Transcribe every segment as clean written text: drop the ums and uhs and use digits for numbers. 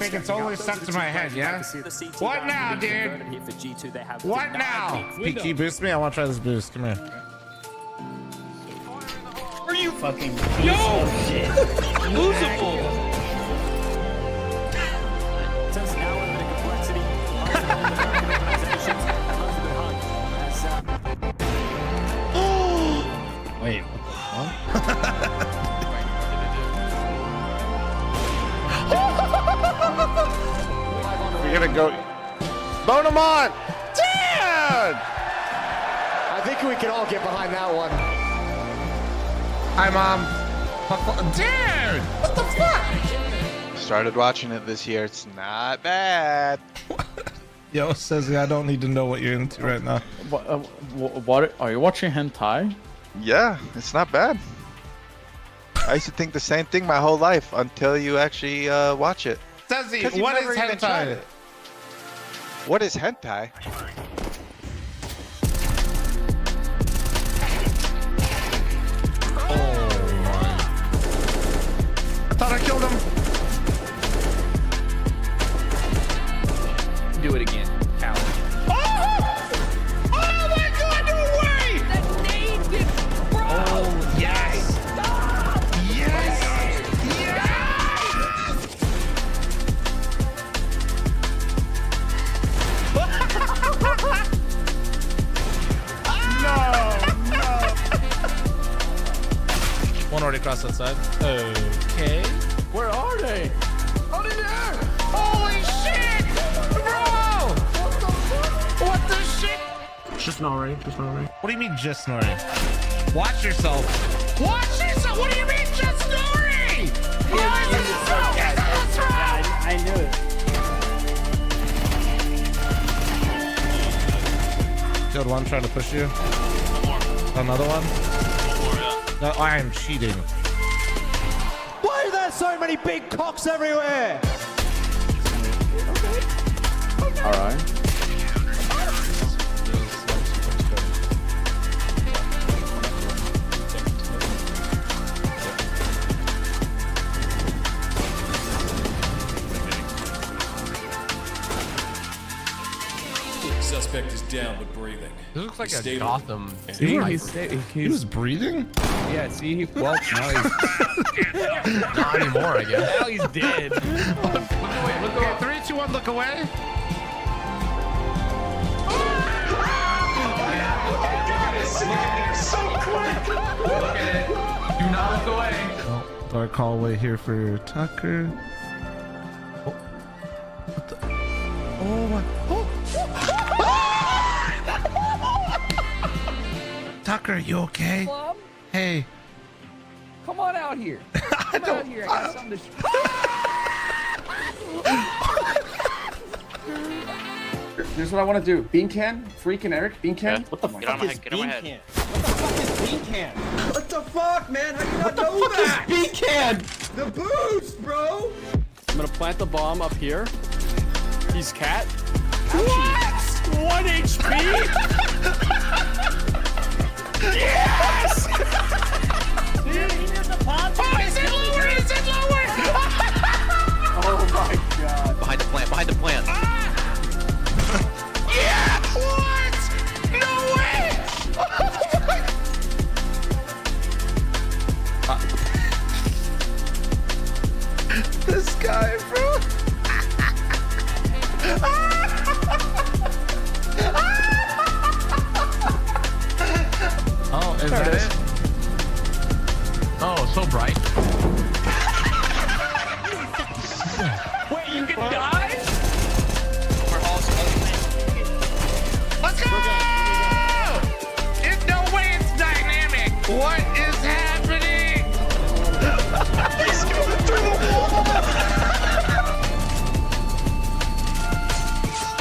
think it's only stuck to my head, yeah? What now, dude? What now? Can you boost me? I want to try this boost. Come here. Are you fucking shit? Losable. Wait, what the fuck? We're gonna go. Bone him on! Dude! I think we can all get behind that one. Hi, Mom. Dude! What the fuck? Started watching it this year. It's not bad. Yo, says I don't need to know what you're into right now. What are you watching hentai? Yeah, it's not bad. I used to think the same thing my whole life until you actually watch it. Says what is hentai? What is hentai? I thought I killed him. Do it again, coward. Oh! Oh my God! No way! That nade did, bro. Oh yes! Stop! Yes! One already crossed that side. Okay. Where are they? Oh, in there! Holy shit! Bro! What the shit? Just not right. Just not right. What do you mean just snoring? Watch yourself. Watch yourself! What do you mean just snoring? I knew it. Killed one trying to push you. Another one? No, I am cheating. Why are there so many big cocks everywhere? All right. Suspect is down but breathing. This looks like a Stable. Gotham. He was breathing? Yeah, see, well, now he's not anymore, I guess. Now he's dead. Look away, look away. 3, 2, 1, look away. So quick. Look at it. Do not look away. Oh, dark hallway here for Tucker. Oh, what the? Oh my! Oh. Tucker, you okay? Plum, Hey. come on out here. Come out here. I got something to Here's what I want to do. Bean can, freaking Eric, bean can. What the fuck is bean can? What the fuck is bean can? What the fuck, man? How do you not know What the fuck is bean can? The boost, bro! I'm gonna plant the bomb up here. He's cat. What? 1 HP. Yes! Oh, is it lower? Is it lower? Oh my god. Behind the plant, behind the plant. Yeah! What? No way! This guy, bro. Oh, is that it? Oh, so bright. Wait, you can die? Let's go! There's no way it's dynamic. What is happening? He's going through the wall.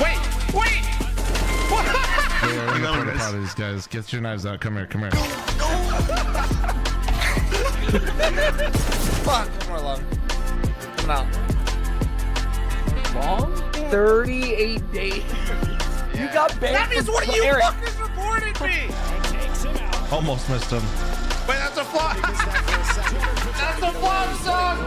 Wait. What? Yeah, we're gonna put these guys. Get your knives out. Come here. Fuck. One more long. Coming out. Long? 38 days. You got banned. That means one of you Eric. fuckers reported me. Almost missed him. Wait, that's a flop. That's a flop song.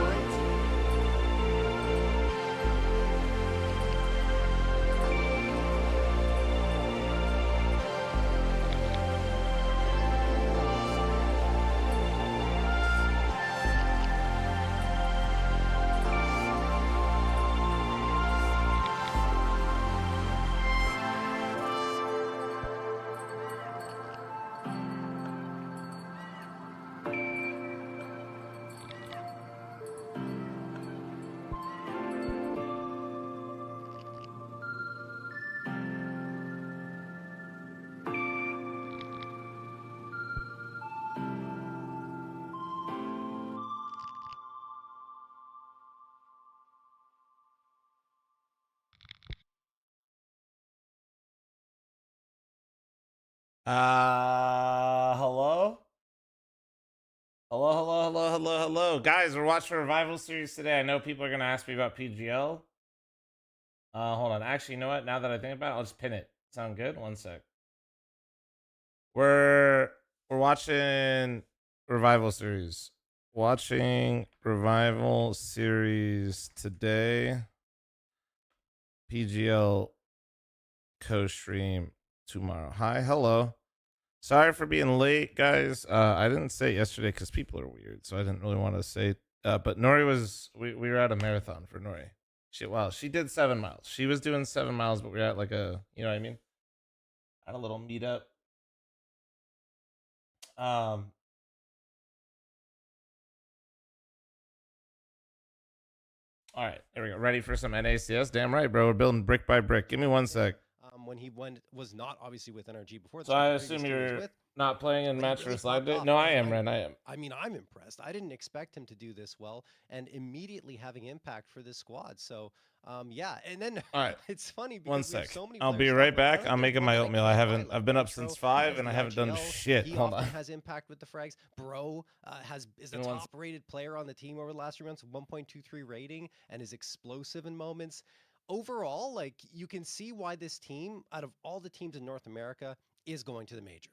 Hello? Hello. Guys, we're watching a Revival series today. I know people are going to ask me about PGL. Hold on. Actually, you know what? Now that I think about it, I'll just pin it. Sound good? One sec. We're watching Revival series. Watching Revival series today. PGL co-stream tomorrow. Hi, hello. Sorry for being late, guys. I didn't say it yesterday because people are weird, so I didn't really want to say. But Nori was. We were at a marathon for Nori. She did 7 miles. She was doing 7 miles, but we were at like a, you know what I mean? At a little meetup. All right, here we go. Ready for some NACS? Damn right, bro. We're building brick by brick. Give me 1 sec. When he was not obviously with NRG before. So I assume you're not playing in match for Slide Day? No, I am, Ren. I am. I mean, I'm impressed. I didn't expect him to do this well and immediately having impact for this squad. So, yeah. And then all right. It's funny because 1 sec. so many I'll be right back. I'm making my oatmeal. I've been up since 5 and I haven't done shit. Hold on. Has impact with the frags. Bro is the top rated player on the team over the last 3 months, 1.23 rating, and is explosive in moments. Overall, like, you can see why this team, out of all the teams in North America, is going to the major.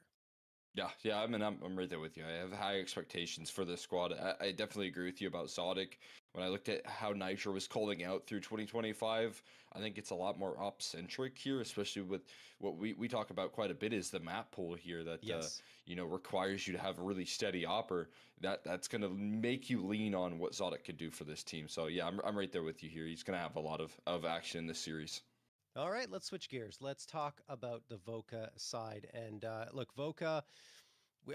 Yeah. I mean, I'm right there with you. I have high expectations for this squad. I definitely agree with you about Zodic. When I looked at how Nitro was calling out through 2025, I think it's a lot more op-centric here, especially with what we talk about quite a bit is the map pool here that requires you to have a really steady opper. That's going to make you lean on what Zodic could do for this team. So yeah, I'm right there with you here. He's going to have a lot of action in this series. All right, let's switch gears. Let's talk about the Voka side. And look, Voka,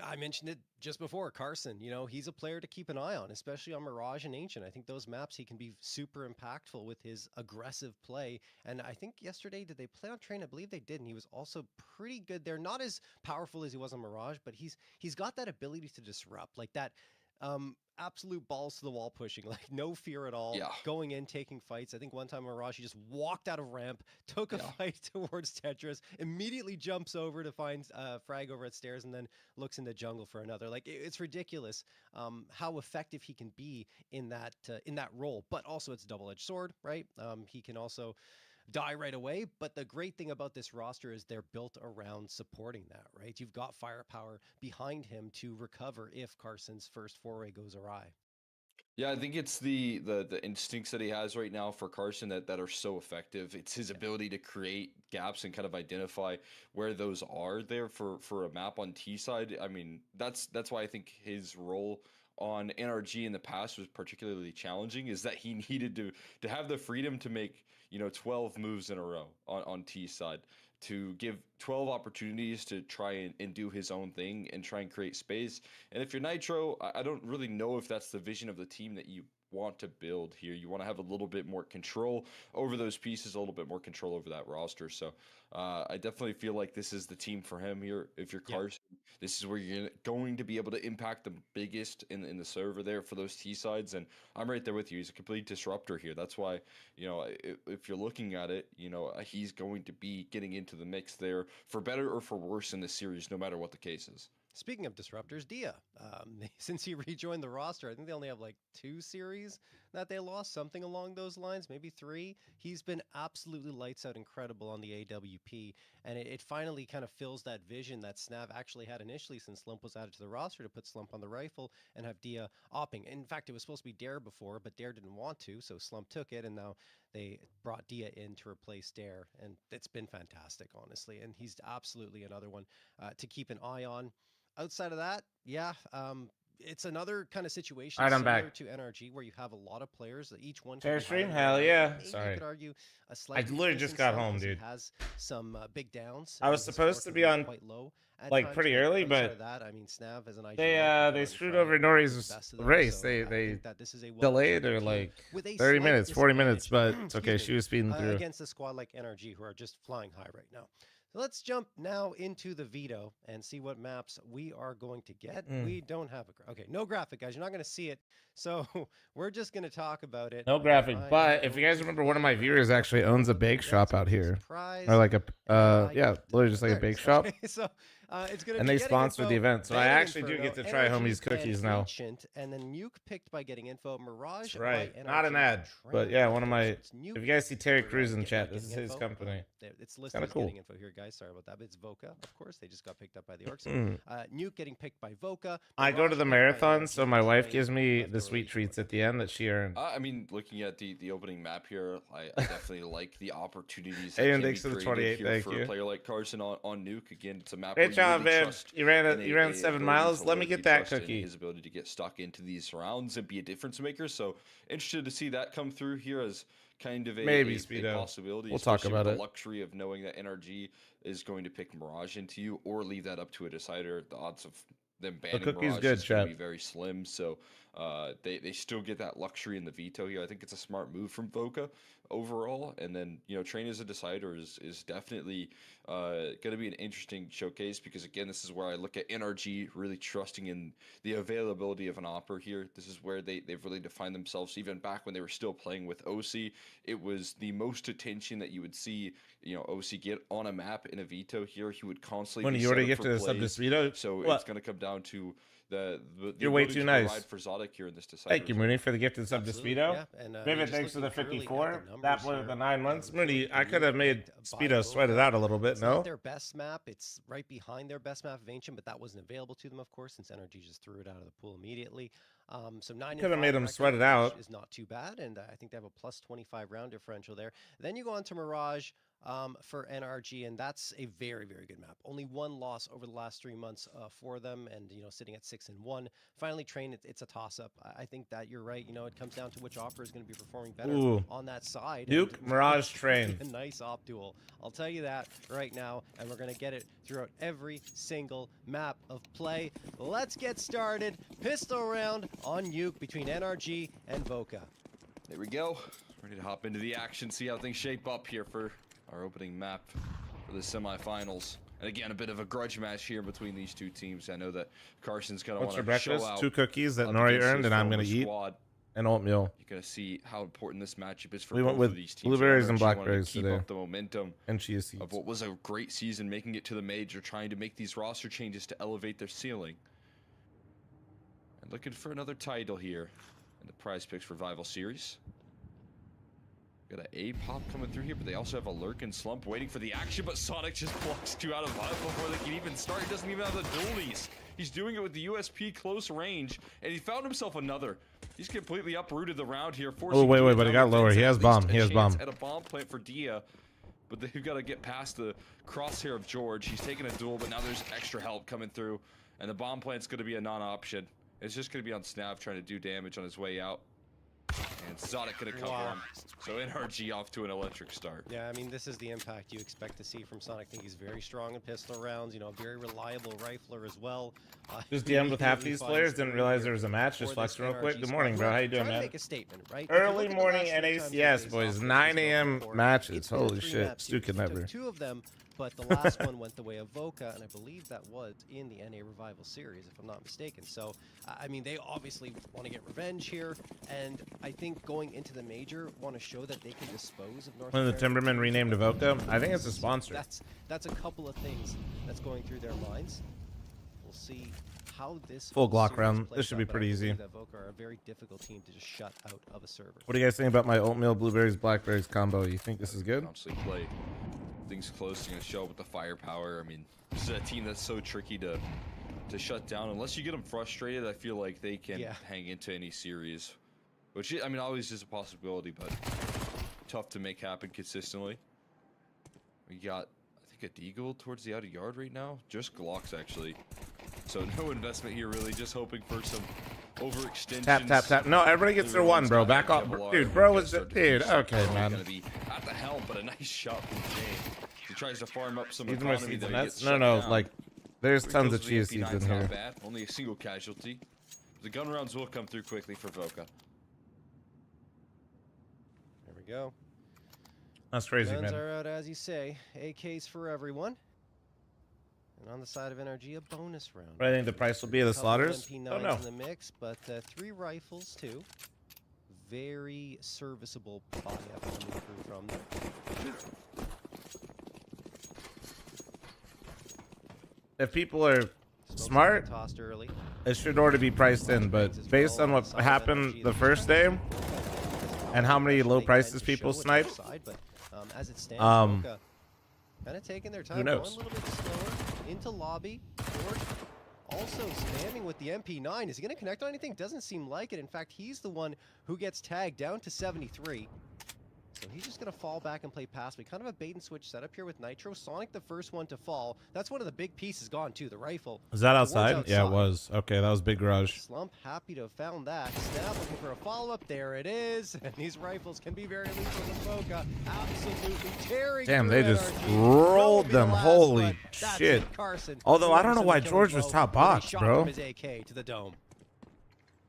I mentioned it just before. Carson, he's a player to keep an eye on, especially on Mirage and Ancient. I think those maps, he can be super impactful with his aggressive play. And I think yesterday, did they play on Train? I believe they did. And he was also pretty good there. Not as powerful as he was on Mirage, but he's got that ability to disrupt, like that absolute balls to the wall pushing, like no fear at all, going in, taking fights. I think one time Mirage, he just walked out of ramp, took a fight towards Tetris, immediately jumps over to find Frag over at stairs, and then looks in the jungle for another. Like, it's ridiculous how effective he can be in that role, but also it's a double-edged sword, right? He can also die right away, but the great thing about this roster is they're built around supporting that, right? You've got firepower behind him to recover if Carson's first foray goes awry. Yeah, I think it's the instincts that he has right now for Carson that are so effective. It's his ability to create gaps and kind of identify where those are there for a map on T side. I mean, that's why I think his role on NRG in the past was particularly challenging, is that he needed to have the freedom to make 12 moves in a row on T side, to give 12 opportunities to try and do his own thing and try and create space. And if you're Nitro, I don't really know if that's the vision of the team that you want to build here. You want to have a little bit more control over those pieces, a little bit more control over that roster. So I definitely feel like this is the team for him here. If you're Carson, this is where you're going to be able to impact the biggest in the server there for those T sides. And I'm right there with you. He's a complete disruptor here. That's why, if you're looking at it, he's going to be getting into the mix there for better or for worse in this series, no matter what the case is. Speaking of disruptors, Dia, since he rejoined the roster, I think they only have like 2 series that they lost, something along those lines, maybe 3. He's been absolutely lights out incredible on the AWP, and it finally kind of fills that vision that Snav actually had initially since Slump was added to the roster, to put Slump on the rifle and have Dia opping. In fact, it was supposed to be Dare before, but Dare didn't want to, so Slump took it, and now they brought Dia in to replace Dare, and it's been fantastic, honestly, and he's absolutely another one to keep an eye on. Outside of that, it's another kind of situation similar to NRG, where you have a lot of players that each one. Fair stream, hell yeah. Maybe Sorry, you could argue a slight. I literally just got home, dude. Has some big downs. I was supposed to be on quite low, like pretty early, but that, I mean, Snav as an they screwed over Nori's race. They delayed her like 30 minutes, 40 minutes, but it's okay. She was speeding through against a squad like NRG, who are just flying high right now. So let's jump now into the veto and see what maps we are going to get. We don't have okay, no graphic, guys. You're not going to see it. So we're just going to talk about it. No graphic, but if you guys remember, one of my viewers actually owns a bake shop out here, or like a yeah, literally just like a bake shop. So it's going to and be they sponsored the event, so I actually do info, get to try Homie's cookies now. Ancient, and then Nuke picked by getting info. Mirage, That's right, by not an ad, but yeah, one of my. If you guys see Terry Crews in getting chat, this is his info. company. It's listed Kinda as cool. getting info here, guys. Sorry about that. But it's Voca, of course. They just got picked up by the Orcs. Nuke getting picked by Voca. I go to the marathon, so my wife gives me the sweet treats at the end that she earned. I mean, looking at the opening map here, I definitely like the opportunities that Hey, can and be thanks for the created 28, here thank for you. a player like Carson on Nuke. Again, it's a map Great where you job, really man. trust You ran in you ran 7 ability miles. to Let me live. get You that trust in cookie. his ability to get stuck into these rounds and be a difference maker. So interested to see that come through here as kind of Maybe, a Speedo. possibility. We'll talk especially with about the it. luxury of knowing that NRG is going to pick Mirage into you or leave that up to a decider. The odds of them banning cookie's Mirage good, is going to chat. be very slim. So they still get that luxury in the veto here. I think it's a smart move from Voca overall. And then, Train as a decider is definitely going to be an interesting showcase because, again, this is where I look at NRG really trusting in the availability of an Opper here. This is where they've really defined themselves. Even back when they were still playing with OC, it was the most attention that you would see, OC get on a map in a veto here. He would constantly When be you set already up get for to the sub plays. Veto, So what? it's going to come down to the You're way ability too to nice. provide for Zodic here in this decider. Thank you, Mooney, for the gifted sub to Absolutely, Speedo. yeah, and, Vivid, just thanks for the looking purely at 54. the That numbers boy with the here, 9 months. for Mooney, I Nuke could have made by Speedo sweat it Voca. out a little bit, It's no? not their best map. It's right behind their best map of Ancient, but that wasn't available to them, of course, since Energy just threw it out of the pool immediately. So 9 Could have made them record, sweat it out. which is not too bad, and I think they have a plus 25 round differential there. Then you go on to Mirage for NRG, and that's a very, very good map. Only one loss over the last 3 months for them, and sitting at 6-1. Finally, Train, it's a toss-up. I think that you're right. It comes down to which Opper is going to be performing better Ooh. on that side. Nuke, and Mirage, it's Train. a nice op duel. I'll tell you that right now, and we're going to get it throughout every single map of play. Let's get started. Pistol round on Nuke between NRG and Voca. There we go. Ready to hop into the action, see how things shape up here for our opening map for the semifinals. And again, a bit of a grudge match here between these two teams. I know that Carson's going to What's want for to show breakfast? out 2 cookies that up Nori against earned, his and I'm going to former eat, squad. and oatmeal. You're going to see how important this matchup is for We both went with of these teams. blueberries and NRG wanted to blackberries keep today. up the momentum And chia seeds. of what was a great season, making it to the major, trying to make these roster changes to elevate their ceiling. And looking for another title here in the Prize Picks Revival Series. Got an A-pop coming through here, but they also have a lurk and slump waiting for the action, but Sonic just blocks 2 out of 5 before they can even start. He doesn't even have the dualies. He's doing it with the USP close range, and he found himself another. He's completely uprooted the round here. Oh, wait, Dia but he down got with lower. Vince He at has least bomb. a He has chance bomb. at a bomb plant for Dia, but they've got to get past the crosshair of George. He's taking a duel, but now there's extra help coming through, and the bomb plant's going to be a non-option. It's just going to be on Snav trying to do damage on his way out. And Zodic going to cover him. So NRG off to an electric start. Yeah, I mean, this is the impact you expect to see from Sonic. I think he's very strong in pistol rounds, a very reliable rifler as well. Just DM'd with half these players, didn't realize there was a match. Just flexing real quick. Good morning, bro. How you doing, Trying to man? make a statement, right? Early morning NACS, boys. 9 a.m. matches. Holy shit. Stu can never. Took 2 of them, but the last one went the way of Voca, and I believe that was in the NA Revival series, if I'm not mistaken. So, I mean, they obviously want to get revenge here, and I think going into the major, want to show that they can dispose of North When the America. Timberman renamed Evoca, I think it's a sponsor. That's a couple of things that's going through their minds. We'll see how this Full whole Glock series round. plays This should out, be but I pretty easy. believe that Voca are a very difficult team to just shut out of a server. What do you guys think about my oatmeal, blueberries, blackberries combo? You think this is good? Honestly, play things close. You're going to show up with the firepower. I mean, this is a team that's so tricky to shut down. Unless you get them frustrated, I feel like they can hang into any series. Which, I mean, always is a possibility, but tough to make happen consistently. We got, I think, a Deagle towards the outer yard right now. Just Glocks, actually. So no investment here, really. Just hoping for some overextensions. Tap, tap, tap. No, everybody gets their one, bro. Back off. Dude, bro was just... Dude, okay, man. Going to be at the helm, but a nice shot from Jay. He tries to farm up some Even more economy, seeds though in he that? gets No, shut no, down. like, there's Three tons kills of with chia the seeds MP9's in not here. bad. Only a single casualty. The gun rounds will come through quickly for Voca. There we go. That's crazy, Guns man. are out, as you say. AKs for everyone. And on the side of NRG, a bonus round. What do you think the price will be of the Couple slaughters? MP9s Oh no. in the mix, but 3 rifles too. Very serviceable body coming through from there. If people are Smokes smart, get tossed early. it should already be priced in. But based on what happened the first day and how many low prices people snipe, But as it stands, kind of taking their time, who going knows? a little bit slower into lobby. George also spamming with the MP9. Is he going to connect on anything? Doesn't seem like it. In fact, he's the one who gets tagged down to 73. So he's just going to fall back and play passively. Kind of a bait and switch setup here with Nitro. Sonic the first one to fall. That's one of the big pieces gone too, the rifle. Is that The one's outside? Yeah, it outside. was. Okay, that was big garage. Slump happy to have found that. Snap looking for a follow-up. There it is. And these rifles can be very lethal with Boca. Absolutely tearing Damn, through they just NRG. rolled Will be the them. last Holy one. That's shit. it, Carson. Although I don't know Williamson why the George killing was blow. top Really box, shot bro. From his AK to the dome.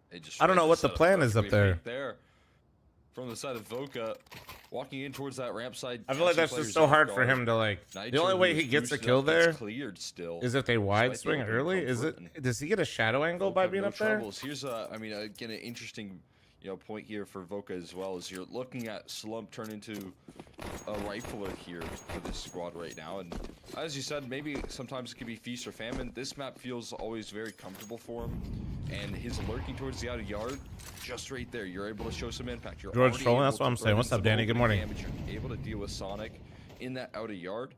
They just I don't tried know to what the set plan is up perfectly there. right there. From the side of Voka, walking in towards that ramp side. I feel like that's just so hard for him to like. The only way he gets a kill there cleared still. is if they wide Despite swing the open early. Is it? comfort Does he get a shadow angle by Voka, being no up there? troubles. Here's I mean, again, an interesting, point here for Voka as well is you're looking at Slump turn into a rifler here for this squad right now, and as you said, maybe sometimes it can be feast or famine. This map feels always very comfortable for him, and his lurking towards the outer yard, just right there, you're able to show some impact. You're George already trolling, able that's what to I'm throw saying. in What's up, some Danny? Good opening morning. damage. You're able to deal with Sonic in that outer yard.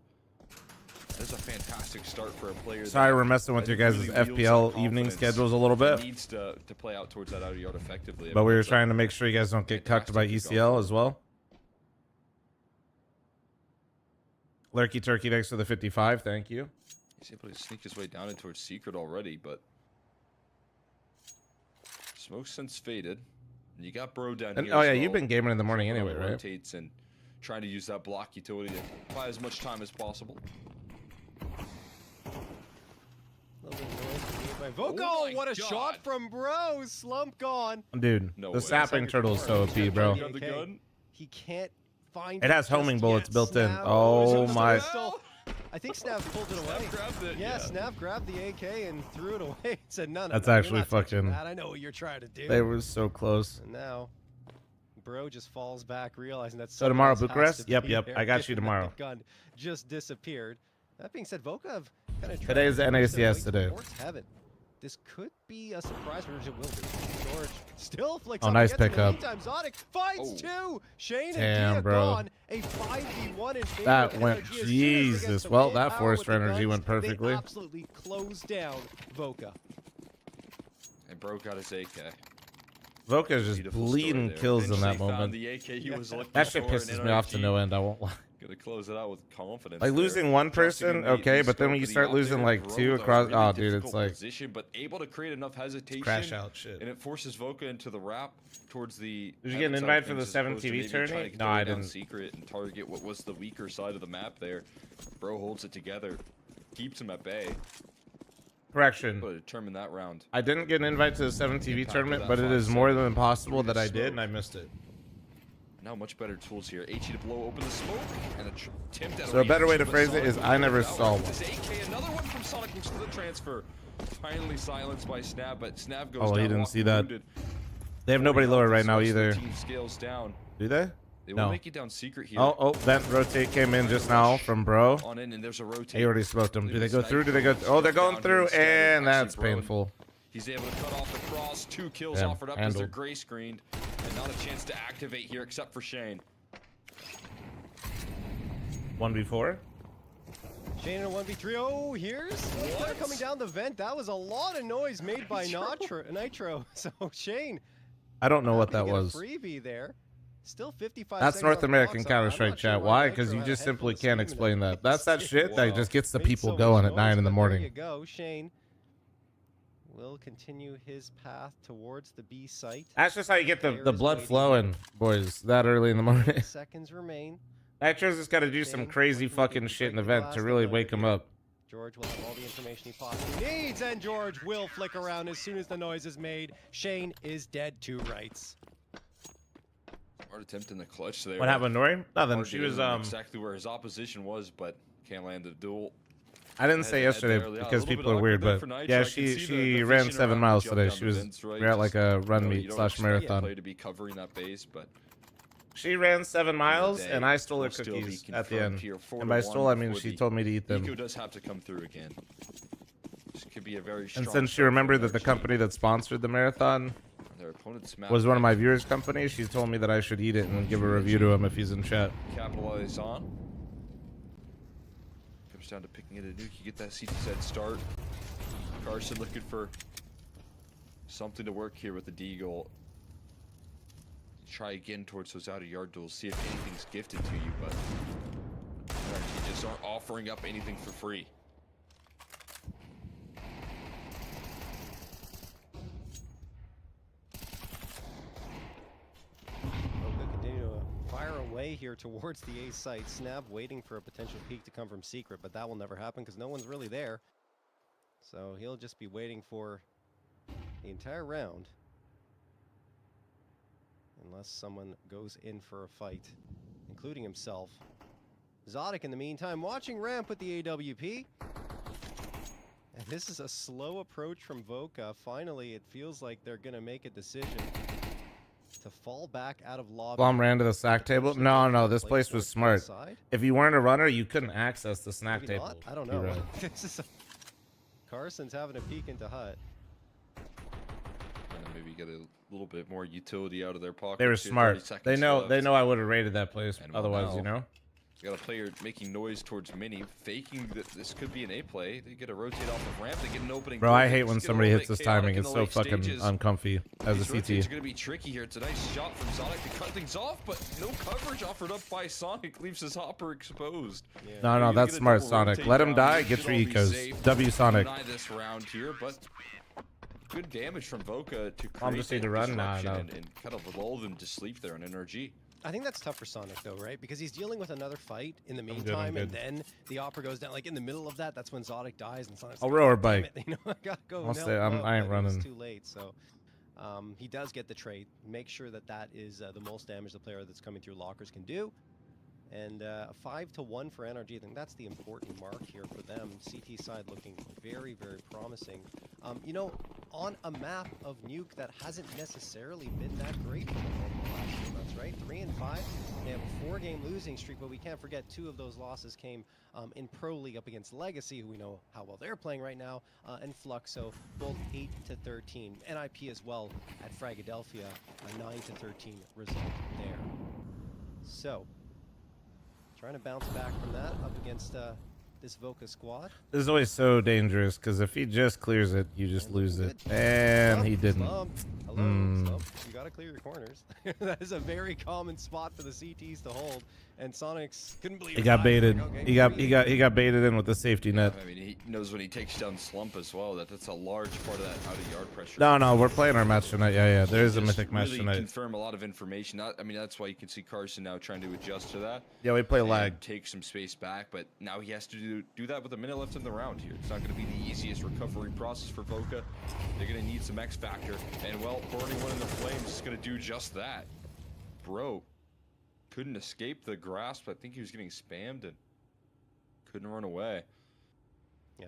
That's a fantastic start for a player. Sorry, that we're messing with your guys' really wields that FPL evening confidence schedules a little and bit. needs to play out towards that outer yard effectively. But we were It's a trying to make sure you guys don't get cucked by fantastic ECL kickoff. as well. Lurky Turkey, thanks for the 55. Thank you. He's able to sneak his way down in towards Secret already, but smoke sense faded. And you got Bro down And, here. oh as yeah, well. you've been gaming in the morning Bro anyway, right? rotates and trying to use that block utility to buy as much time as possible. By Voco, Oh my what a God. shot from Bro. Slump gone. Dude, No the way. sapping turtle is so OP, bro. Got the gun. He can't find It has just homing bullets yet. built in. Snap Oh just my. pistol. I think Snap pulled it away. Grabbed it. Yeah, Snap grabbed the AK and threw it away. Said, no, That's no, you're actually not touching fucking- that. I know what you're trying to do. They were so close. And now, Bro just falls back, realizing that. So tomorrow, someone else Bucharest? has to Yep, be yep, there, I got you given that tomorrow. the gun just disappeared. That being said, Vokov kind of. Today is the NACS today. Heaven. This could be a surprise, or it will be. George still flicks Oh, up nice against him. In the pickup. meantime, Zonic finds two. Shane Damn, and Dia bro. gone. A 5v1 in favor That of went- NRG. As soon as they Jesus. get some Well, that manpower forced with for the energy guns, went perfectly. They absolutely closed down Voka. And Bro got his AK. Voka's just Beautiful story bleeding there. kills in that Eventually found moment. The AK he was looking That shit for, and pisses me off to NRG no end. I won't lie. Gonna close it out with confidence. Like there. losing one Trusting person, in the okay, but then when you scope start of the op losing there, like Bro two with a across, really oh dude, it's difficult like position, but able to create enough hesitation. crash out shit. And it forces Voka into the wrap towards the. Did you get an heaven side invite of for the things as 7 opposed to TV maybe trying tourney? to get No, the way I down didn't. Secret and target what was the weaker side of the map there. Bro holds it together, keeps him at bay. Correction. Able to determine that round. I didn't get an invite to the 7 TV Impact of tournament, that but it is 5-7 more than possible through that the I did, and smoke. I missed it. Now much better tools here. HE to blow open the smoke and attempt at So a better way to reaction, but phrase it is Sonic I never with that saw one. one. This AK, another one from Sonic into the transfer. Finally silenced by Snap, but Snap goes Oh, he down, didn't walking see that. wounded. They have nobody lower right now So the either. team scales down. Do they? They will No. make it down Secret here. Oh, that rotate came in just now from Bro. On in, and there's a rotate. He already smoked him. Do they Leave go the through? Do they sniper go? Oh, they're stuff going down through, here instead. and Actually, that's Bro, painful. He's able to cut off the cross. 2 kills Damn, offered up as they're handled. gray screened, and not a chance to activate here except for Shane. 1v4. Shane in a 1v3. Oh, here's Flair coming down the vent. That was a lot of noise made by Nitro. So Shane. I don't know what happy that to get a was. freebie there. Still 55 That's seconds North on the American clock, so I'm Counter-Strike not sure chat. why Why? Nitro Because you had a just head simply full of can't steam explain in that. That's that shit that Wow. just gets the Made people so going much at 9 in the noise, but morning. There you go. Shane will continue his path towards the B site. That's just how you get the Player is blood waiting. flowing, boys, that early in the morning. Seconds remain. Nitro's just got to do some Shane crazy working fucking to shit in break the the vent to glass really line wake him here. up. George will have all the information he possibly needs, and George will flick around as soon as the noise is made. Shane is dead to rights. Smart attempt in the clutch there. What happened, Nori? Nothing. Hard She to get was him exactly where his opposition was, but can't land the duel. I didn't say yesterday there. Yeah, a because little bit people are weird, awkward there but for Nitro. yeah, I can see she the ran vision 7 around miles the jump today. down She the was vents, right? we're at like a run You meet don't slash expect the marathon. player to be covering that base, but She ran 7 miles, day and I stole her will still be cookies at the confirmed end. here, 4 And to by 1 stole, I mean before she the told me to eat them. Eco does have to come through again. This could be a very strong And since she start for remembered that the NRG. company that sponsored the marathon Their opponent's map was one of my next. viewers' companies, she told me that I should eat it and give a review to him if he's in chat. Capitalize on. Comes down to picking it a nuke. You get that CT side start. Carson looking for something to work here with the Deagle. Try again towards those out of yard duels. See if anything's gifted to you, but NRG just aren't offering up anything for free. Continue to fire away here towards the A site. Snap waiting for a potential peek to come from Secret, but that will never happen because no one's really there. So he'll just be waiting for the entire round. Unless someone goes in for a fight, including himself. Zodic, in the meantime, watching ramp with the AWP. And this is a slow approach from Voka. Finally, it feels like they're going to make a decision to fall back out of lobby. Blom ran to the snack table. No, this place was smart. If you weren't a runner, you couldn't access the snack Maybe table. not? I don't You're know. right. This is Carson's having a peek into Hut. And maybe get a little bit more utility out of their pocket. They were too. 30 smart. seconds They know left. I would have raided that place And well, otherwise, now- you know? Got a player making noise towards Mini, faking that this could be an A play. They get a rotate off of ramp. They get an opening. Bro, door. I They hate just when get a somebody little hits bit this timing. chaotic in It's the so late fucking stages. uncomfy as These a rotates CT. are going to be tricky here. It's a nice shot from Sonic to cut things off, but no coverage offered up by Sonic leaves his hopper exposed. No, Maybe they that's get a smart, double Sonic. rotate Let him down die, here. get Should your all be ecos. safe. W Sonic. Deny this round here, but good damage from Voka to I'm create just need that to run? Nah, disruption no. and kind of lull them to sleep there on NRG. I think that's tough for Sonic though, right? Because he's dealing with another fight in the good, meantime, I'm and good. then the opera goes down. Like in the middle of that, that's when Zodic dies, and Sonic's I'll like, row her "God damn bike. it," you know, I gotta go. I'll no, stay- no, I ain't but it was running. too late, so he does get the trade. Make sure that that is the most damage the player that's coming through lockers can do. And a 5-1 for NRG. I think that's the important mark here for them. CT side looking very, very promising. You know, on a map of Nuke that hasn't necessarily been that great for them over the last few months, right? 3 and 5. They have a 4-game losing streak, but we can't forget 2 of those losses came in Pro League up against Legacy, who we know how well they're playing right now, and Fluxo, both 8-13. NIP as well at Fragadelphia, a 9-13 result there. So, trying to bounce back from that up against this Voka squad. This is always so dangerous because if he just clears it, you just lose it. And he didn't. Hello, Mm. Slump. You gotta clear your corners. That is a very common spot for the CTs to hold. And Sonics couldn't believe He it. got Like, baited. okay, He got baited in with the safety net. I mean, he knows when he takes down Slump as well. That's a large part of that out of yard pressure. No, we're playing our match tonight. Yeah, there is a Just mythic match really tonight. confirm a lot of information. I mean, that's why you can see Carson now trying to adjust to that. Yeah, we play and lag. take some space back, but now he has to do that with a minute left in the round here. It's not going to be the easiest recovery process for Voka. They're going to need some X factor, and well, burning one in the flames is going to do just that. Bro, couldn't escape the grasp. I think he was getting spammed and couldn't run away. Yeah.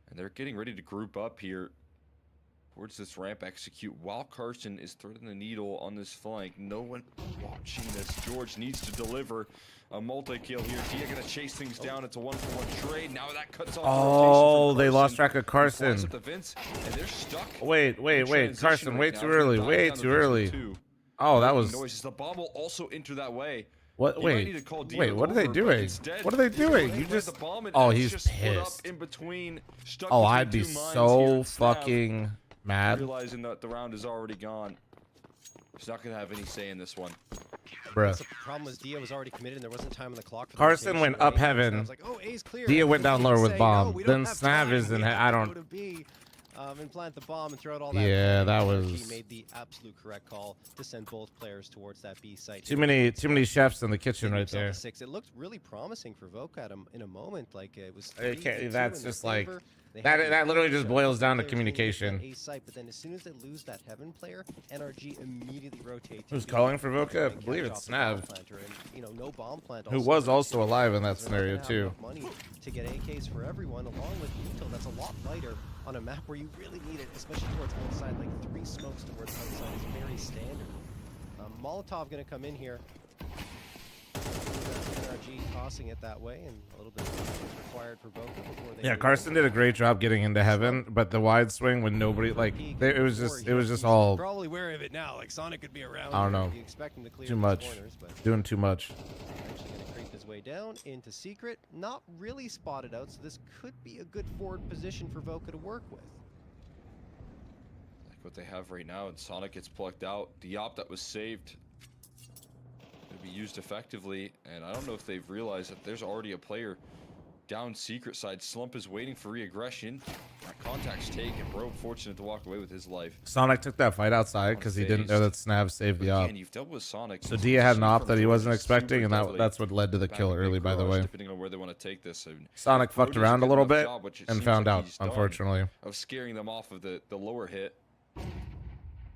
And they're getting ready to group up here towards this ramp execute while Carson is threading the needle on this flank. No one watching this. George needs to deliver a multi-kill here. Dia gonna chase things down. It's a 1-for-1 trade. Now that cuts off the Oh, rotation from they lost Carson. track of He flies Carson. up to Vince, and they're stuck. Wait, in transition Carson, way right too now. early, Dive way down to too Vince with early. 2. Oh, that Making was. noises. The bomb will also enter that way. What? He might need to call Wait, Dia what are they over, but doing? instead, What are they he's gonna doing? go You ahead and just. plant the bomb, and Oh, it's he's just split up pissed. in between, stuck Oh, between I'd be two mines here, so and Snap, fucking mad, realizing that the round is already gone. He's not gonna have any say in this one. bruh. The problem was Dia was already committed and there wasn't time on the clock for the Carson rotation, went right? up heaven. Snap's like, oh, A's clear. Dia And went down A's lower with say, bomb. No, we Then don't have Snav time. is in We he- have I to don't- go to B, and plant the bomb and throw it all that. Yeah, way. that NRG was- made the absolute correct call to send both players towards that B site. Too many chefs in the kitchen Getting right himself there. a 6. It looked really promising for Voka in a moment. Like it was. It 3-2 can't- in that's their just like- favor. They That have the that literally just Ace, boils down to players leaning into that communication. Ace site, but then as soon as they lose that Heaven player, NRG immediately rotate. to Who's B calling for and Voca? I catch believe off it's the bomb Snav, planter. And, you know, no bomb plant who was hurts also you, alive in that because they're not scenario gonna have too. enough money to get AKs for everyone, along with util. That's a lot lighter on a map where you really need it, especially towards outside. Like 3 smokes towards outside is very standard. Molotov going to come in here. NRG tossing it that way, and a little bit of time is required for Voca before they. Yeah, Carson did a great job getting into Heaven, but the wide swing when nobody like it was just all probably wary of it now. Like Sonic could be around. I don't know. You expect him to clear Too these much. corners, but Doing too much. actually going to creep his way down into secret. Not really spotted out, so this could be a good forward position for Voca to work with. Like what they have right now, and Sonic gets plucked out. The op that was saved will be used effectively, and I don't know if they've realized that there's already a player down secret side. Slump is waiting for re-aggression. That contact's taken. Bro, fortunate to walk away with his life. Sonic took that fight outside because he didn't know that Snav saved the op. Again, you've dealt with Sonic. So Dia had an op that he wasn't expecting, and that's what led to the kill early, by the way. Depending on where they want to take this. And Sonic Pro fucked does around a good little enough bit job, which it and seems found like out, he's done, unfortunately. of scaring them off of the lower hit.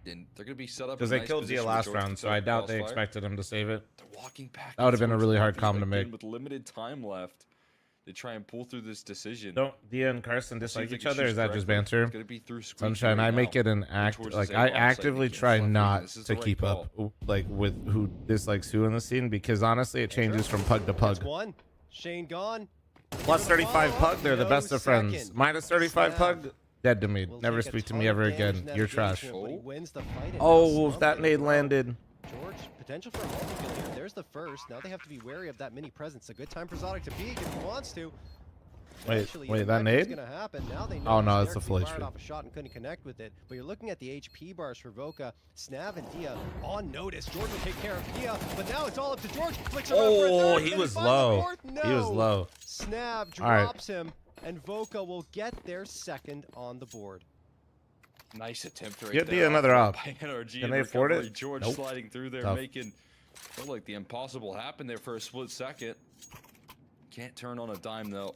And they're going to be set up Because in a they nice killed Dia position with last George round, so I himself, doubt they Crossfire. expected him to save it. They're walking back. That would have been a towards really the hard Vikings, comm to but again, make. with limited time left to try and pull through this decision. Don't Dia and Carson See if dislike they each can other? Or choose is that just correctly. banter? It's gonna be through squeaky Sunshine, right I make now. it an And act towards like his I A-bomb site, actively he can try fluff not this is to the right keep call. up like with who dislikes who in the scene because honestly it changes from pug to That's pug. one. Shane gone. Plus 35 pug, they're the No best of friends. second. Minus 35 Snav pug, dead to me. will Never take a speak to ton me of ever damage again. in You're that trash. engagement, but he wins the fight, and now Oh, Slump that in nade a row. landed. George, potential for a multi-kill here. There's the first. Now they have to be wary of that mini presence. A good time for Zodic to peek if he wants to. Wait, that nade? Gonna happen. Now they know Oh, no, he's it's there a 'cause full he fired HP. off a shot and couldn't connect with it. But you're looking at the HP bars for Voca. Snav and Dia on notice. George will take care of Dia, but now it's all up to George. Flicks around for a Oh, third. he Can was find the low. fourth? No. He was low. Snav All right. drops him, and Voca will get their second on the board. Nice attempt right Give there. Dia another op. by NRG Can and they afford recovery. it? George Nope. sliding through there, Tough. making felt like the impossible happened there for a split second. Can't turn on a dime though.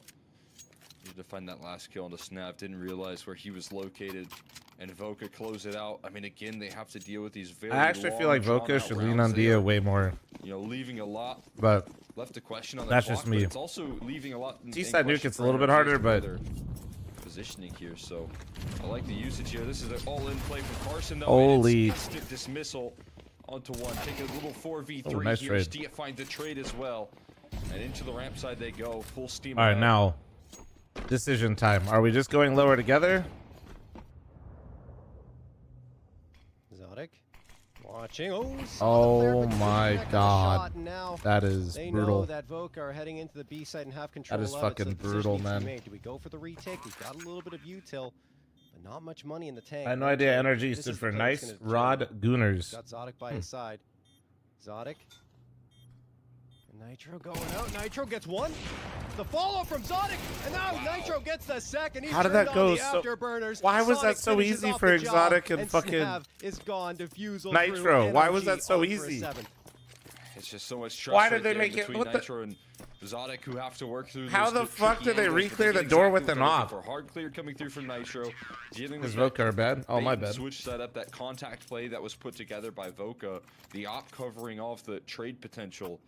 Needed to find that last kill on the snap. Didn't realize where he was located. And Voca close it out. I mean, again, they have to deal with these very. I actually feel long, like Voca drawn-out should lean rounds on Dia there. way more, You know, leaving a lot but left to question on the That's clock, just but me. it's also leaving a lot. in T-side nuke, question it's a for little bit NRG harder, as to but- their positioning here. So I like the usage here. This is an all-in play from Carson though. Holy- and it's instant dismissal onto one. Taking a little 4v3 Oh, nice here. trade. Stia finds the trade as well. And into the ramp side they go. Full steam all right, ahead. now decision time. Are we just going lower together? Zodic watching. Oh, saw the flare, Oh but couldn't my connect on the God. shot, and now That is they brutal. know that Voca are heading into the B side and have control is of it, fucking so the decision brutal, needs to be man. made. Do we go for the retake? We've got a little bit of util, but not much money in the tank. I had no idea NRG This stood is for the play that's nice gonna Rod kill him. Gooners. Got Zodic by his side. Zodic. Nitro going out. Nitro gets one. The follow from Zodic, and now Nitro gets the second. He's How did turned that on go the so- afterburners. Why was Sonic that so finishes easy off for the job, Exotic and fucking Snav is gone. Defusal Nitro? through, Why was NRG that so on for a easy? seventh. It's just so much trust Why right did they there make it- between what the- Nitro and Zodic, who have to work through How those the fuck tricky did they angles, but re-clear get the door exactly with what an they're looking op? for. Hard clear coming through from Nitro, dealing Is with Voca bad? Oh, bait my and bad. Switch setup, that contact play that was put together by Voca, the op covering off the trade potential.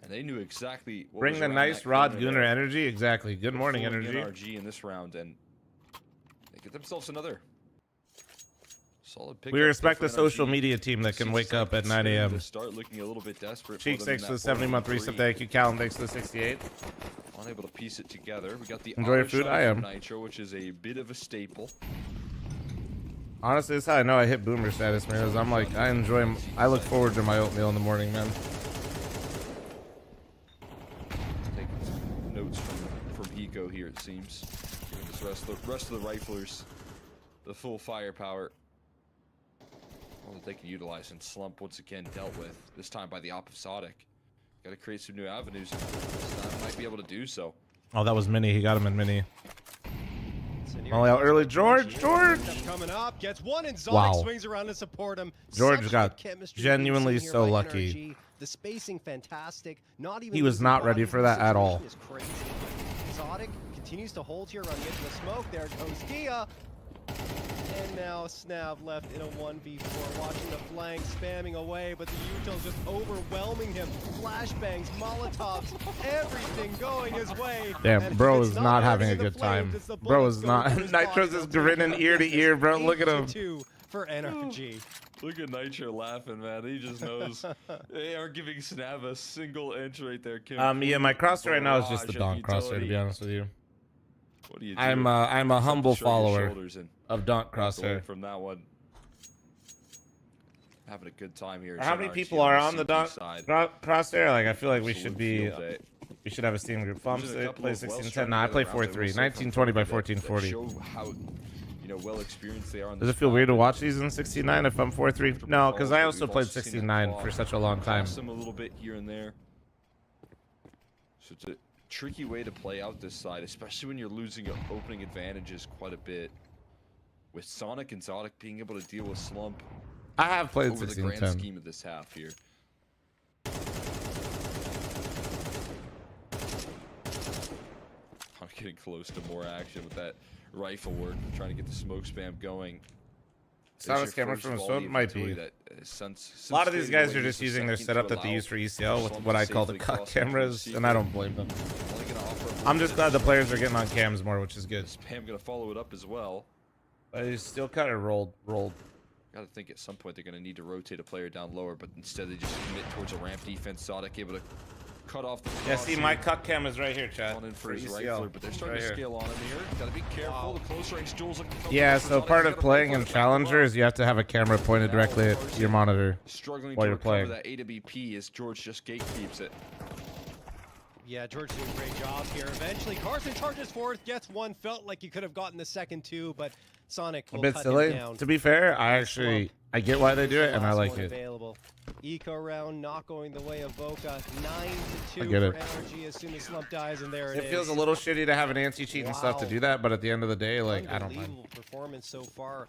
And they knew exactly what Bring was the around nice that Rod corner Gooner there. energy. Exactly. Good morning, Fooling energy. NRG in this round, and they get themselves another solid pick. We respect the social media team that can wake up at 9 a.m. Start looking a little bit desperate. Cheek for them in 6 for the that 70-month 4v3. resub. Thank you, Callum. Thanks for the 68. Unable to piece it together. We got the Enjoy your auto food? shot I from am. Nitro, which is a bit of a staple. Honestly, that's how I know I hit boomer status, man. Is I'm like, I look forward to my oatmeal in the morning, man. Take notes from Hiko here, it seems. Giving this rest of the riflers the full firepower. All that they can utilize, and Slump once again dealt with, this time by the op of Zodic. Got to create some new avenues. Snap might be able to do so. Oh, that was Mini. He got him in Mini. Scenario Molly out takes early. the George, punch. George! Step coming up, gets one, and Zodic Wow. swings around to support him. George Such got good chemistry genuinely being seen so here by lucky. NRG. The spacing fantastic. Not even He was losing not ready bodies for in this that at all. situation is crazy. Zodic continues to hold here around the edge of the smoke. There goes Dia. And now Snav left in a 1v4, watching the flank, spamming away, but the Util's just overwhelming him. Flashbangs, Molotovs, everything going his way. Damn, And bro it's is not having a burning the good time. flames, it's the Bro bullets is going not. through his body. Nitro's They'll is take grinning care of ear to business. ear, bro. Look at him. 8-2 for NRG. Look at Nitro laughing, man. He just knows they aren't giving Snav a single inch right there. Yeah, my crosshair right now is just the Barrage Donk of crosshair, to be utility. honest with you. What do you do? I'm a humble Shrug your follower shoulders and of Donk walk away crosshair. from that one. Having a good time here. How many NRG people are on the CP Donk side. crosshair? Like, I feel like we Absolute should be. field day. We should have a Steam group. There's Fumps a it, couple play of 16-10. well-strung Nah, I play together rounds, I will 4-3. say, from 19-20 by Fump that 14-40. show how well experienced they are on Does this it feel weird to map. watch these in 69 if I'm 4-3? No, because I also played 69 for such a long time. Cost them a little bit here and there. So it's a tricky way to play out this side, especially when you're losing opening advantages quite a bit. With Sonic and Zodic being able to deal with Slump I have played over the grand 16-10. scheme of this half here. I'm getting close to more action with that rifle work, trying to get the smoke spam going. Sonic's camera from his phone might be. A A lot of these guys are just using their setup that they use for ECL with what I call the cuck cameras, and I don't blame them. I'm just glad the players are getting on cams more, which is good. Spam gonna follow it up as well. But he's still kind of rolled. Gotta think at some point they're gonna need to rotate a player down lower, but instead they just commit towards a ramp defense. Zodic able to cut off the Yeah, see, my cuck cam is right here, chat. on in for For his ECL. rifler, but they're starting Right to here. scale on him here. Gotta be careful. The close range duels looking to come Yeah, for so Zodic. part He's of got a playing rifle in to back him Challenger up. is you have to have a camera pointed directly at your monitor Struggling while to you're recover playing. that AWP as George just gatekeeps it. Yeah, George doing a great job here. Eventually, Carson charges forward, gets one. Felt like he could have gotten the second two, but Sonic A will bit cut silly. him down. To be fair, I get why they do it, and I Last like one it. Available. Eco round not going the way of Voka. 9-2 I get it. for NRG as soon as Slump dies, and there it is. It feels a little shitty to have an anti-cheat and stuff to Wow. do that, but at the end of the day, like, I don't mind. Unbelievable performance so far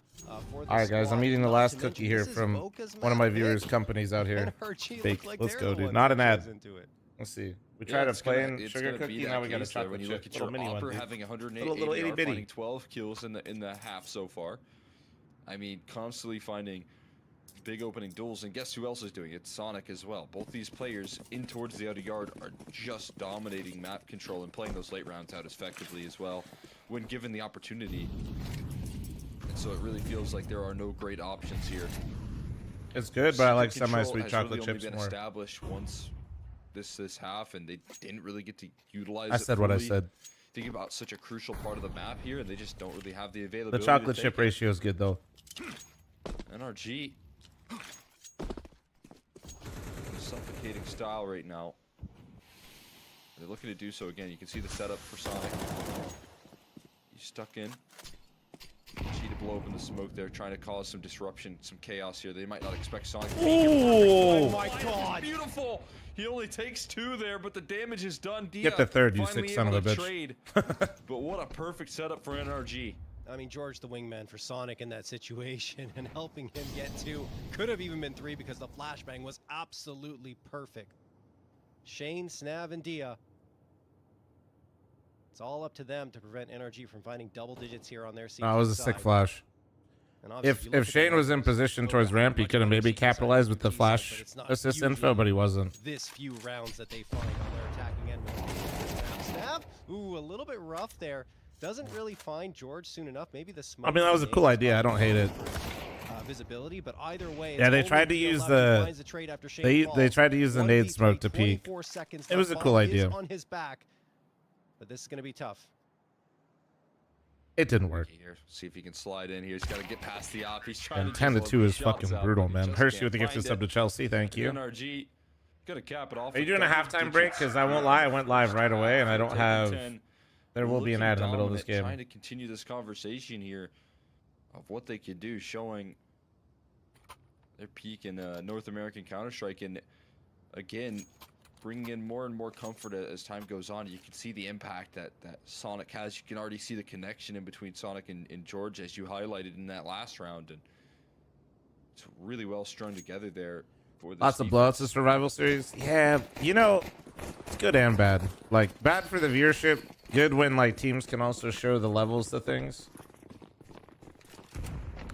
for the All right, guys, I'm squad. eating the Not last to cookie mention, here this is from Voka's one of my map viewers' pick. companies out here. NRG Fake. look like Let's they're go, the dude. ones Not that an ad. chose into it. Let's see. We Yeah, tried a it's gonna- plain it's sugar gonna be cookie, that now we got a case there chocolate when you chip. look at Little your mini one, Opera dude. having 108 Little itty ADR, bitty. finding 12 kills in the half so far. I mean, constantly finding big opening duels, and guess who else is doing it? Sonic as well. Both these players in towards the outer yard are just dominating map control and playing those late rounds out effectively as well when given the opportunity. And so it really feels like there are no great options here. It's good, but I like Secret control semi-sweet has chocolate really only chips been more. established once this half, and they didn't really get to utilize I it said what I fully. said. Think about such a crucial part of the map here, and they just don't really have the The availability. to chocolate take chip it. ratio is good, though. NRG. Suffocating style right now. They're looking to do so again. You can see the setup for Sonic. He's stuck in. G to blow open the smoke there, trying to cause some disruption, some chaos here. They might not expect Sonic to make it. Ooh. Oh my god! Beautiful! He only takes two there, but the damage is done. Dia Get the third, you finally sick son of able a to bitch. trade. But what a perfect setup for NRG. I mean, George the wingman for Sonic in that situation and helping him get two. Could have even been three because the flashbang was absolutely perfect. Shane, Snav, and Dia. It's all up to them to prevent NRG from finding double digits here on their season. That was a sick flash. If Shane was in position towards ramp, he could have maybe capitalized with the flash assist info, but he wasn't. This few rounds that they find on their attacking end. Snav, ooh, a little bit rough there. Doesn't really find George soon enough. Maybe the smoke. I mean, that was a cool idea. I don't hate it. Visibility, but either way, Yeah, they it's tried only to Dia use left who the finds trade after Shane they falls. tried to use the nade 1v3, smoke to peek. 24 seconds It was a left. cool Ball is idea. on his back, but this is going to be tough. It didn't work. Here, see if he can slide in here. He's got to get past the op. He's trying And to 10 to just 2 let is these shots fucking out, brutal, but he man. just Hershey can't with the gifted find sub to it. Chelsea. Thank you. NRG gonna cap it off. Are you with doing a double halftime break? digits. Because I won't lie, I went live right away, and I don't Taking have. 10. There will be an Looking ad in the middle of this dominant, game. Trying to continue this conversation here of what they could do, showing their peak in North American Counter-Strike, and again, bringing in more and more comfort as time goes on. You can see the impact that Sonic has. You can already see the connection in between Sonic and George, as you highlighted in that last round, and it's really well strung together there. for this Lots of defense. blowouts in survival series. Yeah, you know, it's good and bad. Like bad for the viewership, good when like teams can also show the levels to things.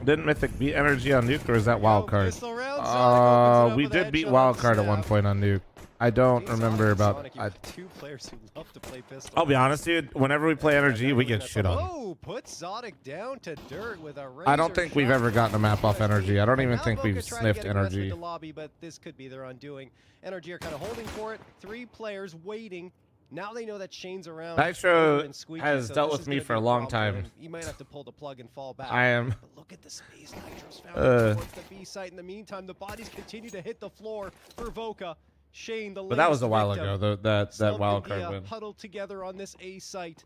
Didn't Mythic beat Energy on Nuke, or is that Wildcard? We did beat Wildcard at one point on Nuke. I don't remember about. Two players who love to play pistol. I'll be honest, dude. Whenever we play Energy, we get shit on. Oh, put Zodic down to dirt with a I don't think we've ever gotten a map off Energy. I don't even think we've sniffed Energy. Lobby, but this could be their undoing. Energy are kind of holding for it. 3 players waiting. Now they know that Shane's around. Nitro Squeaky, has so dealt this with is me gonna for be a long problem, time. and you might have to pull the plug and fall back. I am. But look at the space Nitro's found towards the B site. In the meantime, the bodies continue to hit the floor for Voka. Shane, the But that was a while victim. ago, that Slump wild and card Dia win. huddled together on this A site,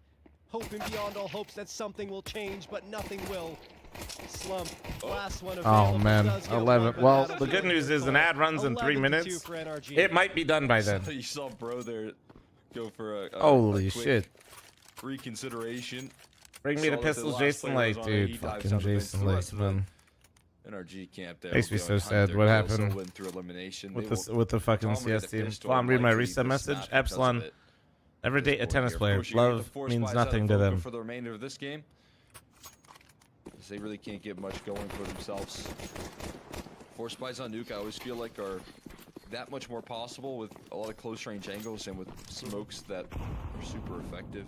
hoping beyond all hopes that something will change, but nothing will. Slump, last one available. Oh man, does get 11. one, but Well, that'll the be good a news is an ad runs in 3 11-2 minutes. for NRG. It might be done by then. You saw bro there go for a Holy quick shit. reconsideration. Bring me Saw to that the Pistols, last Jason player was Lake, on there, he dude. dives Fucking down the bench. Jason The Lake, rest of the man. NRG camp there. Makes will me go so and hunt sad. their What kills, happened? so win through elimination. With They the will with the fucking dominate CS the team. pistol Well, I'm reading my likely reset the message. snap because of Epsilon. it. Never date a This tennis here. Of player. course, you're gonna get Love the force means buys out of nothing to Voka them. for the remainder of this game. As they really can't get much going for themselves. Force buys on Nuke, I always feel like are that much more possible with a lot of close range angles and with smokes that are super effective.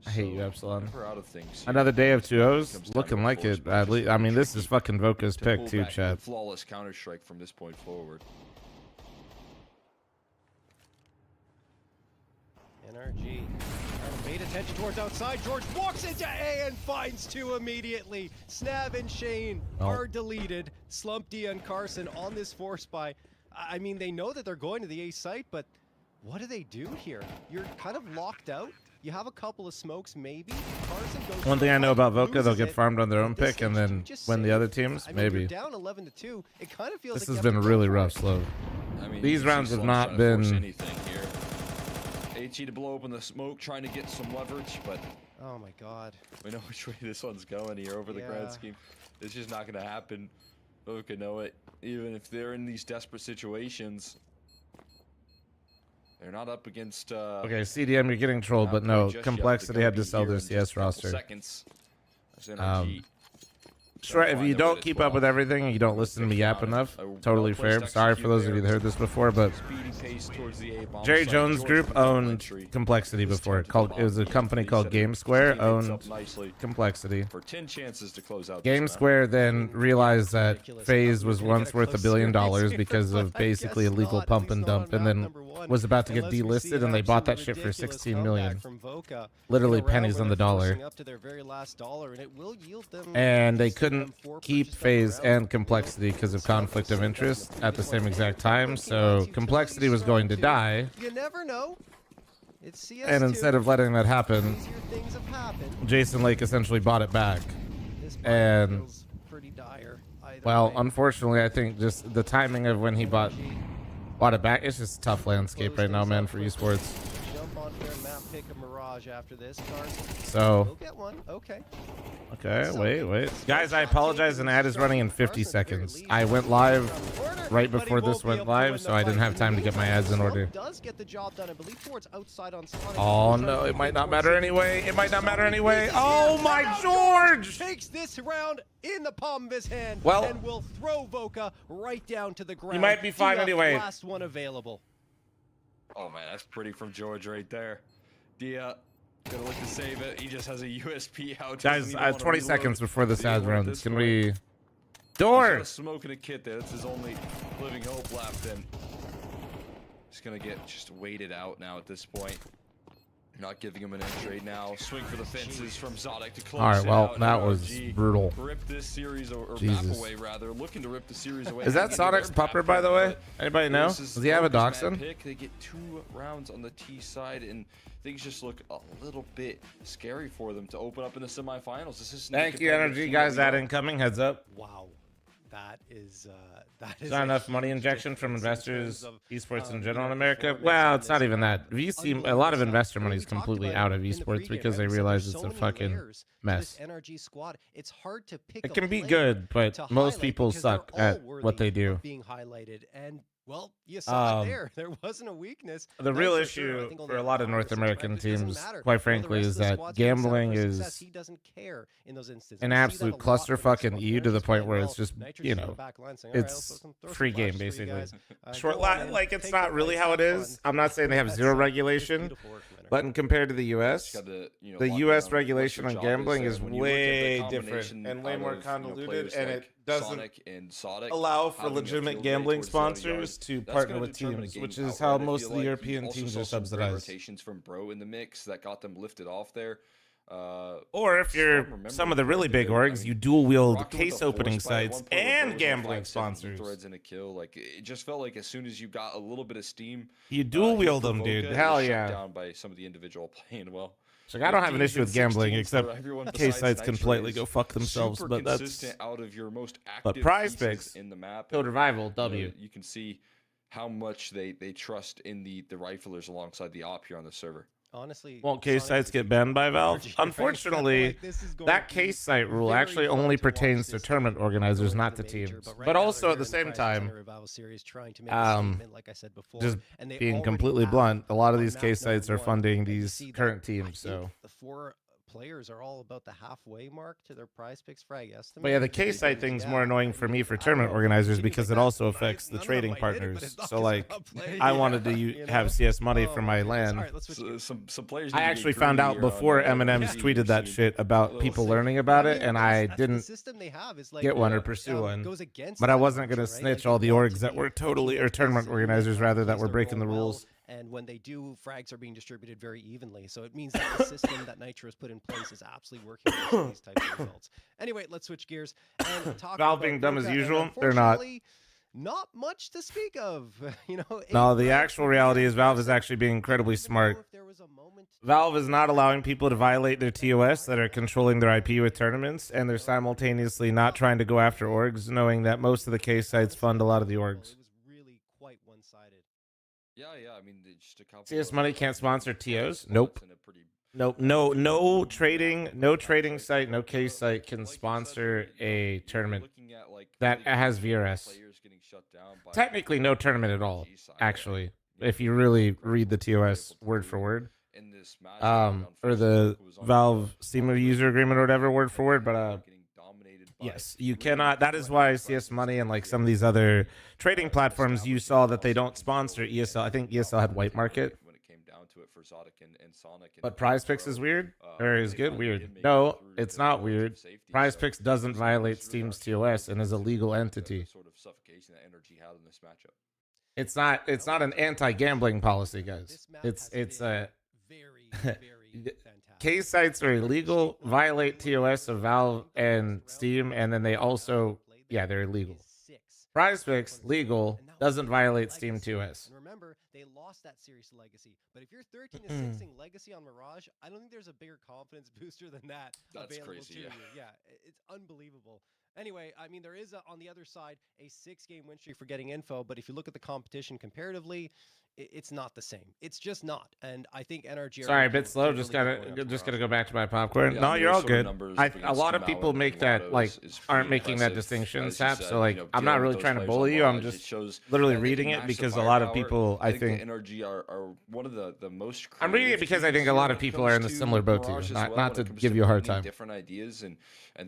I hate you, Epsilon. We're out of things here. Another day of 2-0s. Comes down Looking to like force it. buys. At least, I mean, this is fucking Voka's To pick pull too, back Chad. with flawless counter strike from this point forward. NRG made attention towards outside. George walks into A and finds 2 immediately. Snab and Shane are deleted. Slump, Dia, and Carson on this force buy. I mean, they know that they're going to the A site, but what do they do here? You're kind of locked out. You have a couple of smokes, maybe. Carson goes One thing I know about Voka, they'll loses get it. farmed on their own At this pick and stage, then just win the save. other teams. I mean, you're Maybe. down 11-2. It kind of feels This like has you have been to go really for rough, it. slow. I mean, These you rounds see have Slump not trying to force been- anything here. AT to blow open the smoke, trying to get some leverage, but Oh my god. we know which way this one's going here over the grand Yeah. scheme. It's just not going to happen. Voka know it. Even if they're in these desperate situations, they're not up against. Okay, CDM, you're getting trolled, but not no. quite just yet, Complexity but had to they're sell gonna their be here in CS just a couple roster. Seconds. As NRG Sure, if find you a way don't to keep up with 12. everything and you don't listen to me yap enough, totally fair. Sorry for those of you that heard this before, but speedy pace towards the A bomb Jerry site. Jones George Group with the owned entry. Complexity This before. turned to Called the it was a bomb. company He called set Game his Square teammates up owned nicely Complexity. for 10 chances to close out. Game this map. Square then realized that Ridiculous. FaZe was You're gonna once get a worth $1 close billion series here, because but of I basically guess illegal not, at pump and least not dump, on and map then number 1. was about to get Unless we see delisted, an and they bought that absolutely shit for ridiculous 16 million. comeback from Voka Literally in a round pennies where on the they're dollar. forcing up to their very last dollar, and it will yield them And they just them couldn't for keep purchase FaZe of the round. and Complexity because of conflict of interest at the same exact time, so Utility Complexity was going to strong, die, too. You never know. It's CS2. and instead of letting that happen, Easier things have happened. Jason Lake essentially bought it back. This And, feels pretty dire either well, way. unfortunately, I think just the timing of when he bought it back, it's just a tough landscape right now, man, for esports. Jump on fair map, pick a Mirage after this. Carson So, will get one. Okay. okay, wait. Guys, I apologize, an ad is running in 50 seconds. I went live right before this went live, so I didn't have time to get my ads in order. Does get the job done, I believe, towards outside on Sonic. Oh no, it might not matter anyway. It might not matter anyway. Oh my George! Takes this round in the palm of his hand, Well, and will throw Voka right down to the ground. might be fine Dia, anyway. Last one available. Oh man, that's pretty from George right there. Dia gonna look to save it. He just has a USP out. Guys, doesn't even wanna 20 reload. seconds before this Dia ad went runs. this Can way. we... He's Door! got a smoke and a kit there. That's his only living hope left, and he's gonna get just waited out now at this point. Not giving him an entry now. Swing for the fences from Zodic to close. Alright, it well, out. that was NRG brutal. Rip this series or map Jesus. away rather. Looking to rip the series away. Is that Into Sonic's their pupper, map by the pick, way? but Anybody know? this is Does he have a Voka's map dachshund? pick. They get 2 rounds on the T side, and things just look a little bit scary for them to open up in the semifinals. This is Thank you, Energy. Guys, ad incoming. Heads up. Wow. that is not a enough money huge injection from difference in investors, terms of, esports in you general know, in America. performance Well, on it's not this, even that. VC, a lot unbelievable of stuff. investor I money mean, is we talked completely about out it of in the esports pregame, because right? they We said realize there's it's so a many fucking layers to mess. this NRG squad. It's hard to pick It a can be player good, but to most highlight people because they're suck all at worthy what they do. of being highlighted. And well, you saw it Um, there. There wasn't a weakness. The Nitro, real sure, I issue think only for a had lot of 5 North or 6 American frags. It doesn't teams, matter. quite You know, the frankly, rest is of the that squad's getting set up gambling for success. is He doesn't care in those instances. an We see that absolute a lot with this clusterfuck and squad. EU to the NRG's point playing where well. it's just, Nitro's you just in the know, back line saying, all right, let's it's throw some free game flashes for you basically. guys. Short Go on line, in, like it's take not the really fights, how it have is. fun. I'm not saying they have That's, zero just regulation, beautiful work from NRG. but compared to the US, Gotta, you know, the lock US down what regulation your on job gambling there. is When you look at the way different combination and way out more of, convoluted, players and like it doesn't Sonic and Sodic allow for having a legitimate field day gambling towards the outer yard, sponsors to that's partner gonna with determine a teams, game which is outright. how I most feel of the like European you also teams saw are some great subsidized. rotations from Bro in the mix that got them lifted off there. Or if you're some of the really big orgs, you dual wield case opening sites and gambling sponsors. Threads in a kill, like it just felt like as soon as you got a little bit of steam, You dual wield them, Provoca, dude. it was Hell shut yeah. down by some of the individual playing well. So I don't have an 15s issue with and gambling, 16s except for everyone case besides sites can Nitro politely is go fuck themselves. super But that's consistent out of your most active but Prize pieces Picks, in the map. Code and, Revival, you know, W. you can see how much they trust in the riflers alongside the op here on the server. Honestly, Won't case Sonic sites get banned by Valve? NRG, right? Unfortunately, Like, this is going that to be case site rule very actually fun only to watch pertains to this tournament team organizers, go not into to the major, teams. right But now also they're at the here in same Prize time, Center Revival Series trying to make a statement, like I said before, just and they being already completely have blunt, a lot of on these map case number sites are 1, funding and to these see that, current I teams. think So, the 4 players are all about the halfway mark to their Prize Picks frag estimate. but yeah, the case site thing's more annoying for me for tournament organizers because it also affects the trading partners. So like, I wanted to have CS money for my LAN. Some players. I actually found out before Eminem's tweeted that shit about people learning about it, and I didn't get one or pursue one. But I wasn't going to snitch all the orgs that were totally, or tournament organizers rather, that were breaking the rules. And when they do, frags are being distributed very evenly. So it means that the system that Nitro has put in place is absolutely working for these types of results. Anyway, let's switch gears and talk Valve about being dumb as Voca, and usual? They're not. unfortunately, not much to speak of. You know, No, the actual reality is Valve is actually being incredibly smart. Valve is not allowing people to violate their TOS that are controlling their IP with tournaments, and they're simultaneously not trying to go after orgs, knowing that most of the case sites fund a lot of the orgs. It was really quite one-sided. Yeah. I mean, just a couple. CS Money can't sponsor TOs? Nope. Nope. No trading site, no case site can sponsor a tournament that has VRS. Technically, no tournament at all, actually, if you really read the TOS word for word. Or the Valve Steam user agreement or whatever, word for word, but yes, you cannot. That is why CS Money and like some of these other trading platforms, you saw that they don't sponsor ESL. I think ESL had white market. But Prize Picks is weird, or is good? Weird. No, it's not weird. Prize Picks doesn't violate Steam's TOS and is a legal entity. It's not an anti-gambling policy, guys. It's a case sites are illegal, violate TOS of Valve and Steam, and then they also, they're illegal. Prize Picks, legal, doesn't violate Steam TOS. And remember, they lost that series to Legacy. But if you're 13-6 Legacy on Mirage, I don't think there's a bigger confidence booster than that. That's available crazy, to yeah. you. Yeah, it's unbelievable. Anyway, I mean, there is, on the other side, a 6-game win streak for getting info. But if you look at the competition comparatively, it's not the same. It's just not. And I think NRG. Sorry, a bit slow. Just gotta go back to my popcorn. No, you're all good. A lot of people make that aren't making that distinction, Sap. So like, I'm not really trying to bully you. I'm just literally reading it because a lot of people, I think, NRG are one of the most. I'm reading it because I think a lot of people are in a similar boat to you. Not to give you a hard time. Different ideas and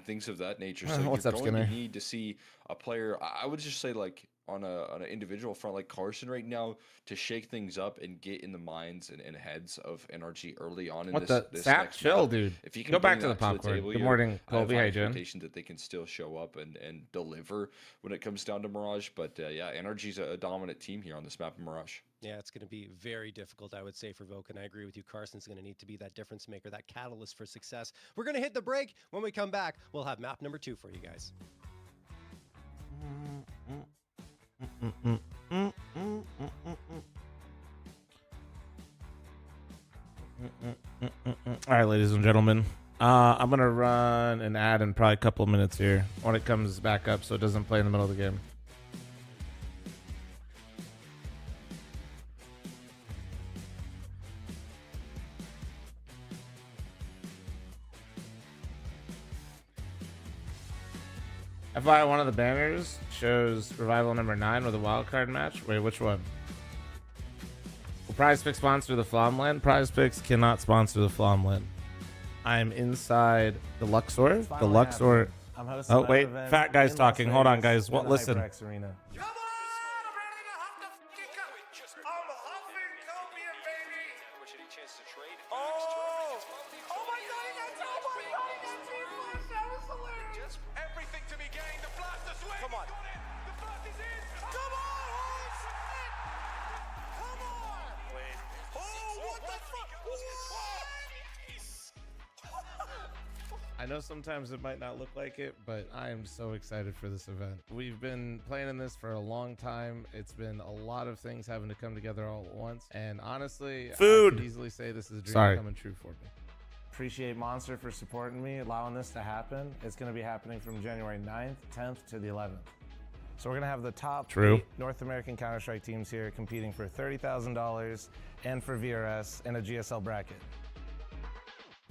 things of that nature. So What's you're up, going Skinner? to need to see a player. I would just say like on an individual front like Carson right now to shake things up and get in the minds and heads of NRG early on in What this Sap? next Chill, map. dude. If you can Go back bring to the that popcorn. table, Good morning, I have Colby. high How you doing? expectation that they can still show up and deliver when it comes down to Mirage. But NRG's a dominant team here on this map in Mirage. Yeah, it's going to be very difficult, I would say, for Voca. And I agree with you. Carson's going to need to be that difference maker, that catalyst for success. We're going to hit the break. When we come back, we'll have map number 2 for you guys. All right, ladies and gentlemen, I'm going to run an ad in probably a couple of minutes here when it comes back up so it doesn't play in the middle of the game. FYI, one of the banners shows Revival number 9 with a wildcard match. Wait, which one? Will Prize Picks sponsor the Flomland? Prize Picks cannot sponsor the Flomland. I'm inside the Luxor. The Luxor. Oh, wait. Fat guy's talking. Hold on, guys. What? Listen. Arena. I know sometimes it might not look like it, but I am so excited for this event. We've been planning this for a long time. It's been a lot of things having to come together all at once. And honestly, Food. I could easily say this is a dream coming true for me. Appreciate Monster for supporting me, allowing this to happen. It's going to be happening from January 9th, 10th to the 11th. So we're going to have the top 8 North American Counter-Strike teams here competing for $30,000 and for VRS in a GSL bracket.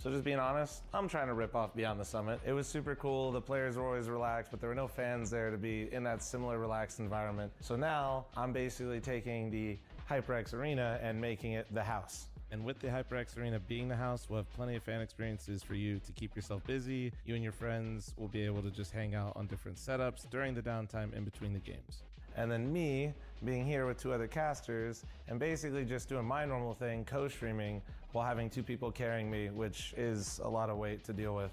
So just being honest, I'm trying to rip off Beyond the Summit. It was super cool. The players were always relaxed, but there were no fans there to be in that similar relaxed environment. So now I'm basically taking the HyperX Arena and making it the house. And with the HyperX Arena being the house, we'll have plenty of fan experiences for you to keep yourself busy. You and your friends will be able to just hang out on different setups during the downtime in between the games. And then me being here with 2 other casters and basically just doing my normal thing, co-streaming, while having 2 people carrying me, which is a lot of weight to deal with.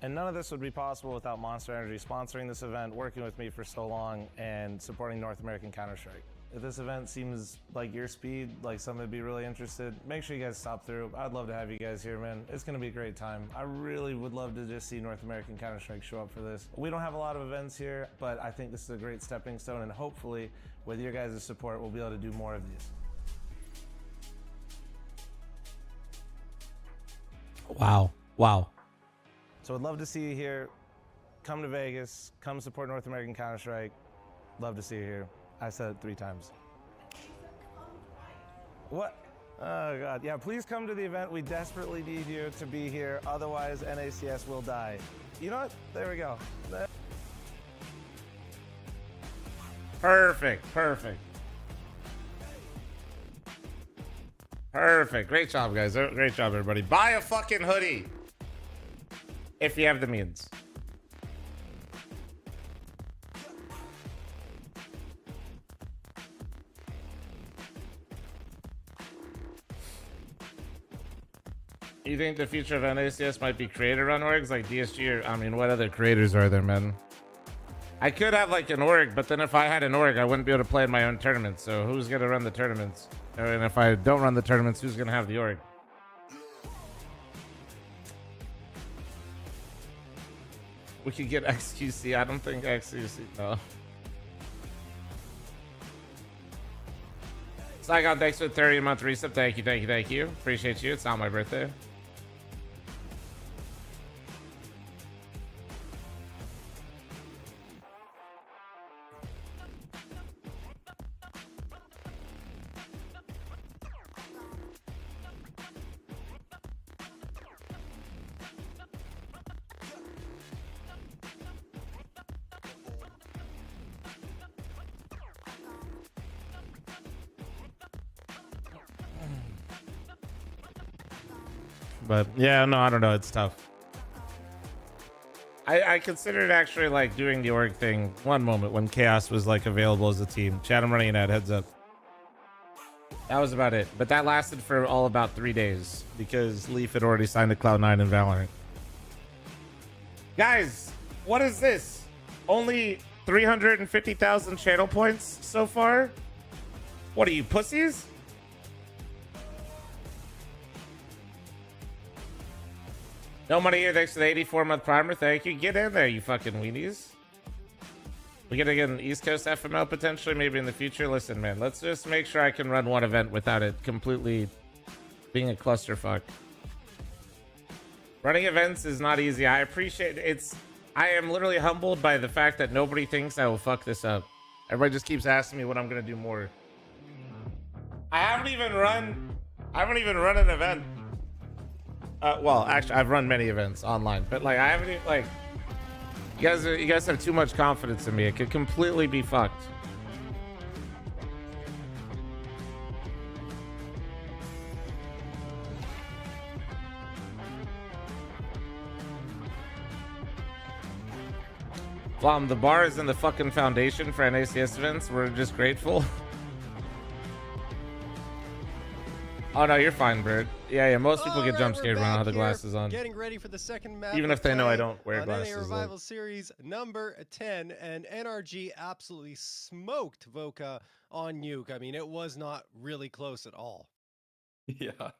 And none of this would be possible without Monster Energy sponsoring this event, working with me for so long, and supporting North American Counter-Strike. If this event seems like your speed, like somebody would be really interested, make sure you guys stop through. I'd love to have you guys here, man. It's gonna be a great time. I really would love to just see North American Counter-Strike show up for this. We don't have a lot of events here, but I think this is a great stepping stone, and hopefully, with your guys' support, we'll be able to do more of these. Wow. Wow. So I'd love to see you here. Come to Vegas. Come support North American Counter-Strike. Love to see you here. I said it 3 times. What? Oh, God. Yeah, please come to the event. We desperately need you to be here. Otherwise, NACS will die. You know what? There we go. Perfect. Perfect. Perfect. Great job, guys. Great job, everybody. Buy a fucking hoodie if you have the means. You think the future of NACS might be creator-run orgs like DSG or, I mean, what other creators are there, man? I could have like an org, but then if I had an org, I wouldn't be able to play in my own tournaments. So who's going to run the tournaments? And if I don't run the tournaments, who's going to have the org? We could get XQC. I don't think XQC, no. Saigon, thanks for the 30-month resub. Thank you, thank you, thank you. Appreciate you. It's not my birthday. But yeah, no, I don't know. It's tough. I considered actually like doing the org thing one moment when Chaos was like available as a team. Chat, I'm running an ad, heads up. That was about it. But that lasted for all about 3 days because Leaf had already signed to Cloud9 in Valorant. Guys, what is this? Only 350,000 channel points so far? What are you, pussies? No money here, thanks to the 84-month primer. Thank you. Get in there, you fucking weenies. We gonna get an East Coast FML potentially, maybe in the future. Listen, man, let's just make sure I can run one event without it completely being a clusterfuck. Running events is not easy. I appreciate it's. I am literally humbled by the fact that nobody thinks I will fuck this up. Everybody just keeps asking me what I'm gonna do more. I haven't even run an event. Well, actually, I've run many events online, but like I haven't even, like. You guys have too much confidence in me. It could completely be fucked. Flom, the bar is in the fucking foundation for NACS events. We're just grateful. Oh no, you're fine, Bird. Yeah. Most people get jump scared when I don't have the glasses on. Getting ready for the second map. Even if they know I don't wear glasses. NA Revival Series number 10, and NRG absolutely smoked Voka on Nuke. I mean, it was not really close at all. Yeah.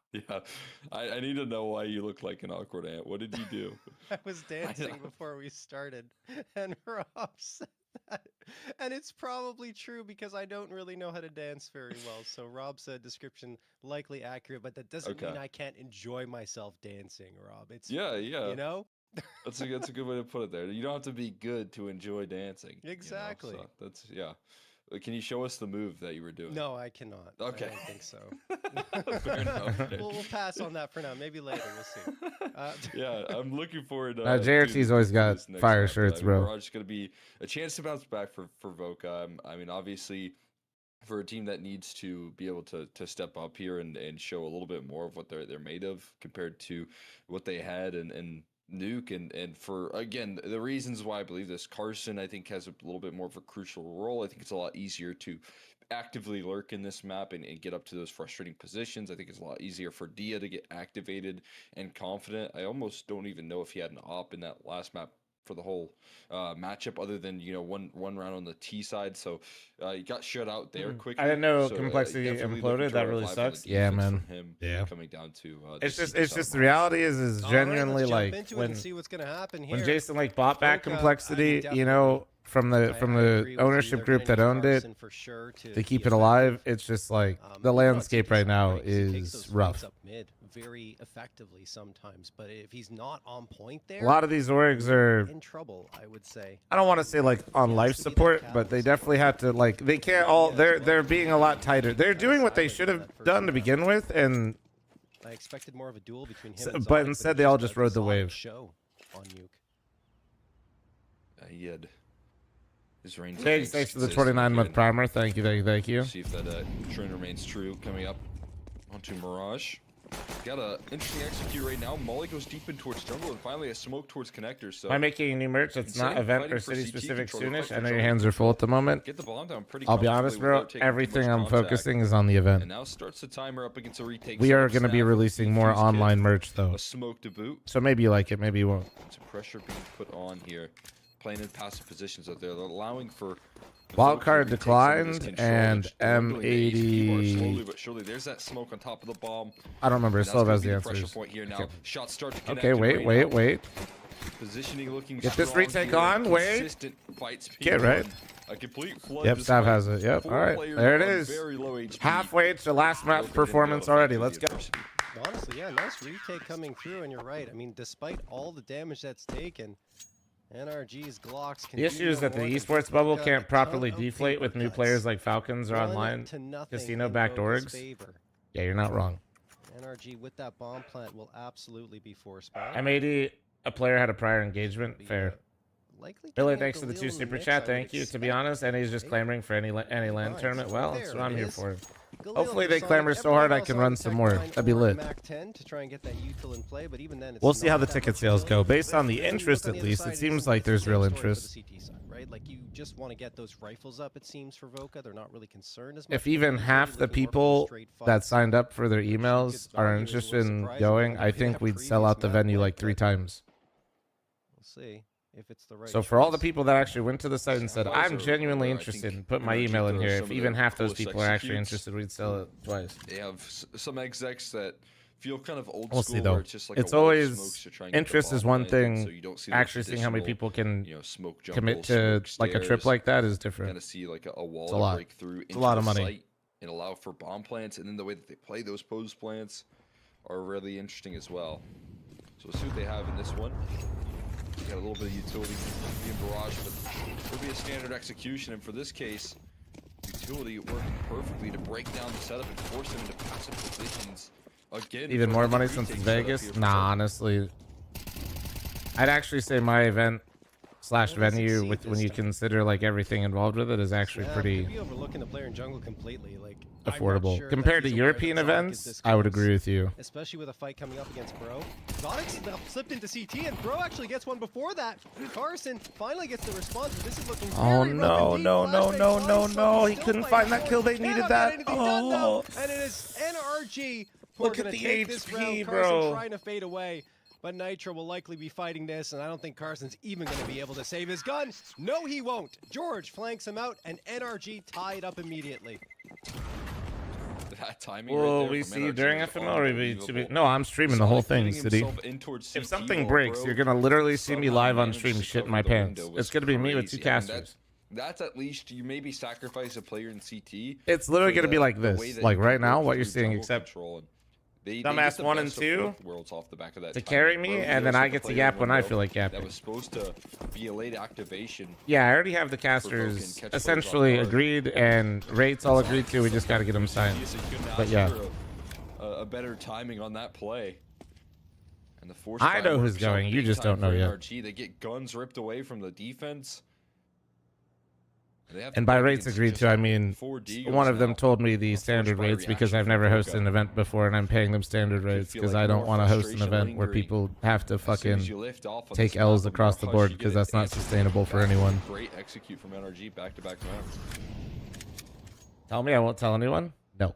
I need to know why you look like an awkward ant. What did you do? I was dancing before we started, and Rob said that. And it's probably true because I don't really know how to dance very well. So Rob said description likely accurate, but that doesn't mean I can't enjoy myself dancing, Rob. It's yeah. You know? That's a good way to put it there. You don't have to be good to enjoy dancing. Exactly. You know? So that's Can you show us the move that you were doing? No, I cannot. Okay. I don't think so. Fair enough. We'll pass on that for now. Maybe later. We'll see. Yeah, I'm looking forward to JRT's always got fire shirts, bro. Mirage is going to be a chance to bounce back for Voka. I mean, obviously, for a team that needs to be able to step up here and show a little bit more of what they're made of compared to what they had and Nuke, and for again the reasons why I believe this, Carson I think has a little bit more of a crucial role. I think it's a lot easier to actively lurk in this map and get up to those frustrating positions. I think it's a lot easier for Dia to get activated and confident. I almost don't even know if he had an op in that last map for the whole matchup, other than one round on the T side. So he got shut out there quickly. I didn't know so, Complexity imploded. That really sucks. Yeah, man. Yeah. Coming down to it's just the reality is genuinely right, like when see what's gonna happen here. when Jason like bought back Complexity, you know, from the ownership group that owned it, to keep it alive. It's just like the landscape right now is rough. Very effectively sometimes, but if he's not on point there, a lot of these orgs are in trouble, I would say. I don't want to say like on life support, but they definitely have to like they can't all they're being a lot tighter. They're doing what they should have done to begin with, and I expected more of a duel between him and but instead they all just rode the wave. Show on Nuke. He had his range. Thanks for the 29-month primer. Thank you. See if that trend remains true. Coming up onto Mirage. Got a interesting execute right now. Molly goes deep in towards jungle, and finally a smoke towards connector. So am I making new merch that's not event or city specific soonish? I know your hands are full at the moment. Get the bomb down pretty I'll be honest, bro. Everything I'm focusing is on the event. And now starts the timer up against a retake. We are going to be releasing more online merch though. A smoke to boot. So maybe you like it, maybe you won't. Some pressure being put on here. Playing in passive positions out there. They're allowing for wildcard declined and M80. Slowly but surely, there's that smoke on top of the bomb. I don't remember. It still has the answers. Point here now. Shots start to okay, wait. Positioning looking. Get this retake on. Wait. Get right. A complete flood. Yep, Stav has it. Yep. All right. There it is. Halfway to last map's performance already. Let's go. Honestly, yeah, nice retake coming through, and you're right. I mean, despite all the damage that's taken, NRG's Glocks can. The issue is that the esports bubble can't properly deflate with new players like Falcons or online casino backed orgs. Yeah, you're not wrong. NRG with that bomb plant will absolutely be forced back. M80, a player had a prior engagement. Fair. Billy, thanks for the 2 super chat. Thank you. To be honest, NA's just clamoring for any LAN tournament. Well, that's what I'm here for. Hopefully they clamor so hard I can run some more. That'd be lit. We'll see how the ticket sales go. Based on the interest, at least, it seems like there's real interest. Like you just want to get those rifles up, it seems, for Voka. They're not really concerned as much. If even half the people that signed up for their emails are interested in going, I think we'd sell out the venue like 3 times. We'll see. If it's the right so for all the people that actually went to the site and said, I'm genuinely interested, and put my email in here, if even half those people are actually interested, we'd sell it twice. They have some execs that feel kind of old we'll school. See, though. It's just like it's always interest is one thing. So actually seeing how many people can commit to like a trip like that is different. Kind of see like a wall it's a lot. Break through it's a lot of money. And allow for bomb plants, and then the way that they play those pose plants are really interesting as well. So So we'll see what they have in this one. Got a little bit of utility being barrage, but it'll be a standard execution. And for this case, utility working perfectly to break down the setup and force them into passive positions. Again, Even more money since it's Vegas? Nah, honestly. I'd actually say my event / venue, with when you consider like everything involved with it, is actually pretty Could be overlooking the player in jungle completely. Like affordable compared to European events. I would agree with you. Especially with a fight coming up against Bro. Sonic's slipped into CT, and Bro actually gets one before that. Carson finally gets the response, but this is looking Oh very no, rough no, indeed. no, no, Flashbang, no, Sonic's no! He still couldn't playing find that kill. They Cannot needed get that. anything done, though, Oh, and it is NRG who look are at gonna the take this HP, round. bro. Carson trying to fade away. But Nitro will likely be fighting this, and I don't think Carson's even going to be able to save his gun. No, he won't. George flanks him out, and NRG tied up immediately. That timing Will right there we from see you NRG during was FML, or unbelievable. no? I'm streaming the whole Sonic thing, getting City. himself in towards If CT something while breaks, Bro you're gonna literally see me somehow live on managed stream to shit in cover my the pants. window It's was gonna be me with two crazy. I mean, casters. that's at least you maybe sacrifice a player in CT. It's literally for gonna be the- like the this, way that like you right can now, work what you're through seeing, jungle except control, and they Dumbass get the 1 and best of 2 both worlds off the back of that to timing. carry me, Bro, and then also I the get to player yap when I window feel like that yapping. was supposed to be a late activation. Yeah, I already have the casters essentially agreed, and rates all agreed to. We just got to get them signed. So you couldn't But ask yeah, for a better timing on that play. And the force I know buy who's works out going. You big just time don't know for yet. NRG. They get guns ripped away from the defense. They have to And by play rates against agreed just to, I mean 4 Deagles one of them now. told me the Forced standard by rates because reaction I've from never Voka. hosted an event before, and I'm paying them standard rates feel because like I don't more want to host an frustration event where lingering. people have to As soon as fucking you lift off on take this L's map, across the Rush, board you because get that's not answers sustainable for back. anyone. Great execute from NRG back-to-back rounds. Tell me I won't tell anyone? No.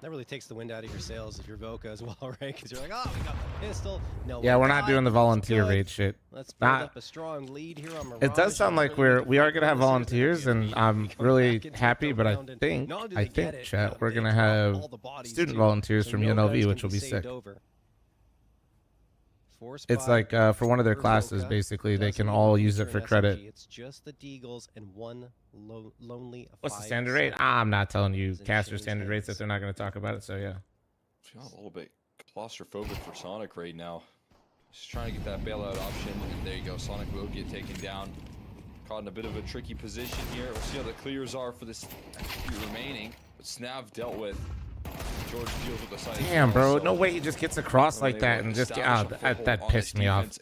That really takes the wind out of your sails if you're Voka as well, right? Because you're like, oh, we got the pistol. No, Yeah, one we're not died. doing the That's volunteer good. rate shit. Let's build Not- up a strong lead here on Mirage. It does sound like we are gonna have volunteers, and I'm really happy. But I think chat, we're gonna have student volunteers from UNLV, which will be sick. It's like for one of their classes, basically, they can all use it for credit. It's just the Deagles and one lonely. What's the standard rate? I'm not telling you caster standard rates if they're not going to talk about it. So yeah. Feeling a little bit claustrophobic for Sonic right now. Just trying to get that bailout option, and there you go. Sonic will get taken down. Caught in a bit of a tricky position here. We'll see how the clears are for this execute remaining. But Snav dealt with. George deals with the side. Damn, bro. No way he just gets across like that and just that pissed me off.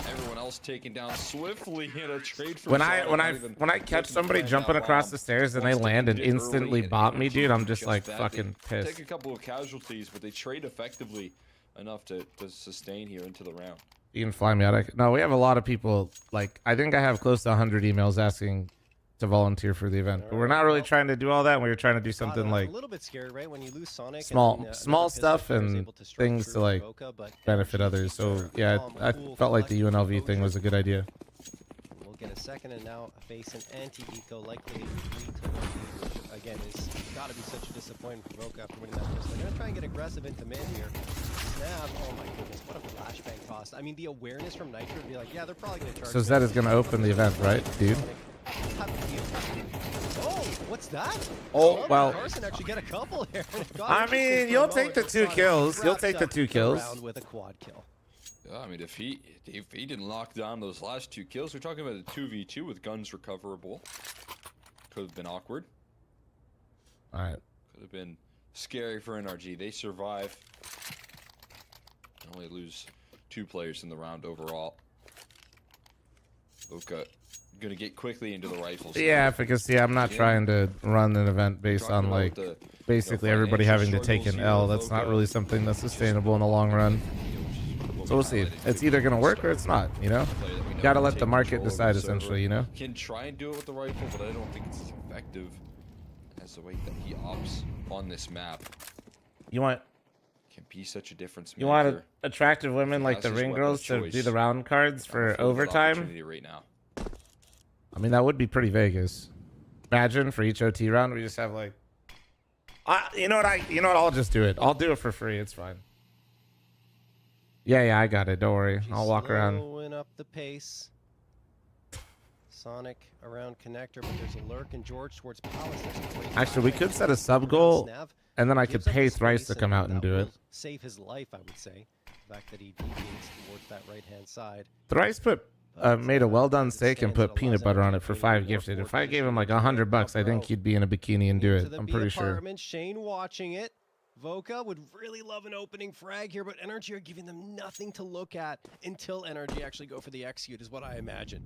Everyone else taken down swiftly in a trade for When I catch somebody jumping across the stairs and they land and instantly bot me, dude, I'm just like fucking pissed. Take a couple of casualties, but they trade effectively enough to sustain here into the round. You can fly me out. No, we have a lot of people. Like, I think I have close to 100 emails asking to volunteer for the event, but we're not really trying to do all that. We were trying to do something like a little bit scary, right? When you lose Sonic, small stuff and things to like benefit others. So yeah, I felt like the UNLV thing was a good idea. We'll get a second and now face an anti-eco, likely 3-1, which again is got to be such a disappointment for Voka after winning that first. They're gonna try and get aggressive into mid here. Snap! Oh my goodness, what a flashbang cost! I mean, the awareness from Nitro would be like, yeah, they're probably gonna charge. So Zed is gonna open the event, right, dude? Oh, what's that? Oh, well. Carson actually get a couple here. I mean, you'll take the 2 kills. You'll take the 2 kills. With a quad kill. Yeah, I mean, if he didn't lock down those last 2 kills, we're talking about a 2v2 with guns recoverable. Could have been awkward. All right. Could have been scary for NRG. They survive. Only lose 2 players in the round overall. Voka gonna get quickly into the rifles. Yeah, because I'm not trying to run an event based on like basically everybody having to take an L. That's not really something that's sustainable in the long run. So we'll see. It's either gonna work or it's not. You know, gotta let the market decide essentially. You know. Can try and do it with the rifle, but I don't think it's as effective as the way that he opts on this map. You want? Can be such a difference. You want attractive women like the ring girls to do the round cards for overtime? Right now. I mean, that would be pretty Vegas. Imagine for each OT round, we just have like, you know what? I'll just do it. I'll do it for free. It's fine. Yeah, I got it. Don't worry. I'll walk around. Slowing up the pace. Sonic around connector, but there's a lurk and George towards Palace. Actually, we could set a sub goal, and then I could pay Thrice to come out and do it. Save his life, I would say. fact that he deviates towards that right-hand side. Thrice put made a well done steak and put peanut butter on it for 5 gifted. If I gave him like $100, I think he'd be in a bikini and do it. I'm pretty sure. Shane watching it. Voka would really love an opening frag here, but NRG are giving them nothing to look at until NRG actually go for the execute, is what I imagine.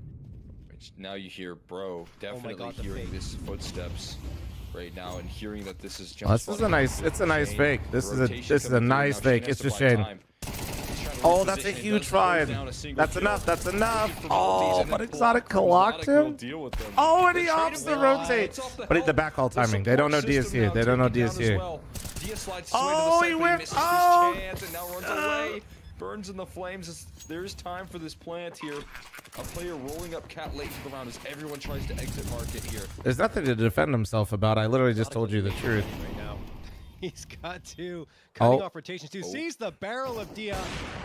Now you hear Bro definitely hearing his footsteps right now and hearing that this is just. This is a nice. It's a nice fake. This is a nice fake. It's just Shane. Oh, that's a huge find. That's enough. That's enough. Oh, but Exotic locked him. Oh, and he opts the rotate. But the back all timing. They don't know DS here. They don't know DS here. Oh, he whipped. Oh. And now runs away. Burns in the flames. There's time for this plant here. A player rolling up cat late to the round as everyone tries to exit market here. There's nothing to defend himself about. I literally just told you the truth. Right now. He's got two cutting off rotations. Sees the barrel of Dia.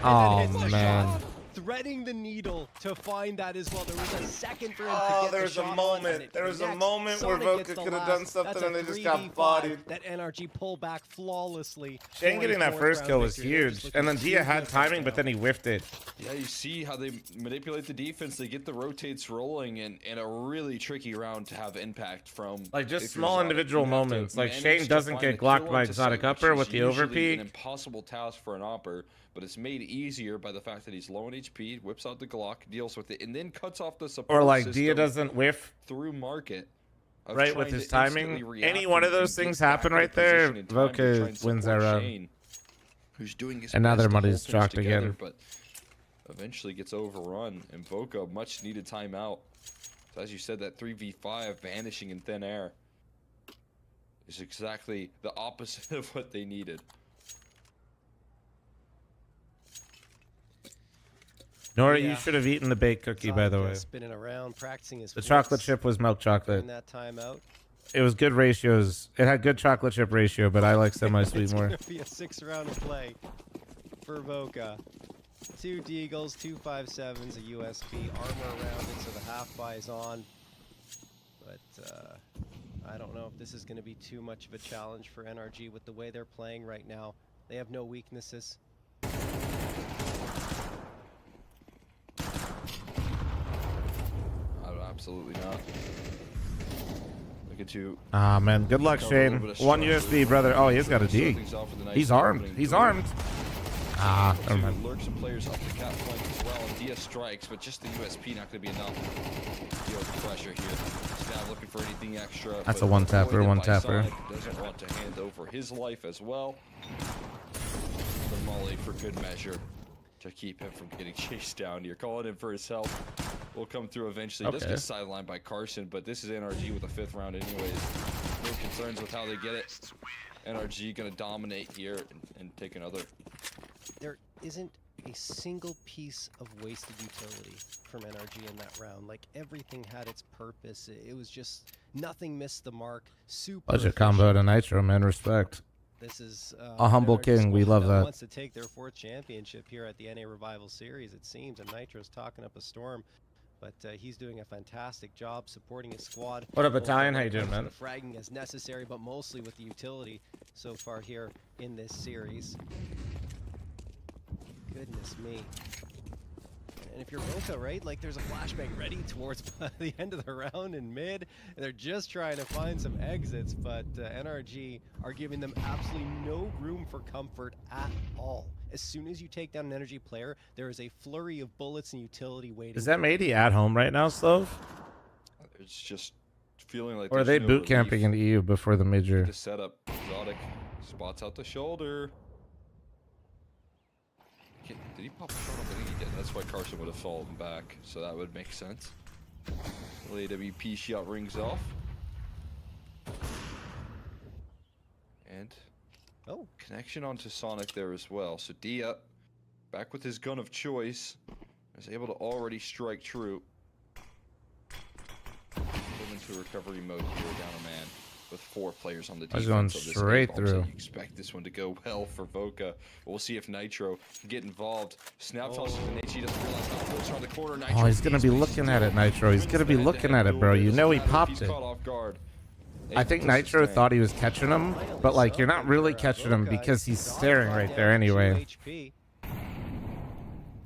Oh, and then hits the man. shot, threading the needle to find that as well. There was a second for him to Oh, get there the was a shot moment. on, There was a connects. moment where Sonic Voka gets the could have last. done something That's a and they just 3v5 got bodied. That NRG pull back flawlessly. Shane getting that 44th first round kill was victory. They're huge. just And then looking Dia too had good timing, right but then he whiffed it. Yeah, you see how they manipulate the defense. They get the rotates rolling, and a really tricky round to have impact from. Like just if you're small Exotic. individual You have to moments. Like manage Shane to doesn't find get the kill glocked by onto Exotic site, upper which with is the usually overpeak. an impossible task for an upper, but it's made easier by the fact that he's low on HP, whips out the Glock, deals with it, and then cuts off the support Or like system Dia doesn't whiff through market. of right with trying his to instantly timing. react Any one of and those get things back happen into right there, position in time to try and Voka wins that support round. Shane, who's doing his And now best their to hold money's things chalked together, again. but eventually gets overrun. And Voka, much needed timeout. So as you said, that 3v5 vanishing in thin air is exactly the opposite of what they needed. Nora, you should have eaten the baked cookie, by the way. Spinning around, practicing his The flips chocolate chip was milk chocolate. during that timeout. It was good ratios. It had good chocolate chip ratio, but I like semi-sweet It's more. gonna be a 6-round of play for Voka. 2 Deagles, 2 5.7s, a USP, armor around it, so the half buy is on. But I don't know if this is going to be too much of a challenge for NRG with the way they're playing right now. They have no weaknesses. Absolutely not. Look at you. Ah, man. Good luck, Shane. One USB, brother. Oh, he's got a D. He's armed. He's armed. Ah, never mind. Lurk some players up the cap flank as well, and Dia strikes, but just the USP not going to be enough to deal with the pressure here. Stab looking for anything extra. That's but a one-tapper, avoided by one-tapper. Sonic. Doesn't want to hand over his life as well. The molly for good measure to keep him from getting chased down here. Calling him for his health. Will come through eventually. Does Okay. get sidelined by Carson, but this is NRG with a 5th round anyways. No concerns with how they get it. NRG going to dominate here and take another. There isn't a single piece of wasted utility from NRG in that round. Like, everything had its purpose. It was just, nothing missed the mark. Super Budget combo efficient. to Nitro, man. Respect. This is A humble NRG king, we squad love that. wants to take their 4th championship here at the NA Revival Series, it seems, and Nitro's talking up a storm. But he's doing a fantastic job supporting his squad. What up, both Italian? when How you it doing, comes to man? the fragging as necessary, but mostly with the utility so far here in this series. Goodness me. And if you're Voka, right, like there's a flashbang ready towards the end of the round in mid, and they're just trying to find some exits, but NRG are giving them absolutely no room for comfort at all. As soon as you take down an energy player, there is a flurry of bullets and utility waiting. Is that Matey at home right now, Slove? It's just feeling like. Or are they there's no boot camping relief. in the EU before the major? The setup, Exotic spots out the shoulder. Did he pop a shot up? I think he did. That's why Carson would have fallen back, so that would make sense. Little AWP shot rings off. And connection onto Sonic there as well. So Dia, back with his gun of choice, is able to already strike true. Pulled into recovery mode here, down a man. With 4 players on the I was defense. going of this straight A-bomb, so through. you expect this one to go well for Voka. We'll see if Nitro can get involved. Snap tosses to Nate. He doesn't realize how close around the corner. Nitro Oh, he's going to be looking at it, Nitro. He's going to be looking at it, bro. You know he popped it. I think Nitro thought he was catching him, but like you're not really catching him because he's staring right there anyway.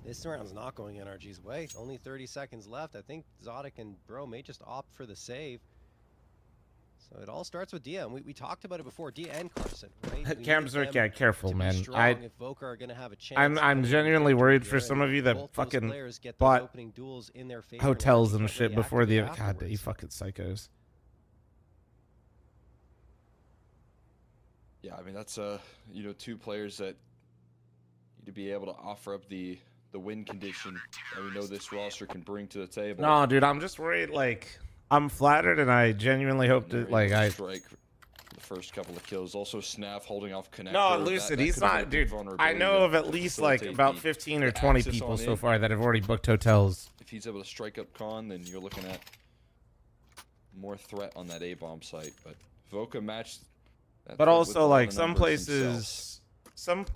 This round's not going NRG's way. Only 30 seconds left. I think Zodic and Bro may just opt for the save. So it all starts with Dia, and we talked about it before. Dia and Carson, right? Camzerk, yeah, careful, man. If Voka are gonna have a chance, I'm genuinely worried for some of you that fucking bought hotels and shit before the. God, you fucking psychos. Yeah, I mean that's you know, two players that need to be able to offer up the win condition that we know this roster can bring to the table. No, dude, I'm just worried. Like, I'm flattered, and I genuinely hope that, like, I strike the first couple of kills. Also, Snav holding off connector. No, Lucid, he's not, dude. I know of at least like about 15 or 20 people so far that have already booked hotels. If he's able to strike up Khan, then you're looking at more threat on that A-bomb site. But Voka matched. But also, like, some places.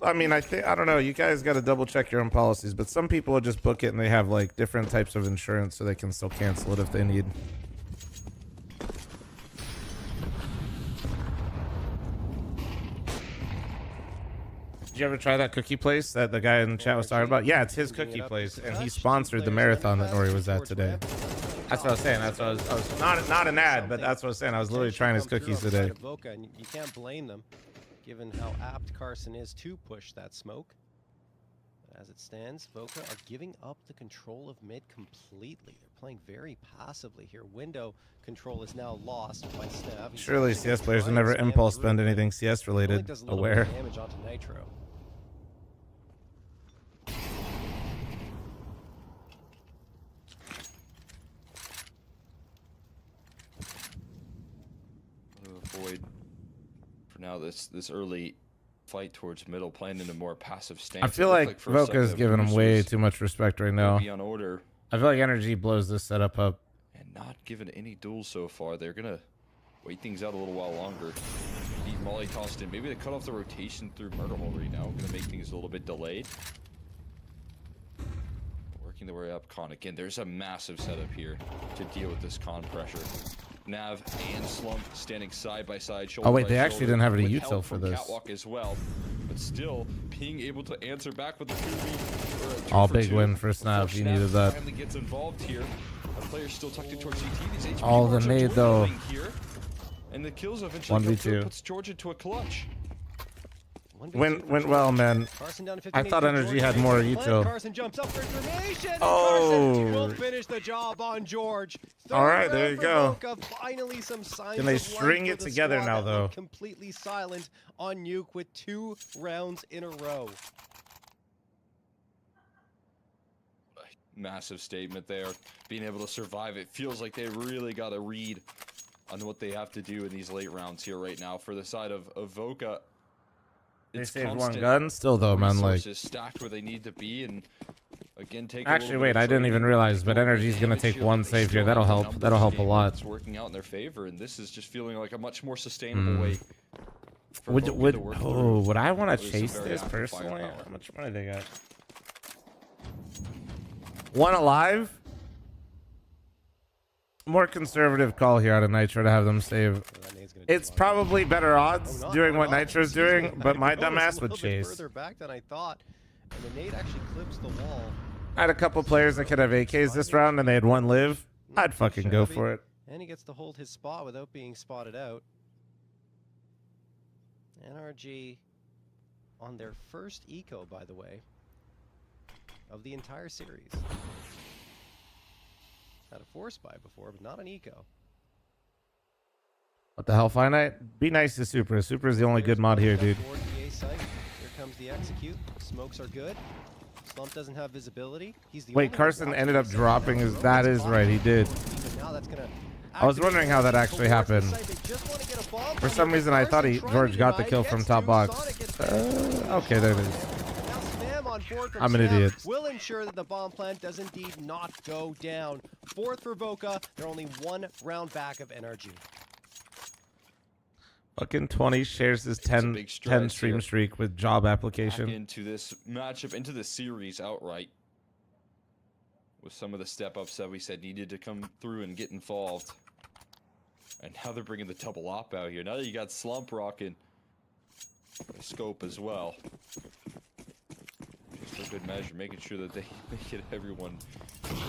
I mean, I don't know. You guys got to double check your own policies, but some people will just book it and they have like different types of insurance so they can still cancel it if they need. Did you ever try that cookie place that the guy in the chat was talking about? Yeah, it's his cookie place, and he sponsored the marathon that Nori was at today. That's what I was saying. That's what I was not an ad, but that's what I was saying. I was literally trying his cookies today. You can't blame them, given how apt Carson is to push that smoke. But as it stands, Voka are giving up the control of mid completely. They're playing very passively here. Window control is now lost by Snav. Surely CS players will never impulse spend anything CS related. Aware. Damage onto Nitro. Avoid for now this early fight towards middle, playing in a more passive stance. I feel like Voka's giving him way too much respect right now. Be on order. I feel like Energy blows this setup up. And not given any duels so far. They're gonna wait things out a little while longer. Deep Molly tossed in. Maybe they cut off the rotation through Murder Hole right now. Gonna make things a little bit delayed. Working their way up Con again. There's a massive setup here to deal with this Con pressure. Nav and Slump standing side by side. Oh wait, they actually didn't have any util for this. Catwalk as well, but still being able to answer back with the 2v. All big win for Snav. He needed that. Finally gets involved here. A player still tucked in towards CT. These All the nade though. Here, and the kills eventually 1v2 puts George into a clutch. Went well, man. I thought Energy had more util. Carson jumps up for information. Oh. Carson will finish the job on George. All right, there you go. Finally, some signs. Can they string it together now, though? Completely silent on Nuke with 2 rounds in a row. Massive statement there. Being able to survive, it feels like they really got a read on what they have to do in these late rounds here right now. For the side of Voka, they saved one gun still though, man. Like stacked where they need to be, and again take. Actually, wait, I didn't even realize, but Energy's gonna take one save here. That'll help. That'll help a lot. It's working out in their favor, and this is just feeling like a much more sustainable way. Would I want to chase this personally? How much money they got? One alive. More conservative call here out of Nitro to have them save. It's probably better odds doing what Nitro's doing, but my dumbass would chase. Further back than I thought, and the nade actually clips the wall. I had a couple players that could have AKs this round, and they had 1 live. I'd fucking go for it. And he gets to hold his spot without being spotted out. NRG on their first eco, by the way, of the entire series. Had a force buy before, but not an eco. What the hell, Finite? Be nice to Supra. Supra's the only good mod here, dude. Here comes the execute. Smokes are good. Slump doesn't have visibility. He's the Wait, Carson ended up dropping his. That is right, he did. I was wondering how that actually happened. For some reason, I thought George got the kill from top box. Okay, there it is. I'm an idiot. Will ensure that the bomb plant does indeed not go down. 4th for Voka. They're only 1 round back of NRG. Fucking 20 shares his 10 stream streak with job application. Back into this matchup, into the series outright. With some of the step-ups that we said needed to come through and get involved. And now they're bringing the double op out here. Now that you got Slump rocking the scope as well. Just good measure, making sure that they get everyone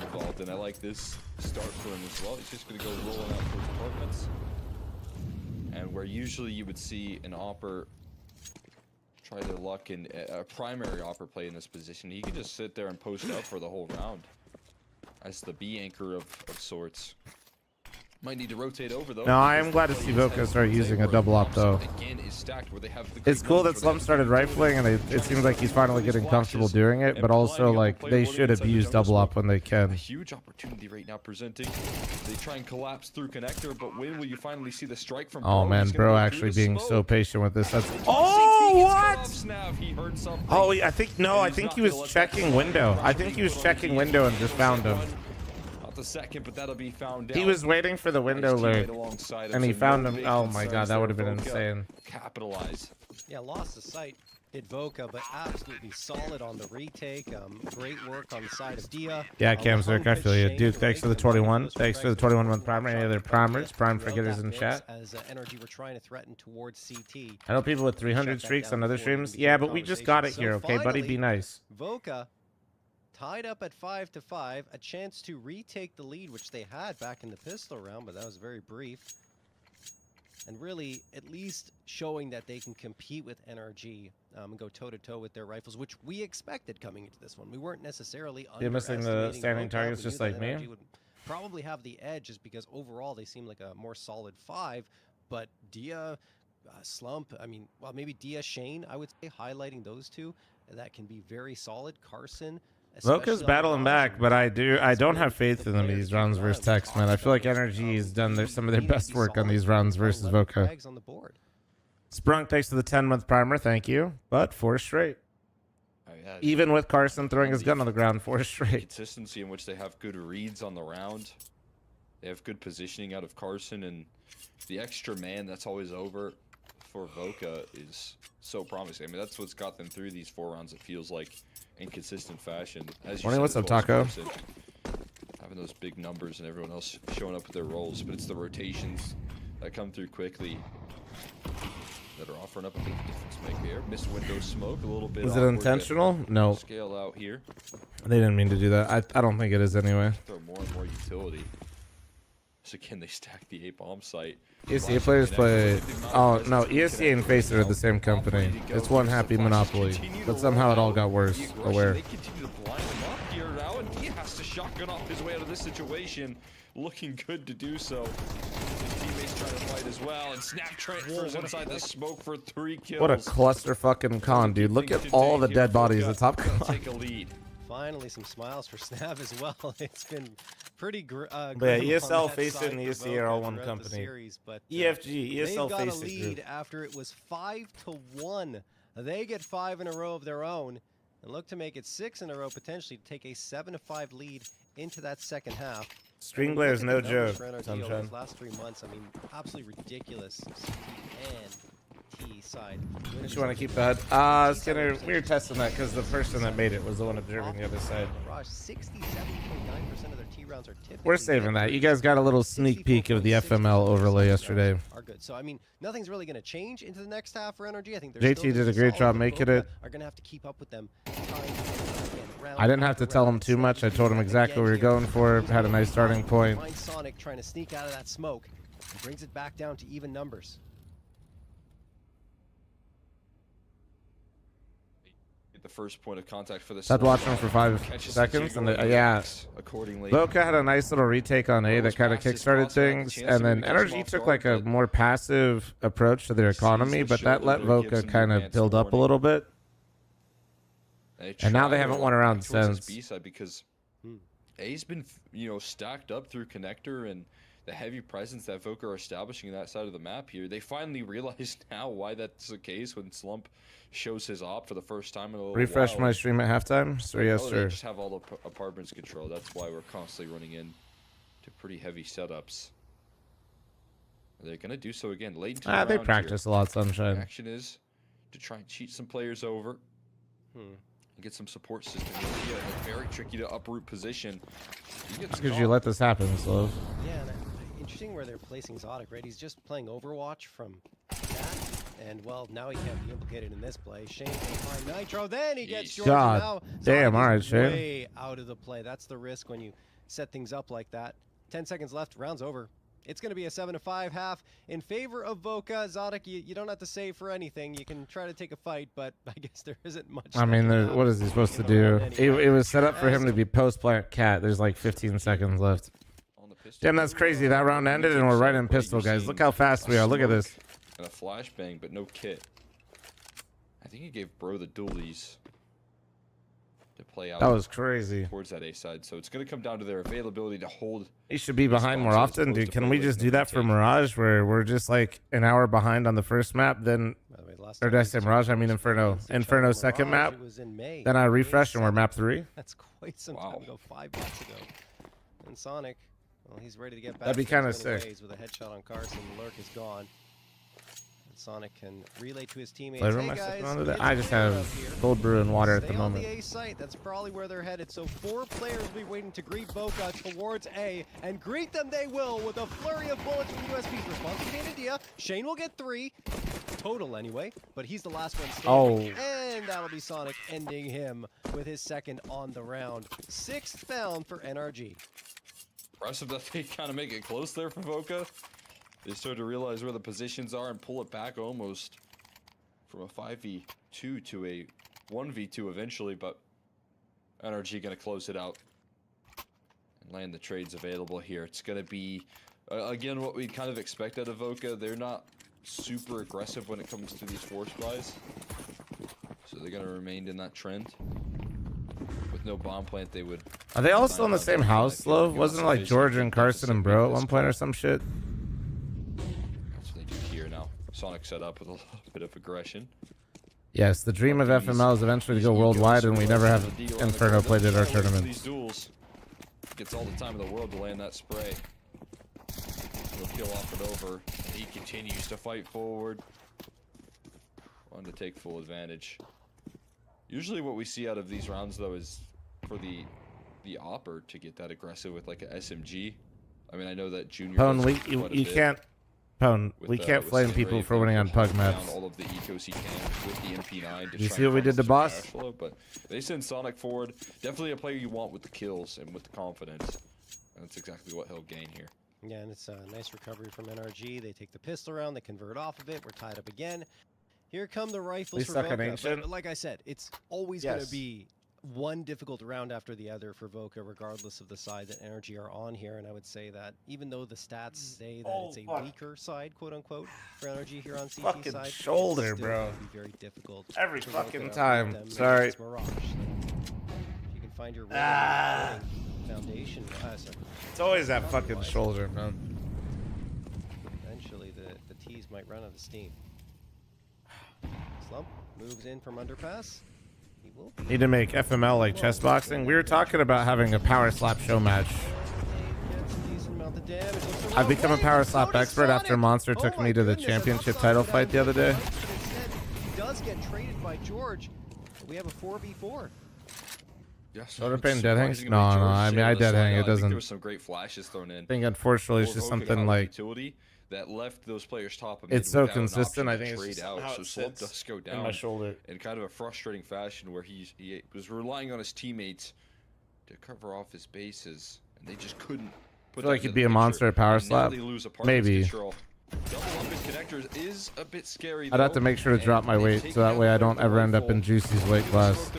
involved. And I like this start for him as well. He's just going to go rolling out towards apartments. And where usually you would see an opper try their luck in a primary opper play in this position, he can just sit there and post up for the whole round as the B anchor of sorts. Might need to rotate over though. No, I am glad to see Voka start using a double op though. Again is stacked where they have the It's cool that Slump started rifling, and it seems like he's finally getting comfortable doing it. But also, like, they should abuse double op when they a can. huge opportunity right now presenting. They try and collapse through connector, but when will you finally see the strike from Oh Bro? man, He's gonna bro, go actually through the being so smoke. patient with this. That's Oh, what? Snav, he heard something. Oh, I think I think he was checking window. I think he was checking window and just found him. Not the second, but that'll be found out. He was waiting for the window Nice teammate lurk, alongside him, and he so found no him. big Oh my concerns god, that there. would have been Voka insane. Capitalize. Yeah, lost the sight. Did Voka, but absolutely solid on the retake. Great work on the side of Dia. Yeah, Cam Zerk, I feel you. Shane, Dude, thanks for the right? 21. Those Thanks for the frags 21-month primer. Any other primers? Prime for Throughout getters that in mix chat. As Energy were trying to threaten towards CT. I know people with 300 Shut that streaks on down other before we streams. begin Yeah, the but we just got it conversation. here, So okay, buddy? finally, Be nice. Voka tied up at 5-5, a chance to retake the lead, which they had back in the pistol round, but that was very brief. And really, at least showing that they can compete with NRG and go toe-to-toe with their rifles, which we expected coming into this one. We weren't necessarily You're missing the underestimating standing Voka. targets We knew just that like me? NRG would probably have the edge just because overall they seem like a more solid 5, but Dia, Slump, I mean, well, maybe Dia, Shane, I would say, highlighting those two, that can be very solid. Carson, Voka's battling back, but I don't have faith in them in these rounds versus Tex, man. I feel like Energy has done some of their best work on these rounds versus Voka. On the board. Sprunk, thanks for the 10-month primer, thank you. But 4 straight. Oh, yeah. Even with Carson throwing his gun on the ground, 4 straight. Consistency in which they have good reads on the round. They have good positioning out of Carson, and the extra man that's always over for Voka is so promising. I mean, that's what's got them through these 4 rounds, it feels like, in consistent fashion. As you Morning, said, what's as up, well as Taco? Carson, having those big numbers and everyone else showing up with their roles, but it's the rotations that come through quickly that are offering up a big difference maker here. Missed window smoke, a little bit. Was it awkward to intentional? No. Scale out here. They didn't mean to do that. I don't think it is anyway. Throw more and more utility. So again, they stack the A-bomb site. ESEA players play... Oh, no, ESEA and Facer are the same company. It's one happy monopoly. But somehow it all got worse. Aware. They continue to blind him up here now, and he has to shotgun off his way out of this situation. Looking good to do so. His teammates trying to fight as well, and Snap transfers inside the smoke for 3 kills. What a cluster fucking con, dude. Look at all the dead bodies at top con. Take a lead. Finally, some smiles for Snav as well. It's been pretty But yeah, grim on ESL, that Facer, side and for ESEA are all Voka one throughout the company. series, but, EFG, they've ESL, got a Facer lead group. after it was 5-1. They get 5 in a row of their own and look to make it 6 in a row, potentially to take a 7-5 lead into that second half. String Glare is no Look at the numbers joke, for NRG over Sunshine. these last 3 months. I mean, absolutely ridiculous. And T side. Just want to keep that. Skinner, we were testing that because the person that made it was the one observing the other side. 67.9% of their T rounds are typically We're saving that. You guys got a little sneak peek of the FML overlay yesterday. Are good. So I mean, nothing's really going to change into the next half for NRG. I think JT did a great job making it. Are going to have to keep up with them. I didn't have to tell him too much. I told him exactly what we were going for. Had a nice starting point. Find Sonic trying to sneak out of that smoke and brings it back down to even numbers. The first point of contact for the Had watched him for 5 seconds, and yeah, accordingly. Voka had a nice little retake on A that kind of kickstarted things, and then Energy took like a more passive approach to their economy, but that let Voka kind of build up a little bit. And now they haven't won around since. B-side because A's been, stacked up through connector and the heavy presence that Voka are establishing in that side of the map here. They finally realize now why that's the case when Slump shows his op for the first time in a little Refresh while. my stream at halftime? So yes, They sir. just have all the apartments controlled. That's why we're constantly running in to pretty heavy setups. They're going to do so again late into the They round practice a lot, Sunshine. The action is to try and cheat some players over. And get some support system. Yeah, very tricky to uproot position. Because you let this happen, Slove. Yeah, and interesting where they're placing Zodic, right? He's just playing Overwatch from that, And well, now he can't be implicated in this play. Shane can find Nitro, then he gets George. God Now damn, Sonic all right, is Shane. way out of the play. That's the risk when you set things up like that. 10 seconds left, round's over. It's going to be a 7-5 half in favor of Voka. Zodic, you don't have to save for anything. You can try to take a fight, but I guess there isn't much. I mean, what is he supposed to do? It was set up for him to be post-plant cat. There's like 15 seconds left. Damn, that's crazy. That round ended and we're right in pistol, guys. Look how fast we are. Look at this. And a flashbang, but no kit. I think he gave Bro the dualies to play out. That was crazy. Towards that A side, so it's going to come down to their availability to hold. He should be behind more often, dude. Can we just do that for Mirage, where we're just like an hour behind on the first map, then, or did I say Mirage? I mean Inferno. Inferno second map. Then I refresh and we're map 3. That's quite some time ago, 5 months ago. And Sonic, well, he's ready to get back. That'd be kind of sick. With a headshot on Carson, the lurk is gone. And Sonic can relay to his teammates. Flavor Hey my guys, second it's I just clear have up here. cold brew and water at Stay the on moment. the A site. That's probably where they're headed. So 4 players will be waiting to greet Boca towards A, and greet them they will with a flurry of bullets from USP's response to Canada. Shane will get 3 total anyway, but he's the last one standing. And that'll be Sonic ending him with his second on the round. 6th found for NRG. Impressive that they kind of make it close there for Voka. They start to realize where the positions are and pull it back almost from a 5v2 to a 1v2 eventually, but NRG going to close it out and land the trades available here. It's going to be, again, what we kind of expect out of Voka. They're not super aggressive when it comes to these force buys, so they're going to remain in that trend. With no bomb plant, they would... Are they all still in the same house, Love? Wasn't it like George and Carson and Bro at one point or some shit? That's what they do here now. Sonic set up with a little bit of aggression. Yes, the dream of FML is eventually to go worldwide, and we never have Inferno played at our tournament. These duels gets all the time in the world to land that spray. He'll peel off it over. He continues to fight forward. Wanted to take full advantage. Usually what we see out of these rounds, though, is for the opper to get that aggressive with like a SMG. I mean, I know that Junior... Pwn, you can't... Pwn, we can't flame people for winning on pug maps. All of the ecos he can with the MP9 to You try see what we did to Boss? Flow, but they send Sonic forward. Definitely a player you want with the kills and with the confidence. And that's exactly what he'll gain here. Yeah, and it's a nice recovery from NRG. They take the pistol round, they convert off of it. We're tied up again. Here come the rifles for Voka. But like I said, it's always going to be one difficult round after the other for Voka, regardless of the side that NRG are on here. And I would say that even though the stats say that it's a weaker side, quote unquote, for NRG here on CT fucking side, shoulder, it's still bro. gonna be very difficult Every for fucking Voka time. with them Sorry. against Mirage. You can find your foundation. Sorry. It's always that fucking shoulder, man. Eventually, the T's might run out of steam. Slump moves in from underpass. He will Need to make FML like chess boxing. We were talking about having a power slap show match. I've become a power slap expert after Monster took me to the championship title fight the other day. He does get traded by George. We have a 4v4. Yes. Shoulder pain, dead hangs? No, I mean, I dead hang. It doesn't. There was some great flashes thrown in. I think unfortunately it's just something like that left those players top. It's so consistent. I think it's just out, how so it Slump sits does go down in my shoulder in kind of a frustrating fashion where he was relying on his teammates to cover off his bases, and they just couldn't. I feel like he'd be a monster at power slap. Maybe. Double up in connectors is a bit scary. I'd have to make sure to drop my weight so that way I don't ever end up in Juicy's weight class.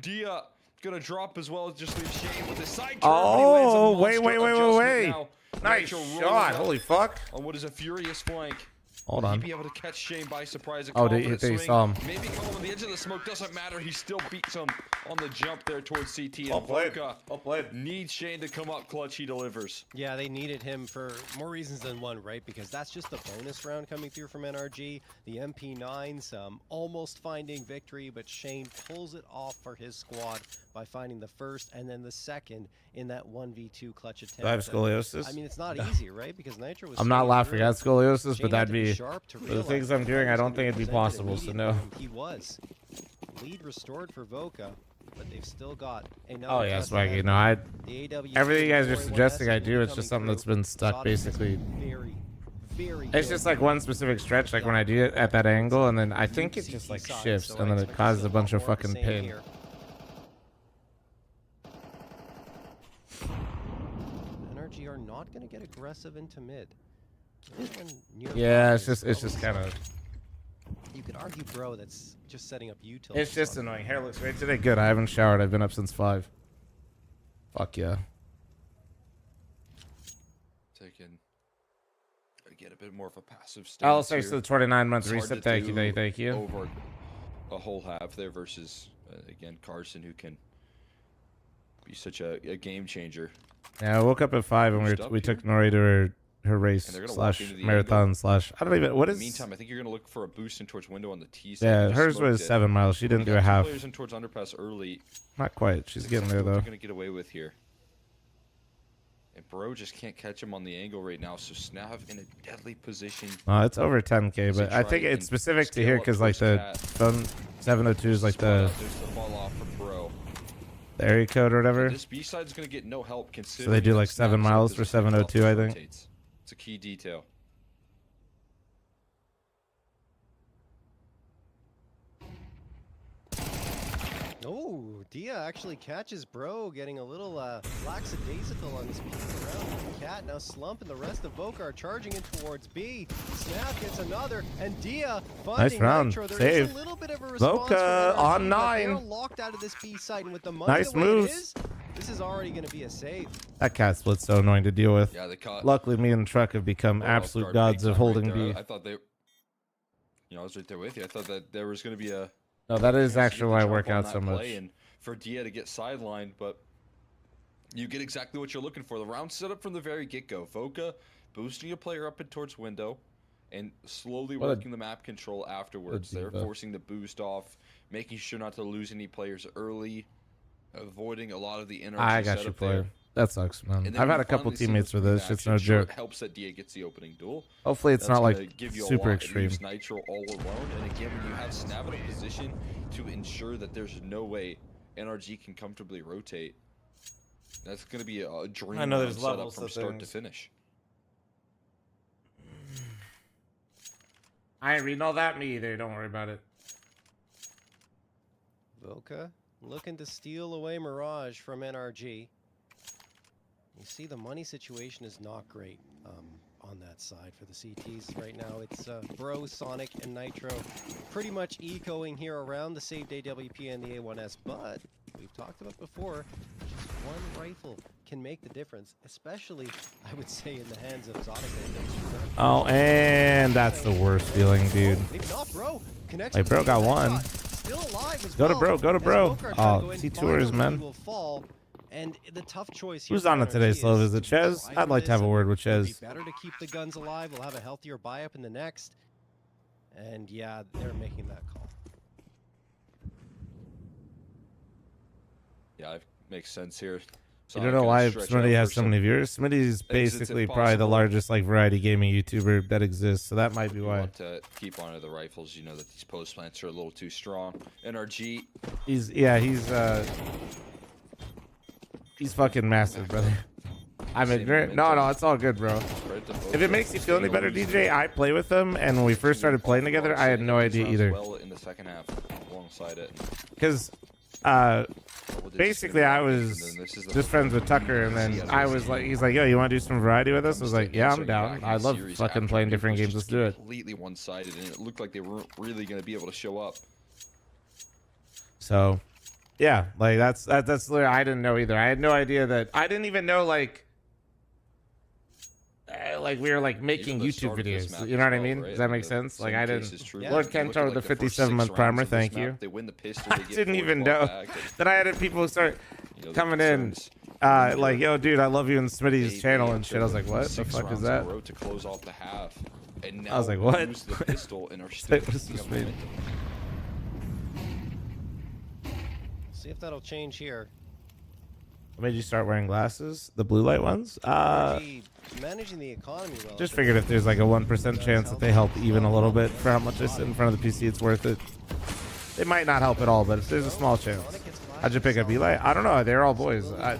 Dia gonna drop as well as just leave Shane with his side turn. Oh, wait. Nice shot. Holy fuck. On what is a furious flank. Hold on. He'd be able to catch Shane by surprise. Oh, they saw him. Maybe call him on the edge of the smoke. Doesn't matter. He still beats him on the jump there towards CT. Well played. Well played. Needs Shane to come up clutch. He delivers. Yeah, they needed him for more reasons than one, right? Because that's just the bonus round coming through from NRG. The MP9s almost finding victory, but Shane pulls it off for his squad by finding the first and then the second in that 1v2 clutch attempt. Do I have scoliosis? I mean, it's not easy, right? Because Nitro was... I'm not laughing at scoliosis, Shane but that'd be... sharp to For the things I'm doing, I don't think it'd be possible, so no. He was. Lead restored for Voka, but they've still got another... Oh, yeah, Swaggy. No, everything you guys are suggesting I do, it's just something that's been stuck basically very It's good. just like one specific stretch, like when I do it at that angle, and then I think it just like shifts, and then it causes a bunch of fucking pain. NRG are not going to get aggressive into mid. Yeah, it's just kind of. You could argue, bro, that's just setting up util. It's just annoying. Hair looks great today. Good. I haven't showered. I've been up since 5. Fuck yeah. Taking get a bit more of a passive stance. I'll say here. so the 29-month It's hard reset. to Thank you, do thank you. Over a whole half there versus again Carson, who can be such a game changer. Yeah, I woke up at 5 and we took Nori to her race slash marathon slash. I don't even. What is? In the meantime, I think you're gonna look for a boost in towards window on the T side. Yeah, hers was 7 miles. She didn't do a half. Players in towards underpass early. Not quite. She's getting there though. What gonna get away with here? And Bro just can't catch him on the angle right now, so Snav in a deadly position. It's over 10K, but I think it's specific to here because like the phone 702 is like the fall off for Bro. The area code or whatever. This B side is gonna get no help considering. So they do like 7 miles for 702, I think. It's a key detail. Oh, Dia actually catches Bro getting a little lackadaisical on his feet around. Cat now slumping. The rest of Voka are charging in towards B. Snap gets another, and Dia finding nice round. Nitro. There Save. is a little bit of a response Voka from on NRG, 9. They're locked out of this B site, and with the money Nice the way moves. it is, this is already going to be a save. That cat split's so annoying to deal with. Yeah, they caught. Luckily, me and Truck have become absolute gods of holding B. I thought they. I was right there with you. I thought that there was going to be a. No, that is chance to actually get the why I jump work on out that so much. play and for Dia to get sidelined, but you get exactly what you're looking for. The round set up from the very get-go. Voka boosting a player up and towards window and slowly working the map control afterwards. They're forcing the boost off, making sure not to lose any players early, avoiding a lot of the energy I got you, setup player. there. That sucks, man. And then I've we had a couple finally see teammates the for this. screen It's no action. Sure, joke. it helps that Dia gets the opening duel. Hopefully it's That's not like gonna give you a super lot. It extreme. leaves Nitro all alone, and again, when you have Snav in a position to ensure that there's no way NRG can comfortably rotate, that's going to be a dream I know there's setup levels from to start to things. finish. I ain't reading all that me either. Don't worry about it. Voka looking to steal away Mirage from NRG. You see the money situation is not great on that side for the CTs right now. It's Bro, Sonic, and Nitro pretty much ecoing here around the saved AWP and the A1S, but we've talked about before, just one rifle can make the difference, especially, I would say, in the hands of Sonic. Oh, and that's the worst feeling, dude. Maybe not, Bro. Like, Bro got one. Still alive as Go to well, Bro, go to as Bro. Voka are trying Oh, to go in. C2ers, Finally, man. he will fall. And the tough choice here Who's for on it NRG today, Slove? Is it to Ches? try I'd for like to this have a and word with it'll Ches. be better to keep the guns alive. We'll have a healthier buy up in the next. And yeah, they're making that call. Yeah, it makes sense here. You don't know why Smitty has so many viewers? Smitty's basically probably the largest like variety gaming YouTuber that exists, so that might be why. Want to keep on to the rifles. You know that these post plants are a little too strong. NRG. He's fucking massive, brother. I'm ignorant. No, it's all good, bro. If it makes you feel any better, DJ, I play with them, and when we first started playing together, I had no idea either. Well in the second half, alongside it. Because basically I was just friends with Tucker, and then I was like, he's like, yo, you want to do some variety with us? I was like, yeah, I'm down. I love fucking playing different games. Let's do it. Completely one-sided, and it looked like they weren't really going to be able to show up. So, yeah, like that's literally, I didn't know either. I had no idea that. I didn't even know like we were like making YouTube videos. You know what I mean? Does that make sense? Like I didn't. Lord Kento with the 57-month primer. Thank you. They win the pistol. I didn't even know that I had people start coming in. Like, yo, dude, I love you in Smitty's channel and shit. I was like, what the fuck is that? To close off the half. And now I was like, what? use the pistol and are still picking up momentum. See if that'll change here. What made you start wearing glasses? The blue light ones? Managing the economy well. Just figured if there's like a 1% chance that they help even a little bit for how much I sit in front of the PC, it's worth it. They might not help at all, but if there's a small chance. How'd you pick up Eli? I don't know. They're all boys. I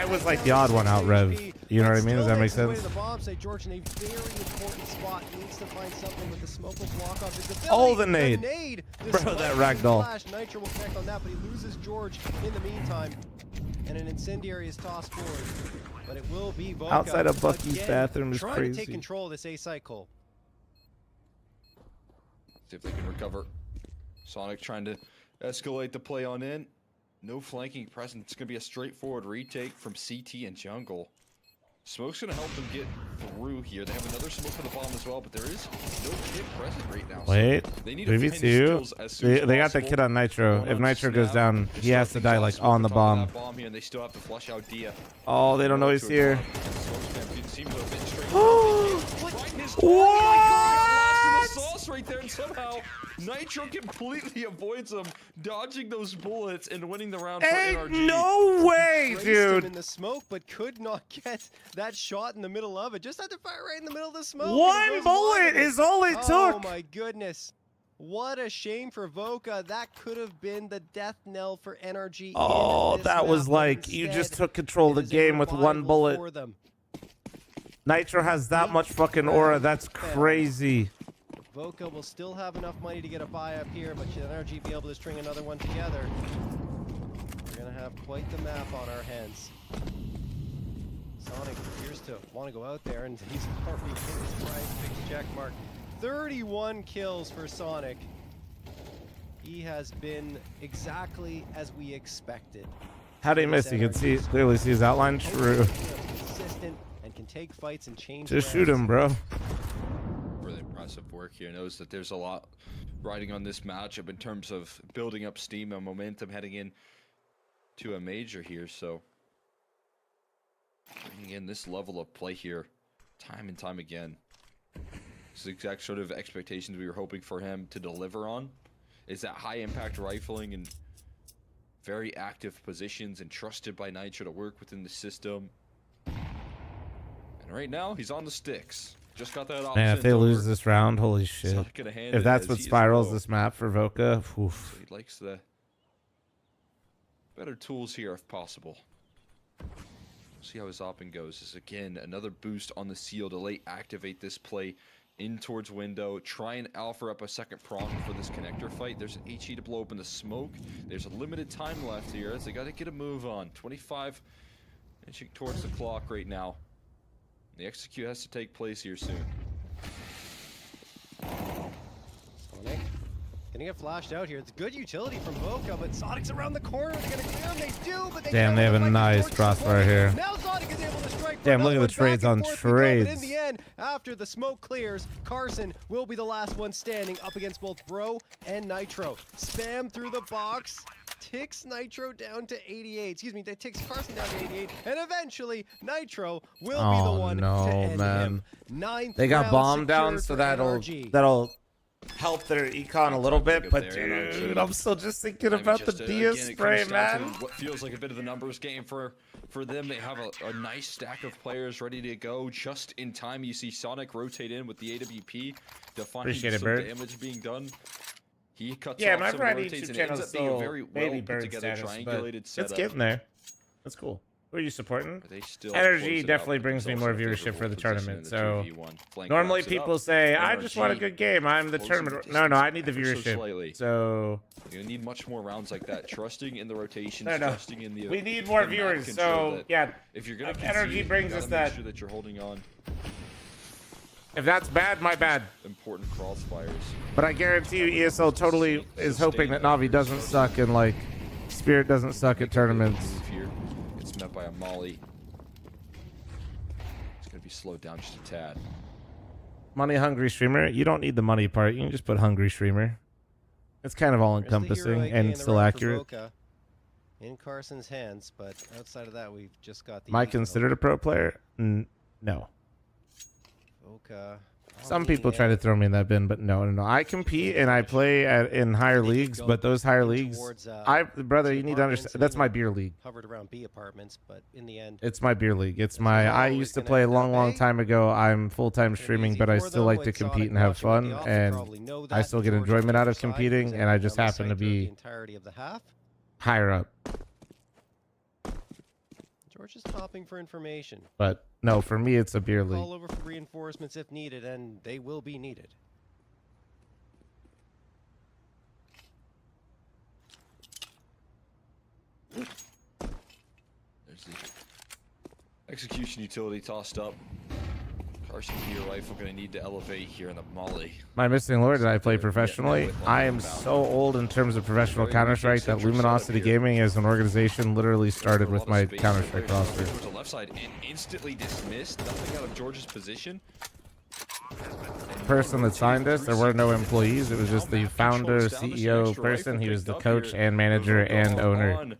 was like the odd one out, Rev. You know what I mean? Does that make Still makes sense? his way to the bomb site. George in a very important spot. Needs to find something with the smoke will block off his ability. Oh, the nade. The Bro, spike that and ragdoll. flash. Nitro will connect on that, but he loses George in the meantime. And an incendiary is tossed forward. But it will be Voka. Outside of Bucky's again, bathroom is trying crazy. to take control of this A site, Cole. See if they can recover. Sonic trying to escalate the play on in. No flanking present. It's going to be a straightforward retake from CT and jungle. Smoke's going to help them get through here. They have another smoke for the bomb as well, but there is no kid present right now. Wait, so they need to find BB2. skills as soon as They got the possible. kid on Nitro. Going If on Nitro goes snap. down, They he start has to things die off. like Smoke on the top of bomb. that bomb here, and they still have to flush out Dia. Oh, they don't know he's here. What? Sauce right there, and somehow Nitro completely avoids him, dodging those bullets and winning the round for Ain't NRG. no way, Traced him dude. in the smoke, but could not get that shot in the middle of it. Just had to fire right in the middle of the smoke. and he One goes bullet wide. is all it Oh took. my goodness. What a shame for Voka. That could have been the death knell for NRG. in Oh, this that was map, but like you just instead, took control of it the is a game with one revival bullet. for them. Nitro has that much fucking aura. That's crazy. Voka will still have enough money to get a buy up here, but should NRG be able to string another one together? We're gonna have quite the map on our hands. Sonic appears to want to go out there, and he's already hit his prize fix check mark. 31 kills for Sonic. He has been exactly as we expected. How did he miss? You can see clearly see his outline. True. Consistent and can take fights and change. Just shoot him, bro. Really impressive work here. Knows that there's a lot riding on this matchup in terms of building up steam and momentum heading in to a major here. So bringing in this level of play here time and time again. It's the exact sort of expectations we were hoping for him to deliver on. Is that high impact rifling and very active positions and trusted by Nitro to work within the system. And right now he's on the sticks. Just got that option. Man, if they lose this round, holy shit. not gonna hand If it that's as what he is spirals low. this map for Voka, oof. So he likes the better tools here if possible. See how his open goes. This is again another boost on the seal to late activate this play in towards window. Try and alpha up a second prong for this connector fight. There's an HE to blow open the smoke. There's a limited time left here as they got to get a move on. 25 inching towards the clock right now. The execute has to take place here soon. Sonic gonna get flashed out here. It's good utility from Voka, but Sonic's around the corner. They're gonna clear him. They do, but they Damn, can't they have a fight nice towards crossfire the here. Now Sonic is able to strike. for Damn, look at another the trades one. on Back and forth we go, but in trades. the end, after the smoke clears, Carson will be the last one standing up against both Bro and Nitro. Spam through the box. Ticks Nitro down to 88. Excuse me, that ticks Carson down to 88. And eventually, Nitro will be the Oh one no, to end man. him. Ninth They got round bomb down, secured so for that'll NRG. help their econ a little bit. But there, dude, I'm still just thinking I mean, about the just, Dia again, it spray, comes down to man. what feels like a bit of a numbers game for them. They have a nice stack of players ready to go just in time. You see Sonic rotate in with the AWP to find Appreciate it, some Bird. damage being done. He cuts Yeah, off my some Brad rotates, YouTube and it ends channel up being a still very well baby put bird together status, but triangulated setup. it's getting there. That's cool. Who are you supporting? But they still Energy close it definitely out, put brings me themselves more in a viewership for the favorable position tournament. in So the 2v1. Flank normally wraps it up. people say, "I just want a NRG good game. I'm the closing tournament." the No, I distance need the ever so viewership. slightly. So You need much more rounds like that. Trusting in the rotations, No. trusting in the. we need more the map viewers. control So that yeah, if you're gonna if concede, Energy you brings gotta us make that. sure that you're holding on If that's bad, my bad. important crossfires. But I guarantee you, ESL totally is hoping that Navi doesn't suck and like Spirit doesn't suck at tournaments. Move here. It's met by a molly. It's gonna be slowed down just a tad. Money hungry streamer. You don't need the money part. You can just put hungry streamer. It's kind of all There's the hero encompassing AK in and the still round for accurate. Boca in Carson's hands, but outside of that, we've just got the. Am I eco. considered a pro player? No. Boca. Some people try to throw me in that bin, but no. I compete and I play in higher leagues, but those higher leagues, brother, you need to understand. That's my beer league. Hovered around B apartments, but in the end, It's my beer league. It's my. I used to play a long time ago. I'm full-time streaming, but I still like to compete and have fun, and I still get enjoyment out of competing, and I just happen to be the entirety of the half. higher up. or just stopping for information. But no, for me, it's a beer league. Call over for reinforcements if needed, and they will be needed. There's the execution utility tossed up. Carson Gear Rifle going to need to elevate here in the Molly. My missing lord that I play professionally. I am so old in terms of professional Counter-Strike that Luminosity Gaming as an organization literally started with my Counter-Strike roster. Towards the left side and instantly dismissed. Nothing out of George's position. The person that signed this, there were no employees. It was just the founder, CEO person. He was the coach and manager and owner,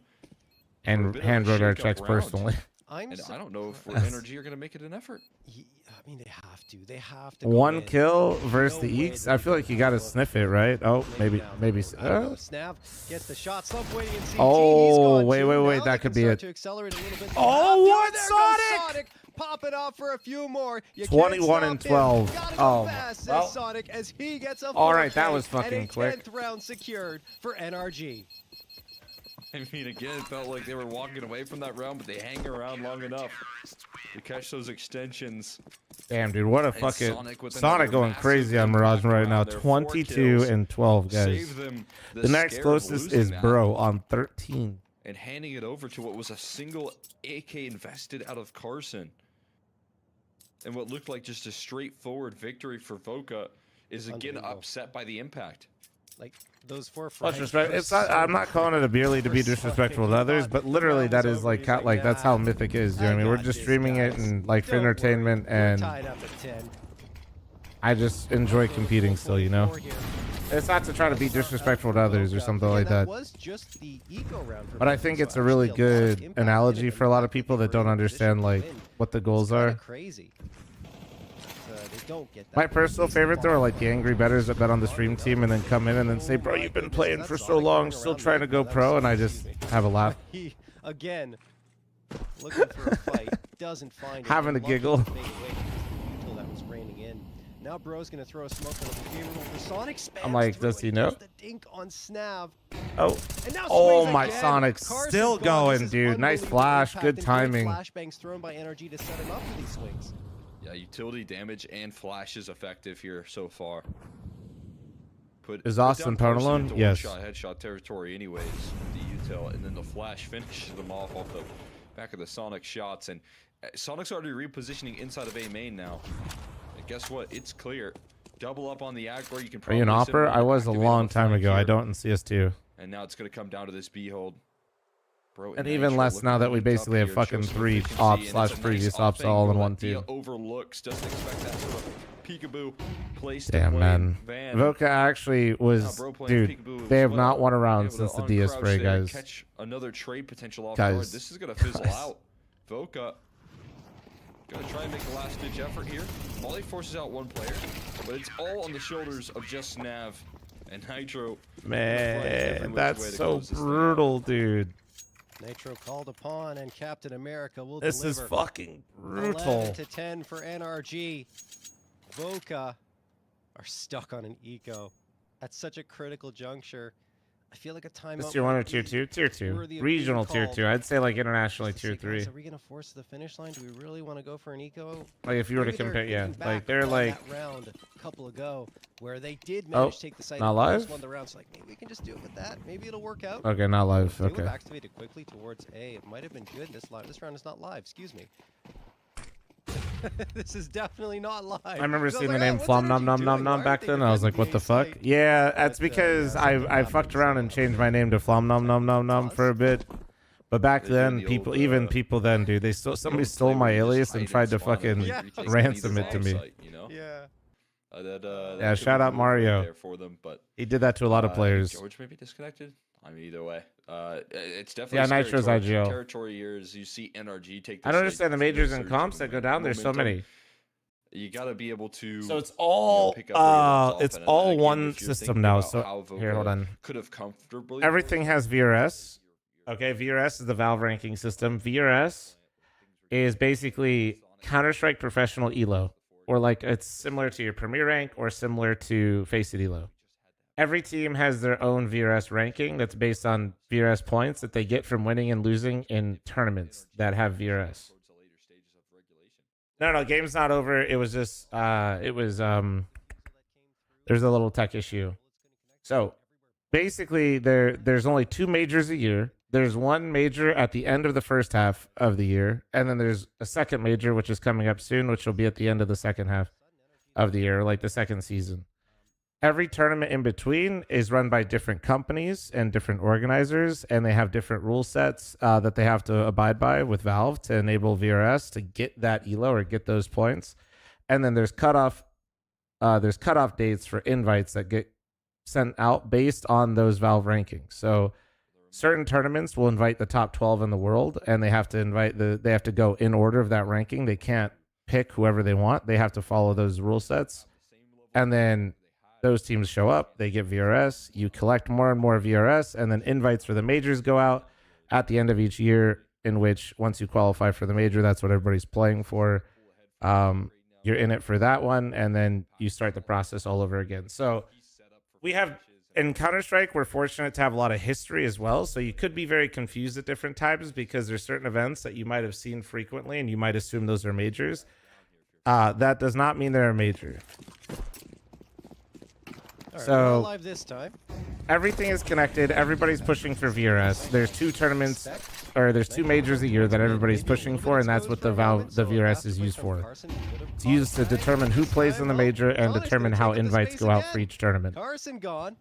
and handwrote our checks personally. I don't know if Energy are going to make it an effort. I mean, they have to. They have to. One kill versus the Eeks. I feel like you got to sniff it, right? Oh, maybe. Snav gets the shot. Slump waiting in CT. Oh, wait. That could be it. Oh, what Sonic? Pop it off for a few more. 21 and 12. Oh, well. Sonic as he gets a all right, that was fucking quick. 10th round secured for NRG. I mean, again, it felt like they were walking away from that round, but they hang around long enough to catch those extensions. Damn, dude, what a fucking Sonic going crazy on Mirage right now. 22 and 12, guys. The next closest is Bro on 13. And handing it over to what was a single AK invested out of Carson. And what looked like just a straightforward victory for Voka is again upset by the impact. Like those 4 frags. Respect. It's not, I'm not calling it a beer league to be disrespectful to others, but literally that is like that's how Mythic is. You know what I mean? We're just streaming it and like for entertainment, and I just enjoy competing still. You know, it's not to try to be disrespectful to others or something like that. But I think it's a really good analogy for a lot of people that don't understand like what the goals are. My personal favorite though are like the angry bettors that bet on the stream team and then come in and then say, bro, you've been playing for so long, still trying to go pro, and I just have a laugh. He again looking for a fight, doesn't find it. Having a giggle. That was raining in. Now Bro's gonna throw a smoke on the favorable for Sonic. I'm like, does he know? The dink on Snav. Oh my Sonic, still going, dude. Nice flash, good timing. Flashbangs thrown by NRG to set him up for these swings. Yeah, utility damage and flash is effective here so far. Is Austin Pwn alone? Yes. Shot headshot territory anyways, the util, and then the flash finishes them off the back of the Sonic shots, and Sonic's already repositioning inside of A main now. And guess what? It's clear. Double up on the aggro. You can. Are you an opper? I was a long time ago. I don't in CS2. And now it's gonna come down to this B hold. Bro, and even less now that we basically have fucking 3 ops / previous ops all in one team. Overlooks, doesn't expect that sort of peekaboo place. Damn, man. Voka actually was, dude, they have not won a round since the DS spray, guys. Catch another trade potential off guard. This is going to fizzle out. Voka going to try and make a last ditch effort here. Molly forces out one player, but it's all on the shoulders of just Nav and Nitro. Man, that's so brutal, dude. Nitro called upon, and Captain America will This deliver. Is fucking brutal. 11 to 10 for NRG. Voka are stuck on an eco at such a critical juncture. I feel like a timeout. This tier 1 or tier 2? Tier 2. Regional tier 2. I'd say like internationally tier 3. Guys, are we going to force the finish line? Do we really want to go for an eco? Like if you were to compare, yeah. Like they're like that round a couple ago where they did manage to take the site. Not live? Won the round, so like maybe we can just do it with that. Maybe it'll work out. Okay, not live. Okay. Activated quickly towards A. It might have been good this live. This round is not live. Excuse me. This is definitely not live. I remember seeing the name Flom Nom Nom Nom Nom back then. I was like, what the fuck? Yeah, that's because I fucked around and changed my name to Flom Nom Nom Nom Nom for a bit. But back then, people then, dude, somebody stole my alias and tried to fucking ransom it to me. Yeah, shout out Mario. He did that to a lot of players. George may be disconnected. I mean, either way, it's definitely Nitro's IGL. Territory years. You see NRG take. I don't understand the majors and comps that go down. There's so many. You got to be able to. So it's all it's all one system now. So here, hold on. Could have comfortably. Everything has VRS. Okay, VRS is the Valve ranking system. VRS is basically Counter-Strike Professional Elo, or like it's similar to your Premier rank or similar to Faceit Elo. every team has their own VRS ranking that's based on VRS points that they get from winning and losing in tournaments that have VRS. No, game's not over. It was just there's a little tech issue. So basically there's only 2 majors a year. There's one major at the end of the first half of the year, and then there's a second major which is coming up soon, which will be at the end of the second half of the year, like the second season. Every tournament in between is run by different companies and different organizers, and they have different rule sets that they have to abide by with Valve to enable VRS to get that elo or get those points. And then there's cutoff dates for invites that get sent out based on those Valve rankings. So certain tournaments will invite the top 12 in the world, and they have to go in order of that ranking. They can't pick whoever they want. They have to follow those rule sets. And then those teams show up, they get VRS, you collect more and more VRS, and then invites for the majors go out at the end of each year, in which once you qualify for the major, that's what everybody's playing for. You're in it for that one, and then you start the process all over again. So we have, in Counter-Strike, we're fortunate to have a lot of history as well, so you could be very confused at different times because there's certain events that you might have seen frequently, and you might assume those are majors. That does not mean they're a major. Right, so live this time. Everything is connected. Everybody's pushing for VRS. There's 2 tournaments, or there's 2 majors a year that everybody's pushing for, and that's what the VRS is used for. It's used to determine who plays in the major and determine how invites go out for each tournament. Carson gone.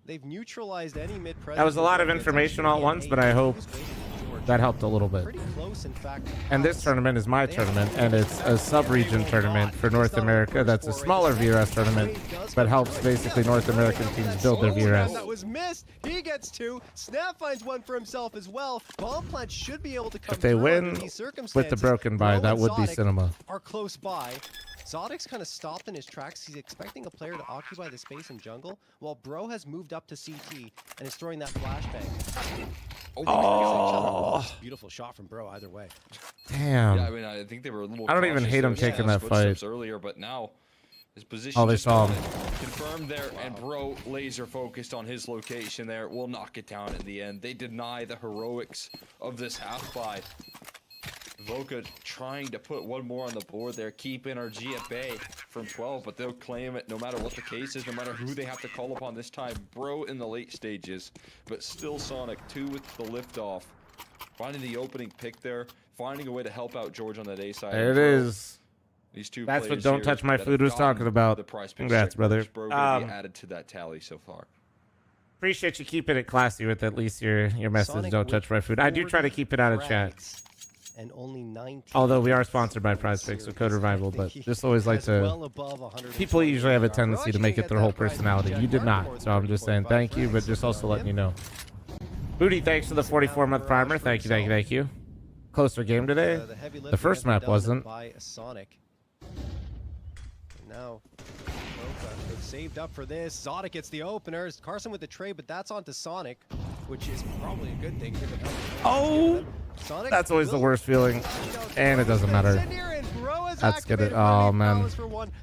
They've neutralized any mid presence. That was a lot of information all at once, but I hope that helped a little bit. Pretty close, in fact. And this tournament is my tournament, and it's a sub-region tournament for North America. That's a smaller VRS tournament, but helps basically North American teams build their VRS. That was missed. He gets 2. Snap finds one for himself as well. Bomb plant should be able to come If they win with the broken buy, that would be cinema. Are close by. Zodic's kind of stopped in his tracks. He's expecting a player to occupy the space in jungle, while Bro has moved up to CT and is throwing that flashbang. Oh, beautiful shot from Bro either way. Damn. Yeah, I mean, I think they were a little. I don't even hate him taking that fight earlier, but now his position. Oh, they saw him. Confirmed there, and Bro laser focused on his location there. Will knock it down in the end. They deny the heroics of this half buy. Voka trying to put one more on the board there, keep NRG at bay from 12, but they'll claim it no matter what the case is, no matter who they have to call upon this time. Bro in the late stages, but still Sonic 2 with the liftoff. Finding the opening pick there, finding a way to help out George on that A side. There it is. These 2 That's what players Don't here Touch My that Food have was talking gotten about. the prize pick Congrats, check brother. marks. Bro gonna be added to that tally so far. Appreciate you keeping it classy with at least your message. Sonic Don't touch my food. I do try to keep it out of chat. And only 19. Although we are sponsored by Prize Picks with Code Revival, but just always like to. People usually have a tendency to make it their whole personality. You did not, so I'm just saying thank you, but just also letting you know. Booty, thanks for the 44-month primer. Thank you. Closer game today. The first map wasn't. By Sonic. Now, they've saved up for this. Zodic gets the openers. Carson with the trade, but that's onto Sonic, which is probably a good thing. Oh! Sonic That's always the worst feeling, and it doesn't matter. That's good. Oh man!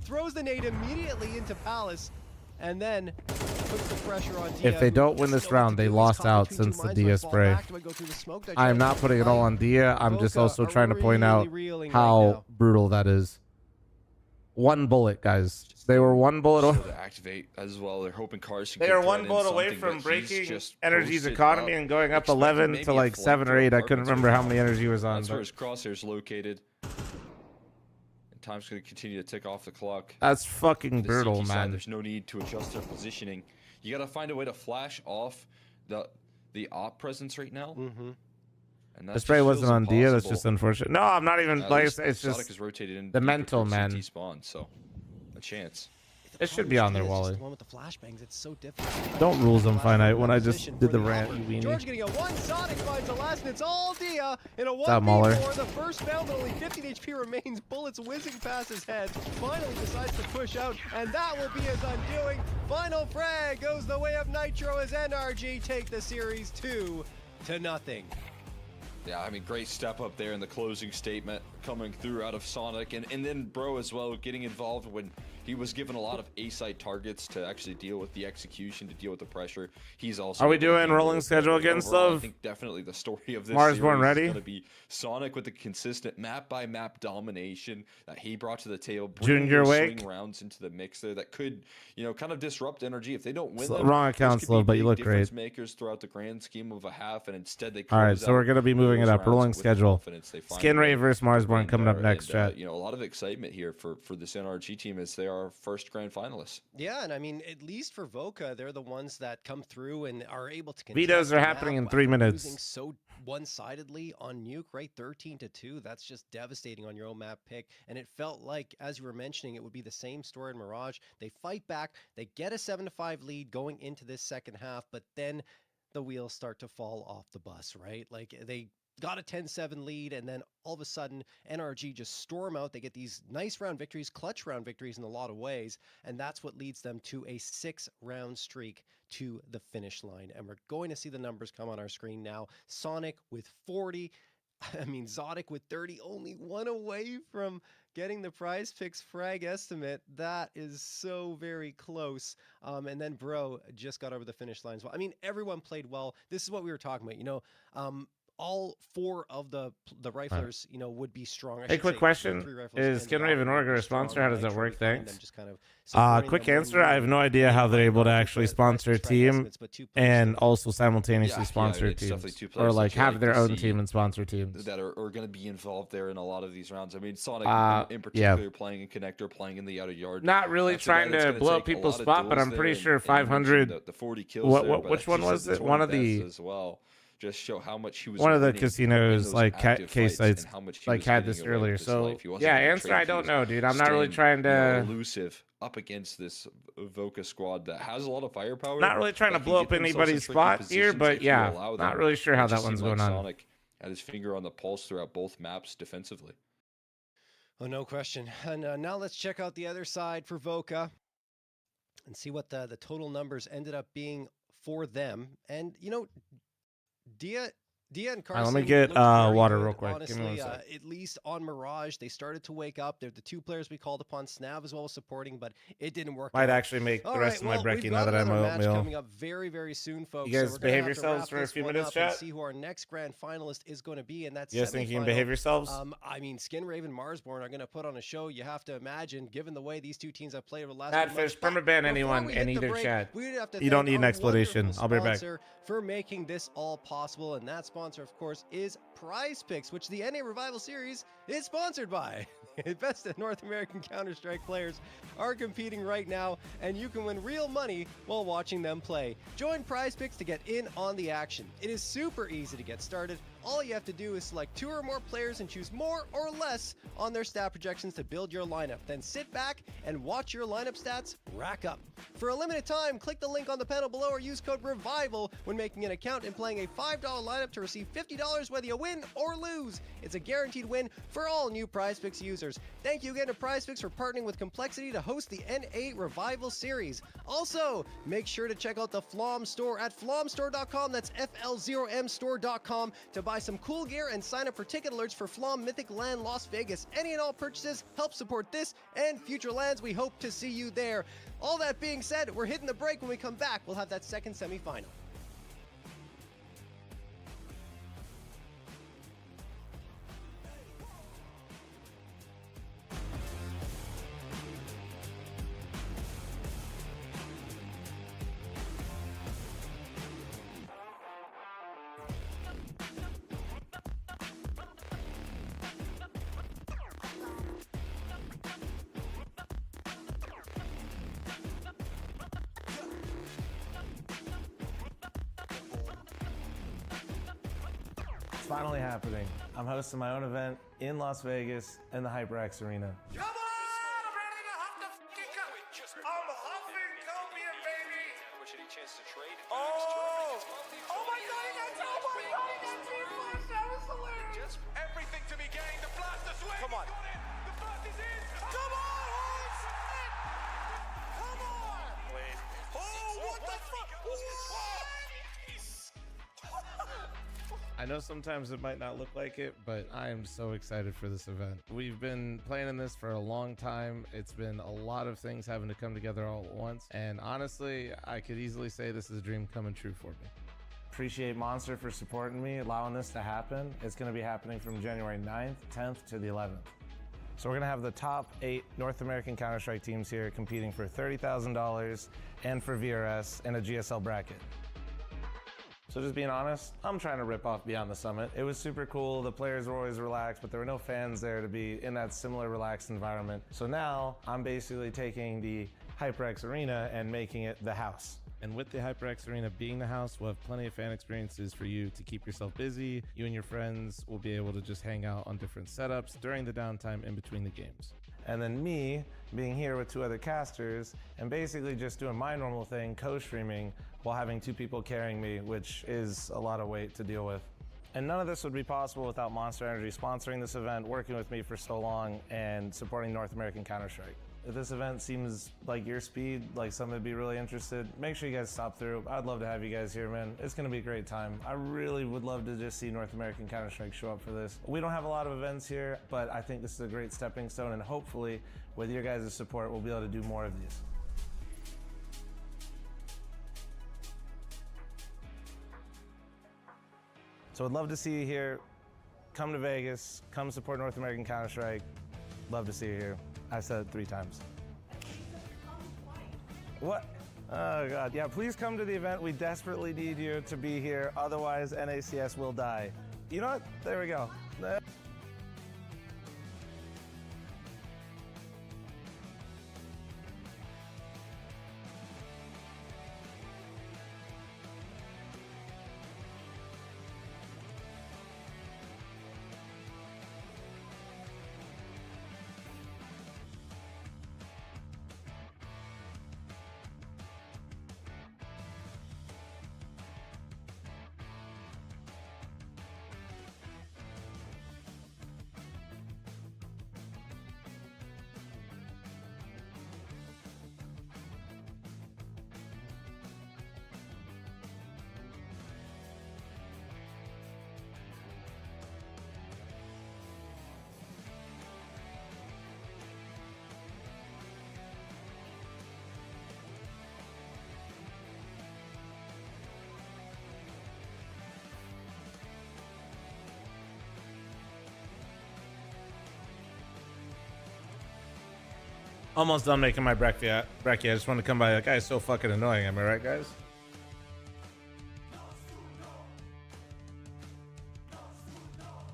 Throws the nade immediately into Palace, and then puts the pressure on Dia. If they don't win this round, they lost out since the Dia spray. I am not putting it all on Dia. I'm just also trying to point out how brutal that is. 1 bullet, guys. They were 1 bullet away. To activate as well. They're hoping Carson. They are 1 bullet away from breaking Energy's economy and going up 11 to like 7 or 8. I couldn't remember how many Energy was on. That's where his crosshair's located. And time's going to continue to tick off the clock. That's fucking brutal, CT side, man. there's no need to adjust their positioning. You got to find a way to flash off the op presence right now. Mm-hmm. And The spray wasn't on Dia. That's just unfortunate. No, I'm not even. Like, it's Sonic just is rotated in the mental, man. CT spawn, so a chance. It should be on there, Wally. The one with the flashbangs, it's so difficult. Don't rules them finite when I just did the rant, you weenie. George getting a 1, Sonic finds the last, and it's all Dia in a 1v4. The first down, but only 15 HP remains. Bullets whizzing past his head. Finally decides to push out, and that will be his undoing. Final frag goes the way of Nitro as NRG take the series 2-0. Yeah, I mean, great step up there in the closing statement coming through out of Sonic, and then Bro as well getting involved when He was given a lot of A-side targets to actually deal with the execution, to deal with the pressure. He's also. Are we able to doing handle rolling it. schedule again, Overall, I Slove? think definitely the story of this Marsborn series ready? is going to be Sonic with the consistent map-by-map domination that he brought to the table, bringing Junior those Wake? swing rounds into the mix there that could, kind of disrupt energy if they don't win Sl- them. wrong those account, could be Slove, but you big look difference great. makers throughout the grand scheme of a half, and instead they All right, close so we're out going to be moving it those up. rounds Rolling with schedule. confidence. They find Skin a way Ray versus to Marsborn win coming up there, next, and, chat. a lot of excitement here for this NRG team as they are first grand finalists. Yeah, and I mean, at least for Voca, they're the ones that come through and are able to contest Vetoes are the happening map in 3 after minutes. losing so one-sidedly on Nuke, right? 13-2. That's just devastating on your own map pick. And it felt like, as you were mentioning, it would be the same story in Mirage. They fight back, they get a 7-5 lead going into this second half, but then the wheels start to fall off the bus, right? Like they got a 10-7 lead, and then all of a sudden NRG just storm out. They get these nice round victories, clutch round victories in a lot of ways, and that's what leads them to a 6-round streak to the finish line. And we're going to see the numbers come on our screen now. Sonic with 40, I mean Zodic with 30, only one away from getting the prize picks frag estimate. That is so very close. And then Bro just got over the finish line as well. I mean, everyone played well. This is what we were talking about, all four of the riflers, would be strong. Hey, quick question. Is Skin Raven Org a sponsor? How does that work? Thanks. Quick answer. I have no idea how they're able to actually sponsor a team and also simultaneously sponsor teams. Or like have their own team and sponsor teams. That are going to be involved there in a lot of these rounds. I mean, Sonic in yeah. particular playing in Connector, playing in the outer yard. Not really trying to blow up people's spot, but I'm pretty sure 500. The 40 kills Which one was it? One of the as well. Just show how much he was. One of the casinos, like case sites, like had this earlier. So yeah, answer I don't know, dude. I'm not really trying to elusive up against this Voca squad that has a lot of firepower. Not really trying to blow up anybody's spot here, but yeah, not really sure how that one's going on. Sonic had his finger on the pulse throughout both maps defensively. Oh, no question. And now let's check out the other side for Voca and see what the total numbers ended up being for them. And Dia and Carson. Let me get water real quick. Honestly, Give me 1 sec. at least on Mirage, they started to wake up. They're the two players we called upon. Snav as well as supporting, but it didn't work. Might actually make the rest of my brekkie now that I'm oatmeal. Coming up very, very soon, folks. You guys behave yourselves for a few minutes, chat. See who our next grand finalist is going to be, and that's. You guys think you can behave yourselves? I mean, Skin Raven, Marsborn are going to put on a show. You have to imagine, given the way these two teams have played over the last. Madfish, permaban anyone in either chat. You don't need an explanation. I'll be right back. For making this all possible, and that sponsor, of course, is Prize Picks, which the NA Revival Series is sponsored by. Best North American Counter-Strike players are competing right now, and you can win real money while watching them play. Join Prize Picks to get in on the action. It is super easy to get started. All you have to do is select 2 or more players and choose more or less on their stat projections to build your lineup. Then sit back and watch your lineup stats rack up. For a limited time, click the link on the panel below or use code REVIVAL when making an account and playing a $5 lineup to receive $50 whether you win or lose. It's a guaranteed win for all new Prize Picks users. Thank you again to Prize Picks for partnering with Complexity to host the NA Revival Series. Also, make sure to check out the Flom store at flomstore.com. That's FL0M store.com to buy some cool gear and sign up for ticket alerts for Flom Mythic LAN Las Vegas. Any and all purchases help support this and future LANs. We hope to see you there. All that being said, we're hitting the break. When we come back, we'll have that second semifinal. It's finally happening. I'm hosting my own event in Las Vegas in the HyperX Arena. Come on! I'm ready to huff the f***ing cup. I'm huffing copium, baby! Wish any chance to trade? Oh! Oh my god, he got two! Oh my god, he got two flash! That was hilarious! Everything to be gained. The blast, the swing! Come on! The blast is in! Come on! Holy shit! Come on! Wait. Oh, what the fuck? What? I I know sometimes it might not look like it, but I am so excited for this event. We've been planning this for a long time. It's been a lot of things having to come together all at once. And honestly, I could easily say this is a dream coming true for me. Appreciate Monster for supporting me, allowing this to happen. It's going to be happening from January 9th, 10th to the 11th. So we're going to have the top 8 North American Counter-Strike teams here competing for $30,000 and for VRS in a GSL bracket. So just being honest, I'm trying to rip off Beyond the Summit. It was super cool. The players were always relaxed, but there were no fans there to be in that similar relaxed environment. So now I'm basically taking the HyperX Arena and making it the house. And with the HyperX Arena being the house, we'll have plenty of fan experiences for you to keep yourself busy. You and your friends will be able to just hang out on different setups during the downtime in between the games. And then me being here with 2 other casters and basically just doing my normal thing, co-streaming, while having 2 people carrying me, which is a lot of weight to deal with. And none of this would be possible without Monster Energy sponsoring this event, working with me for so long, and supporting North American Counter-Strike. If this event seems like your speed, like something to be really interested, make sure you guys stop through. I'd love to have you guys here, man. It's gonna be a great time. I really would love to just see North American Counter-Strike show up for this. We don't have a lot of events here, but I think this is a great stepping stone, and hopefully, with your guys' support, we'll be able to do more of these. So I'd love to see you here. Come to Vegas, come support North American Counter-Strike. Love to see you here. I said it 3 times. What? Oh God, yeah, please come to the event. We desperately need you to be here. Otherwise, NACS will die. You know what? There we go. Almost done making my brekkie. I just want to come by. That guy's so fucking annoying. Am I right, guys?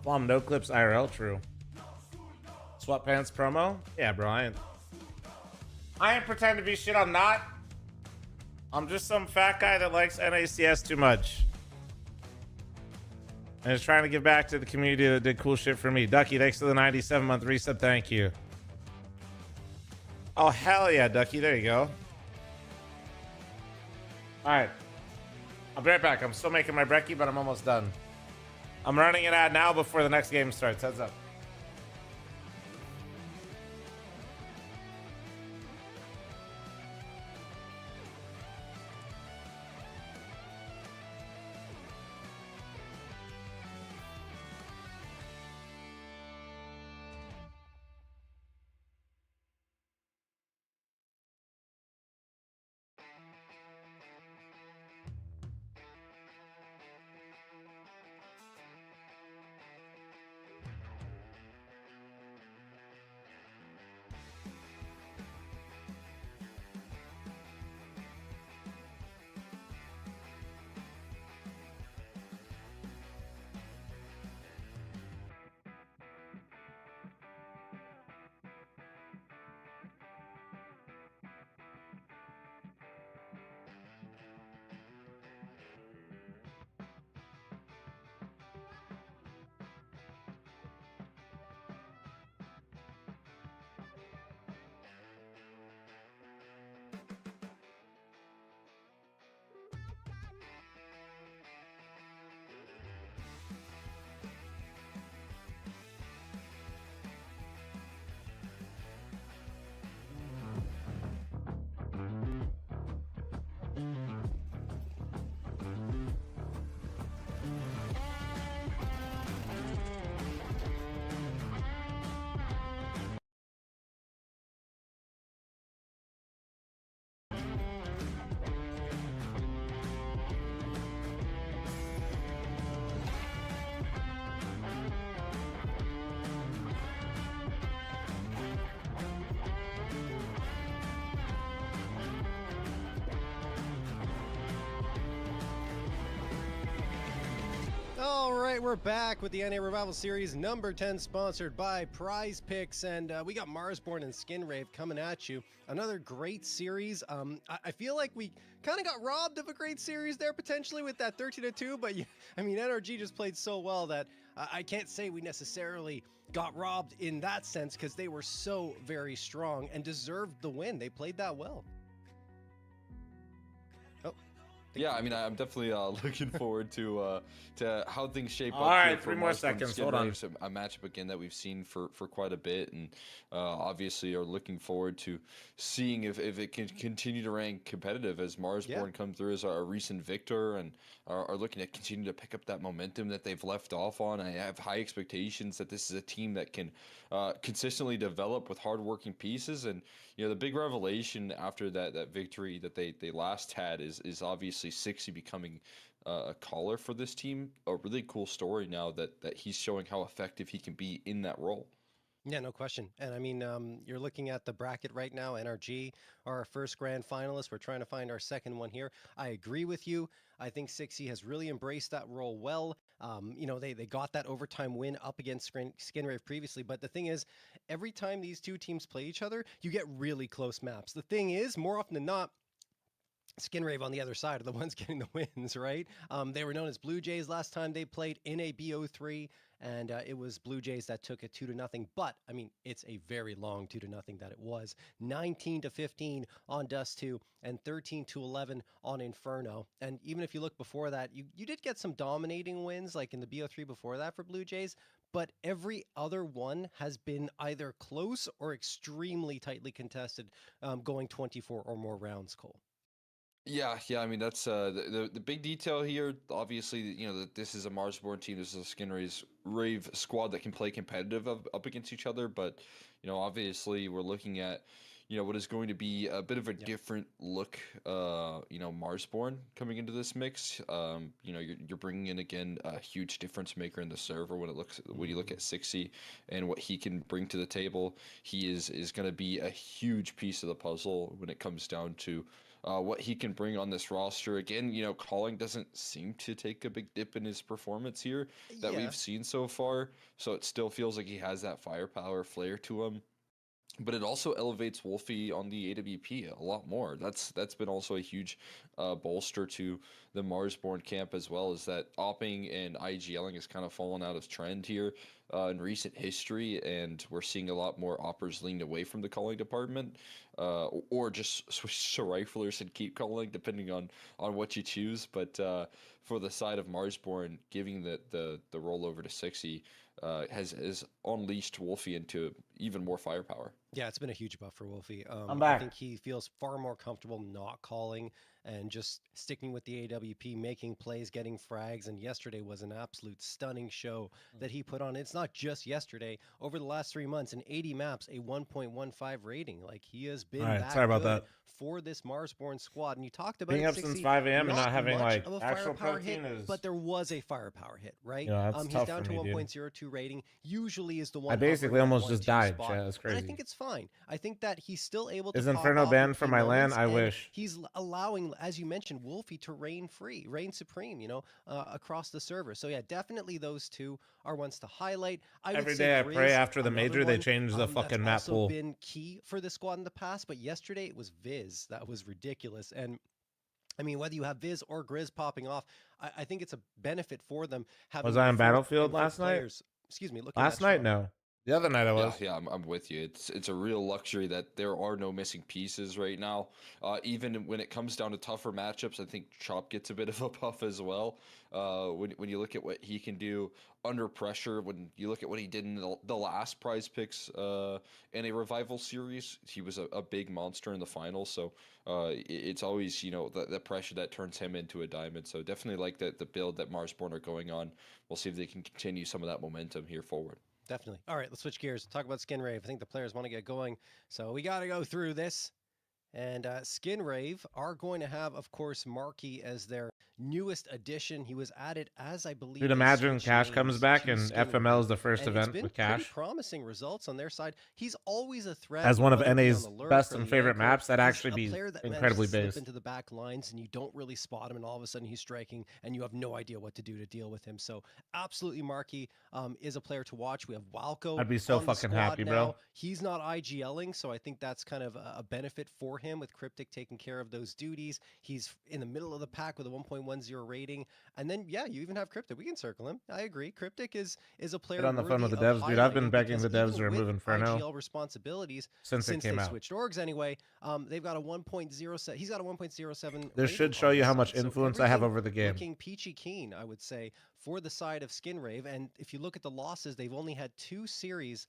Flom no clips IRL. True. Sweatpants promo. Yeah, bro. I ain't pretend to be shit. I'm not. I'm just some fat guy that likes NACS too much. And is trying to give back to the community that did cool shit for me. Ducky, thanks for the 97-month reset. Thank you. Oh, hell yeah, Ducky. There you go. All right. I'll be right back. I'm still making my brekkie, but I'm almost done. I'm running an ad now before the next game starts. Heads up. All right, we're back with the NA Revival Series number 10, sponsored by Prize Picks, and we got Marsborn and Skinrave coming at you. Another great series. I feel like we kind of got robbed of a great series there potentially with that 13-2, but I mean, NRG just played so well that I can't say we necessarily got robbed in that sense because they were so very strong and deserved the win. They played that well. Yeah, I mean, I'm definitely looking forward to how things shape up. All right, for 3 more Marsborn seconds. Skin Hold on. Raves, a matchup again that we've seen for quite a bit, and obviously are looking forward to seeing if it can continue to rank competitive as Marsborn come through as a recent victor and are looking to continue to pick up that momentum that they've left off on. I have high expectations that this is a team that can consistently develop with hardworking pieces, and the big revelation after that victory that they last had is obviously Sixy becoming a caller for this team. A really cool story now that he's showing how effective he can be in that role. Yeah, no question. And I mean, you're looking at the bracket right now. NRG are our first grand finalist. We're trying to find our second one here. I agree with you. I think Sixy has really embraced that role well. They got that overtime win up against Skinrave previously. But the thing is, every time these two teams play each other, you get really close maps. The thing is, more often than not, Skinrave on the other side are the ones getting the wins, right? They were known as Blue Jays last time they played in a BO3, and it was Blue Jays that took it 2-0. But I mean, it's a very long 2-0 that it was. 19-15 on Dust 2 and 13-11 on Inferno. And even if you look before that, you did get some dominating wins, like in the BO3 before that for Blue Jays. But every other one has been either close or extremely tightly contested, going 24 or more rounds, Cole. Yeah. I mean, that's the big detail here. Obviously, that this is a Marsborn team. This is a Skin Rave squad that can play competitive up against each other. But obviously, we're looking at what is going to be a bit of a different look. Marsborn coming into this mix. You're bringing in again a huge difference maker in the server when you look at Sixy and what he can bring to the table. He is going to be a huge piece of the puzzle when it comes down to what he can bring on this roster. Again, Calling doesn't seem to take a big dip in his performance here that we've seen so far. So it still feels like he has that firepower flair to him. But it also elevates Wolfie on the AWP a lot more. That's been also a huge bolster to the Marsborn camp, as well as that opping and IGLing has kind of fallen out of trend here in recent history, and we're seeing a lot more oppers lean away from the calling department, or just switch to riflers and keep calling, depending on what you choose. But for the side of Marsborn, giving the rollover to Sixy has unleashed Wolfie into even more firepower. Yeah, it's been a huge buff for Wolfie. I'm back. I think he feels far more comfortable not calling and just sticking with the AWP, making plays, getting frags. And yesterday was an absolute stunning show that he put on. It's not just yesterday. Over the last 3 months, in 80 maps, a 1.15 rating. Like, he has been Sorry about good that. For this Marsborn squad. And you talked about being up since 5 a.m. and not having like of a actual firepower protein hit, is. but there was a firepower hit, right? That's He's tough down for to me, dude. 1.02 rating. Usually is the one. I basically hovering at almost just 1-2 died. spot. Chat, that's And I crazy. think it's fine. I think that he's still able to. Is pop Inferno off banned with from key my LAN? moments, I and wish. he's allowing, as you mentioned, Wolfie to reign free, reign supreme. Across the server. So yeah, definitely those two are ones to highlight. Every day I pray after the major they change the fucking map pool. That's also been key for the squad in the past, but yesterday it was Viz that was ridiculous. And I mean, whether you have Viz or Grizz popping off, I think it's a benefit for them. Was I on Battlefield last night? Excuse me. Last night, no. The other night I was. Yeah, I'm with you. It's a real luxury that there are no missing pieces right now. Even when it comes down to tougher matchups, I think Chop gets a bit of a buff as well. When you look at what he can do under pressure, when you look at what he did in the last Prize Picks in a Revival series, he was a big monster in the final. So it's always the pressure that turns him into a diamond. So definitely like the build that Marsborn are going on. We'll see if they can continue some of that momentum here forward. Definitely. All right, let's switch gears. Talk about Skin Rave. I think the players want to get going, so we got to go through this. And Skin Rave are going to have, of course, Marky as their newest addition. He was added as, I believe, Dude, they imagine switched Cash comes names back to and Skin FML Rave, is the first and it's event been with pretty Cash. promising results on their side. He's always a threat As one of whether it be on NA's the lurk best or and the favorite ankle. maps, that'd He's actually a be player that incredibly manages to slip based. into the back lines, and you don't really spot him, and all of a sudden he's striking, and you have no idea what to do to deal with him. So absolutely, Marky is a player to watch. We have Walco. I'd be so on the fucking squad happy, now. bro. He's not IGLing, so I think that's kind of a benefit for him with Cryptic taking care of those duties. He's in the middle of the pack with a 1.10 rating. And then, yeah, you even have Cryptic. We can circle him. I agree. Cryptic is a player Get on the phone with worthy the of devs, dude. I've been highlighting begging the because devs to even remove with Inferno IGL responsibilities since it came they out. switched orgs anyway. They've got a 1.07. He's got a 1.07. This should show you how much influence I have over the game. Looking peachy keen, I would say, for the side of Skin Rave. And if you look at the losses, they've only had 2 series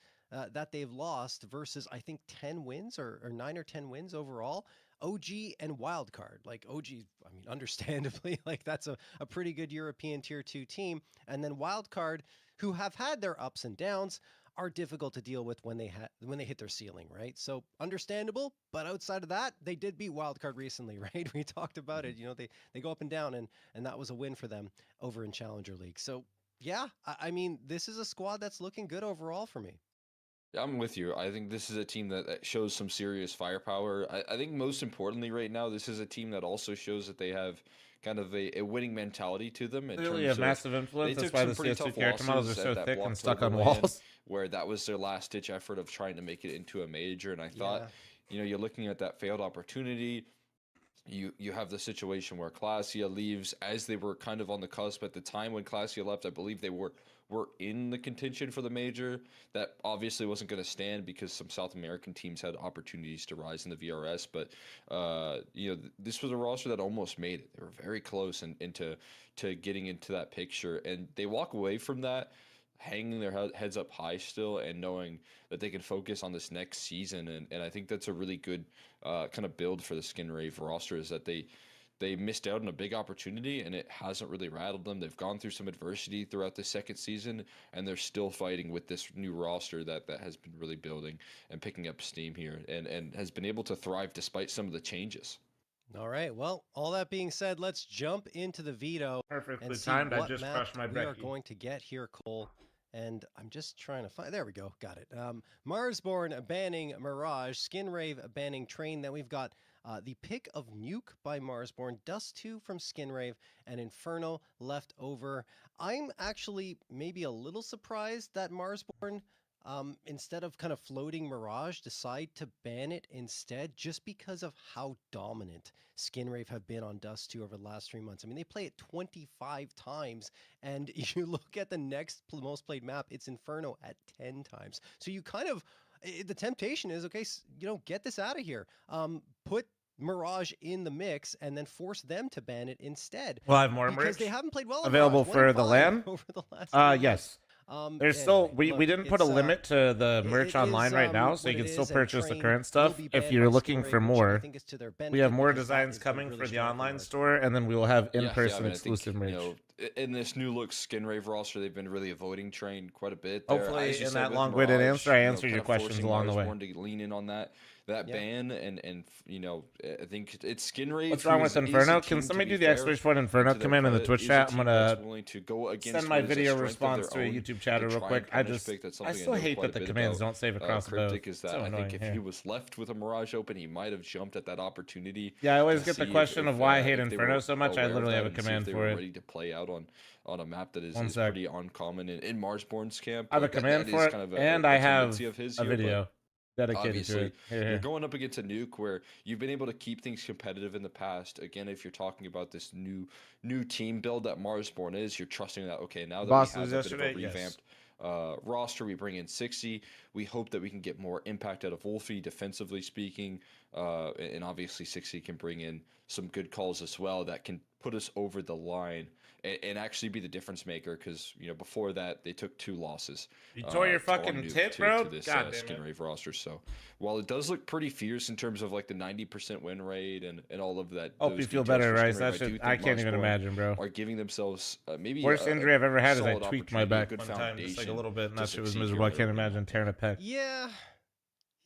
that they've lost versus, I think, 10 wins or 9 or 10 wins overall. OG and Wildcard. Like OG, I mean, understandably, like that's a pretty good European Tier 2 team. And then Wildcard, who have had their ups and downs, are difficult to deal with when they hit their ceiling, right? So understandable, but outside of that, they did beat Wildcard recently, right? We talked about it. You know, they go up and down, and that was a win for them over in Challenger League. So yeah, I mean, this is a squad that's looking good overall for me. Yeah, I'm with you. I think this is a team that shows some serious firepower. I think most importantly right now, this is a team that also shows that they have kind of a winning mentality to them. Clearly have massive influence. That's why the CS2 character models are so thick and stuck on walls. Where that was their last ditch effort of trying to make it into a major. And I thought, you know, you're looking at that failed opportunity. You have the situation where Classia leaves as they were kind of on the cusp at the time when Classia left. I believe they were in the contention for the major. That obviously wasn't going to stand because some South American teams had opportunities to rise in the VRS. But you know, this was a roster that almost made it. They were very close into getting into that picture, and they walk away from that hanging their heads up high still and knowing that they can focus on this next season. And I think that's a really good kind of build for the Skin Rave roster, is that they missed out on a big opportunity and it hasn't really rattled them. They've gone through some adversity throughout the second season, and they're still fighting with this new roster that has been really building and picking up steam here and has been able to thrive despite some of the changes. All right. Well, all that being said, let's jump into the veto. Perfectly and see timed. I what just map crushed my we are Becky. going to get here, Cole. And I'm just trying to find. There we go. Got it. Marsborn banning Mirage, Skin Rave banning Train. Then we've got the pick of Nuke by Marsborn, Dust 2 from Skin Rave, and Inferno left over. I'm actually maybe a little surprised that Marsborn, instead of kind of floating Mirage, decide to ban it instead, just because of how dominant Skin Rave have been on Dust 2 over the last 3 months. I mean, they play it 25 times, and you look at the next most played map, it's Inferno at 10 times. So you kind of, the temptation is, okay, you know, get this out of here. Put Mirage in the mix and then force them to ban it instead. We'll have more because merch they haven't played well available Mirage, for the LAN. over the last yes. anyway, There's still we look, didn't put a limit to the merch online right now, so you can still purchase the current stuff if you're looking for more. We have more designs coming for the online store, and then we will have in-person exclusive merch. You know, in this new look Skin Rave roster, they've been really avoiding Train quite a bit. There. Hopefully, in that long-winded answer, I answered your questions along the way. To lean in on that ban, and you know, I think it's Skin Rave. What's wrong with Inferno? Can somebody do the exclamation point Inferno command in the Twitch chat? I'm gonna send my video response to a YouTube chatter real quick. I still hate that the commands don't save across both. Cryptic is that I think if he was left with a Mirage open, he might have jumped at that opportunity. Yeah, I always get the question of why I hate Inferno so much. I literally have a command for it. Ready to play out on a map that is pretty uncommon in Marsborn's camp. I have a command for it, and I have a video dedicated to it. You're going up against a Nuke where you've been able to keep things competitive in the past. Again, if you're talking about this new team build that Marsborn is, you're trusting that, okay, now that we have a bit of a revamped roster, we bring in 60. We hope that we can get more impact out of Wolfie, defensively speaking. And obviously 60 can bring in some good calls as well that can put us over the line and actually be the difference maker, because you know before that they took 2 losses. You tore your fucking tit, bro. To this God Skin Rave roster. So while it does look pretty fierce in terms of like the 90% win rate and all of that, hope you feel better, Rice. I can't even imagine, bro. Are giving themselves maybe worst injury I've ever had is I tweaked my back one time, just like a little bit, and that shit was miserable. I can't imagine tearing a pec. Yeah.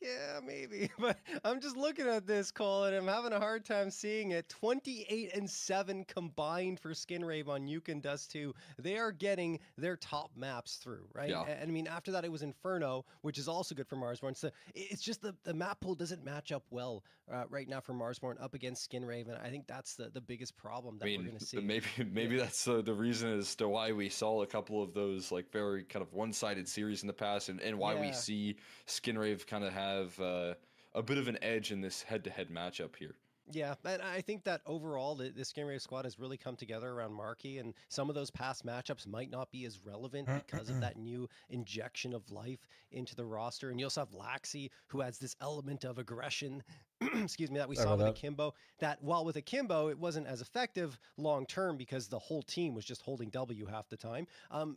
Yeah, maybe, but I'm just looking at this, Cole, and I'm having a hard time seeing it. 28-7 combined for Skinrave on Nuke and Dust 2. They are getting their top maps through, right? Yeah. And I mean, after that, it was Inferno, which is also good for Marsborn. So it's just the map pool doesn't match up well right now for Marsborn up against Skinrave, and I think that's the biggest problem that we're going to see. Maybe that's the reason as to why we saw a couple of those like very kind of one-sided series in the past, and why we see Skinrave kind of have a bit of an edge in this head-to-head matchup here. Yeah, and I think that overall the Skinrave squad has really come together around Marky, and some of those past matchups might not be as relevant because of that new injection of life into the roster. And you also have Laxi, who has this element of aggression, excuse me, that we saw with Akimbo, that while with Akimbo, it wasn't as effective long-term because the whole team was just holding W half the time.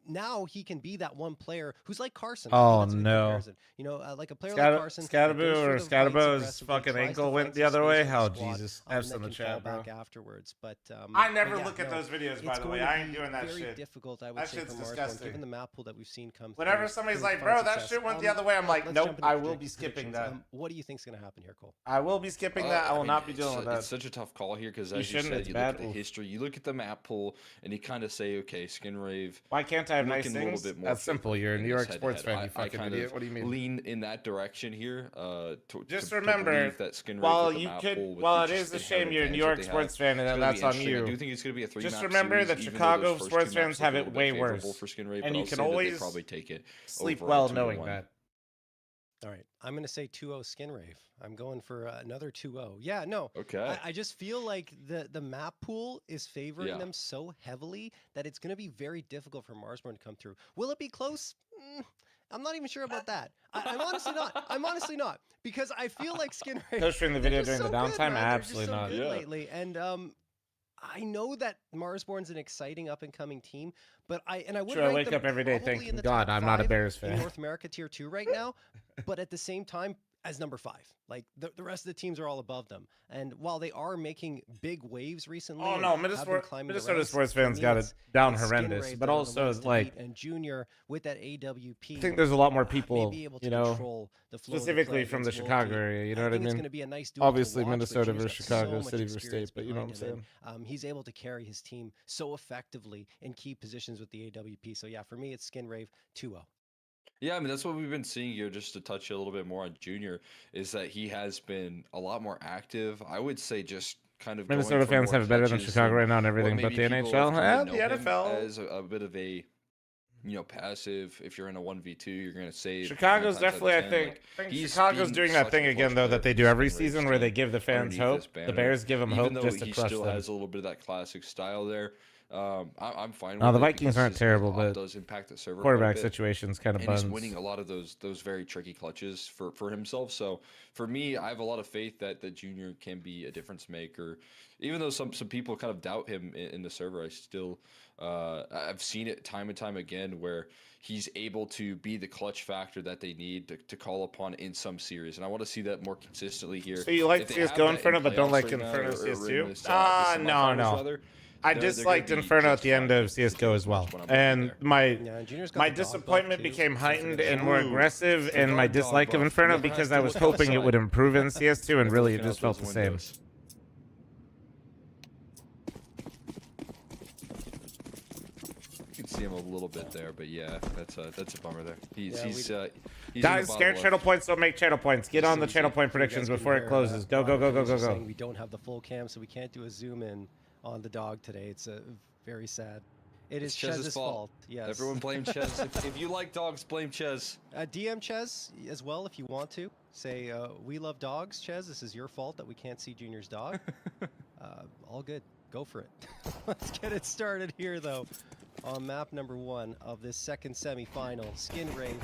Now he can be that one player who's like Carson. Oh, no. You know, like a player like Carson. Scatabo's fucking ankle went the other way. How Jesus. F's in the chat, bro. Back afterwards, but I never look at those videos, by the way. I ain't doing that very shit. Difficult, I would that say, shit's for disgusting. Given the map pool that we've seen come Whenever through, somebody's like, bro, that shit went the other way, I'm like, nope, I will be skipping that. What do you think's going to happen here, Cole? I will be skipping that. I will not be dealing with that. It's such a tough call here because, as you said, you look at the history, you look at the map pool, and you kind of say, okay, Skinrave. Why can't I have nice things? That's simple. You're a New York sports fan, you fucking idiot. What do you mean? Lean in that direction here. Just remember, while it is a shame you're a New York sports fan, and that's on you. I do think it's going to be a three-map Just remember that Chicago sports fans have it way worse, and you can always probably take it sleep well knowing that. All right, I'm going to say 2-0 Skinrave. I'm going for another 2-0. Yeah, no. Okay. I just feel like the map pool is favoring them so heavily that it's going to be very difficult for Marsborn to come through. Will it be close? I'm not even sure about that. I'm honestly not. I'm honestly not, because I feel like Skinrave. Go stream the video during the downtime. Absolutely not. Lately, and I know that Marsborn's an exciting up and coming team, but I would sure, I wake up every day thinking, God, I'm not a Bears fan. In North America tier 2 right now, but at the same time, as number 5, like the rest of the teams are all above them. And while they are making big waves recently, oh no, Minnesota sports fans got it down horrendous, but also like and Junior with that AWP. I think there's a lot more people, you know, specifically from the Chicago area. You know what I mean? It's going to be a nice obviously Minnesota versus Chicago, city versus state, but you know what I'm saying. He's able to carry his team so effectively in key positions with the AWP. So yeah, for me, it's Skinrave 2-0. Yeah, I mean, that's what we've been seeing here, just to touch a little bit more on Junior, is that he has been a lot more active. I would say just kind of Minnesota fans have it better than Chicago right now and everything but the NHL. And the NFL. As a bit of a, you know, passive. If you're in a 1v2, you're going to save. Chicago's definitely, I think Chicago's doing that thing again, though, that they do every season where they give the fans hope. The Bears give them hope just to crush them. He still has a little bit of that classic style there. I'm fine with it. The Vikings aren't terrible, but does impact the server quarterback situation's kind of buns. He's winning a lot of those very tricky clutches for himself. So for me, I have a lot of faith that the Junior can be a difference maker. Even though some people kind of doubt him in the server, I still I've seen it time and time again where he's able to be the clutch factor that they need to call upon in some series, and I want to see that more consistently here. So you like CS:GO Inferno, but don't like Inferno CS2? No. I disliked Inferno at the end of CS:GO as well, and my disappointment became heightened and more aggressive in my dislike of Inferno because I was hoping it would improve in CS2, and really it just felt the same. You can see him a little bit there, but yeah, that's a bummer there. He's guys, scared channel points don't make channel points. Get on the channel point predictions before it closes. Go. We don't have the full cam, so we can't do a zoom in on the dog today. It's very sad. It's Chez's fault. Yes. Everyone blame Chez. if you like dogs, blame Chez. DM Chez as well if you want to. Say, we love dogs, Chez. This is your fault that we can't see Junior's dog. All good. Go for it. Let's get it started here, though, on map number 1 of this second semifinal. Skinrave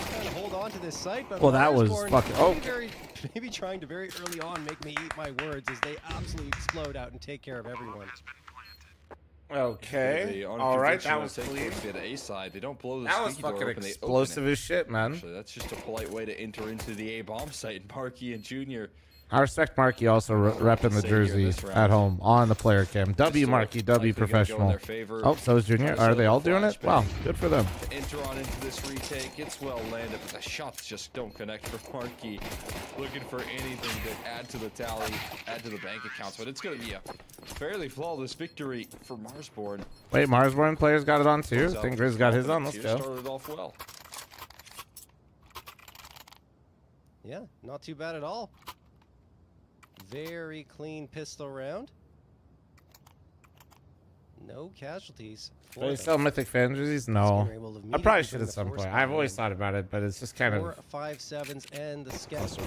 trying to hold on to this site, but well, that was fucking maybe trying to very early on make me eat my words as they absolutely explode out and take care of everyone. Okay, all right, that was clean. A side, they don't blow the that was fucking explosive as shit, man. Actually, that's just a polite way to enter into the A bomb site. Marky and Junior I respect Marky also repping the jersey at home on the player cam. W Marky, W professional. Oh, so is Junior. Are they all doing it? Wow, good for them. Enter on into this retake. It's well landed, but the shots just don't connect for Marky. Looking for anything to add to the tally, add to the bank accounts, but it's going to be a fairly flawless victory for Marsborn. Wait, Marsborn players got it on too? I think Grizz got his on. Let's go. Started off well. Yeah, not too bad at all. Very clean pistol round. No casualties. Do they sell Mythic fan jerseys? No. I probably should at some point. I've always thought about it, but it's just kind of 4, 5, 7s and the scout.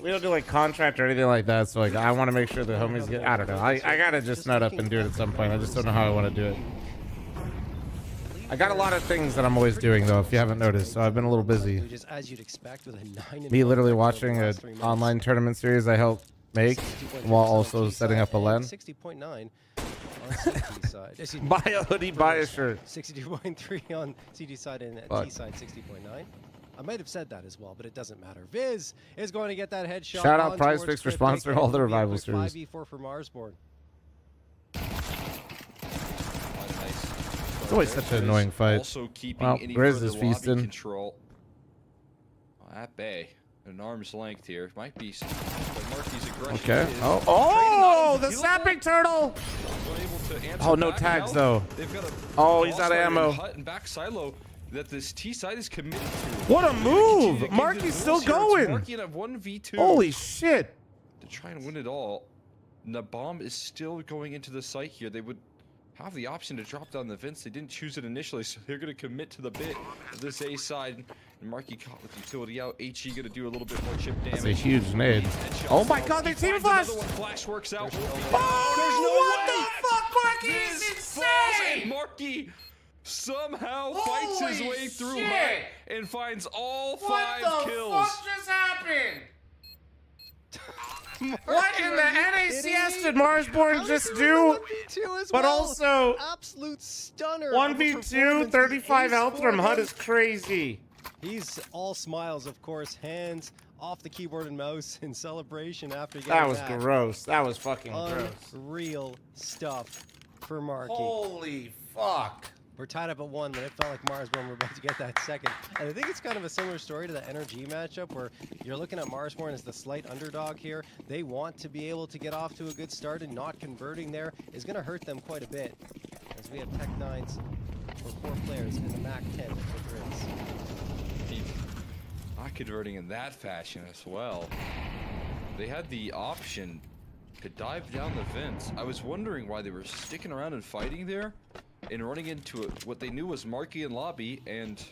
We don't do like contract or anything like that, so like I want to make sure the homies get. I don't know. I gotta just nut up and do it at some point. I just don't know how I want to do it. I got a lot of things that I'm always doing though, if you haven't noticed. So I've been a little busy. Just as you'd expect with a 9 Me literally watching an online tournament series I helped make while also setting up a LAN. 60.9 on CT side. Buy a hoodie, buy a shirt. 62.3 on CT side and T side 60.9. I might have said that as well, but it doesn't matter. Viz is going to get that headshot. Shout out Prize Picks for sponsoring all the revival series. 5v4 for Marsborn. It's always such an annoying fight. Also keeping Well, any Grizz further is lobby feasting. control. At bay, an arm's length here. Might be but Marky's aggression. Okay. is Oh, the snapping turtle. able to answer Oh, no back tags now. though. They've got a Oh, he's out of crossfire ammo. in hut and back silo that this T side is committed to. What a They're gonna continue move! to Marky's give this still rules here. It's going. Marky in a 1v2 Holy shit. to try and win it all. And the bomb is still going into the site here. They would have the option to drop down the vents. They didn't choose it initially, so they're going to commit to the bit of this A side. And Marky caught with utility out. HE going to do a little bit more chip damage. That's a huge nade. Oh my god, they team flashed! Flash works out. Oh, what the fuck, Marky is insane! And Marky somehow Holy fights his way through shit! HUD and finds all What 5 the kills. fuck just happened? What in the NACS did Marsborn just do? But also, absolute stunner. 1v2, 35 health from HUD is crazy. He's all smiles, of course, hands off the keyboard and mouse in celebration after getting That was gross. That was fucking gross. gross. Unreal stuff for Marky. Holy fuck. We're tied up at 1, but it felt like Marsborn were about to get that second. And I think it's kind of a similar story to the NRG matchup where you're looking at Marsborn as the slight underdog here. They want to be able to get off to a good start, and not converting there is going to hurt them quite a bit. As we have Tech 9s for 4 players and the MAC 10 for Grizz. Not converting in that fashion as well. They had the option to dive down the vents. I was wondering why they were sticking around and fighting there and running into what they knew was Marky and Lobby and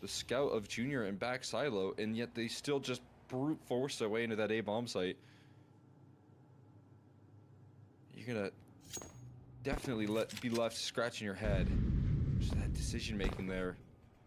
the scout of Junior and back silo, and yet they still just brute force their way into that A bomb site. You're gonna definitely be left scratching your head. Just that decision making there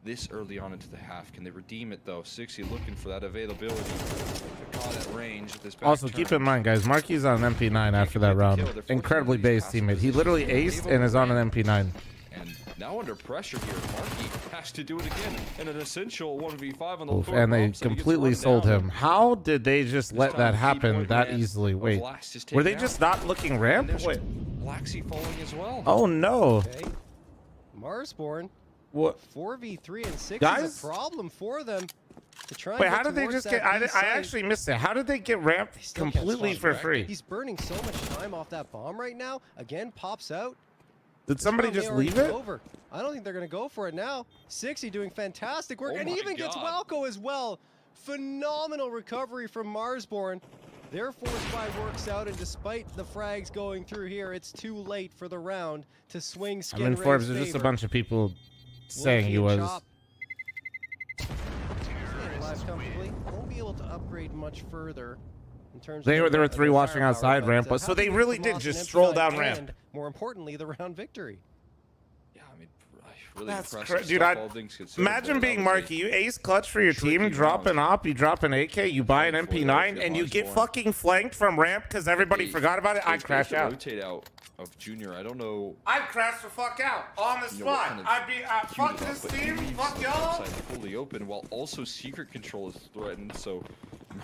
this early on into the half. Can they redeem it though? 60 looking for that availability. They're caught at range with this back Also, turn. keep in mind, guys, Marky's on an MP9 after that round. Incredibly based teammate. He literally aced and is on an MP9. And now under pressure here, Marky has to do it again in an essential 1v5 on the Oof, floor. and they bomb, so he gets completely run sold down. him. How did they just let time, that key happen point that man easily? of Wait, Last is were they taken just out. not looking And ramp? there's Wait. Blacksea falling as well. Oh no. Okay. Marsborn, What? 4v3 and 6 Guys? is a problem for them. To try and Wait, get how did they towards just that get? I B side. actually missed it. How did they get ramped They still can't completely swap for back. free? He's burning so much time off that bomb right now. Again, pops out. Did somebody This round just may already leave be it? Over. I don't think they're going to go for it now. 60 doing fantastic work, Oh and he my even gets God. Walco as well. Phenomenal recovery from Marsborn. Their force buy works out, and despite the frags going through here, it's too late for the round to swing Skin I'm in Ray's Forbes. There's just a favor. bunch of people saying Wolfie he and was. Chop. Staying alive comfortably. Won't be able to upgrade much further in terms There of were 3 their watching firepower, outside but, ramp, but so happy they with really the did Moss just and stroll MP9 down ramp. and, more importantly, the round victory. Yeah, I mean, Really That's impressive dude. stuff, all things considered. Imagine That being was Marky. You ace clutch for your team, tricky drop round. an op, you drop an AK, you buy an Going for it, MP9, if and you Mars get born. fucking flanked from ramp because everybody They- forgot about it. they I'd crash the out. rotate out of Junior. I don't know. I'd crash the fuck out on the You know, what spot. kind of I'd be queued fuck it up, this but he team, leaves fuck the y'all. outside fully open, while also secret control is threatened. So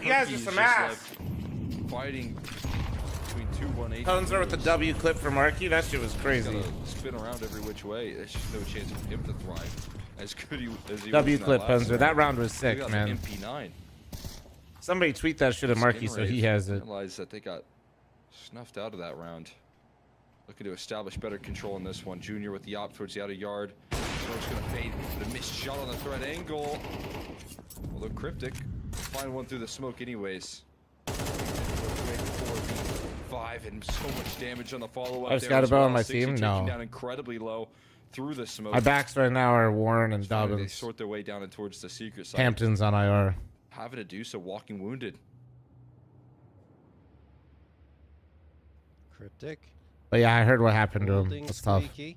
You guys Murky are is some just ass. left fighting between two 180. Poser with the W clip for Marky. That shit was He's crazy. gotta spin around every which way. There's just no chance for him to thrive. As good as he W was in clip that last Poser. That round was They sick, got man. the MP9. Somebody tweet that shit at Marky so he has it. Realized that they got snuffed out of that round. Looking to establish better control in this one. Junior with the op towards the outer yard. Smoke's gonna fade. But a missed shot on the threat angle. Although Cryptic find one through the smoke anyways. 5 and so much damage on the follow-up. I've there got a as bow on well. my 60 team? taking No. down incredibly low through the smoke. My backs right now are Warren and Finally, They Dobbins. sort their way down and towards the secret side. Hampton's on IR. Having to do so, walking wounded. Cryptic. But yeah, I heard what happened to him. Holding It's tough. squeaky.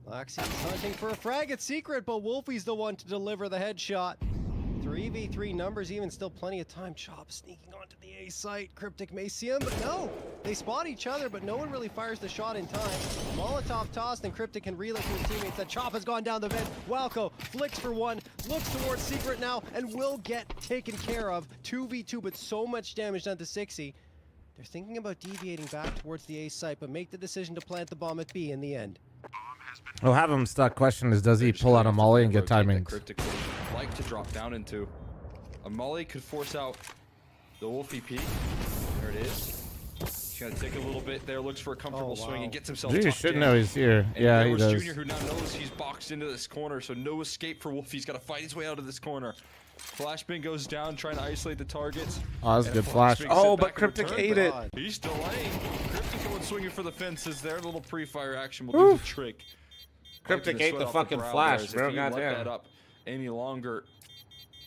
Laxey's hunting for a frag at secret, but Wolfie's the one to deliver the headshot. 3v3 numbers, even still plenty of time. Chop sneaking onto the A site. Cryptic may see him, but no. They spot each other, but no one really fires the shot in time. Molotov tossed, and Cryptic can relay to his teammates that Chop has gone down the vent. Walco flicks for one, looks towards secret now, and will get taken care of. 2v2, but so much damage done to 60. They're thinking about deviating back towards the A site, but make the decision to plant the bomb at B in the end. We'll have him stuck. Question is, does he pull out a molly and get timings? Cryptic would like to drop down into. A molly could force out the Wolfie P. There it is. He's gonna take a little bit there, looks for a comfortable swing and gets himself Dude, you tucked should in. know he's here. And Yeah, there he was does. Junior, who now knows he's boxed into this corner, so no escape for Wolfie. He's got to fight his way out of this corner. Flashbang goes down, trying to isolate the targets. Oh, that's a And good flash. Flashbang Oh, set but back in Cryptic return, ate but it. He's delaying. Cryptic going swinging for the fences there. A little pre-fire action will do the trick. Cryptic Wiping ate sweat the off fucking brow flash, there, as bro. If he let Goddamn. that up any longer,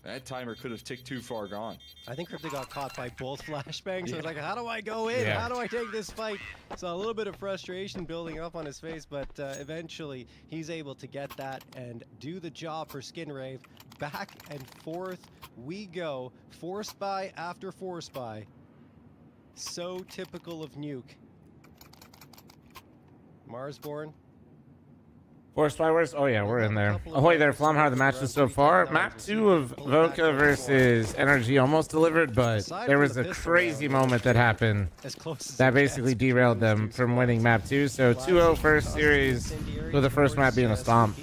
that timer could have ticked too far gone. I think Cryptic got caught by both flashbangs. So it's like, how do I go in? Yeah. How do I take this fight? So a little bit of frustration building up on his face, but eventually he's able to get that and do the job for Skinrave. Back and forth we go. Force buy after force buy. So typical of Nuke. Marsborn. Force Fires? Oh yeah, we're in there. Ahoy there, Flom. How are the matches so far? Map 2 of Voca versus Energy almost delivered, but there was a crazy moment that happened that basically derailed them from winning Map 2. So 2-0 first series, with the first map being a stomp.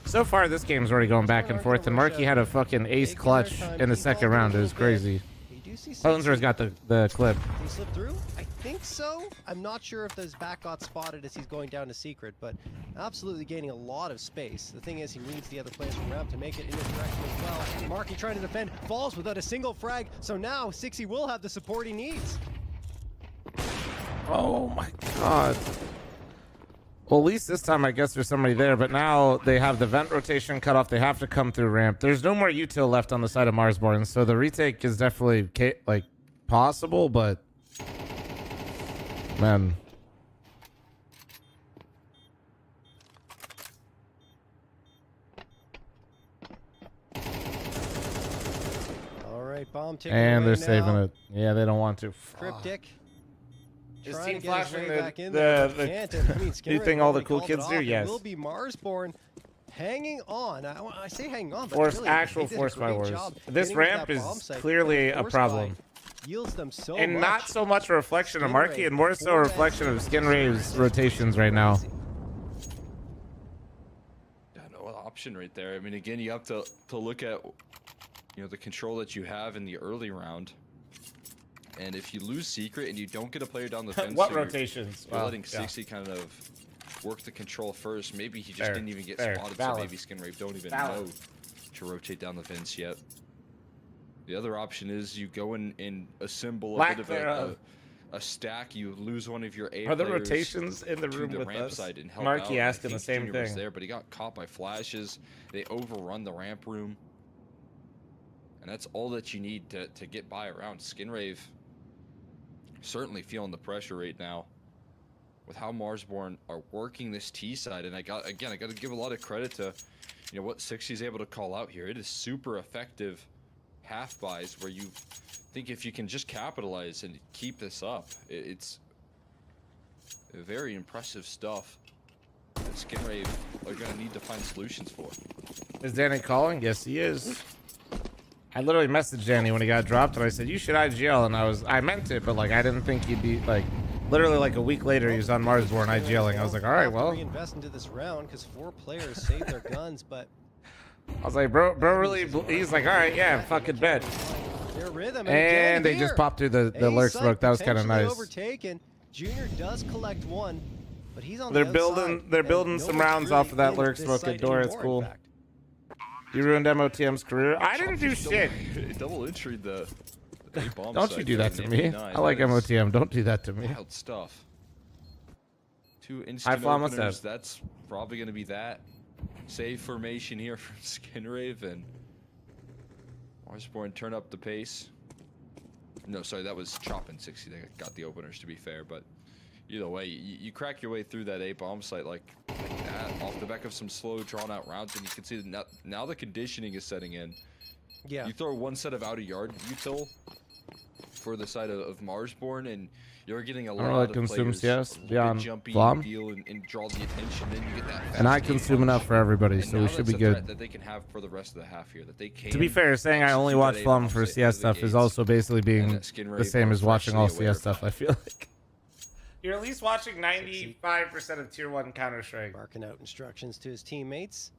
So far, this game's already going back and forth, and Marky had a fucking ace clutch in the second round. It was crazy. Poser's got the clip. Did he slip through? I think so. I'm not sure if his back got spotted as he's going down to secret, but absolutely gaining a lot of space. The thing is, he needs the other players from ramp to make it in his direction as well. Marky trying to defend, falls without a single frag, so now 60 will have the support he needs. Oh my god. Well, at least this time I guess there's somebody there, but now they have the vent rotation cut off. They have to come through ramp. There's no more util left on the side of Marsborn, so the retake is definitely like possible, but man. All right, bomb taken And away they're saving now. it. Yeah, they don't want to. Cryptic. Is Trying team to get his flashing way the- back in there, but the- can't. And, I mean, you Skinner think all the really cool called it kids do? off. It Yes. will be Marsborn hanging on. I say hang on, but Force really, actual they did a force by great wars. job This getting to ramp that is bomb site, clearly but a force problem. buy yields them so And much. not so much a reflection of Marky, Skinray, and more so a reflection of Skinray's rotations right now. Yeah, no option right there. I mean, again, you have to look at the control that you have in the early round. And if you lose secret and you don't get a player down the fence, What so you're- rotations? You're Well, letting yeah. 60 kind of work the control first. Maybe he just Fair, didn't even get fair, spotted, valid. so maybe Skinrave don't even Valid. know to rotate down the fence yet. The other option is you go and assemble a Lack bit of thereof. a stack. You lose one of your A Are the players rotations in the to room the with ramp us? side and help Marky out. I asking the think same Junior was thing. there, but he got caught by flashes. They overrun the ramp room. And that's all that you need to get by around. Skinrave certainly feeling the pressure right now. with how Marsborn are working this T side, and I got to give a lot of credit to, you know, what 60 is able to call out here. It is super effective half buys where you think if you can just capitalize and keep this up, it's very impressive stuff that Skinrave are going to need to find solutions for. Is Danny calling? Yes, he is. I literally messaged Danny when he got dropped, and I said, you should IGL, and I meant it, but like I didn't think he'd be like, literally like a week later he was on Marsborn IGLing. I was like, all right, well. Reinvest into this round because 4 players saved their guns, but I was like, bro really, he's like, all right, yeah, fucking bet. their rhythm And they just popped through the lurk smoke. That was kind of nice. Overtaken. Junior does collect 1, but he's on They're the building outside, they're and building some nobody's rounds really off of that in lurk this smoke site at door. It's anymore, in cool. fact. You ruined MOTM's career. I didn't do shit. Double entry the bomb. Don't you do that to me. I like MOTM. Don't do that to me. Wild stuff. 2 instant Flom, what's openers. up? That's probably going to be that. Save formation here from Skinrave, and Marsborn turn up the pace. No, sorry, that was Chop and 60 that got the openers, to be fair, but either way, you crack your way through that A bomb site like that off the back of some slow, drawn-out rounds, and you can see that now the conditioning is setting in. Yeah. You throw one set of out-of-yard util for the side of Marsborn, and you're getting a lot of consumes players yes a little beyond bit jumpy Flom. deal and draw the attention. Then you get that. And I fast game consume punch. enough for everybody, And so we now should that's be a threat good. that they can have for the rest of the half here. That they can. To be fair, saying I only execute watch that Flom A-bomb for site out CS of the stuff is gates. also basically being And that Skinrave the same are as watching all freshly aware CS of stuff, that. I feel like. You're at least watching 95% of Tier 1 Counter-Strike. Barking out instructions to his teammates.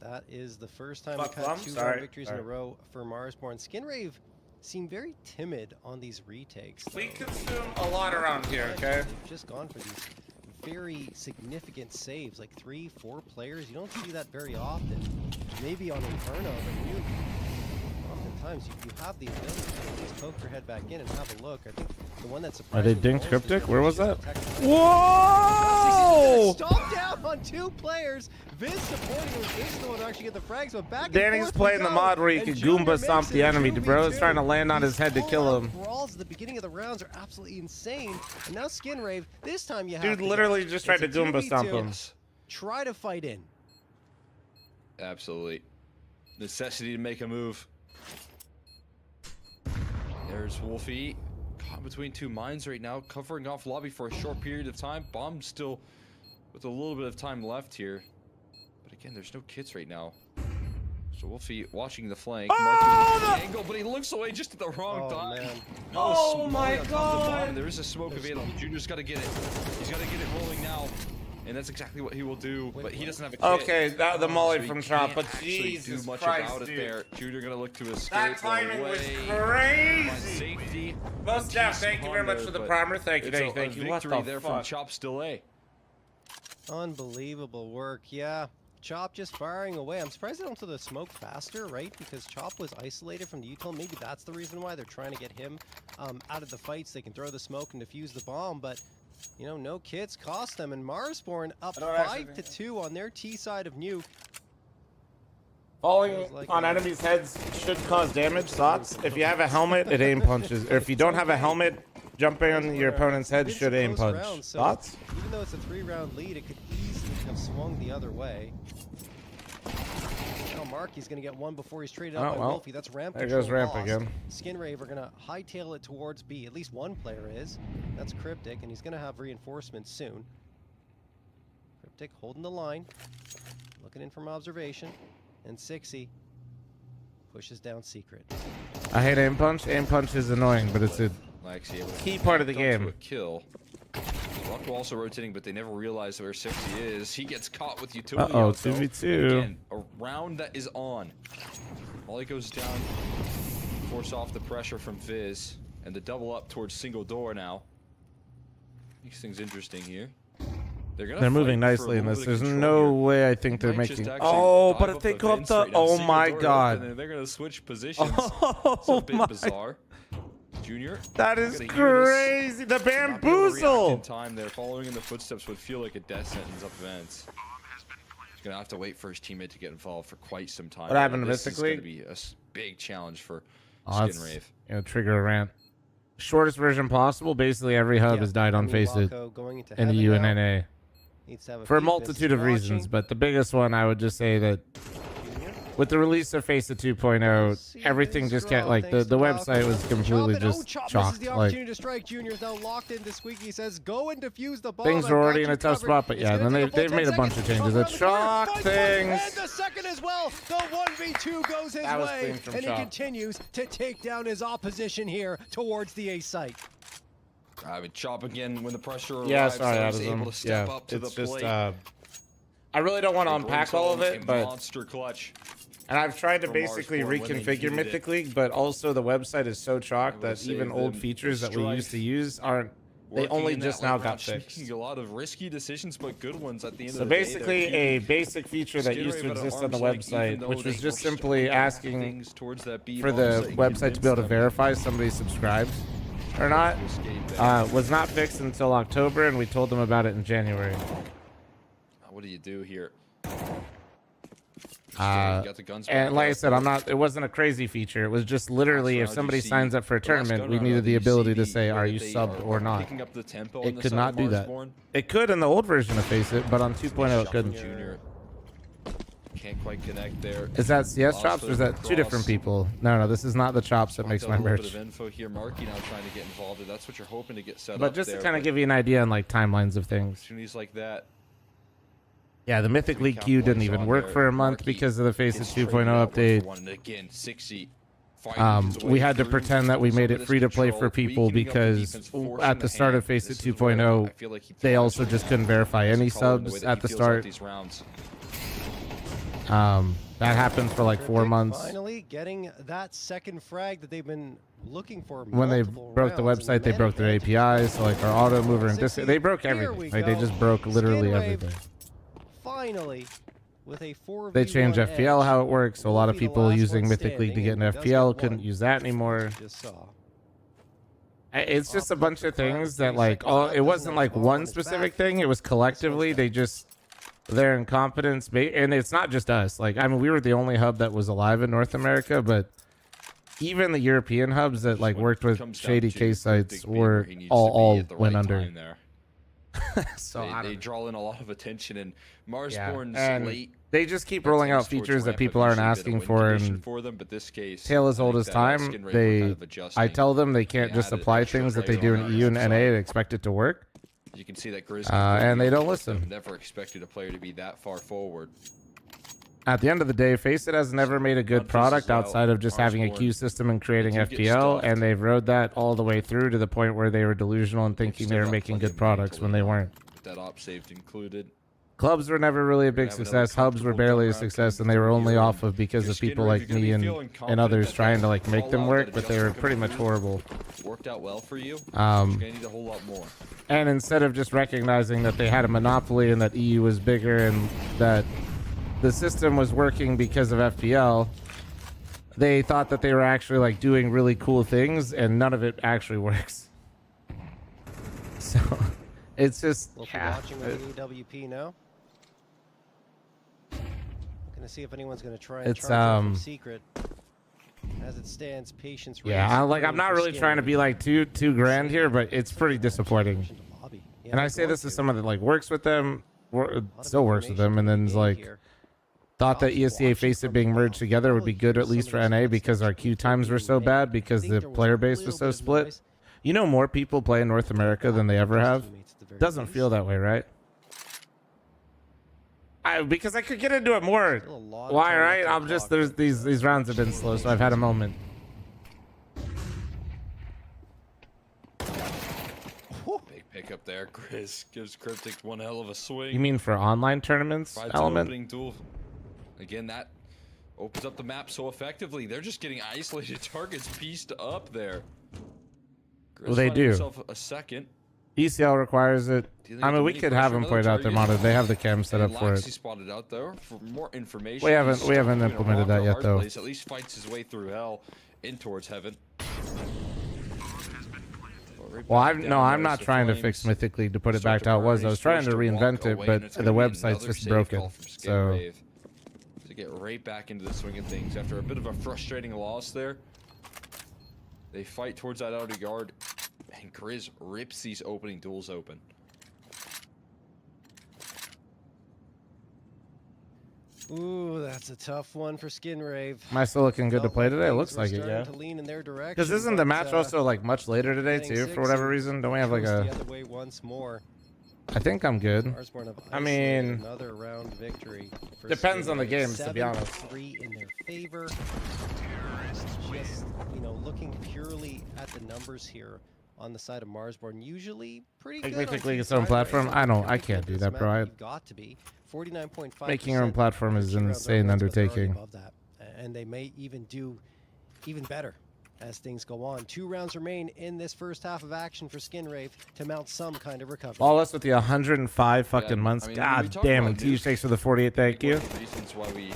That is the first time Fuck we've had Flum? 2 Sorry. victories in a row for Marsborn. Skinrave seem very timid on these retakes. We though. consume a lot around here, okay? They've just gone for these very significant saves, like 3-4 players. You don't see that very often. Maybe on Inferno, but you oftentimes you have the ability to just poke your head back in and have a look. I think the one that's Are they surprising dinked most is cryptic? that Where was she's that? protecting- Whoa! Stop down on 2 players. Viz supporting him. Viz is the one to actually get the frags, but back and Danny's forth we playing the go. mod where he And can Junior Goomba stomp makes the it a enemy. 2v2. Bro is trying to land on his head to These kill all-out him. Brawls at the beginning of the rounds are absolutely insane. And now Skinrave, this time you have Dude to literally go. just tried It's to a Goomba stomp 2v2. him. Try to fight in. Absolutely. Necessity to make a move. There's Wolfie. Caught between 2 mines right now, covering off lobby for a short period of time. Bomb still with a little bit of time left here. But again, there's no kits right now. So Wolfie watching the flank, marking the angle, but he looks away just at the wrong time. Man. Oh my God. There is a smoke available. Junior's got to get it. He's got to get it rolling now. And that's exactly what he will do, but he doesn't have a kit. Okay, that the molly So he from Chop, can't but actually Jesus do much Christ, about it dude. there. Junior gonna look to escape. That timing away. was Find crazy. safety. Most Def, thank you very much for the primer. Thank you, It's thank you, a thank you. What victory the there from fuck? Chop's delay. Unbelievable work. Yeah. Chop just firing away. I'm surprised they don't throw the smoke faster, right? Because Chop was isolated from the util. Maybe that's the reason why they're trying to get him out of the fights. They can throw the smoke and defuse the bomb, but you know, no kits cost them. And Marsborn up 5-2 on their T side of Nuke. Falling on enemies' heads should cause damage. Thoughts? If you have a helmet, it aim punches. Or if you don't have a helmet, jumping on your opponent's head should aim punch. Thoughts? Even though it's a 3-round lead, it could easily have swung the other way. Now Marky's going to get one before he's traded out by Wolfie. That's ramp There control goes ramp lost. again. Skinrave are going to hightail it towards B. At least one player is. That's Cryptic, and he's going to have reinforcements soon. Cryptic holding the line, looking in from observation, and 60 pushes down Secret. I hate aim punch. Aim punch is annoying, but it's a key part of the game. Kill. Rocco also rotating, but they never realize where 60 is. He gets caught with utility. Uh-oh, out, though. 2v2. Again, a round that is on. Molly goes down, force off the pressure from Viz, and the double up towards single door now. Makes things interesting here. They're moving nicely in this. There's no way I think they're making. Oh, but if they go up the. Oh my God. They're gonna switch positions. Oh it's a bit my. bizarre. Junior. That is crazy. The bamboozle. In time there, following in the footsteps would feel like a death sentence up vents. He's gonna have to wait for his teammate to get involved for quite some time. What happened to This is Mystically? gonna be a big challenge for Oh, Skinrave. trigger a rant. shortest version possible. Basically, every hub has died on Face It Going into in the heaven now. UNNA Needs to have a for a few multitude of misses reasons. watching. But the biggest one, I would just say that with the release of Face It 2.0, everything just got like the website was completely just chocked. The Like opportunity to strike. Junior is now locked into Squeaky. Says go and defuse the bomb. things I've were got already in you a tough covered. spot. But It's yeah, gonna then take a full they've made 10 a bunch of seconds. changes Comes that around the corner, shocked finds one, things. And the second as well. The 1v2 goes his That was way, clean from and he Chop. continues to take down his opposition here towards the A site. I would Chop again when the pressure arrives. Yeah, sorry, I was Addison. able to step Yeah, up to it's the just plate. I really don't want to They bring unpack all of home it, a but monster clutch. and I've tried to from basically Mars Born when they reconfigure needed Mythic it. League, but also the website is so chocked will that even save old them features that we strife. used to use aren't. They Working only in just that now late got round, fixed. making a lot of risky decisions, but good ones at the end So of the day. basically, They're a keeping basic feature that Skin used to Raven at exist on the arm's length, even website, though which was they just were simply still asking things towards that B for bomb the site and website to be able to convince them verify somebody subscribed or not, to escape there. was not fixed until October, and we told them about it in January. What do you do here? You got the guns And back like I out said, there. it wasn't a crazy feature. It was just literally Last if round, somebody you see signs up for a the last tournament, gun we round, needed the you see ability to the say, way are that you they subbed or not? Picking up the tempo on It the could side not of do that. Marsborn. It could in the old version of Face It, but on 2.0 it couldn't. Junior can't quite connect there. Is that CS Lost Chops or is foot that two different across. people? No, this is not the Chops that makes Swapped my out a little merch. bit of info here. Marky now trying to get involved. That's what you're hoping to get set But up just to there, kind of but give you an idea on like timelines of things. opportunities like that. Yeah, the Mythic League queue didn't even work for a month because of the Face It 2.0 update. And again, 60. We had to pretend that we made it free to play for people because at the start of Face It 2.0, they also just couldn't verify any subs at the start. That happened for like 4 months. Finally getting that second frag that they've been looking for. When they multiple broke the rounds, and website, they man broke their advantage. APIs, so like our auto mover and disc. They broke Here everything. we Like they go. just broke literally Skinwave everything. Finally, with a 4v1 They changed FPL edge, how it works, so a will lot of be the people last using one Mythic League to get standing, an and FPL does get couldn't one. use that anymore. Just saw. It's just a bunch of things that 30 like seconds left, it wasn't doesn't like have the ball one on his specific back. thing. It was collectively they just their incompetence, and it's not just us. Like I mean, we were the only hub that was alive in North America, but even the European hubs that like worked with shady case sites were all went under. So They draw in a lot of attention, and Marsborn's and late. they just keep rolling out features that people aren't asking for, and for them, but this case, tale as old as time. I tell them they can't just apply things that they do in EU and NA and expect it to work. You can see that Grizz and they don't listen. Never expected a player to be that far forward. At the end of the day, Face It has never made a good product outside of just having a queue system and creating FPL, and they've rode that all the way through to the point where they were delusional and thinking they were making good products when they weren't. That op saved included. Clubs were never really a big success. Hubs were barely a success, and they were only off of because of people like me and others trying to like make them work, but they were pretty much horrible. Worked out well for you. You're gonna need a whole lot more. And instead of just recognizing that they had a monopoly and that EU was bigger and that the system was working because of FPL, they thought that they were actually like doing really cool things, and none of it actually works. So it's just We'll be watching with the AWP now. Gonna see if anyone's gonna try and It's, charge out from secret. As it stands, patience. Yeah, I'm not really trying to be like too grand here, but it's pretty disappointing. And I say this as someone that like works with them, still works with them, and then is like thought that ESCA Face It being merged together would be good at least for NA because our queue times were so bad because the player base was so split. You know, more people play in North America than they ever have. Doesn't feel that way, right? Because I could get into it more. Why, right? I'm just these rounds have been slow, so I've had a moment. Big pickup there. Grizz gives Cryptic one hell of a swing. You mean for online tournaments Provides an element? opening duel. Again, that opens up the map so effectively. They're just getting isolated targets pieced up there. Grizz Well, they finding do. himself a second. ECL requires it. I mean, we could have them point out their monitor. They have the cam set up for it. Spotted out there for more information. We haven't He's implemented stuck that in a yet hard though. place, at least fights his way through hell in towards heaven. Well, I'm not trying to fix Mythic League to put it back to how it was. I was trying to reinvent it, but the website's just broken. So to get right back into the swing of things after a bit of a frustrating loss there. They fight towards that outer yard, and Grizz rips these opening duels open. Ooh, that's a tough one for Skinrave. Am I still looking good to Felt play like today? It things looks were like it, starting yeah. to lean in their direction, Because isn't the but, match also like much later today getting too, six for whatever and reason? Don't we have like coast a? the other way once more. I think I'm good. Marsborn have I isolated mean, another round victory. For depends on the Skinrave. games, to be honest. 7-3 in their favor. Just, you know, looking purely at the numbers here on the side of Marsborn, usually pretty good. Like on making two its own side platform? rates. I know, Pretty I good can't do this that, map. bro. You've got to be 49.5%. Making your own platform is an Two rounds insane upwards, but they're already undertaking. above that. And they may even do even better as things go on. 2 rounds remain in this first half of action for Skinrave to mount some kind of recovery. Lawless with the 105 fucking months. I mean, God we talk damn, about and T nukes. takes for the 48. Thank you. One of the reasons why we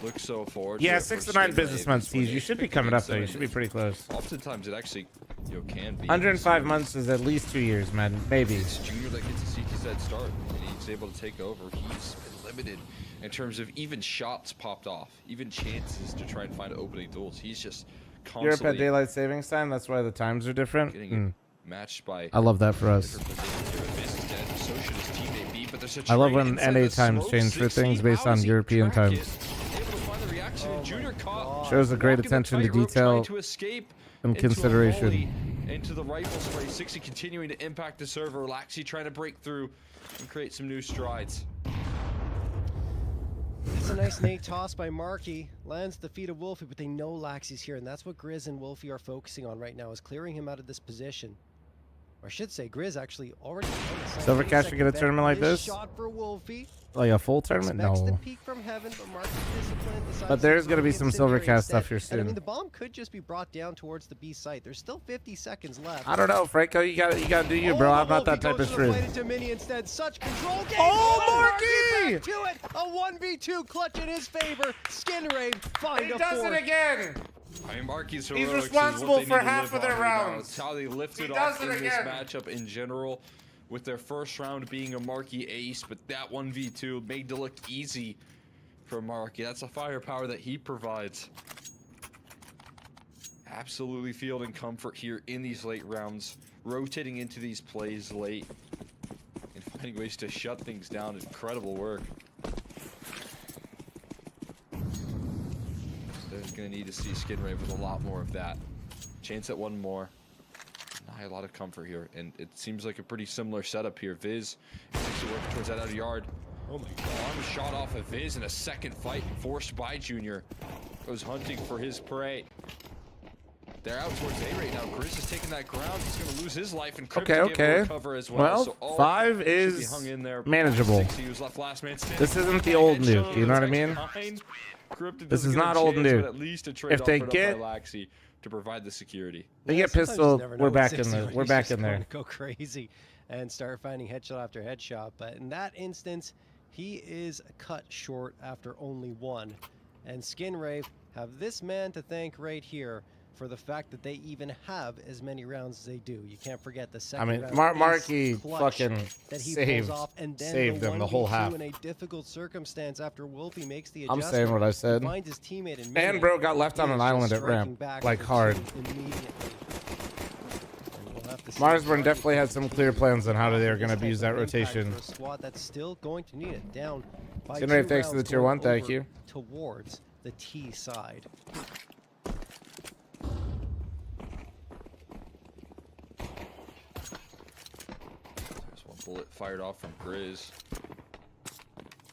look so forward. Yeah, to it 6 for to 9 Skinrave business months, is when T. You should be pick coming up against though. You them, should be pretty close. Oftentimes, it actually can be. 105 months is at least 2 years, man. Maybe. It's Junior that gets a CTZ start, and he's able to take over. He's been limited in terms of even shots popped off, even chances to try and find opening duels. He's just Europe constantly at daylight savings time. That's why the times are different. getting matched by. I love that for us. different positions here. Viz is dead, so should his teammate be, but there's a I love trade when inside NA the times smoke. change for 16, things based how on does he European track it? times. Able to find the reaction, and Junior caught. Shows a great walking the attention to tightrope, detail trying to escape and into a consideration. volley, into the rifle spray. 60 continuing to impact the server. Laxi trying to break through and create some new strides. It's a nice nade toss by Markey. Lands the feet of Wolfie, but they know Laxi's here, and that's what Grizz and Wolfie are focusing on right now, is clearing him out of this position. Or I should say, Grizz actually already on the side. Silvercash should get a tournament like this? Shot for Wolfie. Like a full tournament? Expects the No. peak from heaven, but Markey's disciplined, decides But to there's gonna be target some Incendiary Silvercast instead. stuff here And I mean, soon. the bomb could just be brought down towards the B site. There's still 50 seconds left. I don't know, Franco. You gotta do you, bro. I'm not that type of stream. stream. Mini instead. Such control. Game Oh, on. Markey! Back to it. A 1v2 clutch in his favor. Skinrave find He a does fourth. it again. I mean, Marky's He's heroics is responsible what they for need to half live of their on right now. rounds. It's how they lifted He off does in it this again. matchup in general, with their first round being a Marky ace, but that 1v2 made to look easy for Marky. That's a firepower that he provides. Absolutely fielding comfort here in these late rounds, rotating into these plays late, and finding ways to shut things down. Incredible work. There's going to need to see Skinrave with a lot more of that. Chance at one more. Not a lot of comfort here, and it seems like a pretty similar setup here. Viz actually working towards that outer yard. Oh my god. Arm shot off of Viz in a second fight forced by Junior. Goes hunting for his prey. They're out towards A right now. Grizz is taking that ground. He's going to lose his life, and Crypt to Okay. recover as well. Well, So all 5 should be is hung in there. manageable. 60 was left last man standing. This isn't the old nuke, you know what I mean? This is not old nuke. At least a trade If they offered up get- by Laxi to provide the security. They get sometimes you pistol. never know We're with back in 60 there. when We're he's back just in going there. to go crazy and start finding headshot after headshot. But in that instance, he is cut short after only one. And Skinrave have this man to thank right here for the fact that they even have as many rounds as they do. You can't forget the I second mean, round Markey ace clutch fucking that he saved, pulls off, and then saved them the whole 1v2 half. in a difficult circumstance after Wolfie makes the I'm adjustment. saying what I said. He finds his teammate in And mid-lane. bro got left He on is an just island at striking ramp, back like for hard. two immediately. And we'll have to see Marsburn if definitely had some clear plans on how they were going to this abuse type that of impact rotation. for a squad that's still going to need it. Down by Skinrave, 2 thanks to the rounds, tier going 1, thank over you. Towards the T side. There's one bullet fired off from Grizz.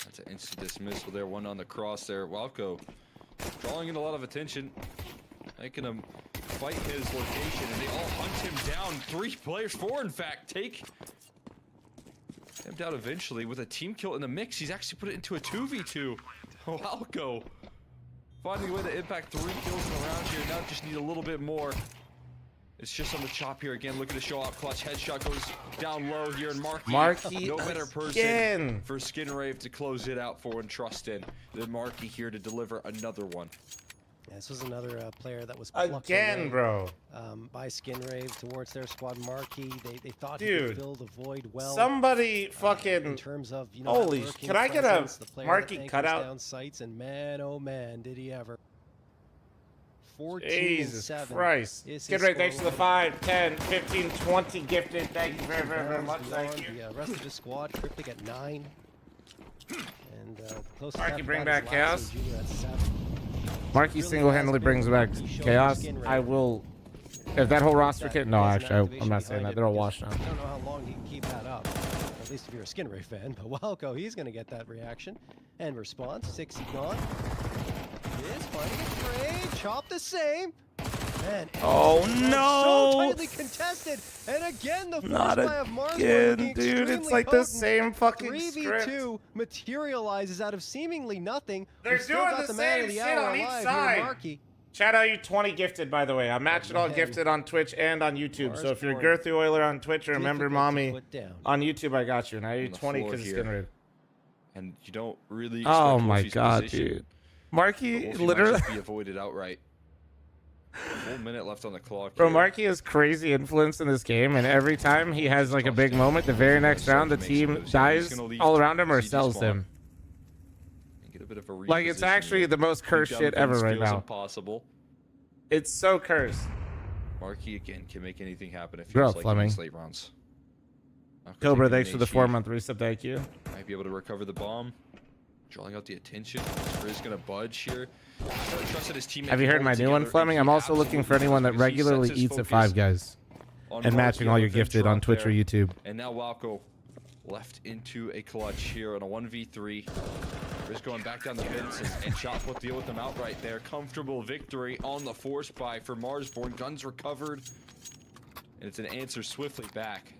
That's an instant dismissal there. One on the cross there. Walco drawing in a lot of attention, making him fight his location, and they all hunt him down. 3 players, 4 in fact, take him down eventually with a team kill in the mix. He's actually put it into a 2v2. Walco finding a way to impact 3 kills in a round here. Now just need a little bit more. It's just on the chop here again. Looking to show off clutch. Headshot goes down low here, and Markey no better person again for Skinrave to close it out for and trust in than Markey here to deliver another one. Yeah, this was another player that was plucked Again, away, bro. by Skinrave towards their squad. Markey, they thought he Dude, could fill the void well. Somebody in fucking. terms of, you know, Holy, that lurking can I get a presence, the player that Markey anchors cutout? down sights, and man, oh man, did he ever. Jesus 14-7. Christ. Is Skid his Ray, thanks for the scoreline. 5, 10, 15, 20 gifted. Thank you very, very, very much. Thank you. The rest of the squad, Cryptic at 9. And close to Marky, that bring is back Laxo Chaos. Jr. at 7. Marky Really single-handedly has brings been back the show Chaos. skin I rate. will... If that whole roster That kit... No, has an actually, I'm activation not saying behind that. it They're all because washed out. I don't know how long he can keep that up. At least if you're a Skin Ray fan. But Walco, he's going to get that reaction. And response, 60 gone. Is finding a trade. Chop the same. Man, Oh, no. so tightly contested. And again, the Not force play of Mars again, dude. It's like the same fucking script. 3v2 materializes out of seemingly nothing. They're We've still doing got the man of same the shit hour on each alive here, side. Marky. Shout out you 20 gifted, by the way. I'm matching all man. gifted on Twitch and on YouTube. So if you're Mars Girthy Oiler on Twitch or Remember Difficult to Mommy put down. on YouTube, I got you. Now you're On the 20 floor because it's here. Skin Raid. And you don't really. Oh expect my Wolfie's god, position, dude. but Marky Wolfie might literally... just be avoided outright. A full minute left on the clock. Bro, here. Marky has crazy influence in this game, and every time he has like a big moment, the very next round, the team dies all around him or sells him. And get a bit of a Like, it's reposition actually here. the most cursed Beat shit down ever defense right feels now. Impossible. It's so cursed. Marky again can make anything happen. It Grow feels up, like Fleming. in these late rounds. Cobra, Taking thanks an for the HE. 4-month reset. Thank you. Might be able to recover the bomb. Drawing out the attention. Grizz gonna budge here. Trusted his teammate Have you to heard hold my it new one, together, Fleming? and I'm he also looking for absolutely anyone that does, because he sets regularly his eats at focus Five Guys. on And Marky matching all on your the gifted drop on Twitch or there. YouTube. And now Walco left into a clutch here on a 1v3. Grizz going back down the fence, and Chop will deal with them outright there. Comfortable victory on the force buy for Marsborn. Guns recovered. And it's an answer swiftly back.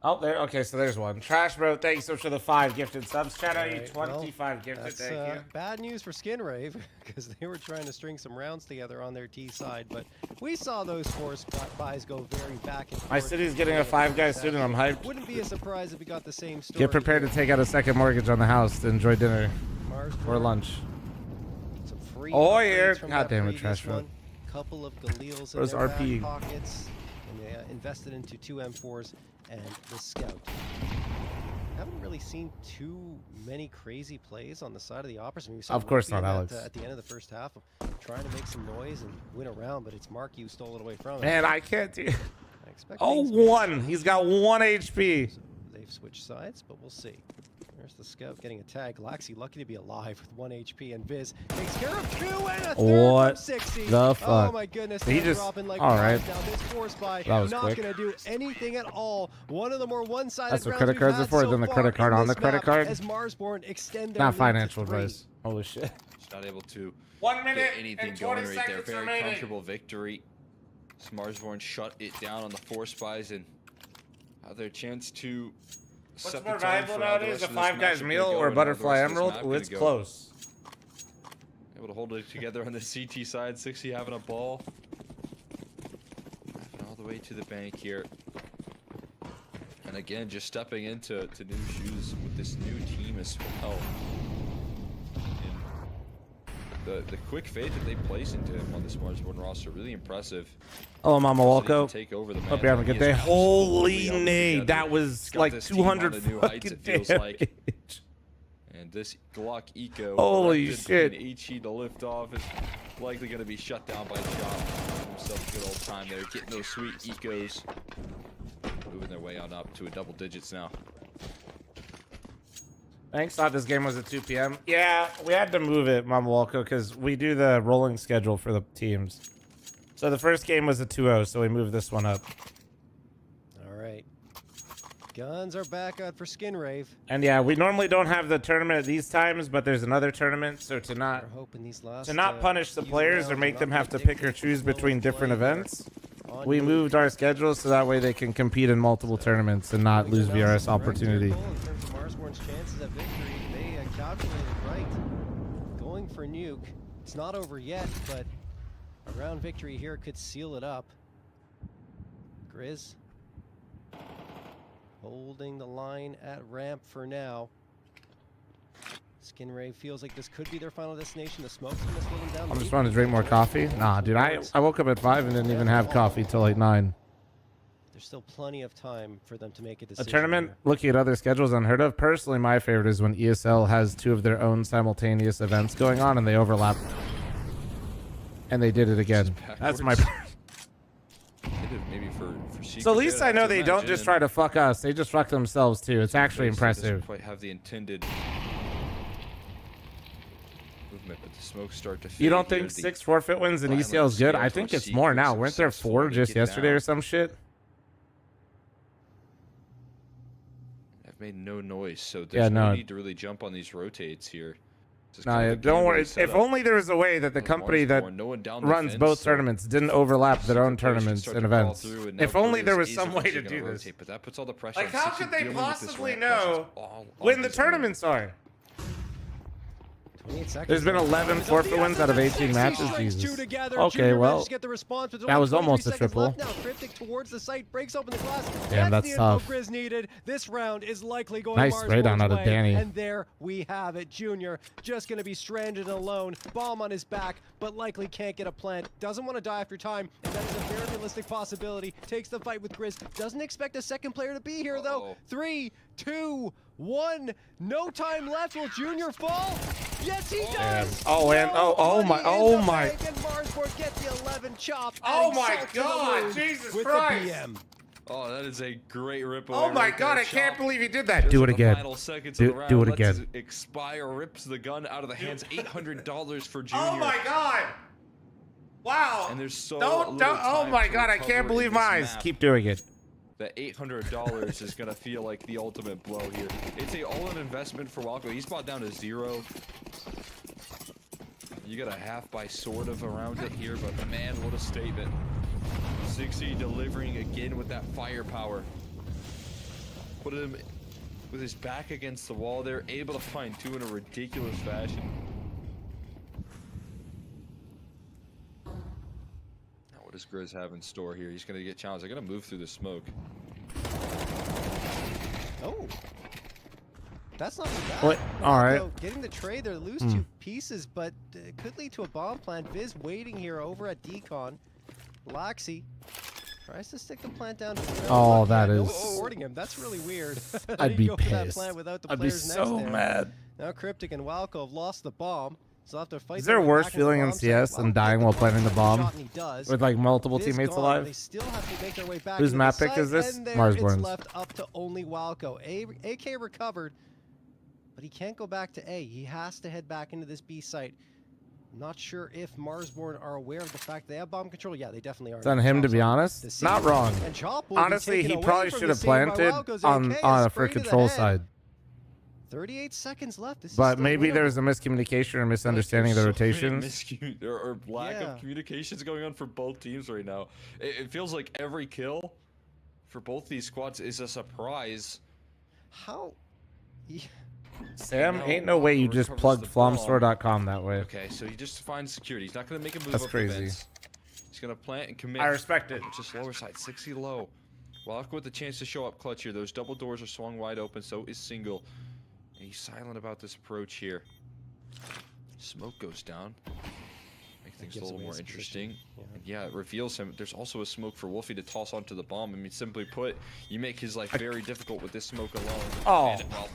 Oh, there. Okay, so there's one. Trash Bro, thanks so much for the 5 gifted subs. Shout out you Alright, well, 25 gifted. That's Thank you. bad news for Skin Rave because they were trying to string some rounds together on their T side, but we saw those force buys go very back and forth. My city's getting a 5 Guys soon, and I'm hyped. Wouldn't be a surprise if we got the same story. Get prepared to here. take out a second mortgage on the house to enjoy dinner Mars or lunch. Some free Oh, upgrades yeah. from God that damn it, previous Trash Bro. one. Couple of Galeals in Where's their RP? back pockets, and they invested into 2 M4s and the Scout. Haven't really seen too many crazy plays on the side of the Operas. I mean, we saw Of course Wolfie not, in Alex. At the end of the first half, trying to make some noise and win a round, but it's Marky who stole it away from him. Man, I can't do... I expect Oh, things may one. change. He's got 1 HP. So they've switched sides, but we'll see. There's the Scout getting a tag. Laxi lucky to be alive with 1 HP, and Viz takes care of 2 and a third What from 60. the Oh fuck? my goodness, He they're just- dropping like all flies right. down. This force by That was not quick. gonna do anything at all. One of the more one-sided That's what rounds credit we've cards are had for, so then the far credit card in on the this credit map card. As Marsborn extend their Not lead to financial 3. advice. Holy shit. Just not able to 1 minute get anything and going 20 right there. seconds Very remaining. comfortable victory. Smarsborn shut it down on the force buys and have their chance to What's set more the tone valuable for how the nowadays, rest a of this 5 Guys matchup meal gonna go or and how the Butterfly rest of this Emerald? map Oh, gonna it's go. close. Able to hold it together on the CT side. 60 having a ball. Driving all the way to the bank here. And again, just stepping into new shoes with this new team as well. And the quick fade that they place into him on this Marsborn roster, really impressive. Hello, Mama So that he can Walco. take over the Hope you're having a mantle. good He day. is absolutely Holy held it nade, together. that was He's got like this team 200 on the new heights, fucking it feels damage. like. And this Glock Eco Holy erected shit. in HE to lift off is likely going to be shut down by Chop. Himself a good old time there, getting those sweet Ecos. Moving their way on up to a double digits now. Thanks. Thought this game was at 2 p.m. Yeah, we had to move it, Mama Walco, because we do the rolling schedule for the teams. So the first game was a 2-0, so we moved this one up. All right. Guns are back out for Skin Rave. And yeah, we normally don't have the tournament at these times, but there's another tournament, so to not We're hoping these last punish the few players or rounds make are them not have to pick or addictive choose flow of between different play there. events, On we you. moved our schedule so that way they can compete in multiple tournaments and not lose VRS opportunity. In terms of Marsborn's chances at victory, they calculated right. Going for nuke. It's not over yet, but a round victory here could seal it up. Grizz holding the line at ramp for now. Skin Rave feels like this could be their final destination. The smoke's gonna slow them down. I'm just trying to drink more coffee. Nah, dude, I woke up at 5 and didn't even have coffee till like 9. The There's still plenty of time for them to make a A decision. tournament here. looking at other schedules unheard of. Personally, my favorite is when ESL has two of their own simultaneous events going on and they overlap. And they did it again. That's my. Maybe for So at least I know they don't just try to to fuck us. They just fuck themselves too. It's actually doesn't impressive. quite have the intended movement, but the smokes start to fade. You don't here. think The 6 forfeit wins in violent ECL is good? I scales think or it's more now. secrets of Weren't there successful 4 to just get yesterday down. or some shit? I've made no noise, so Yeah, there's no no. need to really jump on these rotates here. This is No, kind yeah, of a don't game worry. ready If setup. only there was a way that the With company that Marsborn, no one down the runs fence, both so tournaments didn't overlap their own secret players can tournaments start and to crawl events. through, and If now only there Grizz was is some way to eventually do gonna this. rotate, but that puts all the pressure Like, on how 60 could they dealing with this possibly ramp pressure. know It's all on when the his own. tournaments are? 28 seconds There's been left. 11 forfeit wins out of 18 matches. Jesus. Okay, well, that was almost a triple. Now Cryptic towards the site, breaks open the glass. Damn, that's the tough. info Grizz needed. This round is likely going Nice Marsborn's spray down out of way, Danny. And there we have it. Junior just going to be stranded alone. Bomb on his back, but likely can't get a plant. Doesn't want to die after time, and that is a very realistic possibility. Takes the fight with Grizz. Doesn't expect a second player to be here, though. 3, 2, 1. No time left. Will Junior fall? Yes, he does. Oh, and oh my, oh my. And Marsborn get the 11 chop. Oh adding my salt to the God, wound Jesus with Christ. The BM. Oh, that is a great ripple. Oh my right God, there. I can't Chop believe he did that. just Do in it the again. final seconds of the round, Do it lets again. it expire, rips the gun out of the hands. $800 for Junior. Oh my God. Wow. And there's so Don't, little oh time my to God, I recover can't in believe this my eyes. map. Keep doing it. That $800 is gonna feel like the ultimate blow here. It's a all-in investment for Walco. He's bought down to 0. You got a half by sort of around it here, but man, what a statement. 60 delivering again with that firepower. Put him with his back against the wall there, able to find 2 in a ridiculous fashion. Now what does Grizz have in store here? He's gonna get challenged. They're gonna move through the smoke. Oh. That's not too bad. What? All right. So getting the trade, they lose 2 pieces, but it could lead to a bomb plant. Viz waiting here over at Decon. Laxi tries to stick the plant down. Oh, that no is- one's supporting him. That's really weird. I'd be Go for that pissed. plant without the I'd be players so next there. mad. Now Cryptic and Walco have lost the bomb. So they'll have to fight Is there a their way worse back into the feeling in bomb site. CS than Walco dying gets while the planting the bomb? shot, and he does. With like multiple Viz teammates gone. alive? They still have to make their way back. Whose into map the pick is site, this? and there Marsborn's. It's left up to only Walco. AK recovered, but he can't go back to A. He has to head back into this B site. Not sure if Marsborn are aware of the fact they have bomb control. Yeah, they definitely are. It's on him, to be honest. Not wrong. And Chop will be Honestly, taken he away probably from should the have scene by planted Walco's on AK, for spray to the control head. side. 38 seconds left. This is But still maybe there was winnable. a miscommunication or misunderstanding of the rotations. Or lack Yeah. of communications going on for both teams right now. It feels like every kill for both these squads is a surprise. How? Yeah. Sam, No, ain't no way you Walco just recovers plugged the bomb. flomstore.com that way. Okay, so he just finds security. He's not going to make a move That's up crazy. the fence. He's going to plant and commit. I respect it. Just lower side, 60 low. Walco with the chance to show up clutch here. Those double doors are swung wide open, so is single. And he's silent about this approach here. Smoke goes down. Make things a gives little away more his position. interesting. And yeah, it reveals him. There's also a smoke for Wolfie to toss onto the bomb. I mean, simply put, you make his life very difficult with this smoke alone. Oh. And, well,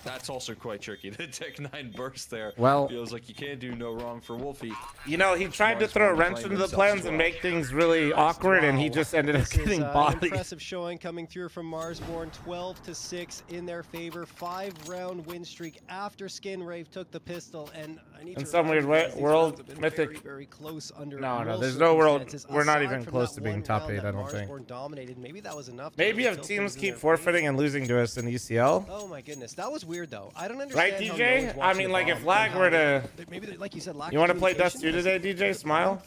that's also quite tricky. The Tech 9 burst there. Well- feels like you can't do no wrong for Wolfie. You know, he tried to throw a wrench into the plans and make things really awkward, and he just ended up This is getting an bodied. impressive showing coming through from Marsborn, 12-6 in their favor, 5-round win streak after Skin Rave took the pistol, and I need In to some remind weird you way, guys, these world rounds have been mythic. very, very close under No, real there's no world. circumstances. We're not Aside even from close that to being one top round 8, that I don't think. Marsborn dominated, maybe that was enough. to Maybe really if tilt teams things in keep their forfeiting and losing to us in ECL. favor. Oh my goodness, that was weird though. I don't understand. Right, how no DJ? one's I watching mean, the like, if bomb Lag and were how- to... Maybe, like you said, lack You of want to play Dust 2 communication. today, DJ? Smile?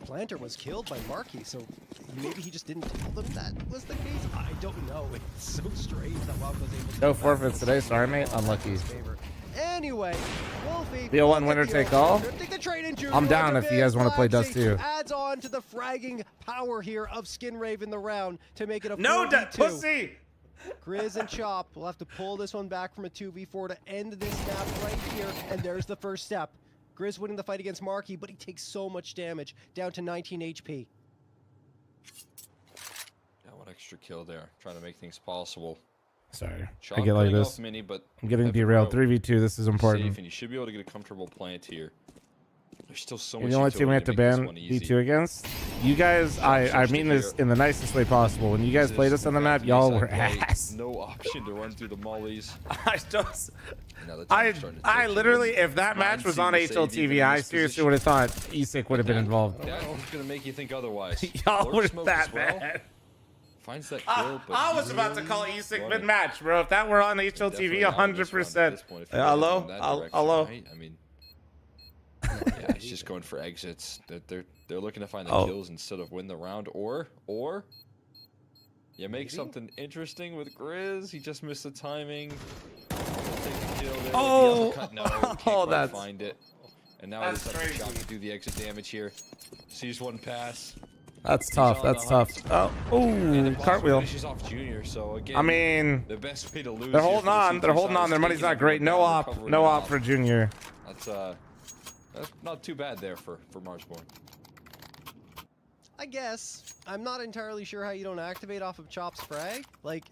Planter was killed by Markey, so maybe he just didn't tell them that was the case. I don't know. It's so strange that Walk was able to No do that. forfeits today, sorry, mate. Unlucky. Anyway, Wolfie. BL1 winner take all? Take the trade in Junior I'm down onto if you guys want to play Dust 2. Adds on to the fragging power here of Skin Rave in the round to make it a No, 4v2. pussy! Grizz and Chop will have to pull this one back from a 2v4 to end this map right here, and there's the first step. Grizz winning the fight against Markey, but he takes so much damage, down to 19 HP. one extra kill there, trying to make things possible. Sorry, Shot I get like cutting this. off Mini, but I'm getting heavy derailed. route. 3v2. This is important. Safe, and you should be able to get a comfortable plant here. There's still so You're much the only team we have to ban make this one D2 against. You guys, I mean this in the nicest way possible. When you guys played us on the map, y'all were ass. No option to run through the mollies. I literally, if that match was on HLTV, I seriously would have thought ESIC would have been involved. That's gonna make you think otherwise. Y'all were Smoke that as well. bad. Finds that kill, but I was about to call ESIC mid-match, bro. If that were on HLTV, 100%. Hello? Hello? I mean, yeah, he's just going for exits. They're looking to find the kills instead of win the round, or you make something interesting with Grizz. He just missed the timing. Oh, no, can't quite that's find it. And now he's up to shot to do the exit damage here. Sees one pass. That's tough. That's tough. Oh, ooh, cartwheel. Off Junior, so again, I mean, the best way to lose. they're holding on. They're holding on. Their money's not great. No op. No op for Junior. That's not too bad there for Marsborn. I guess. I'm not entirely sure how you don't activate off of Chop's frag. Like,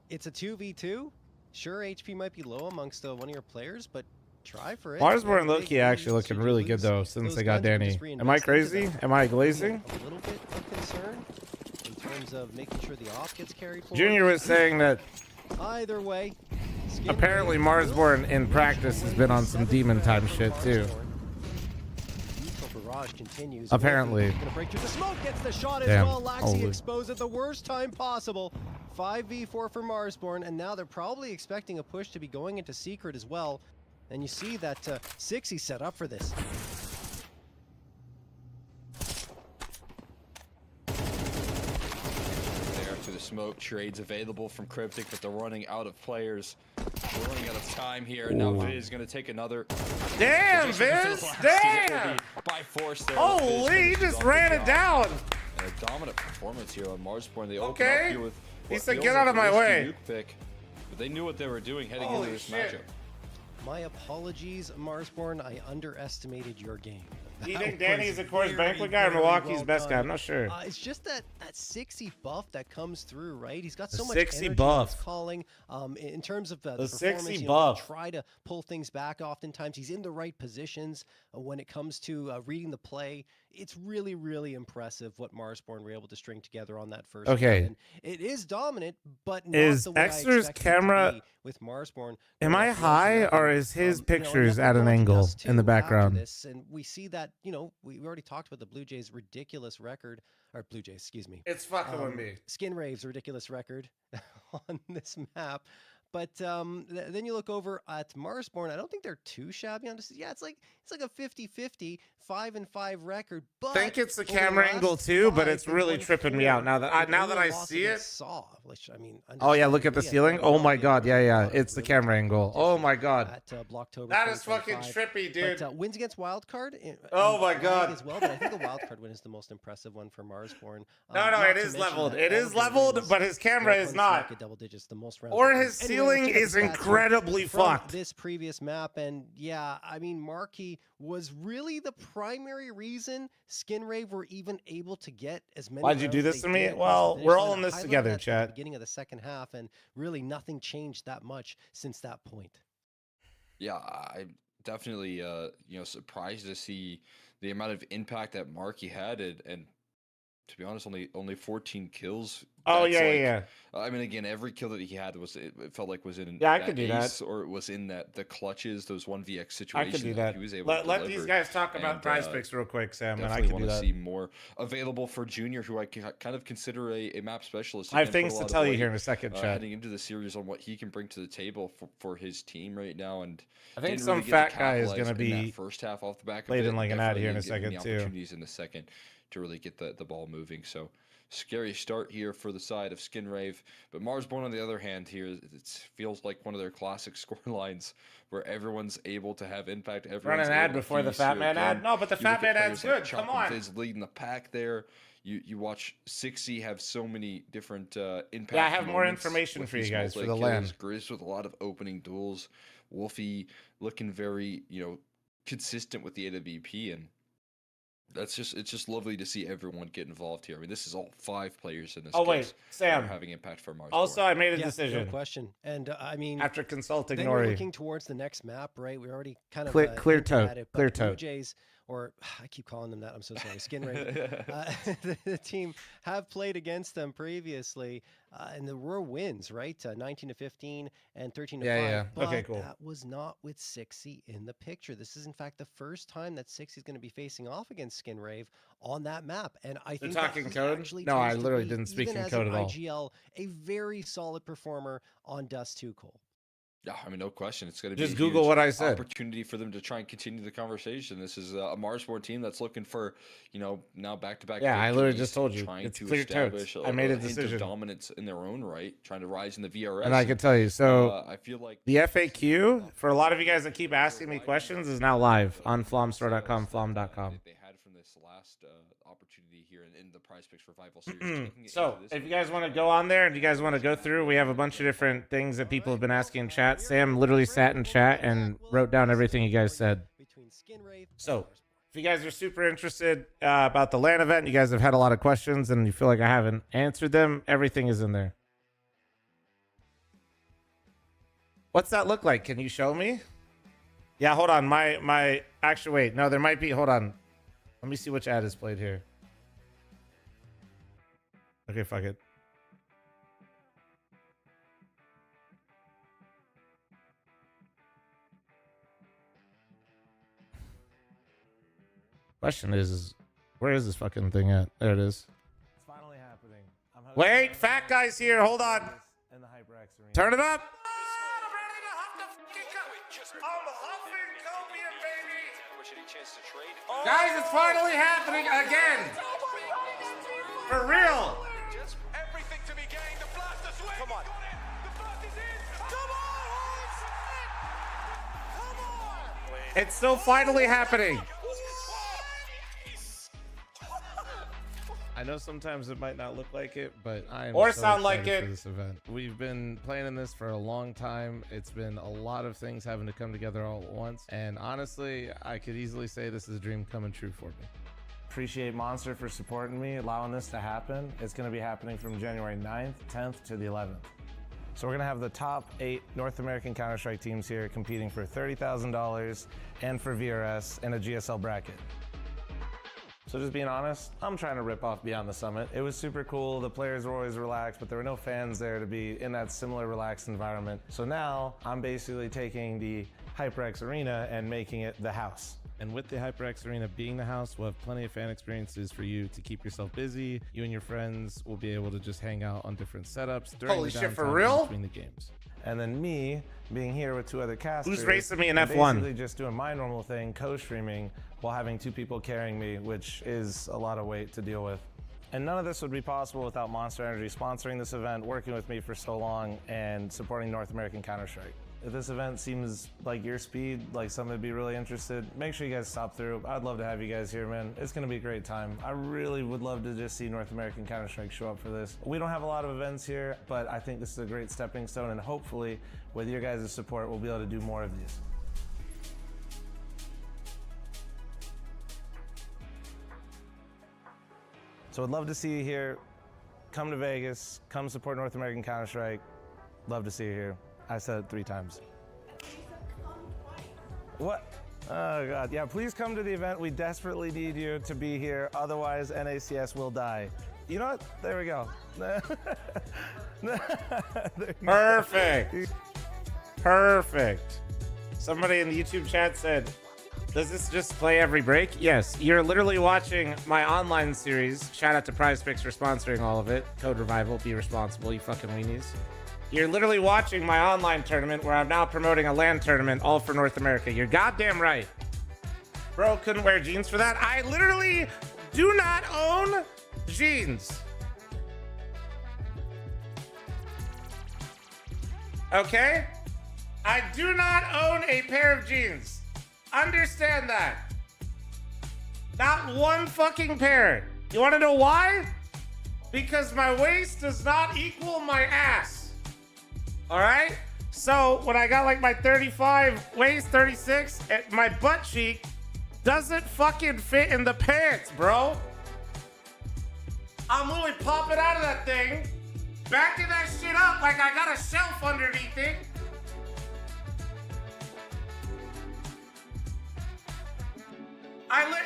it's a 2v2. Sure, HP might be low amongst one of your players, but try for it. Marsborn and Loki actually looking really good though since they got Danny. Am I crazy? Am I glazing? A little bit of concern in terms of making sure the off gets carried forward. Junior was saying that either way, apparently Marsborn in practice has been on some demon time shit too. Continues. Apparently. Gonna break through the smoke, gets the shot as Damn. well. Laxi exposed at the worst time possible. 5v4 for Marsborn, and now they're probably expecting a push to be going into Secret as well. And you see that Sixy set up for this. There to the smoke, trades available from Cryptic, but they're running out of players. We're running out of time here, and now Viz is going to take another. Damn, Viz! Damn! By force there. Holy, he just ran it down. And a dominant performance here on Marsborn. They open Okay. up here with He what said, feels "Get like out of a my risky way." nuke pick, but they knew what they were doing heading Holy into this shit. matchup. My apologies, Marsborn. I underestimated your game. Do you think That Danny's was a Coors very, Banquet guy or very Milwaukee's well best guy? done. I'm not sure. It's just that 6y buff that comes through, right? He's got The so much 6y energy buff. in his calling. In terms of the 6y performance, you know, buff. try to pull things back. Oftentimes, he's in the right positions when it comes to reading the play. It's really, really impressive what Marsborn were able to string together on that first. Okay. round. And it is dominant, but not Is the way I Exer's expected it to camera- be with Marsborn. Am I high or is his pictures at an nothing angle else in the too after background? this, and we see that, you know, we already talked about the Blue Jays' ridiculous record, or Blue Jays, excuse me. It's fucking with me. Skin Rave's ridiculous record on this map. But then you look over at Marsborn. I don't think they're too shabby on this. Yeah, it's like a 50-50, 5-5 record. But I think it's the over camera last angle too, but 5, it's really they've tripping me out now that I only lost see it. against Saw, which, I mean, Oh yeah, look at the understandably, ceiling. I think Oh my they'll god, be yeah, able yeah. to It's the really camera angle. Oh my god. at Blocktober. That is fucking 2025. trippy, dude. But wins against Wildcard. Oh my god. As well, but I think the Wildcard win is the most impressive one for Marsborn. No, Not it to is mention leveled. that It all is of their leveled, wins, but his camera their is opponents not. make it double digits the most rounds. Or they win. his Anyway, ceiling let's check is the stats incredibly from fucked. this previous map, and yeah, I mean, Markey was really the primary reason Skin Rave were even able to get as many. Why'd you do rounds this they to me? did across Well, the finish we're line. all in this I highlighted together, that at chat. the beginning of the second half, and really nothing changed that much since that point. Yeah, I'm definitely you know, surprised to see the amount of impact that Markey had, and to be honest, only 14 kills. Oh That's yeah, like, yeah. I mean, again, every kill that he had it felt like was in Yeah, I that could do that. ace, or it was in the clutches, those 1vx I situations. could do that. He was able to Let deliver. these guys talk about And, prize picks real quick, Sam, and I Definitely can want do to that. see more available for Junior, who I kind of consider a map specialist. I have Again, put things a to lot of tell you weight, here in a second, chat. heading into the series on what he can bring to the table for his team right now, and I think didn't some really get to fat guy is capitalize gonna in that be first half off the back of played it, in like an ad definitely here in a didn't get second many too. opportunities in the second to really get the ball moving. So scary start here for the side of Skin Rave, but Marsborn on the other hand here, it feels like one of their classic score lines where everyone's able to have impact. Run an ad before the Fat Man ad. No, but the Fat Man ad's good. Come on. Is leading the pack there. You watch 6y have so many different impact. Yeah, I have more moments information with for you these guys for the multi-kills. LAN. Grizz with a lot of opening duels. Wolfie looking very, you know, consistent with the AWP, and It's just lovely to see everyone get involved here. I mean, this is all 5 players in this. Oh, case wait, Sam. that are having impact for Mars. Also, I made a Yeah, decision. no question. And I mean, After consulting then we're Nori. looking towards the next map, right? We already kind of Clear hinted tote, at it, but clear Blue tote. Jays, or I keep calling them that. I'm so sorry. Skin Raven. The team have played against them previously, and the were wins, right? 19 to 15 and 13 to 5. Yeah. But Okay, cool. that was not with Sixy in the picture. This is in fact the first time that Sixy is going to be facing off against Skin Rave on that map, and I think talking that he code? actually No, I tends to literally be, didn't speak even in as code an at all. IGL, a very solid performer on Dust 2, Cole. Yeah, I mean, no question. It's going to be Just a Google huge what I said. opportunity for them to try and continue the conversation. This is a Marsboard team that's looking for, now back-to-back. Yeah, I literally victories, just told you. trying It's to clear totes. establish I made a hint of decision. dominance in their own right, trying to rise in the VRS. And I can tell you, so I feel like the FAQ for a lot of you guys that keep asking me questions is now live on flomstore.com, flom.com. they had from this last opportunity here in the Prize Picks Revival series. taking it So into this if you one. guys want to go on there and you guys want to go through, we have a bunch of different things that people have been asking in chat. Sam literally sat in chat and wrote down everything you guys said. So if you guys are super interested about the LAN event, you guys have had a lot of questions and you feel like I haven't answered them, everything is in there. What's that look like? Can you show me? Yeah, hold on. My actually, wait, no, there might be. Hold on. Let me see which ad is played here. Okay, fuck it. Question is where is this fucking thing at? There it is. It's finally happening. Wait, fat guy's here. Hold on. In the HyperX arena. Turn it up. Guys, it's finally happening again. For real. Everything to be gained. The blast is swing. Come on. The blast is in. Come on, Come on. It's still finally happening. I know sometimes it might not look like it, but I am Or so sound like excited it. for this event. We've been planning this for a long time. It's been a lot of things having to come together all at once. And honestly, I could easily say this is a dream coming true for me. Appreciate Monster for supporting me, allowing this to happen. It's going to be happening from January 9th, 10th to the 11th. So we're going to have the top 8 North American Counter-Strike teams here competing for $30,000 and for VRS and a GSL bracket. So just being honest, I'm trying to rip off Beyond the Summit. It was super cool. The players were always relaxed, but there were no fans there to be in that similar relaxed environment. So now I'm basically taking the HyperX Arena and making it the house. And with the HyperX Arena being the house, we'll have plenty of fan experiences for you to keep yourself busy. You and your friends will be able to just hang out on different setups during Holy the shit, for downtime real? between the games. And then me being here with 2 other casters. Who's racing me in and F1? Basically just doing my normal thing, co-streaming, while having 2 people carrying me, which is a lot of weight to deal with. And none of this would be possible without Monster Energy sponsoring this event, working with me for so long, and supporting North American Counter-Strike. If this event seems like your speed, like somebody would be really interested, make sure you guys stop through. I'd love to have you guys here, man. It's gonna be a great time. I really would love to just see North American Counter-Strike show up for this. We don't have a lot of events here, but I think this is a great stepping stone, and hopefully, with your guys' support, we'll be able to do more of these. So I'd love to see you here. Come to Vegas, come support North American Counter-Strike. Love to see you here. I said it 3 times. What? Oh God, yeah, please come to the event. We desperately need you to be here. Otherwise, NACS will die. You know what? There we go. Perfect. Perfect. Somebody in the YouTube chat said, does this just play every break? Yes, you're literally watching my online series. Shout out to Prize Picks for sponsoring all of it. Code Revival, be responsible, you fucking weenies. You're literally watching my online tournament where I'm now promoting a LAN tournament all for North America. You're goddamn right. Bro, couldn't wear jeans for that. I literally do not own jeans. Okay? I do not own a pair of jeans. Understand that. Not one fucking pair. You want to know why? Because my waist does not equal my ass. All right? So when I got like my 35 waist, 36, my butt cheek doesn't fucking fit in the pants, bro. I'm literally popping out of that thing, backing that shit up like I got a shelf underneath it.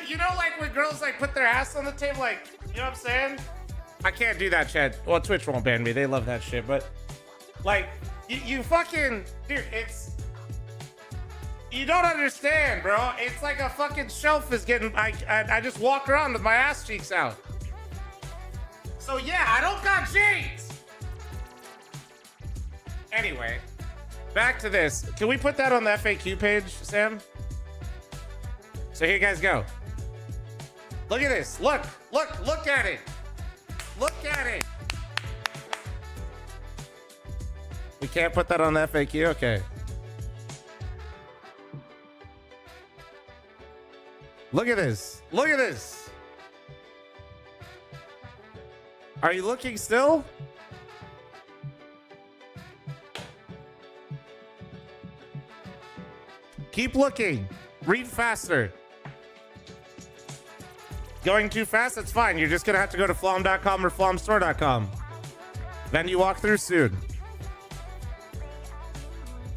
You know, like when girls like put their ass on the table, like, you know what I'm saying? I can't do that, Chad. Well, Twitch won't ban me. They love that shit. But like, you fucking, dude, it's, you don't understand, bro. It's like a fucking shelf is getting, I just walk around with my ass cheeks out. So yeah, I don't got jeans. Anyway, back to this. Can we put that on the FAQ page, Sam? So here you guys go. Look at this. Look at it. Look at it. We can't put that on the FAQ? Okay. Look at this. Look at this. Are you looking still? Keep looking. Read faster. Going too fast? That's fine. You're just going to have to go to flom.com or flomstore.com. Then you walk through soon.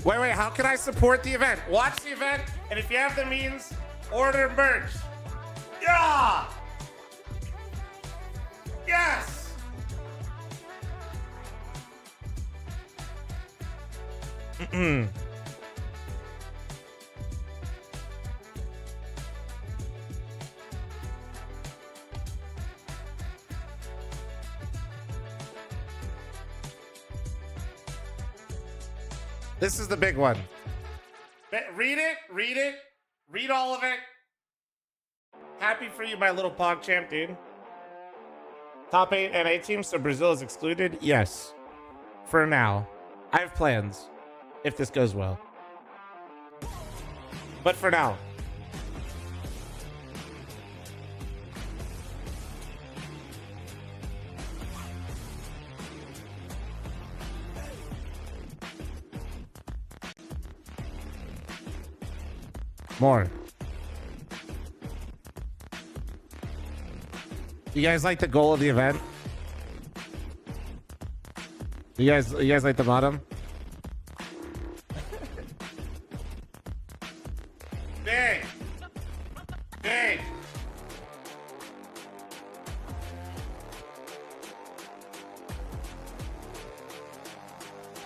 Wait. How can I support the event? Watch the event, and if you have the means, order merch. Yeah! Yes! This is the big one. Read it. Read all of it. Happy for you, my little pog champ, dude. Top 8 NA team, so Brazil is excluded? Yes. For now. I have plans, if this goes well. But for now. More. You guys like the goal of the event? You guys like the bottom? Big.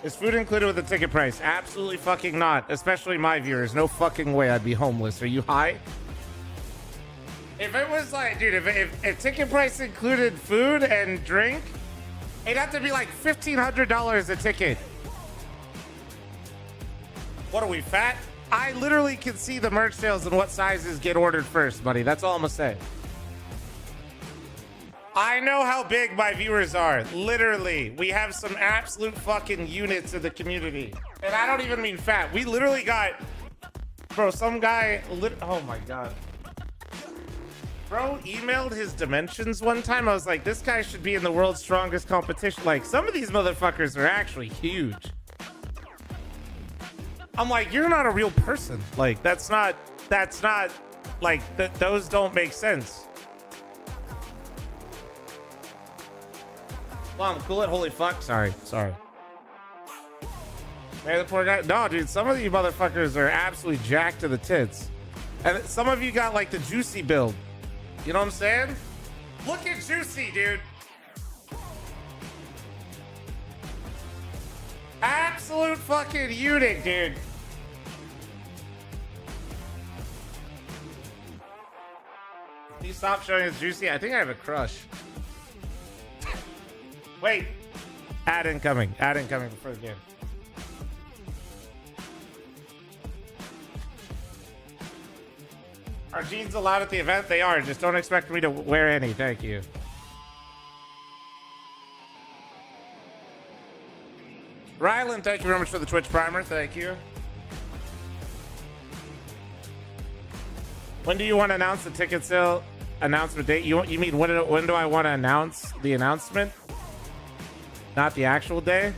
Is food included with the ticket price? Absolutely fucking not. Especially my viewers. No fucking way I'd be homeless. Are you high? If it was like, dude, if ticket price included food and drink, it'd have to be like $1,500 a ticket. What are we, fat? I literally can see the merch sales and what sizes get ordered first, buddy. That's all I'm gonna say. I know how big my viewers are. Literally, we have some absolute fucking units in the community. And I don't even mean fat. We literally got, bro, some guy, oh my God. Bro emailed his dimensions one time. I was like, this guy should be in the world's strongest competition. Like, some of these motherfuckers are actually huge. I'm like, you're not a real person. Like, that's not, like, those don't make sense. Mom, cool it. Holy fuck. Sorry. Man, the poor guy. No, dude, some of you motherfuckers are absolutely jacked to the tits. And some of you got like the Juicy build. You know what I'm saying? Look at Juicy, dude. Absolute fucking unit, dude. Can you stop showing us Juicy? I think I have a crush. Wait. Ad incoming before the game. Are jeans allowed at the event? They are. Just don't expect me to wear any. Thank you. Rylan, thank you very much for the Twitch primer. Thank you. When do you want to announce the ticket sale announcement date? You mean when do I want to announce the announcement? Not the actual day?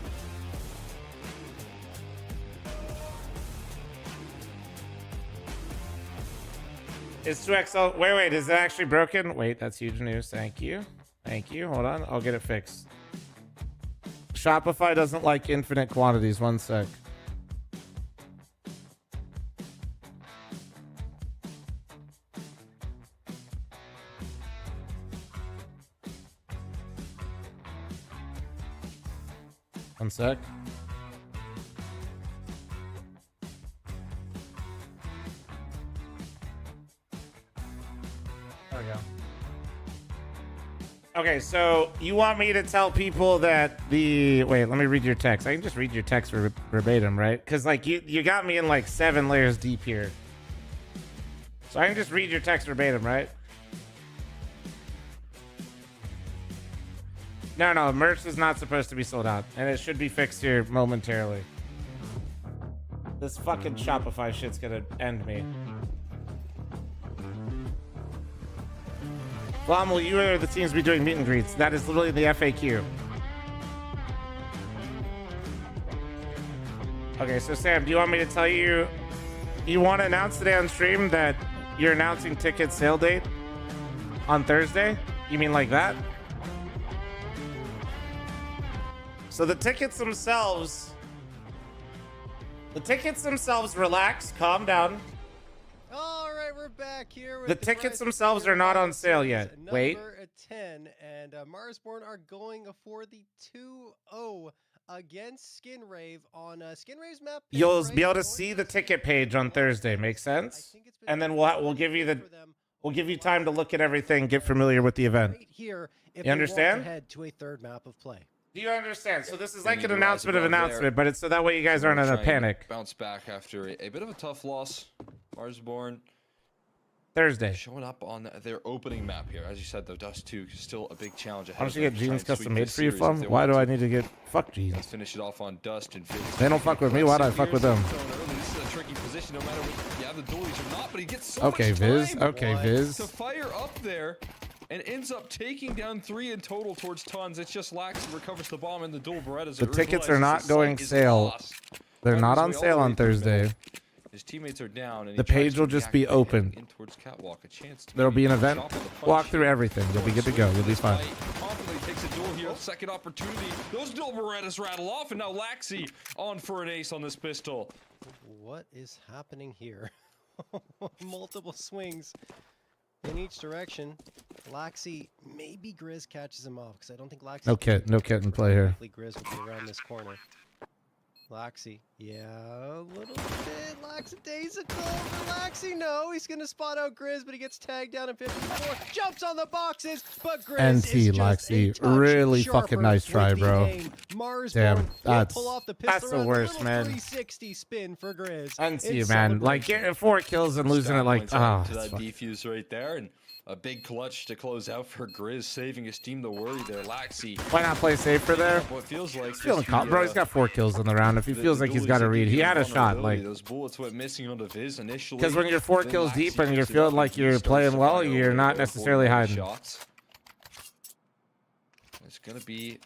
It's 2XL. Wait, is it actually broken? Wait, that's huge news. Thank you. Thank you. Hold on. I'll get it fixed. Shopify doesn't like infinite quantities. One sec. One sec. There we go. Okay, so you want me to tell people that the... Wait, let me read your text. I can just read your text verbatim, right? Because, like, you got me in, like, 7 layers deep here. So I can just read your text verbatim, right? No, merch is not supposed to be sold out. And it should be fixed here momentarily. This fucking Shopify shit's gonna end me. Well, you are the teams be doing meet and greets. That is literally the FAQ. Okay, so Sam, do you want me to tell you... You want to announce today on stream that you're announcing ticket sale date on Thursday? You mean like that? So the tickets themselves... relax, calm down. All right, we're back here. With The tickets themselves are not on sale yet. Wait. Number 10, and Marsborn are going for the 2-0 against Skin Rave on Skin Rave's map. You'll be able to see the ticket page on Thursday. Make sense? And then we'll give you time to look at everything, get familiar with the event. Right here, if You understand? Want to head to a third map of play. Do you understand? So this is like an you realize announcement of about announcement, there. but it's so that way you guys aren't in a Trying to panic. Bounce back after a bit of a tough loss. Marsborn Thursday. showing up on their opening map here. As you said, though, Dust 2 is still a big challenge ahead. Why don't you of them get to try jeans and custom sweep made this for you, series if Flum? they Why want do I to. need to get... Fuck jeans. Let's finish it off on Dust and Fizz. They don't fuck with me. Why do I fuck with them? This is a tricky position, no matter what. Yeah, the dualies or not, but he gets so Okay, much Viz. time Okay, Viz. to fire up there. And ends up taking down 3 in total towards Tons. It's just Lax who recovers the bomb and the dual Berettas. The tickets are not going sale. They're not on sale on Thursday. His teammates are down. And The page will just be open. In towards Catwalk, a chance to There'll be an event. chop on the punch. Walk through everything. You'll be good to go. You'll be fine. Confidently takes a duel here. Second opportunity. Those dual Berettas rattle off, and now Laxi on for an ace on this pistol. What is happening here? Multiple swings in each direction. Laxi, maybe Grizz catches him off because I don't think Laxi. No kit in play here. Grizz will be around this corner. Laxi, yeah, a little bit lackadaisical for Laxi. No, he's gonna spot out Grizz, but he gets tagged down at 54. Jumps on the boxes, but Grizz NT is just Laxi, a touch really sharper fucking nice try, with the bro. aim. Marsborn Damn, will that's pull off the the pistol round, worst, little man. 360 spin for Grizz. NT, It's man. Like celebration. getting 4 kills and losing it like To it's that fuck- defuse right there, and a big clutch to close out for Grizz, saving his team the worry there. Laxi. Why not play safer there? What feels like He's feeling just calm, bro. He's got 4 kills in the round. If he feels like he's got a read, he had a shot. Like, those bullets went missing onto Viz initially. because when you're 4 then kills Laxi deep and you're picks it feeling up like and he you're starts playing to well, fire you're over not there, necessarily avoiding hiding. shots. It's gonna be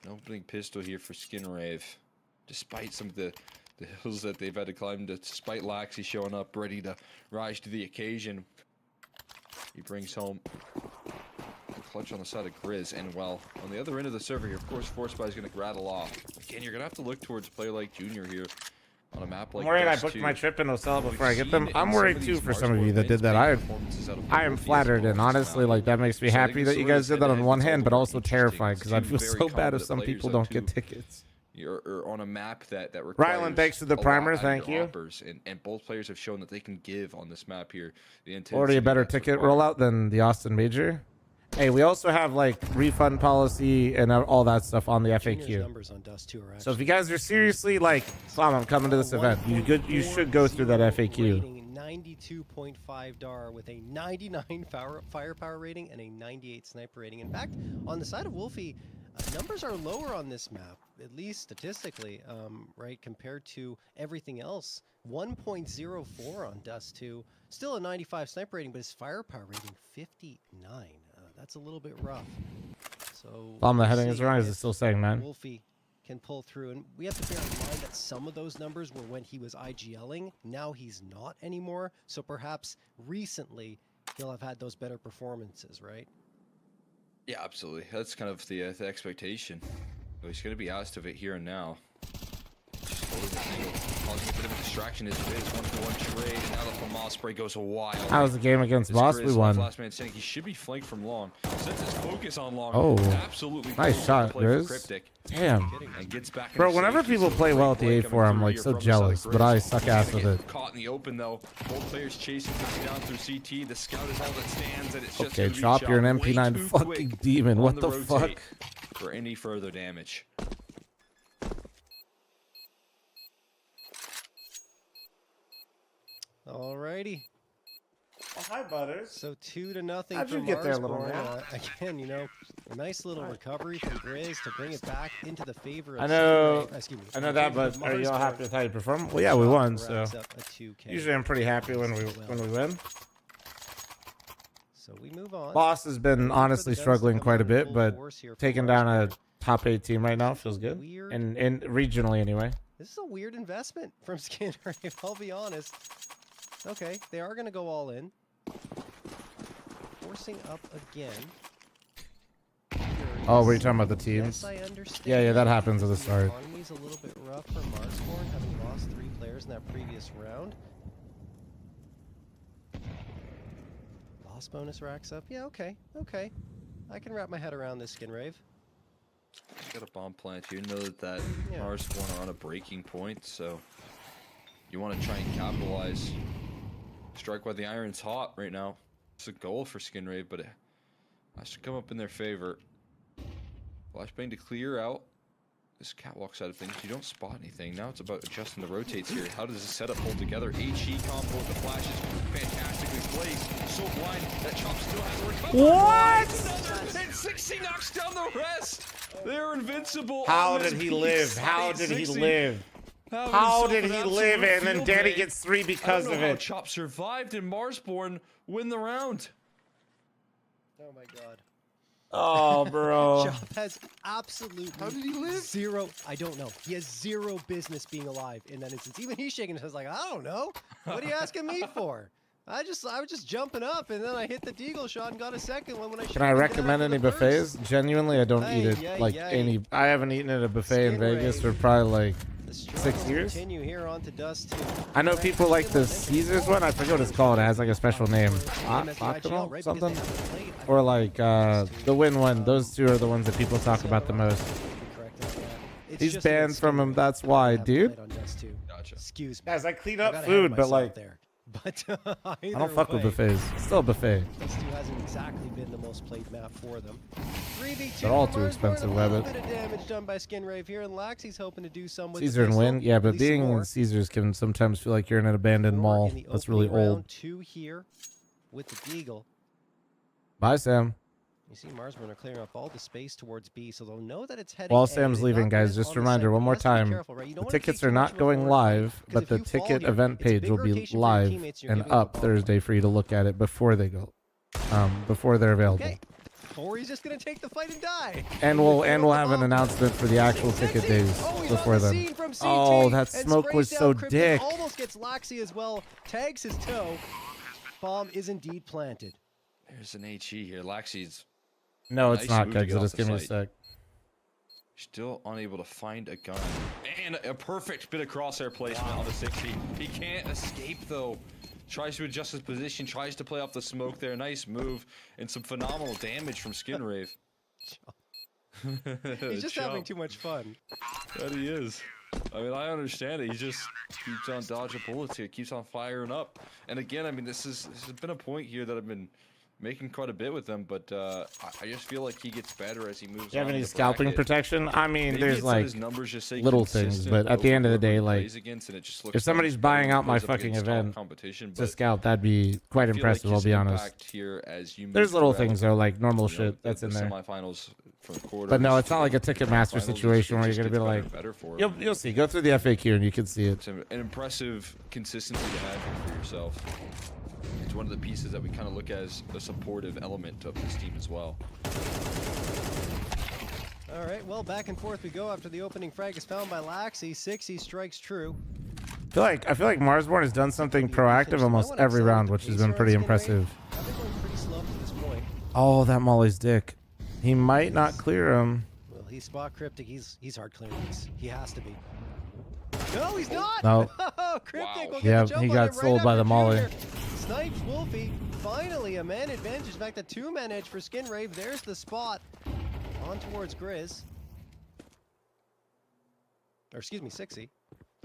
an opening pistol here for Skin Rave, despite some of the hills that they've had to climb. Despite Laxi showing up ready to rise to the occasion, he brings home the clutch on the side of Grizz. And well, on the other end of the server here, of course, Force Spy is gonna rattle off. Again, you're gonna have to look towards a player like Junior here on a map like. I'm worried I Dust booked 2. my trip and Osella We've before I get them. seen I'm in worried some of too these for some of Marsborn you that wins did that. making performances out of I am both flattered, these and balls this honestly, round. like that makes me So I happy think that it's you sort of guys did that on head-to-head one that's a hand, but little also more terrified because I interesting. feel Two so very bad if some competent people players don't get out, tickets. You're on a map that requires Rylan, thanks for the a lot primer. out of Thank your you. uppers, and both players have shown that they can give on this map here. The Already a intensity better that's ticket required. rollout than the Austin Major. Hey, we also have like refund policy and all that stuff on the Junior's FAQ. numbers on Dust 2 are So if you guys are seriously like, Flom, I'm coming to this event, you should go through that FAQ. Rating 92.5 DAR with a 99 firepower rating and a 98 sniper rating. In fact, on the side of Wolfie, numbers are lower on this map, at least statistically, right, compared to everything else. 1.04 on Dust 2. Still a 95 sniper rating, but his firepower rating 59. That's a little bit rough. So Flom, the heading we'll is see wrong. Is it if still saying, man? Wolfie can pull through. And we have to bear in mind that some of those numbers were when he was IGLing. Now he's not anymore. So perhaps recently he'll have had those better performances, right? Yeah, absolutely. That's kind of the expectation. So he's going to be asked of it here and now. Just holding the single, causing a bit of a distraction as it is. 1-for-1 trade, and now the FAMAS spray goes wild. How was the game against Boss? We won. Last man saying he should be flanked from long. Sets his focus on long. Oh, absolutely nice shot, Grizz. Damn. And gets back Bro, whenever people play well at the A4, I'm like so jealous, but I suck ass with it. Caught in the open though. Both players chasing things down through CT. The scout is all that stands, and it's just okay, Chop, you're an MP9 fucking demon. What the fuck? For any further damage. Alrighty. Oh, hi, Butters. So 2-0. How'd you from get there, little Marsborn. man? Again, you know, a nice little recovery from Grizz to bring it back into the favor of I know, excuse me, I know that, but are you all happy with how you perform? Well, yeah, we won, so usually I'm pretty happy when we win. So we move on. Boss has been honestly struggling quite a bit, but taking down a top 8 team right now feels good, and regionally anyway. This is a weird investment from Skinner, I'll be honest. Okay, they are going to go all in. Forcing up again. Oh, were you talking about the teams? Yes, I understand. Yeah, that happens at the start. Economy's a little bit rough for Marsborn, having lost 3 players in that previous round. Loss bonus racks up. Yeah, okay. I can wrap my head around this, Skinrave. Got a bomb plant here. Know that Marsborn are on a breaking point, so you want to try and capitalize. Strike while the iron's hot right now. It's a goal for Skinrave, but it has to come up in their favor. Flashbang to clear out this catwalk side of things. You don't spot anything. Now it's about adjusting the rotates here. How does this setup hold together? HE combo with the flashes fantastically placed. So blind that Chop still hasn't recovered. What? And 60 knocks down the rest. They're invincible. How did he live? How did he live? How did he live? And then Danny gets 3 because of it. Chop survived and Marsborn win the round. Oh my god. Oh, bro. Chop has absolutely zero. I don't know. He has zero business being alive in that instance. Even he's shaking his head like, I don't know. What are you asking me for? I was just jumping up, and then I hit the deagle shot and got a second one when I. Can I recommend any buffets? Genuinely, I don't eat it any. I haven't eaten at a buffet in Vegas for probably like 6 years. Continue here on to Dust 2. I know people like the Caesars one. I forget what it's called. It has like a special name. Octonal something? Or like the Win one. Those 2 are the ones that people talk about the most. He's banned from him. That's why, dude. Gotcha. Excuse me. Guys, I clean up food, but like. But I don't fuck with buffets. It's still a buffet. This 2 hasn't exactly been the most played map for them. 3v2. They're all too expensive, A little Webbit. bit of damage done by Skinrave here, and Laxy's hoping to do some with Caesar and Win, yeah, but At least being more. in Caesars can sometimes feel like you're in an abandoned mall. In the That's really opening old. round 2 here with the Deagle. Bye, Sam. You see Marsborn are clearing up all the space towards B, so they'll know that it's heading While A. Sam's They've leaving, got guys, Grizz just a on the reminder side, one but more he has to be time. careful, right? You don't The wanna tickets take are too not much of a going forward live, lead, 'cause but if the you fall ticket here, event it's a page big will be rotation for your live teammates, and you're and giving up up the ball. Thursday for you to look at it before they go, before they're available. Okay. Or he's just gonna take the fight and die. And we'll have an announcement for the actual ticket days before then. Oh, that smoke was so dick. Almost gets Laxy as well. Tags his toe. Bomb is indeed planted. There's an HE here. Laxy's. No, it's Nice not, move to guys. get off Just the give me a site. sec. Still unable to find a gun. And a perfect bit of crosshair placement on the 60. He can't escape though. Tries to adjust his position, tries to play off the smoke there. Nice move and some phenomenal damage from Skinrave. He's just having too much fun. That he is. I mean, I understand it. He just keeps on dodging bullets here, keeps on firing up. And again, I mean, this has been a point here that I've been making quite a bit with him, but I just feel like he gets better as he moves on. Do you have any the scalping bracket. protection? I mean, Maybe there's it's that like his numbers just say little things, consistent but at the end of the over day, whoever he like, plays against, and it just looks if somebody's like buying better out my plays up fucking against top event competition, to but scout, that'd be quite I feel impressive, like I'll his be honest. impact here as you There's move little throughout, things though, like normal you know, shit that's in there. Semifinals from the quarters. But no, it's not like a to Ticketmaster finals, situation it where just you're gonna be gets better like, and better for him. you'll see. Go through the FAQ and you can see it. It's an impressive consistency to have here for yourself. It's one of the pieces that we kind of look as a supportive element of this team as well. All right, well, back and forth we go after the opening frag is found by Laxi. 6E strikes true. I feel like Marsborn has done something proactive almost every round, which has been pretty impressive. I've been going pretty slow to this point. Oh, that Molly's dick. He might not clear him. Well, he's spot cryptic. He's hard clearing these. He has to be. No, he's not. No. Cryptic will get Yeah, the jump he on got him right sold by after the Molly. Junior. Snipes Wolfie. Finally, a man advantage. In fact, a two-man edge for Skin Rave. There's the spot. On towards Grizz. Or excuse me, 6E.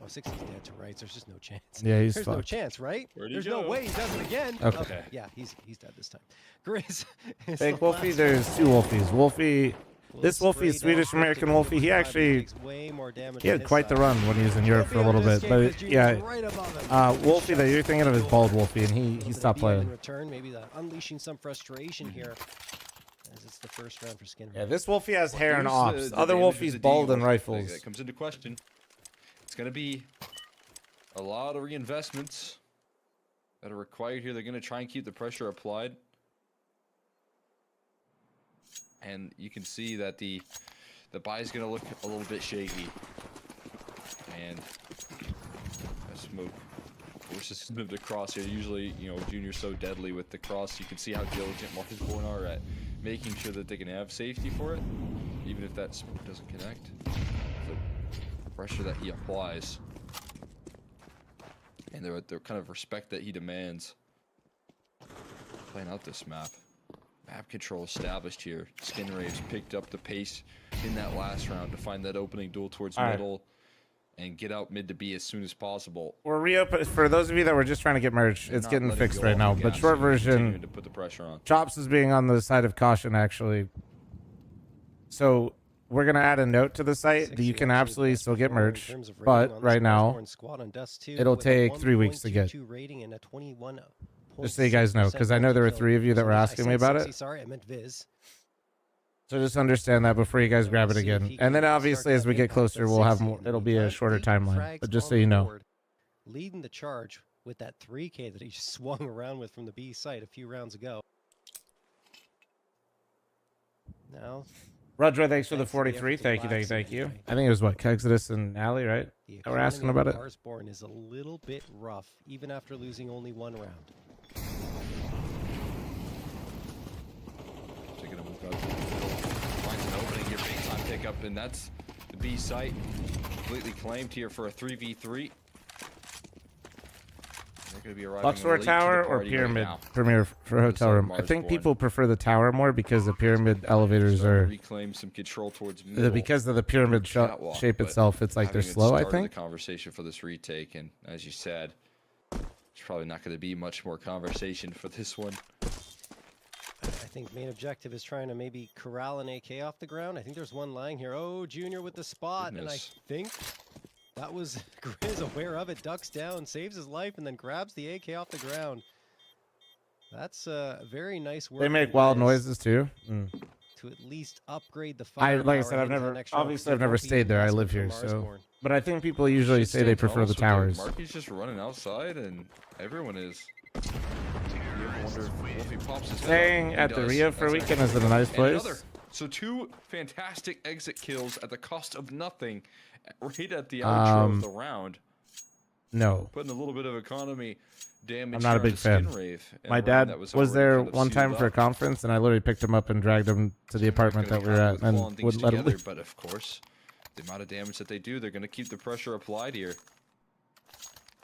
Oh, 6E's dead to rights. There's just no chance. Yeah, he's There's fucked. no chance, right? Where'd he There's no go? way he does it again. Okay. Yeah, he's dead this time. Grizz. is Fake the Wolfie, last there's one. 2 Wolfies. Wolfie, this Wolfie is Spray down Swedish-American Cryptic Wolfie. He with the actually, takes way more damage he on had his quite the side. run when he was in Europe for a little bit. But yeah, Wolfie that you're thinking of is Bald Wolfie, and he stopped In playing. return, maybe unleashing some frustration here, as it's the first round for Skin. Yeah, this Wolfie has hair and Here's ops. the Other damage Wolfies with the bald and Deagle rifles. that comes into question. It's going to be a lot of reinvestments that are required here. They're going to try and keep the pressure applied. And you can see that the buy is going to look a little bit shaky. And smoke forces moved across here. Usually, you know, Junior's so deadly with the cross. You can see how diligent Marsborn are at making sure that they can have safety for it, even if that smoke doesn't connect. The pressure that he applies, and the kind of respect that he demands. Playing out this map. Map control established here. Skin Raves picked up the pace in that last round to find that opening duel towards middle and get out mid to B as soon as possible. We're reopen for those of you that were just trying to get merged. It's Not getting letting fixed go right off now. the But gas short and continuing version, to put the pressure on. Chops is being on the side of caution actually. So we're gonna add a note to the site that you can absolutely still get merged, but right now it'll take 3 weeks to get. Just so you guys know, because I know there were 3 of you that were asking me about it. Sorry, I meant Viz. So just understand that before you guys grab it again. And then obviously as we get closer, we'll have more. It'll be a shorter timeline. But just so you know. Leading the charge with that 3K that he just swung around with from the B site a few rounds ago. Now, Roger, thanks for the 43. Thank you. I think it was what, Exodus and Alley, right? That we're asking about it. Marsborn is a little bit rough, even after losing only 1 round. Taking a move out to the middle. Finds an opening here, big time pickup, and that's the B site. Completely claimed here for a 3v3. They're going to be arriving Luxor late to the Tower or party right Pyramid now. Premier for hotel room? I think people prefer the tower more because the pyramid elevators are reclaim some control towards middle. because of the pyramid catwalk, shape but itself. It's like they're having slow. I started think. the conversation for this retake, and as you said, there's probably not going to be much more conversation for this one. I think main objective is trying to maybe corral an AK off the ground. I think there's one lying here. Oh, Junior with the spot, and I think that was Grizz aware of it. Ducks down, saves his life, and then grabs the AK off the ground. That's a very nice work. They make wild noises too. To at least upgrade the fire. Like I said, I've never stayed there. I live here, so. But I think people usually say they prefer the towers. Marky's just running outside, and everyone is. Staying at the Rio for a weekend is in a nice place. So 2 fantastic exit kills at the cost of nothing, right at the outro of the round. No. Putting a little bit of economy damage. I'm not a big fan. My dad was there one time for a conference, and I literally picked him up and dragged him to the apartment that we were at, and wouldn't let him leave. But of course, the amount of damage that they do, they're going to keep the pressure applied here.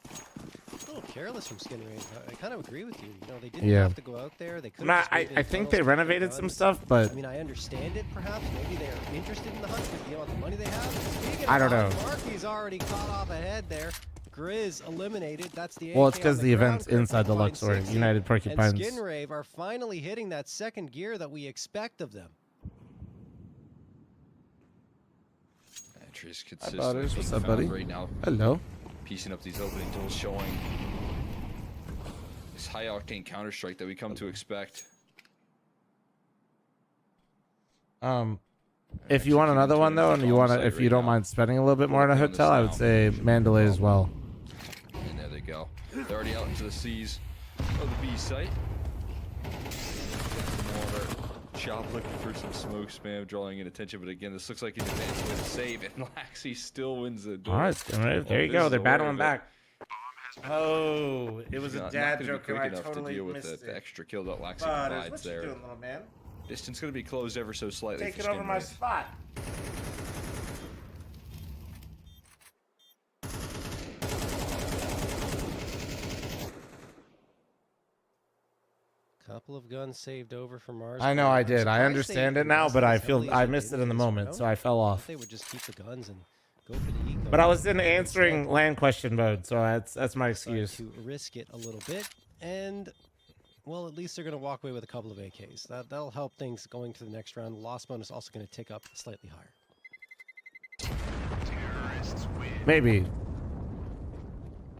A little careless from Skin Rave. I kind of agree with you. You know, they didn't have to go out there. They could. I think they renovated some stuff, but I mean, I understand it. Perhaps maybe they're interested in the hunt with the amount of money they have. I don't know. Marky's already caught off ahead there. Grizz eliminated. That's the. Well, it's because the event's inside the Luxor. United Porcupines. And Skin Rave are finally hitting that second gear that we expect of them. Entries Hi, Butters. What's up, buddy? Right now. Hello. Piecing up these opening duels, showing this high octane counter strike that we come to expect. If you want another one though, and you want to, if you don't mind spending a little bit more in a hotel, I would say Mandalay as well. And there they go. They're already out into the seas of the B site. More Chop looking for some smoke spam, drawing in attention. But again, this looks like an advanced way to save, and Laxi still wins the duel. All right, there you go. They're battling back. Oh, it was a dad joke, and I totally missed the it. extra kill that Laxi Butters, provides what there. you doing, little man? Distance going to be closed ever so slightly. Taking for over my Skinwave. spot. Couple of guns saved over from Mars. I know I I'm did. I surprised understand they it now, but I invested as feel heavily I as they missed did it in the in this moment, round. so I fell off. They would just keep the guns and go for the eco. But I was in answering LAN question mode, so that's my excuse. To risk it a little bit, and well, at least they're going to walk away with a couple of AKs. That'll help things going to the next round. The loss bonus also going to tick up slightly higher. Maybe.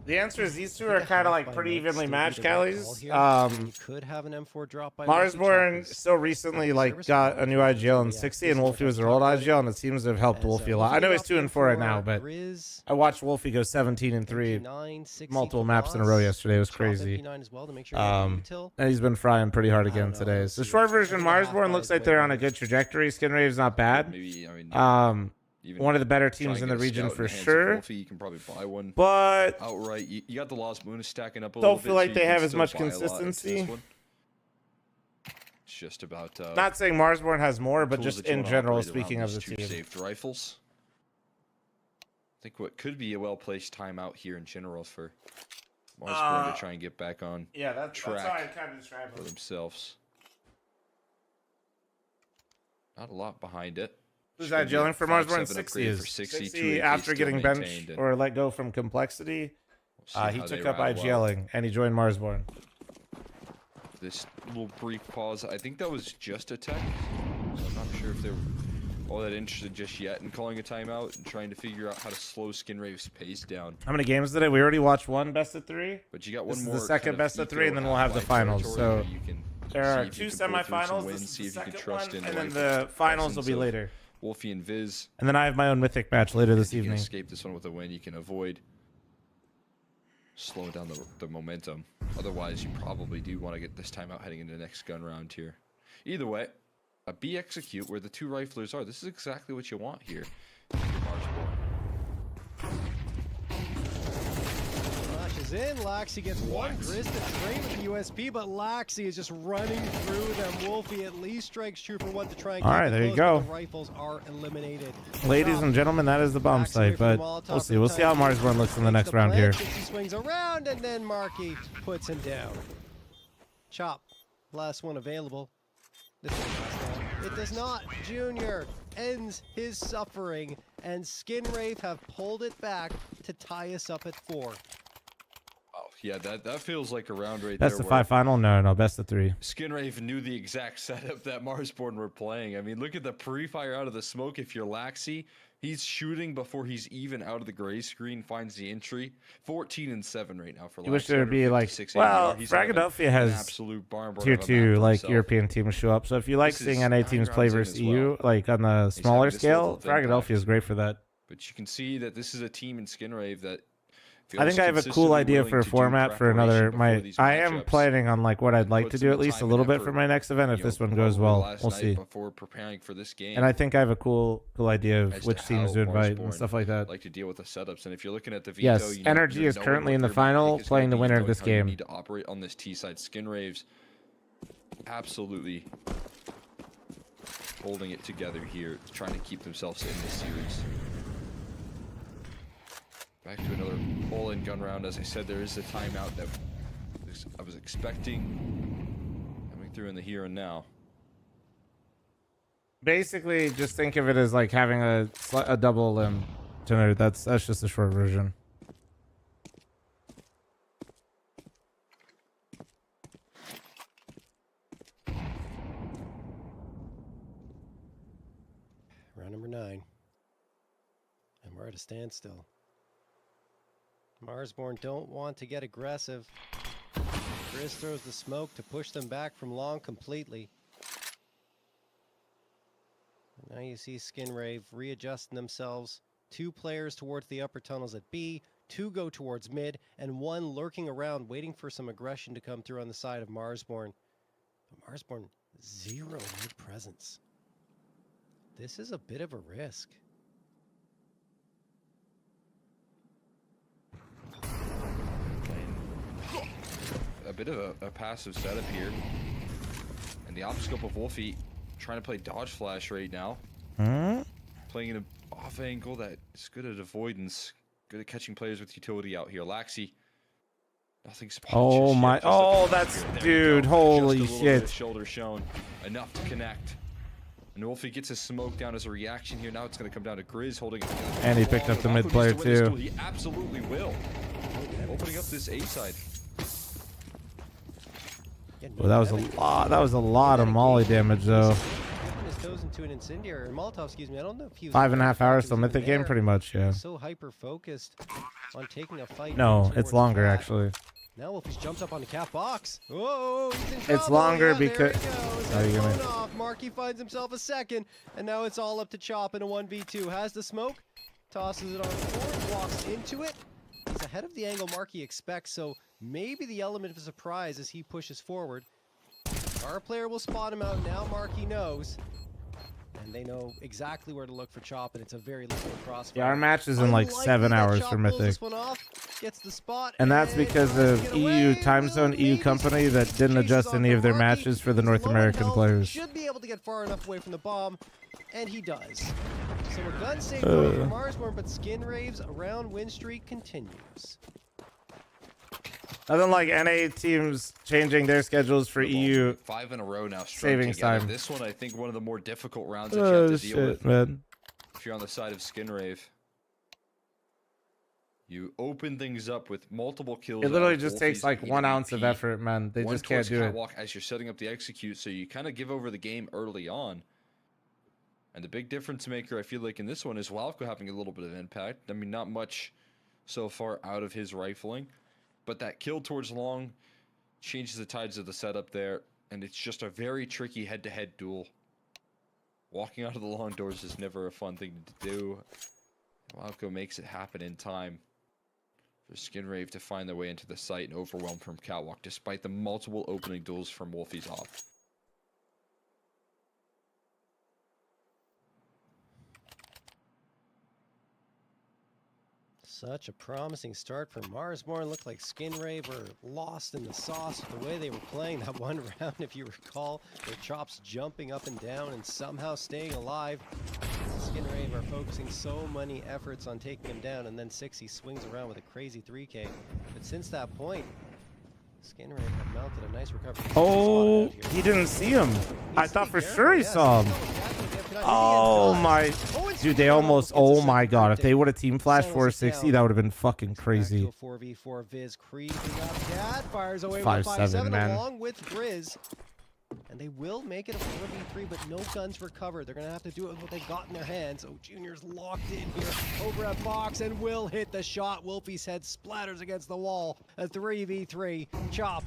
The answer is these two are kind of like pretty evenly matched, Callies. You could have an M4 drop by Marsborn still recently like got a new IGL in 60, and Wolfie was their old IGL, and it seems to have helped Wolfie a lot. I know he's 2-4 right now, but I watched Wolfie go 17-3 multiple maps in a row yesterday. It was crazy. And he's been frying pretty hard again today. So short version, Marsborn looks like they're on a good trajectory. Skinrave's not bad. Maybe, I mean, one of the better teams in the region for sure. Wolfie, you can probably buy one, but outright, you got the Lost Moon stacking up a don't little bit. feel like so they you have can as still much buy a lot into this consistency. one. It's just about not saying Marsborn has more, but tools just that you in wanna general, operate around speaking of the these two team. saved rifles. I think what could be a well-placed timeout here in general for Marsborn to try and get back on that's how I track kind of describe for it. themselves. Not a lot behind it. Who's that gelling for Marsborn? 5-7 60 upgrade is for 60, 60 after getting benched or let go from complexity. He took up IGLing and he joined Marsborn. This little brief pause. I think that was just a tech. So I'm not sure if they're all that interested just yet in calling a timeout and trying to figure out how to slow Skinrave's pace down. How many games today? We already watched one best of 3. But you got one this more. Is the second best of 3, and then we'll have the finals. So there are 2 semifinals. This is the second one, and then the finals will be later. Wolfie and Viz. And then I have my own mythic match later this evening. You can escape this one with a win. You can avoid slowing down the momentum. Otherwise, you probably do want to get this time out heading into the next gun round here. Either way, a B execute where the 2 riflers are. This is exactly what you want here. Is in. Laxi gets one. Grizz to trade with the USP, but Laxi is just running through them. Wolfie at least strikes true for one to try and all right, there you go. The rifles are eliminated. Ladies and gentlemen, that is the bomb site, but we'll see. We'll see how Marsborn looks in the next round here. He swings around, and then Marky puts him down. Chop, last one available. This one it does not. Junior ends his suffering, and Skinrave have pulled it back to tie us up at 4. Yeah, that feels like a round right Best there. of 5 final? No, best of 3. Skinrave knew the exact setup that Marsborn were playing. I mean, look at the pre-fire out of the smoke. If you're Laxi, he's shooting before he's even out of the gray screen, finds the entry. 14-7 right now for Laxi. You wish there would be like, well, Philadelphia has absolute tier 2 like European teams show up. So if you like seeing NA teams play versus EU, like on the smaller scale, Philadelphia is great for that. But you can see that this is a team in Skinrave that I think I have a cool idea for a format for another. I am planning on like what I'd like to do at least a little bit for my next event if this one goes well. We'll see. Before preparing for this game, and I think I have a cool idea of which teams to invite and stuff like that. Like to deal with the setups, and if you're looking at the veto, yes, Energy is currently in the final, playing the winner of this game. You need to operate on this T side. Skinrave's absolutely holding it together here, trying to keep themselves in this series. Back to another all-in gun round. As I said, there is a timeout that I was expecting coming through in the here and now. Basically, just think of it as like having a double limb generator. That's just a short version. Round number 9. And we're at a standstill. Marsborn don't want to get aggressive. Grizz throws the smoke to push them back from long completely. Now you see Skinrave readjusting themselves. 2 players towards the upper tunnels at B, 2 go towards mid, and 1 lurking around waiting for some aggression to come through on the side of Marsborn. But Marsborn 0 mid presence. This is a bit of a risk. A bit of a passive setup here. And the opscope of Wolfie trying to play dodge flash right now. Playing in an off angle that is good at avoidance. Good at catching players with utility out here. Laxi. Nothing spotted. Oh just my. yet, just Oh, up that's here. There we dude. go. Holy Just a little bit shit. of shoulder shown. Enough to connect. And Wolfie gets his smoke down as a reaction here. Now it's going to come down to Grizz holding it. And he picked up the mid player too. He absolutely will. Opening up this A side. Well, that was a lot. That was a lot of molly damage though. His toes into an incendiary or Molotov, excuse me. I don't know if he was 5.5 hours till he was mythic even game, there. pretty much. Yeah. So hyper focused on taking a fight. No, towards it's longer cat. actually. Now Wolfie's jumped up on the cat box. Whoa, he's in It's trouble. longer Yeah, there because. he goes. Are you Thrown gonna? off. Marky finds himself a second, and now it's all up to Chop in a 1v2. Has the smoke, tosses it on forward, walks into it. He's ahead of the angle Marky expects, so maybe the element of surprise as he pushes forward. Our player will spot him out now. Marky knows. And they know exactly where to look for Chop, and it's a very little crossfire. Yeah, our match is in like 7 hours for Mythic. This one off, gets the spot, And that's because tries to of get EU away. time zone, EU Maybe company that didn't chases adjust off any the of their Marky. matches for the He's North low in American health, players. Should be able to get far enough away from the bomb, and he does. So a gun save for Marsborn, but Skin Rave's around win streak continues. Nothing like NA teams changing their schedules for EU. 5 in a row now. strung Saving together. time. This one, I think, one of the more difficult rounds that you have Oh to deal shit, with. man. If you're on the side of Skin Rave. You open things up with multiple kills. It literally out of just Wolfie's takes like 1 ounce of AWP. effort, man. They One just can't towards do it. Catwalk as you're setting up the execute, so you kind of give over the game early on. And the big difference maker, I feel like, in this one is Walco having a little bit of impact. I mean, not much so far out of his rifling, but that kill towards long changes the tides of the setup there, and it's just a very tricky head-to-head duel. Walking out of the long doors is never a fun thing to do. Walco makes it happen in time for Skin Rave to find their way into the site and overwhelm from Catwalk, despite the multiple opening duels from Wolfie's off. Such a promising start for Marsborn. Looked like Skin Rave were lost in the sauce with the way they were playing that one round, if you recall. Their Chops jumping up and down and somehow staying alive. Skin Rave are focusing so many efforts on taking him down, and then 60 swings around with a crazy 3K. But since that point, Skin Rave have mounted a nice recovery. Oh, he didn't see him. I thought for sure he saw him. Oh my. Dude, they almost. Oh my god. If they would have team flashed 460, that would have been fucking crazy. 4v4 Viz creeping up. Cat fires away 5-7, with 5-7 man. along with Grizz. And they will make it a 4v3, but no guns recovered. They're going to have to do it with what they got in their hands. Oh, Junior's locked in here over at Box and will hit the shot. Wolfie's head splatters against the wall. A 3v3. Chop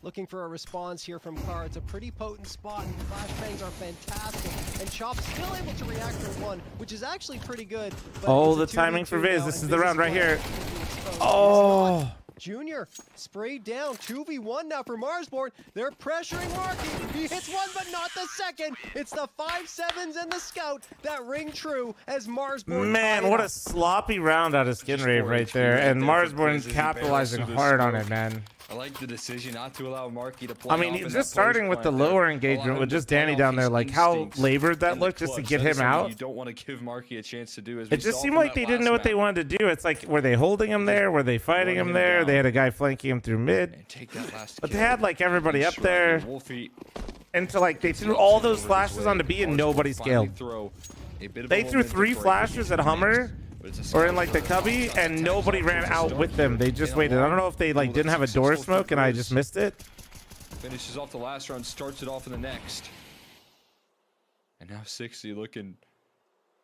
looking for a response here from Carr. It's a pretty potent spot, and flashbangs are fantastic. And Chop's still able to react for one, which is actually pretty good. But Oh, the it's a timing 2v2 for Viz. now, This and is the Viz round right playing here. exposed. Oh. Junior sprayed down. 2v1 now for Marsborn. They're pressuring Marky. He hits one, but not the second. It's the 5-7s and the Scout that ring true as Marsborn. Man, what a sloppy round out of Skin Rave right there. And Marsborn's capitalizing hard on it, man. I like the decision not to allow Marky to play. I mean, just starting with the lower engagement with just Danny down there, like how labored that looked just to get him out. You don't want to give Marky a chance to do. As It just seemed like they didn't know what they wanted to do. It's like, were they holding him there? Were they fighting him there? They had a guy flanking him through mid. But they had like everybody up there. Until like they threw all those flashes onto B and nobody scaled. They threw 3 flashes at Hummer or in like the cubby and nobody ran out with them. They just waited. I don't know if they like didn't have a door smoke and I just missed it. Finishes off the last round, starts it off in the next. And now 60 looking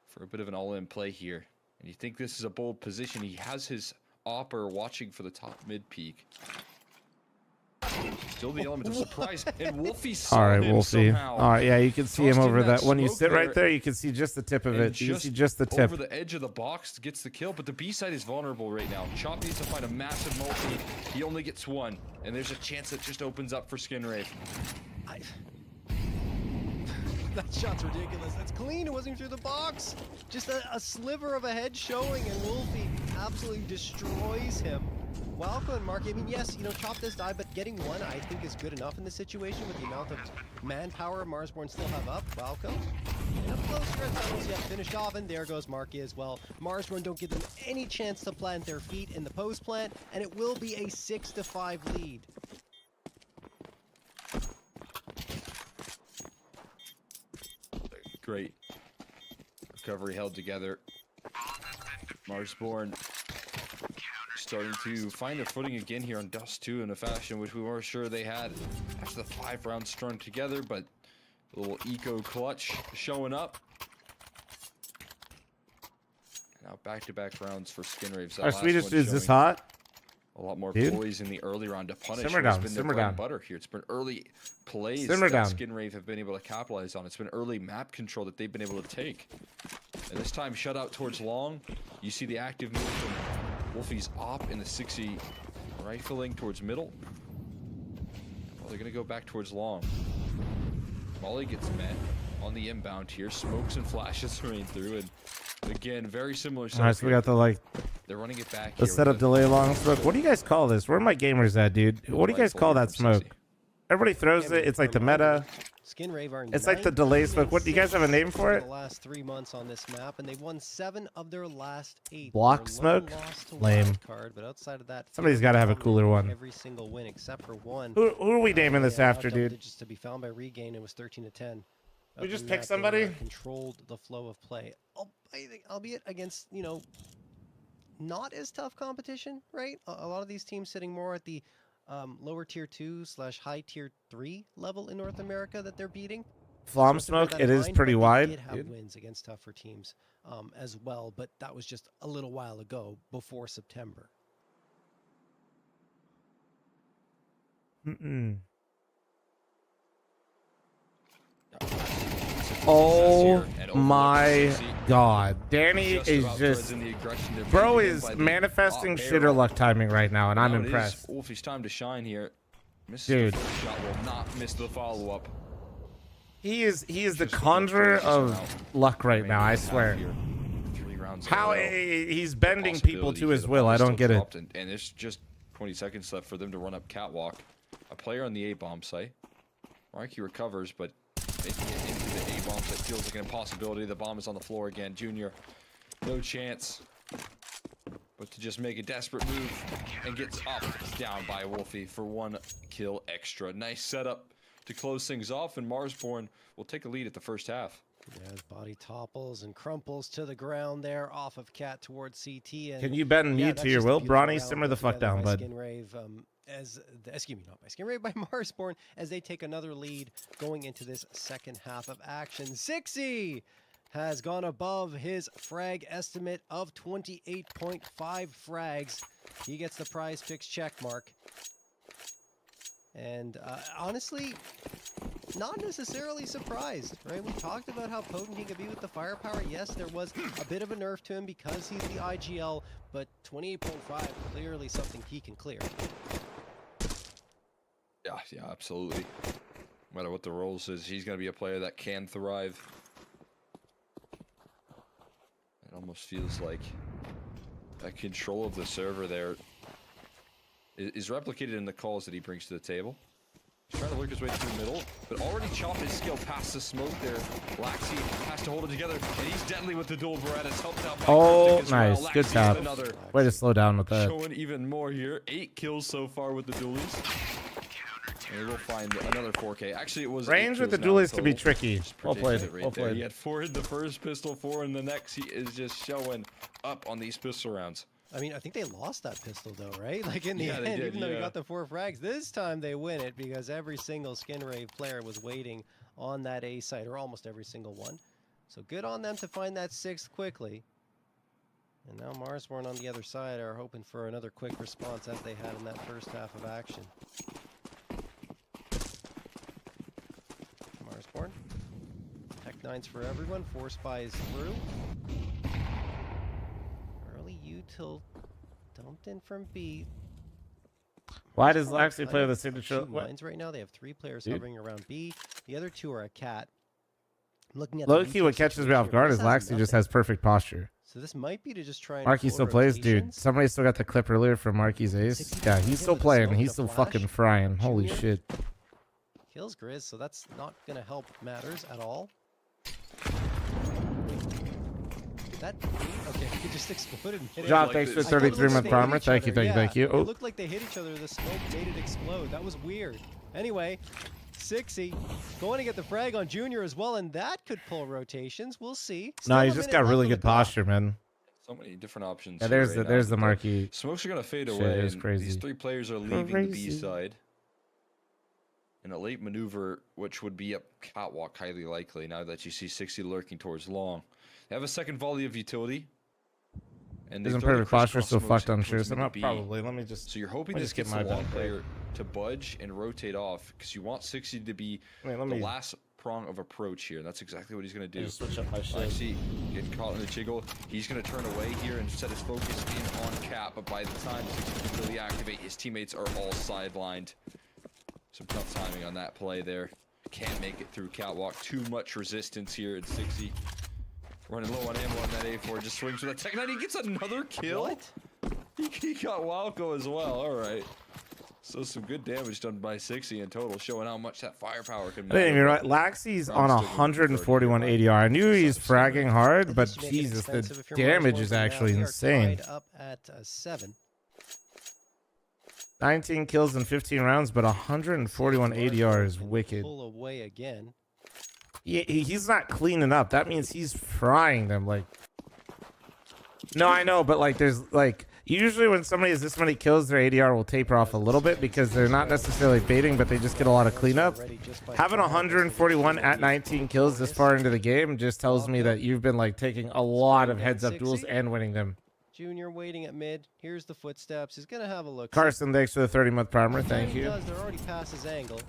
for a bit of an all-in play here. And you think this is a bold position. He has his opper watching for the top mid peak. Still the element of surprise. And Wolfie saw All right, him Wolfie. somehow. All right, yeah, you can see him Tossed in over that that. When you smoke sit right there, there, you can see just the tip of and it. You can see just the tip. over the edge of the box gets the kill, but the B side is vulnerable right now. Chop needs to find a massive multi. He only gets one, and there's a chance that just opens up for Skin Rave. That shot's ridiculous. That's clean. It wasn't through the box. Just a sliver of a head showing, and Wolfie absolutely destroys him. Walco and Marky, I mean, yes, you know, chop this die, but getting one, I think, is good enough in this situation with the amount of manpower Marsborn still have up. Walco, and up close, red tunnels, yeah, finished off, and there goes Marky as well. Marsborn don't give them any chance to plant their feet in the post plant, and it will be a 6-5 lead. Great recovery held together. Marsborn starting to find their footing again here on Dust 2 in a fashion which we weren't sure they had after the 5 rounds strung together, but a little eco clutch showing up. Now back-to-back rounds for Skinraves. Our Swedish dude's this hot? A lot more Dude. poise in the early round to punish. Simmer down, It's been simmer their bread down. and butter here. It's been early plays Simmer that down. Skinrave have been able to capitalize on. It's been early map control that they've been able to take. And this time shut out towards long. You see the active move from Wolfie's op in the 60 rifling towards middle. Well, they're gonna go back towards long. Molly gets met on the inbound here. Smokes and flashes rain through, and again, very similar. All right, so we got the they're running it back. the here setup with delay long smoke. What do you guys call this? Where are my gamers at, dude? What do you guys Rifle call here that from smoke? 60. Everybody throws it. It's like the meta. Skinrave are It's like the delay smoke. What do you guys have a name for it? The last 3 months on this map, and they've won 7 of their last 8. Block They're smoke? one loss to Lame. Wildcard, but outside of that, Somebody's got to have a cooler one. every single win except for one. Who are we naming this Yeah, after, double dude? digits to be found by Regain. It was 13-10. We just Other than pick that, somebody? they, controlled the flow of play. Albeit against, you know, not as tough competition, right? A lot of these teams sitting more at the lower tier 2/high tier 3 level in North America that they're beating. Flom So have to bear smoke, that it in is mind, pretty but they wide, did have dude. wins against tougher teams as well, but that was just a little while ago, before September. Oh my god. Danny is just... Bro is manifesting shitter luck timing right now, and I'm impressed. Wolfie's time to shine here. Misses Dude. the first shot, will not miss the follow-up. He is the conjurer of luck right now, I swear. 3 rounds in a How row. he's bending people Possibility to here. his The will. ball I is don't still get it. dropped, and there's just 20 seconds left for them to run up catwalk. A player on the A-bomb site. Marky recovers, but making it into the A-bomb site feels like an impossibility. The bomb is on the floor again. Junior, no chance. But to just make a desperate move and gets up, down by Wolfie for 1 kill extra. Nice setup to close things off, and Marsborn will take a lead at the first half. Yeah, his body topples and crumples to the ground there, off of Cat towards CT. And Can you bend me that's to your just a will? beautiful Brawny, round simmer the put fuck together down, by bud. Skinrave, not by Skinrave, by Marsborn, as they take another lead going into this second half of action. Zixi has gone above his frag estimate of 28.5 frags. He gets the prize picks check mark. And honestly, not necessarily surprised, right? We talked about how potent he could be with the firepower. Yes, there was a bit of a nerf to him because he's the IGL, but 28.5, clearly something he can clear. Yeah, absolutely. No matter what the role is, he's going to be a player that can thrive. It almost feels like that control of the server there is replicated in the calls that he brings to the table. He's trying to work his way through the middle, but already chopped his skill past the smoke there. Laxi has to hold it together, and he's deadly with the dual Berettas, helped out by Oh, Cryptic as well. nice. Good Laxi tap. with another. Way to slow down with that. Showing even more here. 8 kills so far with the dualies. And we'll find another 4K. Actually, it was Range 8 with the kills now dualies can be total. tricky. Just Well played. predicted it right Well there. played. He had 4 in the first pistol, 4 in the next. He is just showing up on these pistol rounds. I mean, I think they lost that pistol though, right? Like in the Yeah, they end, did, even though he yeah. got the 4 frags, this time they win it because every single Skinrave player was waiting on that A site, or almost every single one. So good on them to find that 6th quickly. And now Marsborn on the other side are hoping for another quick response as they had in that first half of action. Marsborn. Tech 9s for everyone. 4 spies through. Early util dumped in from B. Why does Marsborn Laxi play have with the signature? two What? lines right now. They have 3 players Dude. hovering around B. The other 2 are a cat. Looking at Low key, what catches me off guard is Laxey just has perfect posture. So this might be to just try and Marky pull still plays, dude. rotations. Somebody still got the clip earlier from Marky's ace. Yeah, he's still playing. He's still fucking frying. Holy shit. Kills Grizz, so that's not gonna help matters at all. That okay, he just exploded and hit John, it. thanks for I thought it 33 looked month like they hit armor. each Thank you, other. thank you. It Oh, looked like they hit each other. The smoke made it explode. That was weird. Anyway, 60 going to get the frag on Junior as well, and that could pull rotations. We'll see. no, Still he's a just minute got left really on the good clock. posture, man. So many different options. Yeah, here there's right the now, there's the but Marky. smokes are gonna fade Shit, away. it was and crazy. These three players are leaving the B Crazy. side. In a late maneuver, which would be up catwalk, highly likely. Now that you see 60 lurking towards long, they have a second volley of utility. And they Isn't throw the perfect posture crisscross still smokes fucked? I'm sure. towards So mid not B. probably. Let me just. So you're hoping let me this just get gets my the long done. player to budge and rotate off, because you want 60 to be Wait, the let me last prong of approach here. And that's exactly what he's going to do. just switch up my shit. See, getting caught in the jiggle. He's going to turn away here and set his focus in on cap. But by the time 60 can really activate, his teammates are all sidelined. Some tough timing on that play there. Can't make it through catwalk. Too much resistance here at 60. Running low on ammo on that A4. Just swings with a tech 9. He gets another kill. What? He got Wildco as well. All right. So some good damage done by 60 in total, showing how much that firepower can I didn't even matter. right. Laxey's on 141 ADR. I knew he's fragging hard, but This should make it Jesus, the expensive if you're damage Mars is Morgan. actually Now we are insane. tied up at 7. 19 kills in 15 rounds, but 141 ADR is wicked. Pull away again. He's not cleaning up. That means he's frying them. Like, no, I know, but like, there's like, usually when somebody has this many kills, their ADR will taper off a little bit because they're not necessarily baiting, but they just get a lot of cleanup. Having 141 at 19 kills this far into the game just tells me that you've been like taking a lot of heads up duels and winning them. Junior waiting at mid. Here's the footsteps. He's gonna have a look. Carson, thanks for the 30-month primer. Thank He you. does. They're already past his angle.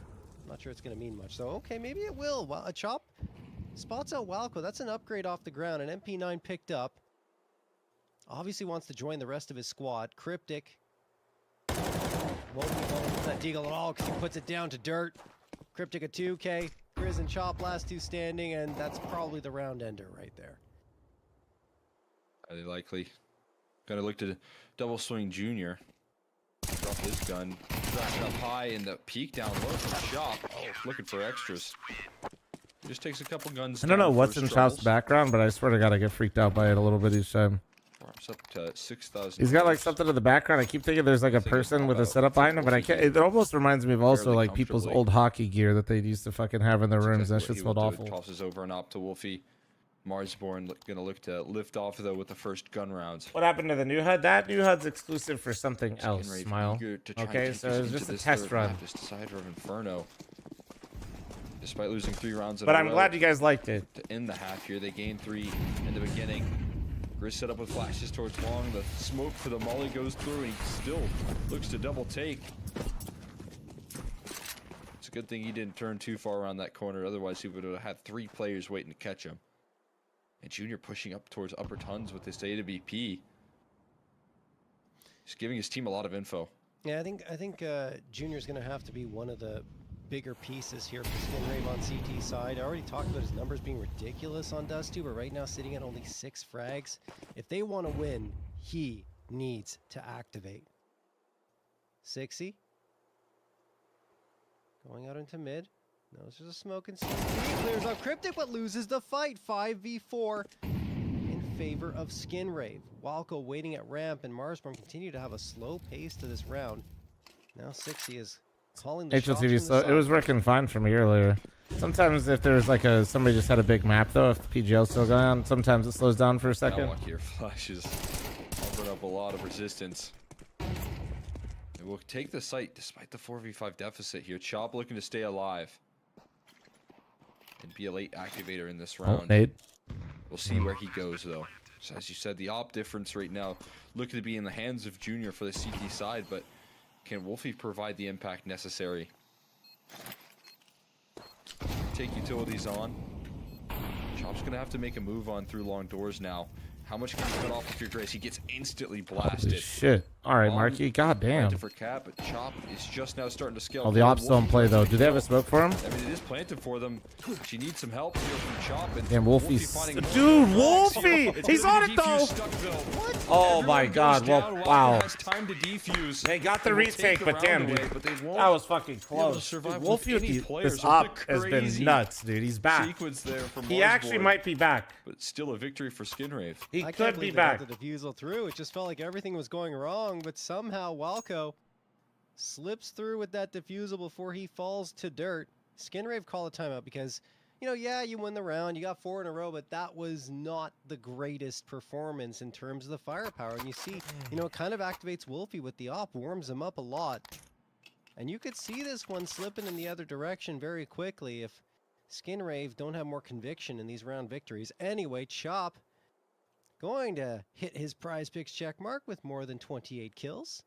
Not sure it's gonna mean much. So okay, maybe it will. Well, a chop spots out Walco. That's an upgrade off the ground. An MP9 picked up. Obviously wants to join the rest of his squad. Cryptic won't be going for that deagle at all because he puts it down to dirt. Cryptic a 2K. Grizz and Chop last two standing, and that's probably the round ender right there. Highly likely. Gonna look to double swing Junior. Drop his gun. Drop it up high in the peak down low from Chop. Oh, looking for extras. Just takes a couple guns. I don't know down what's for in his Chop's troubles. background, but I swear to God, I get freaked out by it a little bit each time. Farms up to 6,000. He's got like something in the background. I keep thinking there's like a person with a setup behind him, but I can't. It almost reminds me of also Fairly like people's comfortably. old hockey gear that they used to fucking have in their rooms. That Exactly shit what smelled he will do. awful. Tosses over and up to Wolfie. Marsborn gonna look to lift off though with the first gun rounds. What happened to the new HUD? That new HUD's exclusive for something else. Skinrave Smile. eager to try and Okay, take so us it was into just a this test third run. map, this Decider of Inferno. Despite losing 3 rounds in But a I'm row glad you guys liked it. to end the half here, they gained 3 in the beginning. Grizz set up with flashes towards long. The smoke for the molly goes through, and he still looks to double take. It's a good thing he didn't turn too far around that corner. Otherwise, he would have had 3 players waiting to catch him. And Junior pushing up towards upper tons with this A to BP. He's giving his team a lot of info. Yeah, I think Junior's going to have to be one of the bigger pieces here for Skinrave on CT side. I already talked about his numbers being ridiculous on Dust 2, but right now sitting at only 6 frags. If they want to win, he needs to activate. 60. Going out into mid. No, this is a smoke and steam. He clears out Cryptic, but loses the fight. 5v4 in favor of Skinrave. Walco waiting at ramp, and Marsborn continue to have a slow pace to this round. Now 60 is calling the shots from HLTV the slow. It side. was working fine for me earlier. Sometimes if there's like somebody just had a big map though, if the PGL's still going on, sometimes it slows down for a second. Catwalk here flashes, offering up a lot of resistance. It will take the site despite the 4v5 deficit here. Chop looking to stay alive and be a late activator in this Oh, round. Nate. We'll see where he goes though. So as you said, the op difference right now looking to be in the hands of Junior for the CT side, but can Wolfie provide the impact necessary? Take utilities on. Chop's gonna have to make a move on through long doors now. How much can you cut off with your grace? He gets instantly blasted. Holy shit. All right, Marky. Goddamn. Planted for cap, but Chop is just now starting to scale. Oh, the ops don't play though. Do they have a smoke for him? I mean, it is planted for them. She needs some help here from Chop. And Damn, Wolfie's... finding more Dude, blocks Wolfie! here. It's He's gonna on be it though! defused Stuckville. What? Oh my Everyone god. goes Well, down. wow. Walker has time to defuse. They got the and will take retake, the but round damn, away, dude. but they won't That was fucking be able to close. survive Dude, with Wolfie with any the, players. this It was op has been crazy nuts, dude. He's back. Sequence there from He actually Marsborn, might be back. but still a victory for Skinrave. He I could can't be believe they back. got the defusal through. It just felt like everything was going wrong, but somehow Walco slips through with that defusal before he falls to dirt. Skinrave call a timeout because, you know, yeah, you win the round, you got 4 in a row, but that was not the greatest performance in terms of the firepower. And you see, you know, it kind of activates Wolfie with the op, warms him up a lot. And you could see this one slipping in the other direction very quickly if Skinrave don't have more conviction in these round victories. Anyway, Chop going to hit his prize picks check mark with more than 28 kills.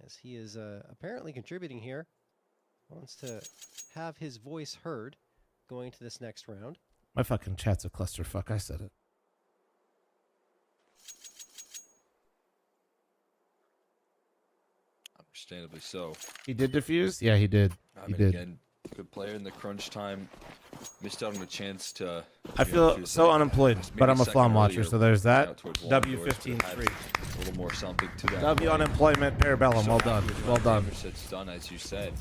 As he is apparently contributing here. Wants to have his voice heard going to this next round. My fucking chat's a clusterfuck. I said it. Understandably so. He did defuse? Yeah, he did. I He mean, did. again, good player in the crunch time. Missed out on a chance to. I feel so unemployed, but I'm a Flom watcher, so there's that. W15-3. A little more something to that. W play. unemployment, Parabellum. So Well happy done. with Well what done. It's done, as you said.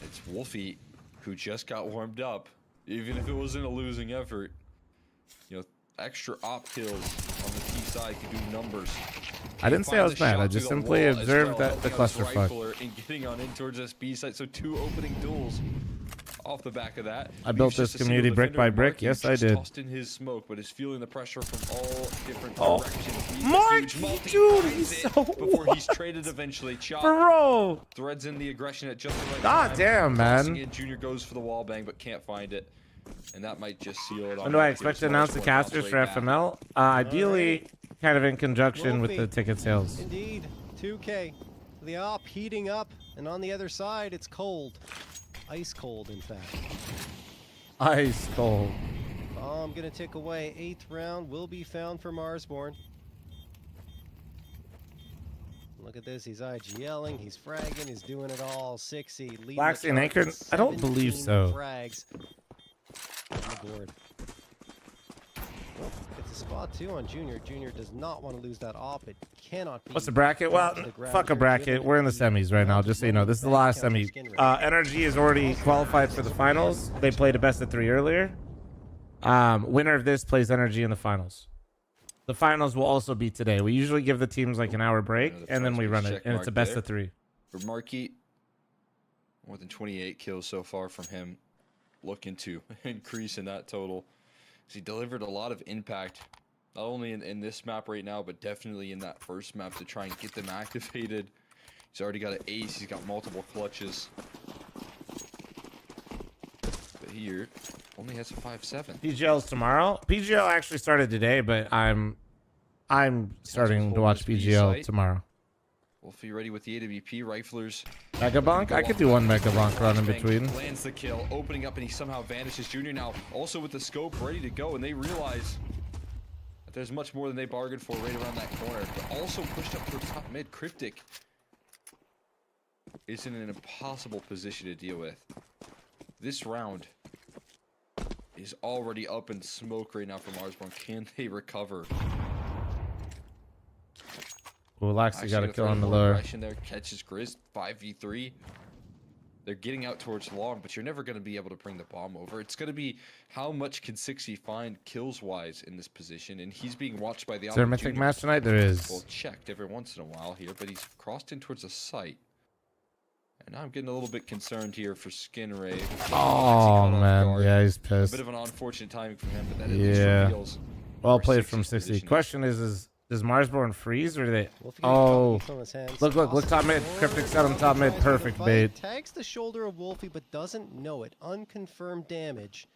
It's Wolfie who just got warmed up. Even if it wasn't a losing effort, you know, extra op kills on the T side could do numbers. I didn't say I was mad. I just simply observed that the clusterfuck. And getting on in towards this B side. So 2 opening duels off the back of that. I built this community brick by brick. Yes, I did. Tossed in his smoke, but is feeling the pressure from all different Oh, directions. He's a Mark, huge multi, dude, finds he's it so before he's traded eventually. Chop Bro! threads in the aggression at just the right God time. damn, Tossing man. in, Junior goes for the wall bang, but can't find it. And that might just seal it. When do I expect to announce the casters for FML? Ideally, kind of in conjunction with the ticket sales. Indeed, 2K. The op heating up, and on the other side, it's cold. Ice cold, in fact. Ice cold. Bomb gonna tick away. 8th round will be found for Marsborn. Look at this. He's IGLing, he's fragging, he's doing it all. 6E. leading Blacksy the and charge Anchor? with I don't believe 17 so. Frags on the board. Gets a spot too on Junior. Junior does not want to lose that op. It cannot be. What's the bracket? Well, to the ground fuck a here. bracket. We're in the semis right now, just so you know. This is the last semi. Energy is already qualified for the finals. They played a best of 3 earlier. Winner of this plays Energy in the finals. The finals will also be today. We usually give the teams like an hour break, and then we run it, and it's a best of 3. For Marky, more than 28 kills so far from him. Looking to increase in that total. He delivered a lot of impact, not only in this map right now, but definitely in that first map to try and get them activated. He's already got an ace. He's got multiple clutches. But here, only has a 5-7. PGL's tomorrow. PGL actually started today, but I'm starting to watch PGL tomorrow. Wolfie ready with the AWP riflers. Mega Bonk? I could do one Mega Bonk run in between. Lands the kill, opening up, and he somehow vanishes. Junior now also with the scope ready to go, and they realize that there's much more than they bargained for right around that corner. But also pushed up towards top mid. Cryptic is in an impossible position to deal with. This round is already up in smoke right now from Marsborn. Can they recover? Well, Laxy got a kill on the lower. lower. Aggression there catches Grizz 5v3. They're getting out towards long, but you're never going to be able to bring the bomb over. It's going to be how much can 6E find kills wise in this position, and he's being watched by the. Is there a mythic match tonight? There is. Well, checked every once in a while here, but he's crossed in towards the site. And now I'm getting a little bit concerned here for Skinrave. Oh man, yeah, he's A pissed. bit of an unfortunate timing from him, but that at least reveals well where played 6 from is 60. positioned. Question is does Marsborn freeze or do they? Wolfie Oh, got from his hands. look, top mid. Cryptic set him top mid. Perfect bait. Tags the shoulder of Wolfie, but doesn't know it. Unconfirmed damage.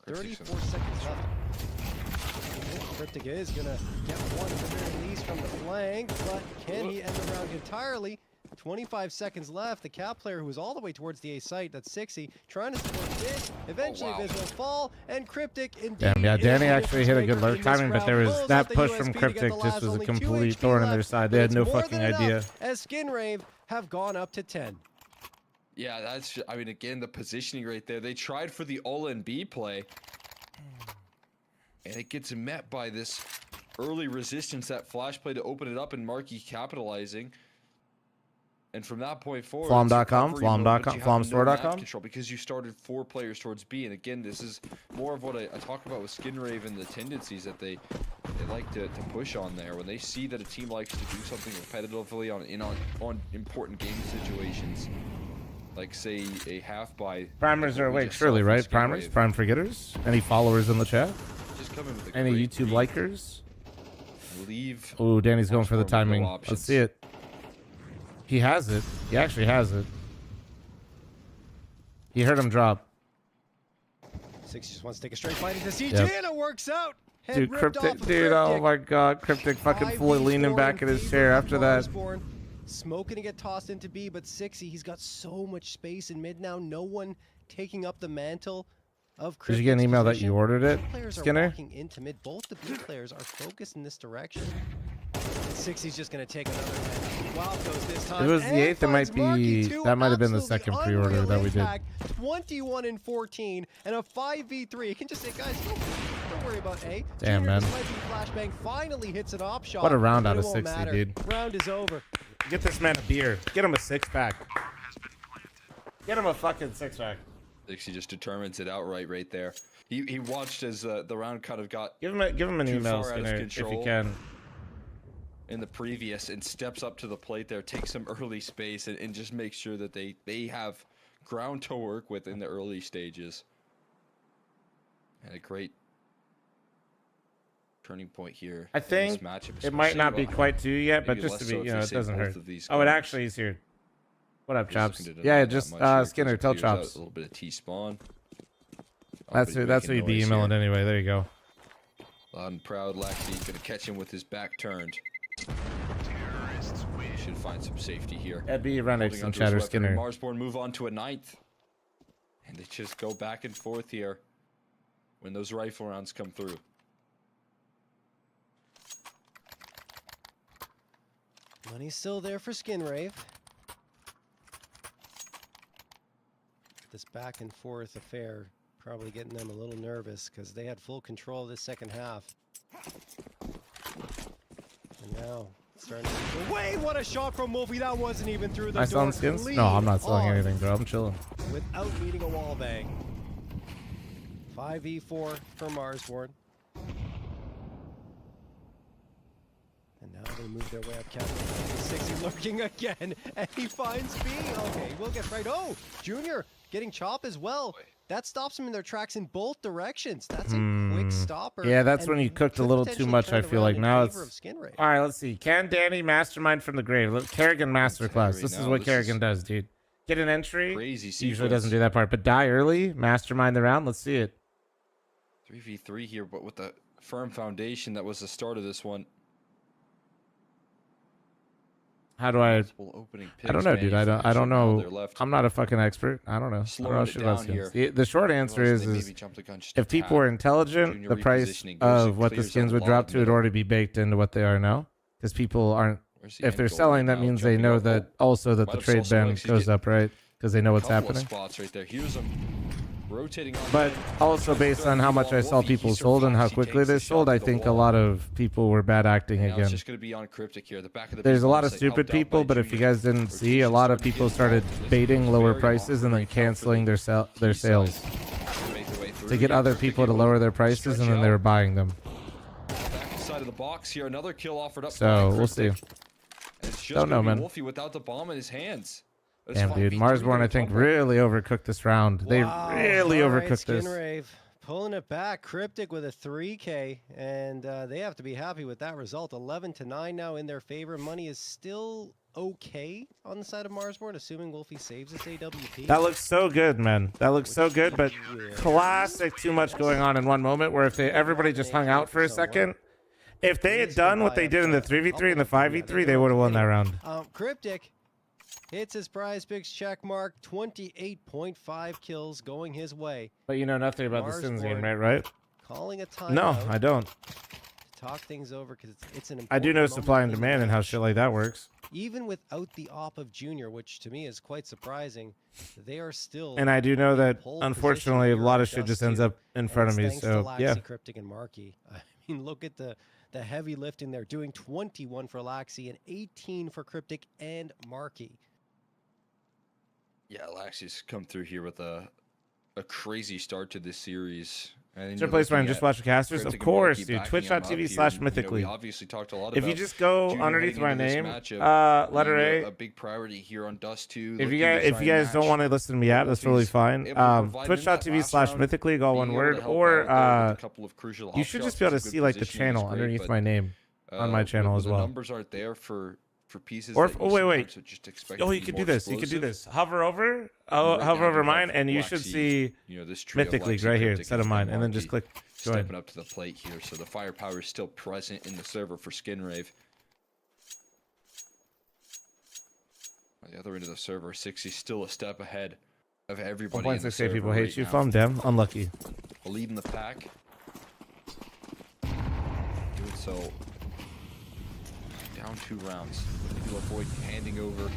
34 seconds left. Cryptic is gonna get one at the very least from the flank, but can he end the round entirely? 25 seconds left. The cap player who was all the way towards the A site, that's 60, trying to support Viz. Eventually, Viz will fall, and Cryptic indeed. Damn, yeah, is Danny the actually hit a good difference maker lurk in this timing, but round. there was Pulls that out the push USP from to get Cryptic the just last, was a only 2 complete HP thorn on their left, side. but They had it's no more fucking than enough, idea. as Skin Rave have gone up to 10. Yeah, that's. I mean, again, the positioning right there. They tried for the all-in B play, and it gets met by this early resistance, that flash play to open it up, and Marky capitalizing. And from that point forward, Flom.com, Flom.com, Flomstore.com. control because you started 4 players towards B. And again, this is more of what I talk about with Skinrave and the tendencies that they like to push on there. When they see that a team likes to do something repetitively on important game situations, like say a half by Primers are awake, surely, right? Primers, prime forgetters. Any followers in the chat? Just come in with a Any great YouTube read. likers? Leave. Oh, Danny's going for the Marshborn with no timing. options. Let's see it. He has it. He actually has it. He heard him drop. 60 just wants to take a straight fight into CJ, Yep. and it works out. Head Dude, ripped Cryptic, off of dude, oh Cryptic. my god, Cryptic fucking fully 5v4 leaning back in his favor chair for after that. Marsborn. Smoking to get tossed into B, but 60, he's got so much space in mid now. No one taking up the mantle of Cryptic's Did you get an email that position. you ordered it, Players are Skinner? walking into mid. Both the B players are focused in this direction. 60's just going to take another head. Wow, goes this time. It was the and 8th, it might finds Marky be, two that might have been the absolutely second pre-order unreal that we did. impact. 21 and 14 and a 5v3. You can just say, guys, don't worry about A. Damn, Junior, man. this might be flashbang, finally hits an op shot. What a round but out it of won't 60, matter. dude. Round is over. Get this man a beer. Get him a 6-pack. Get him a fucking 6-pack. 60 just determines it outright right there. He watched as the round kind of got Give him an too email, far out of Skinner, if control you can. in the previous, and steps up to the plate there, takes some early space, and just makes sure that they have ground to work with in the early stages. And a great turning point here. I in this think matchup, it might especially, not be well, quite 2 yet, but maybe just to less be, so if you know, you it say doesn't both hurt. of these Oh, it guys. actually is here. What up, Just Chops? looking to Yeah, not just that much here, Skinner, just tell clears out Chops. a little bit of T-spawn. That's what you'd be emailing anyway. There you go. Loud and proud, Lexi gonna catch him with his back turned. Should find some safety here. Ed B. Renix Holding and onto his Chatter weapon, Skinner. Marsborn move on to a 9th. And they just go back and forth here when those rifle rounds come through. Money's still there for Skin Rave. This back and forth affair probably getting them a little nervous because they had full control of this second half. And now starting to away. What a shot from Wolfie. That wasn't even through the Am I door. selling skins? Clean No, I'm not selling on anything, bro. I'm chilling. without needing a wall bang. 5v4 for Marsborn. And now they move their way up Captain 60 lurking again, and he finds B. Okay, we'll get right. Oh, Junior getting chop as well. That stops them in their tracks in both directions. That's a quick stopper. Yeah, that's and when you cooked a could little too potentially much, turn I it feel around like. in Now favor it's... of Skin Ray. All right, let's see. Can Danny mastermind from the grave? Kerrigan masterclass. This is now, what this Kerrigan is does, dude. Get an entry. Crazy Usually sequence. doesn't do that part, but die early, mastermind the round. Let's see it. 3v3 here, but with a firm foundation that was the start of this one. How do I? Opening I don't know, dude. I don't know. Left. I'm not a fucking expert. I don't know. I don't know Slowing it shit about down skins. here. The short answer is if people were intelligent, Junior the price repositioning goes of what the clears skins out would the drop bottom to would middle. already be baked into what they are now. Because people aren't. Where's the If they're end goal selling, right that now? means they Jumping know up. that also that Might the have trade saw ban Alexis goes get up, right? Because they know what's couple of happening. spots right there. Here's him rotating on. But also based on how much I saw people sold and how quickly they sold, I think a lot of people were bad acting Now it's again. just going to be on Cryptic here. The back of the There's big a lot bomb of site stupid helped out people, by but if you Junior. guys didn't see, a lot of people started baiting lower prices and then canceling their sales to get other people to lower their prices, and then they were buying them. Back side of the box here. Another kill offered up. So by we'll see. Cryptic. And it's just Don't know, gonna be man. Wolfie without the bomb in his hands. It's Damn, dude. 5v3 Marsborn, I to think, tumble. really overcooked this round. They really All right, overcooked Skin this. Rave pulling it back. Cryptic with a 3K, and they have to be happy with that result. 11-9 now in their favor. Money is still okay on the side of Marsborn, assuming Wolfie saves this AWP. That looks so good, man. That looks so good, but classic too much going on in one moment where if everybody just hung out for a second, if they had done what they did in the 3v3 and the 5v3, they would have won that round. Cryptic hits his prize picks check mark. 28.5 kills going his way. But you know nothing about the Sins game, Marsborn right? calling a timeout. No, I don't. To talk things over because it's an important I do know moment supply and in the demand and how match. shit like that works. Even without the op of Junior, which to me is quite surprising, they are still. And I do know in that, pole unfortunately, a position lot here of shit on just Dust ends 2, up in and front of it's me. thanks So, to Laxi, yeah. Cryptic, and Marky. I mean, look at the heavy lifting there, doing 21 for Laxi and 18 for Cryptic and Marky. Yeah, Laxi's come through here with a crazy start to this series. And Is there a place where I can just watch the casters? Of course, dude. Twitch.tv/mythically. Obviously talked a lot If about you just go Junior underneath heading my into this name, matchup letter being A. a big priority here on Dust 2. If you guys don't want to listen to me out, that's totally fine. Twitch.tv/mythically, all one word. Or you should just be able to see like the channel underneath my name on my channel as well. The numbers aren't there for pieces. Or that oh you wait. sometimes would just expect Oh, to you be could more do this. You could do explosive. this. Hover over. Right Oh, now hover you over have mine, and you should Laxi, see this trio of Mythically Laxi, right here Cryptic, instead of mine, and then just Marky click join. stepping up to the plate here, so the firepower is still present in the server for Skinrave. On the other end of the server, 60 still a step ahead of everybody. 1.68 people hate you. If I'm dem, unlucky. A lead in the pack. Doing so. Down 2 rounds. He'll avoid handing over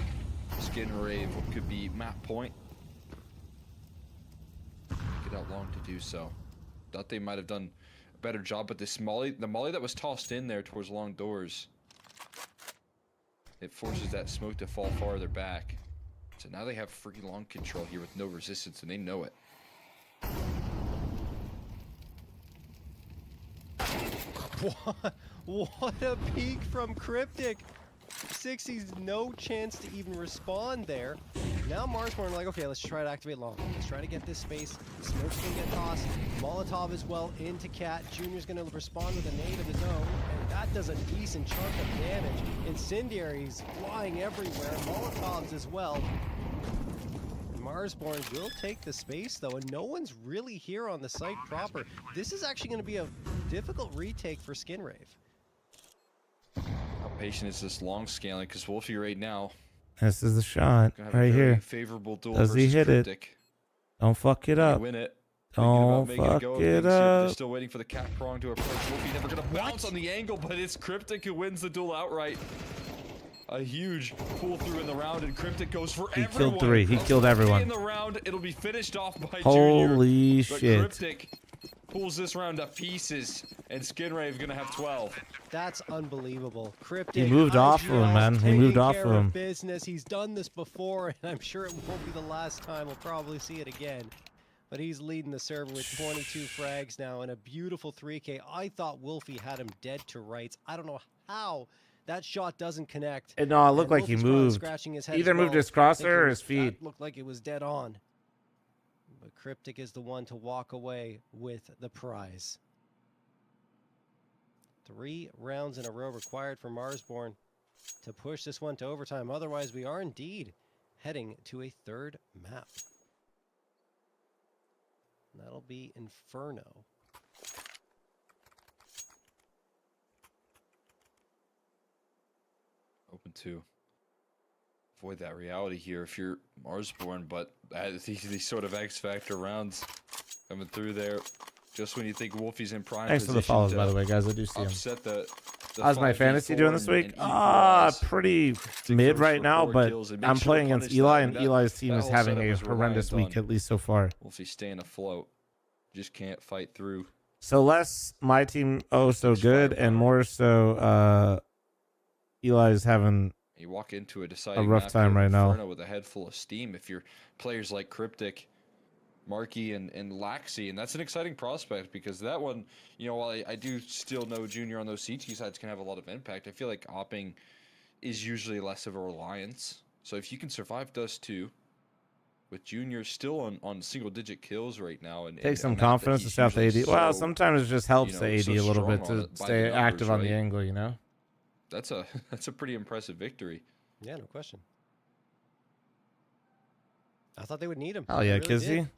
Skinrave what could be map point. Get out long to do so. Thought they might have done a better job, but this molly, the molly that was tossed in there towards long doors, it forces that smoke to fall farther back. So now they have freaking long control here with no resistance, and they know it. What a peek from Cryptic. 60's no chance to even respond there. Now Marsborn like, okay, let's try to activate long. Let's try to get this space. Smoke's gonna get tossed. Molotov as well into Cat. Junior's gonna respond with a nade of his own, and that does a decent chunk of damage. Incendiaries flying everywhere. Molotovs as well. Marsborn will take the space though, and no one's really here on the site proper. This is actually going to be a difficult retake for Skinrave. How patient is this long scaling? Because Wolfie right now This is the shot gonna have a right very here. favorable duel Does he versus hit Cryptic. it? Don't fuck it Can he up. win it? Don't Thinking about making a fuck go of it things here, but they're up. still waiting for the cat prong to approach. Wolfie never gonna bounce on the angle, but it's Cryptic who wins the duel outright. A huge pull through in the round, and Cryptic goes for He everyone. killed 3. He killed everyone. In the round, it'll be finished off by Holy Junior. But shit. Cryptic pulls this round to pieces, and Skinrave gonna have 12. That's unbelievable. Cryptic. He moved off of him, man. He moved off of him. Business. He's done this before, and I'm sure it won't be the last time. We'll probably see it again. But he's leading the server with 22 frags now and a beautiful 3K. I thought Wolfie had him dead to rights. I don't know how that shot doesn't connect. No, it looked like he Wolfie's probably moved. scratching his head Either as moved well, his crosshair or thinking his feet. that looked like it was dead on. But Cryptic is the one to walk away with the prize. 3 rounds in a row required for Marsborn to push this one to overtime. Otherwise, we are indeed heading to a 3rd map. That'll be Inferno. Open to avoid that reality here if you're Marsborn, but these sort of X Factor rounds coming through there just when you think Wolfie's in prime Thanks for the position follows, to by the way, guys. I do see him. upset the How's my 5v4 fantasy doing this week? and equalize. Pretty Stick mid first right for now, 4 but kills and make I'm sure to playing against punish Eli, that. and That- Eli's team that is whole having setup a was horrendous reliant week, on at least so far. Wolfie staying afloat. Just can't fight through. So less my team, oh, so good, and more so Eli's having You walk into a deciding rough map time here of right now. Inferno with a head full of steam. If you're players like Cryptic, Marky, and Laxi, and that's an exciting prospect because that one, you know, while I do still know Junior on those CT sides can have a lot of impact, I feel like opping is usually less of a reliance. So if you can survive Dust 2 with Junior still on single-digit kills right now, and take some and confidence to stay off the AD. Well, so, sometimes it just helps you the know, AD so a little bit strong to on it by stay the active numbers, on the right? angle, you know? That's a pretty impressive victory. Yeah, no question. I thought they would need him. Hell I yeah, really Kizzy. did.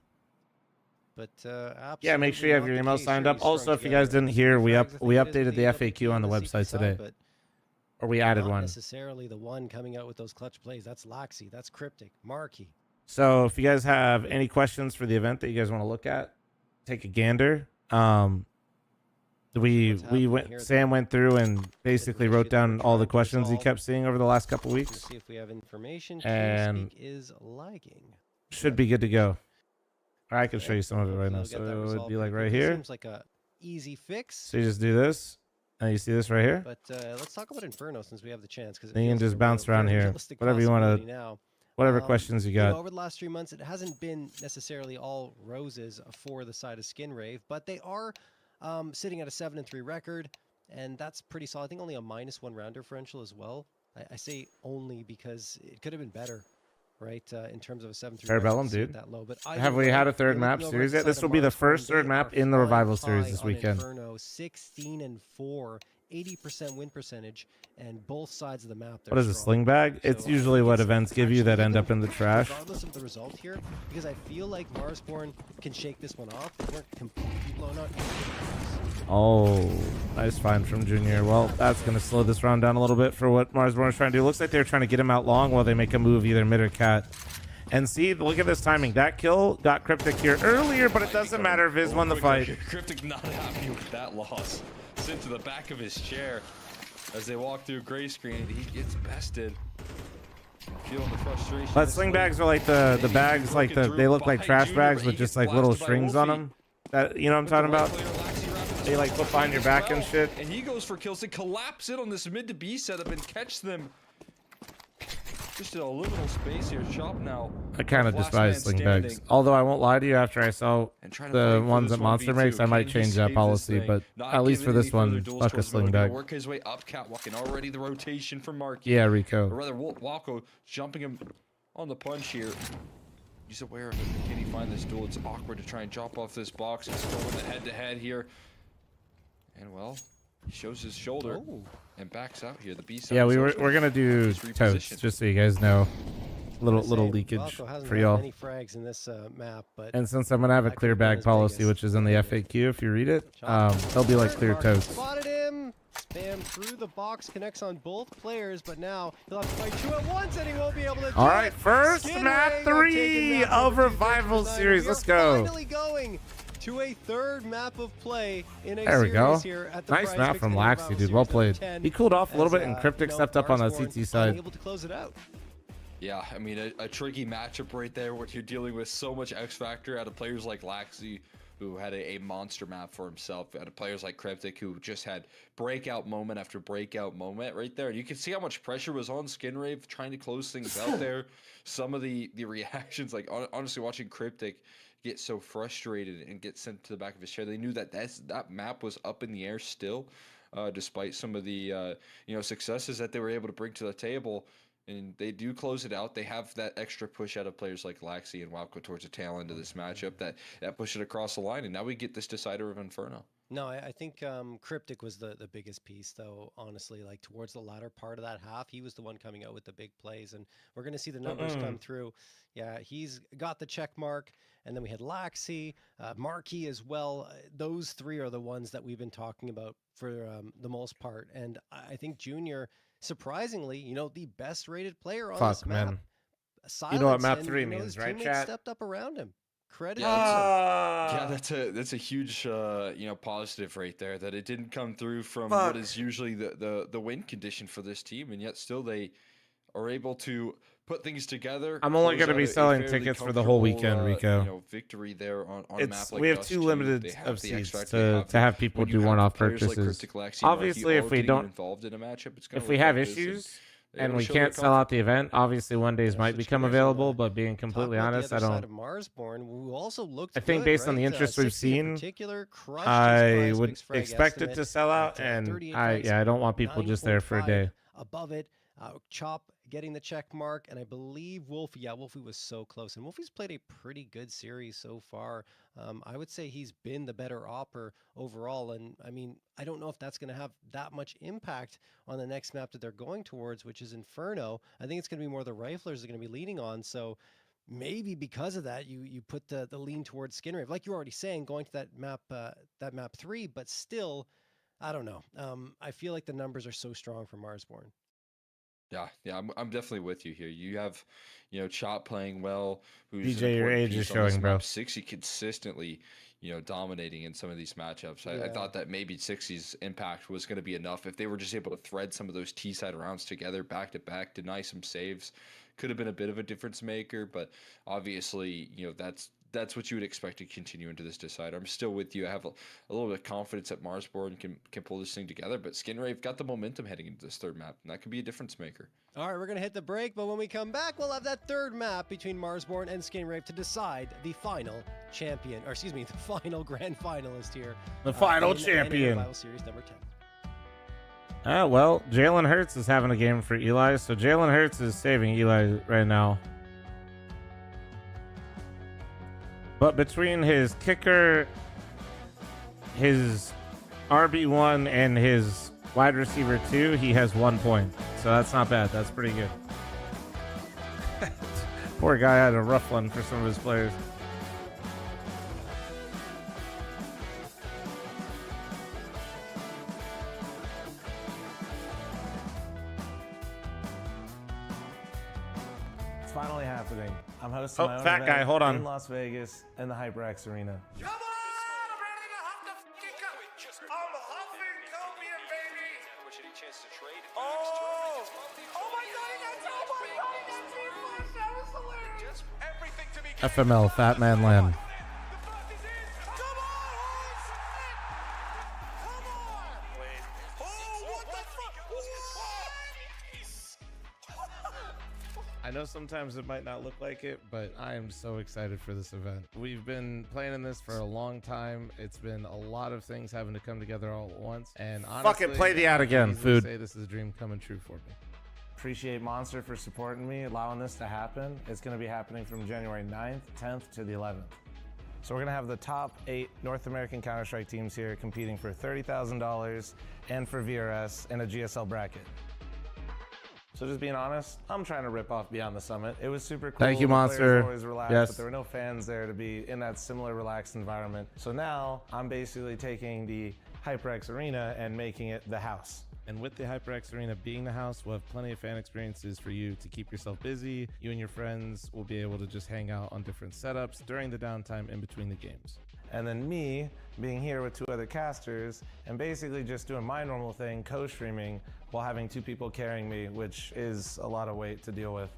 But Yeah, make sure you have absolutely your not email the case signed here. up. He strung Also, if you guys together didn't hear, we frags. I think it is updated the the FAQ on the CT website side, today. but Or we added Not one. necessarily the one coming out with those clutch plays. That's Laxi. That's Cryptic. Marky. So if you guys have any questions for the event that you guys want to look at, take a gander. Sam went through and basically wrote down all the questions he kept seeing over the last couple weeks. See if we have information. And TeamSpeak is lagging. should be good to go. I can show you some of it right now. So it would be like right here. Seems like a easy fix. So you just do this, and you see this right here. But let's talk about Inferno since we have the chance. Then you can just bounce around here, whatever you want to. Whatever questions you got. Over the last 3 months, it hasn't been necessarily all roses for the side of Skin Rave, but they are sitting at a 7-3 record, and that's pretty solid. I think only a -1 round differential as well. I say only because it could have been better, right? In terms of a 7-3 Parabellum, dude. that low. But have we had a third map series yet? This will be the first third map in the Revival series this weekend. Inferno, 16-4. 80% win percentage, and both sides of the map. What is a sling bag? It's usually what events give you that end up in the trash. Regardless of the result here, because I feel like Marsborn can shake this one off. They weren't completely blown out. Oh, nice find from Junior. Well, that's going to slow this round down a little bit for what Marsborn is trying to do. Looks like they're trying to get him out long while they make a move either mid or cat. And see, look at this timing. That kill got Cryptic here earlier, but it doesn't matter if Viz won the fight. Cryptic not happy with that loss. Sent to the back of his chair as they walk through gray screen. He gets bested. Feeling the frustration. But sling bags are like the bags, like they look like trash bags with just like little strings on them. That, you know what I'm talking about? They like put behind your back and shit. And he goes for kills to collapse it on this mid to B setup and catch them. Just in a liminal space here. Chop now. I kind of despise sling bags. Although I won't lie to you, after I saw the ones that Monster makes, I might change that policy. But at least for this one, fuck a sling bag. Work his way up, catwalking already the rotation for Marky. Yeah, Rico. Or rather, Walko jumping him on the punch here. He's aware of it. Can he find this duel? It's awkward to try and chop off this box. He's throwing the head-to-head here. And well, he shows his shoulder and backs out here. The B side. Yeah, we're gonna do totes, just so you guys know. Little leakage for y'all. Many frags in this map, but and since I'm gonna have a clear bag policy, which is in the FAQ, if you read it, they'll be like clear totes. Spotted him. Spam through the box, connects on both players, but now he'll have to fight 2 at once, and he won't be able to. All right, first map 3 of Revival series. Let's go. Finally going to a third map of play in a there we go. Here at the nice map from Laxi, dude. Well played. He cooled off a little bit, and Cryptic stepped up on the CT side. Able to close it out. Yeah, I mean, a tricky matchup right there. What you're dealing with so much X factor out of players like Laxi, who had a monster map for himself, out of players like Cryptic, who just had breakout moment after breakout moment right there. And you can see how much pressure was on Skinrave trying to close things out there. Some of the reactions, like honestly, watching Cryptic get so frustrated and get sent to the back of his chair. They knew that that map was up in the air still, despite some of the successes that they were able to bring to the table. And they do close it out. They have that extra push out of players like Laxi and Walko towards the tail end of this matchup that push it across the line. And now we get this decider of Inferno. No, I think Cryptic was the biggest piece, though, honestly. Like, towards the latter part of that half, he was the one coming out with the big plays. And we're going to see the numbers come through. Yeah, he's got the check mark. And then we had Laxi, Marky as well. Those three are the ones that we've been talking about for the most part. And I think Junior, surprisingly, the best rated player on this map. Man. You know what map 3 means, right, chat? Stepped up around him. Credit. Yeah, that's a huge positive right there, that it didn't come through from what is usually the win condition for this team, and yet still they are able to put things together. I'm only going to be selling tickets for the whole weekend, Rico. Victory there on a map like we have too limited of seats to have people do one-off purchases. Obviously, if we don't, involved in a matchup, it's if we have issues and we can't sell out the event, obviously one days might become available. But being completely honest, I don't. I think based on the interest we've seen, I would expect it to sell out, and I don't want people just there for a day. Above it, Chop getting the check mark, and I believe Wolfie. Yeah, Wolfie was so close, and Wolfie's played a pretty good series so far. I would say he's been the better opper overall, and I mean, I don't know if that's going to have that much impact on the next map that they're going towards, which is Inferno. I think it's going to be more the riflers are going to be leaning on, so maybe because of that, you put the lean towards Skinrave, like you're already saying, going to that map 3, but still, I don't know. I feel like the numbers are so strong for Marsborn. Yeah, I'm definitely with you here. You have, Chop playing well, who's DJ, an your important age is piece on this showing, bro. map. 60 consistently, dominating in some of these matchups. I Yeah. thought that maybe 60's impact was going to be enough if they were just able to thread some of those T-side rounds together, back to back, deny some saves. Could have been a bit of a difference maker, but obviously, that's what you would expect to continue into this decider. I'm still with you. I have a little bit of confidence that Marsborn can pull this thing together, but Skinrave got the momentum heading into this third map, and that could be a difference maker. All right, we're going to hit the break, but when we come back, we'll have that third map between Marsborn and Skinrave to decide the final champion, or excuse me, the final grand finalist here. The final in champion. Final Series number 10. Well, Jalen Hurts is having a game for Eli, so Jalen Hurts is saving Eli right now. But between his kicker, his RB1, and his wide receiver 2, he has 1 point. So that's not bad. That's pretty good. Poor guy had a rough one for some of his players. It's finally happening. I'm hosting my own fat event guy, hold on. in Las Vegas in the HyperX Arena. Come on! I'm ready to huff the fucking I'm huffing copium, baby! Oh! Oh my god, he got oh my god, he got team flash! That was hilarious! Everything to me. FML, Fat Man Land. I know sometimes it might not look like it, but I am so excited for this event. We've been planning this for a long time. It's been a lot of things having to come together all at once. And honestly, Fucking play the ad again, I can easily food. say this is a dream coming true for me. Appreciate Monster for supporting me, allowing this to happen. It's going to be happening from January 9th, 10th to the 11th. So we're going to have the top 8 North American Counter-Strike teams here competing for $30,000 and for VRS in a GSL bracket. So just being honest, I'm trying to rip off Beyond the Summit. It was super cool. Thank you, The players Monster. were always relaxed, Yes. but there were no fans there to be in that similar relaxed environment. So now I'm basically taking the HyperX Arena and making it the house. And with the HyperX Arena being the house, we'll have plenty of fan experiences for you to keep yourself busy. You and your friends will be able to just hang out on different setups during the downtime in between the games. And then me being here with 2 other casters and basically just doing my normal thing, co-streaming, while having 2 people carrying me, which is a lot of weight to deal with.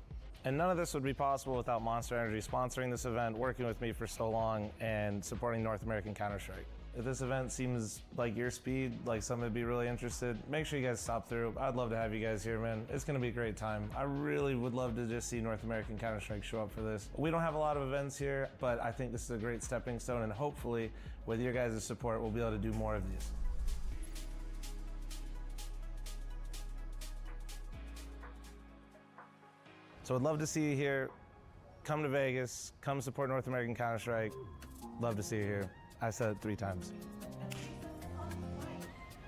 And none of this would be possible without Monster Energy sponsoring this event, working with me for so long, and supporting North American Counter-Strike. If this event seems like your speed, like something to be really interested, make sure you guys stop through. I'd love to have you guys here, man. It's gonna be a great time. I really would love to just see North American Counter-Strike show up for this. We don't have a lot of events here, but I think this is a great stepping stone, and hopefully, with your guys' support, we'll be able to do more of these. So I'd love to see you here. Come to Vegas, come support North American Counter-Strike. Love to see you here. I said it 3 times.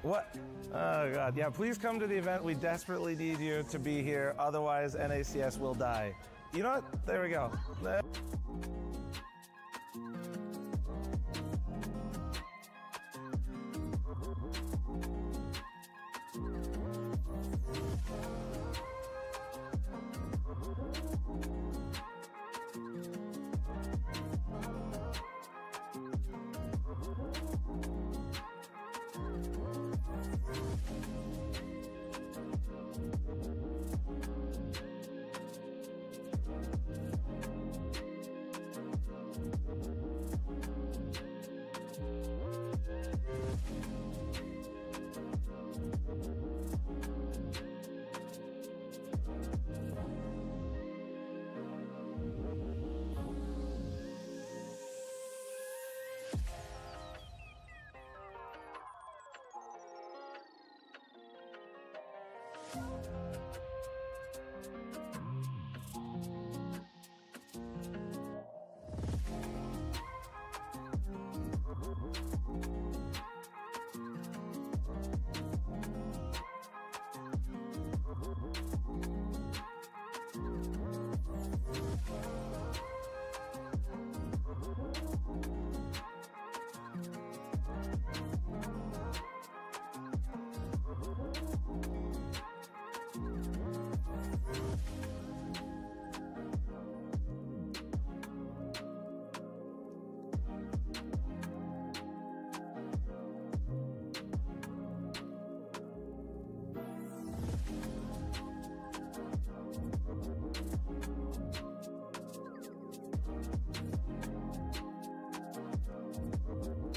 What? Oh God, yeah, please come to the event. We desperately need you to be here. Otherwise, NACS will die. You know what? There we go.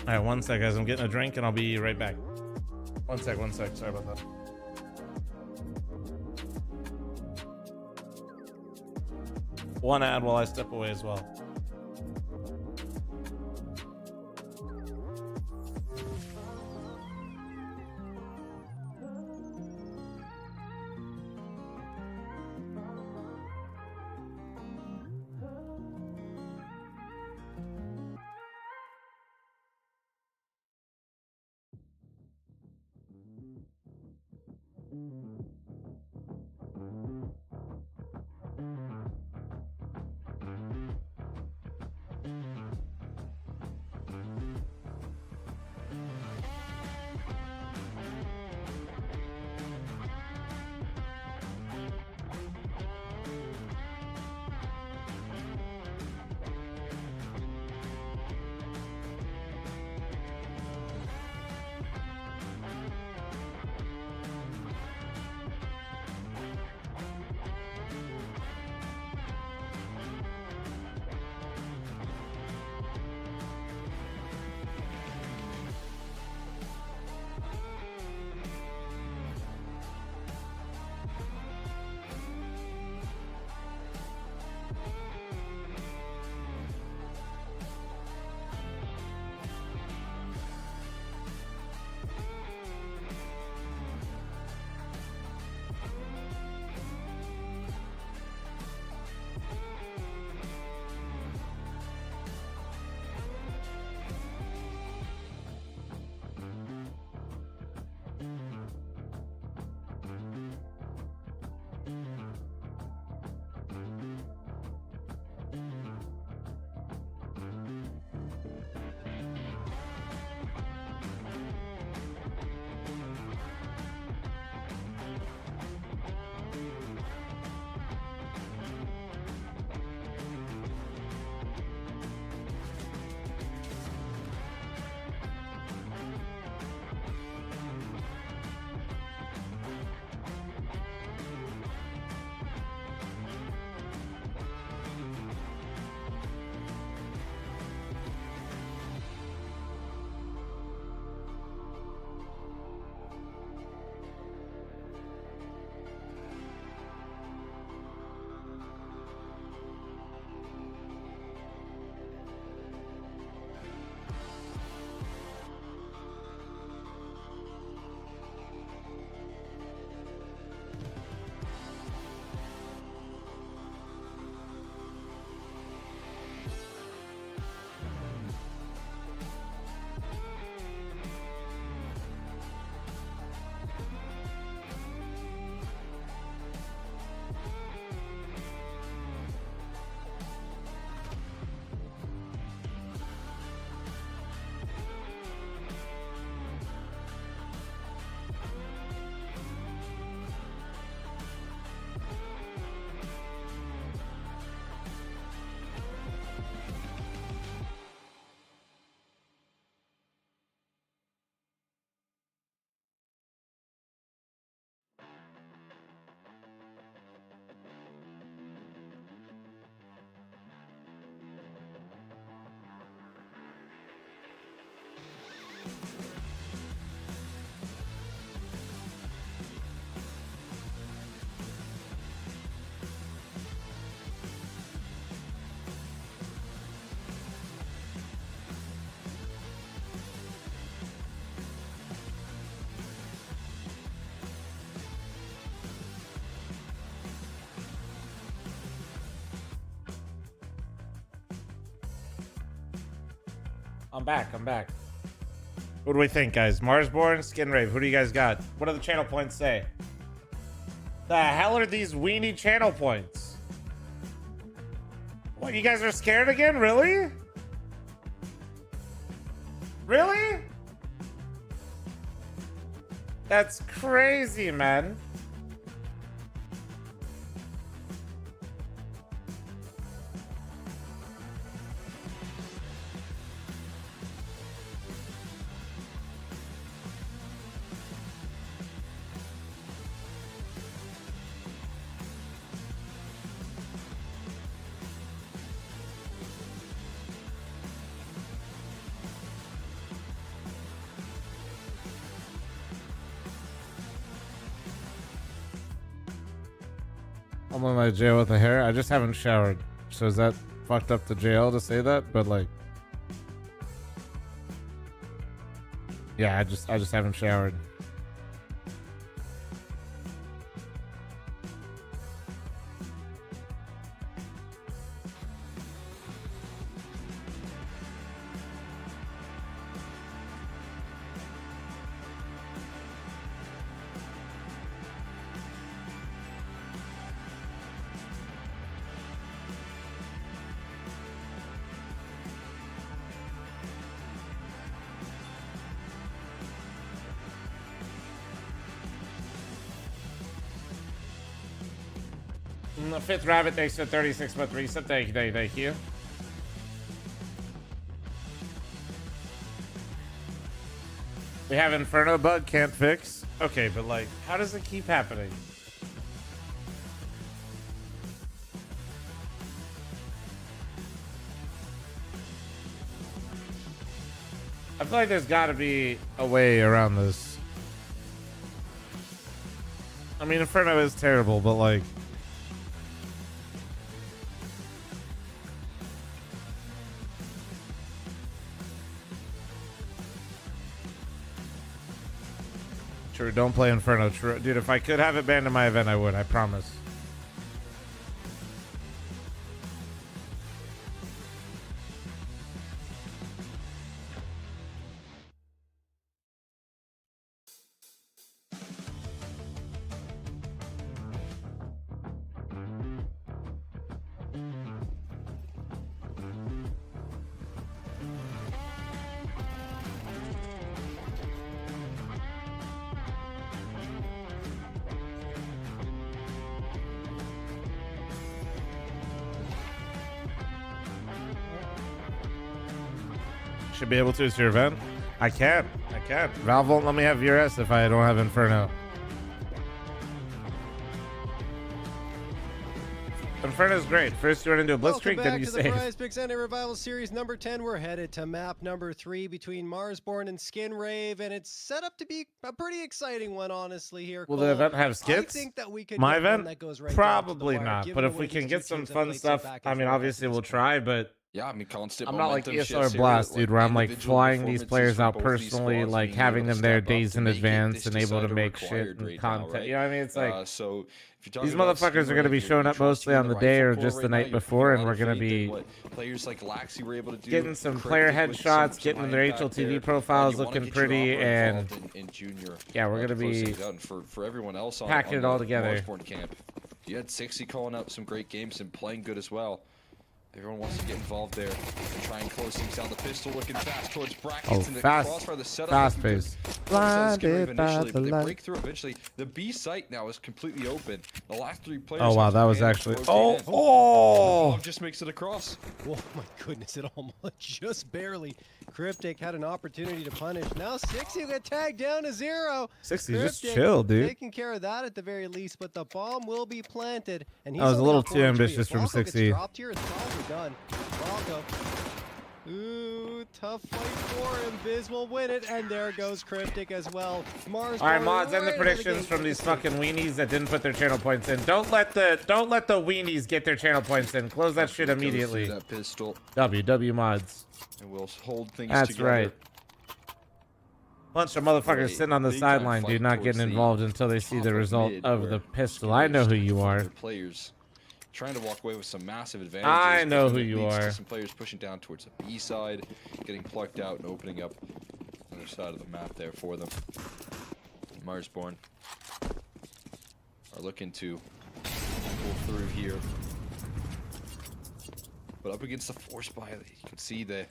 All right, one sec, guys. I'm getting a drink and I'll be right back. One sec. Sorry about that. One ad while I step away as well. I'm back. What do we think, guys? Marsborn, Skinrave, who do you guys got? What do the channel points say? The hell are these weenie channel points? What, you guys are scared again? Really? Really? That's crazy, man. I'm in my jail with the hair. I just haven't showered. So is that fucked up to jail to say that? But like, yeah, I just haven't showered. The fifth rabbit, thanks for 36 month reset. Thank you, thank you. We have Inferno bug, can't fix. Okay, but like, how does it keep happening? I feel like there's got to be a way around this. I mean, Inferno is terrible, but like, true, don't play Inferno. True, dude, if I could have it banned in my event, I would. I promise. Should be able to. It's your event. I can't. Valve won't let me have VRS if I don't have Inferno. Inferno's great. First you run into a blitzkrieg, then you save. Welcome back to the Prize Picks Ending Revival Series number 10. We're headed to map number 3 between Marsborn and Skin Rave, and it's set up to be a pretty exciting one, honestly. Here, will the event have skits? I think that we could my get one event that goes right probably down to the wire, not. given But the if way we can these get two some teams have fun played so stuff, back I and mean, forth obviously this we'll week. try. But Yeah, I mean, constant. I'm not like momentum ESR shifts here, Blast, dude, where I'm like individual flying these performances players from out both these personally, squads like being having able them to there step up days to in make it advance this and able to decider make shit required and right now, content. right? You know what I mean? It's like So if you're these talking about motherfuckers Skin are going to be Rave, showing you're up mostly trusting on in the the day or rifle core just the right now. night You're before, putting and a we're lot of going to faith in be what players like Laxi were able to do, getting some Cryptic player with headshots, getting some their high impact HLTV there. profiles You wanna looking get your pretty, opera and involved in Junior, yeah, we're to gonna close be things out. And for everyone else on packing it the all together. Marsborn camp, you had 60 calling out some great games and playing good as well. Everyone wants to get involved there and try and close things down. The pistol looking fast towards brackets, Oh, and the fast, crossfire, the setup. fast pace. Blinded Blinded by the they light. break through eventually. The B site now is completely open. The last 3 players. Oh wow, have that was managed actually. to rotate in. Oh. Bomb just makes it across. Oh my goodness, it almost just barely. Cryptic had an opportunity to punish. Now 60 will get tagged down to 0. 60, just Cryptic chill, dude. taking care of that at the very least, but the bomb will be planted. And he's That was a only little got too 4 ambitious If from Bronco gets 60. dropped here, it's probably done. Bronco. Ooh, tough fight for him. Biz will win it, and there goes Cryptic as well. Mars. All right, mods, end the predictions from these fucking weenies that didn't put their channel points in. Don't let the weenies get their channel points in. Close that shit immediately. That pistol. W mods. And we'll hold things That's together. right. Bunch of motherfuckers Right, sitting on the big time sideline, fight dude, not towards getting the involved until they see top the of result mid, of where the pistol. I know who you are. Players trying to walk away with some massive advantages. I know but who it you leads to are. Some players pushing down towards the B side, getting plucked out and opening up the other side of the map there for them. Marsborn are looking to pull through here. But up against the force buy, you can see the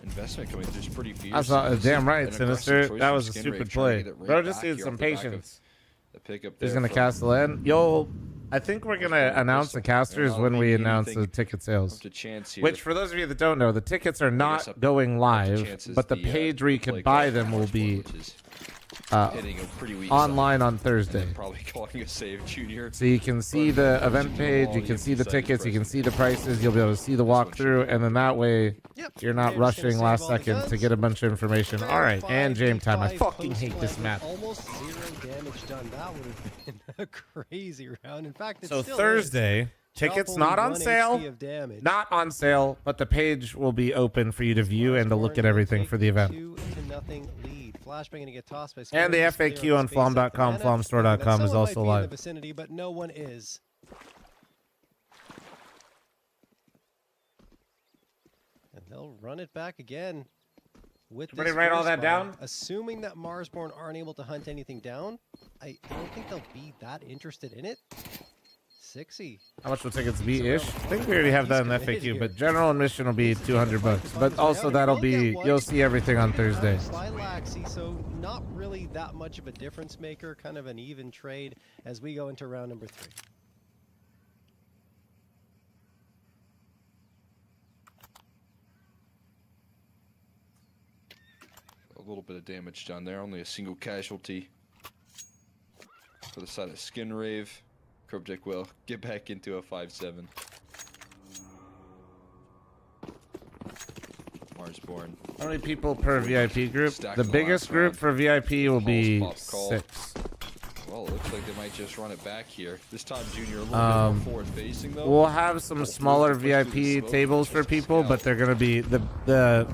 investment coming through is pretty fierce. Damn right, An Sinister. aggressive choice That from was a Skin stupid Rave, trying to play. get it right Bro just back needs here some off the back of patience. the pickup He's there gonna from cast the LAN. Yo, I think we're gonna Marsborn announce pistol. the casters They're when not we leaving announce the anything ticket sales. up to chance here. Which, for those of you that don't know, the tickets are I guess not up going to live, chance is but the page where you play can buy call them will Marsborn, be which is hitting a pretty weak online side, on Thursday. and probably calling a save, Junior. So you can see the event page, you can see the tickets, you can see the prices, you'll be able to see the walkthrough, and then that way you're not rushing last second to get a bunch of information. All right, and jam time. I fucking hate this map. Almost 0 damage done. That would have been a crazy round. In fact, it's So still Thursday, is. tickets Chop not only on 1 sale. HP of damage. Not on sale, but the page will be open for you to view and to look at everything for the event. 2-0 lead. Flashbang gonna get tossed by And the Skyler. FAQ on flom.com, flomstore.com is also In the live. vicinity, but no one is. And they'll run it back again. With Everybody this write all force that fire. down? Assuming that Marsborn aren't able to hunt anything down, I don't think they'll be that interested in it. 60. How much will tickets be ish? I think we already have that in the FAQ, but general admission will be $200. But also that'll be, you'll see everything on Thursday. Slilaxy, so not really that much of a difference maker, kind of an even trade as we go into round number 3. A little bit of damage done there, only a single casualty. For the side of Skin Rave, Cryptic will get back into a 5-7. Marsborn. How many people per VIP group? Stack The the biggest last group round. for VIP will be Pulse pop call. 6. Well, it looks like they might just run it back here. This time, Junior, a little bit more forward facing though. We'll have some smaller VIP tables for people, but they're gonna be They got the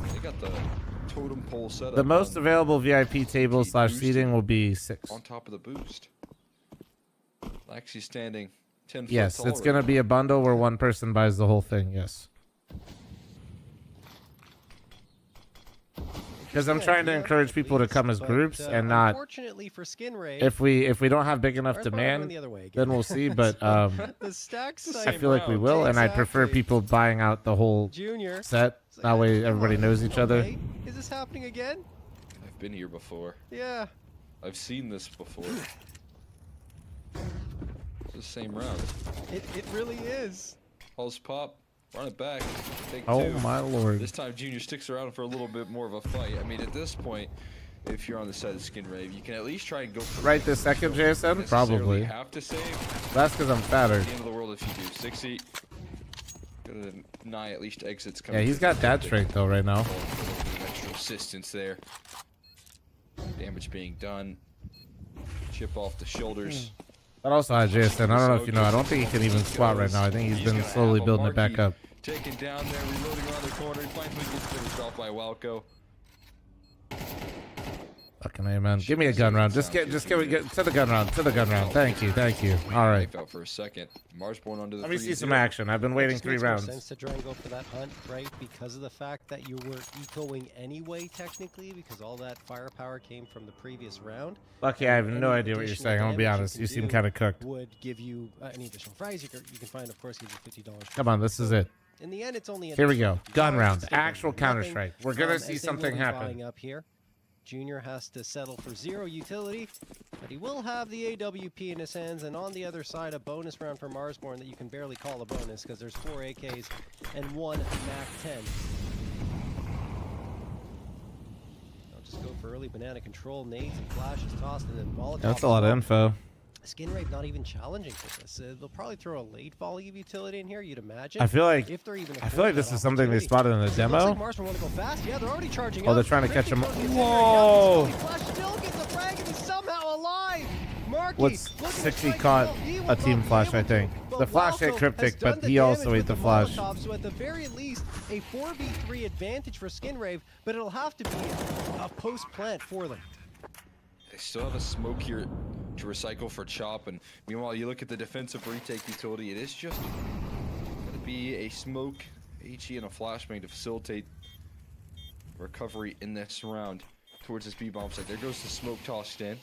totem pole set up. the most on- available VIP tables / seating will be 6. on top of the boost. Laxi standing 10 foot Yes, tall it's right gonna now. be a bundle where one person buys the whole thing. Yes. Because I'm trying to encourage people to come as groups and not. Unfortunately for Skin Rave, If we don't have big enough Marsborn going demand, the other way again. then we'll see. But the stack I feel like we will, and I prefer Exactly. people buying out the whole Junior. set. That way everybody knows each other. Okay. Is this happening again? I've been here before. Yeah. I've seen this before. It's the same round. It really is. Pulse pop, run it back. Take Oh 2. my lord. This time Junior sticks around for a little bit more of a fight. I mean, at this point, if you're on the side of Skin Rave, you can at least try and go for Right this second, JSN? necessarily Probably. have to save. That's because I'm fatter. At the end of the world if you do. 60. Gonna deny at least exits Yeah, coming. he's got that strength though right now. Extra assistance there. Damage being done. Chip off the shoulders. But also JSN, I don't know if you know, I don't think he can even squat right now. I think he's been slowly building it back up. Taken down there, reloading around the corner. He finally gets finished off by Walco. Fucking A, man. Give me a gun round. Just get to the gun round. To the gun round. Thank you. All right. Knife out for a second. Marsborn under the Let me see 3-0. some action. I've been waiting Just 3 makes more rounds. sense to try and go for that hunt, right? Because of the fact that you were ecoing anyway, technically, because all that firepower came from the previous round. Lucky, I have no Any idea what you're additional saying. I'm gonna be damage honest. can You seem do kind of cooked. Would give you any additional frags you can find, of course, give you $50. Come on, this is it. In the end, it's only Here we go. $50. Gun round. It's still Actual nothing, Counter-Strike. We're gonna as see they something will be happen. buying up here. Junior has to settle for 0 utility, but he will have the AWP in his hands, and on the other side, a bonus round for Marsborn that you can barely call a bonus because there's 4 AKs and 1 MAC-10. I'll just go for early banana control, nades and flashes tossed, and then Molotov. That's a lot of info. Skin Rave not even challenging for this. They'll probably throw a late volley of utility in here, you'd imagine. I feel like if they're even I feel like this is something they opportunity. spotted in the Looks demo. like Marsborn want to go fast. Yeah, they're already charging Oh, up. they're trying to catch him. Ricky goes in there. Whoa! Yeah, Flash still gets a frag and he's somehow alive. Markey What's looking to 60 strike caught the ball. He a will team not be flash, I able to, think. but The flash hit Walco Cryptic, has done but the he also damage ate with the flash. Molotov, so at the very least, a 4v3 advantage for Skin Rave, but it'll have to be a post plant for them. They still have a smoke here to recycle for Chop, and meanwhile you look at the defensive retake utility, it is just going to be a smoke, HE, and a flashbang to facilitate recovery in this round towards this B-bomb site. There goes the smoke tossed in.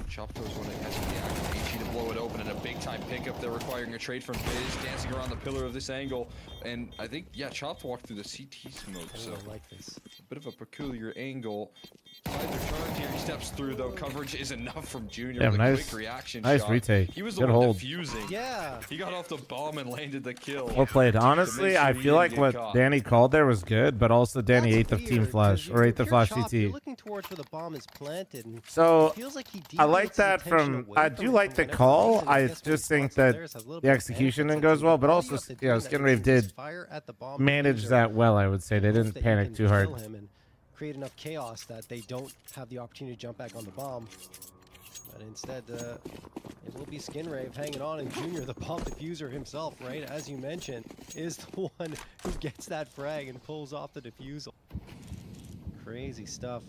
Chop throws one that has to be active. HE to blow it open, and a big-time pickup there requiring a trade from Fizz, dancing around the pillar of this angle, and I think, yeah, Chop walked through the CT smoke, so I like this. a bit of a peculiar angle. He steps through though. Coverage is enough from Junior. Damn, with a nice, quick reaction nice shot. retake. He was the Good one hold. defusing. Yeah. He got off the bomb and landed the kill. Well played. Honestly, sure I he feel didn't like get what caught. Danny called there was good, but also Danny That's ate the team weird, flash 'cause or ate the if you're flash Chop, CT. You're looking towards where the bomb is planted. And So it feels like he I like deviates his that attention from. away I from do it like from the whenever call. he is, and I guess when just he think spots it that there, it's a little the bit of execution benefit didn't since goes well, he but all also you have to you know do Skin now Rave is did fire at the bomb manage diffuser, that well. I would say they hope didn't that you panic can too hard. kill him and create enough chaos that they don't have the opportunity to jump back on the bomb. But instead, it will be Skin Rave hanging on, and Junior, the bomb diffuser himself, right, as you mentioned, is the one who gets that frag and pulls off the defusal. Crazy stuff.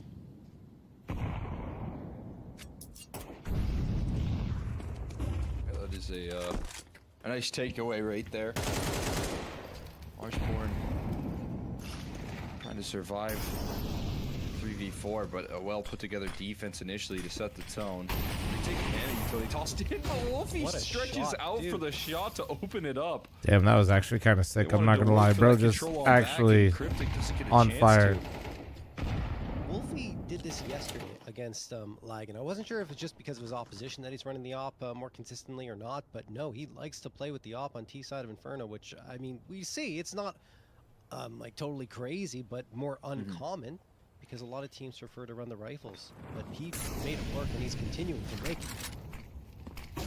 That is a nice takeaway right there. Marshborn trying to survive 3v4, but a well put together defense initially to set the tone. They take advantage until they tossed in, but Wolfie What a stretches shot, out dude. for the shot to open it up. Damn, that was actually kind of sick. They I'm not wanted to gonna lie, work for bro. that Just control on back, and actually Cryptic doesn't get a on chance fire. to. Wolfie did this yesterday against Lagan. I wasn't sure if it's just because of his opposition that he's running the op more consistently or not, but no, he likes to play with the op on T side of Inferno, which, I mean, we see it's not like totally crazy, but more uncommon because a lot of teams prefer to run the rifles. But he made it work, and he's continuing to make it.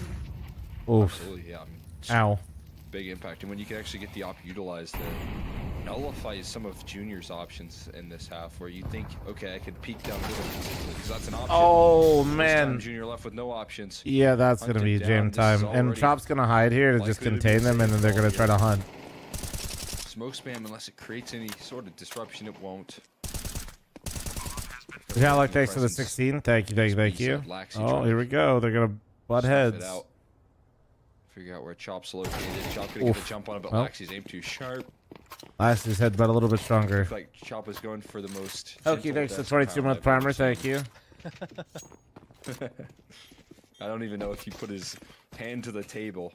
Oof. Absolutely, yeah. I mean, Ow. big impact, and when you can actually get the op utilized there, nullifies some of Junior's options in this half, where you think, okay, I could peek down middle because that's an option. Oh This man. time Junior left with no options. Yeah, that's gonna Hunted be down. jam This is time, and already Chop's gonna hide here to just likely to be contain them, and then they're gonna try to hunt. Smoke spam, unless it creates any sort of disruption, it won't. Yeah, like thanks for the Presence. 16. Thank you, thank you, thank you. Laxy Oh, trying here to we go. They're gonna butt snuff heads. it out. Figure out where Chop's located. Chop gonna get the Oof. jump on it, but Well. Laxy's aim too sharp. Lasty's headbutt a little bit stronger. Looks like Chop is going for the most. Okay, gentle thanks for death 22 pound month I've primer. ever Thank you. seen. I don't even know if he put his hand to the table.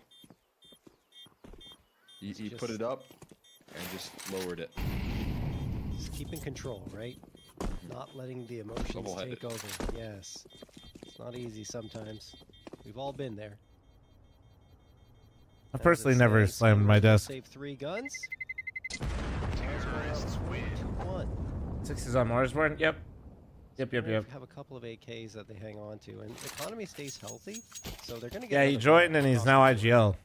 He put it up and just lowered it. Just keeping control, right? Not letting the emotions Level-headed. take over. Yes. It's not easy sometimes. We've all been there. I personally never slammed my desk. Save 3 guns. Mars going up 4-1. 6 is on Marsborn. Yep. Yep. Have a couple of AKs that they hang on to, and the economy stays healthy, so they're gonna get. Yeah, he another joined round and he's across now the board. IGL.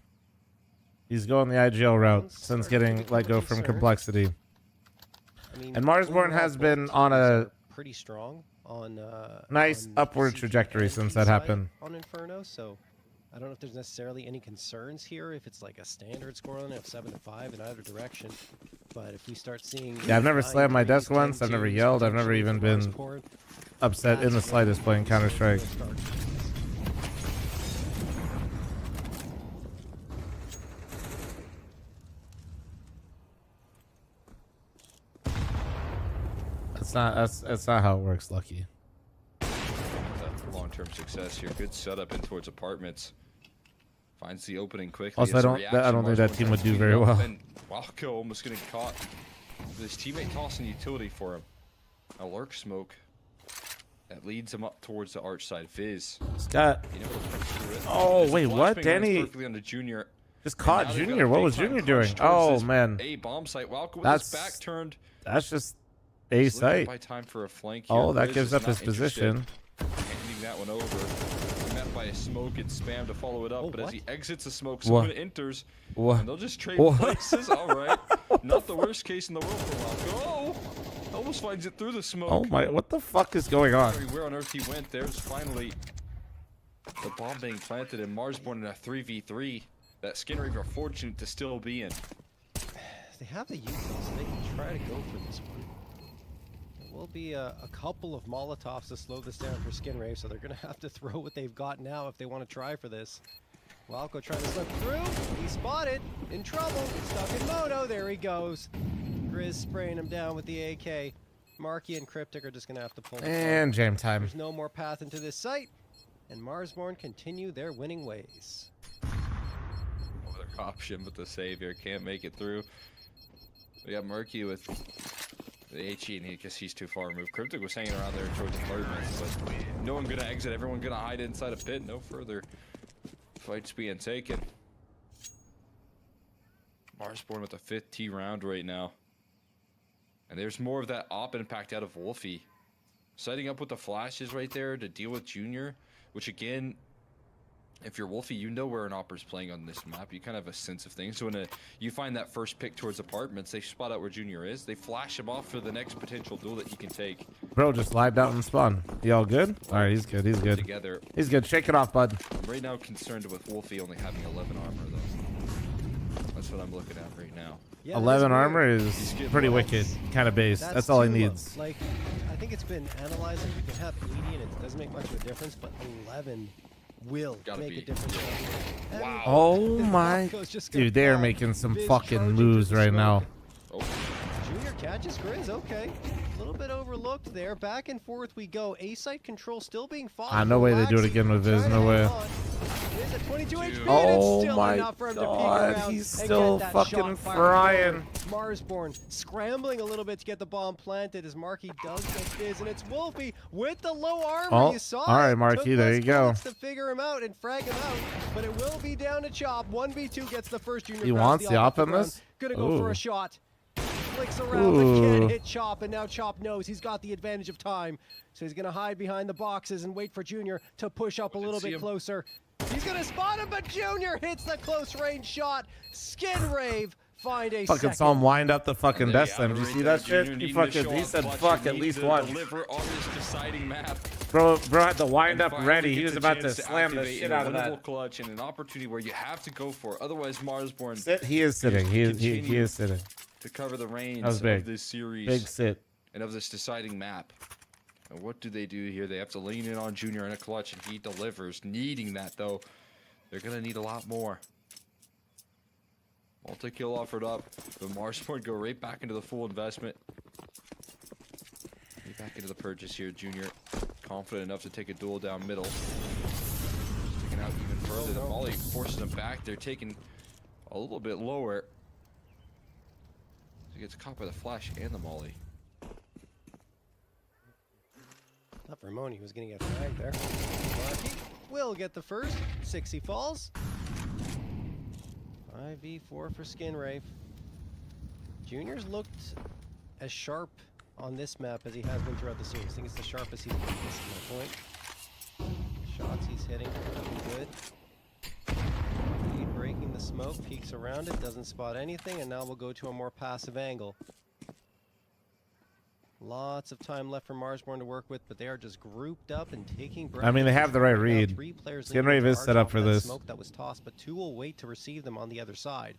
He's going the IGL route Rounds since are getting becoming let go from concerned. complexity. I mean, And Marsborn overall, has both been on teams a are pretty strong on nice on upward CT trajectory and since P that side happened. on Inferno. So I don't know if there's necessarily any concerns here if it's like a standard scoreline of 7-5 in either direction. But if we start seeing Yeah, I've never 9 slammed my threes, desk once. 10 I've never twos, yelled. I've never potentially even for been Marsborn, upset in the that's slightest playing when we Counter-Strike. start. That's not how it works, Lucky. Long-term success here. Good setup in towards apartments. Finds the opening quickly. Also, I It's a don't reaction. think that Marsborn team would tries to do speed very it up, well. And Walco almost getting caught with his teammate tossing utility for him. A lurk smoke that leads him up towards the arch side. Fizz. Scott. You know, through it. Oh, There's a wait, what? flashbang Danny lands perfectly onto Junior. just And caught now they've got Junior. a What was big-time Junior crunch doing? towards Oh this man, A bomb site. Walco with That's- his back turned. that's just a Just looking site. by time for a flank here. Oh, that Fizz gives is up not his interested. position. Handing that one over. Met by a smoke and spam to follow it up, Oh, but as what? he exits the smoke, What? someone enters, What? and they'll just trade What? places. All right, not the worst case in the world for Walco. Oh, almost finds it through the smoke. Oh my, what the fuck is going on? Where on earth he went? There's finally the bomb being planted, and Marsborn in a 3v3 that Skin Rave are fortunate to still be in. They have the youth, so they can try to go for this one. There will be a couple of Molotovs to slow this down for Skin Rave, so they're going to have to throw what they've got now if they want to try for this. Walco trying to slip through. He's spotted. In trouble. Stuck in Moto. There he goes. Grizz spraying him down with the AK. Marky and Cryptic are just going to have to pull him And jam time. There's no more path into this site. And Marsborn continue their winning ways. Other option, but the savior can't make it through. We got Murky with The HE, and I guess he's too far removed. Cryptic was hanging around there towards apartments, but no one gonna exit. Everyone gonna hide inside a pit. No further fights being taken. Marsborn with the 5th T round right now. And there's more of that op impact out of Wolfie. Setting up with the flashes right there to deal with Junior, which again, if you're Wolfie, you know where an opper's playing on this map. You kind of have a sense of things. So when you find that first pick towards apartments, they spot out where Junior is. They flash him off for the next potential duel that he can take. Bro just lived out and spawn. You all good? All right, he's good. He's good. Together. He's good. Shake it off, bud. I'm right now concerned with Wolfie only having 11 armor, though. That's what I'm looking at right now. Yeah, 11 armor is pretty wicked. Kind of base. That's all he needs. Like, I think it's been analyzed that you can have 80 and it doesn't make much of a difference, but 11 will make a difference. Wow. Oh my. Dude, they're making some fucking moves right now. Oh. Junior catches Grizz, okay. A little bit overlooked there. Back and forth we go. A-site control still being fought. No way they do it again with Viz. No way. Viz at 22 HP, Oh and it's still my enough for him to peek god, around he's and still get that fucking shot fired. frying. Marsborn scrambling a little bit to get the bomb planted as Marky does get Viz, and it's Wolfie with the low armor. Oh, you saw all right, it. Marky, Took there less you go. bullets to figure him out and frag him out, but it will be down to Chop. 1v2 gets the first Junior. He grabs wants the off op on ground. this? Gonna go for Ooh. a shot. Flicks around but can't hit Chop, and now Chop knows he's got the advantage of time. So he's gonna hide behind the boxes and wait for Junior to push up a little bit closer. He's gonna spot him, but Junior hits the close range shot. Skin Rave find a Fucking second. saw him wind up the fucking best time. Did you see that shit? Junior He needing to fucking, show he off said clutch. fuck He at needed least to one. deliver on this deciding map. Bro had to wind up And ready. finally He gets was a about to chance slam the activate shit in a out of winnable that. clutch and an opportunity where you have to go for it. Otherwise, Marsborn He is sitting. He is sitting. to cover the reins That was big. of this series Big sit. and of this deciding map. And what do they do here? They have to lean in on Junior in a clutch, and he delivers. Needing that, though. They're going to need a lot more. Multi-kill offered up, but Marsborn go right back into the full investment. Right back into the purchase here. Junior confident enough to take a duel down middle. Taking out even further. The Molly forces him back. They're taking a little bit lower. He gets caught by the flash and the Molly. Thought Ramoni was going to get fragged there. Marky will get the first. 60 falls. 5v4 for Skin Rave. Junior's looked as sharp on this map as he has been throughout the series. I think it's the sharpest he's been. This is my point. Shots he's hitting are good. Lead breaking the smoke, peeks around it, doesn't spot anything, and now we'll go to a more passive angle. Lots of time left for Marsborn to work with, but they are just grouped up and taking breath. I mean, they have the right Right now, read. 3 players Skin leading Rave the is charge set up off for that this. Smoke that was tossed, but 2 will wait to receive them on the other side.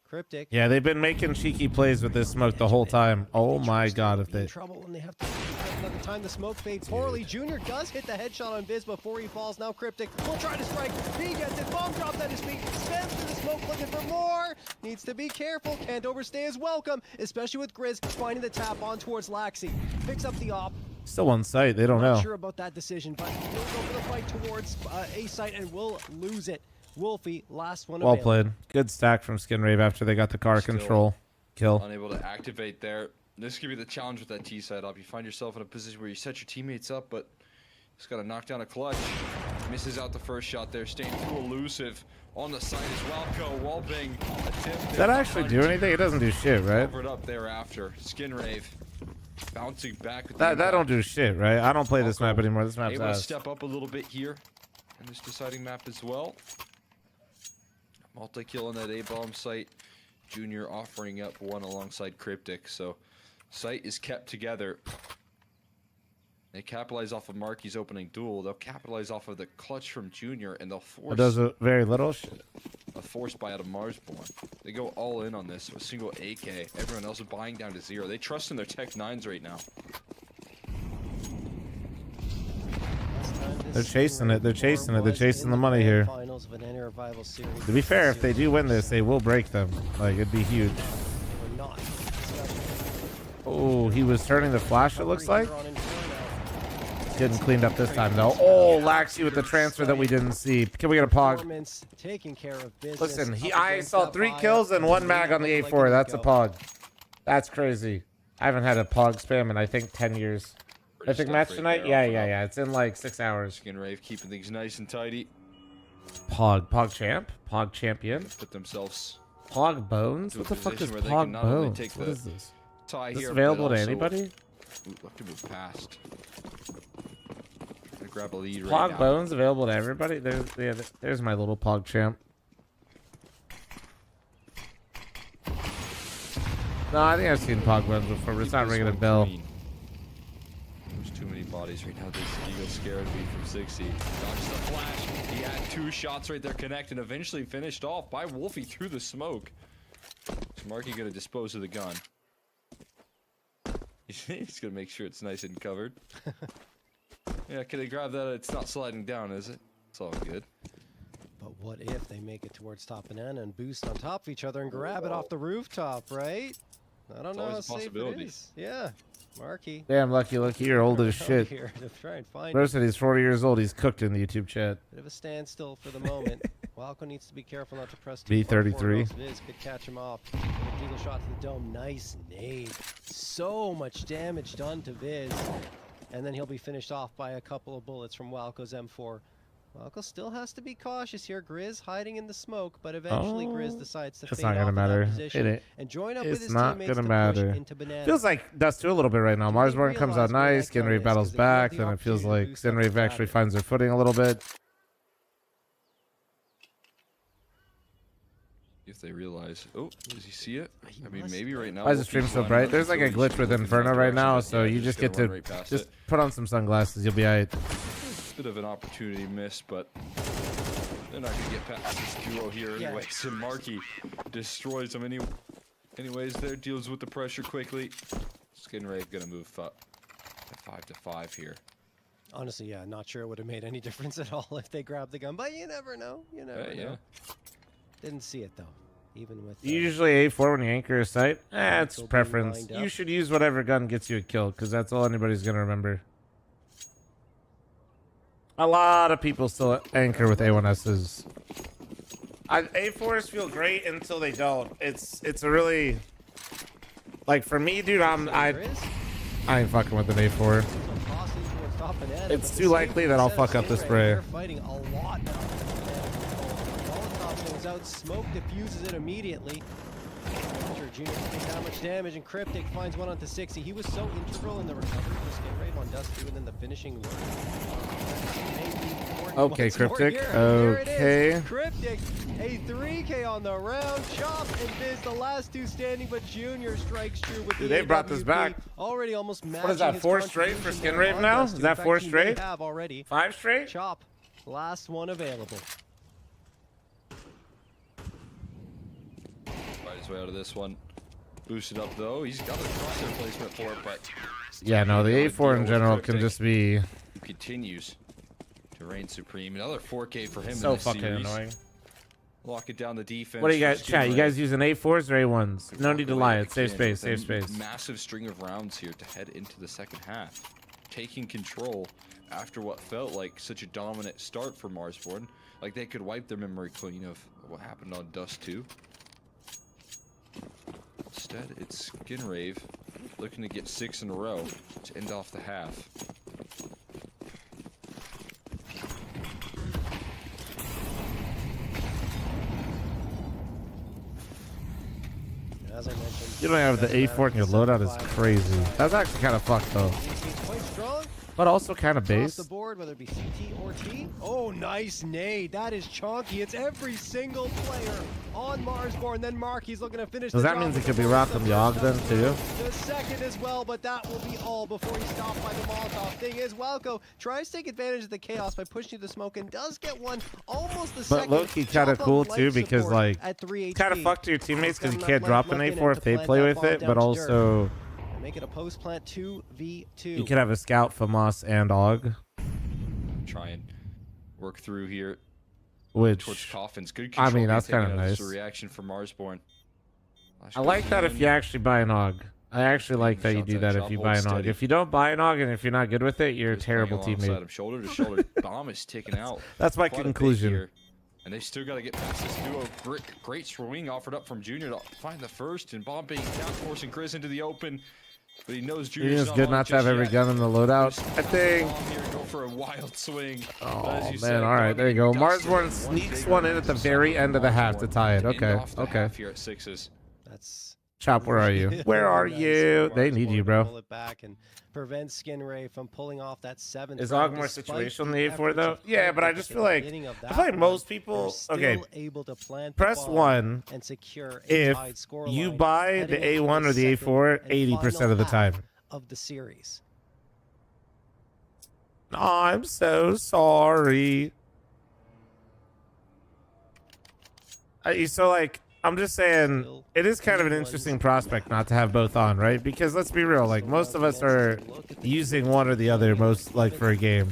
Cryptic. Yeah, they've been making cheeky plays with this smoke the whole time. Oh my god, if In they... trouble when they have to another time. The smoke fades poorly. Junior does hit the headshot on Viz before he falls. Now Cryptic will try to strike. He gets it. Bomb drops at his feet. Stems to the smoke looking for more. Needs to be careful. Can't overstay his welcome, especially with Grizz finding the tap on towards Laxi. Picks up the op. Still on site. They don't Not know. sure about that decision, but he'll go for the fight towards A-site and will lose it. Wolfie, last one Well available. played. Good stack from Skin Rave after they got the car Still control. Kill. Unable to activate there. This could be the challenge with that T side up. You find yourself in a position where you set your teammates up, but just got to knock down a clutch. Misses out the first shot there, staying too elusive on the side as well. Go wallbang attempt. Does that actually do anything? It doesn't do shit, right? Covered up thereafter. Skin Rave bouncing back. With That don't do shit, right? I don't play this Falco map anymore. This map's able to ass. step up a little bit here in this deciding map as well. Multi-kill on that A-bomb site. Junior offering up one alongside Cryptic, so site is kept together. They capitalize off of Marky's opening duel. They'll capitalize off of the clutch from Junior, and they'll force It does a very little shit. a force buy out of Marsborn. They go all in on this with a single AK. Everyone else is buying down to 0. They trust in their Tech 9s right now. They're chasing it. They're chasing it. They're chasing the money here. To be fair, if they do win this, they will break them. Like, it'd be huge. Oh, he was turning the flash, it looks like. It's getting cleaned up this time, though. Oh, Laxi with the transfer that we didn't see. Can we get a pog? Listen, I saw 3 kills and 1 mag on the A4. That's a pog. That's crazy. I haven't had a pog spam in I think 10 years. Epic match tonight? Yeah. It's in like 6 hours. Skin Rave keeping things nice and tidy. Pog champ? Pog champion? Put themselves Pog bones? What the fuck is Pog bones? What is this? Tie Is this here, available but to also- anybody? Ooh, look to move past. Gonna grab a lead right Pog now. bones available to everybody? There's my little Pog champ. No, I think I've seen Pog bones before, but it's not Keep ringing a this one bell. clean. There's too many bodies right now. This Eagle scared me from 60. Dodged the flash. He had 2 shots right there connect and eventually finished off by Wolfie through the smoke. Is Marky gonna dispose of the gun? He's gonna make sure it's nice and covered. Yeah, can they grab that? It's not sliding down, is it? It's all good. But what if they make it towards top banana and boost on top of each other and grab it off the rooftop, right? I don't It's know how always a safe it possibility. is. Yeah, Marky. Damn, Lucky, you're old as shit. Here to try and find Bro it. said he's 40 years old. He's cooked in the YouTube chat. Bit of a standstill for the moment. Walco needs to be careful not to press B33. too far forward, else Viz could catch him off. Eagle shot to the dome. Nice nade. So much damage done to Viz. And then he'll be finished off by a couple of bullets from Walco's M4. Walco still has to be cautious here. Grizz hiding in the smoke, but eventually Grizz decides to It's fade not off gonna of that matter. position and join up with It's his not teammates gonna to push matter. into banana. Feels like Dust 2 a little bit right now. Marsborn comes out nice. Skinray battles back. Then it feels like Skinray actually finds her footing a little bit. If they realize, oh, does he see it? I mean, maybe right now. Why is the stream so bright? There's like a glitch with Inferno right now, so you just get to just put on some sunglasses. You'll be alright. Bit of an opportunity missed, but they're not gonna get past this duo here anyways. And Marky destroys them anyways. There deals with the pressure quickly. Skin Rave gonna move up to 5-5 here. Honestly, yeah, not sure it would have made any difference at all if they grabbed the gun, but you never know. You never know. Didn't see it though, even with. Usually A4 when you anchor a site. It's being preference. lined You up. should use whatever gun gets you a kill, because that's all anybody's gonna remember. A lot of people still anchor with A1Ss. A4s feel great until they don't. It's a really, like, for me, dude. I ain't fucking with an A4. It's too likely that I'll fuck up the spray. They're fighting a lot now. Molotov goes out, smoke diffuses it immediately. Sure, Junior can take that much damage, and Cryptic finds one onto 60. He was so integral in the recovery for Skin Rave on Dust 2, and then the finishing. Okay, Cryptic. Okay. Cryptic, a 3K on the round. Chop and Viz, the last 2 standing, but Junior strikes true with the Dude, they brought this AWP, back. Already almost What is that, 4 straight for Skin Rave now? Is that 4 straight? Have already. 5 straight? Chop, last one available. Fight his way out of this one. Boosted up though. He's got a crosshair placement for it, but Yeah, no, the A4 in general can just be he continues to reign supreme. Another 4K for him. so in this fucking series. annoying. Lock it down the defense. What do you for guys, Skin chat? You Rave. guys using A4s or A1s? No Walk need to away lie. if It's they safe can space, with safe a space. Massive string of rounds here to head into the second half. Taking control after what felt like such a dominant start for Marsborn. Like they could wipe their memory clean of what happened on Dust 2. Instead, it's Skin Rave looking to get 6 in a row to end off the half. As I mentioned, You don't have the A4 in your loadout is crazy. That's actually kind of fucked though. quite strong. But also kind of Across base. the board, whether it be CT or T. Oh, nice nade. That is chonky. It's every single player on Marsborn. Then Marky's looking to finish. So the that job means he with could the be first, rocking the the AUG first then too. The second as well, but that will be all before he's stopped by the Molotov. Thing is, Walco tries to take advantage of the chaos by pushing through the smoke and does get one almost the But second. low-key kind of Chop up cool life too, because support like at 3 kind of HP. fuck to your teammates because you Got can't enough drop an luck in A4 him if to they plant play that with bomb it. down But to also make it a post plant 2v2. you could have a scout, FAMAS, and AUG. Try and work through here. Which Towards coffins. Good I control. mean, that's taken kind of out. It's nice. a reaction from Marsborn. I like that if you actually buy an AUG. I actually like that you do that if you buy an AUG. If you don't buy an AUG and if you're not good with it, you're a terrible teammate. Him. Shoulder to shoulder. Bomb is taken out. That's my Quite a bit conclusion. here. And they still got to get past this duo. Great swing offered up from Junior to find the first. And Bomb being down, forcing Grizz into the open. But he knows You think it's good not to have every gun in the loadout? I think. Go for a wild swing. Oh man! All right, there you go. Marsborn sneaks one in at the very end of the half to tie it. Okay, okay. Here at sixes. That's Chop, where are you? Where are you? They need you, bro. Pull it back and prevent Skinray from pulling off that 7th. Is Og more situational than the A4 though? Yeah, but I just feel like most people. Okay, press 1 and secure if you buy the A1 or the A4 80% of the time of the series. I'm so sorry. So like, I'm just saying, it is kind of an interesting prospect not to have both on, right? Because let's be real, like most of us are using one or the other most like for a game.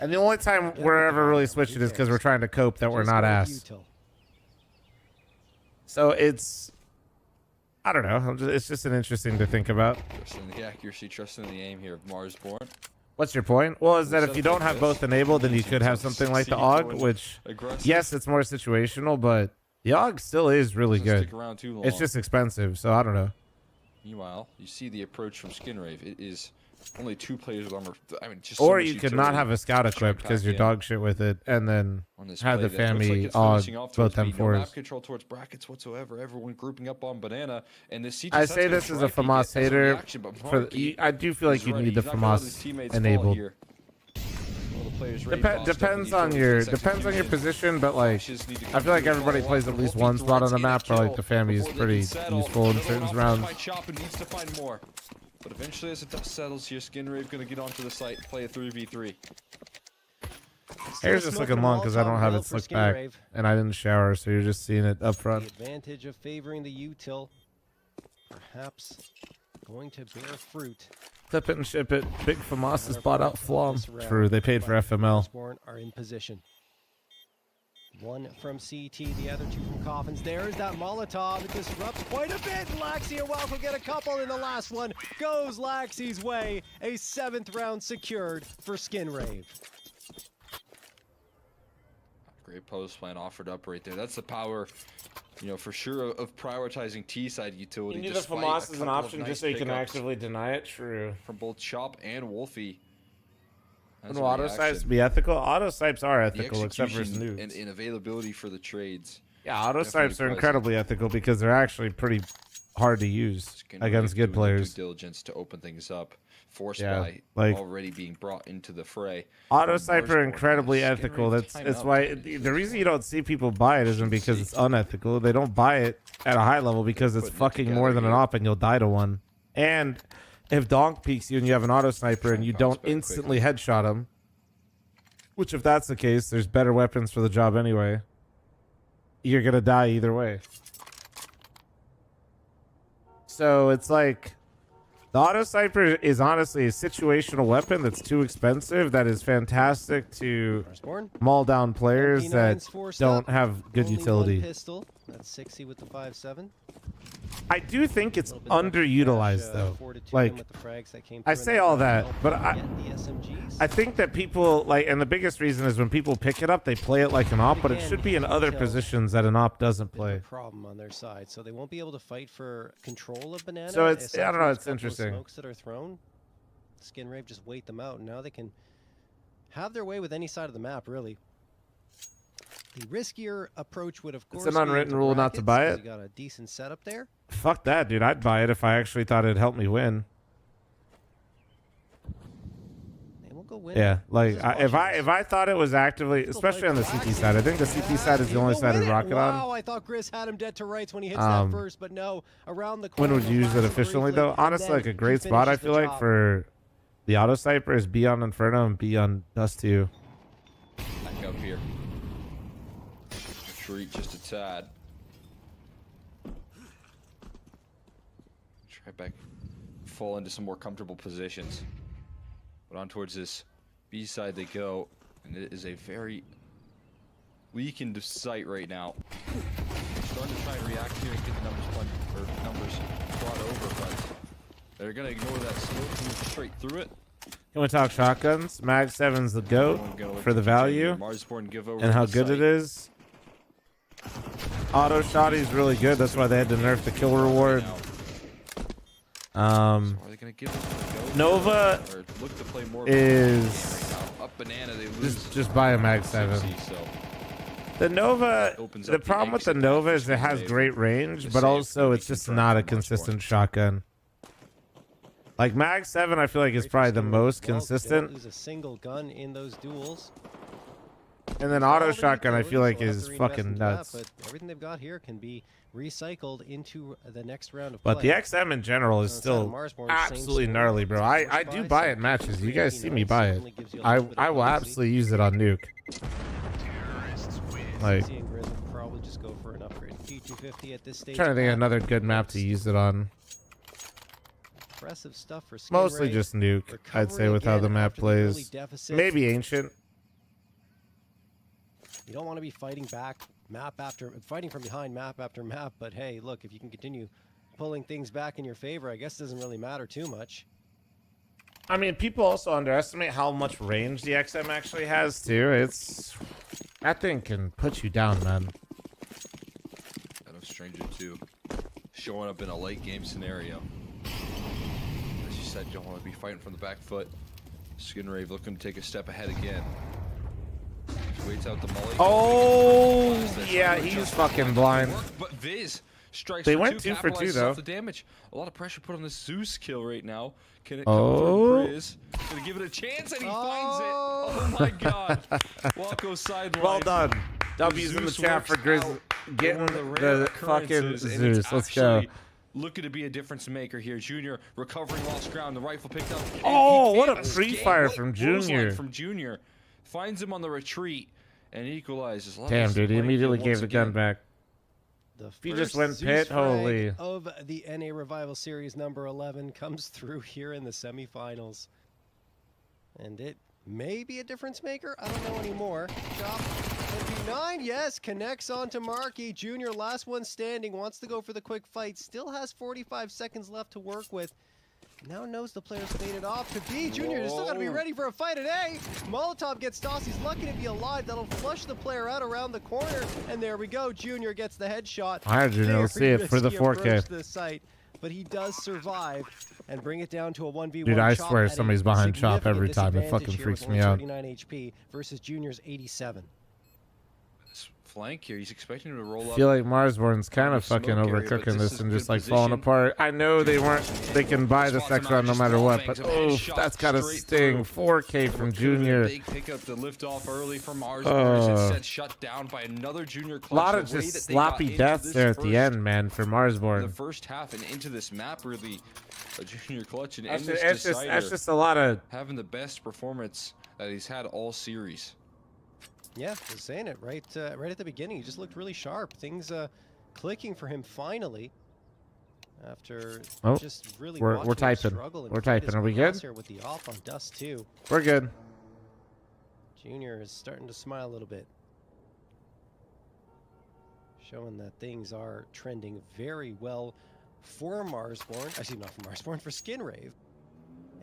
And the only time we're ever really switching is because we're trying to cope that we're not ass. So it's, I don't know, it's just an interesting to think about. Trusting the accuracy, trusting the aim here of Marsborn. What's your point? Well, is that if you don't have both enabled, then you could have something like the AUG, which, yes, it's more situational, but the AUG still is really good. It's just expensive, so I don't know. Meanwhile, you see the approach from Skinrave. It is only 2 players with armor. I mean, just or you could not have a scout equipped because you're dog shit with it, and then have the family AUG both M4s. Map control towards brackets whatsoever. Everyone grouping up on banana, and this. I say this as a FAMAS hater. I do feel like you need the FAMAS enabled. Depends on your position, but like I feel like everybody plays at least one spot on the map, or like the family is pretty useful in certain rounds. But eventually, as the dust settles here, Skinrave gonna get onto the site, play a 3v3. Hair's just looking long because I don't have it slicked back, and I didn't shower, so you're just seeing it up front. The advantage of favoring the util, perhaps going to bear fruit. Clip it and ship it. Big FAMAS has bought out Flom. True, they paid for FML. Are in position. One from CT, the other 2 from Coffins. There's that Molotov. It disrupts quite a bit. Laxi and Welk will get a couple in the last one. Goes Laxi's way. A 7th round secured for Skinrave. Great post plan offered up right there. That's the power, you know, for sure of prioritizing T-side utility. You need the FAMAS as an option just so you can actively deny it. True. From both Chop and Wolfie. Will auto sipes be ethical? Auto sipes are ethical, except for snooze. And availability for the trades. Yeah, auto sipes are incredibly ethical because they're actually pretty hard to use against good players. Due diligence to open things up. Force by already being brought into the fray. Auto sipe are incredibly ethical. That's why the reason you don't see people buy it isn't because it's unethical. They don't buy it at a high level because it's fucking more than an op and you'll die to one. And if Donk peeks you and you have an auto sniper and you don't instantly headshot him, which if that's the case, there's better weapons for the job anyway, you're gonna die either way. So it's like, the auto sniper is honestly a situational weapon that's too expensive, that is fantastic to maul down players that don't have good utility. Pistol. That's 60 with the 5.7. I do think it's underutilized though. Like, I say all that, but I think that people like, and the biggest reason is when people pick it up, they play it like an op, but it should be in other positions that an op doesn't play. Problem on their side, so they won't be able to fight for control of banana. So it's, I don't know, it's interesting. Smokes that are thrown, Skinrave just wait them out, and now they can have their way with any side of the map, really. The riskier approach would, of course, it's an unwritten rule not to buy it. You got a decent setup there. Fuck that, dude. I'd buy it if I actually thought it'd help me win. We'll go win. Yeah, like if I thought it was actively, especially on the CT side, I think the CT side is the only side I'd rock it on. Wow, I thought Gris had him dead to rights when he hits that first, but no, around the corner. When would you use it efficiently though? Honestly, like a great spot I feel like for the auto sniper is be on Inferno and be on Dust 2. Back up here. Retreat just a tad. Try back, fall into some more comfortable positions. But on towards this B side they go, and it is a very weakened site right now. Starting to try and react here and get the numbers brought over, but they're gonna ignore that smoke and move straight through it. Can we talk shotguns? Mag 7's the GOAT for the value and how good it is. Auto shotty is really good. That's why they had to nerf the kill reward. Are they gonna give it a go? Nova Or look to play more is up banana. They lose. just buy a Mag 7. So The Nova, opens the up the problem with the exit Nova path is for it has Skinwave. great range, The but save also really it's just confirmed not for a much more. consistent shotgun. Like Mag 7, I feel like is probably the most consistent. Lose a single gun in those duels. And then auto shotgun, I feel like is fucking nuts. But everything they've got here can be recycled into the next round of But play. the XM in general is still absolutely gnarly, bro. I do buy it in matches. You guys see me buy it. I will absolutely use it on Nuke. Like, Seeing Grizz will probably just go for an upgrade. T250 at this stage. trying to think of another good map to use it on. Impressive stuff for Skinwave. Mostly just Nuke, I'd say, with how the map plays. Maybe Ancient. You don't want to be fighting back fighting from behind map after map, but hey, look, if you can continue pulling things back in your favor, I guess it doesn't really matter too much. I mean, people also underestimate how much range the XM actually has, too. That thing can put you down, man. No stranger to showing up in a late game scenario. As you said, you don't want to be fighting from the back foot. Skinrave looking to take a step ahead again. Waits out the molly. Oh, yeah, he's fucking blind. But Viz strikes. They went 2 for 2 though. The damage. A lot of pressure put on this Zeus kill right now. Can it come Oh. through Grizz? Gonna give it a chance, and he finds it. Oh my God! Walko sideline. Well done. W's in the chat for Grizz getting the fucking Zeus. Let's go. Looking to be a difference maker here. Junior recovering lost ground. The rifle picked up. Oh, what a pre-fire from Junior. From Junior. Finds him on the retreat and equalizes. Damn, dude, he immediately gave the gun back. The If he just went Zeus pit, frag holy. of the NA Revival Series number 11 comes through here in the semifinals. And it may be a difference maker. I don't know anymore. Chop. 59, yes, connects onto Markey. Junior, last one standing, wants to go for the quick fight. Still has 45 seconds left to work with. Now knows the player's faded off to B. Junior is still got to be ready for a fight at A. Molotov gets tossed. He's lucky to be alive. That'll flush the player out around the corner. And there we go. Junior gets the headshot. All right, Junior, let's see it for the 4K. The site, but he does survive and bring it down to a 1v1. Dude, I Chop swear at a somebody's behind Chop every significant time. It fucking disadvantage here freaks with me only out. 39 HP versus Junior's 87. This flank here, he's expecting him to roll I up. feel like Marsborn's kind of Smoke fucking area, but overcooking this this is and good just like falling position. apart. I know they can buy this Spots next him out, round no just matter wall what, bangs but him, oh, shot that's gotta straight sting. through. 4K from Junior. Big pickup the lift off early from Mars. Instead shut down by another Junior clutch. A lot of The way just that they got sloppy into deaths this there at the first- end, man, for The Marsborn. first half and into this map, really, a Junior clutch and That's this that's just a lot of. having the best performance that he's had all series. Yeah, I was saying it right at the beginning. He just looked really sharp. Things clicking for him finally. After Oh, just really we're watching him typing. struggle and We're fight his typing. Are we way good? here with the off on Dust too. We're good. Junior is starting to smile a little bit. Showing that things are trending very well for Marsborn. Actually, not for Marsborn, for Skinrave.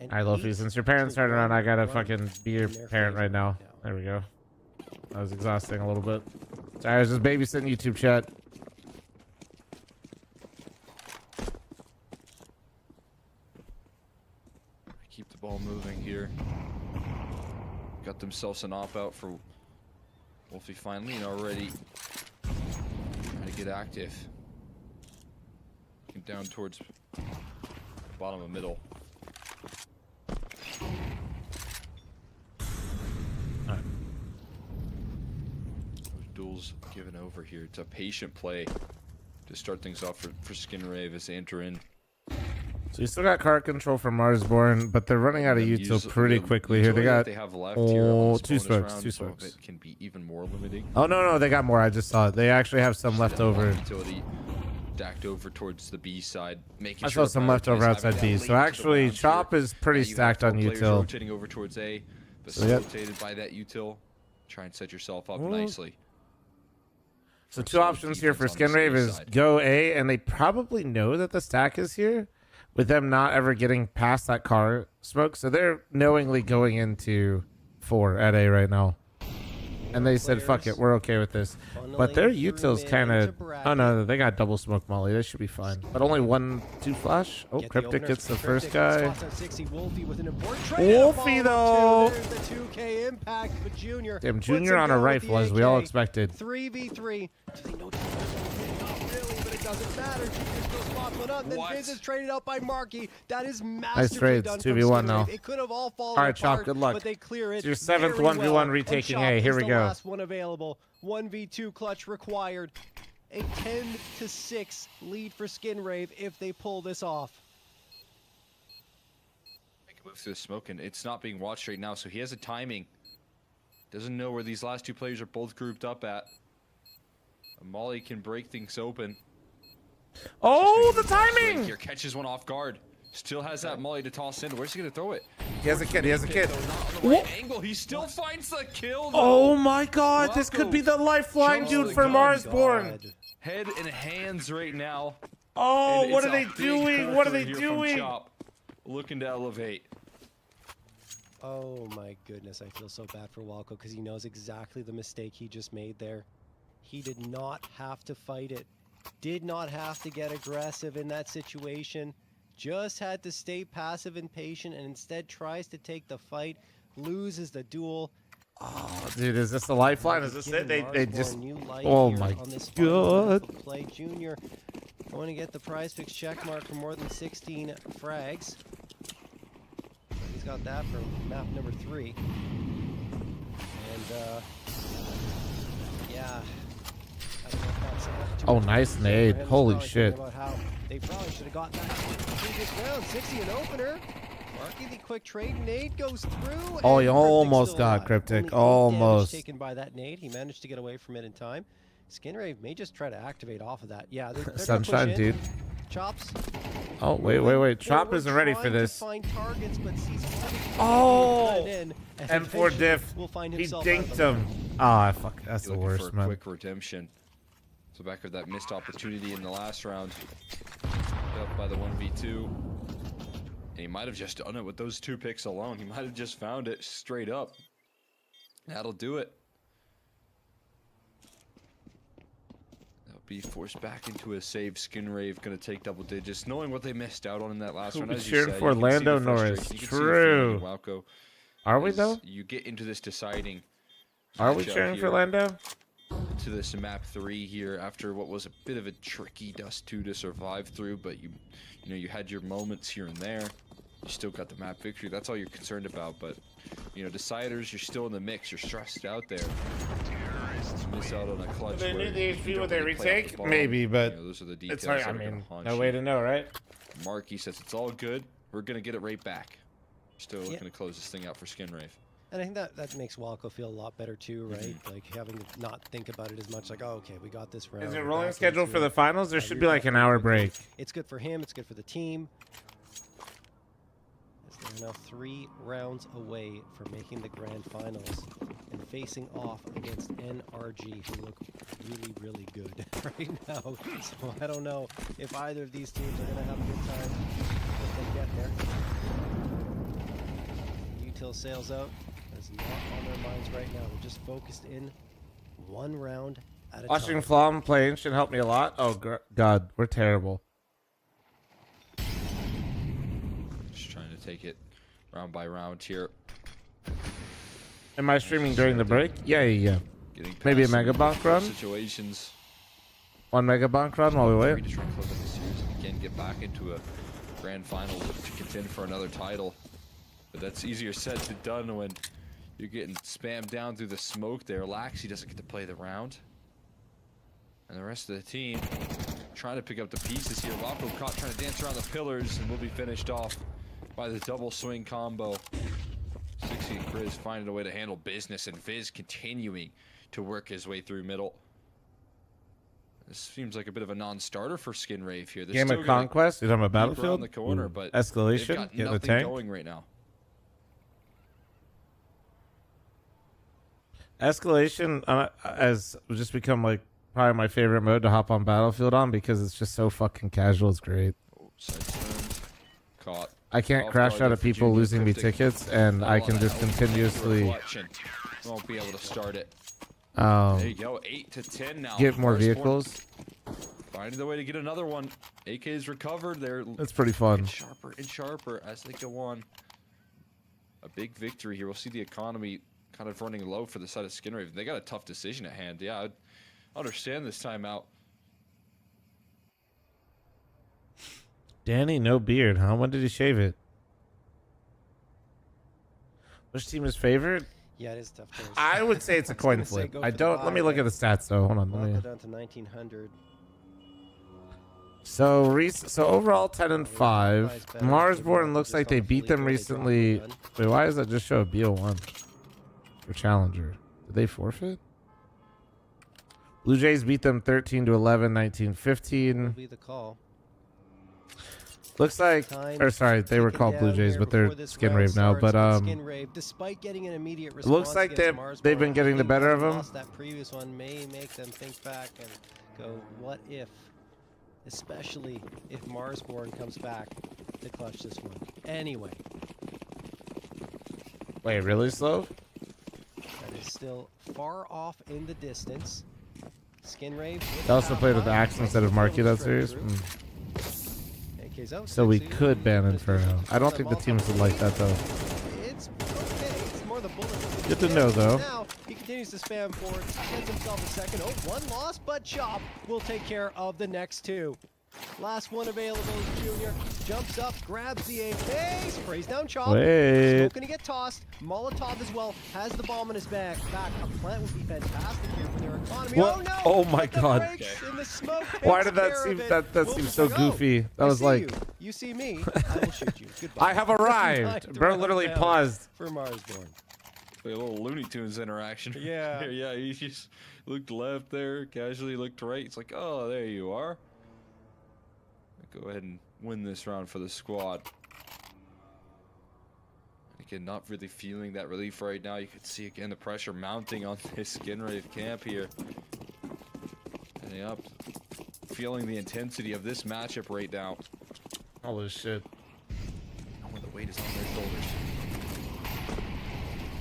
All right, Lofi, since your parents turned around, I gotta fucking be your in their parent favor right now. right now. There we go. That was exhausting a little bit. Sorry, I was just babysitting YouTube chat. Keep the ball moving here. Got themselves an op out for Wolfie finally and already trying to get active. Looking down towards the bottom of middle. Those duels given over here. It's a patient play to start things off for Skinrave as they enter in. So you still got card control for Marsborn, but they're running out of util pretty quickly here. They got they have left here on this two bonus smokes, round, two so smokes. it can be even more limiting. Oh no, they got more. I just saw it. They actually have some left over. Utility stacked over towards the B side, making I sure saw some left over outside B. So actually, Chop is pretty stacked on util. Rotating over towards A, but So, yep. facilitated by that util. Try and set yourself up nicely. So two options here for Skinrave is go A, and they probably know that the stack is here, with them not ever getting past that car smoke. So they're knowingly going into 4 at A right now. and they said, "Fuck it, we're okay with this." But their utils kind of. Oh no, they got double smoke molly. They should be fine. But only 1-2 flash. Oh, Cryptic gets the first guy. Wolfie though. There's the 2K impact, but Junior. Damn, Junior on a rifle as we all expected. 3v3. Does he know? Not really, but it doesn't matter. Junior still spots one up. Then Viz is traded out by Marky. That is masterfully trades, done 2v1 now. It could have all fallen All right, apart, Chop, good luck. but they clear it. It's your 7th very 1v1 well. retaking And A. Chop Here is we the go. last one available. 1v2 clutch required. A 10-6 lead for Skinrave if they pull this off. Make a move through the smoke, and it's not being watched right now, so he has a timing. Doesn't know where these last two players are both grouped up at. Molly can break things open. Oh, the Swing timing! here, catches one off guard. Still has that Molly to toss in. Where's he gonna throw it? He has a kid. He has a kid. Right angle. He still finds the kill. Though. Oh my God! This could be the lifeline, dude, for Marsborn. Head and hands right now. Oh, And what it's are they a big doing? What are they here from doing? Chop, looking to elevate. Oh my goodness, I feel so bad for Walco because he knows exactly the mistake he just made there. He did not have to fight it. Did not have to get aggressive in that situation. Just had to stay passive and patient, and instead tries to take the fight, loses the duel. Oh, dude, is this the lifeline? Is this it? They just. New life Oh here my on this final God! map of play. Junior going to get the prize fix check mark for more than 16 frags. He's got that for map number 3. And yeah. I don't know if that's too Oh, much nice for nade. him. He's Holy probably shit. thinking about how they probably should have got that previous round. 60 an opener. Marky the quick trade. Nade goes through. Oh, and you Cryptic's almost still got alive. Cryptic. Only 8 Almost. damage taken by that nade. He managed to get away from it in time. Skinrave may just try to activate off of that. Yeah, they're gonna Sunshine, push in. dude. Chops. Oh, wait. Chop Forward, isn't ready for trying to this. find targets, but sees Oh! in, and M4 eventually diff. will find He himself out of dinked the him. Ah, fuck. That's the Looking for worst, a man. quick redemption. So back of that missed opportunity in the last round. Up by the 1v2. And he might have just done it with those 2 picks alone. He might have just found it straight up. That'll do it. They'll be forced back into a save. Skinrave gonna take double digits, knowing what they missed out on in that last Who round. we As you cheering said, for? you can see Lando the Norris. frustration. You can see the feeling in True. Wauco Are we as though? You get into this deciding. Are we matchup cheering for here. Lando? To this map 3 here after what was a bit of a tricky Dust 2 to survive through, but you know you had your moments here and there. You still got the map victory. That's all you're concerned about. But you know, deciders, you're still in the mix. You're stressed out there. You miss out on a clutch. They where knew the you HP don't would they really play off the retake? bomb. Maybe, but You know, those are the details. it's hard. that I are gonna mean, haunt no you. way to know, right? Marky says it's all good. We're gonna get it right back. Still Yeah. looking to close this thing out for Skinrave. And I think that makes Walco feel a lot better too, right? Like having to not think about it as much. Like, oh, okay, we got this round. Is it we're rolling back schedule into for it. the finals? There should be We're like back an hour into it. break. It's good for him. It's good for the team. As they're now 3 rounds away from making the grand finals and facing off against NRG, who look really, really good right now. So I don't know if either of these teams are going to have a good time if they get there. Util sails out. That's not on their minds right now. They're just focused in 1 round at a Watching time. Flom play Ancient helped me a lot. Oh, God, we're terrible. Just trying to take it round by round here. Am I streaming during the break? Yeah. Getting Maybe a past some Mega Bonk run? situations. 1 Mega Bonk run while we Ready wait. to try and close out the series and again get back into a grand final to contend for another title. But that's easier said than done when you're getting spammed down through the smoke there. Laxi doesn't get to play the round. And the rest of the team trying to pick up the pieces here. Wapo caught trying to dance around the pillars and will be finished off by the double swing combo. 60 and Grizz finding a way to handle business, and Viz continuing to work his way through middle. This seems like a bit of a non-starter for Skinrave here. They're Game still of gonna Conquest? You're talking about keep around Battlefield? the corner, Ooh. but Escalation? they've got Getting the nothing tank? going right now. Escalation has just become like probably my favorite mode to hop on Battlefield on because it's just so fucking casual. It's great. Side turn, caught. I can't Off crash guard out there of for people Junior, losing me Cryptic. tickets, and I can just Open for a continuously clutch and won't be able to start it. There you go, 8 to 10 now. get more First one, vehicles. finding the way to get another one. AK's recovered. They're That's pretty fun. getting sharper and sharper as they go on. A big victory here. We'll see the economy kind of running low for the side of Skinrave. They got a tough decision at hand. Yeah, I'd understand this timeout. Danny, no beard, huh? When did he shave it? Which team is favored? Yeah, it is tough. Choice. I would say it's a coin flip. I don't. Let me look at the stats though. Hold on. Let me. Go down to 1900. So overall 10 and 5. Marsborn looks like they beat them recently. Wait, why does that just show a BO1 for Challenger? Did they forfeit? Blue Jays beat them 13 to 11, 19, 15. Will be the call. Looks like, or sorry, they were called Blue Jays, but they're Skin Rave now. But Skin Rave, despite getting an immediate it looks like they've been getting the better of them. That previous one may make them think back and go, what if? Especially if Marsborn comes back to clutch this one. Anyway. Wait, really slow? That is still far off in the distance. Skin Rave. They also played with the Axe instead of Marky that series. So we could ban Inferno. I don't think the teams would like that though. It's okay. It's more the bullet. Good to know though. Now he continues to spam forward. Gets himself a second. Oh, one loss, but Chop will take care of the next two. Last one available is Junior. Jumps up, grabs the AK, sprays down Chop. Wait. Smoke gonna get tossed. Molotov as well has the bomb in his back. A plant would be fantastic here for their economy. What? Oh no! Oh my God! In the smoke Why did that seem that seems so goofy? That was like. You see me, I will shoot you. Goodbye. I have arrived. Bro literally paused. For Marsborn. A little Looney Tunes interaction. Yeah. Yeah, he just looked left there, casually looked right. It's like, oh, there you are. Go ahead and win this round for the squad. Again, not really feeling that relief right now. You can see again the pressure mounting on this Skinrave camp here. And yep, feeling the intensity of this matchup right now. Holy shit. Where the weight is on their shoulders.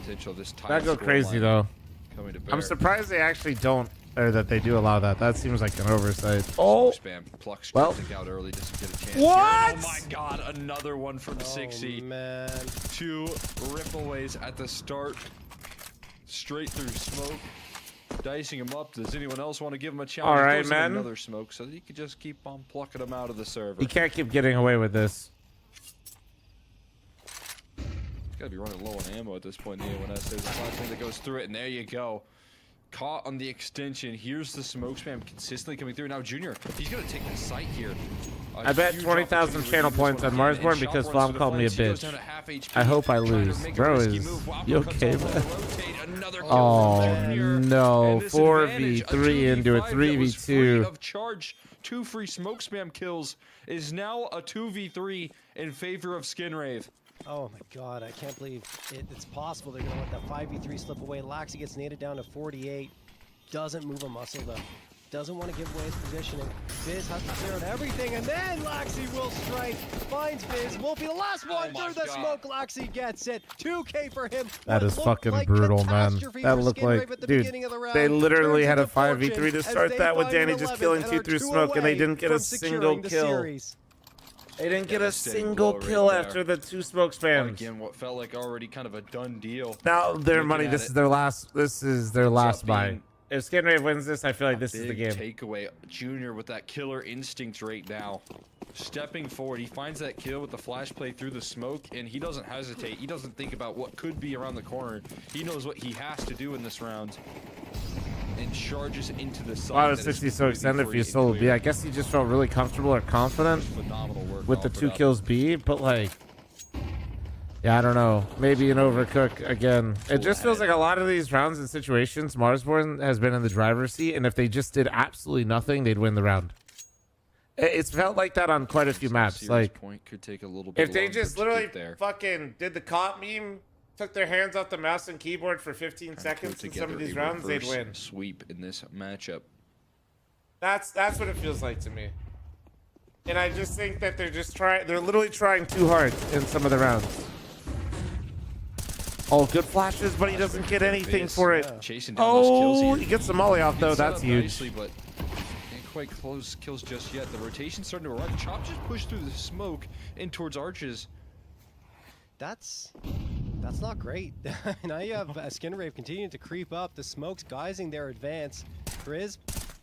Potential this time. That go crazy though. Coming to bear. I'm surprised they actually don't, or that they do allow that. That seems like an oversight. Oh, spam plucks well. out early just to get a chance. What? Here. Oh my God! Another one from 60. Man, 2 ripaways at the start, straight through smoke, dicing him up. Does anyone else want to give him a challenge? All right, Goes in man. Another smoke, so that he could just keep on plucking them out of the server. You can't keep getting away with this. Gotta be running low on ammo at this point. The A1S there's a flash thing that goes through it, and there you go. Caught on the extension. Here's the smoke spam consistently coming through. Now Junior, he's gonna take the site here. I bet 20,000 channel points on Marsborn because Flom called me a bitch. I hope I lose. Bro, is you okay, man? Oh no, 4v3 into a 3v2. Of charge, 2 free smoke spam kills is now a 2v3 in favor of Skinrave. oh my God, I can't believe it's possible they're gonna let that 5v3 slip away. Laxi gets naded down to 48. Doesn't move a muscle though. Doesn't want to give away his positioning. Biz has to clear out everything, and then Laxi will strike. Finds Biz. Will be the last one through the smoke. Laxi gets it. 2K for him. That is fucking brutal, man. That looked like, dude, they literally had a 5v3 to start that with Danny just killing 2 through smoke, and they didn't get a single kill. They didn't get a single kill after the 2 smoke spams. Again, what felt like already kind of a done deal. Now their money. This is their last. This is their last buy. If Skinrave wins this, I feel like this is the game. Takeaway. Junior with that killer instinct right now. Stepping forward, he finds that kill with the flash play through the smoke, and he doesn't hesitate. He doesn't think about what could be around the corner. He knows what he has to do in this round. And charges into the side. Why was 60 so extended for you solo B? I guess he just felt really comfortable or confident with the 2 kills B, but like, yeah, I don't know. Maybe an overcook again. It just feels like a lot of these rounds and situations, Marsborn has been in the driver's seat, and if they just did absolutely nothing, they'd win the round. It's felt like that on quite a few maps. Like, could take a little bit if they just literally fucking did the cop meme, took their hands off the mouse and keyboard for 15 seconds in some of these rounds, they'd win. Sweep in this matchup. That's what it feels like to me. And I just think that they're literally trying too hard in some of the rounds. Oh, good flashes, but he doesn't get anything for it. Chasing down those kills Oh, here. he gets the molly off though. Set That's up huge. nicely, but can't quite close kills just yet. The rotation's starting to arrive. Chop just pushed through the smoke in towards arches. That's not great. Now you have Skinrave continuing to creep up. The smoke's guising their advance. Grizz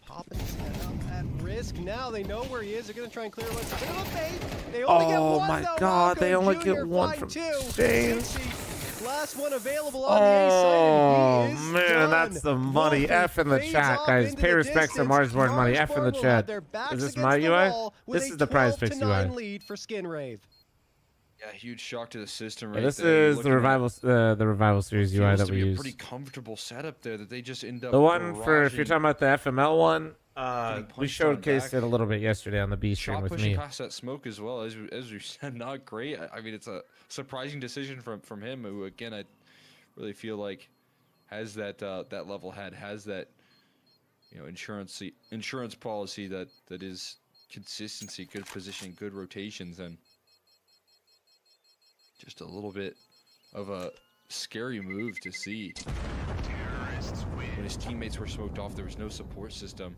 popping his head up at risk. Now they know where he is. They're going to try and clear one. Bit of a bait. They only get one, Oh my though. God, they Rocco only Jr. get one from 5-2. James. 60. Last one available on the A side. Oh man, that's the money. Wolfie F in the fades chat, off guys. into Pay the respects to distance. Marsborn money. F in the Marsborn will chat. have their backs Is this against my the UI? wall with This a is the prize picks 12-9 UI. lead for Skinrave. Yeah, huge shock to the system Yeah, right this there. is the revival series UI Feels that to we be a use. pretty comfortable setup there that they just end up The one for if you're barraging. talking about the FML one, Getting we punched on showcased back. it a little bit yesterday on the B stream Chop with pushing me. past that smoke as well, as we said, not great. I mean, it's a surprising decision from him, who again I really feel like has that that level head, has that insurance policy that is consistency, good positioning, good rotations, and just a little bit of a scary move to see. When his teammates were smoked off, there was no support system.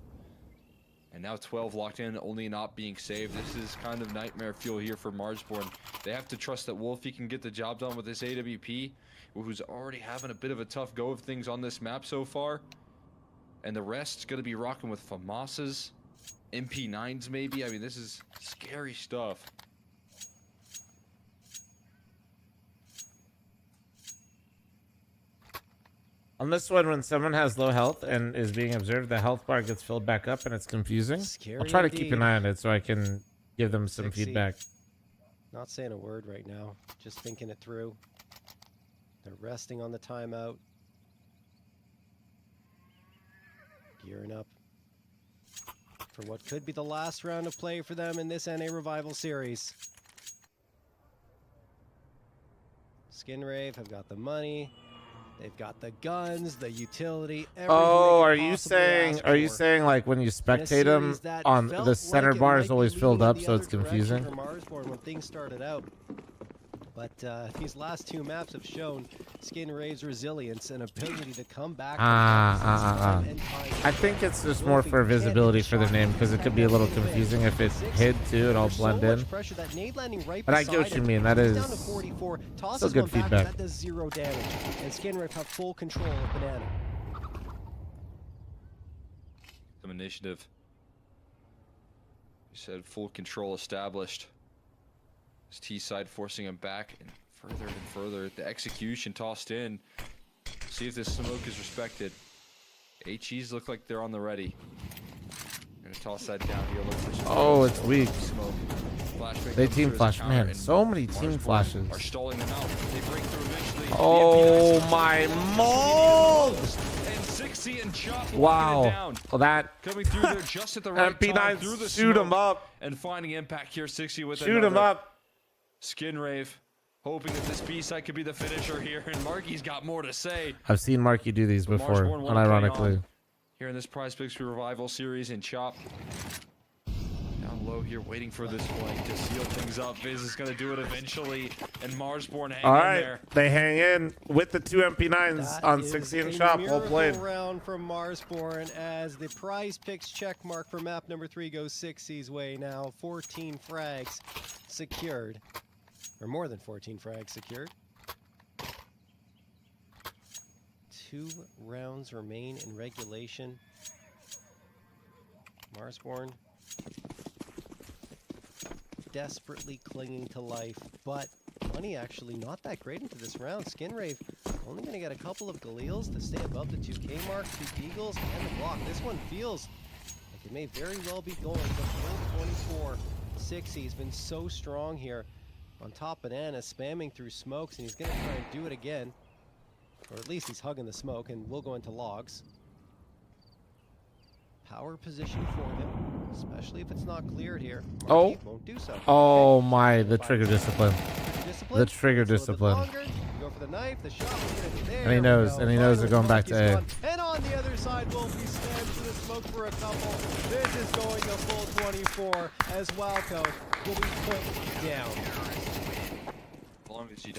And now 12 locked in, only not being saved. This is kind of nightmare fuel here for Marsborn. They have to trust that Wolfie can get the job done with this AWP, who's already having a bit of a tough go of things on this map so far. And the rest's going to be rocking with FAMASas, MP9s maybe. I mean, this is scary stuff. On this one, when someone has low health and is being observed, the health bar gets filled back up and it's confusing. Scary I'll try to keep an indeed. eye on it so I can give them some 60. feedback. Not saying a word right now, just thinking it through. They're resting on the timeout. Gearing up for what could be the last round of play for them in this NA Revival series. Skinrave have got the money. They've got the guns, the utility, everything. Oh, they are could you possibly saying? ask Are you for. saying like when you In a spectate them series that on felt the center like it bar might is be always leaning filled in up, the so it's other direction confusing? for Marsborn when things started out. But these last two maps have shown Skinrave's resilience and ability to come back. from deficits time and time I think again. it's just more for Wolfie can't visibility hit the for the shot. name because it could be a little confusing if it's hid too. It all There's blend so in. much pressure, that nade landing right But I get what beside you him. mean. That He's is down to 44, tosses still good one back, feedback. that does 0 damage. And Skinrave have full control of Banana. Some initiative. You said full control established. His T side forcing him back and further. The execution tossed in. See if this smoke is respected. HEs look like they're on the ready. Gonna toss that down here. Look for some Oh, it's weak. smoke. Flashbang They comes team through as a flash. counter, Man, and so many team Marsborn flashes. are stalling them out. They break through eventually. The Oh MP9 my mold! mold! And 60 and Chop locking it Wow. down. Well, that Coming through there just at the right time MP9 through the shoot him smoke up. and finding impact here. 60 with Shoot him up. Skinrave hoping that this B side could be the finisher here, and Marky's got more to say. I've seen Marky do these But before, Marsborn wanna play unironically. on here in this Prize Picks Revival series, and Chop down low here waiting for this flank to seal things up. Viz is going to do it eventually, and Marsborn hang All in right, there. they hang in with the 2 MP9s That on is 60 and a Shop. Well miracle played. round from Marsborn as the prize picks check mark for map number 3 goes 60's way now. 14 frags secured, or more than 14 frags secured. 2 rounds remain in regulation. Marsborn desperately clinging to life, but money actually not that great into this round. Skinrave only going to get a couple of Galils to stay above the 2K mark, 2 Beagles, and the block. This one feels like it may very well be going to full 24. 60 has been so strong here on top. Banana spamming through smokes, and he's going to try and do it again. Or at least he's hugging the smoke, and we'll go into logs. Power position for him, especially if it's not cleared here. Oh. Marquis won't do so. Oh my, the trigger discipline. Discipline. The trigger Takes a little bit discipline. longer. You go for the knife, the shot. And he knows, and he knows they're going back to A. And on the other side, Wolfie stands for the smoke for a couple. This is going a full 24 as Walco will be put down. As long as you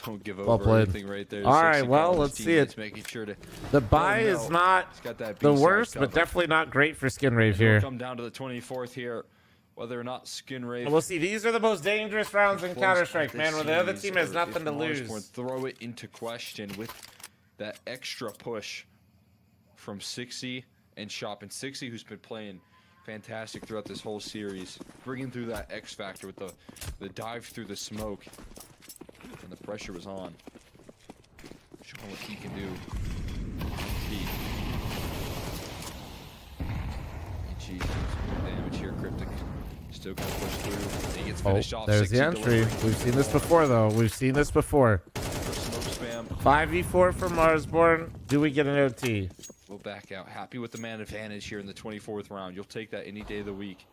don't give over Well played. anything right there. All right, 60 well, calls, let's see teammates it. Making sure to The let buy him is know not he's got that the B-side worst, but covered. definitely not great for Skin Rave And we'll here. come down to the 24th here, whether or not Skin Rave. We'll see. These are the most dangerous rounds in close Counter-Strike, out man, this where the other series, team has or nothing if to Marsborn lose. throw it into question with that extra push from 60 and Shop. And 60, who's been playing fantastic throughout this whole series, bringing through that X factor with the dive through the smoke, and the pressure was on. Showing what he can do. He damage here, Cryptic. Still gonna push through. He gets finished off. There's the 60 entry. delivering. We've seen this before, though. We've seen this before. Smoke spam. 5v4 for Marsborn. Do we get an OT? We'll back out. Happy with the man advantage here in the 24th round. You'll take that any day of the week.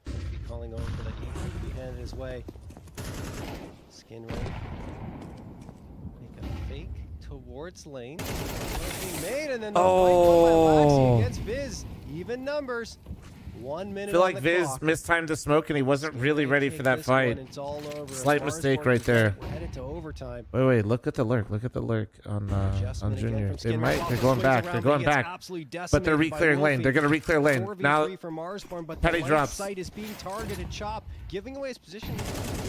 Be calling over for that E to be handed his way. Skin Ray. Make a fake towards lane. He made, and then the fight going by Lexi against Viz. Even numbers. 1 minute. I feel like on the Viz clock. mistimed the smoke and he wasn't really ready for that This one, fight. it's all over. Slight mistake right there. We're headed to overtime. Wait, look at the lurk. Look at the lurk on Adjustment again Junior. from They Skin might. Ray. They're Walco going swings back. around, They're but going he gets back. absolutely But they're decimated by reclearing lane. Wolfie. They're gonna reclear lane 4v3 now. for Marsborn, but Petty the right drops. side is being targeted. Chop, giving away his position.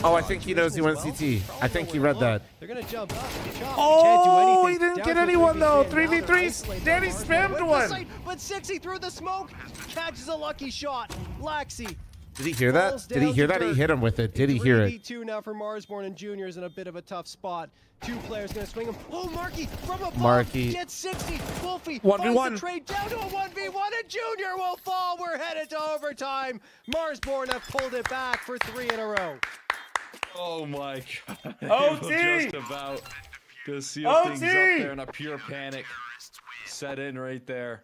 Oh, I think he knows he went As well. CT. Probably I think he nowhere read to that. look. They're gonna jump up. Chop, Oh, can't do anything. he didn't Down get to a anyone, though. 3v3, and now they're 3v3. isolated. Danny Marsborn spammed with the one. sight, but 60 through the smoke catches a lucky shot. Laxi. Did he hear that? Falls Did he down hear to that? He dirt. hit him with it. Did he hear it? 3v2 now for Marsborn, and Junior's in a bit of a tough spot. Two players gonna swing him. Oh, Marky from above. Marky. Gets 60. Wolfie 1v1. finds the trade down to a 1v1, and Junior will fall. We're headed to overtime. Marsborn have pulled it back for 3 in a row. Oh my god. OT! Just about to seal OT! things up there, and a pure panic set in right there.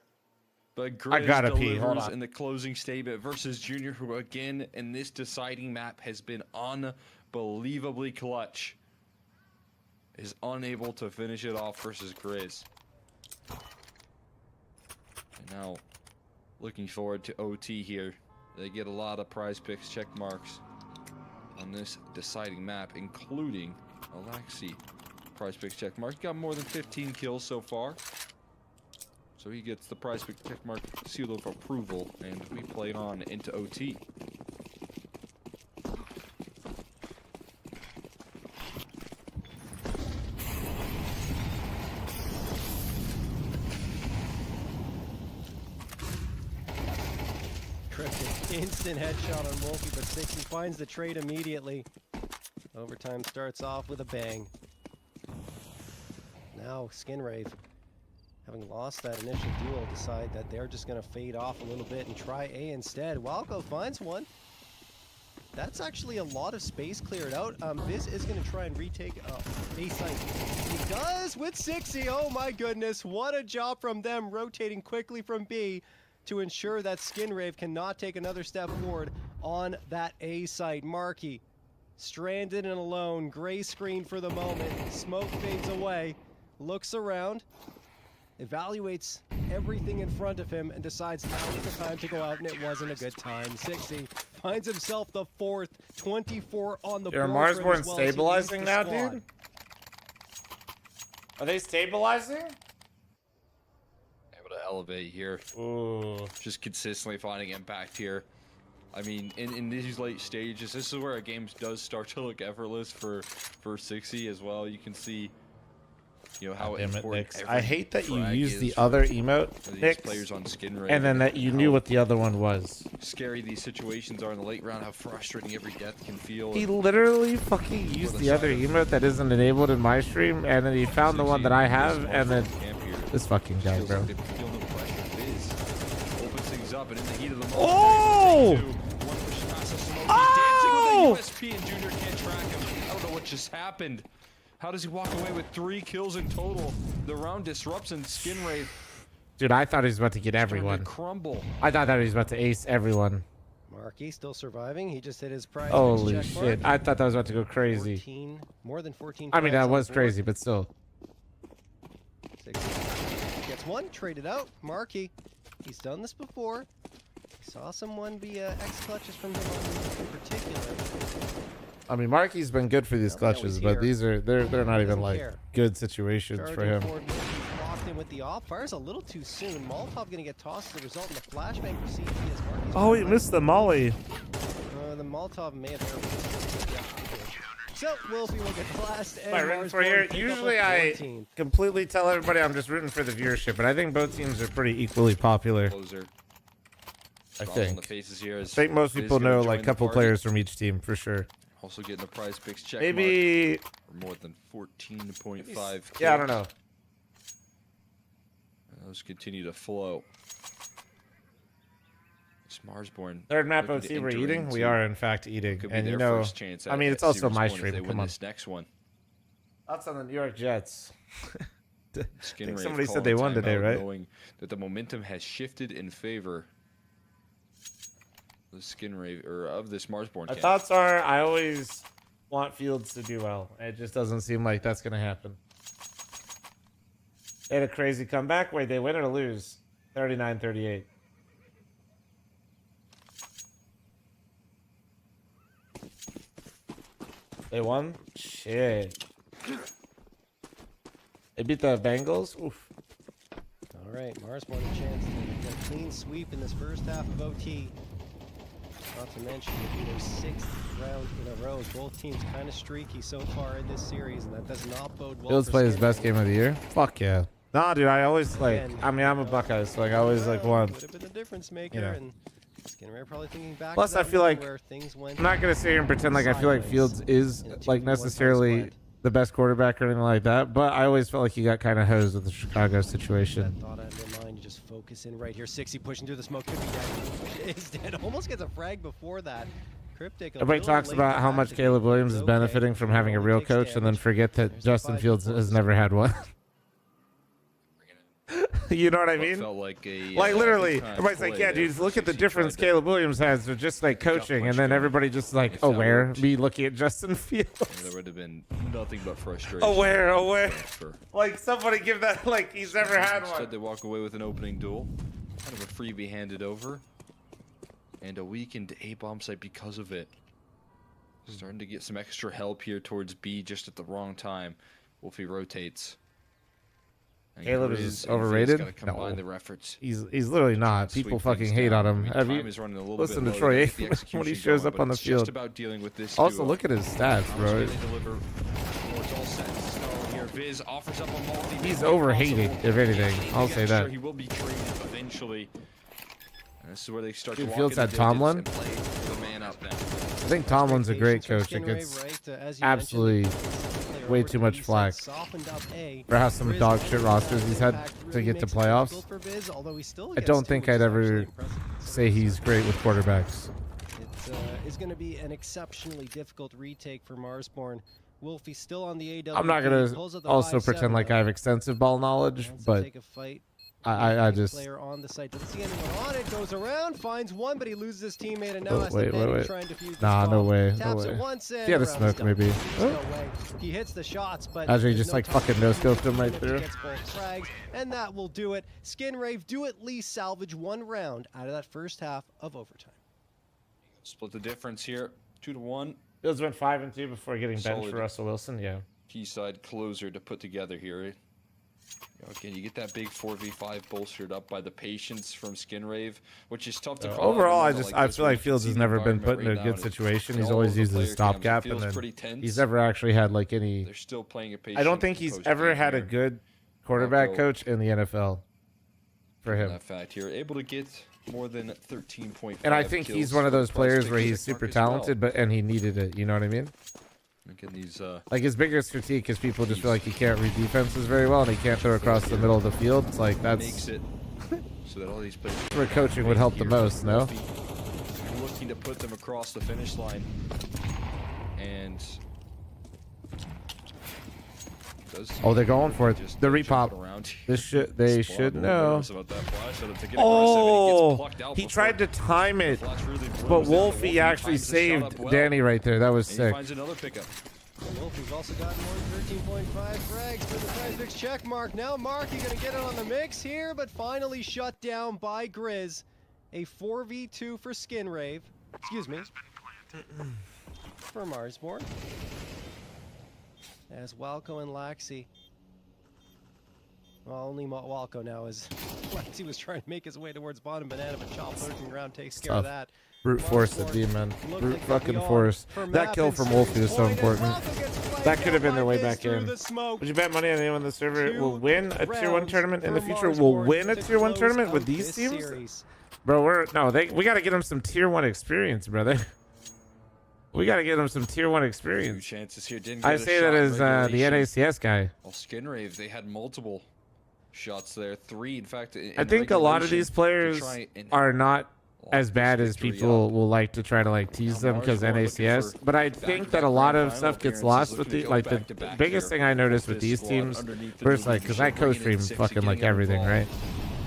But Grizz gotta pee. Hold delivers on. in the closing statement versus Junior, who again in this deciding map has been unbelievably clutch. Is unable to finish it off versus Grizz. And now looking forward to OT here. They get a lot of prize picks, check marks on this deciding map, including Alexi. Prize picks check mark. Got more than 15 kills so far. So he gets the prize pick check mark seal of approval, and we play on into OT. Cryptic instant headshot on Wolfie, but 60 finds the trade immediately. Overtime starts off with a bang. Now Skin Rave, having lost that initial duel, decide that they're just going to fade off a little bit and try A instead. Walco finds one. That's actually a lot of space cleared out. Viz is going to try and retake A site. He does with 60. Oh my goodness, what a job from them, rotating quickly from B to ensure that Skin Rave cannot take another step forward on that A site. Marky, stranded and alone, gray screen for the moment. Smoke fades away, looks around, evaluates everything in front of him, and decides now is the time to go out, and it wasn't a good time. 60 finds himself the 4th, 24 on the board. Are for him Marsborn as well as he leads stabilizing the now, squad. dude? Are they stabilizing? Able to elevate here. Ooh. Just consistently finding impact here. I mean, in these late stages, this is where a game does start to look effortless for 60 as well. You can see, you know, how Damn it, important Nix. every I hate that you frag use is the for other emote, these Nix, players on Skin Ray, and then that you knew how what the other one was. scary these situations are in the late round, how frustrating every death can feel. He literally fucking used the other emote that isn't enabled in my stream, and then he found the one that I have, and then this fucking guy, bro. Opens things up, and in the heat of the moment, Oh! Oh! Dancing with a USP, and Junior can't track him. I don't know what just happened. How does he walk away with 3 kills in total? The round disrupts, and Skin Wraith Dude, I thought he was about to get starting to everyone. crumble. I thought that he was about to ace everyone. Markey still surviving. He just hit his prize. Holy check shit! mark. I thought that was about to go crazy. 14, more than 14. I mean, that frags on was the board. crazy, but still. 60 gets one, traded out. Markey, he's done this before. Saw someone be X clutches from him in particular. I mean, Marky's been good for these Well, now clutches, he's but here. they're not even Doesn't like care. good situations for Charging him. forward, he's locked in with the op. Fires a little too soon. Molotov gonna get tossed as a result, and the flashbang for CT as Markey's Oh, he trying to missed the molly. the Molotov may have airborne. Yeah, he did. So Wolfie will get blast. And By rooting Mars for here, Born pick up a usually I 14th. completely tell everybody I'm just rooting for the viewership, but I think both teams are pretty equally popular. Closer. I Draws on think. the faces here as I think most Viz people gonna know join like a the couple party. players from each team for sure. Also getting the prize picks check Maybe. mark for more than 14.5. Yeah, I don't know. Those continue to flow. It's Marsborn. Third map looking to OT, we're enter eating. We into are in fact eating, could be and you their know, first chance I mean, at it's also series my one if stream. they Come win on. this next one. That's on the New York Jets. I Skin think Rave somebody said calling they won today, timeout, right? Knowing that the momentum has shifted in favor of the Skin Rave or of this Marsborn My camp. thoughts are I always want Fields to do well. It just doesn't seem like that's going to happen. They had a crazy comeback. Wait, they win or lose? 39-38. They won? Shit. They beat the Bengals? Oof. All right, Marsborn a chance to get a clean sweep in this first half of OT. Not to mention it'll be their 6th round in a row. Both teams kind of streaky so far in this series, and that does not bode well. Fields for played his Skin best Rave. game of the year? Fuck yeah. Nah, dude, I always like, Again, I mean, I'm a Buckeye, so like, I always like want. Would have been the difference maker, you know. and Skin Rave probably thinking back. Plus, to I that feel one like where things went I'm not gonna sit here and pretend like I feel like sideways Fields is in a like 2v1 necessarily split. the best quarterback or anything like that, but I always felt like he got kind of hosed with the Chicago situation. Thought out of their mind, you just focus in right here. 60 pushing through the smoke, could be dead. Is dead. Almost gets a frag before that. Cryptic. a Everybody little talks late about to how much activate, Caleb but Williams is it's benefiting okay. from having a Only real takes coach, and then damage. forget that There's the Justin 5 Fields points. has never had one. You know what I What mean? felt like a Like literally, big-time everybody's like, play "Yeah, there dude, for look at the 60 difference tried to Caleb Williams has with just like pick up coaching," punch and then going. everybody just like, If that "Aware?" worked, Me looking at Justin Fields. there would have been nothing but frustration. Aware. For Like somebody give that like he's never had Instead, one. they walk away with an opening duel. Kind of a freebie handed over. And a weakened A bomb site because of it. Starting to get some extra help here towards B just at the wrong time. Wolfie rotates. And Caleb Grizz is and Viz overrated? gotta combine No. their efforts. He's literally not. Sweep People things fucking hate down. on I him. mean, Have time you is running a little listened bit to low. Troy They get the Aikman when he execution shows going, up on but the it's field? just about dealing with this Also, duo. look at his stats, How much bro. can they deliver? Oh, it's all set in stone here. Viz offers up a multi. He's overhated, if anything. I'll say that. He will be traded eventually. And this is where they start Dude, to walk Fields in had the digits Tomlin? and play the man up now. I think Tomlin's a great coach. It gets absolutely way too much flack for how some dog shit rosters he's had to get to playoffs. I don't think I'd ever say he's great with quarterbacks. It is going to be an exceptionally difficult retake for Marsborn. Wolfie still on the AW. I'm not gonna also pretend like I have extensive ball knowledge, but take a fight. I just Player on the site doesn't see anyone on it. Goes around, finds one, but he loses his teammate, and now has wait. to try and defuse Nah, the no bomb. way, no Taps way. it once and He had a round's smoke, done. maybe. There's no way. He hits the shots, but Actually, there's just no like time fucking to no-scoped him right He through. gets both frags, and that will do it. Skin Rave do at least salvage one round out of that first half of overtime. Split the difference here, 2-1. Bills went 5-2 before getting benched Solid. for Russell Wilson. Yeah. Keyside closer to put together here. Again, you get that big 4v5 bolstered up by the patience from Skin Rave, which is tough to call out Overall, in I a just moment I this feel when like you Fields can has see the never been environment put in a right good now, situation. and He's all always of the used as a player cams, it stopgap, and feels then pretty tense. he's never actually had like any. They're still playing a patient. I don't think he's composed ever game had a here. good quarterback Although- coach in the NFL. For him. That fact here, able to get more than 13.5. And I think he's kills one of for those the price players pick where check he's mark super as well. talented, and he needed it. You know what I mean? Again, these Like his biggest critique is people just feel like he can't read defenses very well and he can't throw across the middle of the field. It's like makes that's it so that all these players where coaching would help the here, most, no? looking to put them across the finish line, and does. Oh, they're going for it. Just, The jumping repop. around. They Spawn, should a little know. nervous about that flash, so they're taking aggressive, and he gets Oh, plucked out he before tried to time it, the flash really but blows in. Wolfie actually times the shot saved up well, Danny right there. That was and sick. he finds another pickup. Wolfie's also got more than 13.5 frags for the prize mix check mark. Now Marky gonna get it on the mix here, but finally shut down by Grizz. A 4v2 for Skin Rave. Excuse me. For Marsborn. As Walco and Laxi. Well, only Walco now as Laxi was trying to make his way towards bottom banana, but Chop lurking around takes care of that. Brute force the demon. Looked Brute like fucking beyond force. for That map kill and from series Wolfie was so point, and important. Walco gets flanked That could have been out their by way Biz back through in. the smoke. Would you bet money on anyone on the server will 2 win a tier 1 rounds tournament in the for future? Will Marsborn win a to tier 1 close tournament out with these this teams? series. Bro, we got to get them some tier 1 experience, brother. We got to get them some tier 1 Two experience. chances here. Didn't I get a say shot that in as the regulation. NACS guy. Well, Skin Rave, they had multiple shots there. 3, in fact. I think a lot of these players are not as bad as people will like to try to like tease them because NACS. But I think that a lot of stuff gets lost with the the biggest thing I noticed with these teams, first like because I co-stream fucking like everything, right?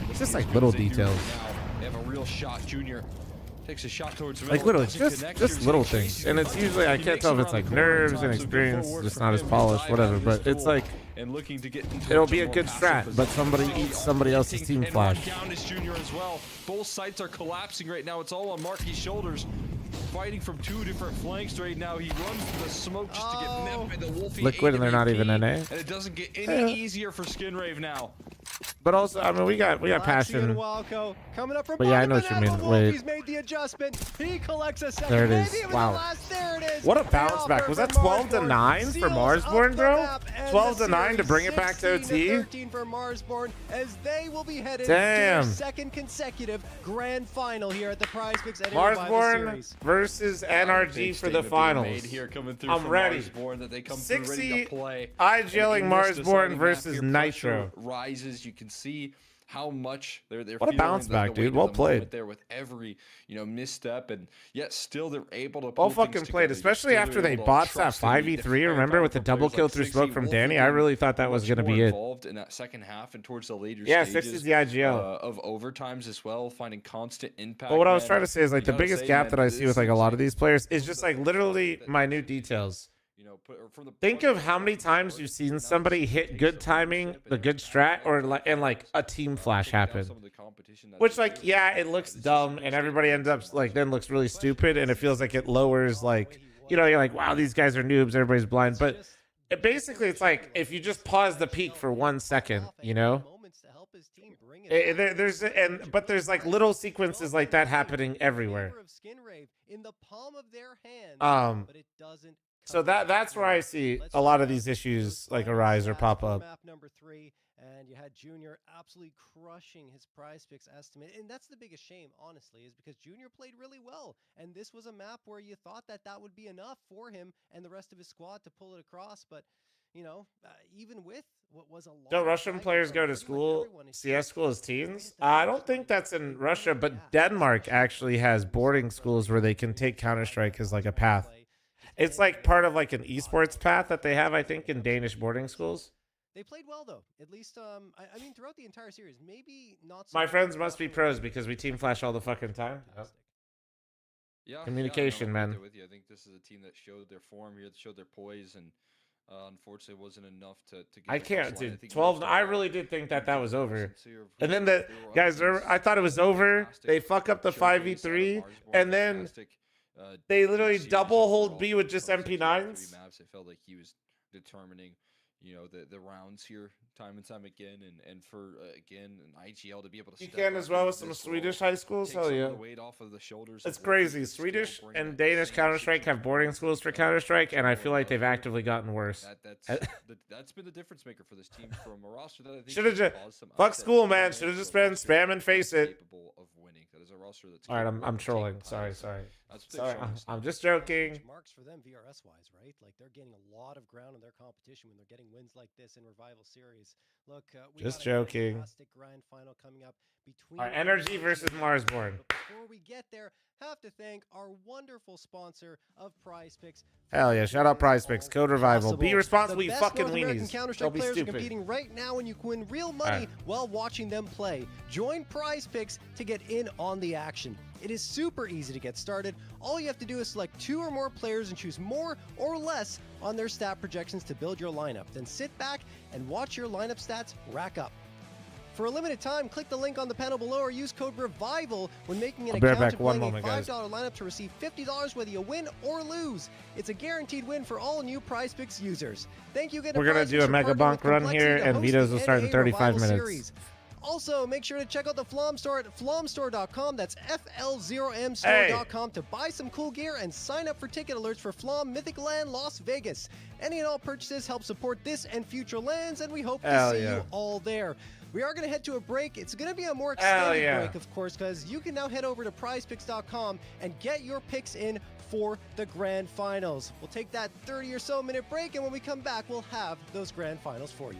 It's just like little details. They have a real shot. Junior takes a shot towards the Like literally, just little things, and it's usually I can't tell if it's like nerves and experience, just not as polished, whatever. But it's like and looking to get it'll be a good strat, but somebody eats somebody else's team flash. Down is Junior as well. Both sides are collapsing right now. It's all on Marky's shoulders. Fighting from 2 different flanks right now. He runs to the smoke just to get met by the Wolfie Liquid, and they're not even NA. And it doesn't get any easier for Skin Rave now. But also, I mean, we got passion. Coming up from But yeah, I know what you mean. Wait. He's made the adjustment. He collects a second. There it is. Maybe even Wow. the last. There it is. What a bounce back. Was that 12 to 9 for Marsborn, bro? 12 to 9 to bring it back to OT? 13 for Marsborn as they will be headed Damn. to their second consecutive grand final here at the Prize Picks Edit Marsborn Series. versus NRG for the finals. I'm ready. 60 IGLing Marsborn versus Nitro. Rises, you can see how much they're What a bounce back, dude. Well played. There with every misstep, and yet still they're able to Well pull things fucking played, together. especially Still after they're they able to botched that trust and meet 5v3, the remember, with the players double like kill through 60. smoke from Wolfie Danny? I being really thought that was much going to more be it. involved in that second half and towards the later Yeah, stages 60's the IGL. of overtimes as well, finding constant impact. But what I was man. trying to say is like You the gotta biggest say, gap man, that I see this with like a lot of is these players is just like literally minute details. Think of how many times you've seen somebody hit good timing, the good strat, or like and like a team flash happen. Which like yeah, it looks dumb and everybody ends up like then looks really stupid and it feels like it lowers like you're like wow these guys are noobs, everybody's blind. But basically it's like if you just pause the peak for 1 second, but there's like little sequences like that happening everywhere. So that's where I see a lot of these issues like arise or pop up. Map number 3, and you had Junior absolutely crushing his prize picks estimate, and that's the biggest shame, honestly, is because Junior played really well, and this was a map where you thought that would be enough for him and the rest of his squad to pull it across, but even with what was a Don't Russian players go to school, CS school as teens? I don't think that's in Russia, but Denmark actually has boarding schools where they can take Counter-Strike as like a path. It's like part of like an esports path that they have, I think, in Danish boarding schools. They played well though. At least, I mean, throughout the entire series, maybe not. So My friends must be pros because we team flash all the fucking time. Yep. Yeah, Communication, I'm man. right there with you. I think this is a team that showed their form here, that showed their poise, and unfortunately, wasn't enough to get. I the can't, first line. I dude. think 12. most I of really did think that was over. sincere of And then who the they were up guys, against. I thought it was over. Fantastic. They fuck up the Showed the inside of 5v3, Marsborn, and then fantastic, they literally series double hold overall. B with just Across the top MP9s. 3 maps, it felt like he was determining, the rounds here time and time again, and for again an IGL to be able to. You step can up as well into with some this Swedish role, high schools. take Hell some of yeah. the weight off of the shoulders It's of Wolfie, crazy. but still Swedish bring and that Danish same Counter-Strike have boarding schools for Counter-Strike, and I feel like they've level. actively gotten worse. That's been the difference maker for this team from a roster that I think Should've has just caused some fuck upset school, man. damage Should've to just a been roster spam and face it. capable of winning. That is a roster that's All right, capable I'm of trolling. taking Sorry, piles sorry. That's what Sorry, they've shown us. I'm just joking. Marks for them VRS wise, right? Like they're gaining a lot of ground in their competition when they're getting wins like this in Revival Series. Look, we Just got joking. a fantastic grand final coming up between Our Energy versus Marsborn. But before we get there, have to thank our wonderful sponsor of Prize Picks. Hell yeah! Shout out Prize Picks, Code Revival. Be responsible, you fucking North American weenies. Counter-Strike Don't be players are stupid. competing right now, and you can win real money while watching them play. Join Prize Picks to get in on the action. It is super easy to get started. All you have to do is select 2 or more players and choose more or less on their stat projections to build your lineup. Then sit back and watch your lineup stats rack up. For a limited time, click the link on the panel below or use code REVIVAL when making an account and playing a $5 lineup to receive $50 whether you win or lose. It's a guaranteed win for all new Prize Picks users. Thank you again. We're going to do a Mega Bonk run here, and Vito's will start in 35 minutes. Series. Also, make sure to check out the Flom store at flomstore.com. That's FL0mstore.com to buy some cool gear and sign up for ticket alerts for Flom Mythic LAN Las Vegas. Any and all purchases help support this and future LANs, and we hope to see you all there. We are going to head to a break. It's going to be a more extended break, of course, because you can now head over to prizepicks.com and get your picks in for the grand finals. We'll take that 30 or so minute break, and when we come back, we'll have those grand finals for you.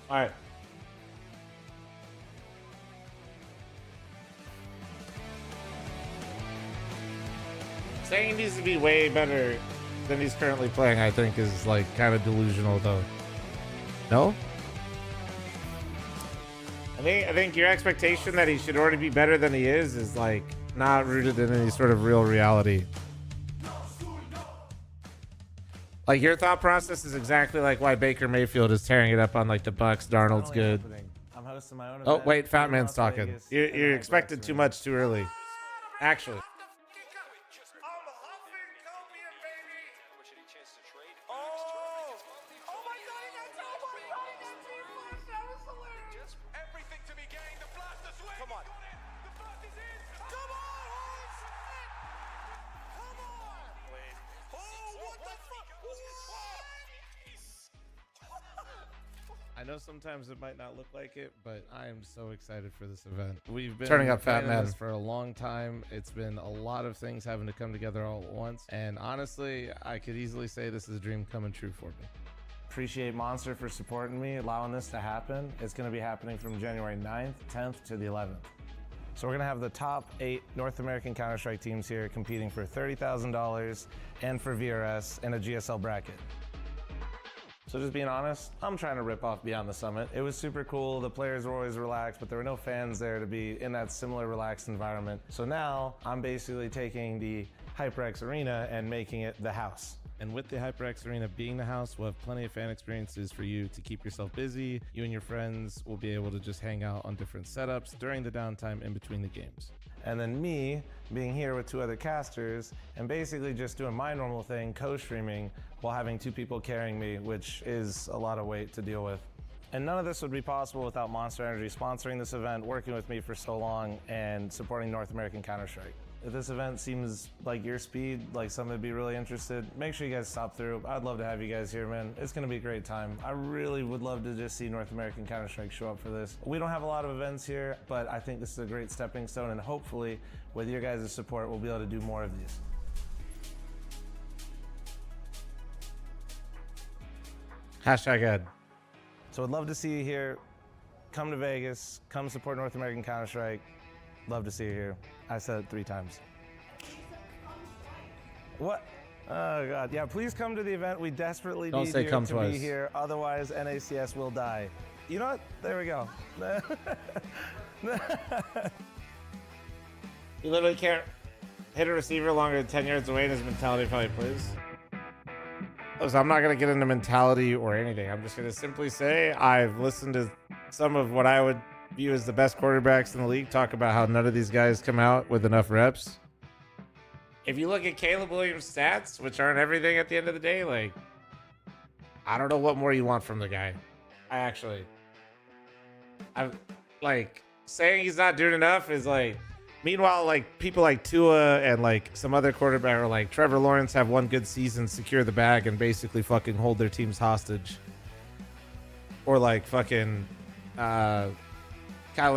All right. Saying he needs to be way better than he's currently playing, I think, is like kind of delusional, though. No? I think your expectation that he should already be better than he is like not rooted in any sort of real reality. Like your thought process is exactly like why Baker Mayfield is tearing it up on like the Bucks. Darnold's good. I'm hosting my own Oh event wait, Fat in Man's Las talking. Vegas. You're expected too much too early. Actually. I know sometimes it might not look like it, but I am so excited for this event. We've been turning up Fat Man for a long time. It's been a lot of things having to come together all at once. And honestly, I could easily say this is a dream coming true for me. Appreciate Monster for supporting me, allowing this to happen. It's going to be happening from January 9th, 10th to the 11th. So we're going to have the top 8 North American Counter-Strike teams here competing for $30,000 and for VRS in a GSL bracket. So just being honest, I'm trying to rip off Beyond the Summit. It was super cool. The players were always relaxed, but there were no fans there to be in that similar relaxed environment. So now I'm basically taking the HyperX Arena and making it the house. And with the HyperX Arena being the house, we'll have plenty of fan experiences for you to keep yourself busy. You and your friends will be able to just hang out on different setups during the downtime in between the games. And then me being here with 2 other casters and basically just doing my normal thing, co-streaming, while having 2 people carrying me, which is a lot of weight to deal with. And none of this would be possible without Monster Energy sponsoring this event, working with me for so long, and supporting North American Counter-Strike. If this event seems like your speed, like something to be really interested, make sure you guys stop through. I'd love to have you guys here, man. It's gonna be a great time. I really would love to just see North American Counter-Strike show up for this. We don't have a lot of events here, but I think this is a great stepping stone, and hopefully, with your guys' support, we'll be able to do more of these. Hashtag Ed. So I'd love to see you here. Come to Vegas, come support North American Counter-Strike. Love to see you here. I said it 3 times. What? Oh God, yeah, please come to the event. We desperately need you to be here. Otherwise, NACS will die. You know what? There we go. You literally can't hit a receiver longer than 10 yards away, and his mentality probably plays. So I'm not going to get into mentality or anything. I'm just going to simply say I've listened to some of what I would view as the best quarterbacks in the league talk about how none of these guys come out with enough reps. If you look at Caleb Williams' stats, which aren't everything at the end of the day, like, I don't know what more you want from the guy. I'm like, saying he's not doing enough is like, meanwhile, like, people like Tua and like some other quarterback or like Trevor Lawrence have one good season, secure the bag, and basically fucking hold their teams hostage. Or like fucking Kyler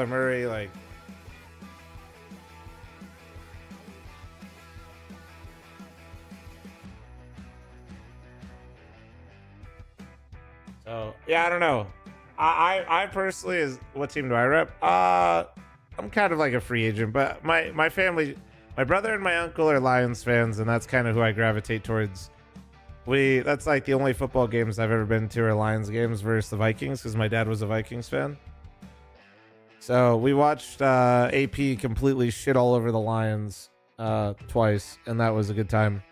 Murray, like, So yeah, I don't know. I personally, is what team do I rep? I'm kind of like a free agent, but my family, my brother and my uncle are Lions fans, and that's kind of who I gravitate towards. That's like the only football games I've ever been to are Lions games versus the Vikings, because my dad was a Vikings fan. So we watched AP completely shit all over the Lions twice, and that was a good time.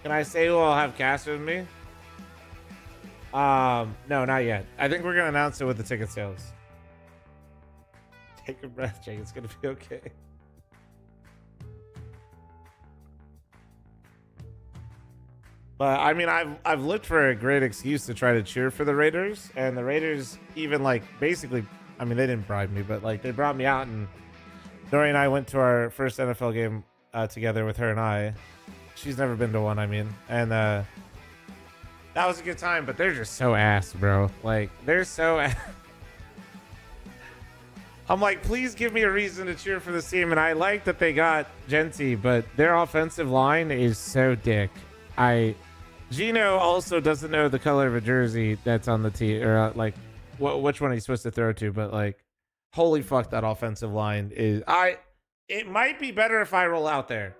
Can I say who I'll have cast with me? No, not yet. I think we're gonna announce it with the ticket sales. Take a breath, Jake. It's gonna be okay. But I mean, I've looked for a great excuse to try to cheer for the Raiders, and the Raiders even like basically, I mean, they didn't bribe me, but like they brought me out, and Nori and I went to our first NFL game together with her and I. She's never been to one, I mean, and that was a good time. But they're just so ass, bro. Like they're so ass. I'm like, please give me a reason to cheer for this team. And I like that they got Genty, but their offensive line is so dick. Gino also doesn't know the color of a jersey that's on the team, or like which one he's supposed to throw to. But like, holy fuck, that offensive line is. It might be better if I roll out there.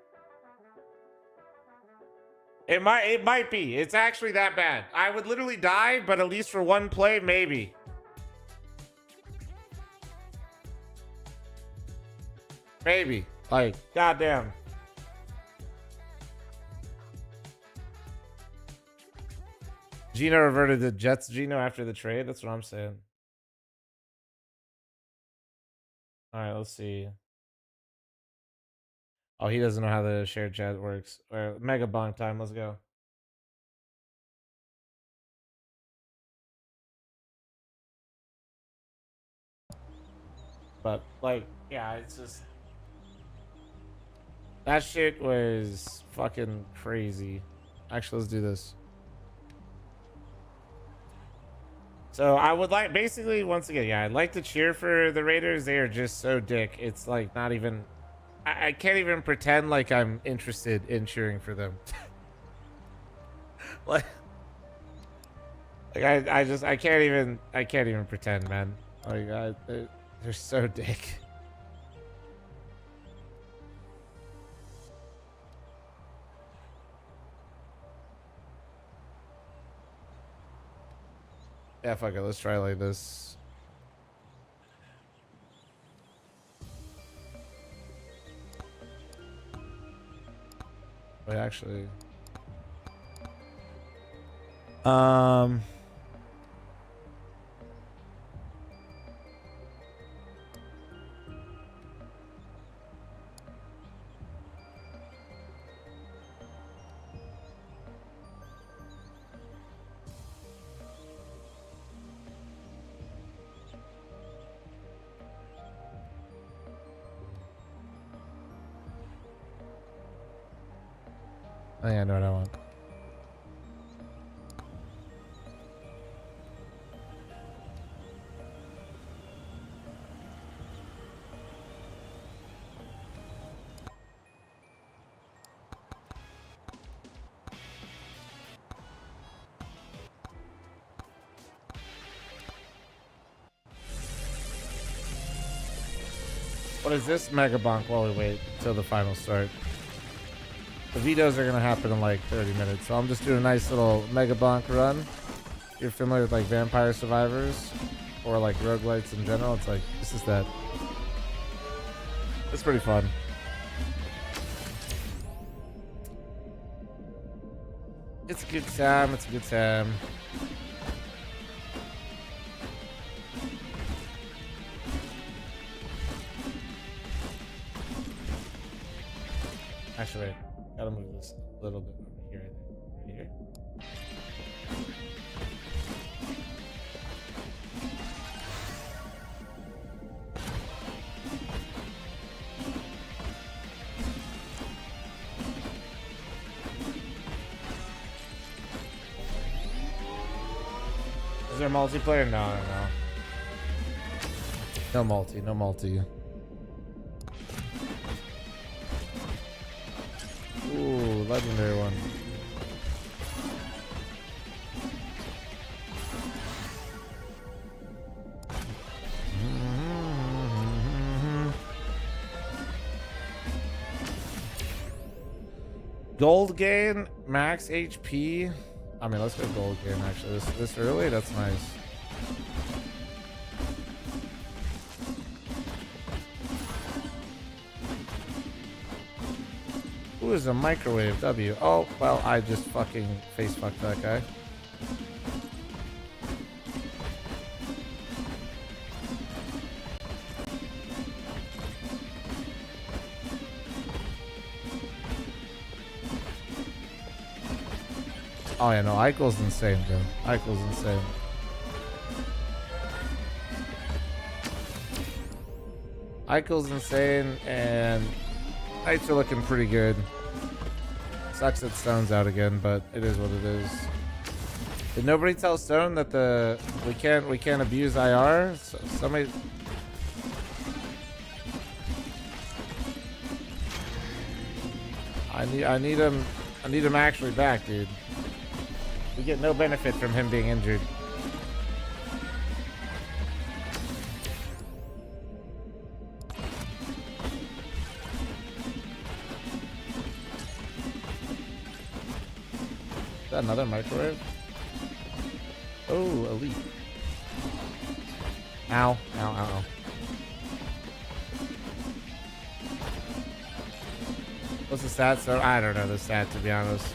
It might be. It's actually that bad. I would literally die, but at least for one play, maybe. Maybe. Like, goddamn. Gino reverted to Jets Gino after the trade. That's what I'm saying. All right, let's see. Oh, he doesn't know how the shared chat works. Mega bonk time. Let's go. But like, yeah, it's just that shit was fucking crazy. Actually, let's do this. So I would like, basically, once again, yeah, I'd like to cheer for the Raiders. They are just so dick. It's like not even. I can't even pretend like I'm interested in cheering for them. like I can't even pretend, man. Like they're so dick. Yeah, fuck it. Let's try like this. Wait, actually. I think I know what I want. What is this mega bonk while we wait until the final start? The vetoes are going to happen in like 30 minutes. So I'm just doing a nice little mega bonk run. If you're familiar with like Vampire Survivors or like roguelites in general, it's like, this is that. It's pretty fun. It's a good time. It's a good time. Actually, wait. Gotta move this a little bit over here, I think. Right here. Is there multiplayer? No, no, no. No multi, no multi. Ooh, legendary one. Gold gain, max HP. I mean, let's go gold gain actually. This early, that's nice. Who is a microwave W? Oh, well, I just fucking face fucked that guy. Oh yeah, no, Eichel's insane, bro. Eichel's insane. Eichel's insane, and Knights are looking pretty good. Sucks that Stone's out again, but it is what it is. Did nobody tell Stone that we can't abuse IR? So, somebody. I need him actually back, dude. We get no benefit from him being injured. Is that another microwave? Oh, elite. Ow, ow, ow, ow. What's the stat? So I don't know the stat, to be honest.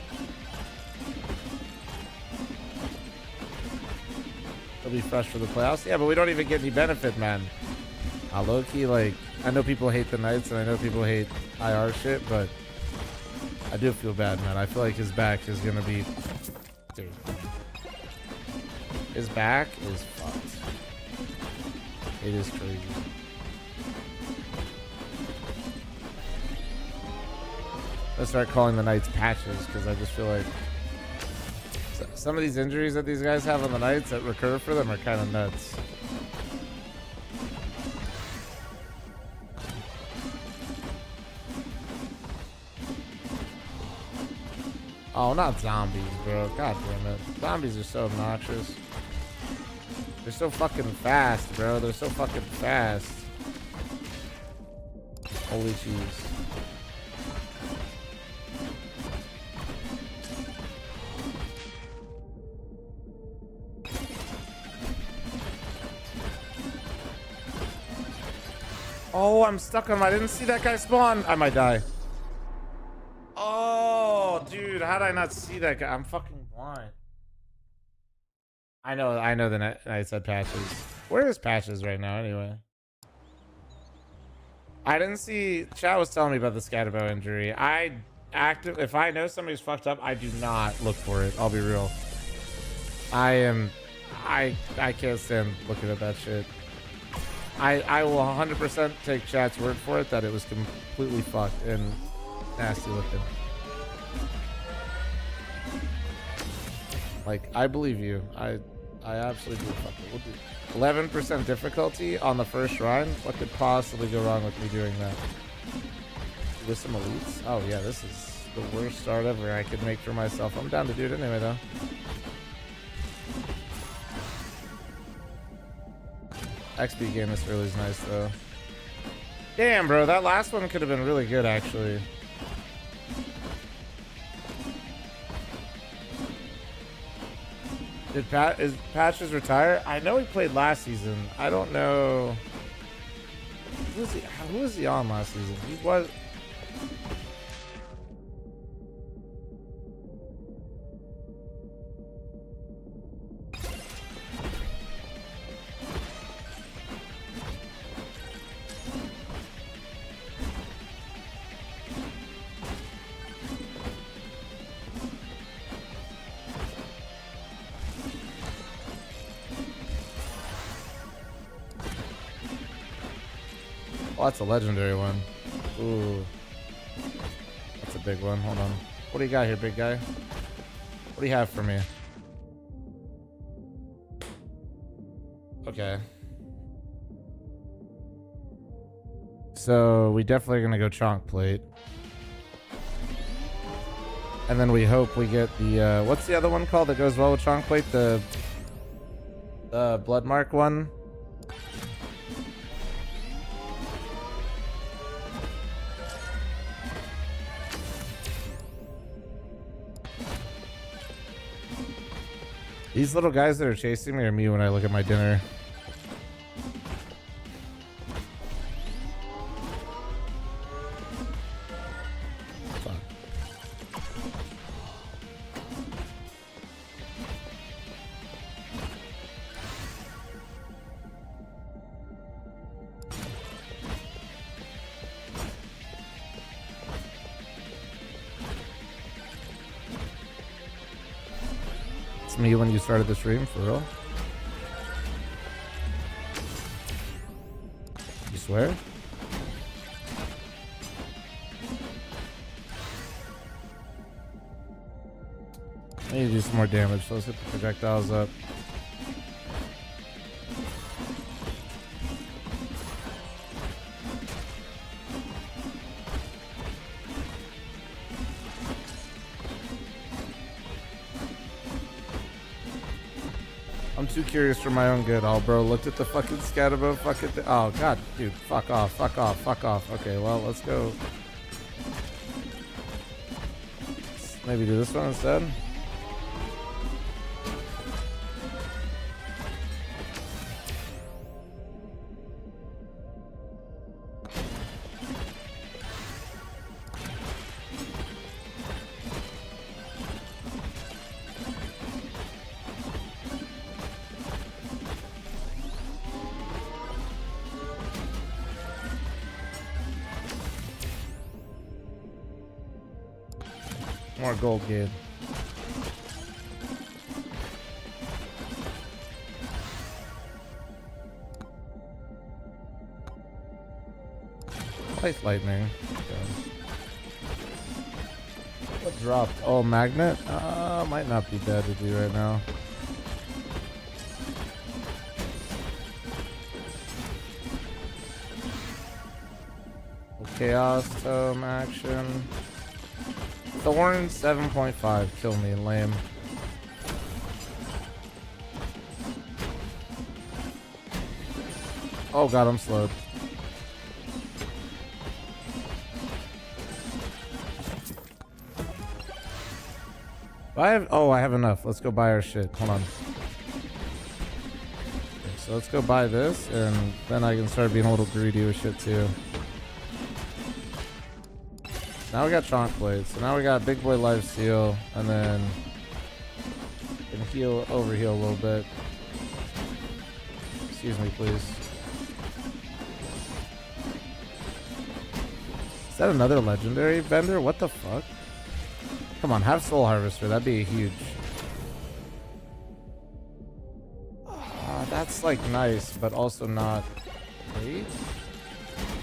It'll be fresh for the playoffs. Yeah, but we don't even get any benefit, man. Low-key, like, I know people hate the Knights and I know people hate IR shit, but I do feel bad, man. I feel like his back is gonna be... Dude. His back is fucked. It is crazy. Let's start calling the Knights patches, because I just feel like some of these injuries that these guys have on the Knights that recur for them are kind of nuts. Oh, not zombies, bro. God damn it. Zombies are so obnoxious. They're so fucking fast, bro. They're so fucking fast. Holy cheese. Oh, I'm stuck on him. I didn't see that guy spawn. I might die. Oh, dude, how did I not see that guy? I'm fucking blind. I know the Knights had patches. Where is patches right now anyway? I didn't see. Chat was telling me about the Scatterbow injury. If I know somebody's fucked up, I do not look for it. I'll be real. I can't stand looking at that shit. I will 100% take chat's word for it that it was completely fucked and nasty looking. Like, I believe you. I absolutely do. Fuck it. We'll do 11% difficulty on the first shrine. What could possibly go wrong with me doing that? With some elites? Oh yeah, this is the worst start ever I could make for myself. I'm down to do it anyway though. XP game this really is nice though. Damn, bro, that last one could have been really good actually. Is Patches retire? I know he played last season. I don't know. Who was he on last season? He was. Oh, that's a legendary one. Ooh. That's a big one. Hold on. What do you got here, big guy? What do you have for me? Okay. So we definitely gonna go chonk plate. And then we hope we get the what's the other one called that goes well with chonk plate? The blood mark one. These little guys that are chasing me are me when I look at my dinner. Fuck. It's me when you started the stream, for real? You swear? I need to do some more damage, so let's hit the projectiles up. I'm too curious for my own good. Oh, bro, looked at the fucking scatterbo fucking oh, God, dude, fuck off, fuck off, fuck off. Okay, well, let's go. Maybe do this one instead. More gold gain. Light lightning. Okay. What dropped? Oh, magnet? Might not be bad to do right now. Chaos tome action. Thorn 7.5. Kill me, lame. Oh god, I'm slowed. I have enough. Let's go buy our shit. Hold on. Okay, so let's go buy this, and then I can start being a little greedy with shit too. Now we got chonk plates, so now we got big boy life steal, and then can heal, overheal a little bit. Excuse me, please. Is that another legendary vendor? What the fuck? Come on, have soul harvester. That'd be huge. That's like nice, but also not great.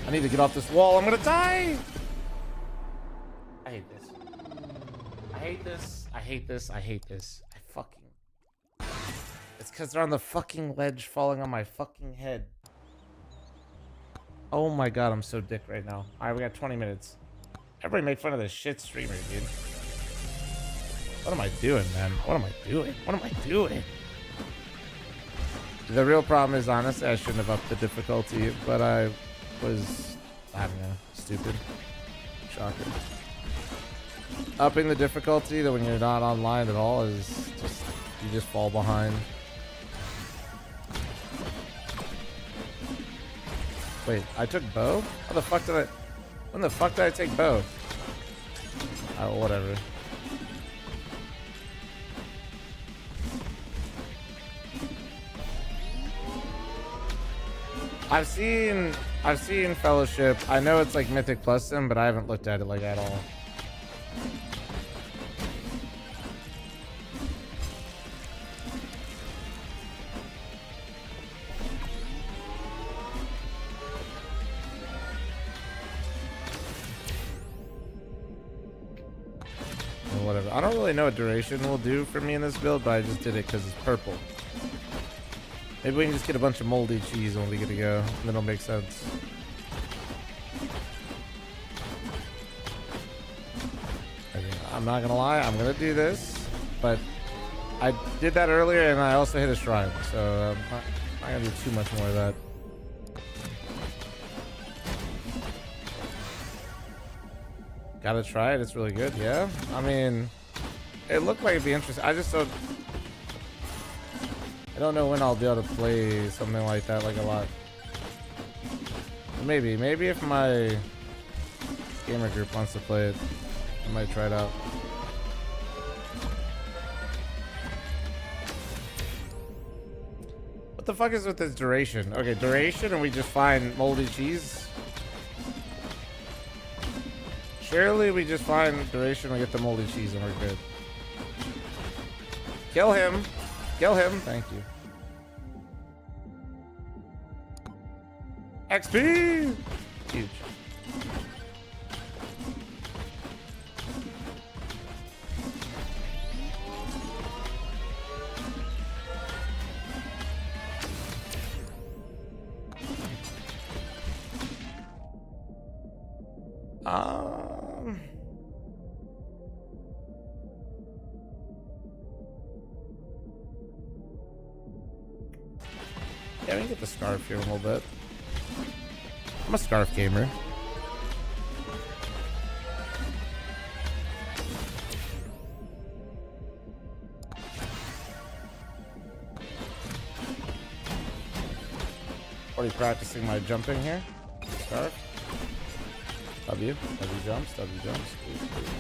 I need to get off this wall. I'm gonna die. I hate this. I hate this. I hate this. I hate this. I fucking... It's because they're on the fucking ledge falling on my fucking head. Oh my god, I'm so dick right now. Alright, we got 20 minutes. Everybody make fun of this shit streamer, dude. What am I doing, man? What am I doing? What am I doing? The real problem is, honestly, I shouldn't have upped the difficulty, but I was, I don't know, stupid. Shocker. Upping the difficulty that when you're not online at all is just, you just fall behind. Wait, I took bow? How the fuck did I, when the fuck did I take bow? Oh, whatever. I've seen Fellowship. I know it's like Mythic Plus Sim, but I haven't looked at it like at all. Whatever. I don't really know what duration will do for me in this build, but I just did it because it's purple. Maybe we can just get a bunch of moldy cheese and we'll be good to go. Then it'll make sense. I'm not gonna lie, I'm gonna do this, but I did that earlier and I also hit a shrine, so I'm not gonna do too much more of that. Gotta try it, it's really good, yeah? I mean, it looked like it'd be interesting. I don't know when I'll be able to play something like that, like a lot. Maybe if my gamer group wants to play it, I might try it out. What the fuck is with this duration? Okay, duration and we just find moldy cheese? Surely we just find duration and we get the moldy cheese and we're good. Kill him. Kill him. Thank you. XP! Huge. Yeah, we can get the scarf here a little bit. I'm a scarf gamer. Already practicing my jumping here. Scarf. W jumps. Excuse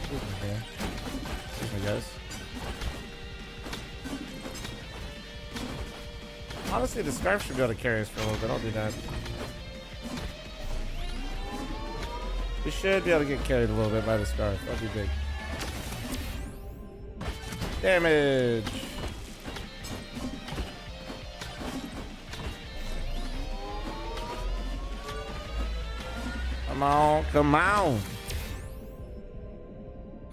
me here. Excuse me, guys. Honestly, the scarf should be able to carry us for a little bit. I'll do that. We should be able to get carried a little bit by the scarf. That'd be big. Damage. Come on, come on.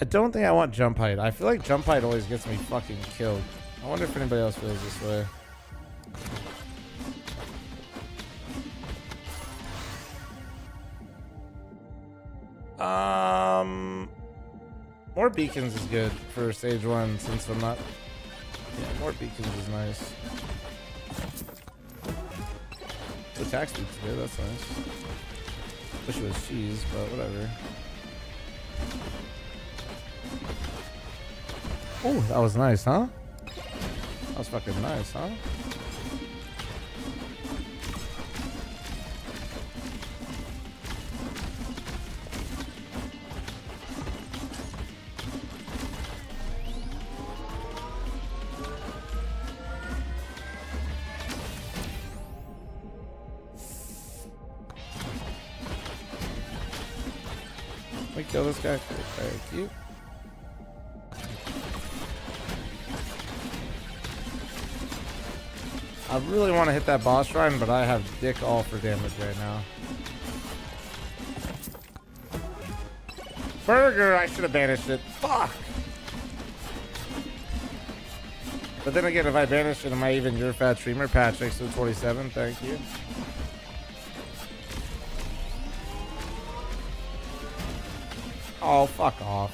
I don't think I want jump height. I feel like jump height always gets me fucking killed. I wonder if anybody else feels this way. More beacons is good for stage 1 since I'm not. Yeah, more beacons is nice. The attack speed's good, that's nice. Wish it was cheese, but whatever. Oh, that was nice, huh? That was fucking nice, huh? We kill this guy. Thank you. I really want to hit that boss shrine, but I have dick all for damage right now. Burger, I should have banished it. Fuck. But then again, if I banish it, am I even your fat streamer? Patrick, so 27. Thank you. Oh, fuck off.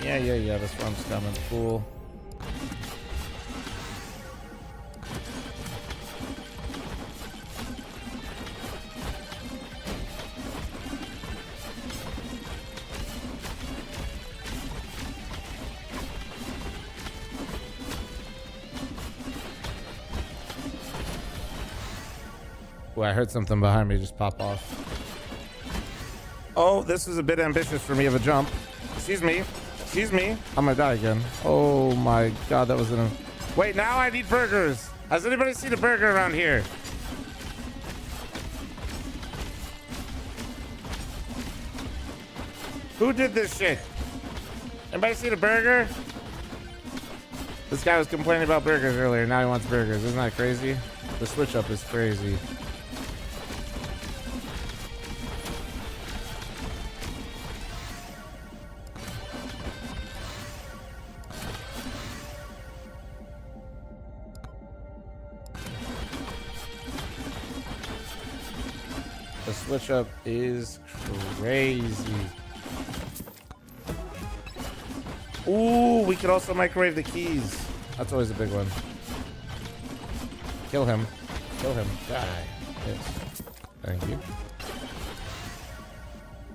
Yeah, this one's coming. Cool. Ooh, I heard something behind me just pop off. Oh, this is a bit ambitious for me of a jump. Excuse me. Excuse me. I'm gonna die again. Oh my god, that was an... Wait, now I need burgers. Has anybody seen a burger around here? Who did this shit? Anybody seen a burger? This guy was complaining about burgers earlier. Now he wants burgers. Isn't that crazy? The switch up is crazy. switch up is crazy. Ooh, we could also microwave the keys. That's always a big one. Kill him. Kill him. Die. Yes. Thank you.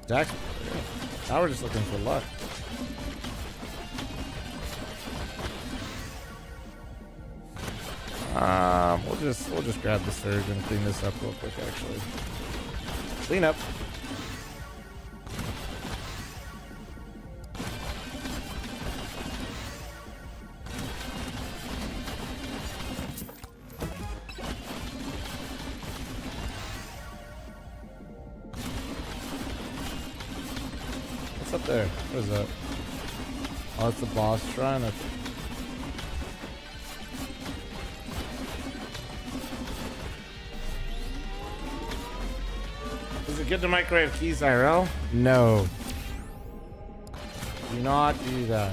Jack. Now we're just looking for luck. We'll just grab the surge and clean this up real quick. Actually, clean up. What's up there? What is that? Oh, it's the boss shrine. Okay. Is it good to microwave keys IRL? No. Do not do that.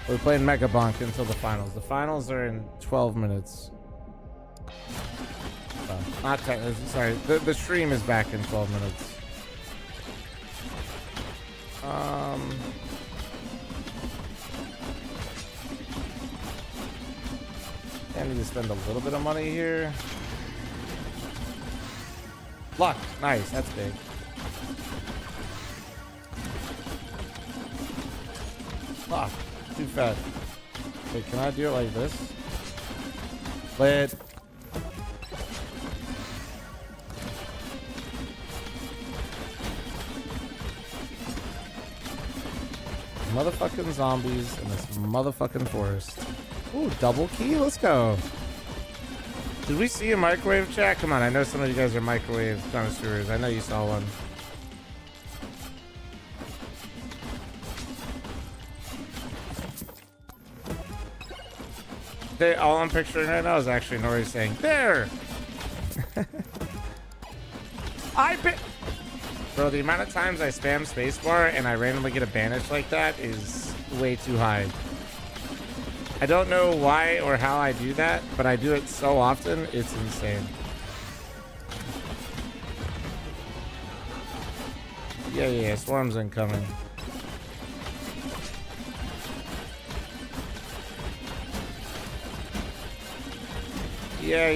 We're playing Mega Bonk until the finals. The finals are in 12 minutes. Not 10, sorry. The stream is back in 12 minutes. I need to spend a little bit of money here. Luck. Nice. That's big. Fuck. Too fat. Wait, can I do it like this? Play it. Motherfucking zombies in this motherfucking forest. Ooh, double key? Let's go. Did we see a microwave, chat? Come on, I know some of you guys are microwave connoisseurs. I know you saw one. All I'm picturing right now is actually Nori saying, there! Bro, the amount of times I spam spacebar and I randomly get a banish like that is way too high. I don't know why or how I do that, but I do it so often, it's insane. Yeah, swarm's incoming. Yeah.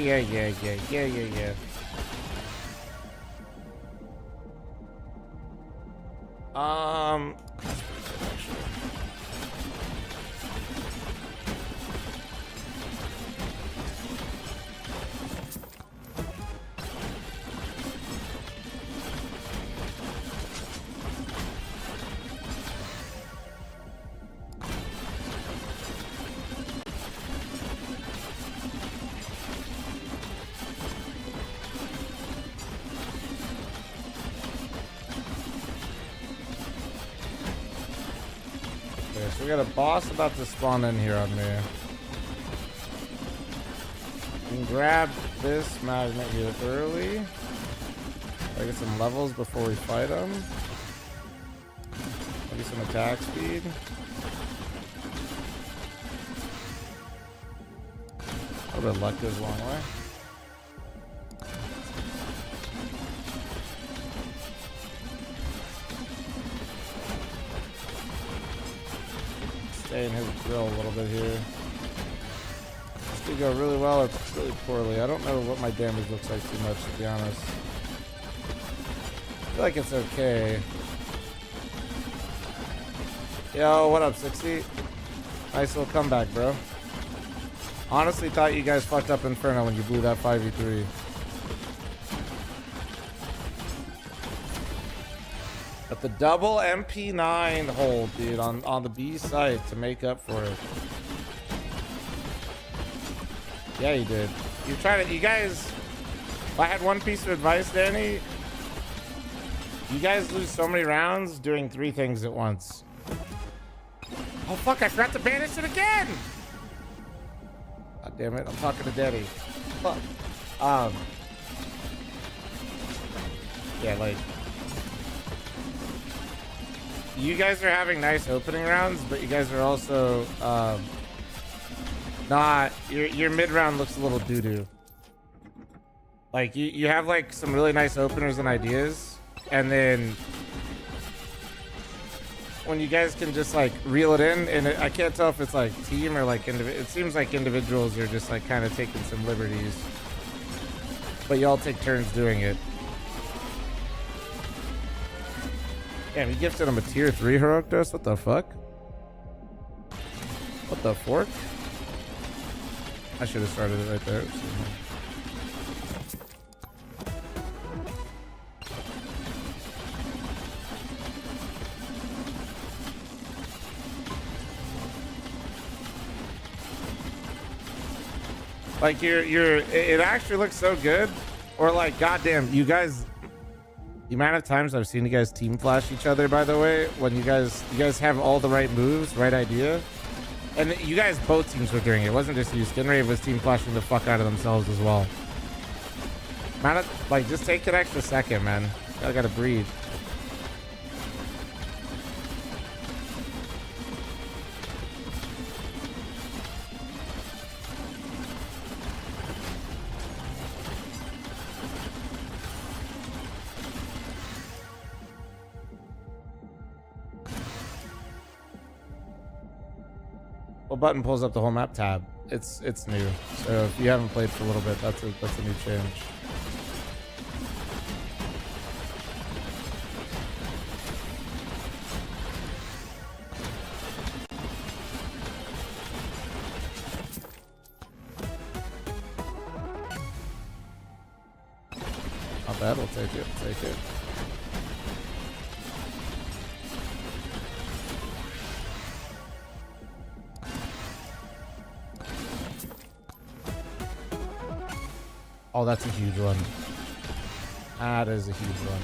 We got a boss about to spawn in here on me. We can grab this magnet here early. I get some levels before we fight him. Maybe some attack speed. A little bit of luck goes a long way. Stay in his grill a little bit here. This could go really well or really poorly. I don't know what my damage looks like too much, to be honest. I feel like it's okay. Yo, what up, 60? Nice little comeback, bro. Honestly thought you guys fucked up Inferno when you blew that 5v3. But the double MP9 hold, dude, on the B side to make up for it. Yeah, you did. You tried it. You guys, if I had one piece of advice, Danny, you guys lose so many rounds doing 3 things at once. Oh, fuck, I forgot to banish it again! God damn it, I'm talking to Daddy. Fuck. Yeah, like... You guys are having nice opening rounds, but you guys are also Nah, your mid round looks a little doo doo. Like you have like some really nice openers and ideas, and then when you guys can just like reel it in, and I can't tell if it's like team or like it seems like individuals are just like kind of taking some liberties, but y'all take turns doing it. Damn, you gifted him a tier 3 heroic dose? What the fuck? What the fork? I should have started it right there. Like it actually looks so good. Or like, goddamn, you guys, the amount of times I've seen you guys team flash each other, by the way, when you guys have all the right moves, right idea. And you guys, both teams were doing it. It wasn't just you. Skinrave was team flashing the fuck out of themselves as well. Man, like, just take an extra second, man. I gotta breathe. Well, button pulls up the whole map tab. It's new, so if you haven't played for a little bit, that's a new change. Not bad. We'll take it. Take it. Oh, that's a huge one. That is a huge one.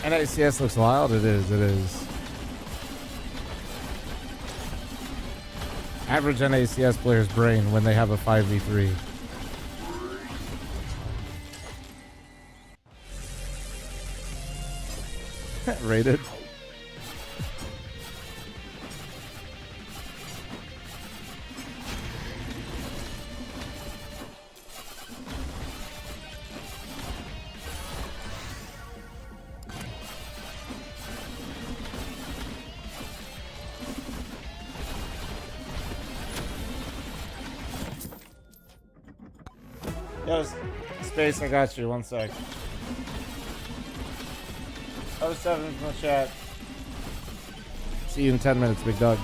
NACS looks wild. It is. It is. Average NACS player's brain when they have a 5v3. Rated. Yo, Space, I got you. 1 sec. 07 from the chat. See you in 10 minutes, big dog.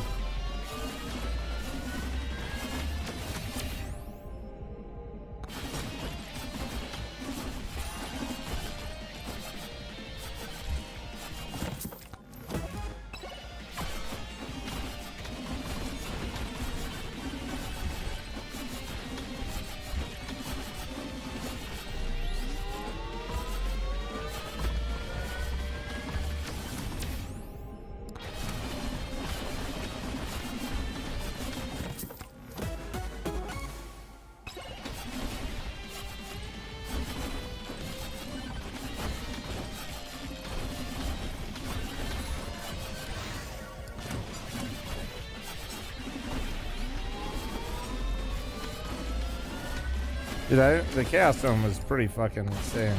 Dude, the Chaos Dome was pretty fucking insane.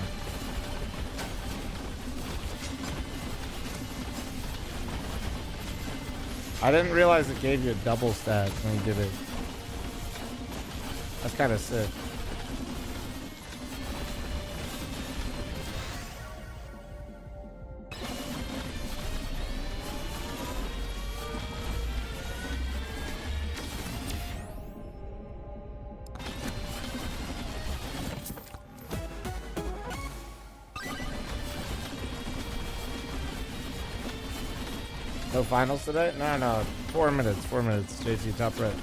I didn't realize it gave you a double stat when you did it. That's kind of sick. No finals today? No. 4 minutes. 4 minutes. JC top right.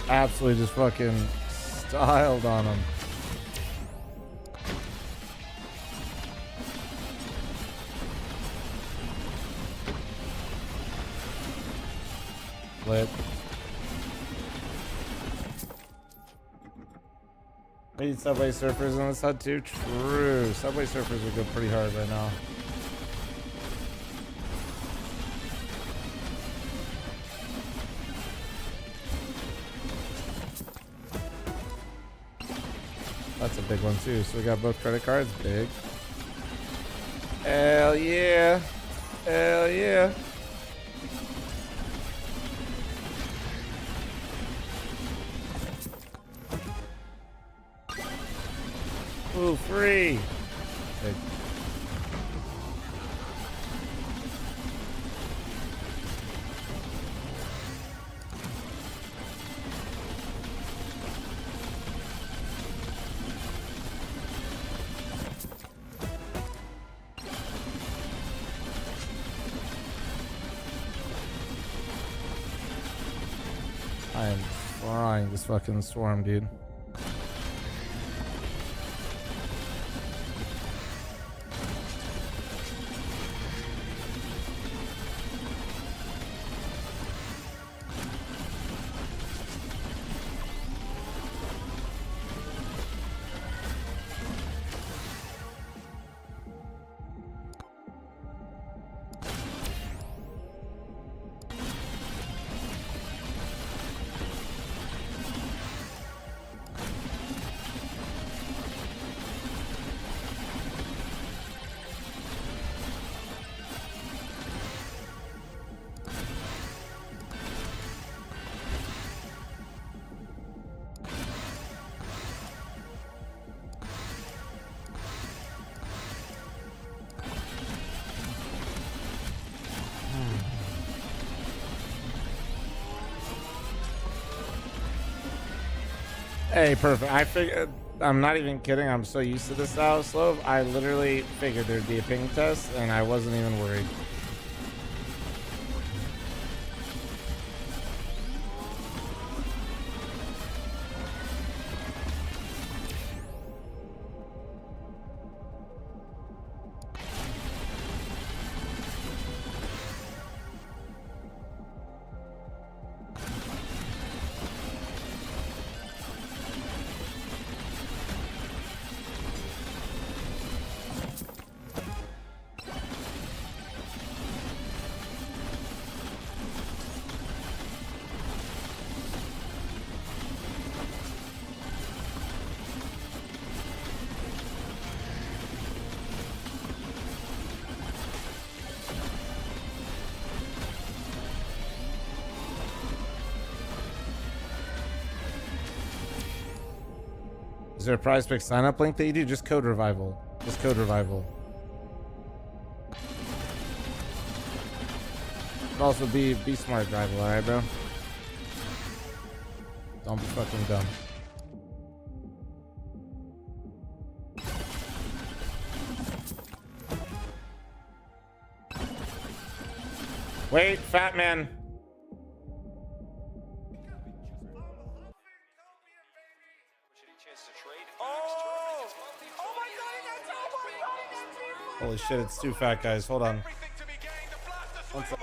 absolutely just fucking styled on him. Flip. We need Subway Surfers on this HUD too. True. Subway Surfers would go pretty hard right now. That's a big one too. So we got both credit cards. Big. Hell yeah. Hell yeah. Ooh, free. Big. I am frying this fucking swarm, dude. Hey, perfect. I figured, I'm not even kidding. I'm so used to this style of slope. I literally figured there'd be a ping test and I wasn't even worried. Is there a prize pick sign up link that you do? Just code revival. Just code revival. Could also be smart rival, alright, bro? Don't be fucking dumb. Wait, fat man. Holy shit, it's too fat, guys. Hold on. One sec.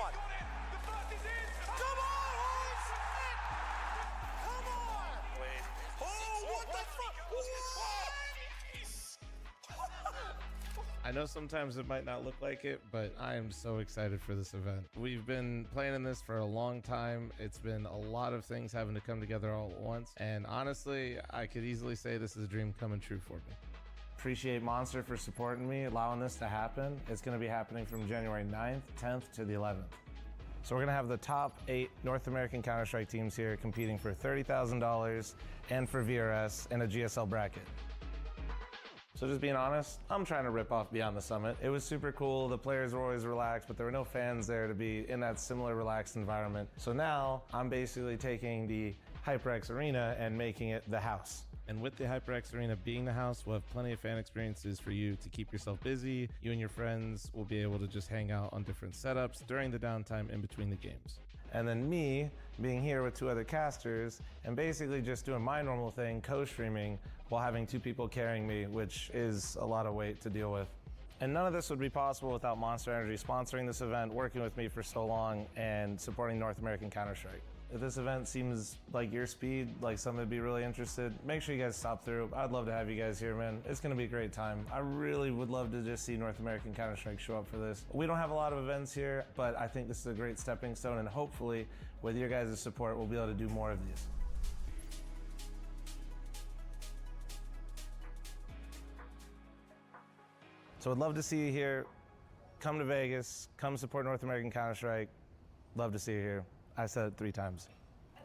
I know sometimes it might not look like it, but I am so excited for this event. We've been planning this for a long time. It's been a lot of things having to come together all at once. And honestly, I could easily say this is a dream coming true for me. Appreciate Monster for supporting me, allowing this to happen. It's going to be happening from January 9th, 10th to the 11th. So we're going to have the top 8 North American Counter-Strike teams here competing for $30,000 and for VRS in a GSL bracket. So just being honest, I'm trying to rip off Beyond the Summit. It was super cool. The players were always relaxed, but there were no fans there to be in that similar relaxed environment. So now I'm basically taking the HyperX Arena and making it the house. And with the HyperX Arena being the house, we'll have plenty of fan experiences for you to keep yourself busy. You and your friends will be able to just hang out on different setups during the downtime in between the games. And then me being here with two other casters and basically just doing my normal thing, co-streaming, while having two people carrying me, which is a lot of weight to deal with. And none of this would be possible without Monster Energy sponsoring this event, working with me for so long, and supporting North American Counter-Strike. If this event seems like your speed, like someone would be really interested, make sure you guys stop through. I'd love to have you guys here, man. It's gonna be a great time. I really would love to just see North American Counter-Strike show up for this. We don't have a lot of events here, but I think this is a great stepping stone, and hopefully, with your guys' support, we'll be able to do more of these. So I'd love to see you here. Come to Vegas, come support North American Counter-Strike. Love to see you here. I said it 3 times.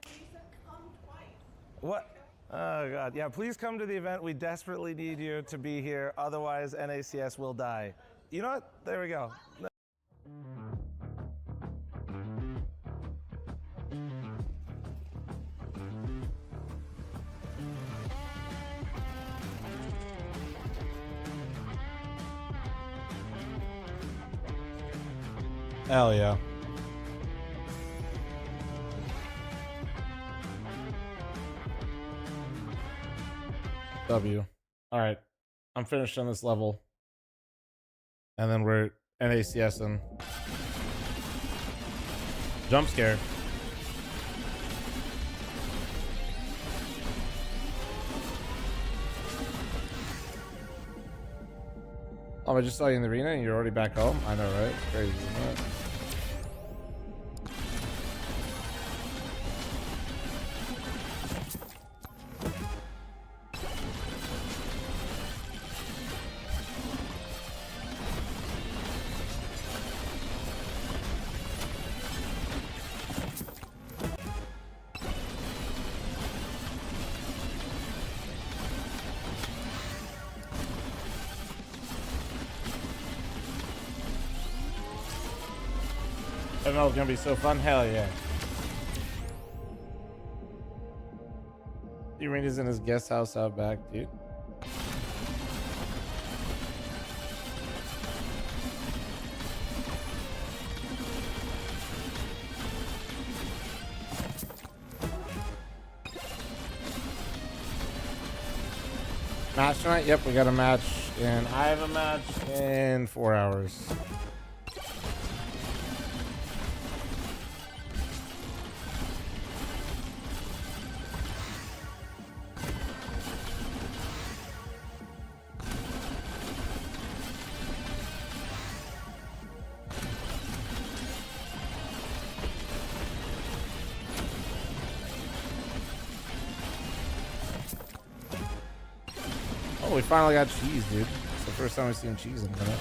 You said come twice. What? Oh God, yeah, please come to the event. We desperately need you to be here. Otherwise, NACS will die. You know what? There we go. Hell yeah. W. All right. I'm finished on this level. And then we're NACSing. Jump scare. Oh, I just saw you in the arena and you're already back home? I know, right? It's crazy, isn't it? ML is gonna be so fun. Hell yeah. The arena's in his guest house out back, dude. Match tonight? Yep, we got a match, and I have a match in 4 hours. Oh, we finally got cheese, dude. It's the first time we've seen cheese in a minute.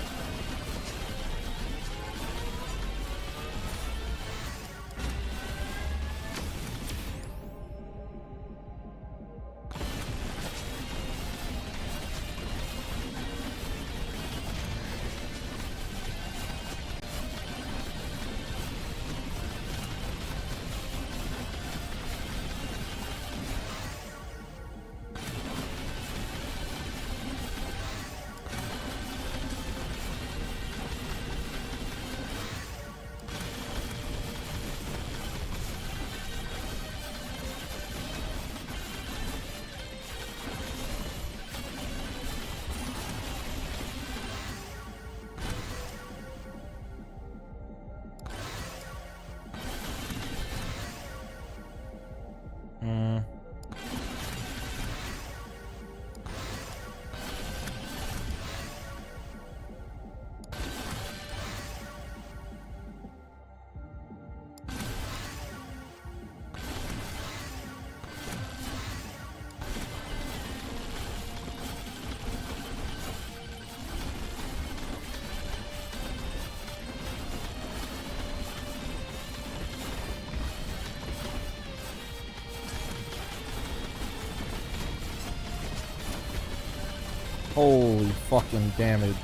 Holy fucking damage.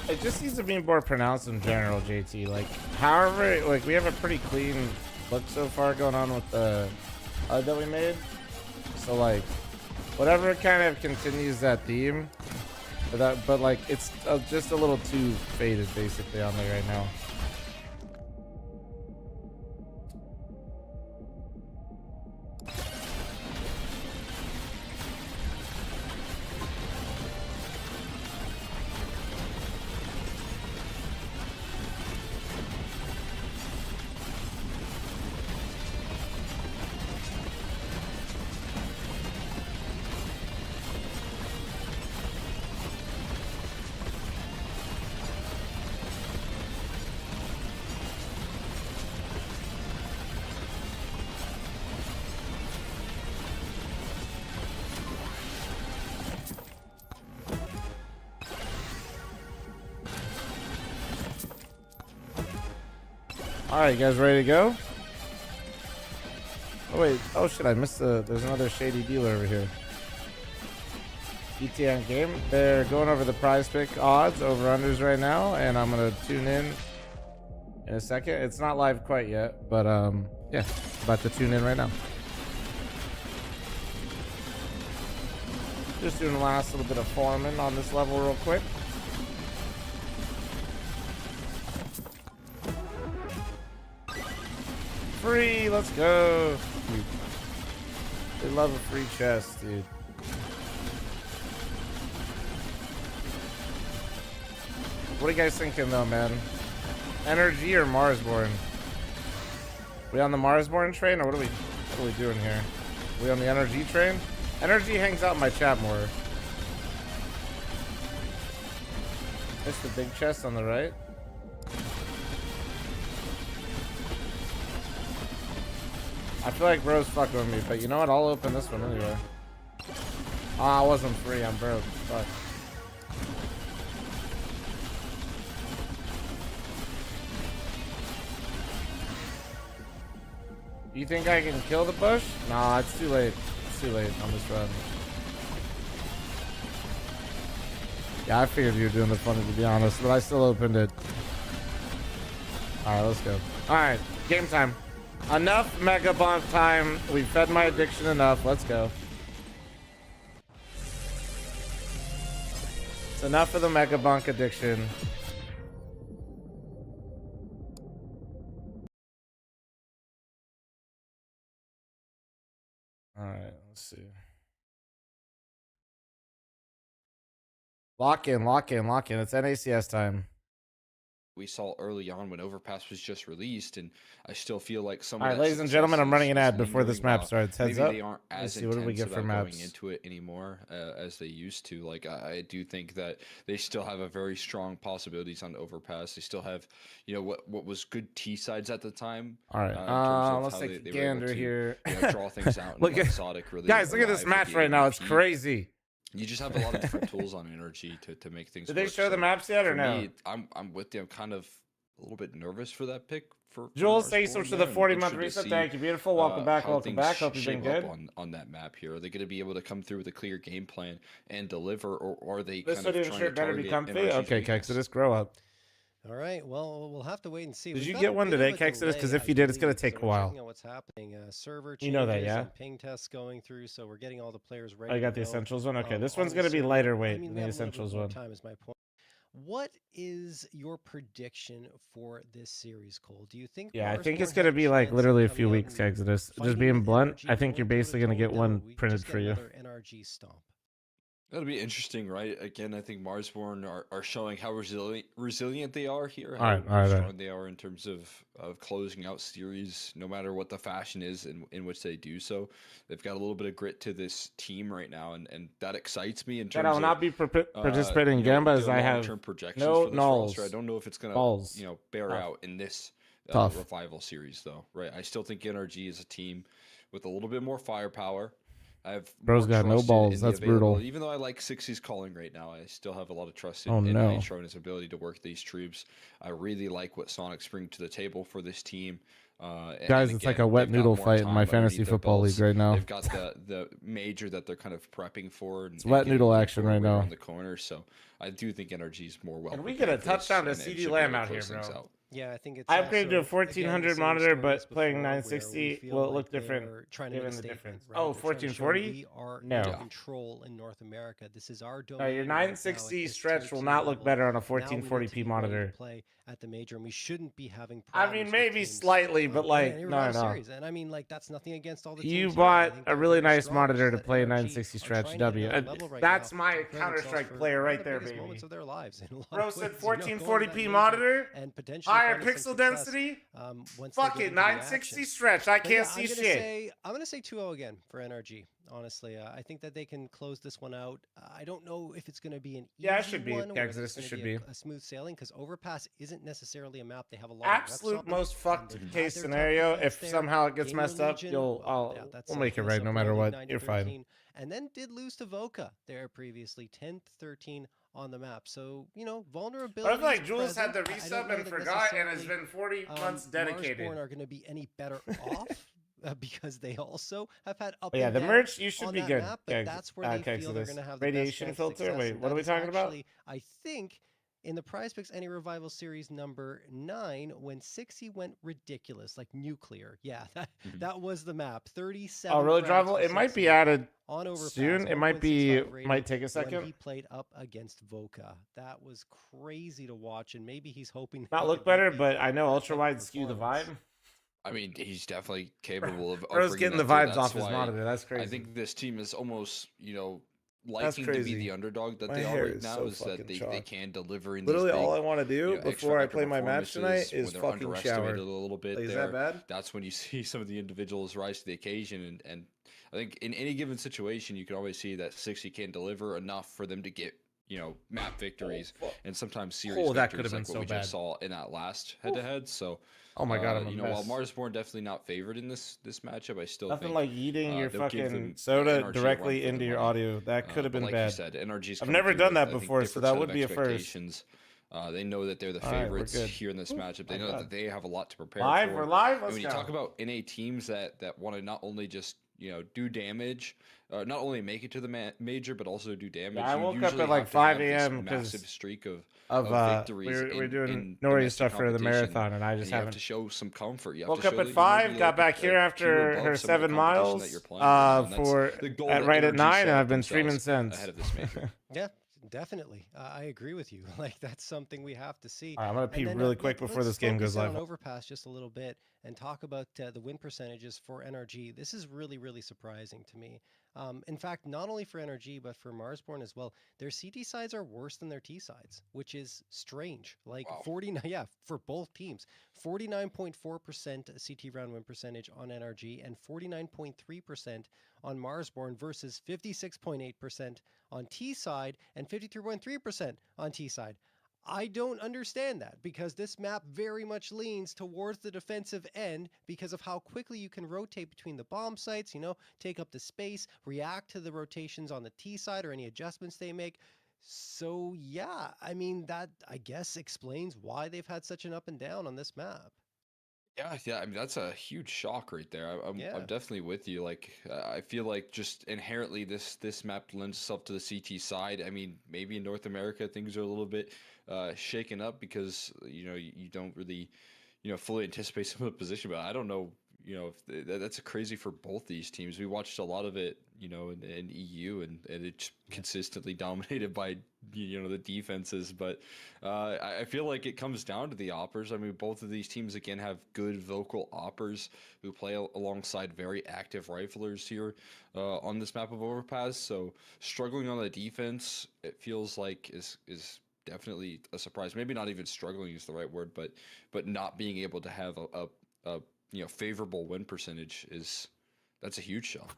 It just needs to be more pronounced in general, JT. Like, however, like, we have a pretty clean look so far going on with the HUD that we made. So, like, whatever kind of continues that theme, But like it's just a little too faded basically on there right now. All right, you guys ready to go? Oh wait, oh shit, I missed there's another shady dealer over here. ETN game. They're going over the prize pick odds, over-unders right now, and I'm gonna tune in a second. It's not live quite yet, but yeah, about to tune in right now. Just doing the last little bit of forming on this level real quick. Free, let's go. Dude. They love a free chest, dude. What are you guys thinking though, man? Energy or Marsborn? We on the Marsborn train, or what are we doing here? We on the energy train? Energy hangs out in my chat more. It's the big chest on the right. I feel like bro's fucking with me, but you know what? I'll open this one anyway. Ah, I wasn't free. I'm broke. Fuck. You think I can kill the bush? Nah, it's too late. It's too late on this run. Yeah, I figured you were doing the funny, to be honest, but I still opened it. All right, let's go. All right, game time. Enough Mega Bonk time. We've fed my addiction enough. Let's go. It's enough of the Mega Bonk addiction. All right, let's see. Lock in, lock in, lock in. It's NACS time. We saw early on when Overpass was just released, and I still feel like some. All right, ladies and gentlemen, I'm running an ad before this map starts. Heads up. They aren't Let's as see, what do we get for maps? going into it anymore as they used to. Like I do think that they still have a very strong possibilities on Overpass. They still have, you know, what was good T sides at the time. All right, let's take a gander here. Draw things out. Look at really guys. Look at this match right now. It's crazy. You just have a lot of different tools on energy to make things. Did they show the maps yet or no? Me, I'm with you. I'm kind of a little bit nervous for that pick. Jules, thanks so much for the 40-month reset. Thank you, beautiful. Welcome back. Welcome back. Hope you've been good. On that map here, are they going to be able to come through with a clear game plan and deliver, or are they this kind of trying to better be comfy? Okay, Kexodus, grow up. All right, well, we'll have to wait and see. Did you get one today, Kexodus? Because if you did, it's going to take a while. What's happening? Server you know that, yeah? Ping tests going through, so we're getting all the players ready. I got the essentials one. Okay, this one's going to be lighter weight than the essentials one. Time is my point. What is your prediction for this series, Cole? Do you think? Yeah, I think it's going to be like literally a few weeks, Exodus. Just being blunt, I think you're basically going to get one printed for you. NRG stomp. That'll be interesting, right? Again, I think Marsborn are showing how resilient they are here. How strong they are in terms of closing out series, no matter what the fashion is in which they do so. They've got a little bit of grit to this team right now, and that excites me in terms of... I will not be participating in Gamba as I have no nulls. I don't know if it's going to bear out in this revival series, though, right? I still think NRG is a team with a little bit more firepower. Bro's got no balls. That's brutal. Even though I like 60's calling right now, I still have a lot of trust in Nitro and his ability to work these troops. I really like what Sonic's bringing to the table for this team. Guys, it's like a wet noodle fight in my fantasy football league right now. They've got the major that they're kind of prepping for. It's wet noodle action right now. On the corner, so I do think NRG's more well. And we get a touchdown to CD Lamb out here, bro. Yeah, I think it's. I upgraded to a also, 1400 again, monitor, same story but as playing before, where 960 we feel will it like look different they're trying to make given a the statement, difference. right? Oh, They're trying to show 1440? we are No. in control in North America. This is our domain. Your right now at 960 this stretch tier will 2 not look level. better on a Now we need to 1440p be ready to monitor. play at the major, and we shouldn't be having I problems. mean, with maybe teams, slightly, but in like, any no, Revival no. series. And I mean, like, that's nothing against all the You teams here. I bought think a they're really very nice strong. monitor Just to that play NRG 960 are stretch trying to hit W. another level right That's now, my preparing themselves Counter-Strike for player one right of the there, biggest baby. moments of their lives in a lot Bro of said ways, you know, going to that 1440p major monitor, and potentially higher finding some pixel success, density. once Fuck they get it, into the 960 action. stretch. I But can't yeah, see shit. I'm gonna say 2-0 again for NRG. Honestly, I think that they can close this one out. I don't know if it's going to be an easy Yeah, it should be. one, where Exodus, there's it gonna should be. a smooth sailing, because Overpass isn't necessarily a map they have a lot Absolute of reps on. most fucked They've had case their tough scenario. defense If there. somehow it gets Gamer messed up, Legion, that's we'll make it a right no matter Pro League what. You're fine. 90-13, and then did lose to Voka there previously, 10-13 on the map. So, you know, vulnerability. I feel like Jules had the I don't resub know and that forgot and has necessarily, been 40 months dedicated. Marsborn are going to be any better off. Because they also have had up But yeah, and the down merch, you should on be that good. map, but that's where they feel they're going to have the Radiation best chance of filter? success, Wait, and what are that we is talking about? actually, I think, in the Prize Picks Any Revival Series number 9, when 60 went ridiculous, like nuclear. Yeah, that was the map. 37. Oh, really, frags Drivel? for It might 60 be added on Overpass, soon. It might be, 1.65 rating might take a when second. he played up against Voka. That was crazy to watch, and maybe he's hoping Not he look could better, repeat but I know that ultra wide skew the performance. vibe. I mean, he's definitely capable of Bro's bringing getting the that vibes to. off That's his why monitor. That's crazy. I think this team is almost, That's liking to be crazy. the underdog that My they are hair right is now, so is that fucking they chalk. can deliver in Literally these big, all I want to do extra before I vector play my match tonight performances is when they're fucking shower. underestimated a little bit Like, is there. that bad? That's when you see some of the individuals rise to the occasion, and I think in any given situation you can always see that 60 can deliver enough for them to get map victories and sometimes series that could victories have like been what we so bad. just saw in that last head-to-head. So Oh my god, I'm a while mess. Marsborn definitely not favored in this matchup, I still Nothing think like eating your they'll give fucking them soda NRG a run directly for into their your money. audio. That could have But been like bad. you said, NRG's I've coming never through done with, that I think, before, so different that set would of be a first. expectations. They know that they're the All right, we're favorites good. here in this matchup. They know God. that they have a lot to prepare Live? for. We're live? And Let's when you go. talk about NA teams that want to not only just do damage, not only make it to the major, but also do damage. Yeah, I you woke up usually at like have to have 5 this a.m. because massive streak of we victories. were doing in Nori domestic stuff for the competition, marathon, and I and just you have haven't. to show some comfort. You have Woke to up show at that you 5, maybe got like back here peer after above her some of the 7 competition miles that you're playing right now, and that's for the goal at that right at NRG 9, set and up I've been streaming themselves since. ahead of this major. Yeah, definitely. I agree with you. Like, that's something we have to see. All right, I'm gonna pee And then, really quick before let's this game focus goes in live. on Overpass just a little bit and talk about the win percentages for NRG. This is really, really surprising to me. In fact, not only for NRG, but for Marsborn as well. Their CT sides are worse than their T sides, which is strange. Like, Wow. 49, yeah, for both teams. 49.4% CT round win percentage on NRG and 49.3% on Marsborn versus 56.8% on T side and 53.3% on T side. I don't understand that, because this map very much leans towards the defensive end because of how quickly you can rotate between the bomb sites, take up the space, react to the rotations on the T side or any adjustments they make. So yeah, I mean, that I guess explains why they've had such an up and down on this map. Yeah. I mean, that's a huge shock right there. I'm Yeah. definitely with you. Like, I feel like just inherently this map lends itself to the CT side. I mean, maybe in North America things are a little bit shaken up because you don't really fully anticipate some of the position. But I don't know. If that's crazy for both these teams. We watched a lot of it, in EU, and it's consistently dominated by the defenses. But I feel like it comes down to the oppers. I mean, both of these teams again have good vocal oppers who play alongside very active riflers here on this map of Overpass. So struggling on the defense, it feels like is definitely a surprise. Maybe not even struggling is the right word, but not being able to have a favorable win percentage that's a huge shock.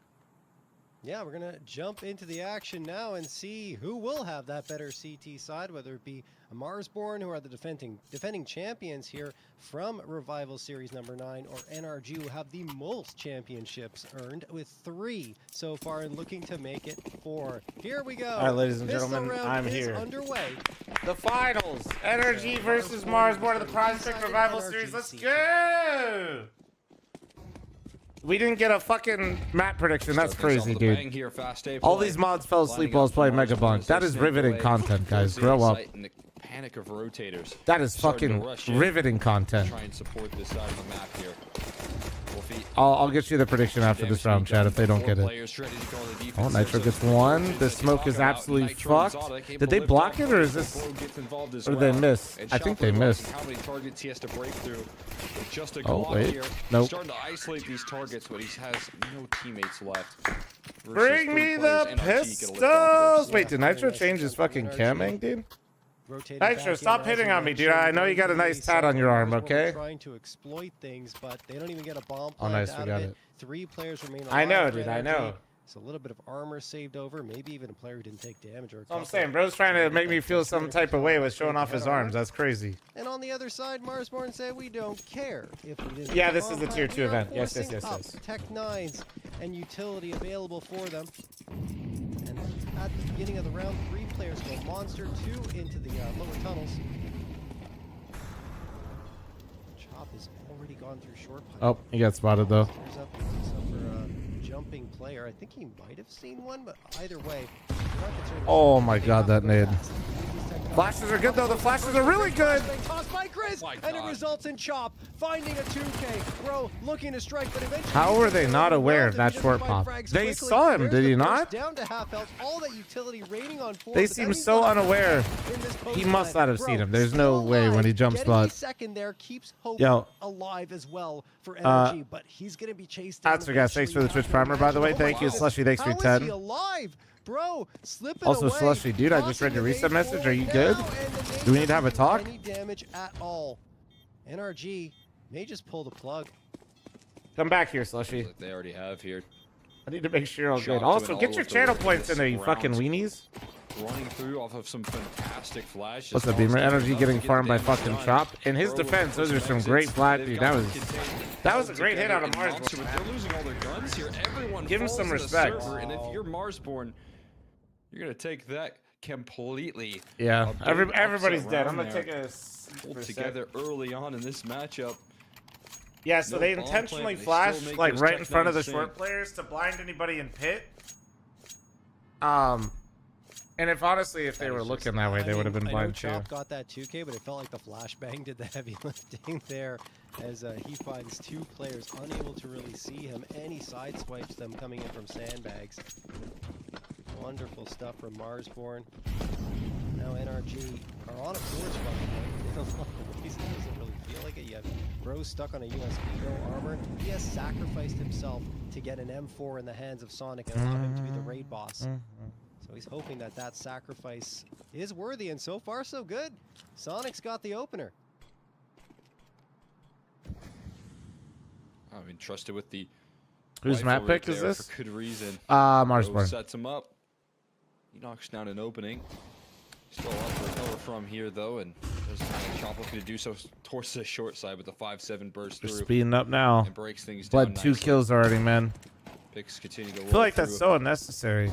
Yeah, we're going to jump into the action now and see who will have that better CT side, whether it be Marsborn, who are the defending champions here from Revival Series number 9, or NRG, who have the most championships earned with 3 so far and looking to make it 4. Here we go. All right, ladies and Pistol gentlemen, round I'm is here. underway. The finals. NRG versus Marsborn of the Prize Pick Revival Series. Let's go! We didn't get a fucking map prediction. That's crazy, dude. All these mods fell asleep while I was playing Mega Bunk. That is riveting content, guys. Grow up. panic of rotators. That is starting to fucking rush in, riveting content. try and support this side of the map here. Wolfie, I'll get you the prediction after this round, Chad, if they don't get it. Oh, Nitro gets one. The smoke is absolutely fucked. Did they block it, or is this... Or did they miss? I think they missed. How many targets he has to break through with just a Oh, Glock wait. here. Nope. Starting to isolate these targets, but he has no teammates left. Bring me the pistols! Wait, did Nitro change his fucking camming, dude? Nitro, stop hitting on me, dude. I know you got a nice tat on your arm, okay? Trying to exploit things, but they don't even get a bomb. Oh, nice, we got it. 3 players remain alive. I know, for dude, I NRG. know. It's a little bit of armor saved over, maybe even a player who didn't take damage. Or I'm saying, bro's trying to make me feel some type of way with showing off his arms. That's crazy. And on the other side, Marsborn said, we don't care if we didn't. Yeah, get this is the bomb tier plant. 2 We are event. Yes, forcing yes, up yes. Tech 9s and utility available for them. And at the beginning of the round, 3 players go monster, 2 into the lower tunnels. Chop has already gone through short pipe. Oh, he got spotted, though. There's up for a jumping player. I think he might have seen one, but either way, we're not concerned. Oh, my God, that nade. Flashes are good, though. The flashes are really good. Tossed by Chris, and it results in Chop finding a 2K. Bro looking to strike, but eventually. How were they not aware of that short pop? They saw him, did he not? Down to half health. All that utility raining on 4. They seem so unaware. He must not have seen him. There's no way when he jump spot. Second there keeps hope alive as well for energy, but he's gonna be chased down. That's for guys. Thanks for the Twitch primer, by the way. Thank you, Slushy. Thanks for 10. How is he alive? Bro, slipping Also, away, Slushy, dude, I just read your reset message. Are you good? Do we need to have a talk? Any damage at all? NRG may just pull the plug. Come back here, Slushy. Like they already have here. I need to make sure you're all good. Shot Also, doing get all your of the channel work points in this there, you round. fucking weenies. Running through off of some fantastic flashes. What's up, Beamer? Energy getting farmed by fucking Chop. In his defense, those are some great flat, dude. That was a great hit out of Marsborn. They're losing all their guns here. Everyone Give him falls some to the respect. server, and if you're Marsborn, you're gonna take that completely. Yeah, a big everybody's upset dead. I'm round gonna there. take a Pulled together early on in this matchup. Yeah, so No they bomb intentionally plant, but they still flashed make like those right Tech in front of the 9s short sink. players to blind anybody in pit. And if they were looking that way, they would have been blind too. Chop got that 2K, but it felt like the flashbang did the heavy lifting there, as he finds 2 players unable to really see him, and he sideswipes them coming in from sandbags. Wonderful stuff from Marsborn. Now NRG are on a force run. In a lot of ways, it doesn't really feel like it. You have Bro stuck on a USB, no armor. He has sacrificed himself to get an M4 in the hands of Sonic and allow him to be the raid boss. So he's hoping that that sacrifice is worthy, and so far so good. Sonic's got the opener. I mean, trusted with the. Whose map rifle right pick is there this? For good reason. Marsborn. Sets him up. He knocks down an opening. Still up to recover from here though, and there's Chop looking to do so towards the short side with the 5-7 burst They're through. speeding up now. And breaks things Bled down 2 nicely. kills already, man. Picks continue to I feel like that's so unnecessary.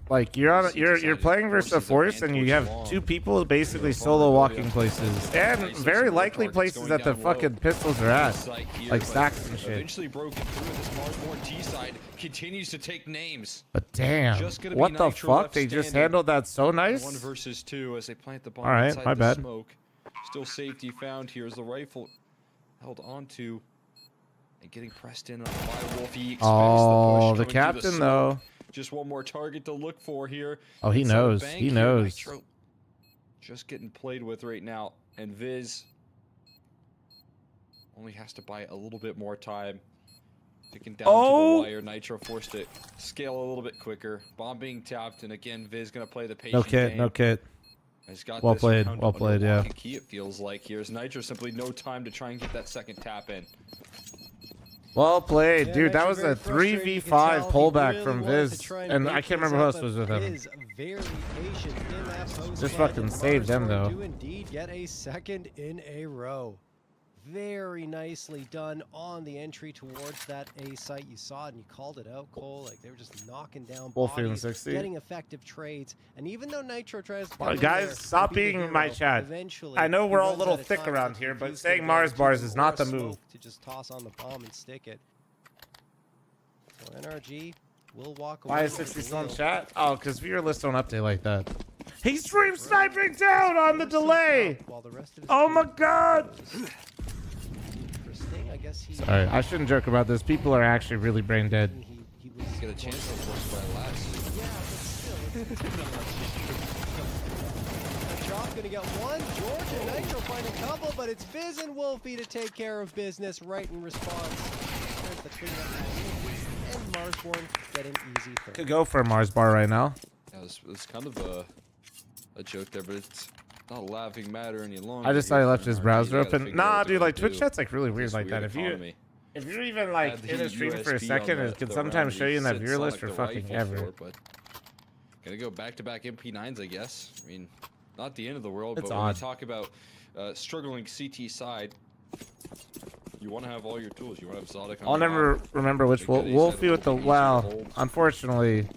Like you're playing versus a force, and you have 2 people basically solo walking places, and very likely places that the fucking pistols are at, like stacks and shit. Eventually broken through. This Marsborn T side continues to take names. But damn, Just gonna be what the Nitro fuck? left They just standing. handled that so nice. 1 versus 2 as they plant the bomb All right, inside my the bad. smoke. Still safety found here as the rifle held onto and getting pressed in on by Wolf. He expects Oh, the the push coming through captain smoke. though. Just one more target to look for here. Oh, he Inside the knows. bank He here. knows. Nitro just getting played with right now, and Viz only has to buy a little bit more time. Picking down to the wire. Nitro forced to scale a little bit quicker. Bomb being tapped, and again, Viz gonna play the patient No kit, game. no kit. He's got Well this played, round well under played, lock yeah. and key, it feels like. Here's Nitro, simply no time to try and get that second tap in. Well played, Yeah, dude. That Nitro was a very frustrated. You can 3v5 tell he pullback really from wanted to Viz, try and I bake can't this remember who up, else was with but him. is very patient in that post Just fight, fucking and saved them, Marsborn though. do indeed get a second in a row. Very nicely done on the entry towards that A site. You saw it and you called it out, Cole. Like they were just knocking down Wolf in bodies, 60. getting effective trades. And even though Nitro tries to Well, come in guys, there stop and be the being my hero, chat. eventually I know he we're all a runs little out of thick time, around so here, but he's saying gonna Mars get bars two is not or the move. smoke to just toss on the bomb and stick it. So NRG will walk away. Why is with 60 the still in win. chat? Oh, because viewer lists don't update like that. He stream sniping down on the delay. While the rest of his Oh my team god. goes. Interesting. I guess he. Sorry, I shouldn't joke about this. People are actually really brain dead. He was Get a chance to force by last. Yeah, but still. Chop's gonna get one. George and Nitro find a couple, but it's Viz and Wolfie to take care of business right in response. There's the cleanup, and Marsborn get an easy third. Could go for a Mars bar right now. Yeah, it's kind of a joke there, but it's not a laughing matter any longer. I just thought he left his browser You gotta open. figure out Nah, what dude, to like do Twitch chat's like really weird this like that. weird economy. If you're even like Had in a the stream for a USB second, on it can the sometimes round show you in that sit viewer list Sonic for the fucking rifle ever. for, but gonna go back-to-back MP9s, I guess. I mean, not the end of the world, It's but when odd. we talk about struggling CT side, you want to have all your tools. You want to have Zodic on I'll your never map. remember which Make that Wolfie A-side a with the little bit easier to wow. hold. Unfortunately,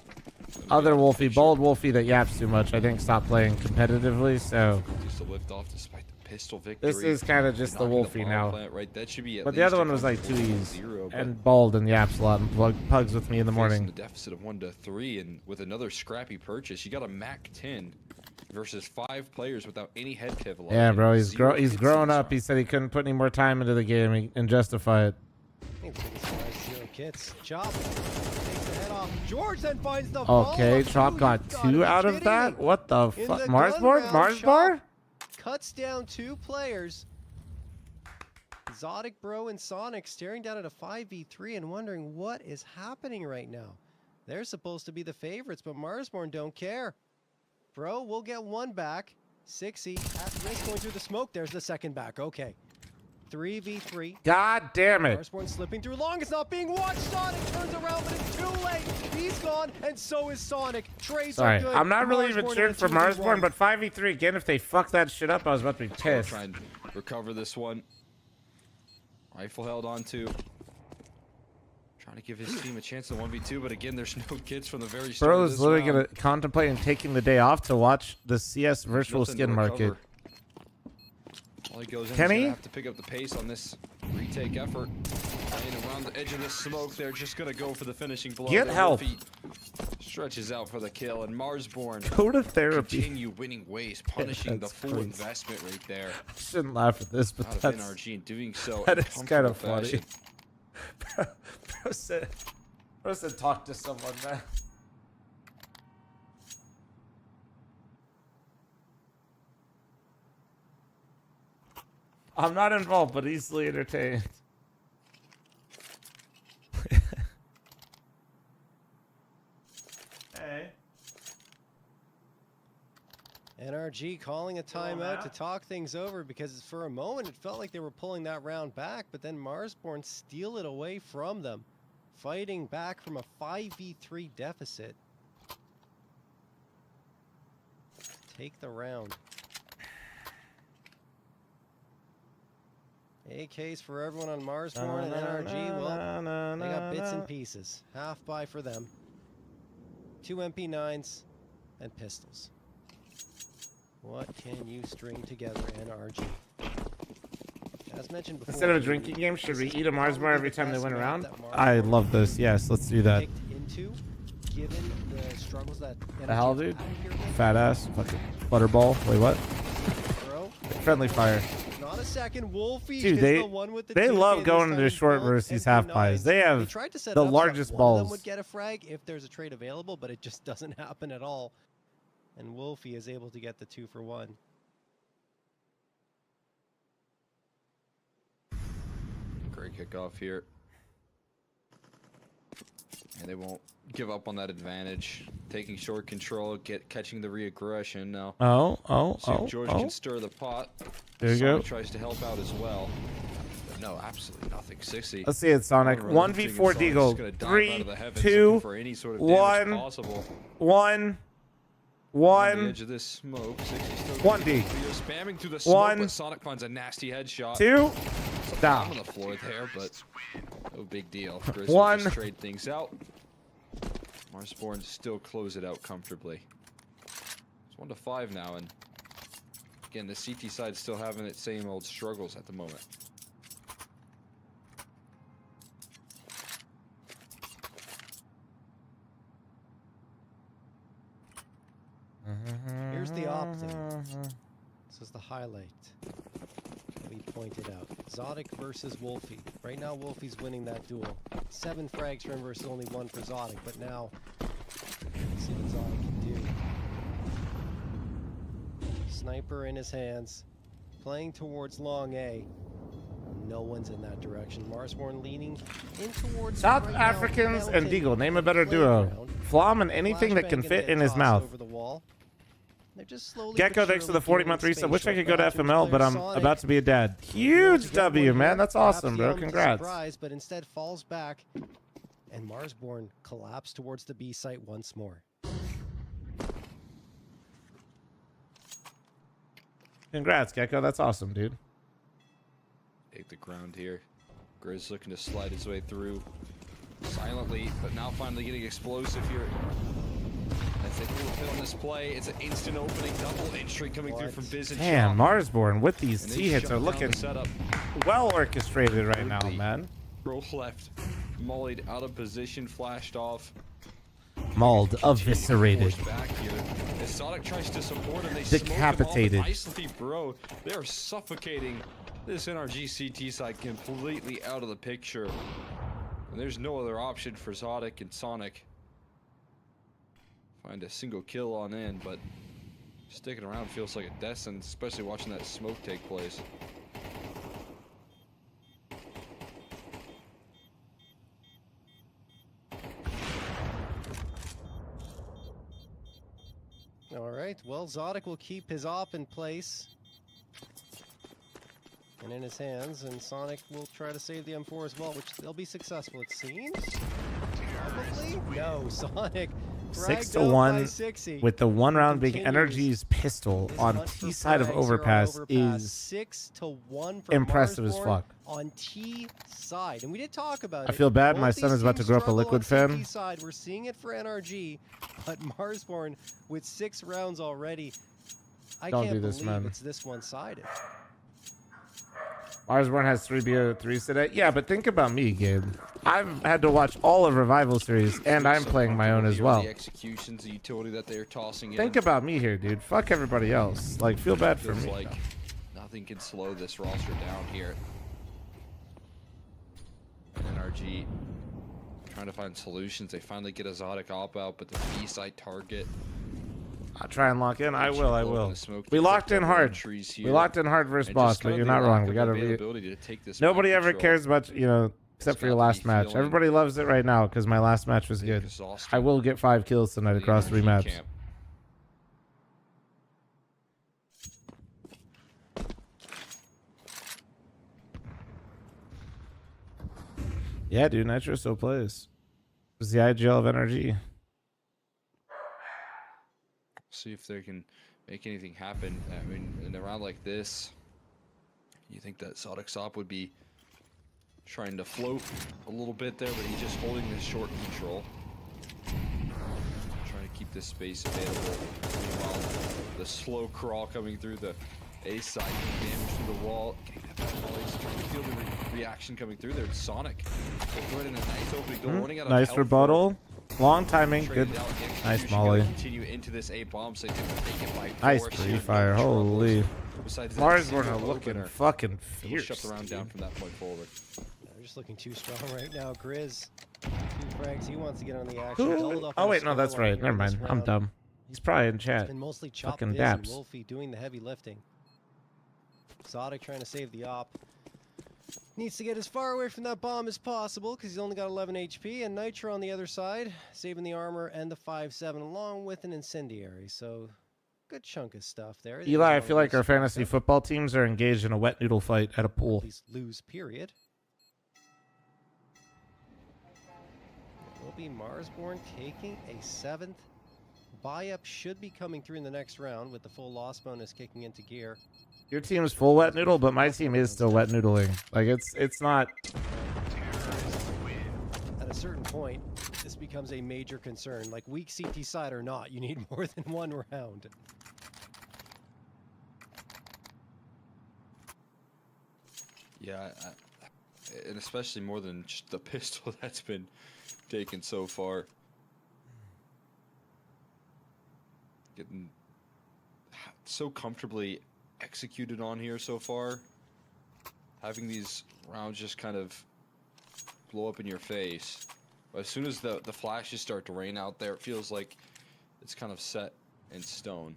other Wolfie, bold Wolfie that yaps too much, I think stopped playing competitively. So Just to lift off despite the pistol victory. this is kind of just the Knocking Wolfie bomb now. plant, right? That should be at But the least other a one was like comfortable 2Es 0, but and bald and yaps a lot and pugs with me in the facing morning. the deficit of 1-3, and with another scrappy purchase, you got a Mac 10 versus 5 players without any head kev allowed. Yeah, bro, he's 0 he's hits growing in this up. He said he couldn't put any more time into the game and justify it. I think the biggest surprise, 0 kits. Chop takes the head off. George then finds the Okay, follow-up. Chop Ooh, got you gotta 2 be out of kidding that? me. What the In fuck? the Mars gun bar? round, Mars Chop bar? cuts down 2 players. Zodic Bro and Sonic staring down at a 5v3 and wondering what is happening right now. They're supposed to be the favorites, but Marsborn don't care. Bro, we'll get 1 back. 6E at risk going through the smoke. There's the second back. Okay. 3v3. God damn it. Marsborn slipping through long. It's not being watched. Sonic turns around, but it's too late. He's gone, and so is Sonic. Trades Sorry, are good. I'm not really even Marsborn sure in a for 2v1. Marsborn, but 5v3 again, if they fuck that shit up, I was about to be pissed. Try and recover this one. Rifle held on to. Trying to give his team a chance in 1v2, but again, there's no kids from the very start. Bro of is this literally round. gonna contemplating taking the day off to watch the CS virtual Nothing to skin market. recover. All he goes in, Can he's he? gonna have to pick up the pace on this retake effort. Playing around the edge of the smoke, they're just gonna go for the finishing blow. Get there. help. Wolfie stretches out for the kill, and Marsborn Go to therapy. continue winning ways, punishing the That's full crazy. investment right there. I shouldn't laugh at this, but Out of that's NRG and doing so that in is kind of comfortable funny. fashion. Bro said talk to someone, man. I'm not involved, but easily entertained. Hey. NRG calling a timeout to talk things over because for a moment it felt like they were pulling that round back, but then Marsborn steal it away from them, fighting back from a 5v3 deficit. Take the round. AKs for everyone on Marsborn and NRG. Well, they got bits and pieces. Half buy for them. 2 MP9s and pistols. What can you string together, NRG? As mentioned before, Instead of a drinking game, should we eat a Mars bar every time they win a round? Marsborn I love this. Yes, let's do that. picked into, given the struggles that The hell, NRG dude? have had here lately. Fat ass. Fucking butterball. Wait, what? Bro, Friendly fire. not a second. Wolfie Dude, is they the one with the they 2K love this going time into as short well. versus these MP9s. half pies. They have tried to set the it up so largest one of them balls. would get a frag if there's a trade available, but it just doesn't happen at all. And Wolfie is able to get the 2 for 1. Great kickoff here. And they won't give up on that advantage. Taking short control, catching the reaggression now. See if George can stir the pot. There you Sonic go. tries to help out as well. But no, absolutely nothing. 60. Let's see it, Sonic. Unrelenting, 1v4 Sonic's Deagle. gonna dive out 3, of the heavens 2, looking for any sort of damage 1, possible. 1, On the 1, edge of this smoke, 60 still 1D. You're spamming through the smoke, 1, but Sonic finds a nasty headshot. 2, I'm down. on the floor there, but no big deal. Grizz 1. will just trade things out. Marsborn still close it out comfortably. It's 1-5 now, and again, the CT side still having its same old struggles at the moment. Here's the erupting. This is the highlight we pointed out. Zodic versus Wolfie. Right now, Wolfie's winning that duel. 7 frags for him versus only 1 for Zodic, but now, let's see what Zodic can do. Sniper in his hands, playing towards long A. No one's in that direction. Marsborn leaning in towards South right Africans now, and Mountain Deagle. Name a better duo. Playground. Flom and anything that can Flashbang fit gonna in get his tossed mouth. Over the wall. They're just slowly Gecko, but thanks for the surely 40-month gaining reset. Wish I space. could go to Back FML, but I'm Sonic. about to be a dad. Huge W, man. That's awesome, bro. Perhaps he Congrats. surprise, but instead falls back, and Marsborn collapsed towards the B site once more. Congrats, Gecko. That's awesome, dude. Take the ground here. Grizz looking to slide his way through silently, but now finally getting explosive here. As they pull a pin on this play, it's an instant opening, double entry coming through from Biz and Man, Chop. Marsborn with these And they T hits shut are down looking the setup. well orchestrated right now, Quickly. man. Roll left, mollied out of position, flashed off. Mauled, Continuing to eviscerated. force back here. As Sonic tries to support him, they Decapitated. smoke him off nicely, bro. They are suffocating this NRG CT side completely out of the picture. And there's no other option for Zodic and Sonic. Find a single kill on in, but sticking around feels like a death sentence, especially watching that smoke take place. All right, well, Zodic will keep his op in place and in his hands, and Sonic will try to save the M4 as well, which they'll be successful, it seems. Probably? No, Sonic 6 fragged to out by 1 Sixy. with the one round being Continues Energy's pistol his on hunt for T side of frags here on overpass is 6 to 1 for impressive as Marsborn fuck. on T side, and we did talk about I it. feel bad. Both My these son is about to teams grow up a struggle Liquid on fan. CT side. We're seeing it for NRG, but Marsborn with 6 rounds already. I Don't can't do this, believe man. it's this one-sided. Marsborn has 3 BO3s today. Yeah, but think about me, Gabe. I've had to watch all of Revival series, and I'm playing my own as well. The executions, the utility that they're tossing in. Think about me here, dude. Fuck everybody else. Like, feel bad for Feels me. like nothing can slow this roster down here. And NRG trying to find solutions. They finally get a Zodic op out, but the B side target. I'll try and lock in. I will. I Blow up in will. the smoke. We They locked picked in up hard. entries We here. locked in hard versus And boss, just but kind you're of not the wrong. lack We of gotta availability to take this Nobody map ever control. cares about, you know, except for your got to last be match. feeling Everybody loves it right now because my last match was good. exhausted. I will get 5 kills tonight The across 3 NRG maps. camp. Yeah, dude, Nitro still plays. It's the IGL of NRG. See if they can make anything happen. I mean, in a round like this, you think that Zodic Sop would be trying to float a little bit there, but he's just holding this short control. Trying to keep this space available. Meanwhile, the slow crawl coming through the A side, damage through the wall. Getting that ball, he's trying to feel the reaction coming through there. It's Sonic. They throw it in a nice opening goal, running out of Nice health. rebuttal. Long timing. Good. Traded out. The Nice execution molly. gonna Continue into this A bomb site. Take it by Nice force. free No fire. troubles. Holy. Besides that Marsborn single are looking opener, fucking they will fierce. shut the round down dude. from that point forward. They're just looking too strong right now. Grizz, 2 frags. He wants to get on the action. Who? Doubled up Oh, on wait, the no, that's scoreline right. here Never in this mind. I'm round. dumb. He's probably in It's chat. been mostly Chop Fucking Biz and daps. Wolfie doing the heavy lifting. Zodic trying to save the op. Needs to get as far away from that bomb as possible because he's only got 11 HP. And Nitro on the other side, saving the armor and the 5-7 along with an incendiary. So, good chunk of stuff there. They Eli, I don't feel like our lose Vodka. fantasy football teams are engaged in a wet noodle fight at a At pool. least lose, period. It will be Marsborn taking a 7th. Buy-up should be coming through in the next round with the full loss bonus kicking into gear. Your team's full wet noodle, but my team is still wet noodling. Like it's not. At a certain point, this becomes a major concern. Like weak CT side or not, you need more than 1 round. Yeah, and especially more than just the pistol that's been taken so far. Getting so comfortably executed on here so far. Having these rounds just kind of blow up in your face. But as soon as the flashes start to rain out there, it feels like it's kind of set in stone.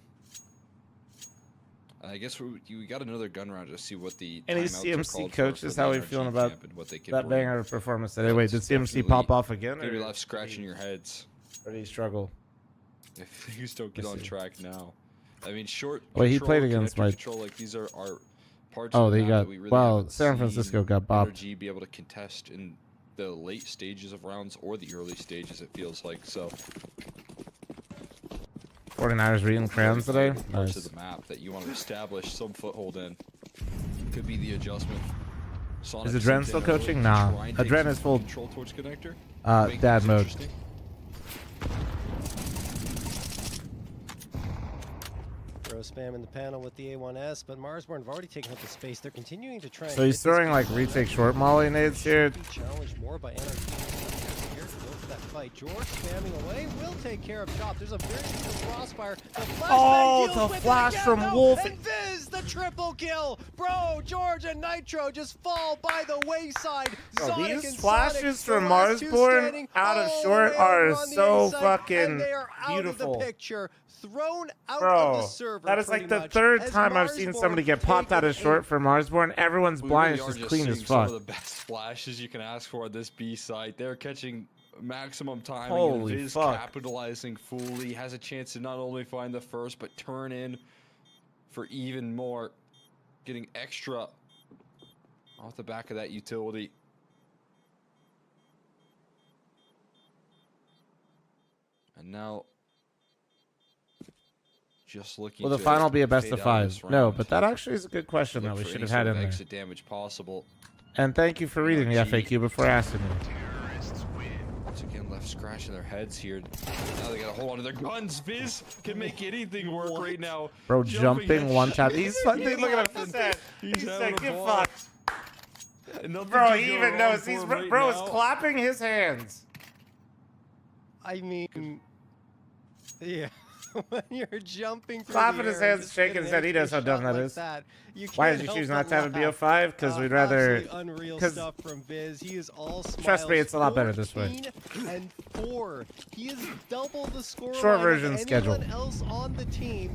I guess we got another gun round to see what the Any timeouts are CMC called coaches, for how the we feeling NRG about camp and what they can that bring. banger of performance today? Wait, did It's CMC pop definitely off again? gonna be Or left scratching your heads did he struggle? if things don't get Let's on see. track now. I mean, short. Wait, he control, played against connector my- control, like these are parts. Oh, of the they map got that we really well. haven't San seen Francisco got bopped. NRG be able to contest in the late stages of rounds or the early stages. It feels like so. 49ers reading crayons today. Parts Nice. of the map that you want to establish some foothold in. Could be the adjustment. Sonic Is Adren sent still in early coaching? to Nah. try and take Adren some is full control towards connector. Make dad things mode. interesting. Bro spam in the panel with the A1S, but Marsborn have already taken up the space. They're continuing to try. So he's throwing like retake short molly nades here. Challenged more by NRG. Here to go for that fight. George spamming away will take care of Chop. There's a very good crossfire. The Oh, flashbang the deals with flash it again, from though, Wolf. And Viz, the triple kill. Bro, George and Nitro just fall by the wayside. Bro, Sonic these and flashes Sonic, from the last two Marsborn standing out of all short the way are over on the so A side, fucking and they are out beautiful. of the picture, thrown out of the Bro, server. that is like pretty the much, third as time I've seen Marsborn somebody get popped out of taken short for Marsborn. Everyone's We blind really is are just clean as seeing some fuck. of the best flashes you can ask for on this B side. They're catching maximum timing. Holy and Viz fuck. capitalizing fully. Has a chance to not only find the first, but turn in for even more. Getting extra off the back of that utility. And now, just looking. Will the to final be a best fade of out this 5? No, round. but that actually is a good question that Look we for should any have sort had of in there. exit damage possible. And thank you for reading the NRG. FAQ before asking me. Once again, left scratching their heads here. Now they gotta hold on to their guns. Viz can make anything work right now. Bro, jumping one tap. He's fucking. He's Look at him. laughing. Said, He's he having said, a get ball. fucked. Nothing Bro, can he go even wrong knows. for He's him bro right is now. clapping his hands. I mean, yeah. When you're jumping through Clapping the his air, hands, just shaking get his an head. He knows how AK dumb shot that like is. that, you Why can't did you help choose but not to have a laugh. BO5? Because we'd rather. Absolutely unreal 'cause- stuff from Viz. He is all smiles. Trust me, it's a lot better this way. 14 and 4. He is double the score Short line version of schedule. anyone else on the team,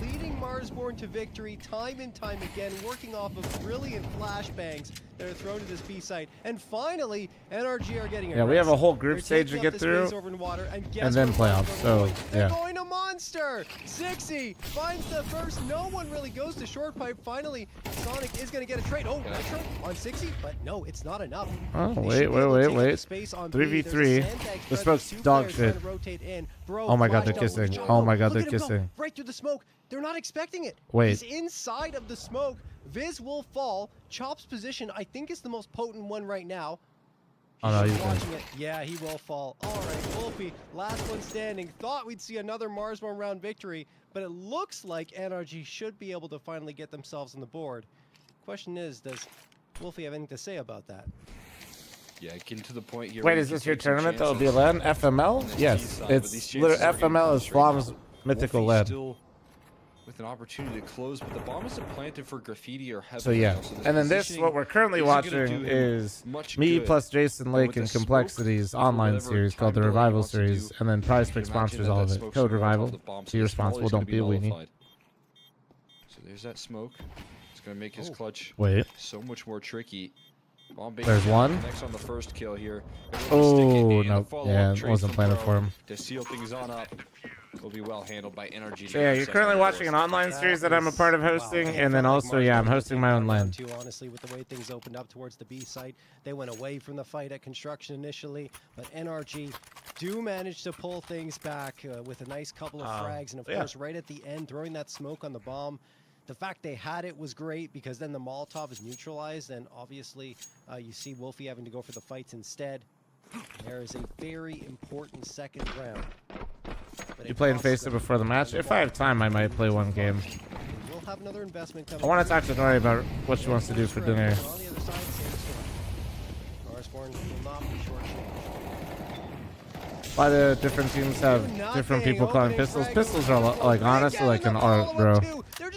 leading Marsborn to victory time and time again, working off of brilliant flashbangs that are thrown to this B site. And finally, NRG are getting Yeah, we have a aggressive. whole group They're stage to taking up get the through, space over in water, and, guess and then where playoffs, Marsborn are so, going? They're yeah. going to Monster. 60 finds the first. No one really goes to short pipe. Finally, Sonic is going to get a trade. Oh, Nitro on 60, but no, it's not enough. Oh, They wait, should be able to wait, take up wait. the space on 3v3. There's a sandbag The spread smoke's with two dog players trying shit. to rotate in. Bro, Oh my god, they're flash double kissing. jump. Oh my god, Look they're at him go kissing. right through the smoke. They're not expecting it. Wait. He's inside of the smoke. Viz will fall. Chop's position, I think, is the most potent one right now. Oh no, He's he's dead. watching it. Yeah, he will fall. All right, Wolfie, last one standing. Thought we'd see another Marsborn round victory, but it looks like NRG should be able to finally get themselves on the board. Question is, does Wolfie have anything to say about that? Yeah, getting to the point here. Wait, where is you this can your take some tournament that will be chances. LAN? FML? on the Yes, T side, but these it's chances literally are getting FML is close right Flom's now. mythical Wolfie LAN. still with an opportunity to close, but the bomb isn't planted for graffiti or heavy. So yeah, now, so and then this, positioning what we're currently isn't gonna watching do him is much me good. plus Jason And Lake with and the smoke, Complexities for online whatever series called the time delay he Revival wants to do, series, and then Prize you Pick can imagine sponsors that all that of it. smoke's Code gonna go off Revival. the bomb, so Be the responsible, small is don't be a gonna weenie. nullified. So there's that smoke. It's gonna make his clutch Wait. so much more tricky. Bomb There's one. Next on the first kill here. Oh no, yeah, it wasn't planted for him. To seal things on up will be well handled by NRG. So yeah, you're currently watching an online series that I'm a part of hosting, and then also, yeah, I'm hosting my own LAN. Too, honestly, with the way things opened up towards the B site, they went away from the fight at construction initially, but NRG do manage to pull things back with a nice couple of frags, and of course, right at the end, throwing that smoke on the bomb. The fact they had it was great because then the Molotov is neutralized, and obviously you see Wolfie having to go for the fights instead. There is a very important second round. But You a playing toss FACEIT scrum before the on match? If I have time, I might play one game. We'll have another investment coming. I want to talk to Nori about what she wants to do for dinner. On the other side, same story. Marsborn will not be shortchanged. Why the different teams have different people calling pistols? Pistols are like honestly like an art, bro.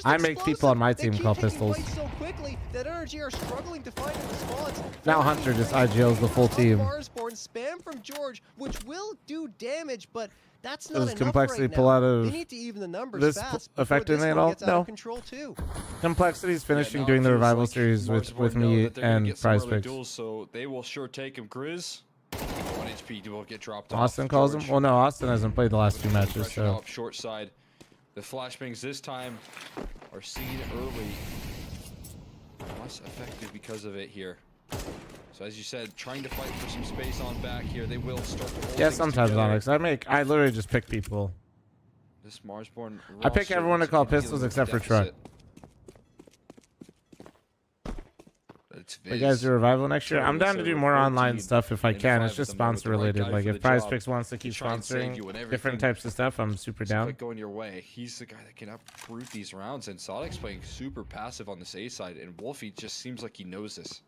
I make people on my team call pistols. So quickly that NRG are struggling to find a response. Now Hunter just IGLs the full team. Marsborn spam from George, which will do damage, but that's not Does enough complexity right pull now. out of They need to even the numbers this fast affecting this it at one all? gets out No. of control too. Complexity's finishing now doing it the feels revival like series with Marsborn know me that they're gonna and get some Prize early Picks. duels, so they will sure take him. Grizz, 1 HP will get dropped Austin off. calls George him. Well, no, Austin hasn't played the last 2 matches, pressure so up short side. The flashbangs this time are seen early. Less effective because of it here. So as you said, trying to fight for some space on back here. They will start to hold yeah. things Sometimes together. Onyx, I literally just pick people. This Marsborn I pick roster everyone to looks call be dealing pistols with except for deficit. Truck. It's You guys do revival next year? I'm down to do more online 14 stuff if I and can. 5 It's just at the moment, sponsor the right related. guy Like for if the Prize job Picks wants to to keep try and save sponsoring you and different everything. types of stuff, I'm super It's down. like going your way. He's the guy that can uproot these rounds, and Sonic's playing super passive on this A side, and Wolfie just seems like he knows this.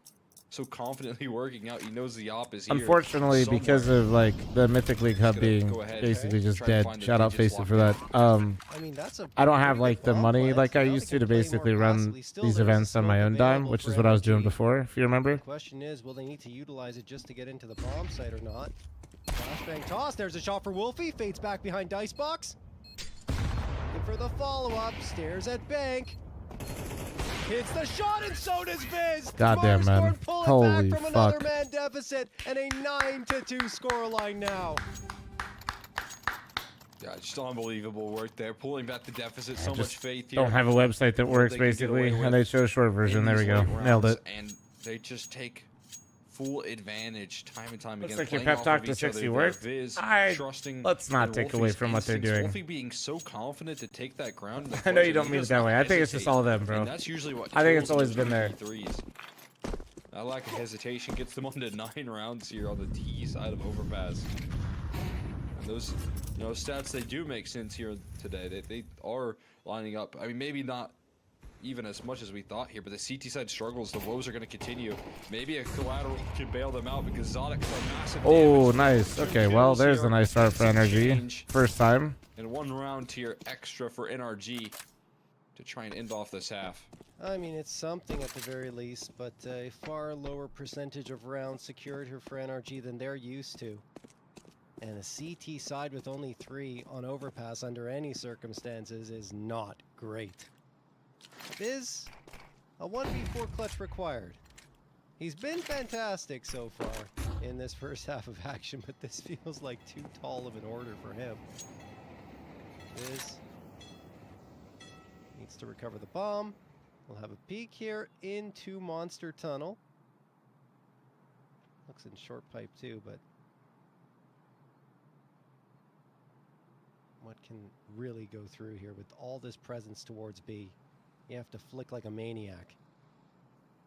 So confidently working out, he knows the op is here. Unfortunately, somewhere. because of like the Mythic League Hub gonna being go ahead, basically just try to dead. find the Shout out digits Faceit locked for that. I mean, that's a I don't have pretty like good the money bomb like I plan. used Now to they can play basically more run passively. Still, these there's a events on my smoke own dime, available which for is what I was doing NRG. before, if you remember. The question is, will they need to utilize it just to get into the bomb site or not? Flashbang toss. There's a shot for Wolfie. Fades back behind Dicebox. Looking for the follow-up. Stares at Bank. Hits the shot, and so does Viz. Goddamn, man. Marsborn pull it Holy back from another fuck. man deficit, and a 9-2 scoreline now. Yeah, just unbelievable work there, pulling back the deficit. So much Just faith here. don't have a website that works They can get basically, away and they with chose short version. in There we these go. late Nailed rounds, it. And they just take full advantage time and time Looks again. like your playing pep off talk of to each 60 other. worked. Viz, trusting Let's not in take away Wolfie's from what they're instincts. doing. Wolfie being so confident to take that ground. in the I know clutch, you and don't he mean it does that not way. I think it's just hesitate. all of them, bro. And that's usually what I think it's kills always those been there. threes. That lack of hesitation gets them onto 9 rounds here on the T side of Overpass. And those, stats, they do make sense here today. They are lining up. I mean, maybe not even as much as we thought here, but the CT side struggles. The woes are going to continue. Maybe a collateral can bail them out because Zodic got massive Oh, damage. nice. 2 Okay, well, kills there's here. a nice start for NRG. Change. First time. And 1 round here extra for NRG to try and end off this half. I mean, it's something at the very least, but a far lower percentage of rounds secured here for NRG than they're used to. And a CT side with only 3 on Overpass under any circumstances is not great. Viz, a 1v4 clutch required. He's been fantastic so far in this first half of action, but this feels like too tall of an order for him. Viz needs to recover the bomb. We'll have a peek here into Monster Tunnel. Looks in short pipe too, but what can really go through here with all this presence towards B? You have to flick like a maniac.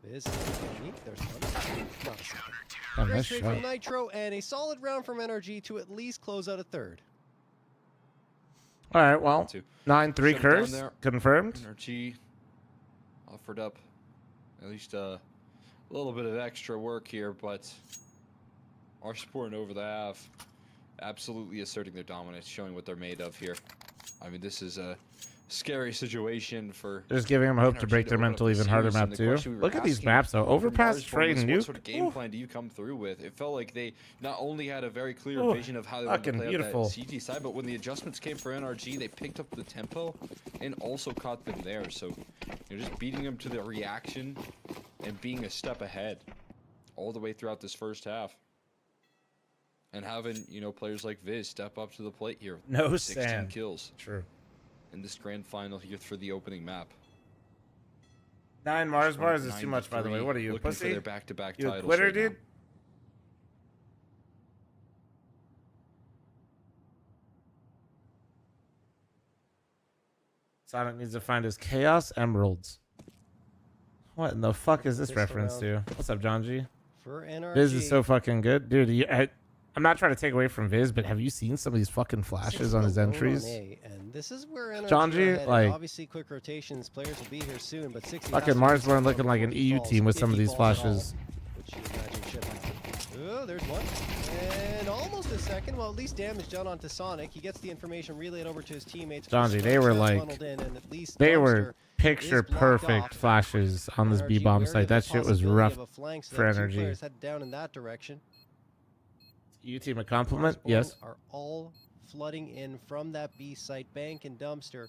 Viz, there's one. Not a second. Oh, Great nice trade shot. from Nitro and a solid round from NRG to at least close out a third. All right, well, 9-3 Shut it down curse there. confirmed. NRG offered up at least a little bit of extra work here, but are supporting over the half, absolutely asserting their dominance, showing what they're made of here. I mean, this is a scary situation for Just giving them hope to NRG break their open up mental the even harder series, map and the too. question we were Look at these asking maps though. from Overpass, Marsborn trade, was, and what sort nuke. of game Ooh. plan do you come through with? It felt like they not only had a very clear Ooh, vision of how they wanted to fucking play beautiful. out that CT side, but when the adjustments came for NRG, they picked up the tempo and also caught them there. So you're just beating them to the reaction and being a step ahead all the way throughout this first half. And having, players like Viz step up to the plate here. No 16 sand. kills True. in this grand final here for the opening map. 9 Mars bars is too much, by the way. 93, What are you, a looking for pussy? their back-to-back You a titles quitter, right now. dude? Sonic needs to find his Chaos Emeralds. What in the fuck is this This reference around. to? What's up, John G? For NRG. Viz is so fucking good. Dude, I'm not trying to take away from Viz, but have you seen some of these fucking flashes on his entries? And this is where NRG John G, are headed. like- Obviously quick rotations, players will be here soon, but 60 Fucking Marsborn looking like an EU team with some of these flashes. Which you imagine should happen. Oh, there's one. And almost a second. Well, at least damage done onto Sonic. He gets the information relayed over to his teammates. Jonji, they were like, they were picture perfect flashes on this B-bomb site. That shit was rough for energy. Players head down in that direction. You team a compliment? Yes. Are all flooding in from that B site. Bank and Dumpster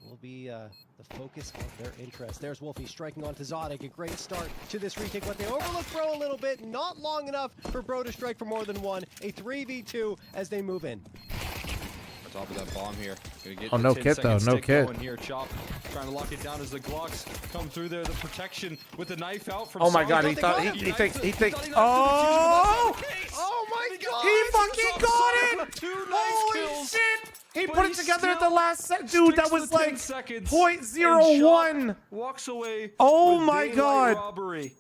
will be the focus of their interest. There's Wolfie striking onto Zodic. A great start to this retake, but they overlook Bro a little bit. Not long enough for Bro to strike for more than one. A 3v2 as they move in. On top of that bomb here. Get oh, no kit though. No kit. Here. Chop trying to lock it down as the Glocks come through there. The protection with the knife out from oh my god, he thought he thinks oh! Oh my god! He fucking got it! Holy shit! He put it together at the last second. Dude, that was like 0.01. Walks away. Oh my god. Robbery.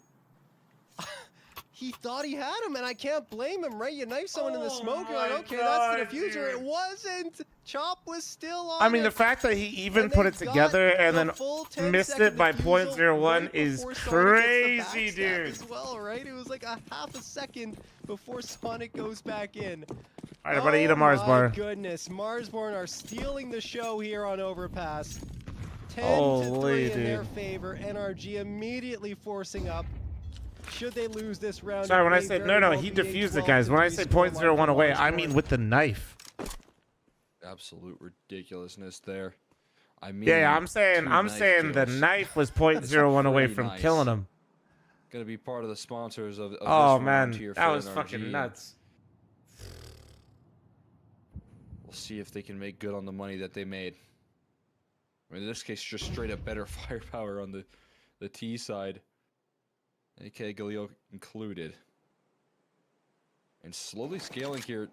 He thought he had him, and I can't blame him, right? You knife someone in the smoke, you're like, okay, that's the diffuser. It wasn't. Chop was still on I mean, it. the fact that he even put it together and then missed it by 0.01 is crazy, dude. As well, right? It was like a half a second before Sonic goes back in. All right, everybody, eat a Mars bar. Oh my goodness, Marsborn are stealing the show here on Overpass. 10 to 3 in their favor. NRG immediately forcing up. Should they lose this round? Sorry, when I said no, he defused it, guys. When I say 0.01 away, I mean with the knife. Absolute ridiculousness there. I mean, yeah, I'm saying the knife was 0.01 away from killing him. Gonna be part of the sponsors of oh this man, here that for was NRG. fucking nuts. We'll see if they can make good on the money that they made. I mean, in this case, just straight up better firepower on the T side. AK Galil included. And slowly scaling here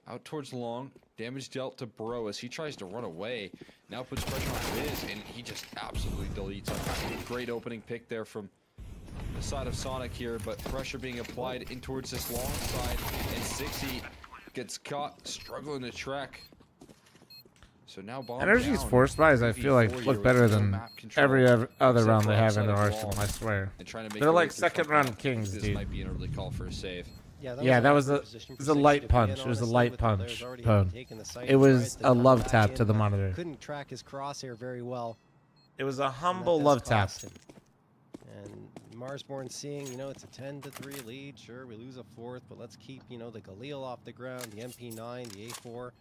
out towards long. Damage dealt to Bro as he tries to run away. Now puts pressure on Viz, and he just absolutely deletes him. Great opening pick there from the side of Sonic here, but pressure being applied in towards this long side. And 60 gets caught struggling to track. So now bomb Energy's down. force buys, I feel like, look better than every other round they have in their arsenal, I swear. They're like second round kings, this dude. Might be an early call for a save. Yeah, that was a light punch. It was a light punch. It was a love tap to the monitor. Couldn't track his crosshair very well. It was a humble love tap. And Marsborn seeing, you know, it's a 10 to 3 lead. Sure, we lose a fourth, but let's keep, you know, the Galil off the ground, the MP9, the A4,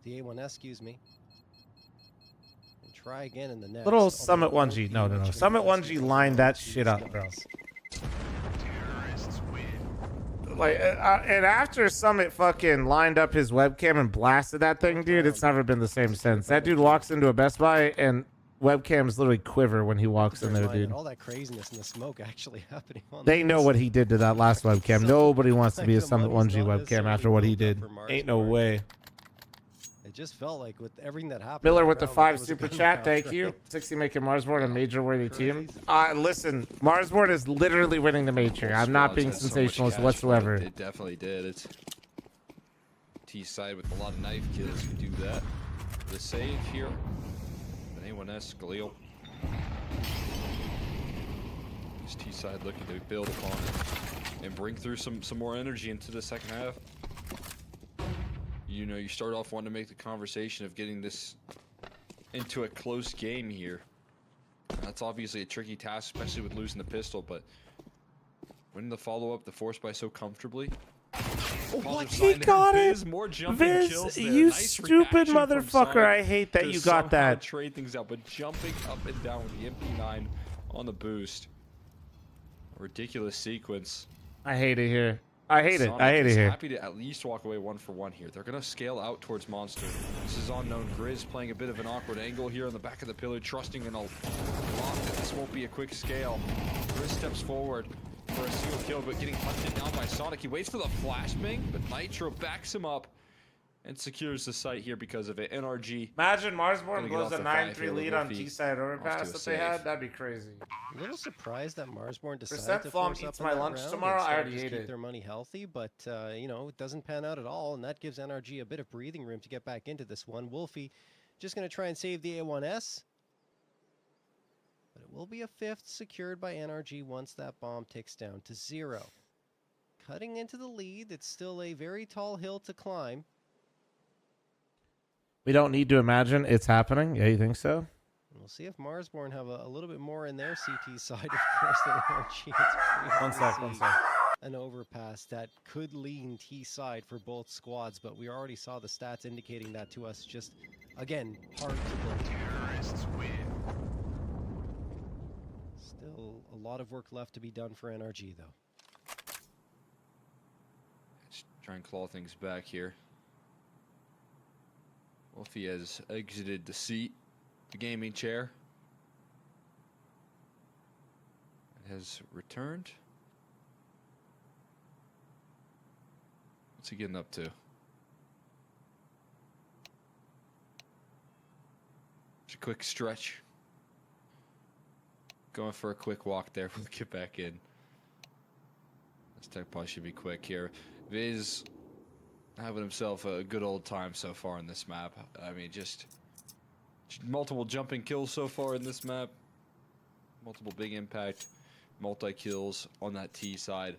the A1S, excuse me. And try again in the next. Little Summit 1G. No. Summit 1G lined that shit up, bro. Like, and after Summit fucking lined up his webcam and blasted that thing, dude, it's never been the same since. That dude walks into a Best Buy and webcams literally quiver when he walks in there, dude. All that craziness and the smoke actually happening on They know what he did to that last webcam. Nobody wants to be a Summit 1G webcam after what he did. Ain't no way. It just felt like with everything that happened. Miller with the 5 super chat, thank you. 60 making Marsborn a major worthy team. Listen, Marsborn is literally winning the major. I'm not being sensationalist whatsoever. It definitely did. It's T side with a lot of knife kills who do that. The save here. An A1S Galil. This T side looking to build upon it and bring through some more energy into the second half. You know, you start off wanting to make the conversation of getting this into a close game here. That's obviously a tricky task, especially with losing the pistol, but winning the follow-up, the force buy so comfortably. What? He got it! Viz, you stupid motherfucker. I hate that you got that. Trade things out, but jumping up and down with the MP9 on the boost. A ridiculous sequence. I hate it here. I hate it. Sonic I hate it is here. Happy to at least walk away 1-for-1 here. They're gonna scale out towards Monster. This is unknown. Grizz playing a bit of an awkward angle here on the back of the pillar, trusting in a lock that this won't be a quick scale. Grizz steps forward for a single kill, but getting hunted down by Sonic. He waits for the flashbang, but Nitro backs him up and secures the site here because of it. NRG. Imagine Marsborn blows a 9-3 lead on T-side overpass that they had. That'd be crazy. A little surprised that Marsborn decided Percent to Flom force eats up my in that lunch round. tomorrow. I already Just ate keep it. their money healthy, but you know, it doesn't pan out at all, and that gives NRG a bit of breathing room to get back into this one. Wolfie just going to try and save the A1S, but it will be a fifth secured by NRG once that bomb ticks down to 0. cutting into the lead. It's still a very tall hill to climb. We don't need to imagine it's happening. Yeah, you think so? We'll see if Marsborn have a little bit more in their CT side, of course, than RG. It's One sec. an overpass that could lean T side for both squads, but we already saw the stats indicating that to us. Just, again, hard to build. Terrorists win. Still a lot of work left to be done for NRG, though. Let's try and claw things back here. Wolfie has exited the seat, the gaming chair. It has returned. What's he getting up to? Just a quick stretch. Going for a quick walk there. We'll get back in. This tech probably should be quick here. Viz having himself a good old time so far in this map. I mean, just multiple jumping kills so far in this map. Multiple big impact, multi-kills on that T side.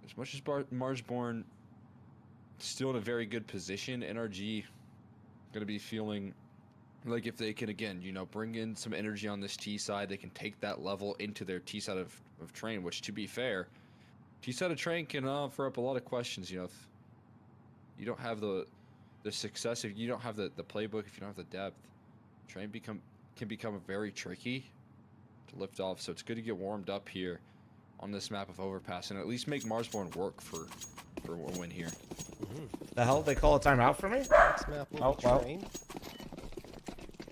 As much as Marsborn still in a very good position, NRG going to be feeling like if they can, again, you know, bring in some energy on this T side, they can take that level into their T side of train, which, to be fair, T side of train can offer up a lot of questions. You know, if you don't have the success, if you don't have the playbook, if you don't have the depth, train can become very tricky to lift off. So it's good to get warmed up here on this map of overpass and at least make Marsborn work for a win here. The hell they call a timeout for me? Next map will be train.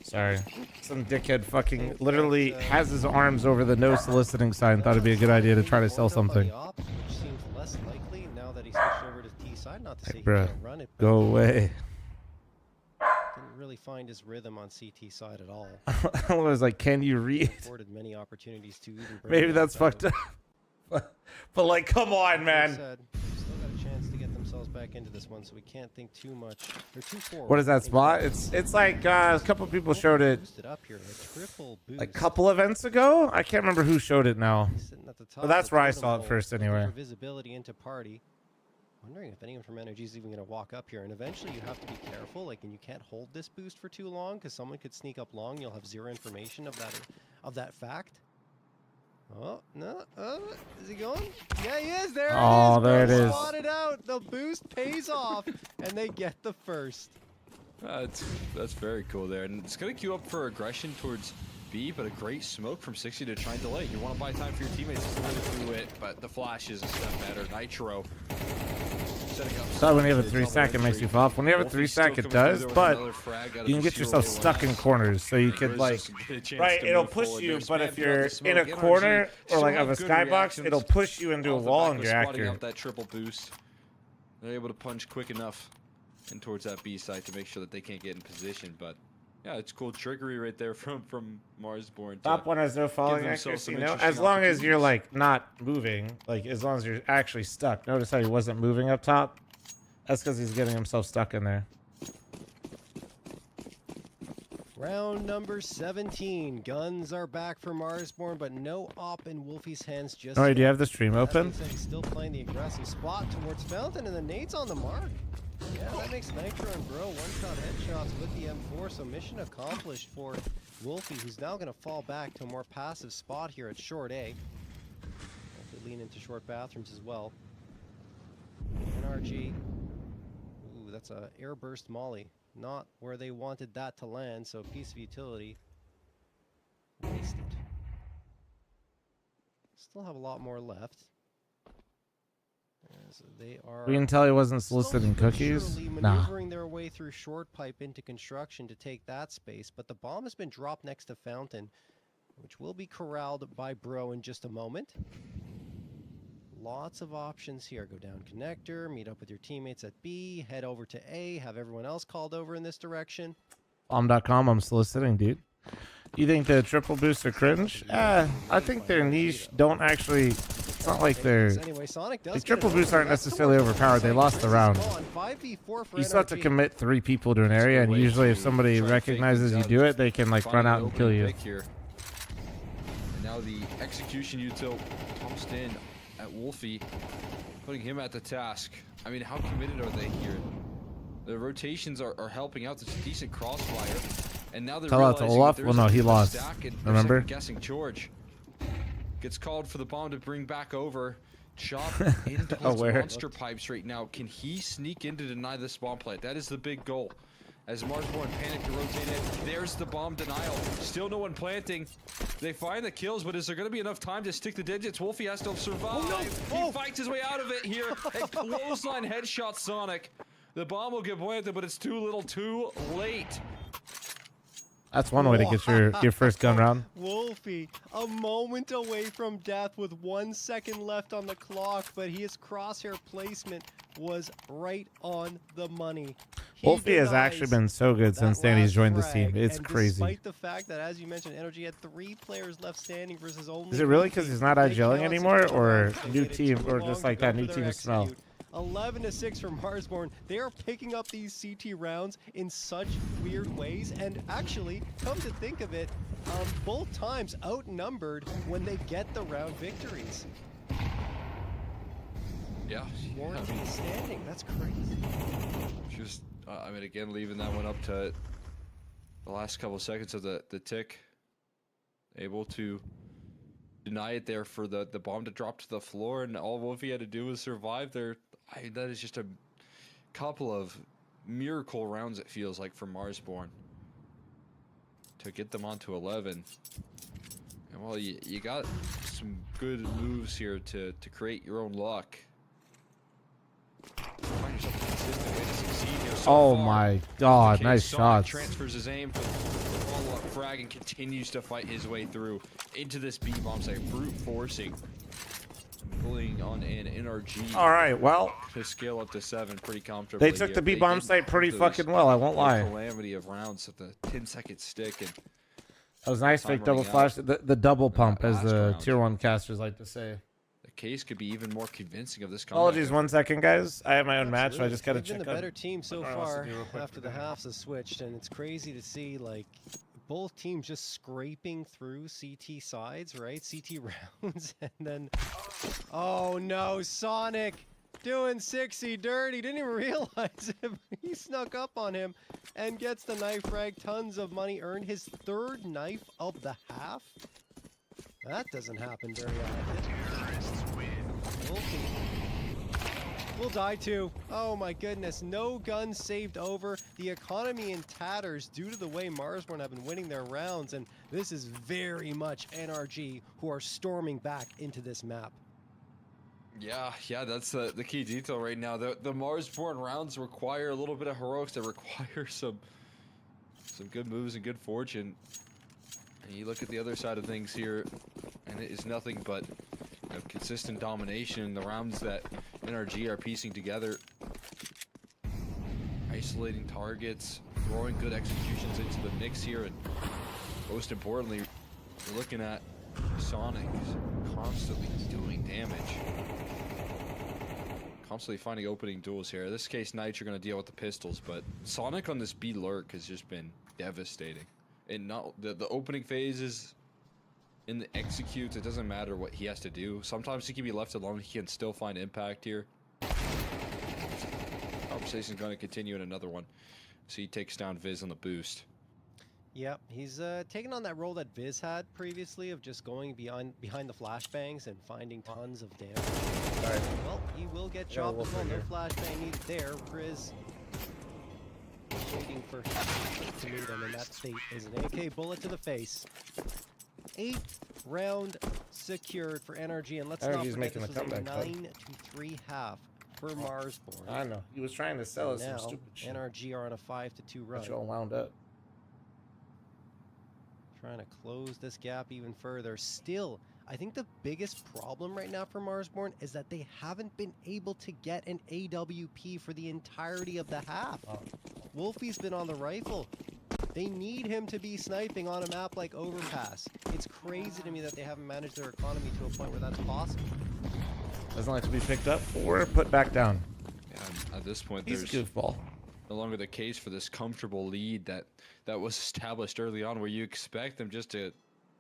Sorry. Some dickhead fucking literally has his arms over the no soliciting sign. Thought it'd be a good idea to try to sell something. Which seems less likely now that he switched over to T side. Not to say he Bruh, can't run it, but go away. didn't really find his rhythm on CT side at all. I was like, can you read? Afforded many opportunities to even bring Maybe it that's out. fucked up. But like, come on, man. Said, still got a chance to get themselves back into this one, so we can't think too much. They're too forward. What is that spot? It's like a couple people showed it Boosted up here, a triple boost. a couple events ago. I can't remember who showed it now. Sitting at the top But that's of the where I totem saw it pole, first looking anyway. for visibility into party. Wondering if anyone from NRG is even going to walk up here, and eventually you have to be careful. Like, and you can't hold this boost for too long because someone could sneak up long. You'll have zero information of that fact. Oh no! Is he going? Yeah, he is. There it is. Oh, there it is. Spotted out. The boost pays off, and they get the first. That's very cool there, and it's gonna queue up for aggression towards B, but a great smoke from 60 to try and delay. You want to buy time for your teammates to through it, but the flash is a step better. Nitro setting up. So when you have a 3-second makes you fall off. When you have a 3-second, it does, but you can get yourself stuck in corners. So you could like, right? It'll push you, but if you're in a corner or like of a skybox, it'll push you into a wall and you're accurate. That triple boost, they're able to punch quick enough in towards that B site to make sure that they can't get in position, but. Yeah, it's cool trickery right there from Marsborn. Top one has no falling accuracy, no? As long as you're like not moving, like as long as you're actually stuck. Notice how he wasn't moving up top? That's because he's getting himself stuck in there. Round number 17. Guns are back for Marsborn, but no op in Wolfie's hands just Alright, do you yet. have the stream open? He's still playing the aggressive spot towards Fountain, and the nade's on the mark. Yeah, that makes Nitro and Bro one-shot headshots with the M4, so mission accomplished for Wolfie, who's now going to fall back to a more passive spot here at short A. Hopefully lean into short bathrooms as well. NRG. Ooh, that's a air burst molly. Not where they wanted that to land, so piece of utility. Wasted. Still have a lot more left. As they are We can tell he wasn't soliciting cookies. Nah. maneuvering their way through short pipe into construction to take that space, but the bomb has been dropped next to Fountain, which will be corralled by Bro in just a moment. Lots of options here. Go down connector, meet up with your teammates at B, head over to A, have everyone else called over in this direction. Bomb.com, I'm soliciting, dude. You think the triple boosts are cringe? I think their niche don't actually. It's not like they're. Anyway, Sonic does These triple boosts aren't necessarily overpowered. They lost the round. You still have to commit 3 people to an area, and usually if somebody recognizes you do it, they can like run out and kill you. And Now the execution util comes in at Wolfie, putting him at the task. I mean, how committed are they here? The rotations are helping out. There's a decent crossfire. And now they're Tell out to realizing Olaf. that Well, there's no, he a lost. stack and Remember? guessing George gets called for the bomb to bring back over. Chop into his monster pipes right now. Can he sneak in to deny this bomb plant? That is the big goal. As Marsborn panic to rotate in, there's the bomb denial. Still no one planting. They find the kills, but is there going to be enough time to stick the digits? Wolfie has to survive. He fights his way out of it here. A clothesline headshot Sonic. The bomb will get planted, but it's too little, too late. That's one way to get your first gun round. Wolfie, a moment away from death with 1 second left on the clock, but his crosshair placement was right on the money. Wolfie has actually been so good since Danny's joined the team. It's crazy. Despite the fact that, as you mentioned, Energy had 3 players left standing versus only. Is it really because he's not gelling anymore, or new They team, took or long just to like go that for new their team smell? execute. 11-6 for Marsborn. They are picking up these CT rounds in such weird ways, and actually, come to think of it, both times outnumbered when they get the round victories. Yeah. Warren standing. That's crazy. Just, I mean, again, leaving that one up to the last couple of seconds of the tick. Able to deny it there for the bomb to drop to the floor, and all Wolfie had to do was survive there. That is just a couple of miracle rounds, it feels like, for Marsborn to get them onto 11. And well, you got some good moves here to create your own luck. Find yourself a consistent way to succeed here so Oh far. my God, nice Sonic shots. transfers his aim for the follow-up frag and continues to fight his way through into this B bomb site, brute forcing, pulling on an NRG. All right, well, to scale up to 7 pretty comfortably. they took here. the B They bomb didn't site pretty those fucking well. I won't lie. Calamity of rounds at the 10-second stick, and That was nice. time Fake double running flash. out. The double pump, as last the round. tier 1 casters like to say. the case could be even more convincing of this. Apologies, 1 second, guys. I have my own match, so I just gotta They've been check the out better team so what else to far do real quick after the today. halves have switched, and it's crazy to see like both teams just scraping through CT sides, right? CT rounds, and then oh no, Sonic doing 60 dirty. Didn't even realize it. He snuck up on him and gets the knife frag. Tons of money earned. His 3rd knife of the half. That doesn't happen very often. We'll die too. Oh my goodness. No guns saved over. The economy in tatters due to the way Marsborn have been winning their rounds, and this is very much NRG who are storming back into this map. Yeah, that's the key detail right now. The Marsborn rounds require a little bit of heroics. They require some good moves and good fortune. And you look at the other side of things here, and it is nothing but consistent domination. The rounds that NRG are piecing together, isolating targets, throwing good executions into the mix here, and most importantly, you're looking at Sonic constantly doing damage. Constantly finding opening duels here. In this case, Knights are going to deal with the pistols, but Sonic on this B lurk has just been devastating. And not the opening phases, in the executes, it doesn't matter what he has to do. Sometimes he can be left alone. He can still find impact here. Conversation's going to continue in another one. So he takes down Viz on the boost. Yep, he's taken on that role that Viz had previously of just going behind the flashbangs and finding tons of damage. Alright. Well, he will get chopped as well. No flashbang needed there. Riz waiting for to meet him, and that state is an AK bullet to the face. 8th round secured for NRG, and let's not NRG's forget making this a was a comeback, bud. 9-3 half for Marsborn. I know. He was trying to sell us some Now, stupid shit. NRG are on a 5-2 run. But you all wound up. Trying to close this gap even further. Still, I think the biggest problem right now for Marsborn is that they haven't been able to get an AWP for the entirety of the half. Wolfie's been on the rifle. They need him to be sniping on a map like Overpass. It's crazy to me that they haven't managed their economy to a point where that's possible. Doesn't like to be picked up or put back down. Yeah, at this point, He's a there's goofball. no longer the case for this comfortable lead that was established early on, where you expect them just to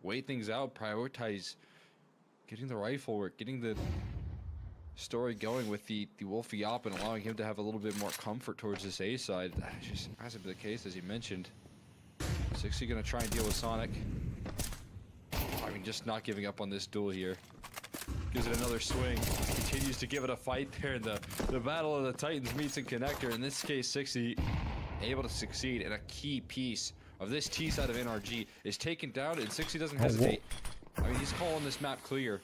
wait things out, prioritize getting the rifle work, getting the story going with the Wolfie op and allowing him to have a little bit more comfort towards this A side. That just hasn't been the case, as you mentioned. 60 gonna try and deal with Sonic. I mean, just not giving up on this duel here. Gives it another swing. Continues to give it a fight there. And the battle of the Titans meets in connector. In this case, 60 able to succeed. And a key piece of this T side of NRG is taken down, and 60 doesn't hesitate. I mean, he's calling this map clear.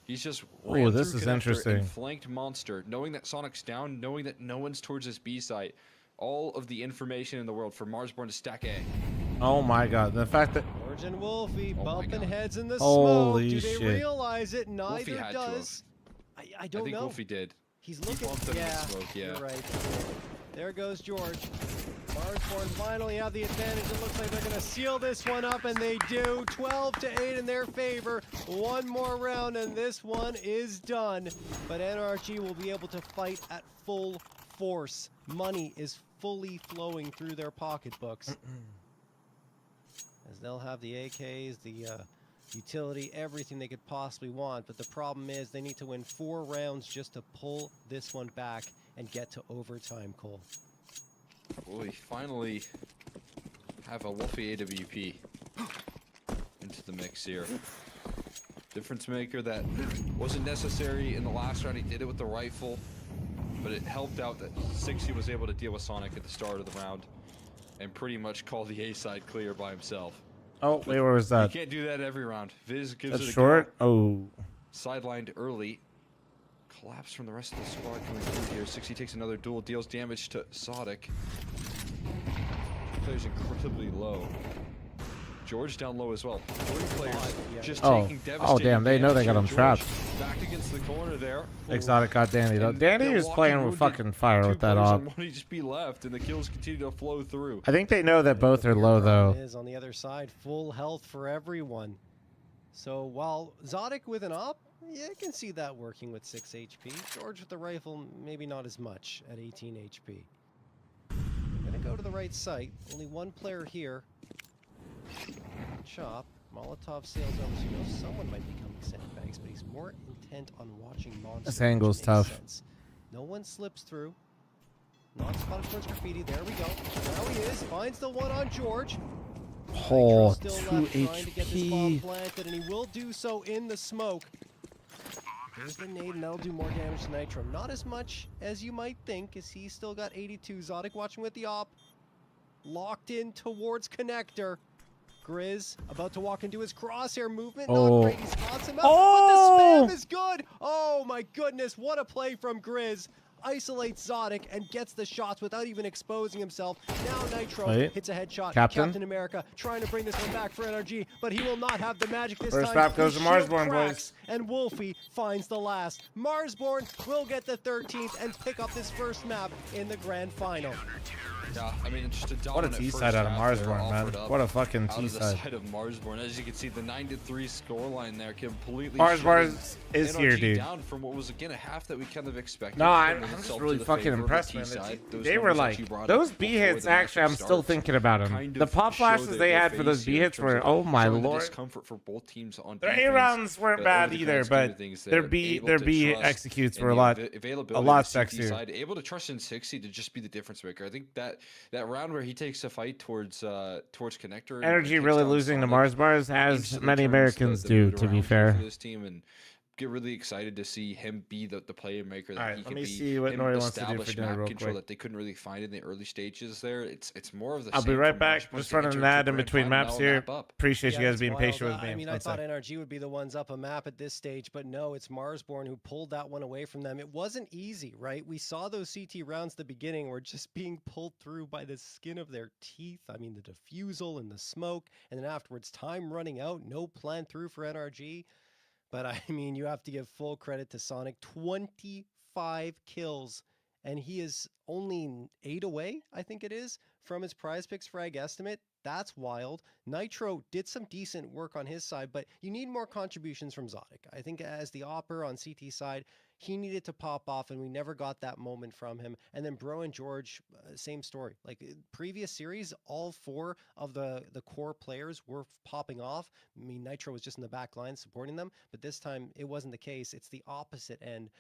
He's just ran this through is connector interesting. and flanked Monster, knowing that Sonic's down, knowing that no one's towards this B site. All of the information in the world for Marsborn to stack A. Oh my god, the fact that George and Wolfie bumping heads in the Holy smoke. Do they shit. realize it? Neither had to does. I don't I think know. Wolfie did. He's He looking. bumped him in the Yeah, smoke, yeah. you're right. There goes George. Marsborn finally have the advantage. It looks like they're going to seal this one up, and they do. 12-8 in their favor. One more round, and this one is done. But NRG will be able to fight at full force. Money is fully flowing through their pocketbooks. As they'll have the AKs, the utility, everything they could possibly want. But the problem is they need to win 4 rounds just to pull this one back and get to overtime, Cole. Well, we finally have a Wolfie AWP into the mix here. Difference maker that wasn't necessary in the last round. He did it with the rifle, but it helped out that 60 was able to deal with Sonic at the start of the round and pretty much call the A side clear by himself. Oh, wait, where was that? You can't do that every round. Viz gives That's it a short. go. Oh, Sidelined early. Collapse from the rest of the squad coming through here. 60 takes another duel, deals damage to Sodic. Players incredibly low. George down low as well. 40 players just taking devastating damn, they know they got him damage. trapped. George back against the corner there. Exotic got Danny though. And Danny they're was walking playing with wounded. fucking fire 2 with that players op. and 1 just be left, and the kills continue to flow through. I think they know that both are low though. Is on the other side, full health for everyone. So while Zodic with an op, yeah, I can see that working with 6 HP. George with the rifle, maybe not as much at 18 HP. I'm gonna go to the right site. Only 1 player here. Chop. Molotov sails over, so you know someone might be coming sandbags, but he's more intent on watching Monster. This angle's which makes tough. sense. No one slips through. Not spotted towards graffiti. There we go. Now he is. Finds the one on George. Oh, Nitro 2 still left, trying to get this bomb HP. planted, and he will do so in the smoke. There's the nade, and that'll do more damage to Nitro. Not as much as you might think, as he's still got 82. Zodic watching with the op. Locked in towards connector. Grizz about to walk into his crosshair movement. Not great. He spots him out, but the spam is good. Oh my goodness, what a play from Grizz. Isolates Zodic and gets the shots without even exposing himself. Now Nitro hits a headshot. Captain America trying to bring this one back for NRG, but he will not have the magic this First time. map goes to His shield Marsborn, cracks, boys. and Wolfie finds the last. Marsborn will get the 13th and pick up this first map in the grand final. Yeah, I mean, just a What a dominant T first side out of half there Marsborn, man. offered up What a fucking out T of the side. side of Marsborn. As you can see, the 9-3 scoreline there completely Marsborn shutting is here, NRG dude. down from what was again a half that we kind of expected. No, I'm Lending just itself really to the fucking favor of the impressed, man. T-side. Those They were numbers that like, you brought those up B before hits, the match actually, I'm still starts thinking about them. kind The of pop show flashes their they had for face those B here in hits terms were, of oh my showing the lord. discomfort for both teams on Their A defense, rounds weren't but bad over the either, grand scheme of but things, their they're B able their to B trust executes in were a the lot availability lot of the CT sexier. side, able to trust in 60 to just be the difference maker. I think that round where he takes a fight towards connector, and Energy takes really down losing to Sonic, Mars Bars as instantly many turns Americans the do, mood to be around here fair. for this team, and get really excited to see him be the player maker that Alright, he let can me be. see what Him Nori wants to do for establish dinner map real control quick. that they couldn't really find in the early stages there. It's more of the I'll same be right from back. Marsborn Just to running enter an ad the in grand between final, maps now here. map up. Appreciate you guys it's being wild. patient with me. I mean, I One thought sec. NRG would be the ones up a map at this stage, but no, it's Marsborn who pulled that one away from them. It wasn't easy, right? We saw those CT rounds at the beginning were just being pulled through by the skin of their teeth. I mean, the diffusal and the smoke, and then afterwards, time running out, no plan through for NRG. But I mean, you have to give full credit to Sonic. 25 kills, and he is only 8 away, I think it is, from his prize picks frag estimate. That's wild. Nitro did some decent work on his side, but you need more contributions from Zodic. I think as the Opper on CT side, he needed to pop off, and we never got that moment from him. And then Bro and George, same story. Like previous series, all four of the core players were popping off. I mean, Nitro was just in the back line supporting them, but this time it wasn't the case. It's the opposite end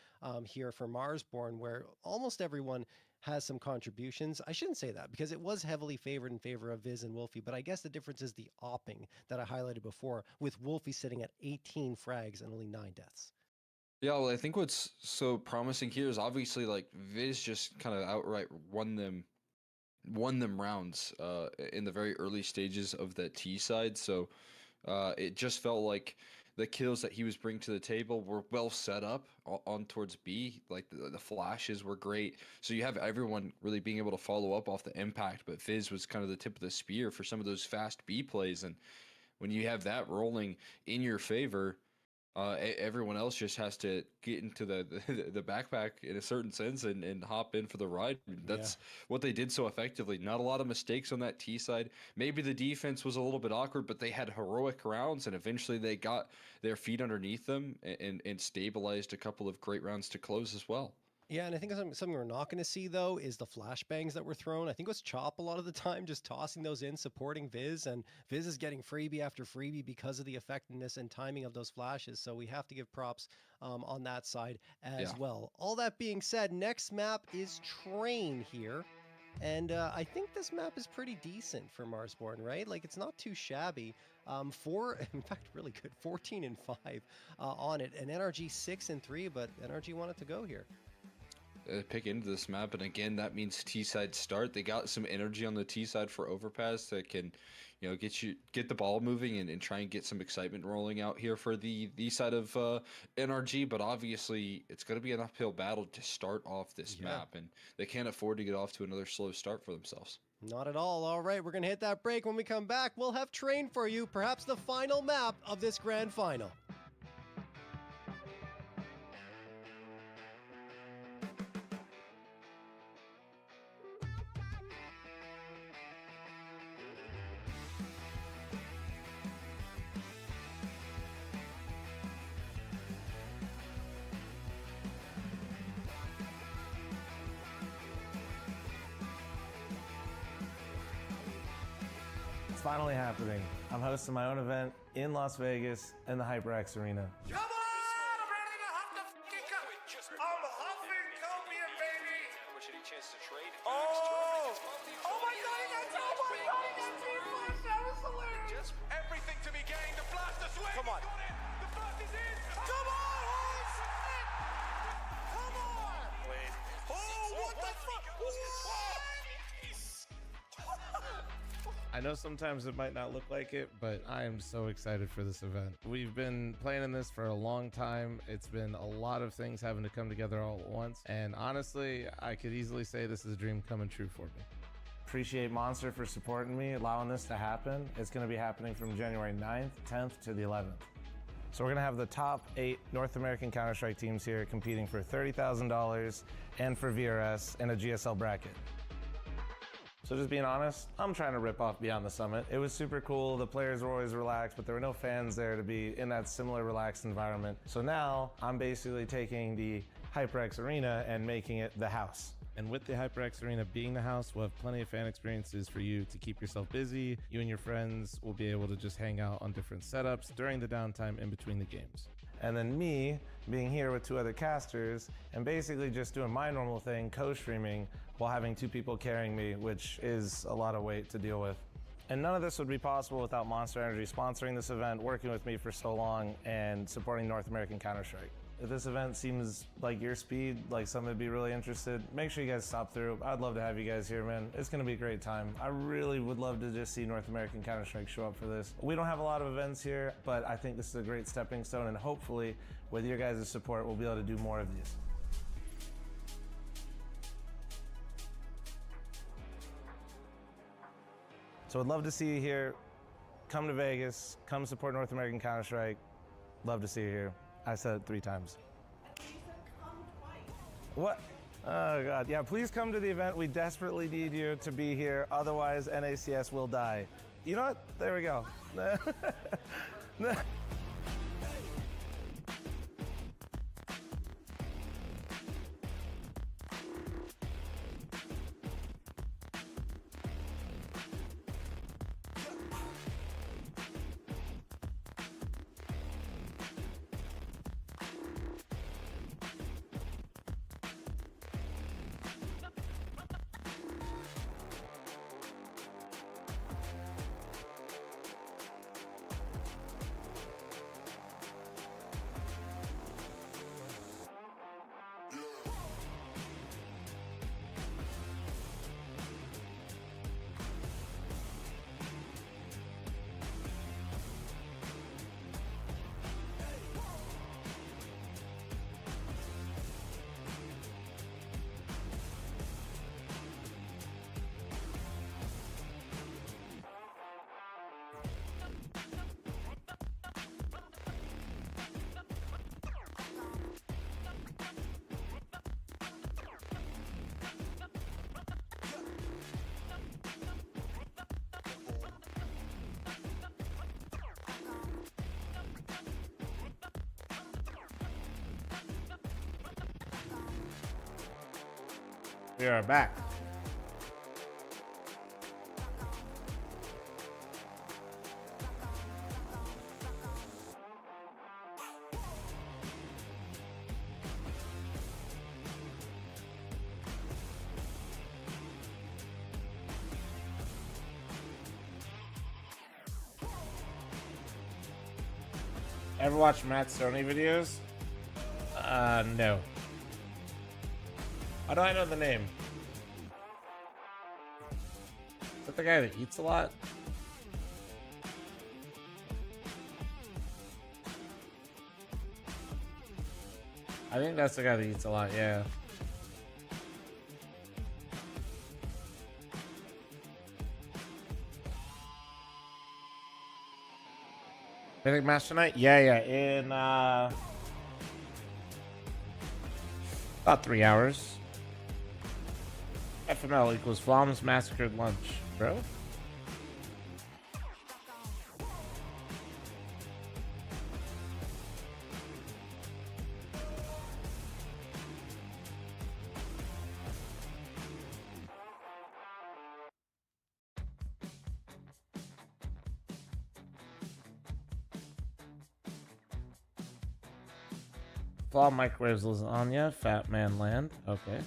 here for Marsborn, where almost everyone has some contributions. I shouldn't say that because it was heavily favored in favor of Viz and Wolfie, but I guess the difference is the opping that I highlighted before, with Wolfie sitting at 18 frags and only 9 deaths. Yeah, well, I think what's so promising here is obviously like Viz just kind of outright won them rounds in the very early stages of that T side. So it just felt like the kills that he was bringing to the table were well set up on towards B. Like the flashes were great. So you have everyone really being able to follow up off the impact, but Viz was kind of the tip of the spear for some of those fast B plays. And when you have that rolling in your favor, everyone else just has to get into the backpack in a certain sense and hop in for the ride. That's what they did so effectively. Not a lot of mistakes on that T side. Maybe the defense was a little bit awkward, but they had heroic rounds, and eventually they got their feet underneath them and stabilized a couple of great rounds to close as well. Yeah, and I think something we're not going to see, though, is the flashbangs that were thrown. I think it was Chop a lot of the time, just tossing those in, supporting Viz, and Viz is getting freebie after freebie because of the effectiveness and timing of those flashes, so we have to give props on that side as well. All that being said, next map is Train here, and I think this map is pretty decent for Marsborn, right? Like, it's not too shabby. In fact, really good, 14-5 on it, and NRG 6-3, but NRG wanted to go here. Pick into this map, and again, that means T-side start. They got some energy on the T-side for overpass that can, get the ball moving and try and get some excitement rolling out here for the side of NRG, but obviously it's going to be an uphill battle to start off this map, and they can't afford to get off to another slow start for themselves. Not at all. All right, we're going to hit that break. When we come back, we'll have Train for you, perhaps the final map of this grand final. It's finally happening. I'm hosting my own event in Las Vegas in the HyperX Arena. Come on! I'm ready to hop the fucking go. I'm huffing copium, baby. Oh! Oh my god, he got two! Oh my god, he got two flash! That was hilarious! Everything to be gained. The blast is swing! Come on. The blast is in! Come on! Holy shit! Come on! Wait. Oh, what the fuck? What? I know sometimes it might not look like it, but I am so excited for this event. We've been planning this for a long time. It's been a lot of things having to come together all at once. And honestly, I could easily say this is a dream coming true for me. Appreciate Monster for supporting me, allowing this to happen. It's going to be happening from January 9th, 10th to the 11th. So we're going to have the top 8 North American Counter-Strike teams here competing for $30,000 and for VRS in a GSL bracket. So just being honest, I'm trying to rip off Beyond the Summit. It was super cool. The players were always relaxed, but there were no fans there to be in that similar relaxed environment. So now I'm basically taking the HyperX Arena and making it the house. And with the HyperX Arena being the house, we'll have plenty of fan experiences for you to keep yourself busy. You and your friends will be able to just hang out on different setups during the downtime in between the games. And then me being here with 2 other casters and basically just doing my normal thing, co-streaming, while having 2 people carrying me, which is a lot of weight to deal with. And none of this would be possible without Monster Energy sponsoring this event, working with me for so long, and supporting North American Counter-Strike. If this event seems like your speed, like somebody would be really interested, make sure you guys stop through. I'd love to have you guys here, man. It's gonna be a great time. I really would love to just see North American Counter-Strike show up for this. We don't have a lot of events here, but I think this is a great stepping stone, and hopefully, with your guys' support, we'll be able to do more of these. So I'd love to see you here. Come to Vegas, come support North American Counter-Strike. Love to see you here. I said it 3 times. What? Oh God, yeah, please come to the event. We desperately need you to be here. Otherwise, NACS will die. You know what? There we go. We are back. Ever watch Matt Stoney videos? No. How do I know the name? Is that the guy that eats a lot? I think that's the guy that eats a lot, yeah. Mythic Master Night? Yeah, in about 3 hours. FML equals Flom's Massacred Lunch, bro. Flom microwaves lasagna, Fat Man Land. Okay.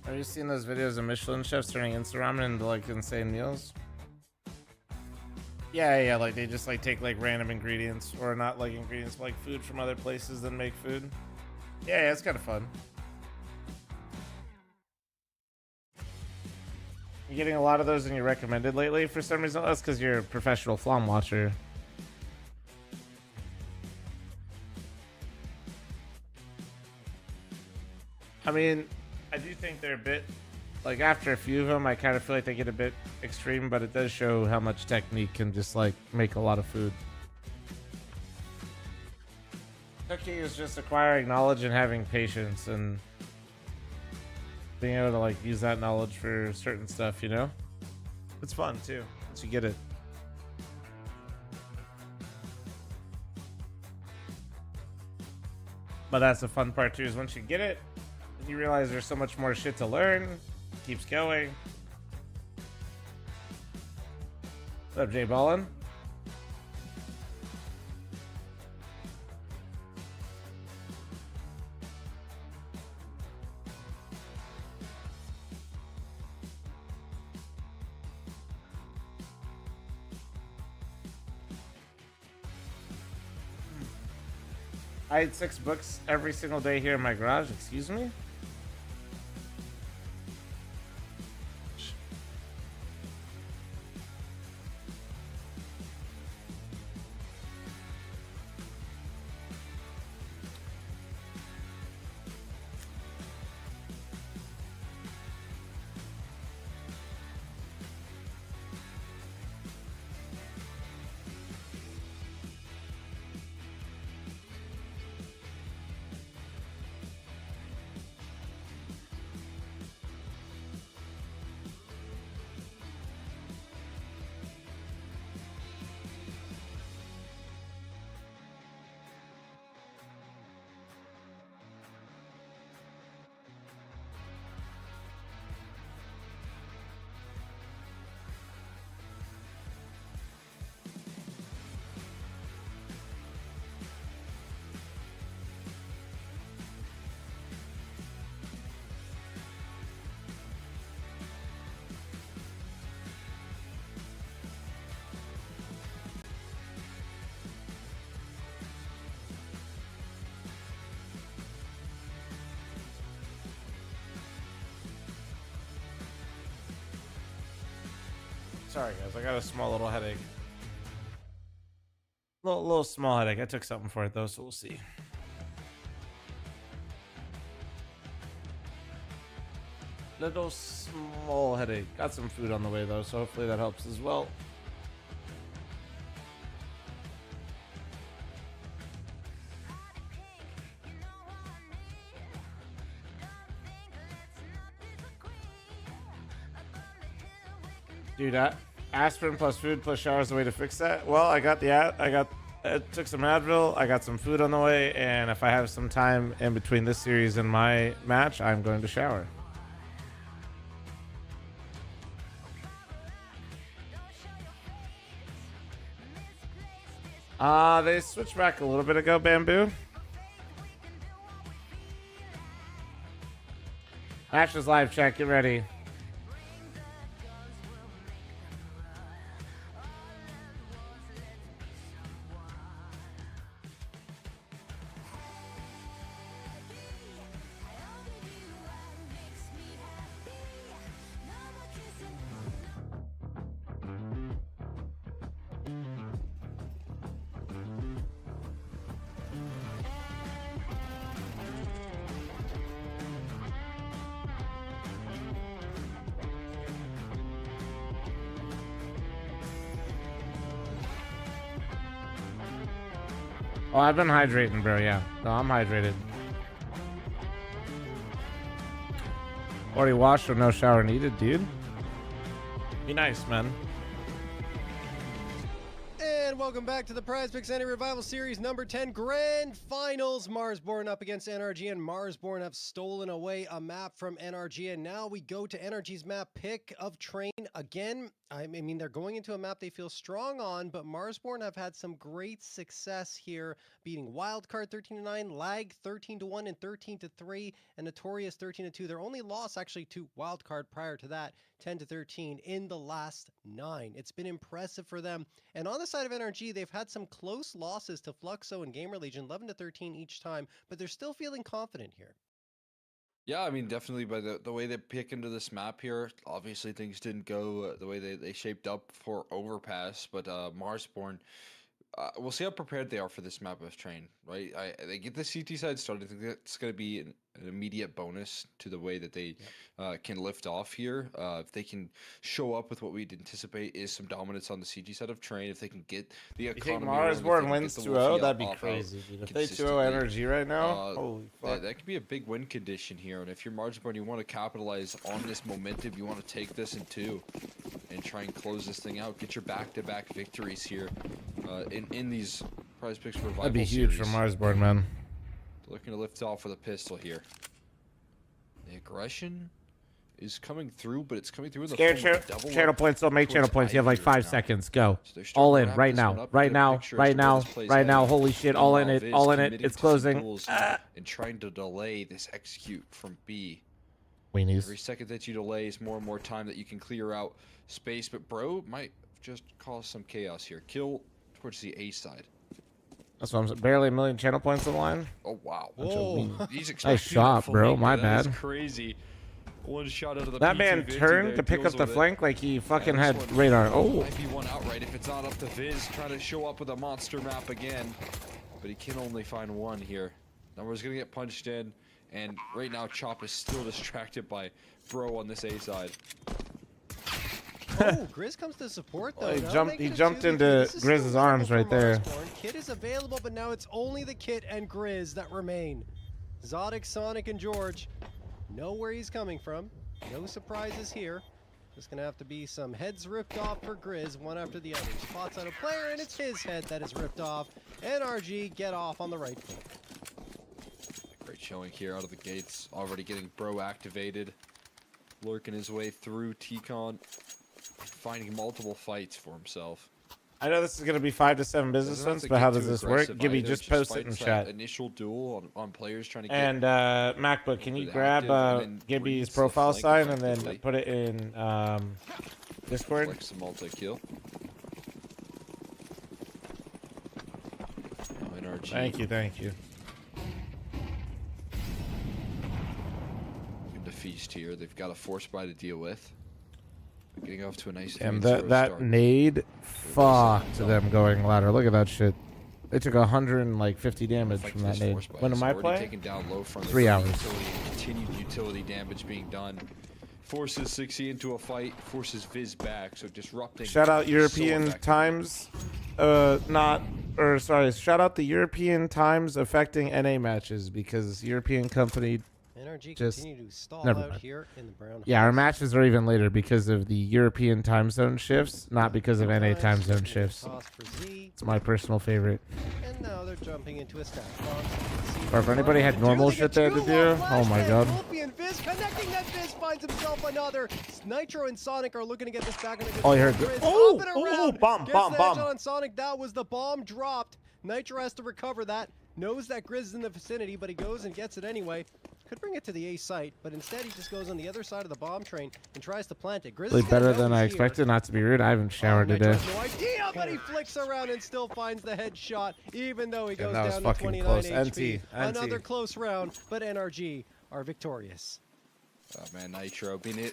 Have you seen those videos of Michelin chefs turning instant ramen into like insane meals? Yeah, like they just like take like random ingredients or not like ingredients, like food from other places, then make food. Yeah, it's kind of fun. You getting a lot of those in your recommended lately for some reason? That's because you're a professional Flom watcher. I mean, I do think they're a bit, like after a few of them, I kind of feel like they get a bit extreme, but it does show how much technique can just like make a lot of food. Cooking is just acquiring knowledge and having patience and being able to like use that knowledge for certain stuff, you know? It's fun too, once you get it. But that's the fun part too, is once you get it, you realize there's so much more shit to learn. Keeps going. What up, Jay Ballin? I had 6 books every single day here in my garage. Excuse me? Sorry guys, I got a small little headache. Little small headache. I took something for it though, so we'll see. Little small headache. Got some food on the way though, so hopefully that helps as well. Dude, aspirin plus food plus shower is the way to fix that. Well, I took some Advil, I got some food on the way, and if I have some time in between this series and my match, I'm going to shower. They switched back a little bit ago, Bamboo. Ashes live chat, get ready. Oh, I've been hydrating, bro. Yeah. No, I'm hydrated. Already washed or no shower needed, dude. Be nice, man. And welcome back to the Prize Picks Any Revival Series number 10 Grand Finals. Marsborn up against NRG, and Marsborn have stolen away a map from NRG. And now we go to NRG's map pick of Train again. I mean, they're going into a map they feel strong on, but Marsborn have had some great success here, beating Wildcard 13-9, Lag 13-1 and 13-3, and Notorious 13-2. Their only loss actually to Wildcard prior to that, 10-13 in the last 9. It's been impressive for them. And on the side of NRG, they've had some close losses to Fluxo and Gamer Legion, 11-13 each time, but they're still feeling confident here. Yeah, I mean, definitely by the way they pick into this map here, obviously things didn't go the way they shaped up for Overpass, but Marsborn, we'll see how prepared they are for this map of Train, right? They get the CT side started. I think that's going to be an immediate bonus to the way that they can lift off here. If they can show up with what we'd anticipate is some dominance on the CT side of Train, if they can get the economy... You think Marsborn wins 2-0? That'd be crazy, dude. If they 2-0 Energy right now, holy fuck. That could be a big win condition here, and if you're Marsborn, you want to capitalize on this momentum. You want to take this in 2 and try and close this thing out. Get your back-to-back victories here in these Prize Picks Revival that'd be huge series. for Marsborn, man. Looking to lift off with a pistol here. The aggression is coming through, but it's coming through in the Scared form of double channel up points, don't make channel towards points. You have like Ivy 5 right now. seconds. Go. So they're starting All to in wrap right this one now. up, Right get a now. picture as Right to where now. this plays Right now. heading. Holy shit. All in it. Viz All in it. committing It's to some closing. duels and trying to delay this execute from B. Weenies. Every second that you delay is more and more time that you can clear out space, but bro might just cause some chaos here. Kill towards the A side. That's what I'm saying. Barely a million channel points on the line. Oh wow! Whoa. He's Nice shot, bro. My That bad. is crazy. One shot out of the That P250 man turned there, to pick deals up the with it. flank like he fucking And this had one radar. Oh. might be one outright if it's not up to Viz. Trying to show up with a monster map again, but he can only find one here. Number's gonna get punched in, and right now Chop is still distracted by Bro on this A side. Oh, Grizz comes to support though. Well, he jumped into Grizz's arms right there. Kit is available, but now it's only the Kit and Grizz that remain. Zodic, Sonic, and George know where he's coming from. No surprises here. Just gonna have to be some heads ripped off for Grizz, one after the other. Spots on a player, and it's his head that is ripped off. NRG get off on the right foot. Great showing here out of the gates. Already getting Bro activated. Lurking his way through T-Con. Finding multiple fights for himself. I know this is going to be 5 to 7 business cents, but how does this work? Gibby, just post it in chat. Initial duel on players trying to get. And MacBook, can you grab Gibby's profile sign and then put it in Discord? Like some multi-kill. NRG. Thank you, thank you. Looking to feast here. They've got a force buy to deal with. Getting off to a nice And 3-0 that start. nade fucked them going ladder. Look at that shit. They took 150 damage from that nade. When am I playing? Taken down low from 3 hours. utility, continued utility damage being done. Forces 60 into a fight, forces Viz back, so disrupting. Shout out so European effective. times. Shout out the European times affecting NA matches because European company NRG just continue to stall never out mind. here in the brown. Yeah, our house. matches are even later because of the European time zone shifts, not because of NA time zone shifts. Toss for Z, It's my personal favorite. and now they're jumping into a stack box. Or if anybody had normal shit they had to do, oh my god. Wolfie and Viz connecting that Viz finds himself another. Nitro and Sonic are looking to get this back under Oh, you heard Grizz oh, up and oh, around. bomb, Gets bomb, the bomb. headshot on Sonic. That was the bomb dropped. Nitro has to recover that. Knows that Grizz is in the vicinity, but he goes and gets it anyway. Could bring it to the A site, but instead he just goes on the other side of the bomb train and tries to plant it. Grizz Really is gonna better know than I he's here. expected. Not to be rude, I haven't showered Nitro today. has no idea, but he flicks around and still finds the headshot, even though he goes that was down to fucking 29 close. HP. NT. Another close round, but NRG are victorious. Oh man, Nitro being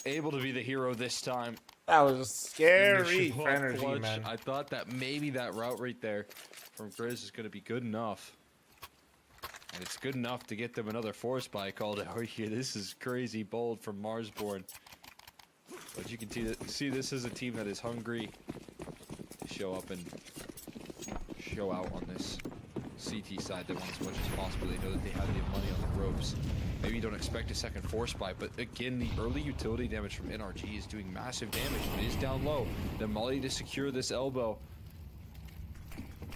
able to be the hero this time. That was scary Show for up energy, clutch. man. I thought that maybe that route right there from Grizz is going to be good enough. And it's good enough to get them another force buy called out here. This is crazy bold from Marsborn. But you can see this is a team that is hungry to show up and show out on this CT side. They want as much as possible. They know that they have the money on the ropes. Maybe you don't expect a second force buy, but again, the early utility damage from NRG is doing massive damage. It is down low. The molly to secure this elbow.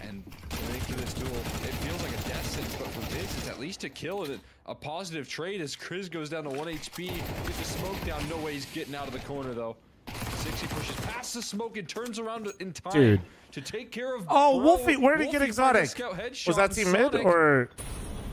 And going into this duel, it feels like a death sentence, but for Viz, it's at least a kill and a positive trade as Chris goes down to 1 HP. Gets the smoke down. No way he's getting out of the corner, though. 60 pushes past the smoke and turns around in time Dude. to take care of. Oh, Bro. Wolfie, where did he get Wolfie finds a exotic? scout headshot Was that on team mid Sonic. or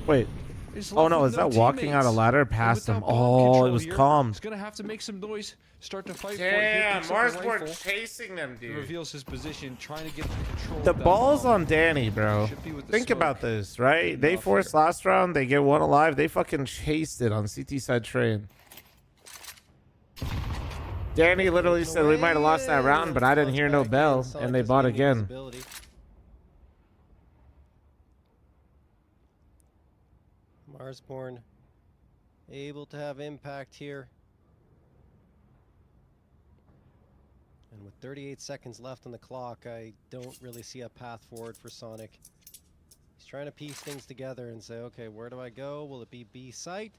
wait? Is Oh left no, with is that walking out a teammates. ladder And past without him? bomb Oh, it control was here, calm. He's gonna have to make some noise, start to fight Damn, for it. Marsborn chasing them, He dude. reveals his position, trying to get control. The of that ball's bomb. on Danny, bro. Should be with the Think smoke. about this, right? They Enough forced here. last round. They get one alive. They fucking chased it on CT side train. Danny literally said we might have lost that round, but I didn't hear no bell, and they bought again. Marsborn able to have impact here. And with 38 seconds left on the clock, I don't really see a path forward for Sonic. He's trying to piece things together and say, okay, where do I go? Will it be B site?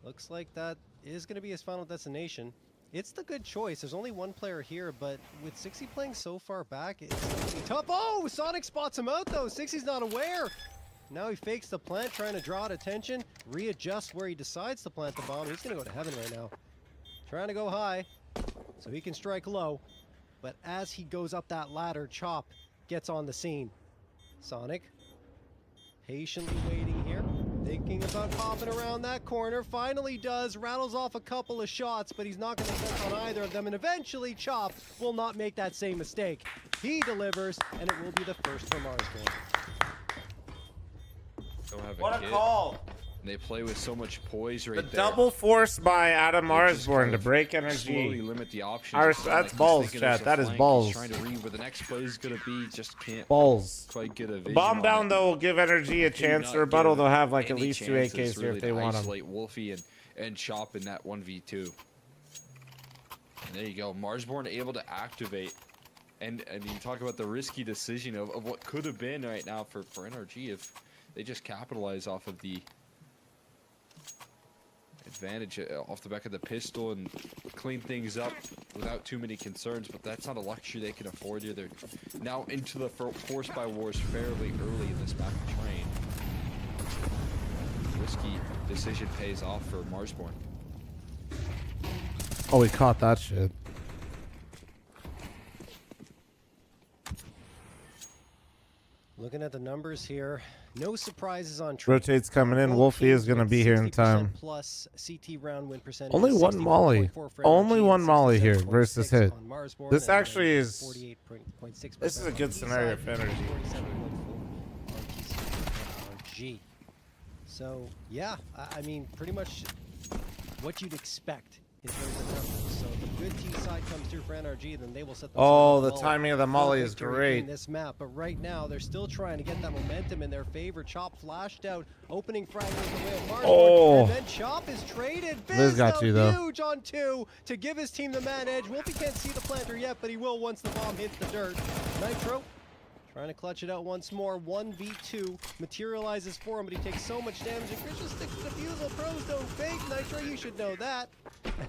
Looks like that is going to be his final destination. It's the good choice. There's only one player here, but with 60 playing so far back, it's going to be tough. Oh, Sonic spots him out, though. 60's not aware. Now he fakes the plant, trying to draw attention, readjusts where he decides to plant the bomb. He's going to go to heaven right now. Trying to go high so he can strike low. But as he goes up that ladder, Chop gets on the scene. Sonic patiently waiting here, thinking about popping around that corner. Finally does, rattles off a couple of shots, but he's not going to miss on either of them. And eventually Chop will not make that same mistake. He delivers, and it will be the first for Marsborn. Don't have What a kit. call! And they play with so much poise right The there. double force by Adam They just Marsborn kind to of break Slowly energy. limit the options. Our- of Sonic. that's He's balls, thinking there's chat. a That is flank. balls. He's trying to read where the next play is gonna be. Just can't Balls. quite get a vision. Bomb on down it. though will give energy a Do chance not to rebuttal. give They'll have like at any least 2 chances AKs here really if they to want them. isolate Wolfie and Chop in that 1v2. And there you go, Marsborn able to activate. And you talk about the risky decision of what could have been right now for NRG if they just capitalize off of the advantage off the back of the pistol and clean things up without too many concerns, but that's not a luxury they can afford here. They're now into the force by wars fairly early in this map of train. Risky decision pays off for Marsborn. Oh, we caught that shit. Looking at the numbers here, no surprises on track. Rotates coming in. Wolfie is going to be here in time. Plus CT round win percentage. Only one molly. 64.4 for Only NRG one and molly here 67.6 versus hit. on Marsborn, This and actually is. 48.6% This is a on good B scenario side, for energy. 47.4 on TC and RG. So yeah, I mean pretty much what you'd expect in terms of numbers. So the good T side comes through for NRG, then they will set Oh, themselves the up timing of the molly is victory great. in this map. But right now, they're still trying to get that momentum in their favor. Chop flashed out, opening fragments away of Mars. Oh. And then Chop is traded. Viz got you, though. Huge on 2 to give his team the man edge. Wolfie can't see the planter yet, but he will once the bomb hits the dirt. Nitro trying to clutch it out once more. 1v2 materializes for him, but he takes so much damage. And Chris just sticks to the defusal. Pros don't fake. Nitro, you should know that.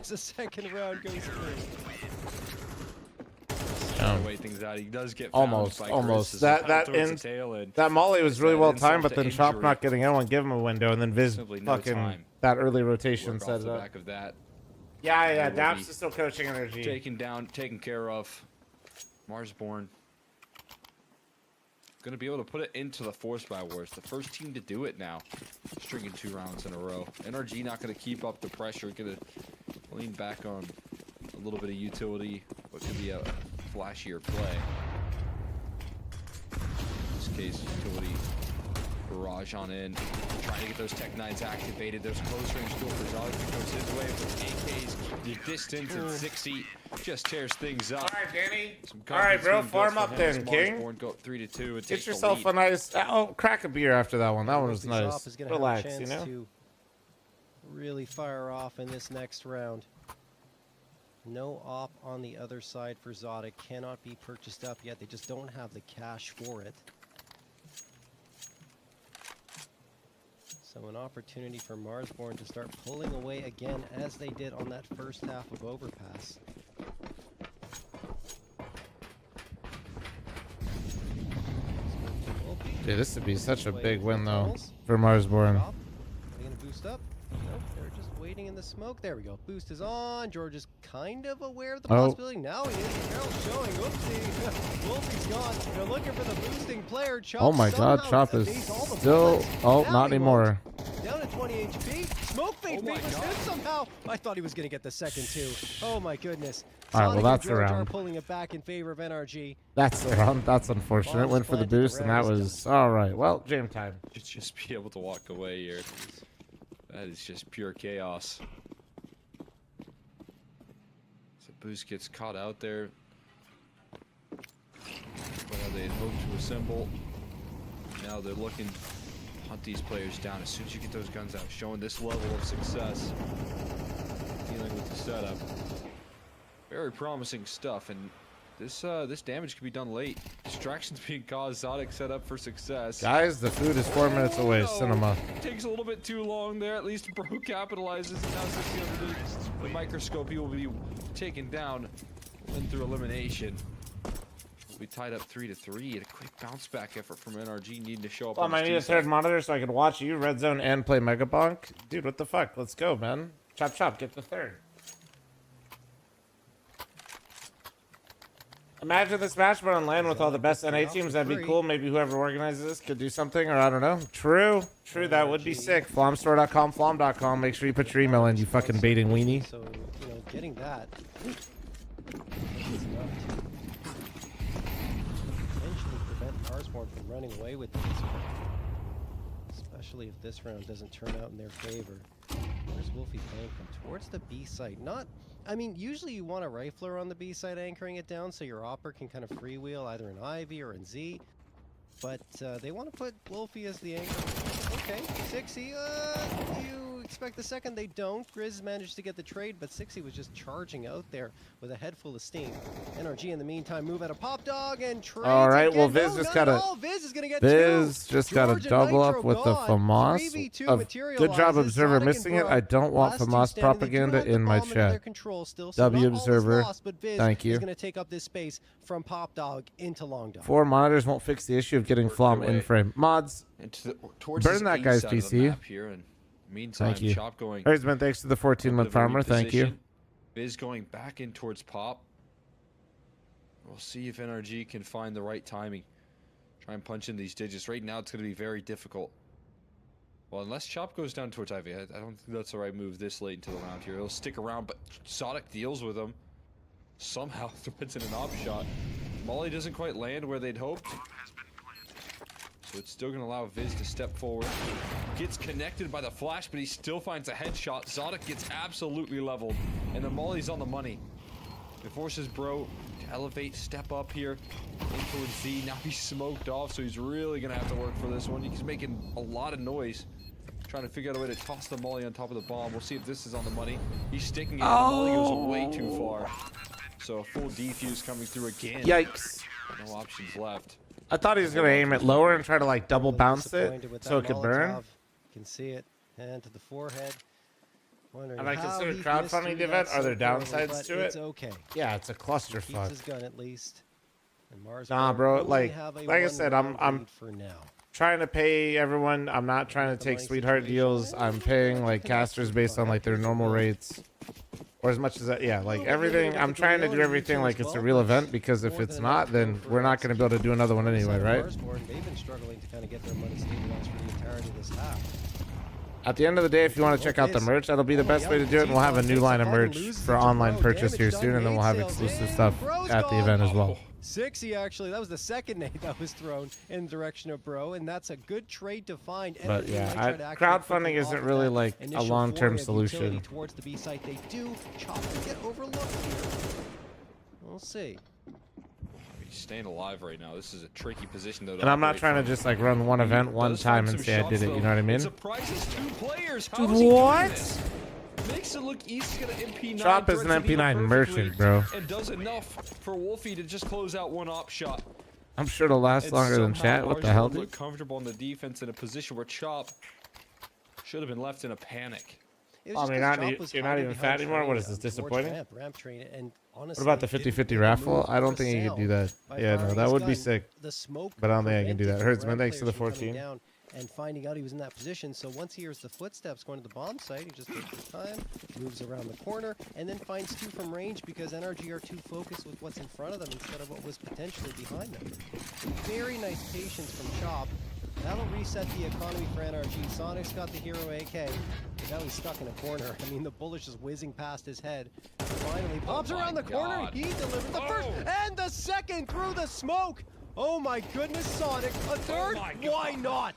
As the second round goes through. Wait things out. He does get almost. That molly was really well timed, but then Chop not getting in one, give him a window, and then Viz fucking that early rotation set it up. Back of that. Yeah. Daps is still coaching energy. Taken care of. Marsborn. Gonna be able to put it into the Force by Wars. The first team to do it now. Stringing 2 rounds in a row. NRG not gonna keep up the pressure. Gonna lean back on a little bit of utility. What could be a flashier play. In this case, utility barrage on in. Trying to get those Tech 9s activated. There's close range duel for Zog that goes his way. But AKs, the distance, and 60 just tears things up. Alright, Danny. Alright, bro, farm up then, King. Go 3-2 and Get yourself a nice crack a beer after that one. That one was nice. Relax, have a you chance know? to really fire off in this next round. No op on the other side for Zodic. Cannot be purchased up yet. They just don't have the cash for it. So an opportunity for Marsborn to start pulling away again as they did on that first half of Overpass. Dude, this would be such a big win, though, for Marsborn. Are they going to boost up? Nope, they're just waiting in the smoke. There we go. Boost is on. George is kind of aware of the possibility. Now he is. Harold's showing. Oopsie. Wolfie's gone. They're looking for the boosting player. Chop Oh my god, Chop is still... Oh, not anymore. Down to 20 HP. Smoke fade beat was hit somehow. I thought he was going to get the second two. Oh my goodness. Alright, well that's the George are round. pulling it back in favor of NRG. That's the round. That's unfortunate. Went for the boost, and that was... Alright, well, jam time. Just be able to walk away here. That is just pure chaos. So Boost gets caught out there. Well, they had hoped to assemble. Now they're looking to hunt these players down. As soon as you get those guns out, showing this level of success, dealing with the setup. Very promising stuff, and this damage could be done late. Distractions being caused. Zodic set up for success. Guys, the food is 4 minutes away. No. Cinema. Takes a little bit too long there. At least Bro capitalizes, and now 60 under the microscope. He will be taken down and through elimination. We'll be tied up 3-3. And a quick bounce back effort from NRG needing to show up. I need a third monitor so I can watch you, Red Zone, and play Mega Bonk. Dude, what the fuck? Let's go, man. Chop, get the third. Imagine this match but on LAN with all the best NA teams. That'd be cool. Maybe whoever organizes this could do something, or I don't know. True. That would be sick. Flomstore.com, flom.com. Make sure you put your email in, you fucking baiting weenie. So, you know, getting that is enough to potentially prevent Marsborn from running away with this. Especially if this round doesn't turn out in their favor. Where's Wolfie playing from? Towards the B site. I mean, usually you want a rifler on the B side anchoring it down so your opper can kind of freewheel either in Ivy or in Z. But they want to put Wolfie as the anchor. Okay, 60. You expect the second? They don't. Grizz managed to get the trade, but 60 was just charging out there with a head full of steam. NRG in the meantime move out of Pop Dog and trade. All right, well Viz just got a double up with the FAMAS. Good job, Observer, missing it. I don't want FAMAS propaganda in my chat. W Observer, thank you. Is going to take up this space from Pop Dog into Long Dog. 4 monitors won't fix the issue of getting Flom in frame. Mods, burn that guy's PC. Meantime, thank you. Chop going. Hersman, thanks to the 14-month farmer. Thank you. Viz going back in towards Pop. We'll see if NRG can find the right timing. Try and punch in these digits. Right now, it's going to be very difficult. Well, unless Chop goes down towards Ivy, I don't think that's the right move this late into the round here. He'll stick around, but Zodic deals with him. Somehow threads in an op shot. Molly doesn't quite land where they'd hoped. So it's still going to allow Viz to step forward. Gets connected by the flash, but he still finds a headshot. Zodic gets absolutely leveled, and the Molly's on the money. It forces Bro to elevate, step up here in towards Z. Now he's smoked off, so he's really gonna have to work for this one. He's making a lot of noise, trying to figure out a way to toss the molly on top of the bomb. We'll see if this is on the money. He's sticking it. The molly goes way too far. So a full defuse coming through again. Yikes. No options left. I thought he was going to aim it lower and try to like double bounce it so it could burn. You can see it. Hand to the forehead. And I consider crowdfunding the event. Are there downsides to it? It's okay. Yeah, it's a Keeps clusterfuck. his gun at least. And Mars Nah, bro. Like I said, I'm for now. trying to pay everyone. I'm not trying to take sweetheart deals. I'm paying like casters based on like their normal rates. Or as much as that, yeah, like everything. I'm trying to do everything like it's a real event, because if it's not, then we're not going to be able to do another one anyway, right? They've been struggling to kind of get their money stabilized for the entirety of this half. At the end of the day, if you want to check out the merch, that'll be the best way to do it. And we'll have a new line of merch for online purchase here soon, and then we'll have exclusive stuff at the event as well. 60 actually, that was the second nade that was thrown in the direction of Bro, and that's a good trade to find. But yeah, crowdfunding isn't really like a long-term solution. Towards the B site, they do chop and get overlooked here. We'll see. He's staying alive right now. This is a tricky position though. And I'm not trying to just like run one event one time and say I did it. You know what I mean? Surprises two players. Dude, what? Makes it look easy to MP9. Chop is an MP9 merchant, bro. And does enough for Wolfie to just close out one op shot. I'm sure it'll last longer than chat. What the hell, dude? Look comfortable on the defense in a position where Chop should have been left in a panic. I mean, you're not even fat anymore? What is this, disappointing? What about the 50-50 raffle? I don't think you could do that. Yeah, no, that would be sick. But I don't think I can do that. Hertzman, thanks to the 14. And finding out he was in that position, so once he hears the footsteps going to the bomb site, he just takes his time, moves around the corner, and then finds two from range because NRG are too focused with what's in front of them instead of what was potentially behind them. Very nice patience from Chop. That'll reset the economy for NRG. Sonic's got the hero AK, but now he's stuck in a corner. I mean, the bullet's just whizzing past his head. Finally pops around the corner. He delivered the first and the second through the smoke. Oh my goodness, Sonic. A third? Why not?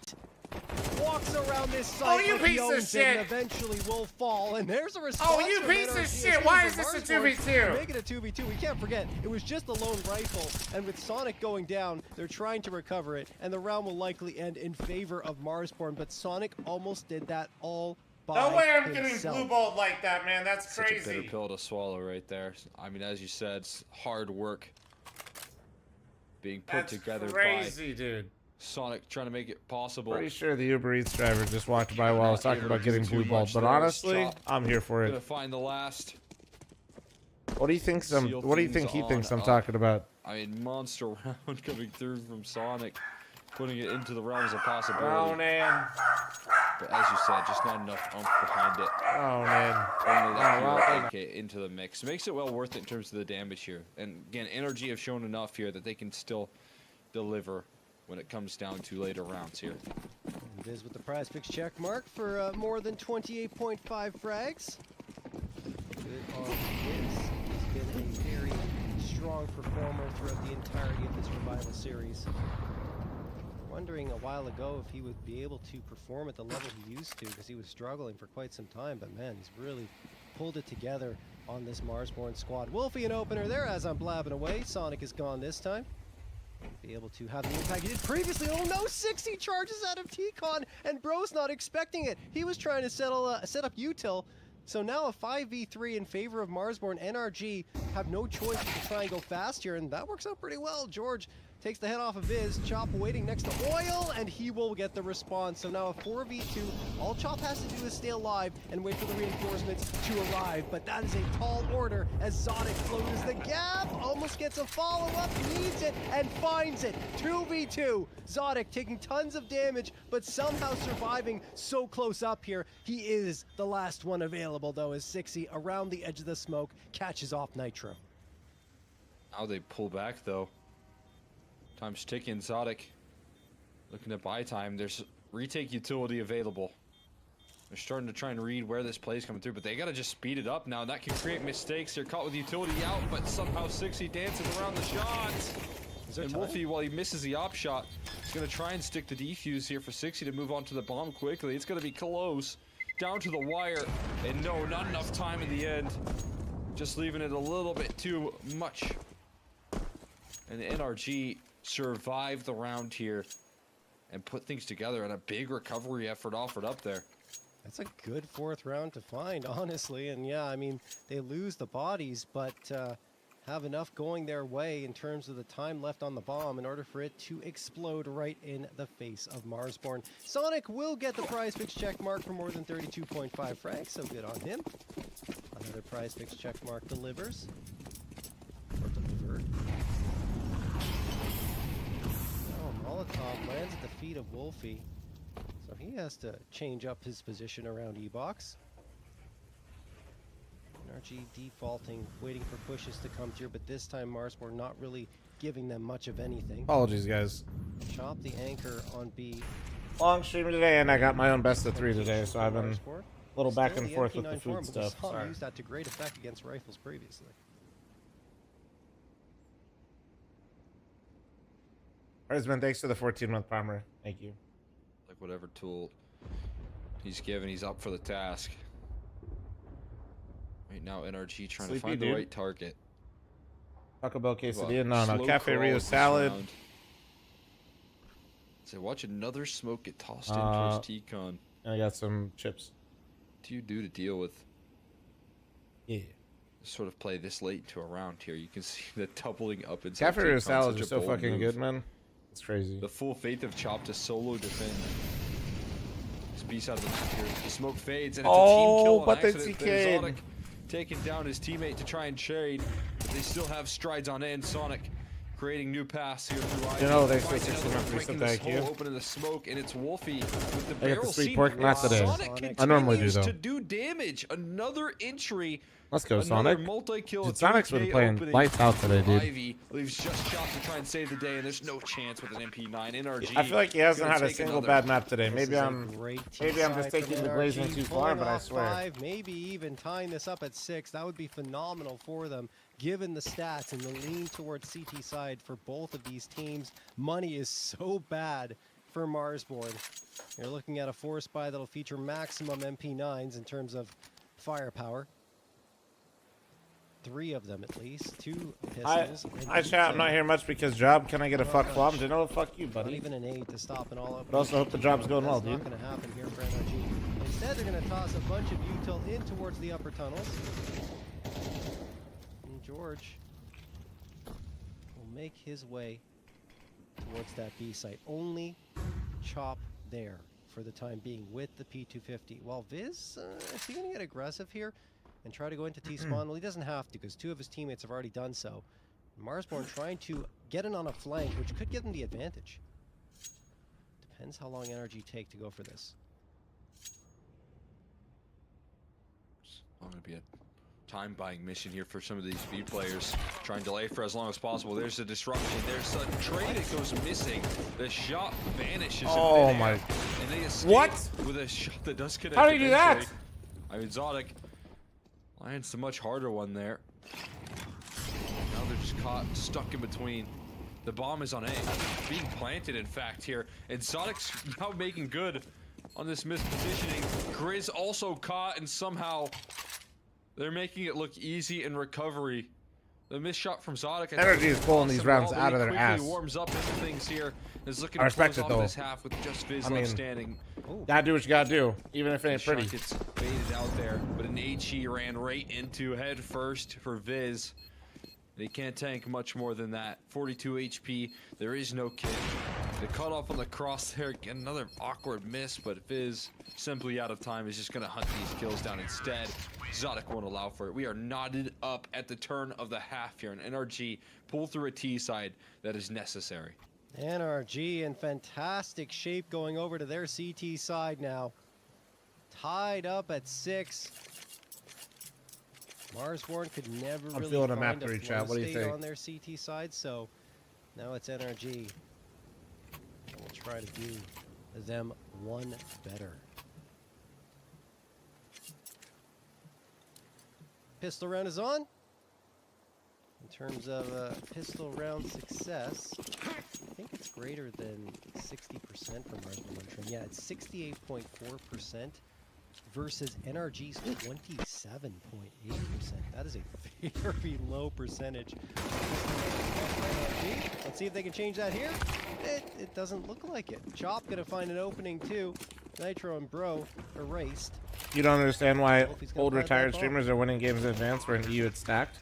Walks around this site. Oh, you piece of shit! And eventually will fall. And there's a response. Oh, you piece of shit! Why is this a 2v2? Make it a 2v2. We can't forget, it was just a lone rifle. And with Sonic going down, they're trying to recover it. And the round will likely end in favor of Marsborn. But Sonic almost did that all by no way I'm himself. getting blue balled like that, man. That's crazy. Such a bitter pill to swallow right there. I mean, as you said, it's hard work being put together crazy, by dude. Sonic trying to make it possible. Pretty sure the Uber Eats driver just walked by while I was talking about getting blue balled, but honestly, I'm here for it. Gonna find the last. What do you think? What do you think he thinks I'm talking about? I mean, monster round coming through from Sonic, putting it into the realms of possibility. Oh man! But as you said, just not enough oomph behind it. Oh man! Only that AK into the mix makes it well worth it in terms of the damage here. And again, NRG have shown enough here that they can still deliver when it comes down to later rounds here. Viz with the prize picks check mark for more than 28.5 frags. Good on Viz. He's been a very strong performer throughout the entirety of this Revival series. Wondering a while ago if he would be able to perform at the level he used to, because he was struggling for quite some time, but man, he's really pulled it together on this Marsborn squad. Wolfie an opener there as I'm blabbing away. Sonic is gone this time. Be able to have the impact he did previously. Oh no, 60 charges out of T-Con, and Bro's not expecting it. He was trying to set up util. So now a 5v3 in favor of Marsborn. NRG have no choice but to try and go fast here, and that works out pretty well. George takes the head off of Viz. Chop waiting next to Oil, and he will get the response. So now a 4v2. All Chop has to do is stay alive and wait for the reinforcements to arrive. But that is a tall order as Zodic closes the gap. Almost gets a follow-up, needs it, and finds it. 2v2. Zodic taking tons of damage, but somehow surviving so close up here. He is the last one available, though, as 60 around the edge of the smoke catches off Nitro. Now they pull back, though. Time's ticking. Zodic looking at buy time. There's retake utility available. They're starting to try and read where this play's coming through, but they gotta just speed it up now. That can create mistakes. They're caught with utility out, but somehow 60 dances around the shots. And Wolfie, while he misses the op shot, is gonna try and stick the defuse here for 60 to move on to the bomb quickly. It's gonna be close. Down to the wire. And no, not enough time in the end. just leaving it a little bit too much. And the NRG survived the round here and put things together, and a big recovery effort offered up there. That's a good 4th round to find, honestly. And yeah, I mean, they lose the bodies, but have enough going their way in terms of the time left on the bomb in order for it to explode right in the face of Marsborn. Sonic will get the prize fix check mark for more than 32.5 francs, so good on him. Another prize fix check mark delivers. Or delivered. Oh, Molotov lands at the feet of Wolfie. So he has to change up his position around E-Box. NRG defaulting, waiting for pushes to come through, but this time Marsborn not really giving them much of anything. Apologies, guys. Chop the anchor on B. Long stream today, and I got my own best of 3 today, so I've been a little back and forth with the MP9 form, food but we stuff. saw him Sorry. use that to great effect against rifles previously. Herzman, thanks for the 14-month primer. Thank you. Like whatever tool he's given, he's up for the task. Right now, NRG trying Sleepy, to find dude. the right target. Taco Bell Well, quesadilla? No, slow Cafe crawl Rio this salad. round. So watch another smoke get tossed in towards T-Con. And I got some chips. What do you do to deal with Yeah. sort of play this late into a round here? You can see the doubling up in Cafe Rio salads are so fucking good, man. It's crazy. The full faith of Chop to solo defend. This beast out of the map here. The smoke fades and it's a team kill on but they accident. TK'd. Sonic taking down his teammate to try and trade, but they still have strides on end. Sonic creating new paths here through Ivy. You know, they Finds say 60 another months break in reset this the hole, IQ. open in the smoke, and it's Wolfie with the I get the barrel sweet seam. pork, not today. Sonic I normally do, continues though. to do damage. Another entry. Let's go, Another Sonic. multi-kill. Dude, Sonic's been 3K playing opening. lights out today, dude. Ivy leaves just Chop to try and save the day, and there's no chance with an MP9. NRG. I feel like he hasn't gonna had a take single another. bad map today. This Maybe is a I'm great maybe I'm T-side just taking from the glazing NRG, too far, pulling but I off swear. 5, maybe even tying this up at 6. That would be phenomenal for them, given the stats and the lean towards CT side for both of these teams. Money is so bad for Marsborn. You're looking at a force buy that'll feature maximum MP9s in terms of firepower. 3 of them at least, 2 pistols. and I chat. I'm not here much because job. Can I get a Not fuck much. flop? No, fuck you, Not buddy. even an 8 to stop an all-out. But also hope the job's going well, That's dude. not going to happen here for NRG. Instead, they're going to toss a bunch of util in towards the upper tunnels. And George will make his way towards that B site. Only Chop there for the time being with the P250. While Viz, is he going to get aggressive here and try to go into T-spawn? Well, he doesn't have to because 2 of his teammates have already done so. Marsborn trying to get in on a flank, which could give them the advantage. Depends how long NRG take to go for this. It's going to be a time-buying mission here for some of these B players. Try and delay for as long as possible. There's a disruption. There's a trade that goes missing. The shot vanishes. Oh in my! midair, and they escape What? with a shot that does connect. How do you do that? eventually. I mean, Zodic lands the much harder one there. Now they're just caught, stuck in between. The bomb is on A, being planted in fact here, and Sonic's now making good on this mispositioning. Grizz also caught, and somehow they're making it look easy in recovery. The missed shot from Zodic. Energy is pulling these rounds out of their ass. Warms up into things here. Is looking I to respect close it, off though. this half with just Viz I left mean, standing. Gotta do what you gotta do, even if it ain't Shot pretty. gets baited out there, but an HE ran right into head first for Viz. They can't tank much more than that. 42 HP. There is no kit. The cutoff on the cross there. Again, another awkward miss, but Viz, simply out of time, is just going to hunt these kills down instead. Zodic won't allow for it. We are knotted up at the turn of the half here, and NRG pull through a T side that is necessary. NRG in fantastic shape going over to their CT side now. Tied up at 6. Marsborn could never I'm really feeling a find map a three, flow chat. What do you state think? on their CT side, so now it's NRG. And we'll try to do them one better. Pistol round is on. In terms of pistol round success, I think it's greater than 60% for Marsborn. Yeah, it's 68.4%. versus NRG's 27.8%. That is a very low percentage. Let's see if they can change that here. It doesn't look like it. Chop gonna find an opening too. Nitro and Bro erased. You don't understand why old plant retired that bomb. streamers are winning games in advance where in EU it's stacked?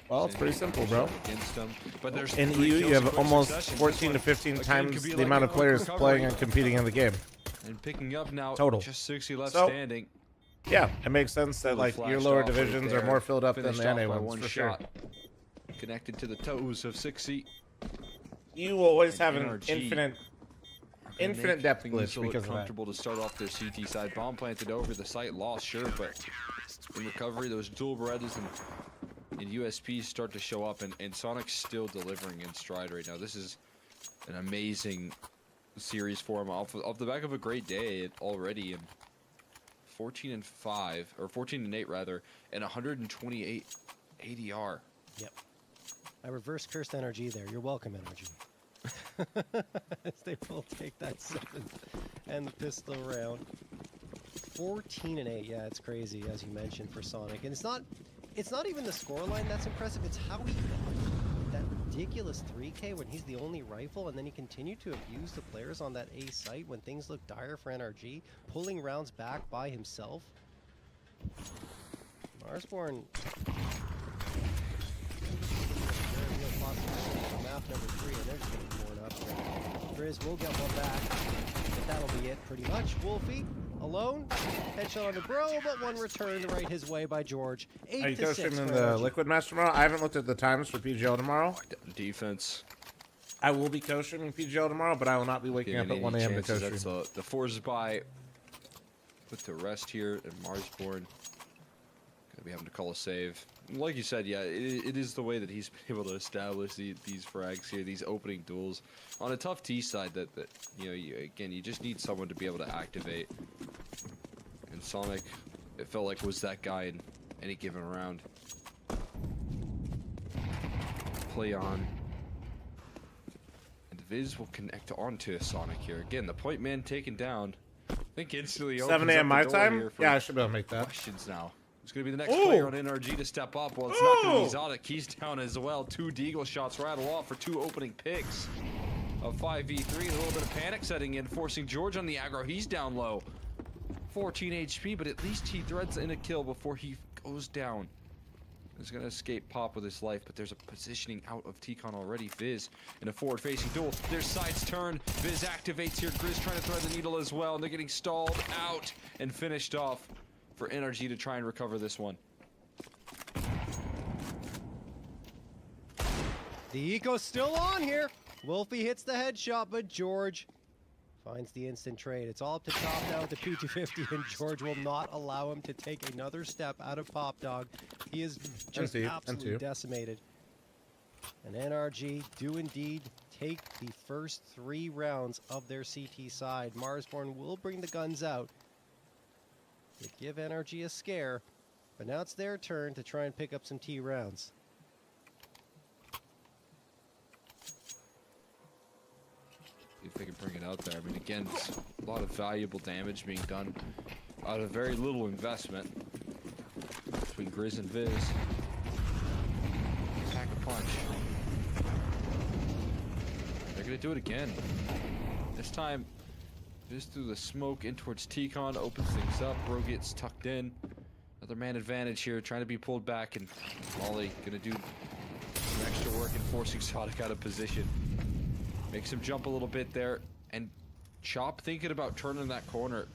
Well, it's pretty simple, bro. Against them. But there's In three EU, kills you in have quick almost succession. 14 to This one, 15 again, times could be the like amount a of players recovery. playing and competing in the game. And picking up now. Total. Just 60 left So, standing. Yeah, it makes sense that Totally like your flashed lower off right divisions are there. more filled up than Finished the off NA by ones, one for shot. sure. Connected to the toes of 60. You will always And have an NRG infinite make depth things glitch a little because of that. comfortable to start off their CT side. Bomb planted over the site, lost, sure, but in recovery, those dual Berettas and USPs start to show up, and Sonic's still delivering in stride right now. This is an amazing series for him off the back of a great day already. And 14-5, or 14-8 rather, and 128 ADR. Yep. I reverse cursed NRG there. You're welcome, NRG. As they will take that 7th and the pistol round. 14-8. Yeah, it's crazy as you mentioned for Sonic, and it's not even the scoreline that's impressive. It's how he got that ridiculous 3K when he's the only rifle, and then he continued to abuse the players on that A site when things look dire for NRG, pulling rounds back by himself. Marsborn. Map number 3, and they're just getting torn up here. Grizz will get one back, but that'll be it pretty much. Wolfie alone, headshot on the Bro, but one returned right his way by George. Are you 8-6 co-streaming for the NRG. Liquid match tomorrow? I haven't looked at the times for PGL tomorrow. Defense. I will be co-streaming PGL tomorrow, but I will not be waking up at 1 a.m. to co-stream. That's the force by put to rest here, and Marsborn gonna be having to call a save. Like you said, yeah, it is the way that he's been able to establish these frags here, these opening duels on a tough T side that you know, you just need someone to be able to activate. And Sonic, it felt like was that guy in any given round. Play on. And Viz will connect onto Sonic here. Again, the point man taken down. I think instantly 7 a.m. my time? Yeah, I should be able to make that. Questions now. It's going to be the next player on NRG to step up. Well, it's not going to be Zodic. He's down as well. 2 Deagle shots rattle off for 2 opening picks of 5v3. A little bit of panic setting in, forcing George on the aggro. He's down low. 14 HP, but at least he threads in a kill before he goes down. He's going to escape Pop with his life, but there's a positioning out of T-Con already. Viz in a forward-facing duel. Their sides turn. Viz activates here. Grizz trying to thread the needle as well, and they're getting stalled out and finished off for NRG to try and recover this one. The eco's still on here. Wolfie hits the headshot, but George finds the instant trade. It's all up to Top now with the P250, and George will not allow him to take another step out of Pop Dog. He is just absolutely decimated. And NRG do indeed take the first 3 rounds of their CT side. Marsborn will bring the guns out to give NRG a scare, but now it's their turn to try and pick up some T rounds. See if they can bring it out there. I mean, again, it's a lot of valuable damage being done out of very little investment between Grizz and Viz. Pack a punch. They're gonna do it again. This time, Viz through the smoke in towards T-Con, opens things up. Bro gets tucked in. Another man advantage here, trying to be pulled back, and Molly gonna do some extra work and forcing Zodic out of position. Makes him jump a little bit there, and Chop thinking about turning that corner,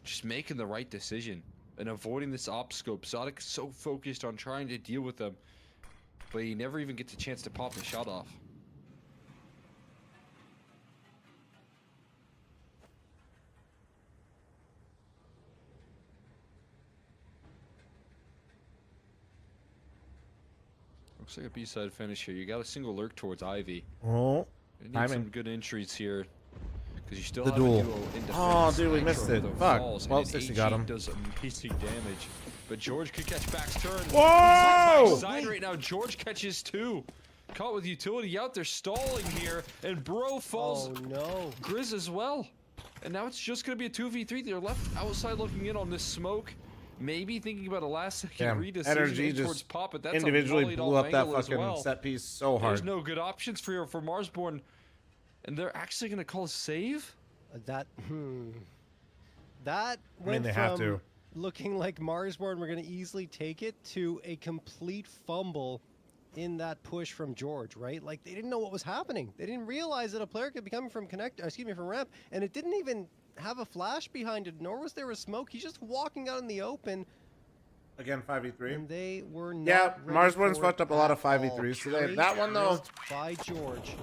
just making the right decision and avoiding this op scope. Zodic is so focused on trying to deal with them, but he never even gets a chance to pop the shot off. Looks like a B-side finish here. You got a single lurk towards Ivy. Oh, you need some good entries here, because you still the have duel. a duo in defense. Oh, dude, we missed Nitro it. with the Fuck. falls, Well, and 60 AG got him. does amazing damage, but George could catch Back's turn. Whoa! Side right now. George catches 2. Caught with utility out there, stalling here, and Bro falls. Oh no! Grizz as well. And now it's just going to be a 2v3. They're left outside looking in on this smoke. Maybe thinking about a last-second redecision Energy towards just pop, but that's individually blew up that fucking well. set piece so hard. There's no good options for Marsborn, and they're actually going to call a save. That I mean, went they from have to. looking like Marsborn were going to easily take it to a complete fumble in that push from George, right? Like, they didn't know what was happening. They didn't realize that a player could be coming from from ramp, and it didn't even have a flash behind it, nor was there a smoke. He's just walking out in the open. Again, 5v3. And they were not Yeah, ready Marsborn's for it fucked up a lot of at all. 5v3s today. Great That one, though, missed by George.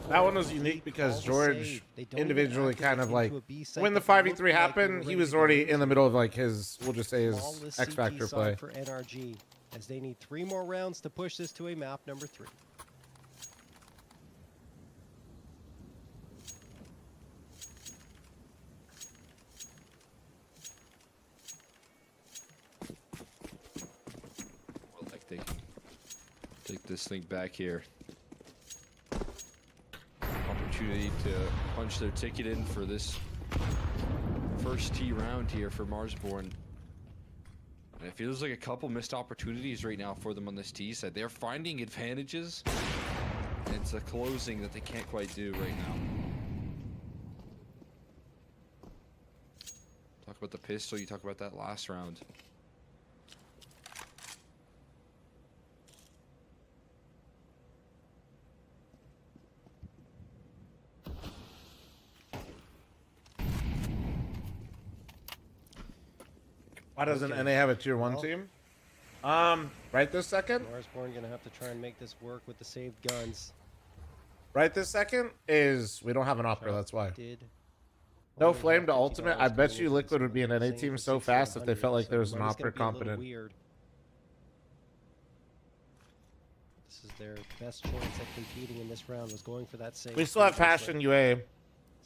that one was unique because George individually kind of like, when the 5v3 happened, he was already in the middle of like his, we'll just say his X Factor play. For NRG, as they need 3 more rounds to push this to a map number 3. Well, like they can take this thing back here. Opportunity to punch their ticket in for this first T round here for Marsborn. And it feels like a couple missed opportunities right now for them on this T side. They're finding advantages. And it's a closing that they can't quite do right now. Talk about the pistol, you talk about that last round. Why doesn't NA have a tier 1 team? Right this second? Marsborn gonna have to try and make this work with the saved guns. Right this second is we don't have an opera, that's why. Did No flame to ultimate. I bet you Liquid would be an NA team so fast if they felt like there was an money's opera gonna be a little competent. weird. This is their best chance at competing in this round, was going for that save. We still have Passion UA.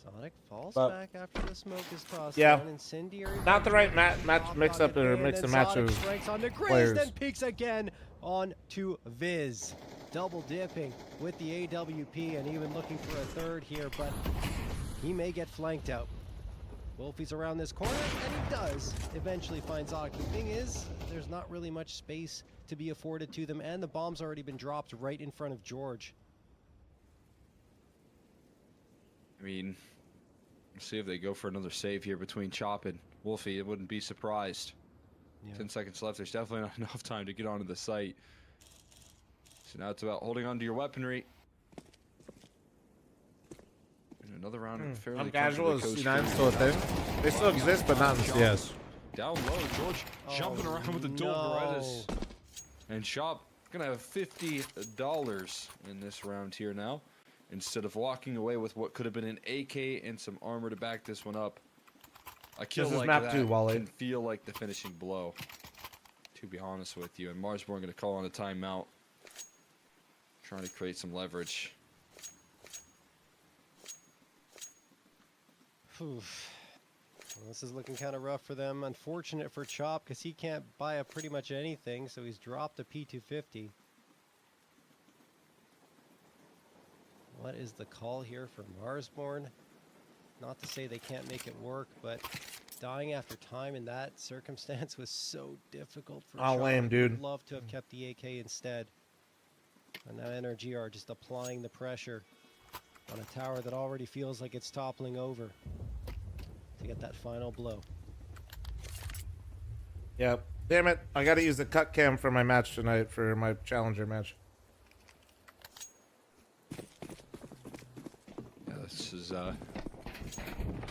Sonic falls But- back after the smoke is tossed. Yeah. down. Incendiary Not the right punch match off mix on up or Advan, mix and and match Sonic of strikes on the Grizz, players. then peeks again on to Viz. Double dipping with the AWP and even looking for a third here, but he may get flanked out. Wolfie's around this corner, and he does eventually find Zotic. The thing is, there's not really much space to be afforded to them, and the bomb's already been dropped right in front of George. I mean, we'll see if they go for another save here between Chop and Wolfie. I wouldn't be surprised. Yeah. 10 seconds left. There's definitely not enough time to get onto the site. So now it's about holding on to your weaponry. And another round of fairly I'm casual is comfortably C9 coasting. still a thing? They still exist, but not in CS. Down low, George jumping around with the dual Berettas. And Chop gonna have $50 in this round here now, instead of walking away with what could have been an AK and some armor to back this one up. A kill This is like map that 2, Wally. can feel like the finishing blow, to be honest with you. And Marsborn gonna call on a timeout, trying to create some leverage. Oof. Well, this is looking kind of rough for them. Unfortunate for Chop, because he can't buy up pretty much anything, so he's dropped a P250. What is the call here for Marsborn? Not to say they can't make it work, but dying after time in that circumstance was so difficult for Oh, Chop. lame, dude. Would love to have kept the AK instead. And now NRG are just applying the pressure on a tower that already feels like it's toppling over to get that final blow. Yep. Damn it. I gotta use the cut cam for my match tonight, for my challenger match. Yeah, this is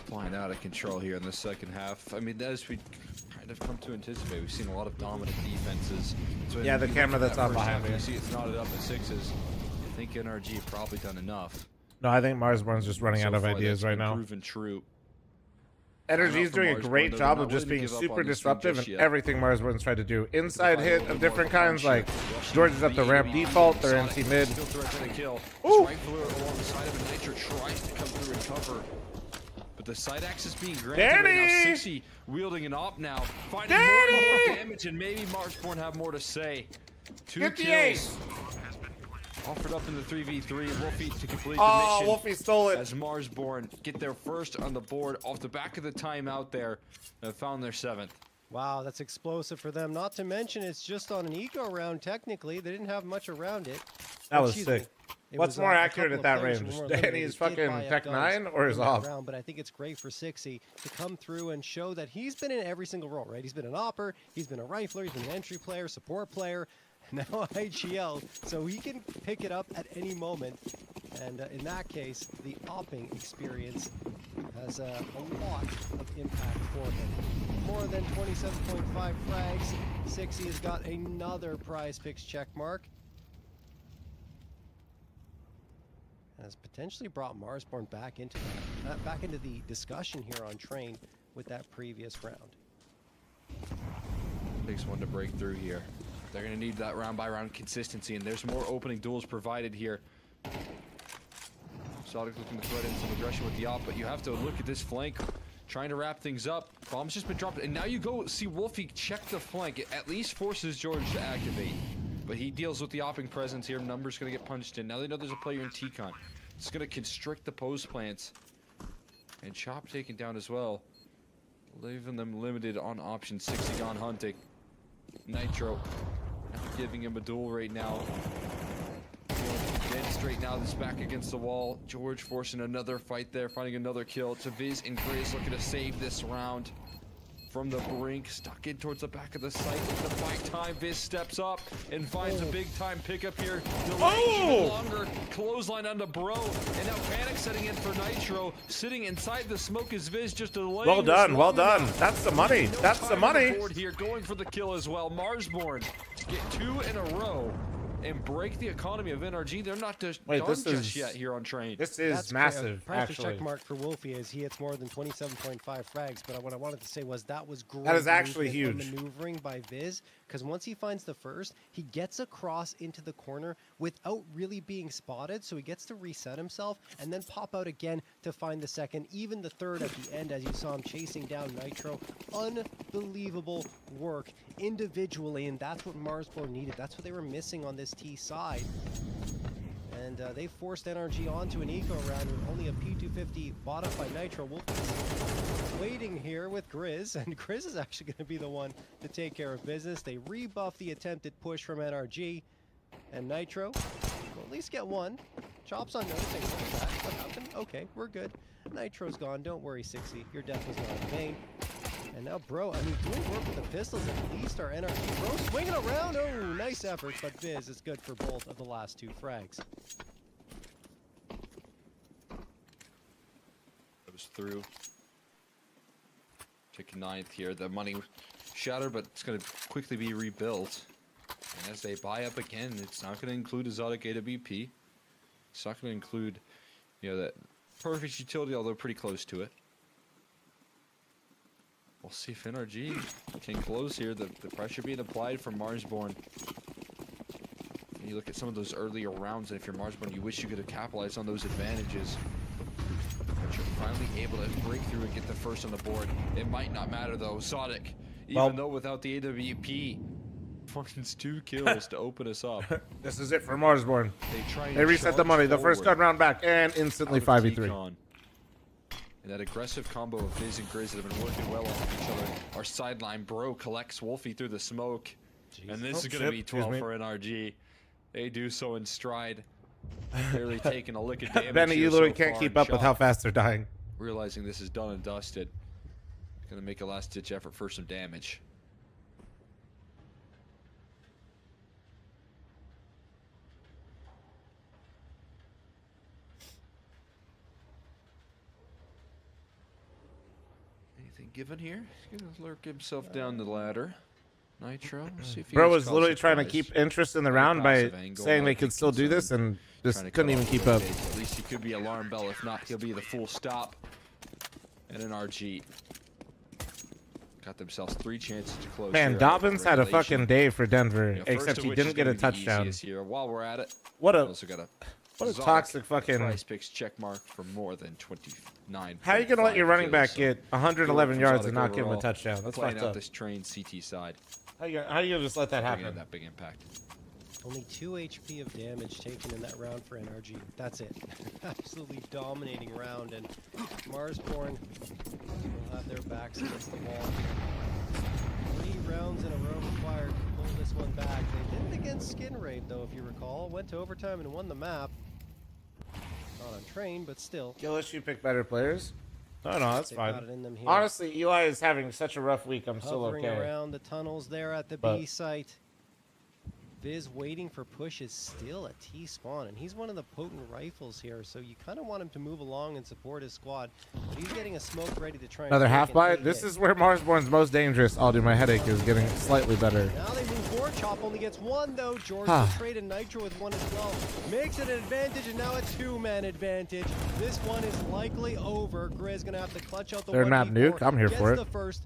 flying out of control here in the second half. I mean, as we kind of come to anticipate, we've seen a lot of dominant defenses. So Yeah, the you camera look at that's that on first behind half, me. You see it's knotted up at 6s. I think NRG have probably done enough. No, I think Marsborn's just running So out of far, ideas that's right been now. Proven true. Energy's Timeout doing a from great Marsborn, job though. of They're just not being willing to give up super on this thing disruptive just in yet. everything Marsborn's tried to do. Inside hit of different kinds, like Rushing George is up the the ramp AWP, default, they're Sonic NC mid. Still threat to the kill. Ooh. Strike through alongside of it. Nitro tries to come through and cover. But the side access being granted right now. Danny! 60 wielding an op now. Finding more and more Danny! damage, and maybe Marsborn have more to say. 2 Get the kills. ace! Offered up in the 3v3. Wolfie to complete the Oh, mission. Wolfie stole it. As Marsborn get their first on the board off the back of the timeout there. And found their 7th. Wow, that's explosive for them. Not to mention, it's just on an eco round, technically. They didn't have much around it. That was Excuse sick. me. It What's was, more a accurate couple at of that players range? who weren't Danny's eliminated. Did fucking buy up Tech guns 9 or his in that off? round, but I think it's great for Sixy to come through and show that he's been in every single role, right? He's been an opper, he's been a rifler, he's been an entry player, support player, now IGL, so he can pick it up at any moment. And in that case, the opping experience has a lot of impact for him. More than 27.5 frags. Sixy has got another prize picks check mark. Has potentially brought Marsborn back into the discussion here on Train with that previous round. Takes one to break through here. They're going to need that round by round consistency, and there's more opening duels provided here. Sodic looking to thread in some aggression with the op, but you have to look at this flank, trying to wrap things up. Bomb's just been dropped, and now you go see Wolfie check the flank. It at least forces George to activate, but he deals with the opping presence here. Number's going to get punched in. Now they know there's a player in T-Con. It's going to constrict the post plants, and Chop taken down as well, leaving them limited on options. 60 gone hunting. Nitro giving him a duel right now. Dead straight now, this back against the wall. George forcing another fight there, finding another kill. To Viz and Grizz looking to save this round from the brink, stuck in towards the back of the site. Looking to fight time. Viz steps up and finds a big time pickup here. Delaying longer, clothesline onto Bro, and now Panic setting in for Nitro. Sitting inside the smoke is Viz, just delaying. Well done, well done. That's the money. No That's the time on money. board here, going for the kill as well. Marsborn get 2 in a row and break the economy of NRG. They're not just Wait, done this just is yet here on Train. This is That's massive, prize actually. check mark for Wolfie as he hits more than 27.5 frags. But what I wanted to say was that was great. That is actually movement and huge. Maneuvering by Viz, because once he finds the first, he gets across into the corner without really being spotted. So he gets to reset himself and then pop out again to find the second, even the third at the end, as you saw him chasing down Nitro. Unbelievable work individually, and that's what Marsborn needed. That's what they were missing on this T side. And they forced NRG onto an eco round with only a P250 bought up by Nitro. Wolfie's waiting here with Grizz, and Grizz is actually going to be the one to take care of business. They rebuff the attempted push from NRG, and Nitro will at least get one. Chops on noticing that. What happened? Okay, we're good. Nitro's gone. Don't worry, Sixy. Your death was not in vain. And now Bro, I mean, doing work with the pistols at least. Our NRG Bro swinging around. Oh, nice effort, but Viz is good for both of the last 2 frags. Goes through. Taking 9th here. The money shattered, but it's going to quickly be rebuilt. And as they buy up again, it's not going to include exotic AWP. It's not going to include, that perfect utility, although pretty close to it. We'll see if NRG can close here. The pressure being applied from Marsborn. And you look at some of those earlier rounds, and if you're Marsborn, you wish you could have capitalized on those advantages. But you're finally able to break through and get the first on the board. It might not matter though. Sodic, even though without the AWP, finds 2 kills to open us up. This is it for Marsborn. They reset the charge money. The first forward gun round back, and instantly out of 5v3. T-Con. And that aggressive combo of Viz and Grizz that have been working well off each other. Our sideline Bro collects Wolfie through the smoke. And this is going to be 12 for NRG. They do so in stride. Barely taking a lick of damage. Benny, you here literally so can't far, keep and up with how Chop, fast they're dying. realizing this is done and dusted. Going to make a last-ditch effort for some damage. Anything given here? He's going to lurk himself down the ladder. Nitro, see if he Bro gets was caught literally trying to surprise. keep interest in the Very round by passive angle, saying might they be could still do this concerned. and just Trying to couldn't cut even off keep the up. bait. At least he could be alarm bell. If not, he'll be the full stop. And an RG. Got themselves 3 chances to close. Man, here. Dobbins had a Regulation. fucking day for Denver, First except of he which didn't is get a gonna be the touchdown. easiest Here. While we're at it, What we a also got a what a toxic fucking. price picks check mark for more than 29. How are you gonna let your running back get 111 Good yards for and not Exotic give him a overall. touchdown? That's Playing fucked out up. this train CT side. How you gonna just let that Bringing in happen? that big impact. Only 2 HP of damage taken in that round for NRG. That's it. Absolutely dominating round, and Marsborn will have their backs against the wall here. 3 rounds in a row required to pull this one back. They did it against Skin Raid, though, if you recall. Went to overtime and won the map. Not on train, but still. Gillis, you pick better players. No, that's They've fine. got it in them here. Honestly, Eli is having such a rough week. I'm still Hovering okay. around the tunnels there at the But- B site. Viz waiting for push is still a T-spawn, and he's one of the potent rifles here, so you kind of want him to move along and support his squad. But he's getting a smoke ready to try and Another take half an bite. A This hit. is where Marsborn's most dangerous. Oh, dude, my headache is getting slightly better. Now they move forward. Chop only gets 1, though. George will trade a Nitro with 1 as well. Makes it an advantage, and now a 2-man advantage. This one is likely over. Grizz going to have to clutch out the Third map 1v4. nuke. I'm here for it. Gets the first.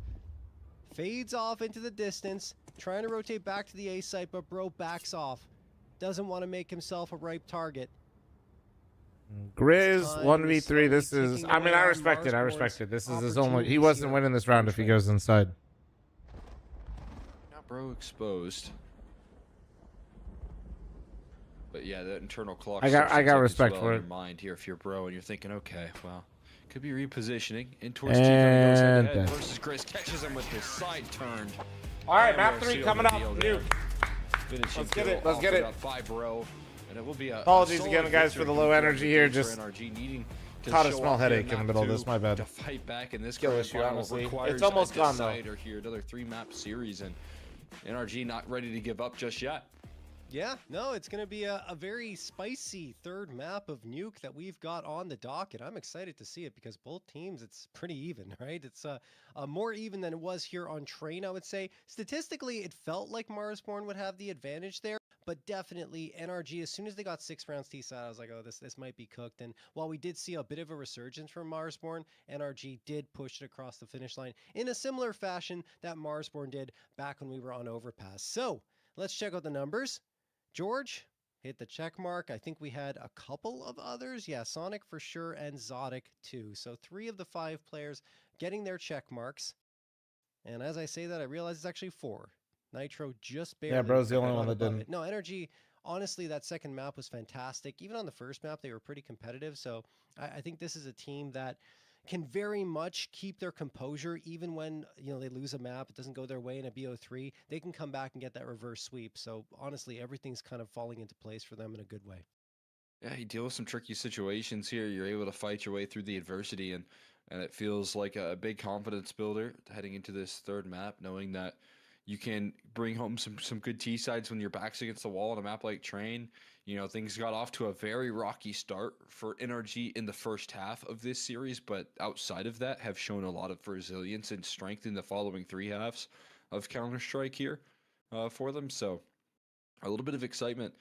Fades off into the distance. Trying to rotate back to the A site, but bro backs off. Doesn't want to make himself a ripe target. Grizz Time 1v3. This slowly is. ticking I mean, away I on respect it. I Marsborn's respect it. This is his only. He opportunities wasn't here. winning this round if he goes inside. Got bro exposed. But yeah, that internal clock. I got starts to tick as respect well for in it. your mind here if you're bro and you're thinking, okay, well, could be repositioning in towards And T goes head to head dead. versus Grizz, catches him with his side turned. All right, And map we'll 3 seal coming the up. deal Nuke. there. Finishing Let's get kill it. Let's get offered it. up by bro, and it will be a Apologies solid again, guys, for victory the low energy here. for Just NRG needing to caught a show small off here headache in the map middle of 2 this. My bad. To fight back in this Skill grand issue, final honestly. requires It's almost a gone, though. decider here. Another 3-map series, and NRG not ready to give up just yet. Yeah, no, it's going to be a very spicy third map of Nuke that we've got on the docket. I'm excited to see it because both teams, it's pretty even, right? It's more even than it was here on Train, I would say. Statistically, it felt like Marsborn would have the advantage there, but definitely NRG, as soon as they got 6 rounds T-side, I was like, oh, this might be cooked. And while we did see a bit of a resurgence from Marsborn, NRG did push it across the finish line in a similar fashion that Marsborn did back when we were on Overpass. So let's check out the numbers. George hit the check mark. I think we had a couple of others. Yeah, Sonic for sure and Zodic too. So 3 of the 5 players getting their check marks. And as I say that, I realize it's actually 4. Nitro just barely. Yeah, bro's the only got one that above didn't. it. No, Energy, honestly, that second map was fantastic. Even on the first map, they were pretty competitive. So I think this is a team that can very much keep their composure even when, you know, they lose a map, it doesn't go their way in a BO3, they can come back and get that reverse sweep. So honestly, everything's kind of falling into place for them in a good way. Yeah, you deal with some tricky situations here. You're able to fight your way through the adversity, and it feels like a big confidence builder heading into this third map, knowing that you can bring home some good T sides when your back's against the wall on a map like Train. You know, things got off to a very rocky start for NRG in the first half of this series, but outside of that have shown a lot of resilience and strength in the following 3 halves of Counter-Strike here for them. So a little bit of excitement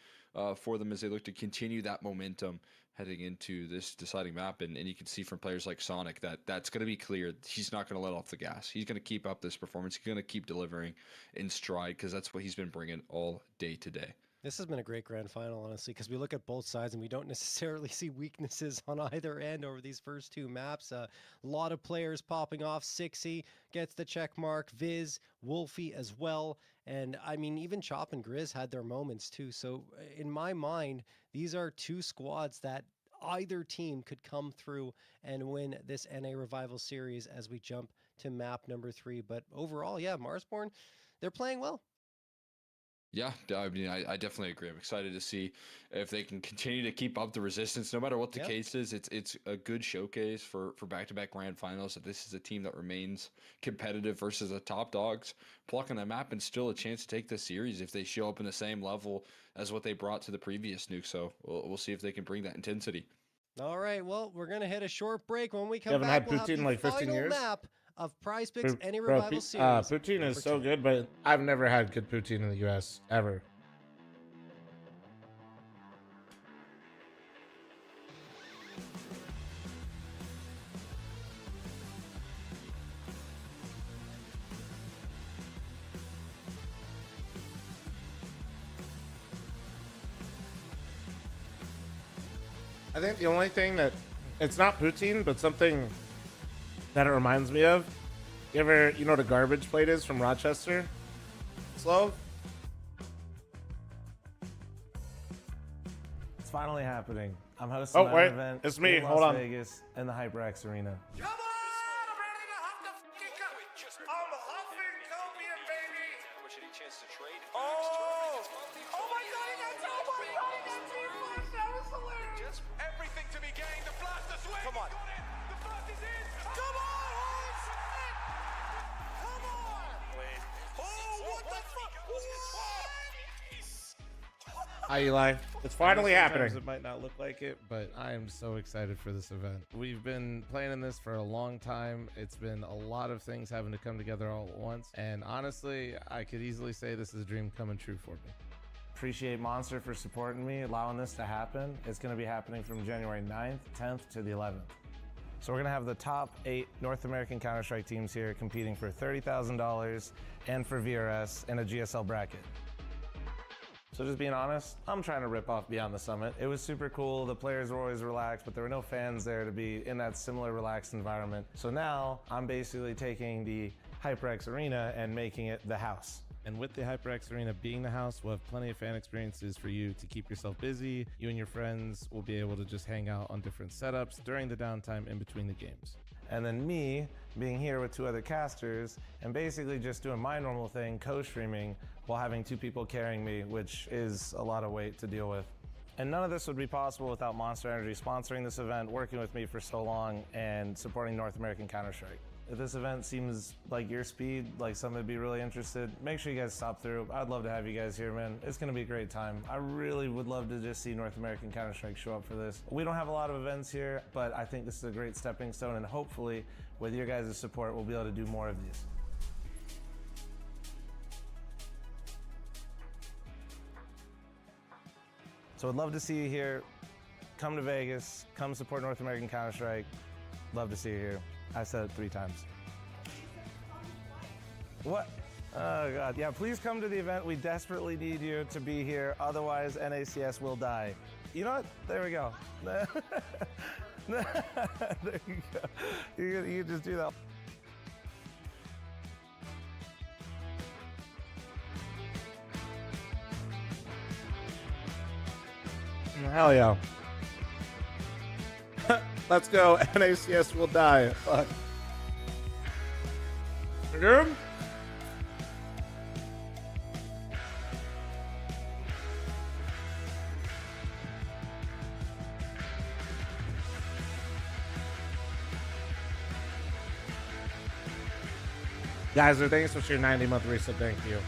for them as they look to continue that momentum heading into this deciding map. And you can see from players like Sonic that's going to be clear. He's not going to let off the gas. He's going to keep up this performance. He's going to keep delivering in stride because that's what he's been bringing all day today. This has been a great grand final, honestly, because we look at both sides and we don't necessarily see weaknesses on either end over these first 2 maps. A lot of players popping off. Sixy gets the check mark. Viz, Wolfie as well. And I mean, even Chop and Grizz had their moments too. So in my mind, these are 2 squads that either team could come through and win this NA Revival series as we jump to map number 3. But overall, yeah, Marsborn, they're playing well. Yeah, I mean, I definitely agree. I'm excited to see if they can continue to keep up the resistance, no matter what the case is. It's a good showcase for back-to-back grand finals. That this is a team that remains competitive versus the top dogs, plucking the map and still a chance to take the series if they show up in the same level as what they brought to the previous nuke. So we'll see if they can bring that intensity. All right, well, we're gonna hit a short break. When we come haven't back, had we'll have poutine the in like 15 final years? map of Prize Picks NA Bro, Revival series. poutine is so good, but I've never had good poutine in the U.S. ever. I think the only thing that it's not poutine, but something that it reminds me of. You know what a garbage plate is from Rochester? Slow? finally happening. I'm hosting Oh, my wait. own event It's me. in Hold Las on. Vegas in the HyperX Arena. Come on! I'm ready to have the fucking go. I'm huffing copium, baby. Wish any chance to trade. Oh! Oh my god, he got two! Oh my god, he got two flash! That was hilarious! Everything to be gained. The blast is swing. Come on. The blast is in. Come on! Holy shit! Come on! Wait. Oh, what the fuck? What? Hi, Eli. It's finally happening. It might not look like it, but I am so excited for this event. We've been planning this for a long time. It's been a lot of things having to come together all at once. And honestly, I could easily say this is a dream coming true for me. Appreciate Monster for supporting me, allowing this to happen. It's going to be happening from January 9th, 10th to the 11th. So we're going to have the top 8 North American Counter-Strike teams here competing for $30,000 and for VRS in a GSL bracket. So just being honest, I'm trying to rip off Beyond the Summit. It was super cool. The players were always relaxed, but there were no fans there to be in that similar relaxed environment. So now I'm basically taking the HyperX Arena and making it the house. And with the HyperX Arena being the house, we'll have plenty of fan experiences for you to keep yourself busy. You and your friends will be able to just hang out on different setups during the downtime in between the games. And then me being here with 2 other casters and basically just doing my normal thing, co-streaming, while having 2 people carrying me, which is a lot of weight to deal with. And none of this would be possible without Monster Energy sponsoring this event, working with me for so long, and supporting North American Counter-Strike. If this event seems like your speed, like something to be really interested, make sure you guys stop through. I'd love to have you guys here, man. It's gonna be a great time. I really would love to just see North American Counter-Strike show up for this. We don't have a lot of events here, but I think this is a great stepping stone, and hopefully, with your guys' support, we'll be able to do more of these. So I'd love to see you here. Come to Vegas, come support North American Counter-Strike. Love to see you here. I said it 3 times. What? Oh God, yeah, please come to the event. We desperately need you to be here. Otherwise, NACS will die. You know what? There we go. There you go. You can just do that. Hell yeah. Let's go. NACS will die. Fuck. Good? Guys, thanks for your 90-month reset. Thank you.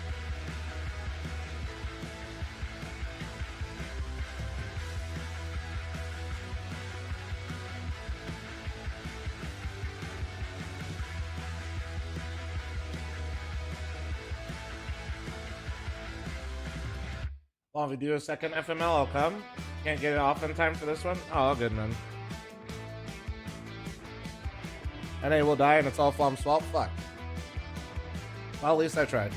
Well, if we do a second FML, I'll come. Can't get it off in time for this one? Oh, all good, man. NA will die and it's all flom swap? Fuck. Well, at least I tried.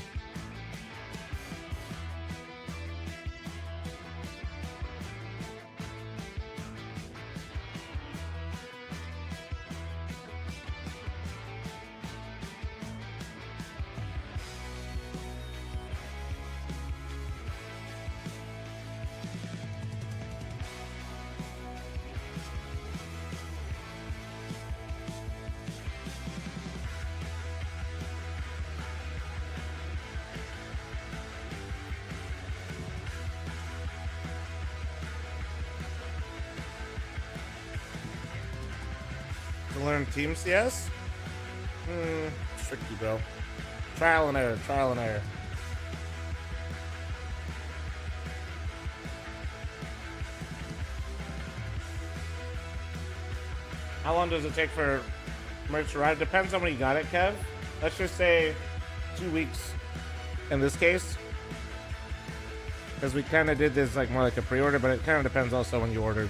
To learn Team CS? Tricky, bro. Trial and error, trial and error. How long does it take for merch to arrive? Depends on when you got it, Kev. Let's just say 2 weeks in this case. Because we kind of did this like more like a pre-order, but it kind of depends also when you ordered.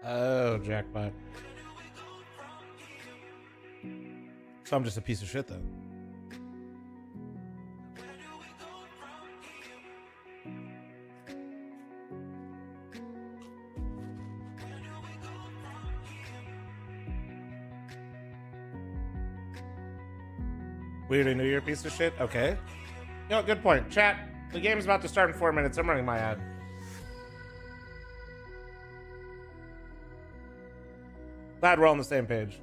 Oh, jackpot. So I'm just a piece of shit then. Weird, I knew you're a piece of shit? Okay. You know, good point. Chat, the game's about to start in 4 minutes. I'm running my ad. Glad we're all on the same page.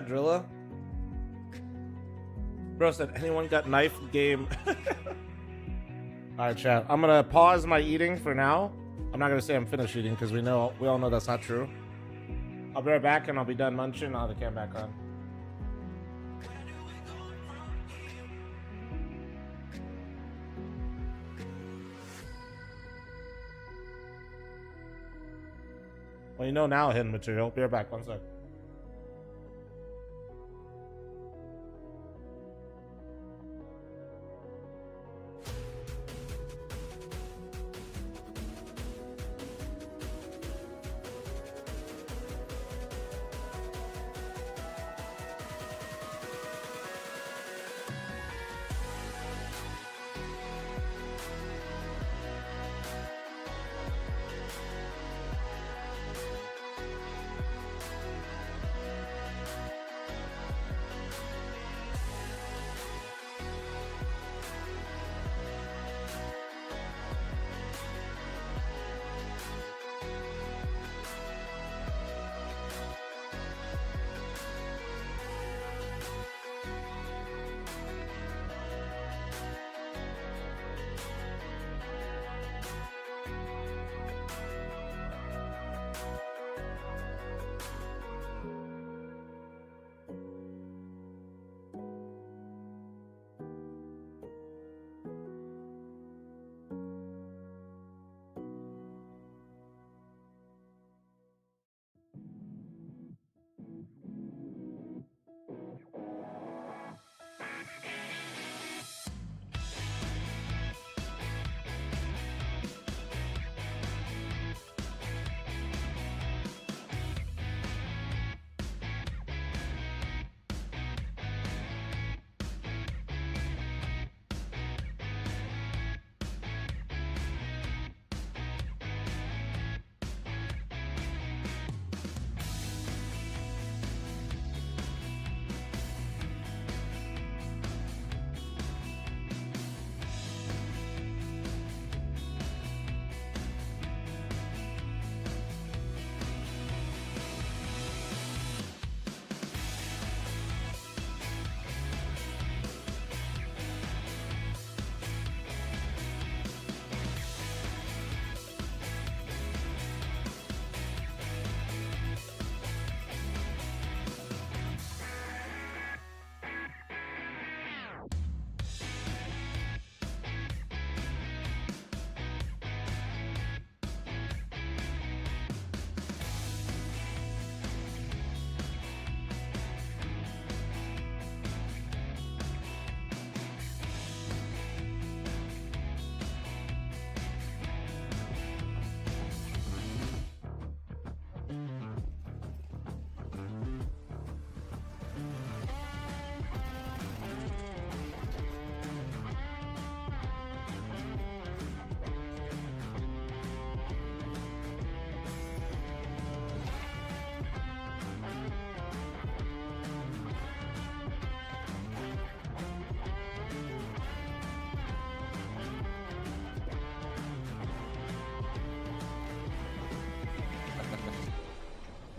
Drilla? Bro said, anyone got knife game? Alright, chat. I'm gonna pause my eating for now. I'm not gonna say I'm finished eating because we all know that's not true. I'll be right back and I'll be done munching. I'll have the cam back on. Well, you know now, hidden material. Be right back. 1 sec.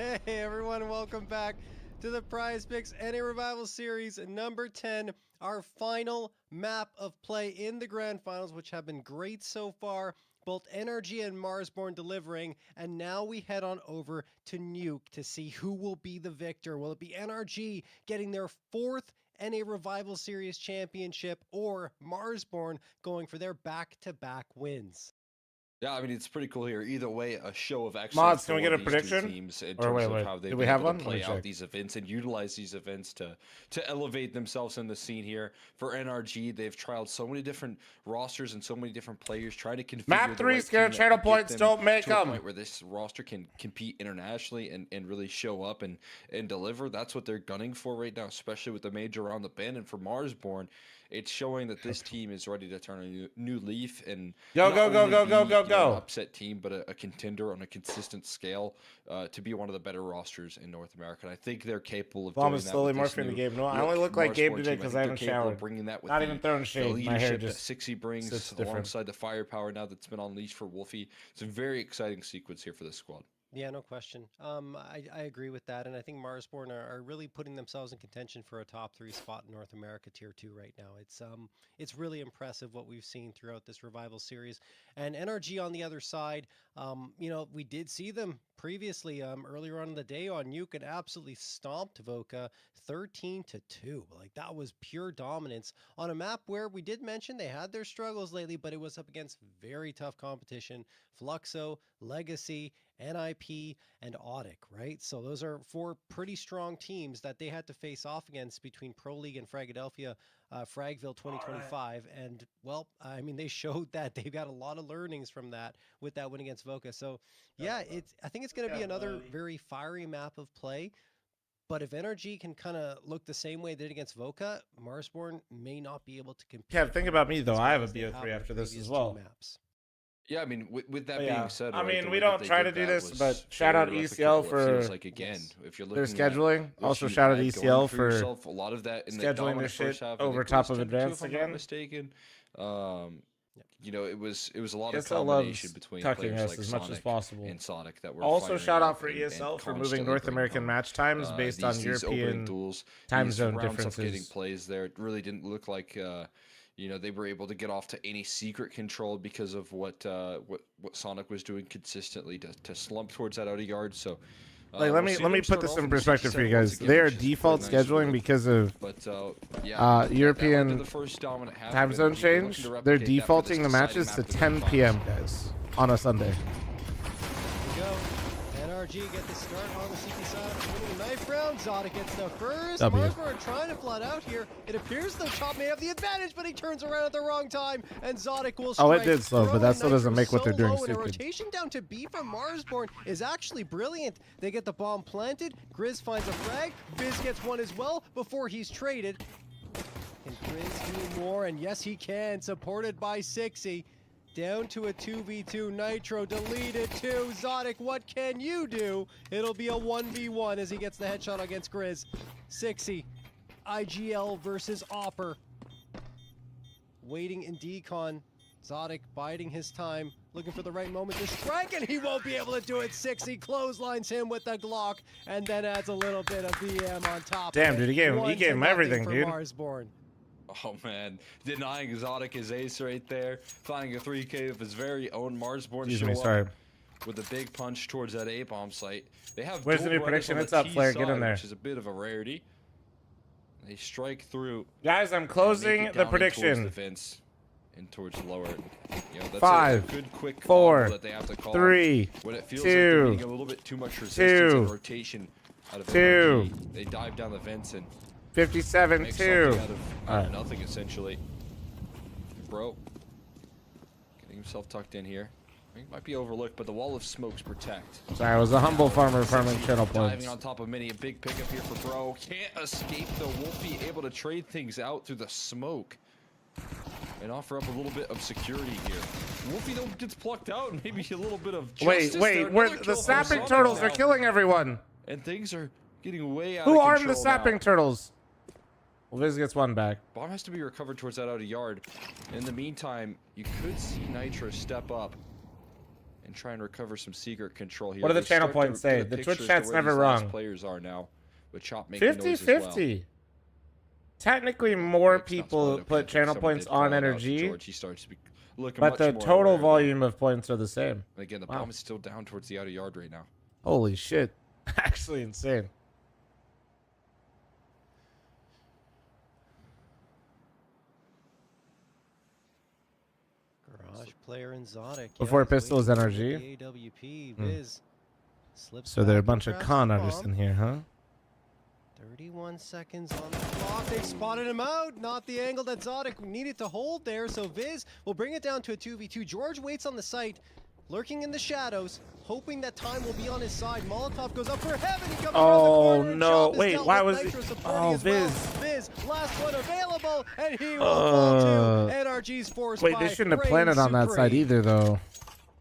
Hey everyone, welcome back to the Prize Picks NA Revival Series number 10, our final map of play in the Grand Finals, which have been great so far. Both NRG and Marsborn delivering, and now we head on over to Nuke to see who will be the victor. Will it be NRG getting their 4th NA Revival Series championship, or Marsborn going for their back-to-back wins? Yeah, I mean, it's pretty cool here. Either way, a show of excellence Mods, for can we one get of a these two prediction? teams in Or terms wait, of wait. how they've Do been we have able one? to Let me play out check. these events and utilize these events to elevate themselves in the scene here. For NRG, they've trialed so many different rosters and so many different players, trying to configure Map the 3 right scare team that channel can get points, them don't make to a them. point where this roster can compete internationally and really show up and deliver. That's what they're gunning for right now, especially with the major around the bend. And for Marsborn, it's showing that this team is ready to turn a new leaf and Go, not go, go, only go, be, go, go, you know, an go. upset team, but a contender on a consistent scale to be one of the better rosters in North America. And I think they're capable of Bomb doing is that. slowly with this morphing into new Gabe. No, I only look like Marsborn Gabe today team. because think I they're haven't capable of showered. bringing that with Not even throwing the shade. leadership My hair that just 60 brings sits different. alongside the firepower now that's been unleashed for Wolfie. It's a very exciting sequence here for this squad. Yeah, no question. I agree with that, and I think Marsborn are really putting themselves in contention for a top 3 spot in North America Tier 2 right now. It's really impressive what we've seen throughout this Revival series. And NRG on the other side, you know, we did see them previously earlier on in the day on Nuke and absolutely stomped Voka 13-2. Like, that was pure dominance on a map where we did mention they had their struggles lately, but it was up against very tough competition. Fluxo, Legacy, NIP, and Audic, right? So those are 4 pretty strong teams that they had to face off against between Pro League and Fragadelphia, Fragville 2025. Right. And, well, I mean, they showed that they've got a lot of learnings from that with that win against Voka. So, yeah, I think it's going to be another very fiery map of play. But if NRG can kind of look the same way they did against Voka, Marsborn may not be able to compete. Yeah, think about me, though. I have a BO3 after this as well. Maps. Yeah, I mean, with that being said, I right, mean, the we way that don't they try to did do that this, was but shout out very ECL replicable. It for feels like, again, if you're their looking at scheduling. what Also, you shout out had ECL going for yourself, a lot of that in the scheduling dominant this shit first half, over I think top it was of 10-2, advanced if I'm again. not mistaken. You know, it was a lot of ESL combination loves between tucking players us like as much as Sonic possible. and Sonic that were Also, firing shout out out for and ESL for moving constantly North bringing American home, match times based on these opening European duels, time these zone round-suffocating differences. plays there. It really didn't look like you know, they were able to get off to any secret control because of what Sonic was doing consistently to slump towards that outer yard. So like, let me put this in perspective for you guys. They are default scheduling because of European time zone change. They're defaulting the matches to 10 p.m. guys on a Sunday. Here we go. NRG get the start on the CT side, winning the knife round. Zodic gets the first. W. Marsborn trying to flat out here. It appears though Chop may have the advantage, but he turns around at the wrong time, and Zodic will strike. Oh, it did slow, but that still doesn't make what they're doing stupid. stupid. A rotation down to B from Marsborn is actually brilliant. They get the bomb planted. Grizz finds a frag. Viz gets one as well before he's traded. Can Grizz do more? And yes, he can. Supported by Sixy. Down to a 2v2. Nitro deleted too. Zodic, what can you do? It'll be a 1v1 as he gets the headshot against Grizz. Sixy, IGL versus Opper. Waiting in decon. Zodic biding his time, looking for the right moment to strike, and he won't be able to do it. Sixy clotheslines him with the Glock, and then adds a little bit of VM on top. Damn, dude, he gave him everything, dude. Marsborn. Oh man, denying Exotic his ace right there, finding a 3K of his very own Marsborn show up with a big punch towards that A-bomb site. They have where's the new prediction? It's up, Flair. Get in there. Which is a bit of a rarity. They strike through. Guys, I'm closing the prediction. And towards lower. You know, that's 5, a good, quick 4, that they have to call 3, when it feels 2, like they're getting a little bit too much resistance and rotation out of 2, NRG. They dive down the vents and 57-2. Out of nothing, essentially. Bro, getting himself tucked in here. He might be overlooked, but the wall of smokes protect. Sorry, I was a humble farmer farming channel points. Diving on top of many, a big pickup here for Bro. Can't escape though. Won't be able to trade things out through the smoke and offer up a little bit of security here. Wolfie though gets plucked out, and maybe a little bit of justice wait, where the snapping turtles are killing everyone. And things are getting way out Who of control. armed the snapping turtles? Well, Viz gets one back. Bomb has to be recovered towards that outer yard. In the meantime, you could see Nitro step up and try and recover some secret control here. What do the They channel start to points get say? a The picture Twitch as to chat's where never these last wrong. Players are now, with Chop making noise as well. 50-50. Technically, more people put channel points on energy, George, he starts to be looking but much the more total aware now. volume of points are the same. And again, the Wow. bomb is still down towards the outer yard right now. Holy shit. Actually insane. Garage player and Zodic. Before he's Pistol is waiting for NRG. the AWP. Viz slips So they're a back bunch and of grabs con the artists bomb. in here, huh? 31 seconds on the clock. They've spotted him out. Not the angle that Zodic needed to hold there. So Viz will bring it down to a 2v2. George waits on the site, lurking in the shadows, hoping that time will be on his side. Molotov goes up for heaven. He comes around the corner. No. Chop is Wait, dealt why with. was he? Nitro supporting Oh, as well. Viz. Viz, last one available, and he will fall to NRG's force. Wait, they shouldn't have planted on that side either, though.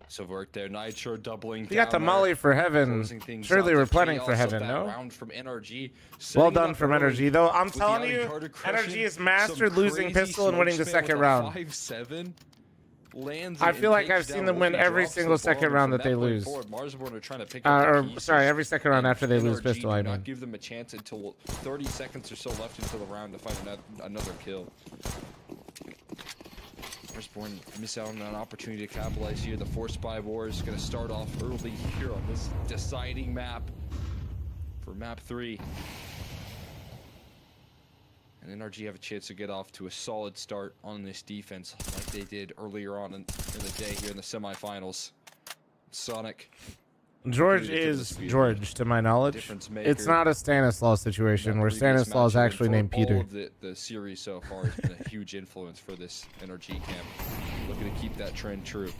So work there, Nitro doubling. You got the molly for heaven. Surely we're planning for heaven, no? Round from NRG, Well done from Energy, though. I'm telling you, Energy is mastered losing pistol and winning the second round. 5-7. Lands I feel like I've seen them win every single second round that they lose. Sorry, every second round after they lose pistol, I mean. Not give them a chance until 30 seconds or so left into the round to find another kill. Marsborn miss out on an opportunity to capitalize here. The Force Spy War is going to start off early here on this deciding map for map 3. And NRG have a chance to get off to a solid start on this defense like they did earlier on in the day here in the semifinals. Sonic. George is George, to my knowledge. It's not a Stanislaus situation where Stanislaus is actually named Peter. All of the series so far has been a huge influence for this NRG camp. Looking to keep that trend true.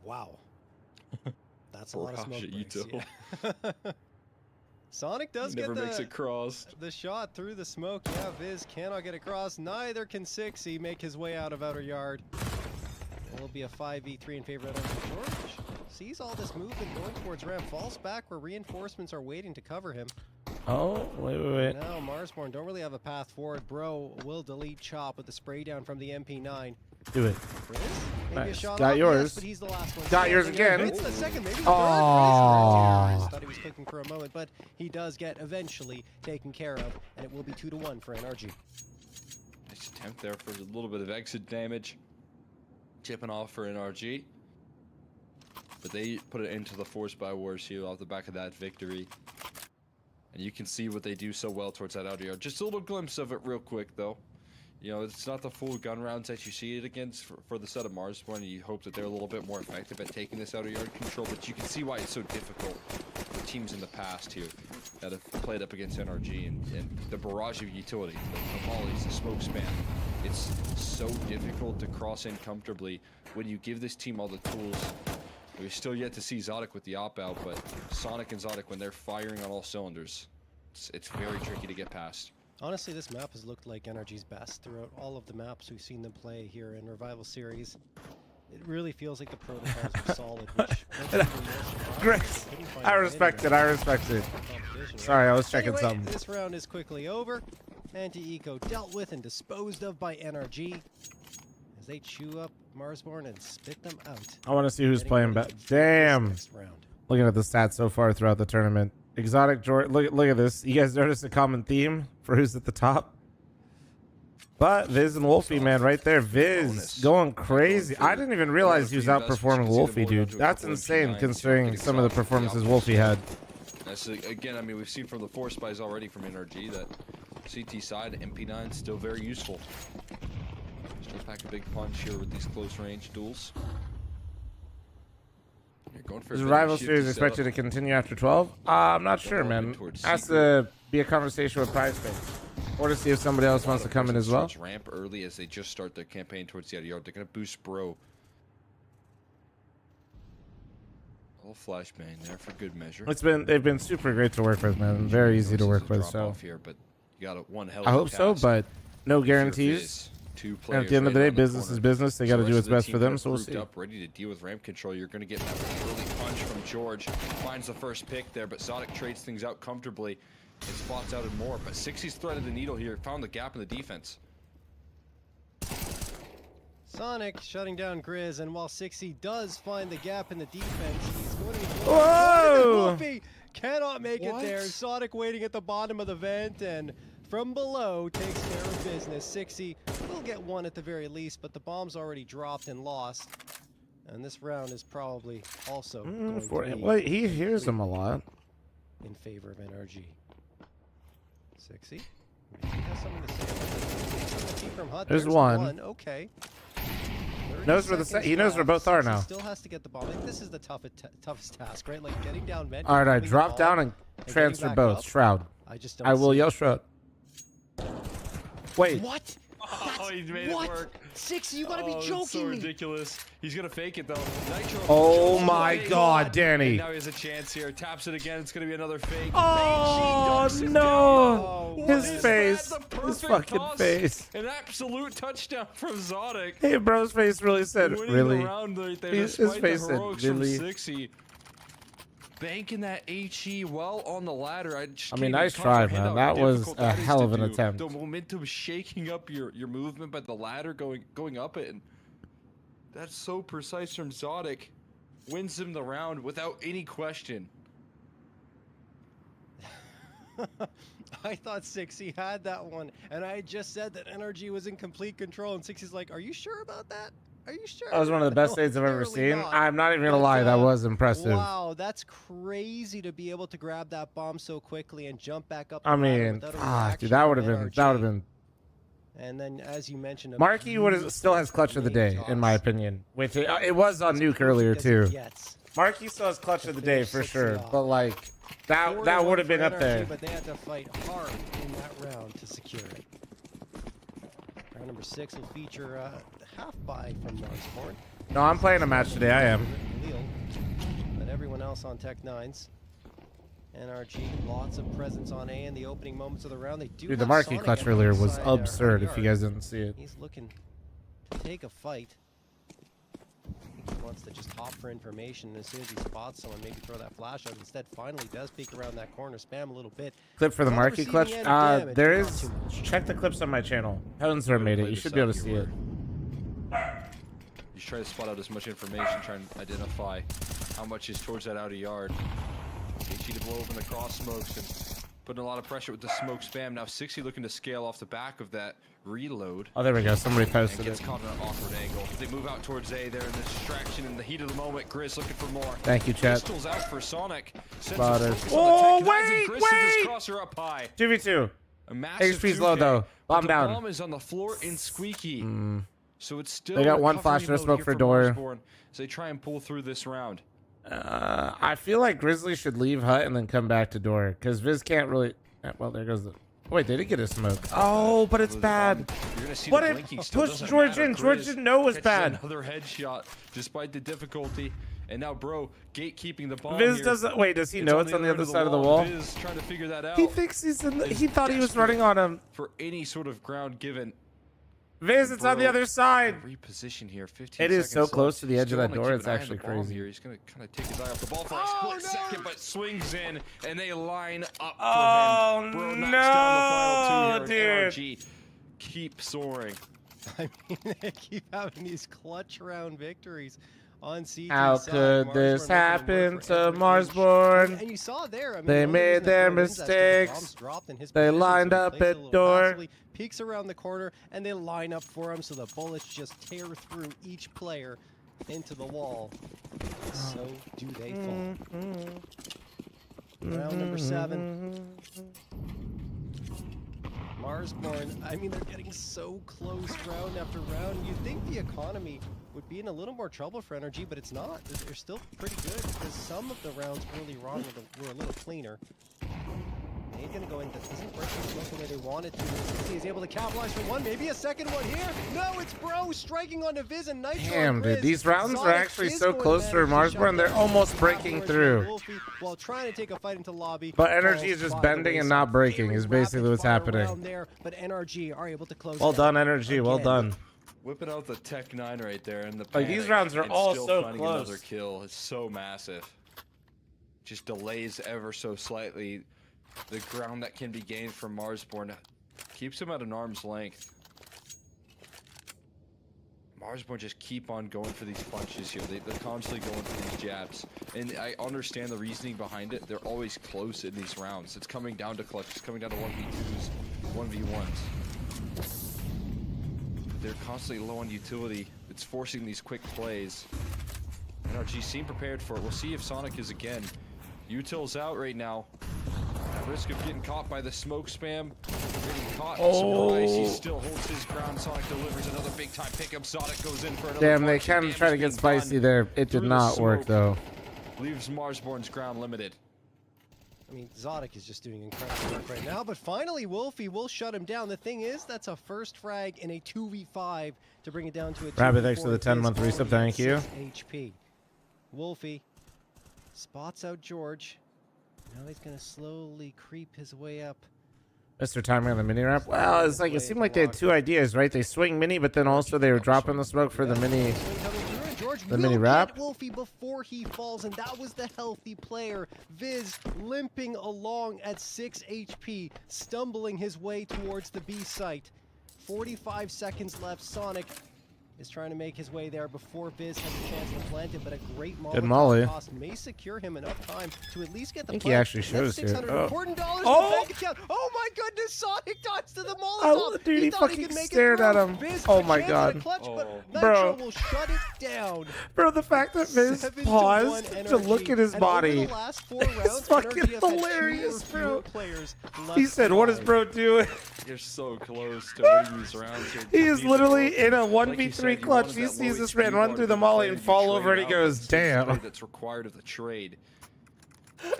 Wow. That's a lot of smoke breaks, Ito. yeah. Sonic does Never get makes it cross. the shot through the smoke. Yeah, Viz cannot get across. Neither can 6E make his way out of outer yard. It'll be a 5v3 in favor of George. Sees all this movement going towards ramp. Falls back where reinforcements are waiting to cover him. Oh, wait. Now Marsborn don't really have a path forward. Bro will delete Chop with the spray down from the MP9. Do it. Riz? Maybe Nice. a shot Got off, yours. Yes, but he's the last one. Got yours standing. again. Hits the second, maybe the third. Aww. Riz thought he was clicking for a moment, but he does get eventually taken care of, and it will be 2-1 for NRG. Nice attempt there for a little bit of exit damage. Chipping off for NRG. But they put it into the Force by Wars here off the back of that victory. And you can see what they do so well towards that outer yard. Just a little glimpse of it real quick, though. You know, it's not the full gun rounds that you see it against for the set of Marsborn. You hope that they're a little bit more effective at taking this outer yard control, but you can see why it's so difficult for teams in the past here that have played up against NRG and the barrage of utility, the mollies, the smoke spam. It's so difficult to cross in comfortably when you give this team all the tools. We're still yet to see Zodic with the op-out, but Sonic and Zodic, when they're firing on all cylinders, it's very tricky to get past. Honestly, this map has looked like NRG's best throughout all of the maps we've seen them play here in Revival Series. It really feels like the protocols are solid, which makes it even more Great. surprising they couldn't find I a respect win it. I respect it. competition. Sorry, I was checking Anyway, something. This round is quickly over. Anti-Eco dealt with and disposed of by NRG as they chew up Marsborn and spit them out. I want to see who's Getting playing ready back. for this Damn. next round. Looking at the stats so far throughout the tournament. Exotic George. Look at this. You guys notice a common theme for who's at the top? But Viz and Wolfie, man, right there. Viz going crazy. I didn't even realize he was outperforming Wolfie, dude. That's insane considering some of the performances Wolfie had. That's, again, I mean, we've seen from the Force Spies already from NRG that CT side, MP9 still very useful. Still pack a big punch here with these close range duels. You're going for Is a the bit of a rival shifty series expected to setup. continue after 12? I'm not sure, man. towards Has secret. to be a conversation with Prize Space. Or to see if somebody else wants to come in as well. Ramp early as they just start their campaign towards the outer yard. They're going to boost Bro. A little flashbang there for good measure. They've been super great to work with, man. Very easy to work with. So Off here, but you got one hell of I a hope so, task. but no Here guarantees. is two And at players the end of the right day, around business corner. is business. They got to So do the what's rest of the best team for them. kind of So we'll grouped see. Up, ready to deal with ramp control. You're going to get that early punch from George. Finds the first pick there, but Sonic trades things out comfortably and spots out and more. But 60's threaded the needle here. Found the gap in the defense. Sonic shutting down Grizz, and while 60 does find the gap in the defense, he's going to be Whoa! Wolfie cannot make it there. What? Sonic waiting at the bottom of the vent, and from below takes care of business. 60 will get one at the very least, but the bomb's already dropped and lost. And this round is probably also going to be Well, he hears him a lot. in favor of NRG. 60. Maybe he has something to say about this. From Hut. There's one. Okay. Knows where he knows where both are now. Still has to get the bomb. I think this is the toughest task, right? Like getting down vent. All right, I drop down and transfer both. Shroud. I will yell Shroud. Wait. What? Oh, he made what? it work. 60, you gotta be joking it's so me. ridiculous. He's gonna fake it though. Nitro Oh jumps my away. God, Danny. And now he has a chance here. Taps it again. It's gonna be another fake. Oh He dunks it no! down. His What is face. that? The His perfect fucking toss. face. An absolute touchdown from Zodic. Hey, bro's face really said, Winning really? the round right there, His despite face the said, heroics really? from 60. Banking that HE well on the ladder. I mean, nice try, man. That was a hell of an attempt. The momentum shaking up your movement by the ladder going up it, and that's so precise from Zodic. Wins him the round without any question. I thought 60 had that one, and I just said that NRG was in complete control, and 60's like, are you sure about that? Are you sure? That was one of the best No, days I've ever clearly seen. not. I'm not even gonna But, lie, that was impressive. Wow, that's crazy to be able to grab that bomb so quickly and jump back up. I the ladder mean, without a dude, reaction that from would have been NRG. And then, as you mentioned, a Marky still has clutch of the day, in my opinion. With it was on Nuke earlier too. Marky still has clutch of the day for sure, but like that would have been up there. But they had to fight hard in that round to secure it. Round number 6 will feature half buy from Marsborn. No, I'm playing a match today. I am. But everyone else on Tech 9s. NRG, lots of presence on A in the opening moments of the round. They do. Dude, the have Marky Sonic clutch at earlier the was side, absurd. If yard. you guys didn't see it. He's looking to take a fight. He wants to just hop for information, and as soon as he spots someone, maybe throw that flash out. Instead, finally does peek around that corner, spam a little bit. Clip for the Not Marky receiving clutch. any damage, There not is. too much. Check the clips on my channel. Heavensor made it. You should be able to see it. He's trying to spot out as much information, trying to identify how much is towards that outer yard. HE to blow open the cross smokes and putting a lot of pressure with the smoke spam. Now 60 looking to scale off the back of that reload. Oh, there we go. Somebody And posted gets it. caught in an awkward angle. They move out towards A. They're in the distraction in the heat of the moment. Grizz looking for more. Thank you, chat. Pistols out for Sonic. Spotters. Oh, wait, wait! Crosser up high. 2v2. A massive HP's low 2K, though. but Bomb the down. bomb is on the floor in Squeaky. So it's still They got one recovery flash, no mode smoke here for for door. Marsborn as they try and pull through this round. I feel like Grizzly should leave hut and then come back to door because Viz can't really. Well, there goes the. Wait, they did get a smoke. Oh, but it's bad. You're gonna see What the if blinking still push doesn't George matter. in? George Grizz didn't know it was catches bad. Another headshot despite the difficulty. And now, bro, gatekeeping the bomb. Viz here. doesn't. Wait, does he know it's on the other side of the wall? Viz trying to figure that out. He thinks he's in. He thought he was desperate running on him. for any sort of ground given. Viz, it's on the Bro, other side. Reposition here. 15 It is seconds so left. close to the edge of Still that wanna door. keep It's an eye on actually the bomb crazy. Here. He's gonna kind of take his eye off the ball for a split second, but swings in, and they line up for Oh, him. Bro knocks down the final two here, and dude. NRG keep soaring. I mean, they keep having these clutch round victories on CT. How side. could Marsborn this looking to happen work to for every Marsborn? inch. And you saw there, I mean, They the only made reason their that wins, that's 'cause the mistakes. bombs dropped in his They position, lined so he up plays it a at little door. passively, peeks around the corner, and they line up for him, so the bullets just tear through each player into the wall. So do they fall. Round number 7. Marsborn, I mean, they're getting so close round after round. You'd think the economy would be in a little more trouble for NRG, but it's not. They're still pretty good because some of the rounds early on were a little cleaner. He's going to go in. That doesn't break the smoke the way they wanted to. He's able to capitalize for one, maybe a second one here. No, it's Bro striking onto Viz and Nitro. Damn, dude, these rounds are Sonic actually is so going to close for manage to Marsborn. shut They're down almost breaking Marsborn through. Wolfie while trying to take a fight into lobby. But NRG is Falls just by the bending and wayside. not breaking Very is basically what's rapid fire happening. round there, but NRG are able to close. Well it out. done, NRG. Well Again. done. Whipping out the Tech 9 right there in the Like, these panic rounds are and all still so finding close. Another kill. It's so massive. Just delays ever so slightly the ground that can be gained from Marsborn. Keeps him at an arm's length. Marsborn just keep on going for these punches here. They're constantly going for these jabs. And I understand the reasoning behind it. They're always close in these rounds. It's coming down to clutch. It's coming down to 1v2s, 1v1s. They're constantly low on utility. It's forcing these quick plays. NRG seem prepared for it. We'll see if Sonic is again. Util's out right now. At risk of getting caught by the smoke spam. Getting caught. Surprise. He still holds his ground. Sonic delivers another big time pickup. Sonic goes in for another. Damn, they kind of try to get spicy there. It did not work though. Leaves Marsborn's ground limited. I mean, Zodic is just doing incredible work right now, but finally Wolfie will shut him down. The thing is, that's a first frag in a 2v5 to bring it down to a 2v4. Rabbit, thanks for the 10-month resub. Thank you. 6 HP. Wolfie spots out George. Now he's going to slowly creep his way up. Mr. Timing on the mini wrap. Well, it's like it seemed like they had two ideas, right? They swing mini, but then also they were dropping the smoke for the mini. The mini wrap. Wolfie before he falls, and that was the healthy player. Viz limping along at 6 HP, stumbling his way towards the B site. 45 seconds left. Sonic is trying to make his way there before Viz has a chance to plant it, but a great molly cost may secure him enough time to at least get the I think plant. he actually shows here. $640 oh. Bank account. Oh my goodness, Sonic dodged to the Molotov. Dude, he fucking stared at him. Viz oh my god. Clutch, bro. Will shut it down. Bro, the fact that Viz paused to look at his body is fucking hilarious, bro. He said, what is bro doing? You're so close to winning these rounds here. He is literally in a 1v3 clutch. He sees this man run through the molly and fall over, and he goes, damn. That's required of the trade.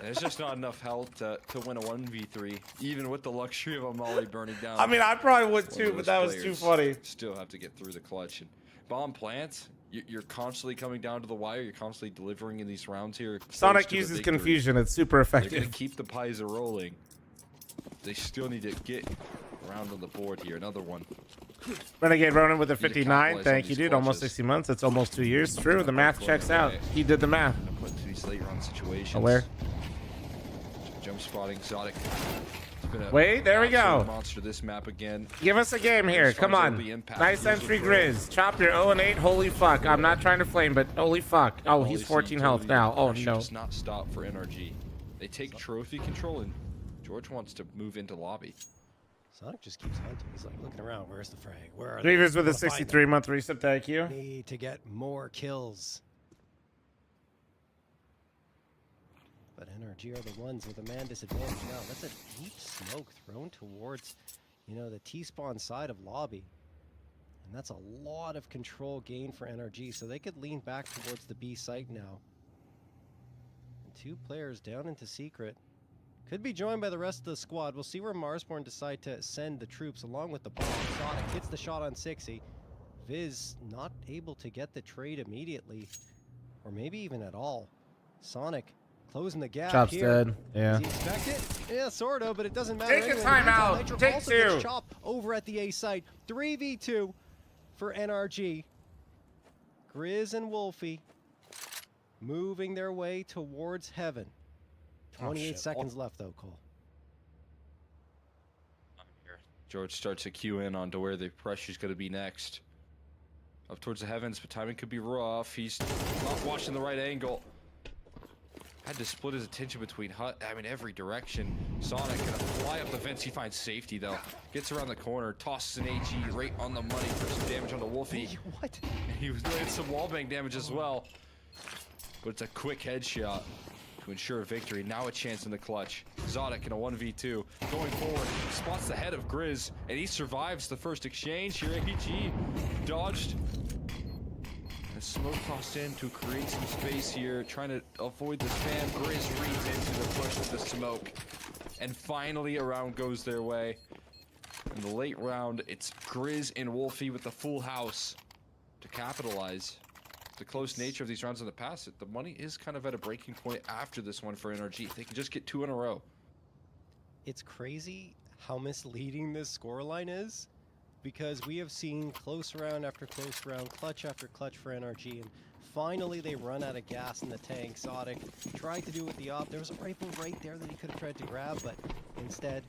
There's just not enough health to win a 1v3, even with the luxury of a molly burning down. I mean, I probably would too, but that was too funny. Still have to get through the clutch. And bomb plants, you're constantly coming down to the wire. You're constantly delivering in these rounds here. Sonic uses confusion. It's super effective. They're going to keep the pies rolling. They still need to get around on the board here. Another one. Renegade Ronin with a 59. Thank you, dude. Almost 60 months. That's almost 2 years. True. The math checks out. He did the math. Put to these late run situations. Aware. Jump spotting Exotic. Wait, there we go. Monster this map again. Give us a game here. Come on. Nice entry, Grizz. Chop your 0-8. Holy fuck. I'm not trying to flame, but holy fuck. Oh, he's 14 health now. Oh, no. Does not stop for NRG. They take trophy control, and George wants to move into lobby. Sonic just keeps hunting. He's like looking around. Where's the frag? Where are Reavers with a 63-month reset. Thank you. Need to get more kills. But NRG are the ones with a man disadvantage now. That's a deep smoke thrown towards, the T-spawn side of lobby. And that's a lot of control gain for NRG. So they could lean back towards the B site now. And 2 players down into secret. Could be joined by the rest of the squad. We'll see where Marsborn decide to send the troops along with the bomb. Sonic hits the shot on 60. Viz not able to get the trade immediately. Or maybe even at all. Sonic closing the gap Chop's here. dead. Yeah. Does he expect it? Yeah, sort of, but it doesn't matter. Take a timeout. Take 2. Chop over at the A site. 3v2 for NRG. Grizz and Wolfie moving their way towards heaven. 28 seconds left, though, Cole. George starts to cue in on to where the pressure's going to be next. Up towards the heavens, but timing could be rough. He's not watching the right angle. Had to split his attention between every direction. Sonic gonna fly up the fence. He finds safety, though. Gets around the corner, tosses an HE right on the money for some damage on the Wolfie. What? He was doing some wallbang damage as well. But it's a quick headshot to ensure a victory. Now a chance in the clutch. Zodic in a 1v2. Going forward, spots the head of Grizz, and he survives the first exchange here. HE dodged. And smoke tossed in to create some space here, trying to avoid the spam. Grizz reads into the push with the smoke. And finally a round goes their way. In the late round, it's Grizz and Wolfie with the full house to capitalize. The close nature of these rounds in the past, the money is kind of at a breaking point after this one for NRG. If they can just get 2 in a row. It's crazy how misleading this scoreline is, because we have seen close round after close round, clutch after clutch for NRG, and finally they run out of gas in the tank. Zodic tried to do it with the op. There was a rifle right there that he could have tried to grab, but instead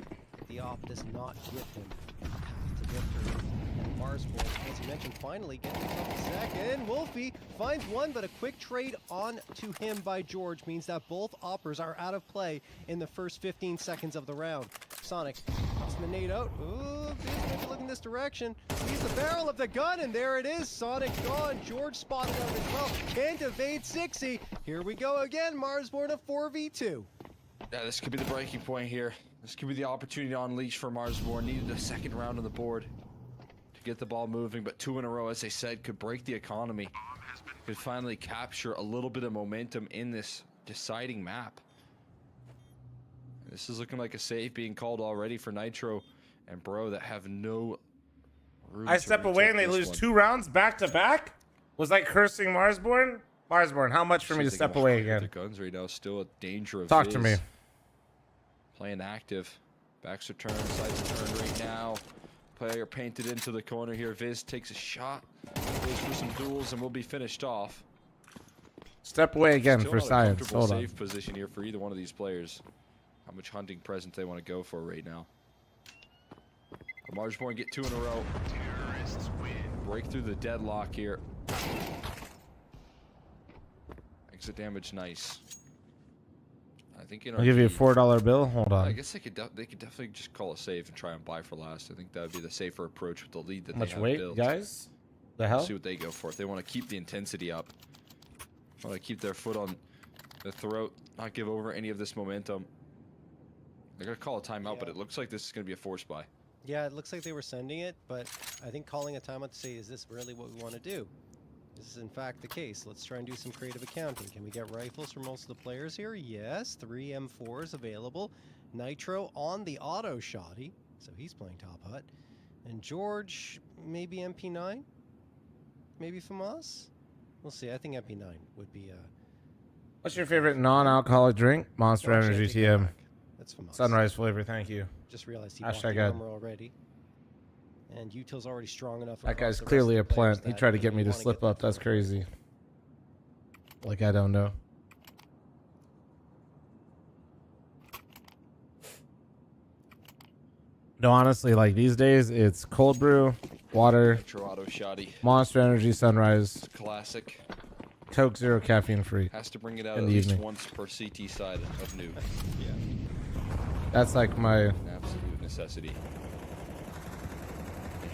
the op does not give him a path to victory. And Marsborn. As you mentioned, finally getting himself a second. Wolfie finds one, but a quick trade on to him by George means that both oppers are out of play in the first 15 seconds of the round. Sonic tossing the nade out. Ooh, Viz maybe looking this direction. Sees the barrel of the gun, and there it is. Sonic gone. George spotted out as well. Can't evade 60. Here we go again. Marsborn a 4v2. Yeah, this could be the breaking point here. This could be the opportunity to unleash for Marsborn. Needed a second round on the board to get the ball moving, but 2 in a row, as they said, could break the economy. Could finally capture a little bit of momentum in this deciding map. This is looking like a save being called already for Nitro and Bro that have no room I to step away retake and they this lose one. 2 rounds back to back? Was I cursing Marsborn? Marsborn, how much for me to Seems like step I'm away with again? The guns right now, still a danger of Talk to me. Viz. Playing active. Backs are turned, sides are turned right now. Player painted into the corner here. Viz takes a shot. Goes for some duels and will be finished off. Step away again Still for not a science. comfortable Hold on. safe position here for either one of these players. How much hunting present they want to go for right now. Marsborn get 2 in a row. Break through the deadlock here. Exit damage, nice. I think I'll give you a $4 bill. Hold on. I guess they could definitely just call a save and try and buy for last. I think that would be the safer approach with the lead that Much they have weight, built. guys? The hell? See what they go for. If they want to keep the intensity up, want to keep their foot on the throat, not give over any of this momentum. They're gonna call a timeout, but it looks like this is gonna be a force buy. Yeah, it looks like they were sending it, but I think calling a timeout to say, is this really what we want to do? This is in fact the case. Let's try and do some creative accounting. Can we get rifles for most of the players here? Yes, 3 M4s available. Nitro on the auto shotty, so he's playing top hut. And George, maybe MP9? Maybe from us? We'll see. I think MP9 would be What's your favorite non-alcoholic drink? Monster Actually, I Energy take that TM. back. That's from us. Sunrise flavor, thank you. Just realized he bought Hashtag the ad. armor already. And Util's already strong enough. That across guy's the rest clearly of a the players plant. He that tried to get me to wanna slip get up. that That's far. crazy. Like I don't know. No, honestly, like these days, it's cold brew, water, Nitro auto shotty. Monster Energy Sunrise, Classic. Coke Zero caffeine free. Has to bring it out in at the least evening. once per CT side of noob. That's like my. An absolute necessity.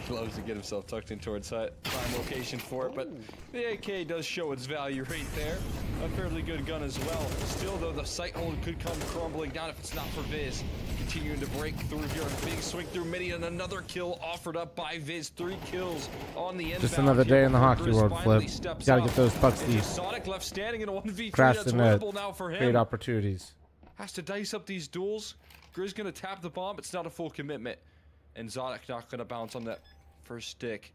He loves to get himself tucked in towards hut. Prime location for it, but the AK does show its value right there. A fairly good gun as well. Still, though, the sight hold could come crumbling down if it's not for Viz. Continuing to break through here. A big swing through midi and another kill offered up by Viz. 3 kills on the end. Just another day in the hockey world, Flip. Gotta get those pucks deep. Sonic left standing in a 1v3. Crash That's the net. winnable now for him. Great opportunities. Has to dice up these duels. Grizz gonna tap the bomb. It's not a full commitment. And Zodic not gonna bounce on that first stick.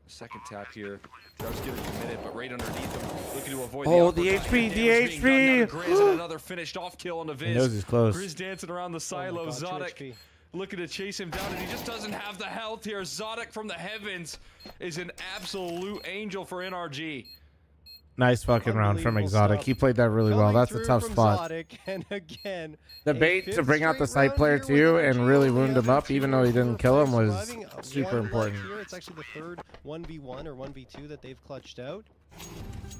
Second tap here. Drew's getting committed, but right underneath him. Looking to avoid Oh, the the uppercut. HP, Damage the being done down to HP. Grizz and another finished off kill on the Viz. He knows he's close. Grizz dancing around the silo. God, 2 Zodic HP. looking to chase him down, and he just doesn't have the health here. Zodic from the heavens is an absolute angel for NRG. Nice fucking round from Unbelievable Exotic. stuff. He played that really well. Coming That's a through tough from spot. Zodic, and again, The a bait to fifth bring out the straight side round player here to you with and NRG really on wound the him other up, even two. though he didn't kill him, We're was surviving super one important. left here. It's actually the third 1v1 or 1v2 that they've clutched out.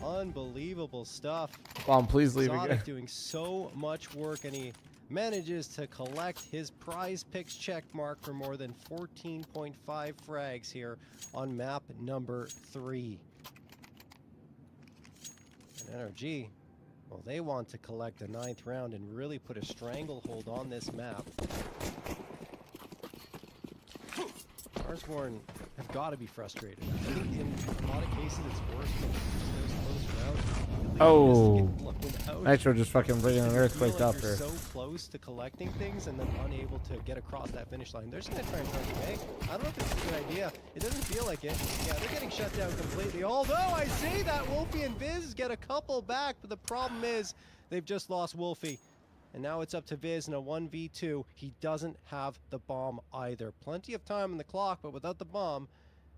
Unbelievable stuff. Bomb, please leave Zodic again. doing so much work, and he manages to collect his prize picks check mark for more than 14.5 frags here on map number 3. And NRG, well, they want to collect the 9th round and really put a stranglehold on this map. Marsborn have got to be frustrated. I think in a lot of cases it's worse than those close rounds. They Oh. just get blown out. Nitro just fucking bringing an You feel earthquake like up you're here. so close to collecting things and then unable to get across that finish line. They're just gonna try and turn the bank. I don't know if it's a good idea. It doesn't feel like it. Yeah, they're getting shut down completely. Although I see that Wolfie and Viz get a couple back, but the problem is they've just lost Wolfie. And now it's up to Viz in a 1v2. He doesn't have the bomb either. Plenty of time on the clock, but without the bomb,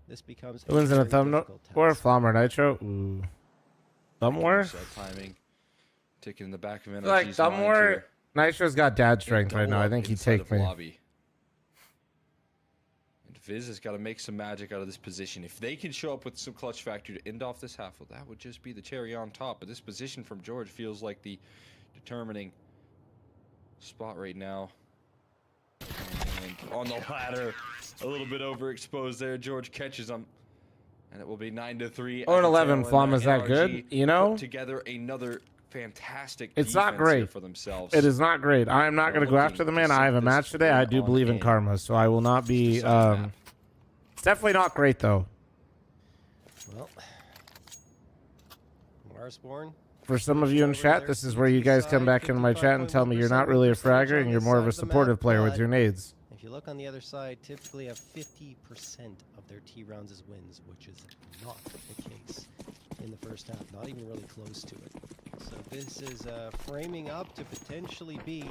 this becomes Who wins in a very thumb difficult or task. Flom or Nitro? Ooh. Thumb war? Set timing. Taking in the back of I feel like NRG's thumb mind war. here. Nitro's got dad strength right Double now. I up think he'd inside take of me. lobby. And Viz has got to make some magic out of this position. If they can show up with some clutch factor to end off this half, well, that would just be the cherry on top. But this position from George feels like the determining spot right now. And on the ladder, a little bit overexposed there. George catches him. And it will be 9-3. 0-11, Flom, is that good? You know? Put together another fantastic It's not defense here great for themselves. It is not great. I am not going to go after the man. I have a match today. I do believe in karma, so I will not be. It's definitely not great though. Well, Marsborn. For some of you in chat, this is where you guys come back into my chat and tell me you're not really a fragger and you're more of a supportive player with your nades. If you look on the other side, typically have 50% of their T rounds as wins, which is not the case in the first half. Not even really close to it. So this is framing up to potentially be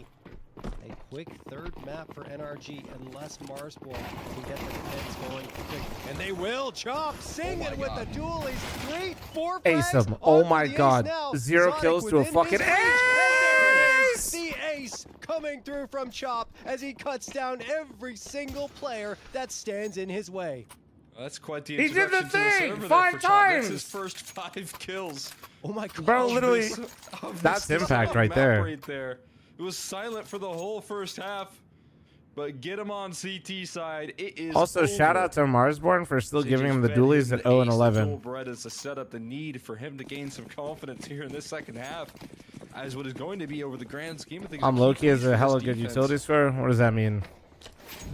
a quick third map for NRG unless Marsborn can get the defense going quick. And they will. Chop singing with the dualies. 3-4 Ace frags him. Oh onto my the god. ace now. 0 Sonic kills to a within fucking his reach. And there it is. ace! The ace coming through from Chop as he cuts down every single player that stands in his way. That's quite the He did the introduction to the thing server 5 there for Chop. That's times. his first 5 kills. Oh my god. Bro, literally, that's impact right there. Right there. It was silent for the whole first half, but get him on CT side. It is Also, over. shout out to Marsborn for still giving him the fed dualies him at the 0 ace. and The 11. dual bread is to set up the need for him to gain some confidence here in this second half, as what is going to be over the grand scheme of things. I'm Loki as a hella good utility score. What does that mean?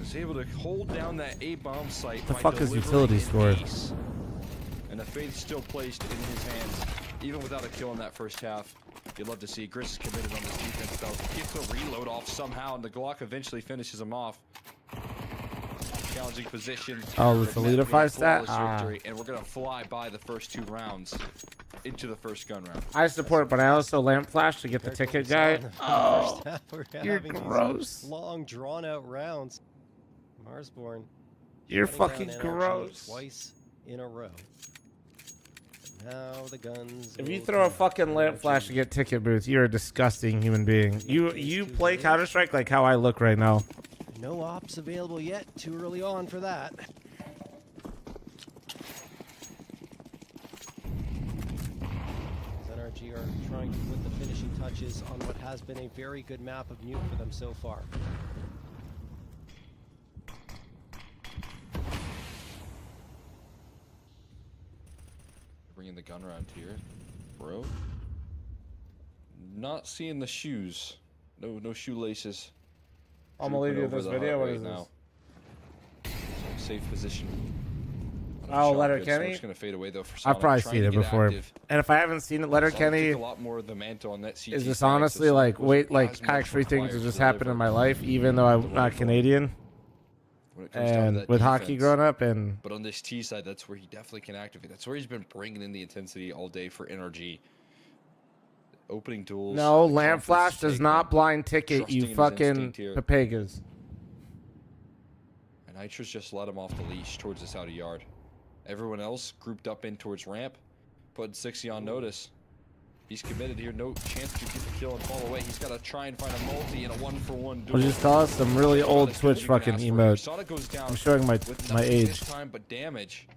Is able to hold down that A bomb site. The by fuck is delivering utility an score? ace. And the faith still placed in his hands, even without a kill in that first half. You'd love to see Gris is committed on this defense though. Gets the reload off somehow, and the Glock eventually finishes him off. Challenging position. Oh, the But solidifies that? flawless victory, and we're gonna fly by the first 2 rounds into the first gun round. I support, but I also lamp flash to get the ticket guy. Oh, you're gross. Long drawn out rounds. Marsborn. You're shutting down fucking NRG gross. Twice in a row. Now the guns. If you will throw a come. fucking lamp flash to get ticket booth, you're a disgusting human being. You play Counter-Strike like how I look right now. No ops available yet. Too early on for that. NRG are trying to put the finishing touches on what has been a very good map of Nuke for them so far. Bringing the gun round here, bro. Not seeing the shoes. No shoelaces. I'm gonna leave you with Over this the video. hut What right is now. this? So safe position. Oh, Letter Shotgun, Kenny? So it's gonna fade away though for I've Sonic, probably trying seen to it get before. active. And if I haven't seen it, Letter Sonic Kenny, took a lot more of the mantle on that CT is this side, so honestly Sonic like, wasn't wait, as like much tax-free things required that to just happened in deliver my life, even though I'm not Canadian when it comes down to and that with hockey defense. growing up. And But on this T side, that's where he definitely can activate. That's where he's been bringing in the intensity all day for NRG. Opening duels. no, the lamp confidence flash to does take not them, blind ticket, trusting you in his fucking instinct here. papagas. And Nitro's just let him off the leash towards this outer yard. Everyone else grouped up in towards ramp, putting 60 on notice. He's committed here, no chance to get the kill and fall away. He's got to try and find a multi in a 1-for-1 duel. We'll just call us some really old That's good Twitch you can fucking ask for. emote. Sonic goes down I'm showing my with my nothing age. this time but damage.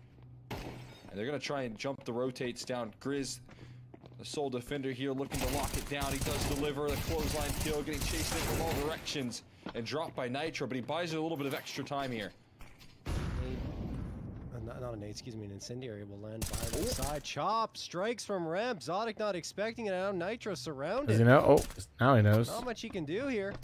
And they're gonna try and jump the rotates down. Grizz, the sole defender here, looking to lock it down. He does deliver the clothesline kill, getting chased in from all directions and dropped by Nitro, but he buys it a little bit of extra time here. Not a nade, excuse me, an incendiary will land by the side. Chop strikes from ramp. Zodic not expecting it. Now Nitro surrounded. Does he know? Oh, now he knows. Not much he can do here.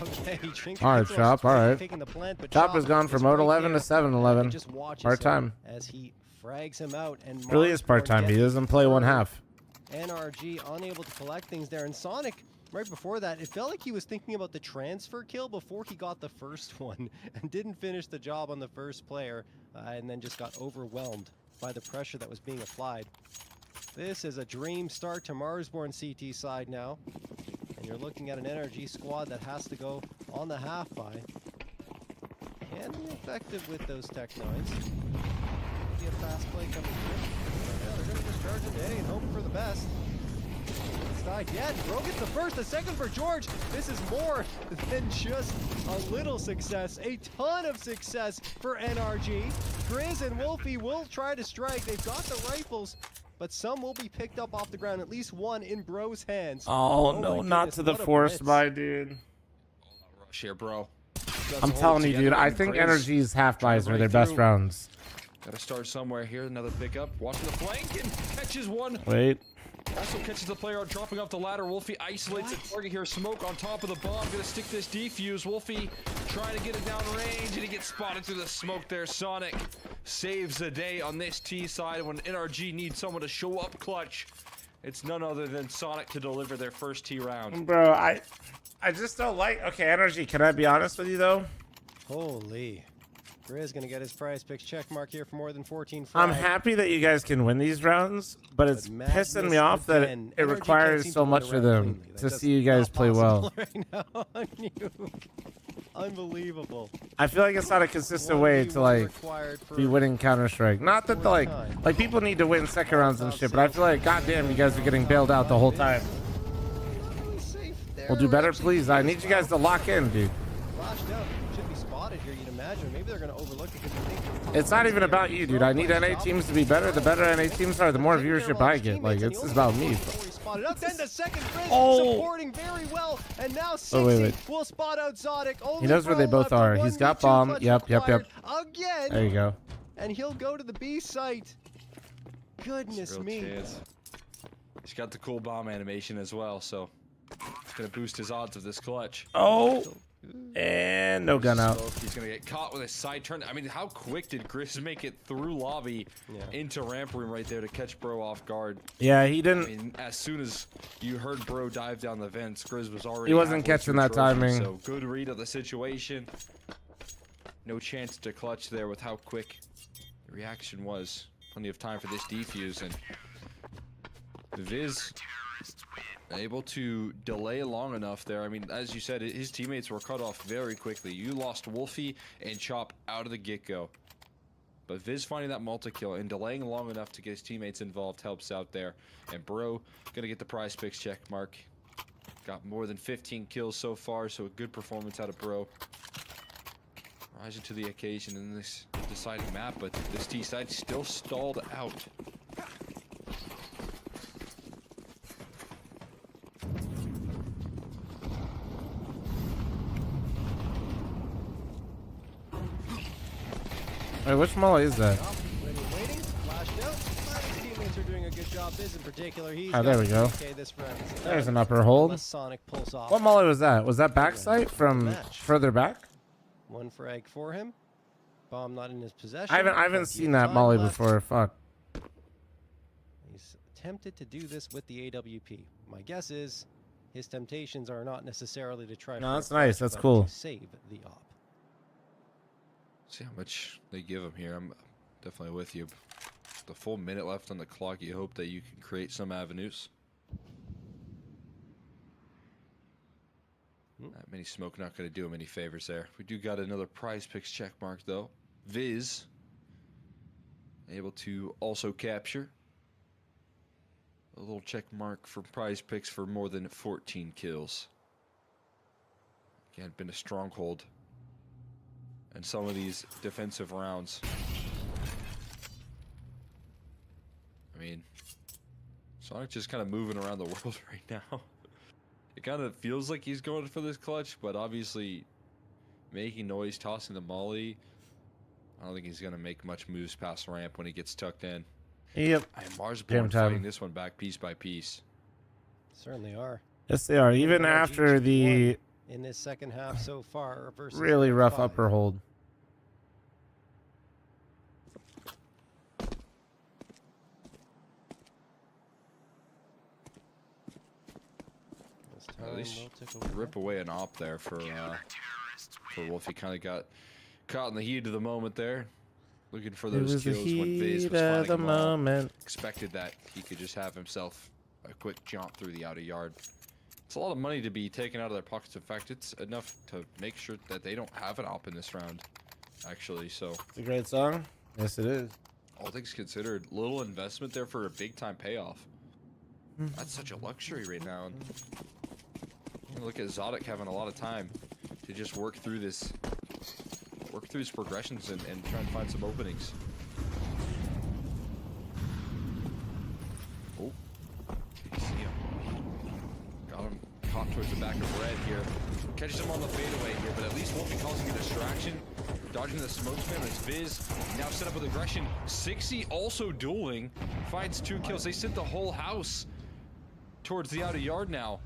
Okay, Trinket All right, gets off Chop. All right. taking the plant, but Chop has gone from is mode right 11 to there. 7-11. Just watches Part time. him as he frags him out and Really is part time. He doesn't play one half. NRG unable to collect things there, and Sonic right before that, it felt like he was thinking about the transfer kill before he got the first one and didn't finish the job on the first player, and then just got overwhelmed by the pressure that was being applied. This is a dream start to Marsborn CT side now, and you're looking at an NRG squad that has to go on the half by. Can be effective with those Tech 9s. Be a fast play coming through. Yeah, they're going to just charge into A and hope for the best. backside. Yeah, Bro gets the first, the second for George. This is more than just a little success. A ton of success for NRG. Grizz and Wolfie will try to strike. They've got the rifles, but some will be picked up off the ground. At least one in Bro's hands. Oh, my no, not goodness, to the what a force blitz. buy, dude. Rush here, bro. I'm telling you, dude. I think Energy's half buys are their best rounds. Got to start somewhere here. Another pickup. Watching the flank and catches one. Wait. Also catches the player dropping off the ladder. Wolfie isolates a target here. Smoke on top of the bomb. Gonna stick this defuse. Wolfie trying to get it down range, and he gets spotted through the smoke there. Sonic saves the day on this T side when NRG needs someone to show up clutch. It's none other than Sonic to deliver their first T round. Bro, I just don't like... Okay, Energy, can I be honest with you, though? Holy. Grizz gonna get his prize picks check mark here for more than 14 I'm frags. happy that you guys can win these rounds, but it's pissing me off that it NRG requires can't so seem to much win of a round them cleanly. to That's see you guys not play well. possible right now on Nuke. Unbelievable. I feel like it's not a consistent way to, like, be winning Counter-Strike. Not that, like people need to win second rounds and shit, but I feel like, goddamn, you guys are getting bailed out the whole time. We'll do better, please. I need you guys to lock in, dude. Flashed out. Should be spotted here, you'd imagine. Maybe they're gonna overlook it because they think It's not even about you, dude. I need NA teams to be better. The better NA teams are, the more viewership I get. Like, it's just about me. spotted up. Then the second Grizz Oh. supporting very well. And now 60 Oh, wait. will spot out Zodic. He knows where they both are. He's got bomb. Yep. Again. There you go. And he'll go to the B site. Goodness Real me. chance. He's got the cool bomb animation as well, so it's gonna boost his odds of this clutch. Oh, and no gun out. He's gonna get caught with a side turn. I mean, how quick did Grizz make it through lobby into ramp room right there to catch Bro off guard? Yeah, he didn't. I mean, as soon as you heard Bro dive down the vents, Grizz was already. He wasn't halfway catching through that trophy, timing. So good read of the situation. No chance to clutch there with how quick the reaction was. Plenty of time for this defuse, and Viz able to delay long enough there. I mean, as you said, his teammates were cut off very quickly. You lost Wolfie and Chop out of the get-go. But Viz finding that multi-kill and delaying long enough to get his teammates involved helps out there. And Bro gonna get the prize picks check mark. Got more than 15 kills so far, so a good performance out of Bro. Rising to the occasion in this deciding map, but this T side still stalled out. Wait, which molly is that? Waiting, flashed out. His teammates are doing a good job. Viz in particular, he's Oh, there we go. this round. There's an upper hold. Unless Sonic pulls off. What molly was that? Was that backside from further back? One frag for him. Bomb not in his possession. I haven't Plenty of seen that time molly left. before. Fuck. He's tempted to do this with the AWP. My guess is his temptations are not necessarily to try. No, for a that's nice. clutch, That's but cool. To save the op. See how much they give him here. I'm definitely with you. The full minute left on the clock. You hope that you can create some avenues. That many smoke not going to do him any favors there. We do got another prize picks check mark though. Viz able to also capture a little check mark for prize picks for more than 14 kills. Again, been a stronghold. And some of these defensive rounds. I mean, Sonic just kind of moving around the world right now. It kind of feels like he's going for this clutch, but obviously making noise, tossing the molly. I don't think he's going to make much moves past ramp when he gets tucked in. Yep. And Marsborn Jam time. fighting this one back piece by piece. Certainly are. Yes, they are. Even after the In this second half so far versus really rough 5. upper hold. At least rip away an op there for Wolfie. Kind of got caught in the heat of the moment there, looking for those kills when Viz was finding them all. Expected that he could just have himself a quick jump through the outer yard. It's a lot of money to be taken out of their pockets. In fact, it's enough to make sure that they don't have an op in this round, actually. So it's a great song. Yes, it is. All things considered, little investment there for a big time payoff. That's such a luxury right now. And you look at Zodic having a lot of time to just work through his progressions and try and find some openings. Oh, you see him. Got him caught towards the back of red here. Catches him on the fadeaway here, but at least won't be causing a distraction. Dodging the smoke spam as Viz now set up with aggression. 60 also dueling. Finds 2 kills. They sent the whole house towards the outer yard now.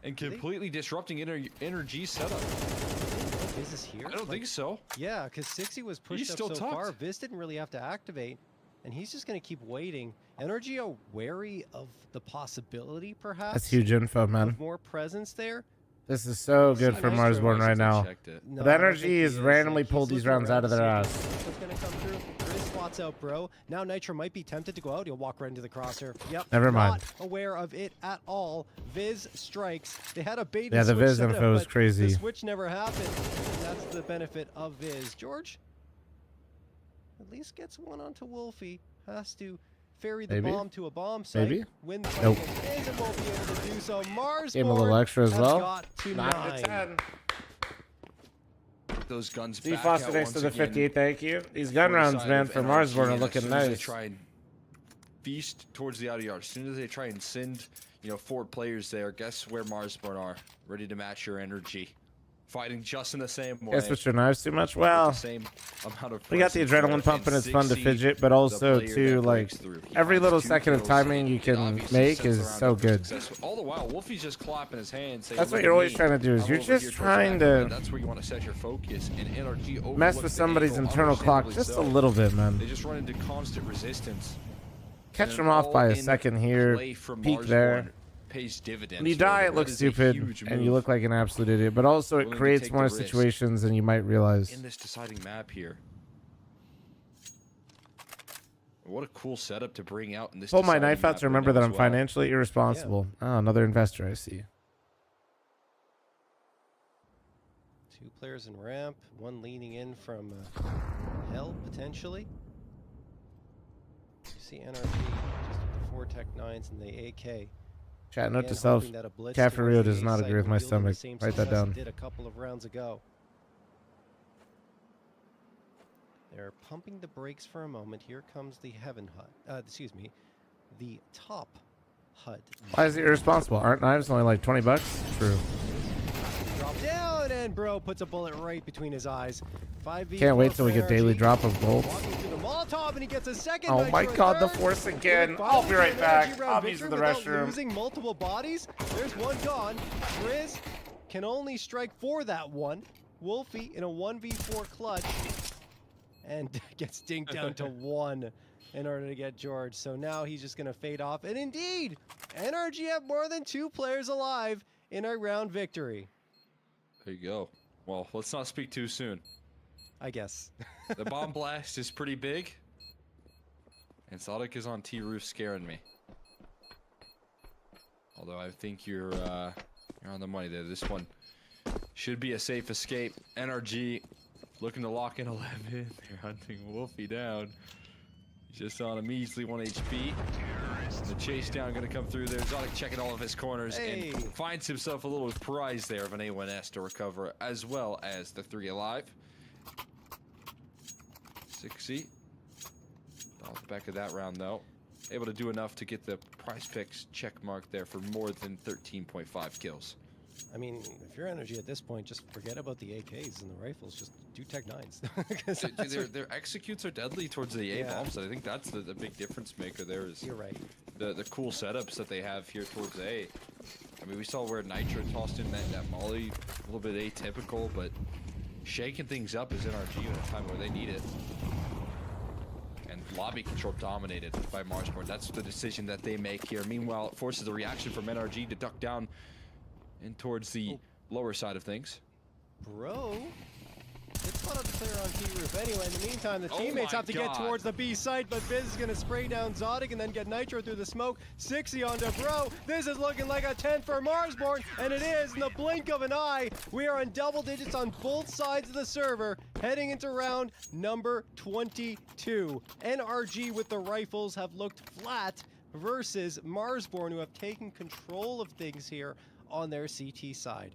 And completely disrupting energy setup. Viz is here? I don't think so. Yeah, because 60 was pushed up so far. Viz didn't really have to activate. And he's just going to keep waiting. Energy are wary of the possibility, perhaps. That's huge info, man. Of more presence there. This is so good for Marsborn right now. No, But energy is randomly pulled these rounds out of their ass. What's going to come through? Grizz spots out, bro. Now Nitro might be tempted to go out. He'll walk right into the crosshair. Yep. Never mind. Not aware of it at all. Viz strikes. They had a bait. Yeah, the Viz info was crazy. The switch never happened. And that's the benefit of Viz. George at least gets one onto Wolfie. Has to ferry the bomb to a bomb site. Maybe. Win the Nope. fight and won't be able to do so. Mars Gave him a little extra as well. got to 9 to 10. Those guns D back Foster out thanks to once the again 50, thank you. These gun for the rounds, side man, of for NRG, Marsborn are and looking as soon as they nice. try and feast towards the outer yard. As soon as they try and send, forward players there, guess where Marsborn are? Ready to match your energy. Fighting just in the same way. Guess switch your knives too much? Well, Same amount of we got the adrenaline pumping. It's fun to fidget, but also too, like, every little second of timing you can make is so good. All the while, Wolfie's just clapping his hands. Saying, That's what "Look you're at always me. trying to do. Is I'm you're over just here towards trying the back of to the That's where you want to set your focus. And NRG mess overlooks with the somebody's angle, internal clock understandably just a so. little bit, man. They just run into constant resistance. Catch And them an off by a all-in second here. play from Peek Marsborn there. Pays dividends. When you for them. die, it That looks is a stupid, huge and you move look like an absolute idiot. But also, it Willing to creates take more the risk. situations than you might realize. in this deciding map here. What a cool setup to bring out in this. Pull my deciding knife out map to right remember now that as I'm well. financially irresponsible. Oh, another investor, I see. 2 players in ramp, 1 leaning in from hell, potentially. You see NRG just with the 4 Tech 9s and the AK. Chat, note Again, to self, hoping that a blitz Cafeteria towards the does A not site agree with will my yield them the stomach. same Write that success down. it did a couple of rounds ago. They're pumping the brakes for a moment. Here comes the Heaven HUD. Excuse me, the top HUD. Why is it irresponsible? Aren't knives only like 20 bucks? True. Drop down, and bro puts a bullet right between his eyes. 5v4 Can't wait till we for get daily NRG. drop of gold. Walking through the Molotov, and he gets a second. Oh Nitro my god, the third. force again. Good I'll be right NRG back. round I'll be using the victory without restroom. Losing multiple bodies. There's one gone. Grizz can only strike for that one. Wolfie in a 1v4 clutch and gets dinked down to 1 in order to get George. So now he's just going to fade off. And indeed, NRG have more than 2 players alive in a round victory. There you go. Well, let's not speak too soon. I guess. The bomb blast is pretty big. And Zodic is on T-roof scaring me. Although I think you're on the money there. This one should be a safe escape. NRG looking to lock in 11. They're hunting Wolfie down. Just on a measly 1 HP. The chase down going to come through there. Zodic checking all of his corners and finds himself a little prize there of an A1S to recover, as well as the 3 alive. 60. Off the back of that round, though. Able to do enough to get the prize picks check mark there for more than 13.5 kills. I mean, if you're energy at this point, just forget about the AKs and the rifles. Just do Tech 9s. Their executes are deadly towards the A bombs. I think that's the big difference maker there. Is you're right. The cool setups that they have here towards A. I mean, we saw where Nitro tossed in that molly, a little bit atypical, but shaking things up is NRG at a time where they need it. And lobby control dominated by Marsborn. That's the decision that they make here. Meanwhile, it forces a reaction from NRG to duck down and towards the lower side of things. Bro, it's spot up the player on T-roof anyway. In the meantime, the teammates have to get towards the B site, but Viz is going to spray down Zodic and then get Nitro through the smoke. 60 onto Bro. This is looking like a 10 for Marsborn, and it is in the blink of an eye. We are in double digits on both sides of the server, heading into round number 22. NRG with the rifles have looked flat, versus Marsborn, who have taken control of things here on their CT side.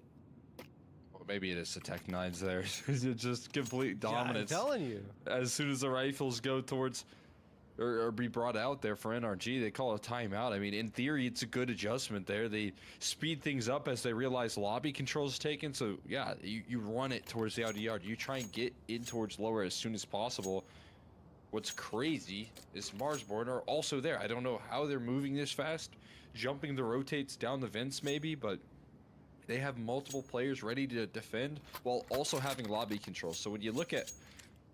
Well, maybe it is the Tech 9s there. It's just complete dominance. Yeah, I'm telling you. As soon as the rifles go towards or be brought out there for NRG, they call a timeout. I mean, in theory, it's a good adjustment there. They speed things up as they realize lobby control is taken. So, yeah, you run it towards the outer yard. You try and get in towards lower as soon as possible. What's crazy is Marsborn are also there. I don't know how they're moving this fast, jumping the rotates down the vents maybe, but they have multiple players ready to defend while also having lobby control. So when you look at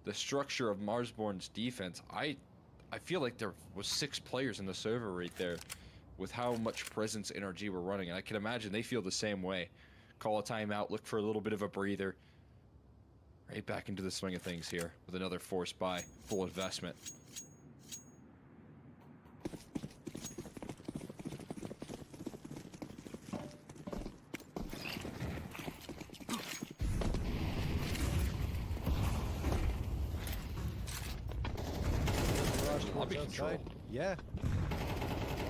the structure of Marsborn's defense, I feel like there was 6 players in the server right there with how much presence NRG were running, and I can imagine they feel the same way. Call a timeout, look for a little bit of a breather. Right back into the swing of things here with another forced buy, full investment. Lobby control. Yeah.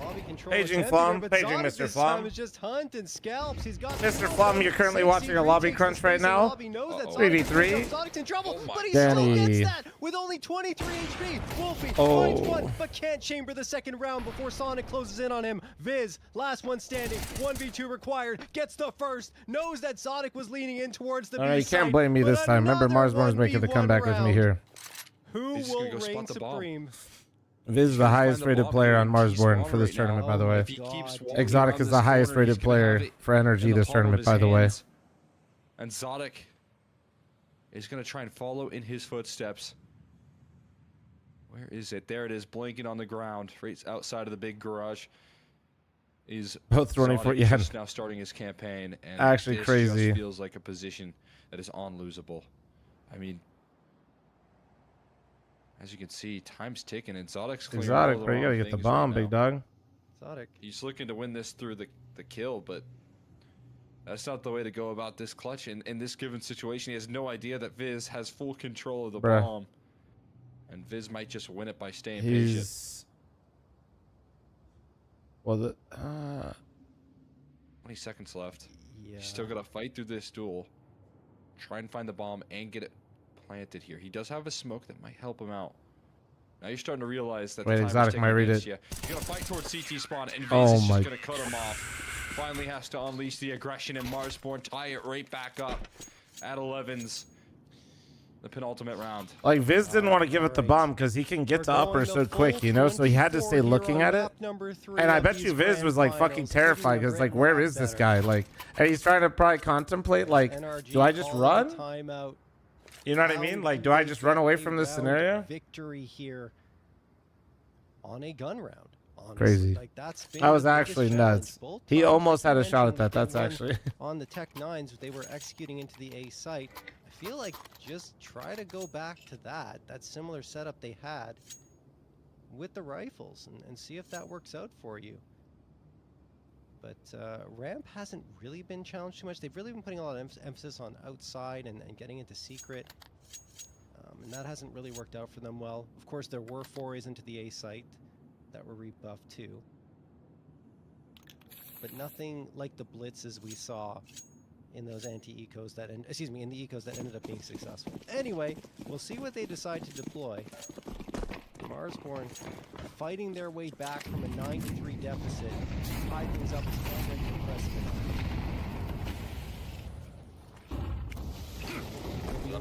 Lobby control. Paging attempt Flom, here, but paging Sonic Mr. this Flom. time is just hunting scalps. He's got Mr. Flom, you're currently watching a lobby crunch right now. 3v3. Sonic's in trouble, but he Danny. still gets that with only 23 HP. Wolfie finds one, but can't chamber the second round before Sonic closes in on him. Viz, last one standing, 1v2 required, gets the first, knows that Sonic was leaning in towards the You can't blame me this time. Remember, Marsborn was making the comeback with me here. Who He's will gonna go reign spot the bomb. supreme? Viz is the highest rated player on Marsborn for this tournament, by the way. Exotic is the highest rated player for NRG this tournament, by the way. And Zotic is going to try and follow in his footsteps. Where is it? There it is, blinking on the ground, right outside of the big garage. Is Both 24, yeah. just now starting his campaign, and Actually this crazy. just feels like a position that is unlosable. I mean, as you can see, time's ticking, and Zodic's clearing all Exotic, the bro. You wrong gotta get the things bomb, right big now. dog. Exotic. He's looking to win this through the kill, but that's not the way to go about this clutch. In this given situation, he has no idea that Viz has full control of the Bruh. bomb. And Viz might just win it by staying patient. He's... Well, the... 20 seconds left. Yeah. He's still got to fight through this duel. Try and find the bomb and get it planted here. He does have a smoke that might help him out. Now you're starting to realize that Wait, the time Exotic is ticking might read against it. you. You're gonna fight towards CT spawn, and Viz Oh is my- just gonna cut him off. Finally has to unleash the aggression, and Marsborn tie it right back up at 11s. The penultimate round. Like, Viz didn't want to give it the bomb because he can get to upper so quick, you know? So he had to stay looking at it. And I bet you Viz was, like, fucking terrified because, like, where is this guy? Like, and he's trying to probably contemplate, like, do I just run? Timeout. You know what I mean? Like, do I just run away from this scenario? Victory here on a gun round. Honestly. Crazy. Like, that's been That was the biggest actually challenge. nuts. Both He times almost had a you shot at mentioned that. That's when actually... on the Tech 9s, they were executing into the A site. I feel like just try to go back to that similar setup they had with the rifles and see if that works out for you. But Ramp hasn't really been challenged too much. They've really been putting a lot of emphasis on outside and getting into secret. And that hasn't really worked out for them well. Of course, there were forays into the A site that were rebuffed too. But nothing like the blitzes we saw in those anti-ecos that, in the ecos that ended up being successful. Anyway, we'll see what they decide to deploy. Marsborn fighting their way back from a 9-3 deficit, tie things up as already impressive enough.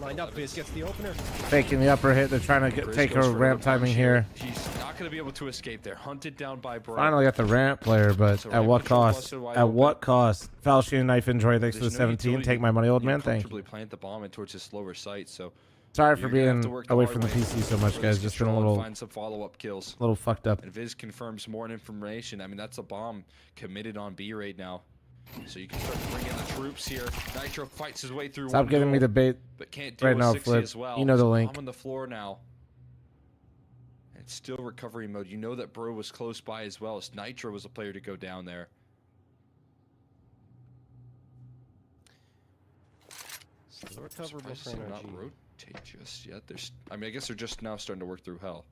Lined up, Viz gets the opener. Faking the upper hit. They're trying to take a ramp timing here. He's not going to be able to escape there. Hunted down by Bro. Finally got the ramp player, but So at ramp what control cost? busted wide At open. what cost? Foul shooting knife injury. Thanks for the There's no 17. utility Take my money, old to man. Thank you. comfortably plant the bomb in towards his slower site. So Sorry for you're gonna have being to work the away hard from the way PC so much, for guys. this Just been a control and little find some follow-up kills. fucked up. And Viz confirms more information. I mean, that's a bomb committed on B right now. So you can start bringing the troops here. Nitro fights his way through. Stop one giving me goal, the bait but can't deal right with now, 60 Flip. as well. You know the So link. I'm on the floor now. It's still recovery mode. You know that Bro was close by as well. As Nitro was a player to go down there. Still recoverable Surprised for to see them not NRG. rotate just yet. I mean, I guess they're just now starting to work through hell.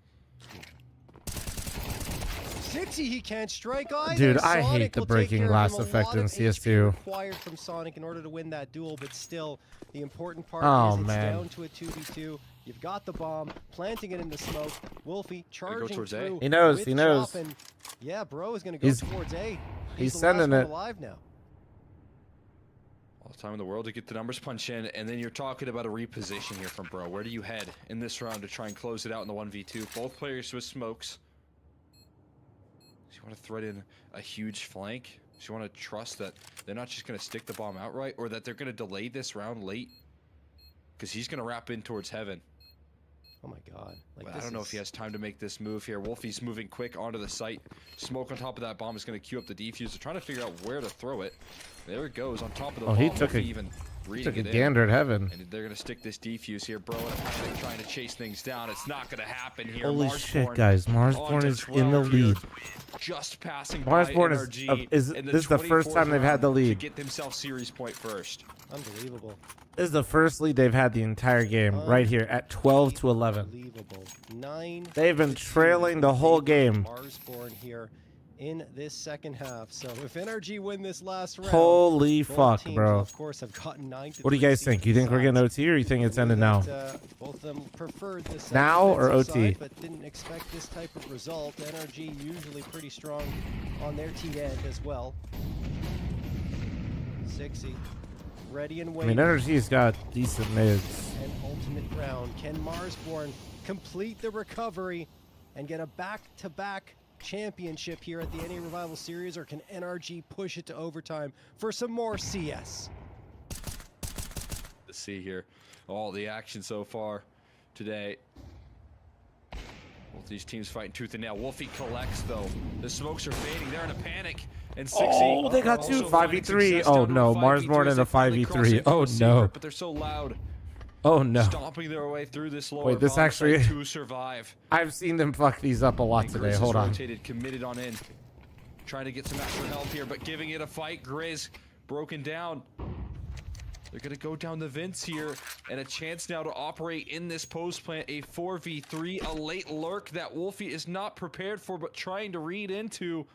60, he can't strike either. Dude, I Sonic hate the will take breaking care of glass him. A effect lot in of HP CS2. required from Sonic in order to win that duel, but still, the important part Oh, is it's man. down to a 2v2. You've got the bomb, planting it in the smoke. Wolfie charging towards A. through. He knows, with he knows. Chop, and yeah, bro is going to go He's- towards A. he's the sending last one it. alive now. All the time in the world to get the numbers punch in, and then you're talking about a reposition here from Bro. Where do you head in this round to try and close it out in the 1v2? Both players with smokes. So you want to thread in a huge flank? So you want to trust that they're not just going to stick the bomb outright, or that they're going to delay this round late? Because he's going to wrap in towards heaven. Oh my god. But I don't know if he has time to make this move here. Wolfie's moving quick onto the site. Smoke on top of that bomb is going to queue up the defuse. They're trying to figure out where to throw it. There it goes on top of the bomb. he took Wolfie a- even He reading took a it in. gander at heaven. And they're going to stick this defuse here. Bro, and they're trying to chase things down. It's not going to happen here. Holy Marsborn shit, guys. Marsborn onto is in the 12 here. lead. Just passing Marsborn by is- NRG is- in this is the first 24th time they've had the round lead. to get themselves series point first. Unbelievable. This is the first lead they've had the entire game, right here at 12 to 11. Unbelievable. 9. They've been trailing the whole game. Marsborn here in this second half. So if NRG win this last round, Holy both fuck, teams bro. will, of course, have gotten 9 to What do you guys think? You think we're getting OT, or you think it's ended now? Both of them preferred the Now or defensive OT? side, but didn't expect this type of result. NRG usually pretty strong on their T end as well. 60, ready and I waiting. mean, Energy's got decent mids. An ultimate round. Can Marsborn complete the recovery and get a back-to-back championship here at the NA Revival Series, or can NRG push it to overtime for some more CS? To see here all the action so far today. Both these teams fighting tooth and nail. Wolfie collects though. The smokes are fading. They're in a panic. And 60. Oh, they got two also finding 5v3. success Oh down to no, a 5v3 Marsborn as in they a finally cross 5v3. into Oh a secret, no. But they're so loud. Oh no. Stomping their way through this lower Wait, this bomb actually- site to survive. I've seen them fuck these up a lot And today. Grizz Hold is on. rotated, committed on in. Trying to get some extra help here, but giving it a fight. Grizz broken down. They're going to go down the vents here, and a chance now to operate in this post plant. A 4v3, a late lurk that Wolfie is not prepared for, but trying to read into.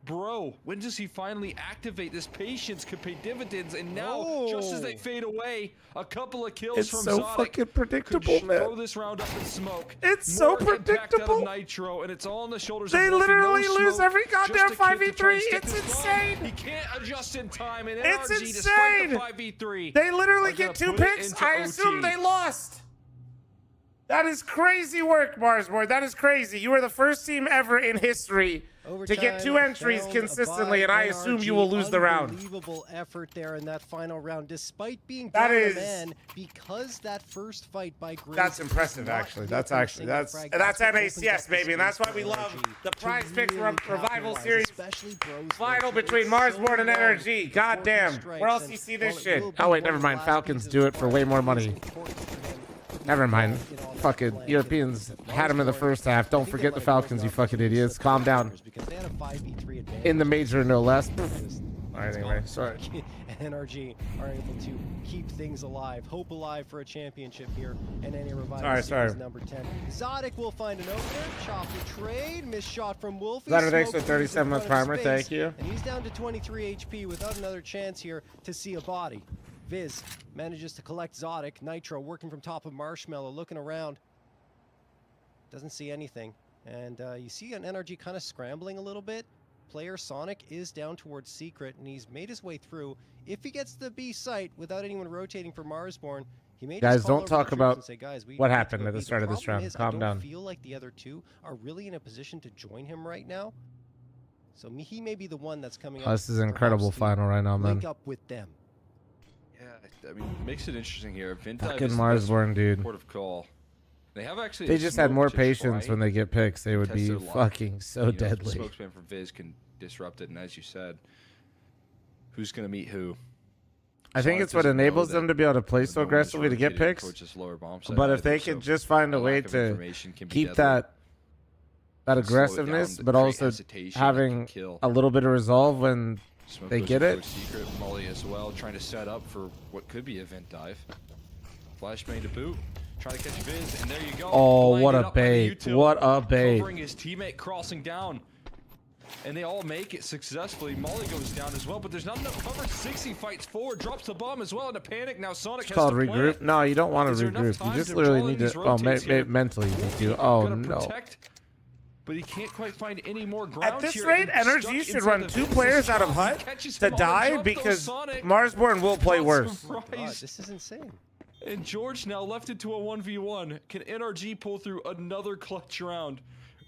Bro, when does he finally activate? This patience could pay dividends, and now, just as they fade away, a couple of kills It's from so Zodic fucking predictable, could man. throw this round up in smoke. It's so More impact out predictable. of Nitro, and it's all on the shoulders They of Wolfie. literally No lose smoke, every just goddamn a kid to try and 5v3. stick It's this bomb. insane. He can't adjust in time, and It's NRG, despite the insane. 5v3, They literally are gonna get 2 put it picks. into I assume OT. they lost. That is crazy work, Marsborn. That is crazy. You are the first team ever in history to get 2 entries found consistently, by and I assume you NRG. will lose the round. Unbelievable effort there in that final round, despite being That down is- a man, because that first fight by Grizz That's does impressive, not actually. hit That's a actually single that's frag. that's what opens NACS, up the baby, and that's space why we for love NRG the to Prize Picks really Revival capitalize, Series. especially Bros Final World. between It's so Marsborn and long NRG. before he Goddamn. strikes, Where else do and you see this while it shit? will be Oh wait, one never of the mind. last Falcons pieces do of it for way more art, money. it's important for him to Never be mind. involved in all that Fucking flank. Europeans had him in the first half. I Don't think they forget the might have Falcons, you opened up fucking the idiots. slip Calm for down. Packers because they had a 5v3 advantage. In the major, no less. Just- All right, anyway, sorry. NRG are able to keep things alive, hope alive for a championship here, and any revival Sorry, series sorry. number 10. Zodic will find an opener, chop the trade, missed shot from Wolfie. Zodic, thanks Smoke for clears in 37 months front of primer, his thank face, you. And he's down to 23 HP without another chance here to see a body. Viz manages to collect Zodic. Nitro working from top of Marshmallow, looking around. Doesn't see anything. And you see an NRG kind of scrambling a little bit. Player Sonic is down towards Secret, and he's made his way through. If he gets the B site without anyone rotating for Marsborn, he may Guys, just call don't over talk the troops about and say, guys, we what need to happened go at the B. start of this problem round. is, Calm I don't down. feel like the other two are really in a position to join him right now. So he may be the one that's coming up. Oh, this is an incredible perhaps to final right now, man. link up with them. Yeah, I mean, it makes it interesting here. Vent Fucking Dive is the best Marsborn, dude. port of call. They have actually. They a just had smoke more to patience try when they get picks. They would test be their luck. fucking so You know, if the deadly. smoke spam from Viz can disrupt it, and as you said, who's gonna meet who? I think Sonic it's what doesn't know enables that them to be able to play so no one's aggressively to get rotating picks. towards this lower bomb site But if either, they so could just find a the way lack of to information can be keep deadly. that Slow it aggressiveness, down, but create also hesitation, having and kill. a little bit of resolve when Smoke they goes get into it. Secret Molly as well, trying to set up for what could be a vent dive. Flashbang to boot, trying to catch Viz, and there you go. Oh, what Blinded a up by the bait. util, What a bait. Covering his teammate, crossing down. and they all make it successfully. Molly goes down as well, but there's not enough cover. 60 fights forward, drops the bomb as well in a panic. Now Sonic It's has called to regroup. plant. No, you don't want Is to there enough regroup. You time just to literally draw in need to. these Oh, rotates here? mentally you need to. Wolfie Oh gotta no. protect, but he can't quite find any more ground At this here, rate, and NRG stuck should inside run the 2 Vince's players out of shot. hut He catches to him on the die jump, though. because Sonic, Marsborn will play not worse. God, surprised. this is insane. And George now left into a 1v1. Can NRG pull through another clutch round?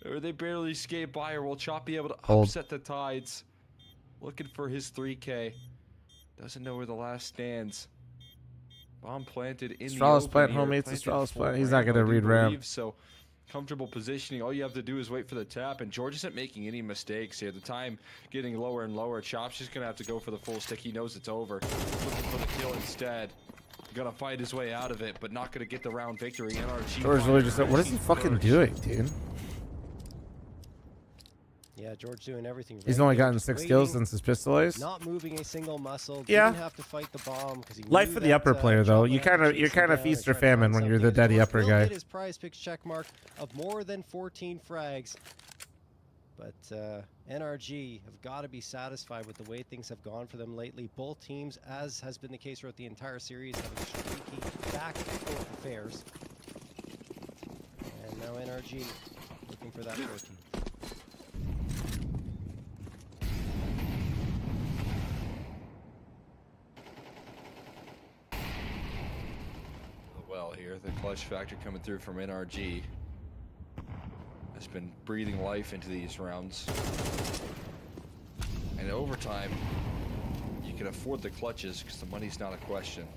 Or they barely escape by, or will Chop be able to Hold. upset the tides? Looking for his 3K. Doesn't know where the last stands. Bomb planted in Astralis the plant, open here, homie. It's planted Astralis full plant. He's not ramp, gonna I do read ramp. believe, so comfortable positioning. All you have to do is wait for the tap, and George isn't making any mistakes here. The time getting lower and lower. Chop's just gonna have to go for the full stick. He knows it's over. Looking for the kill instead. Gonna fight his way out of it, but not gonna get the round victory. NRG. George really just said, "What is he fucking doing, dude?" Yeah, George doing everything right. He's only there, gotten just 6 kills waiting, since his pistol ace. Not moving a single muscle. Yeah. Didn't have to fight the bomb because he Life knew for the that, upper player, though. Chop You would have to you're chase him kind of down feast and or try to famine find when you're the something. daddy George upper will guy. hit his prize picks check mark of more than 14 frags. But NRG have got to be satisfied with the way things have gone for them lately. Both teams, as has been the case throughout the entire series, having streaky back and forth affairs. And now NRG looking for that 14. Well here, the clutch factor coming through from NRG has been breathing life into these rounds. And overtime, you can afford the clutches because the money's not a question.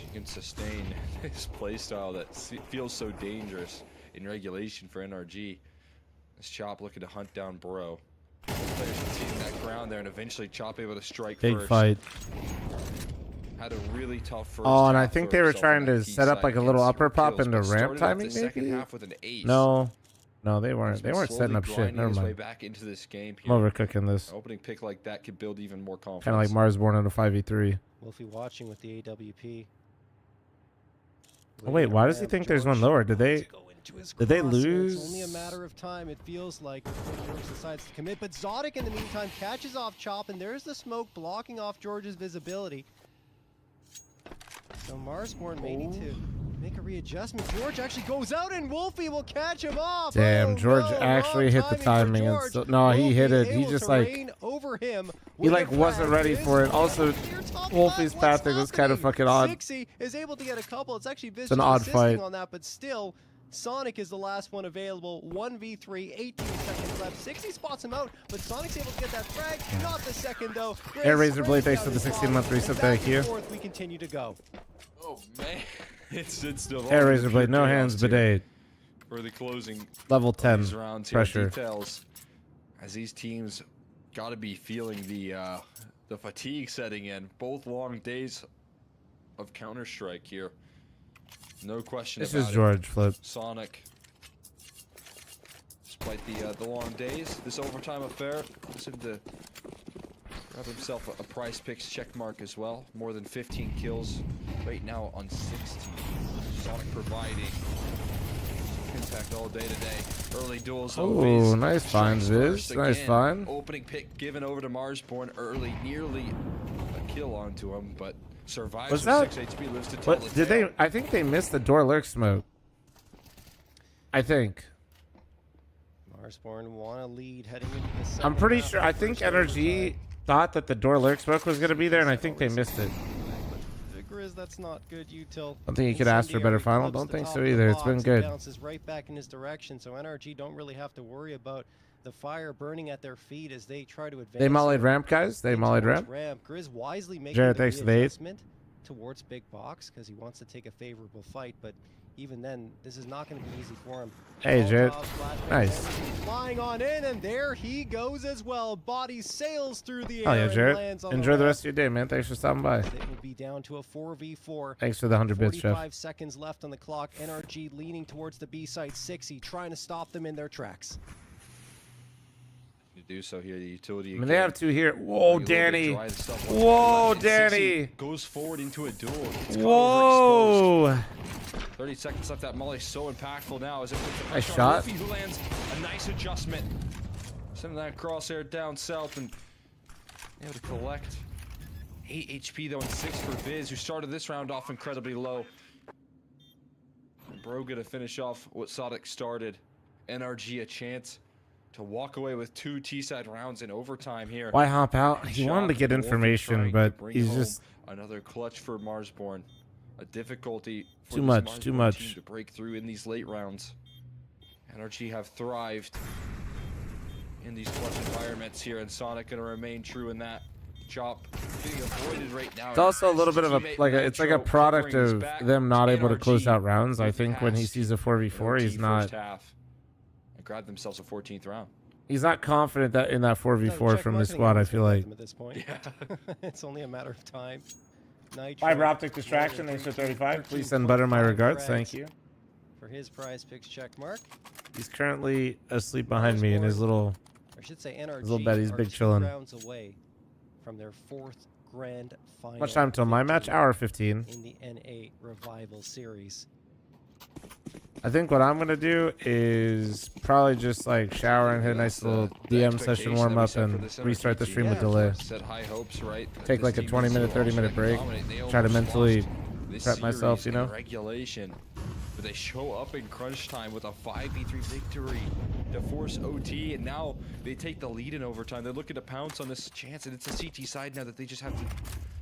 You can sustain this playstyle that feels so dangerous in regulation for NRG. This Chop looking to hunt down Bro. Players conceding that ground there, and eventually Chop able to strike Big first. fight. Had a really tough first Oh, and I half think for they were himself trying on to that key set up side like a little against upper pop kills, into but ramp started off timing, the second maybe? half with an ace. No, they He's weren't. They been weren't setting slowly up shit. grinding Never his way mind. back into this game I'm here. overcooking this. An opening pick like that could build even more confidence. Kind of like Marsborn in a 5v3. Wolfie watching with the AWP. Oh, wait, why does he think there's one lower? Did they lose? It's only a matter of time, it feels like, before George decides to commit. But Zodic, in the meantime, catches off Chop, and there's the smoke blocking off George's visibility. So Marsborn may need to make a readjustment. George actually goes out, and Wolfie will catch him off. Damn, Oh, George no, actually wrong hit the timing. And for so, George. no, he hit Wolfie it. He able just to like reign over him he with like a wasn't frag. ready This for it. is Also, clear top Wolfie's left. What's pathing was kind of happening? fucking odd. 60 is able to get a couple. It's actually It's an odd assisting fight. on that, but still, Sonic is the last one available. 1v3, 18 seconds left. 60 spots him out, but Sonic's able to get that frag. Not the second, though. Air Grizz Razor Blade, thanks sprays for the down his 16-month body, reset. and Thank back you. and forth we continue to go. Oh man, it's the Air Razor Blade, no hands, bidet. For the closing Level of 10 these rounds pressure. Here. Details as these teams got to be feeling the fatigue setting in. Both long days of Counter-Strike here. No question This about is it. George Flip. Sonic, despite the long days, this overtime affair, looking to grab himself a prize picks check mark as well. More than 15 kills right now on 16. Sonic providing impact all day today. Early duels. Ooh, nice finds, Viz. Nice find. Opening pick given over to Marsborn early, nearly a kill onto him, but survives Was with that? 6 HP, lives to tell What the did they? tale. I think they missed the door lurk smoke. I think. Marsborn want to lead heading into the second I'm pretty half sure. of I the think first NRG overtime. thought that the door lurk smoke was going to be there, and I think they missed it. Grizz, that's not good. Util. Don't think you could ask for a better Incendiary final. clubs Don't the think top so of the either. It's been box and good. Bounces right back in his direction, so NRG don't really have to worry about the fire burning at their feet as they try to advance. They mollied here ramp, guys. They mollied towards ramp. Grizz wisely making Jared, the thanks for the 8. readjustment towards big box because he wants to take a favorable fight, but even then, this is not going to be easy for him. Hey, Jared. Molotov, flashbang, Nice. energy flying on in, and there he goes as well. Body sails through the Oh air yeah, and Jared. lands on Enjoy the ramp. rest of your day, man. Thanks for stopping by. It will be down to a 4v4. Thanks for the 100 bits, Jeff. 45 seconds left on the clock. NRG leaning towards the B site. 60 trying to stop them in their tracks. To do so here, the utility. I mean, they have 2 here. Whoa, A little bit Danny. dry and stuff. Whoa, And 60 Danny. goes forward into a duel. It's Whoa. overexposed. 30 seconds left. That Molly so impactful now as it puts the Nice pressure on shot. Wolfie, who lands a nice adjustment. Sending that crosshair down south and able to collect 8 HP though and 6 for Viz, who started this round off incredibly low. And Bro gonna finish off what Sonic started. NRG a chance to walk away with 2 T-side rounds in overtime here. Why hop out? He wanted to get Wolfie information, trying to but bring he's home just another clutch for Marsborn. A difficulty for Too this much, too Marsborn much. team to break through in these late rounds. NRG have thrived in these clutch environments here, and Sonic gonna remain true in that. Chop being avoided right now. It's also a little bit of a it's like a product of them not able to close out rounds. I think when he sees a 4v4, he's not and grabbed themselves a 14th round. he's not confident that in that 4v4 from his squad. I feel like at this point. It's only a matter of time. Nitro, fiber optic distraction. Thanks for 35. Please send Butter my regards. Thank you. For his prize picks check mark. He's currently asleep behind me in his little. I should say NRG little bed. He's are big 2 chilling. rounds away from their 4th grand final. Much time till my match? victory Hour 15. in the NA Revival Series. I think what I'm gonna do is probably just like shower and hit a nice little DM session warm up and restart the stream with delay. Set high hopes, right? Take like a 20-minute, 30-minute break. Try to mentally prep myself, you know. Regulation, but they show up in crunch time with a 5v3 victory to force OT, and now they take the lead in overtime. They're looking to pounce on this chance, and it's a CT side now that they just have to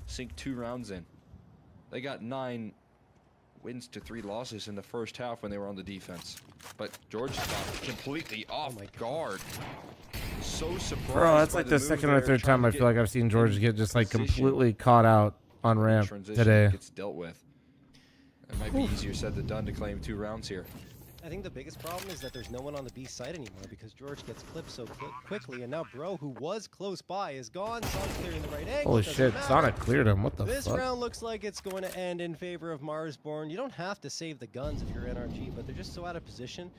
sink 2 rounds in. They got 9 wins to 3 losses in the first half when they were on the defense, but George got completely off guard. So surprised. Bro, that's by like the move second or there, third trying time to I feel get like I've seen George get just like position. completely caught out on ramp Transition today. gets dealt with. It might be easier said than done to claim 2 rounds here. I think the biggest problem is that there's no one on the B side anymore because George gets clipped so quickly, and now Bro, who was close by, is gone. Sonic's clearing the right angle. Holy doesn't shit, matter. Sonic cleared him. What the This fuck? round looks like it's going to end in favor of Marsborn. You don't have to save the guns if you're NRG, but they're just so out of position.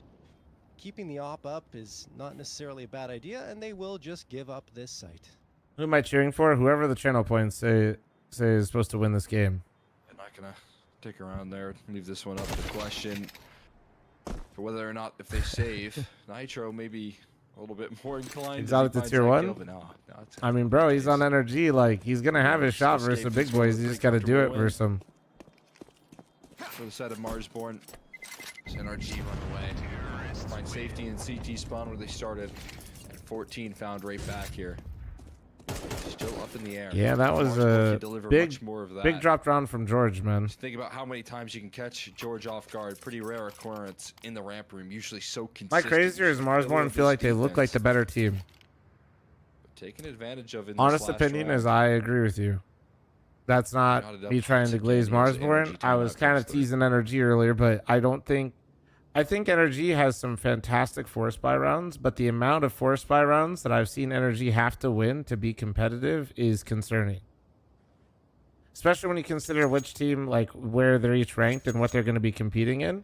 Keeping the op up is not necessarily a bad idea, and they will just give up this site. Who am I cheering for? Whoever the channel points say is supposed to win this game. I'm not gonna take around there, leave this one up to question for whether or not if they save. Nitro may be a little bit more inclined. Exotic to tier 1? I mean, bro, he's on energy. Like, he's going to have his shot versus the big boys. You just got to do it versus them. For the side of Marsborn, it's NRG run away. Find safety in CT spawn where they started. And 14 found right back here. Still up in the air. Yeah, that was Marsborn a can deliver big, much more of that. big drop round from George, man. Just think about how many times you can catch George off guard. Pretty rare occurrence in the ramp room. Usually so consistent. My crazier is Marsborn feel like they look like the better team. Taken advantage of in this Honest last opinion round. is I agree with you. That's not Not enough me trying to glaze to give Marsborn. energy I was timeout kind of comes through. teasing energy earlier, but I think energy has some fantastic force buy rounds, but the amount of force buy rounds that I've seen energy have to win to be competitive is concerning. Especially when you consider which team, like where they're each ranked and what they're going to be competing in.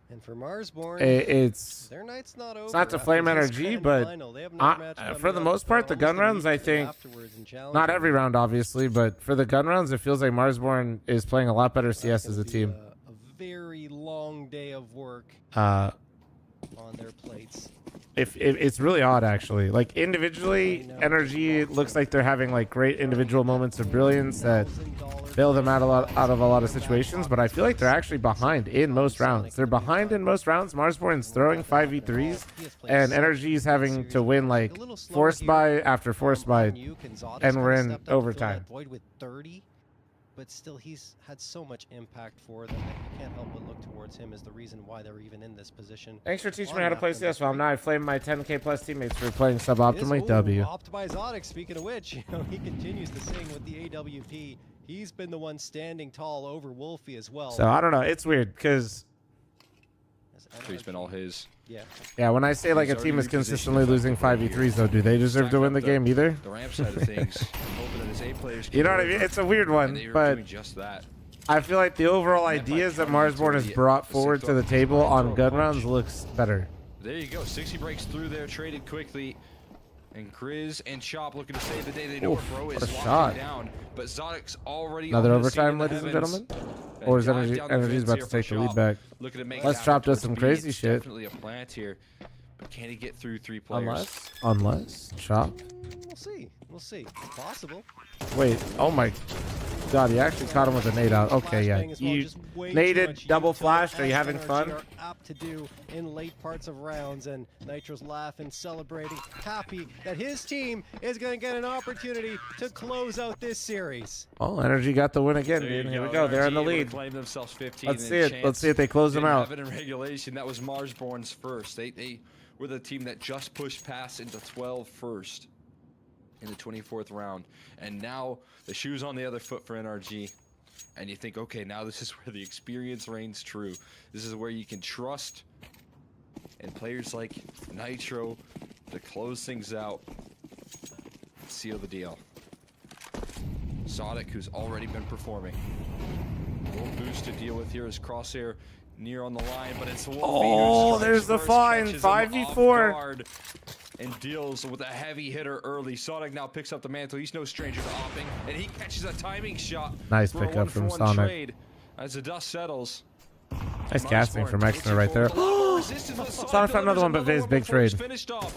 And for Marsborn, It's their night's not over. it's not to after flame this energy, grand but final. They have another match for coming the up, most part, the gun rounds, I almost think, afterwards in not Challenger. every round, obviously, but for the gun rounds, it feels like Marsborn is playing a lot better CS as a team. A very long day of work Uh, on their plates. if it's really odd, actually. Like individually, energy looks like they're having like great individual moments of brilliance that bail them out of a lot of situations. But I feel like they're actually behind in most rounds. They're behind in most rounds. Marsborn's throwing 5v3s, and energy's having to win like force buy after force buy, and we're in overtime. Void with 30, but still he's had so much impact for them that you can't help but look towards him as the reason why they're even in this position. Thanks for teaching on me how to map play number CS. Well, 3. now I flame my 10k plus teammates for playing suboptimally. Ooh, W. Optimize Onyx, speaking of which, you know, he continues to sing with the AWP. He's been the one standing tall over Wolfie as well. So I don't know. It's weird because He's been all his. yeah, when I say like a He's team is already repositioned consistently losing 5v3s, though, do they deserve to win the game either? The ramp side of things. Hoping that his A players can You know what I deliver, mean? It's a weird and one, they were but doing just that. I feel like the overall ideas that Marsborn has brought forward to the table on gun rounds looks better. There you go. 60 breaks through there, traded quickly. And Grizz and Chop looking to save the day. They know Oof, Bro what is a locking shot. down, but Zodic's already Another on the scene overtime, in the ladies and heavens. gentlemen? And Or is dive Energy down the Energy's fence about here to for take the lead Chop. back? Looking to make Let's that Chop does towards some B. crazy It's shit. Definitely a plant here, but can he get through 3 players? Unless Chop. We'll see. We'll see. It's possible. Wait, oh my God, he actually caught him with a nade out. Okay, yeah. Flashbang as well, You just way too naded, much double utility flashed. Are you as having NRG fun? Are apt to do in late parts of rounds, and Nitro's laughing, celebrating, happy that his team is going to get an opportunity to close out this series. Oh, Energy got the win again, There dude. you Here we go. go. They're in the NRG able to lead. claim themselves 15 Let's and see it. chance Let's see if they close them didn't out. have it in regulation. That was Marsborn's first. They were the team that just pushed past into 12 first in the 24th round. And now the shoe's on the other foot for NRG. And you think, okay, now this is where the experience reigns true. This is where you can trust in players like Nitro to close things out, seal the deal. Sodic, who's already been performing. A little boost to deal with here as Crosshair near on the line, but it's Wolfie Oh, there's the fine. 5v4. And deals with a heavy hitter early. Sonic now picks up the mantle. He's no stranger to hopping, and he catches a timing shot. Nice for a pickup from 1-for-1 Sonic. trade as the dust settles. Nice casting from Exner right there. Sonic found another one, but Viz, big trade. Finished off.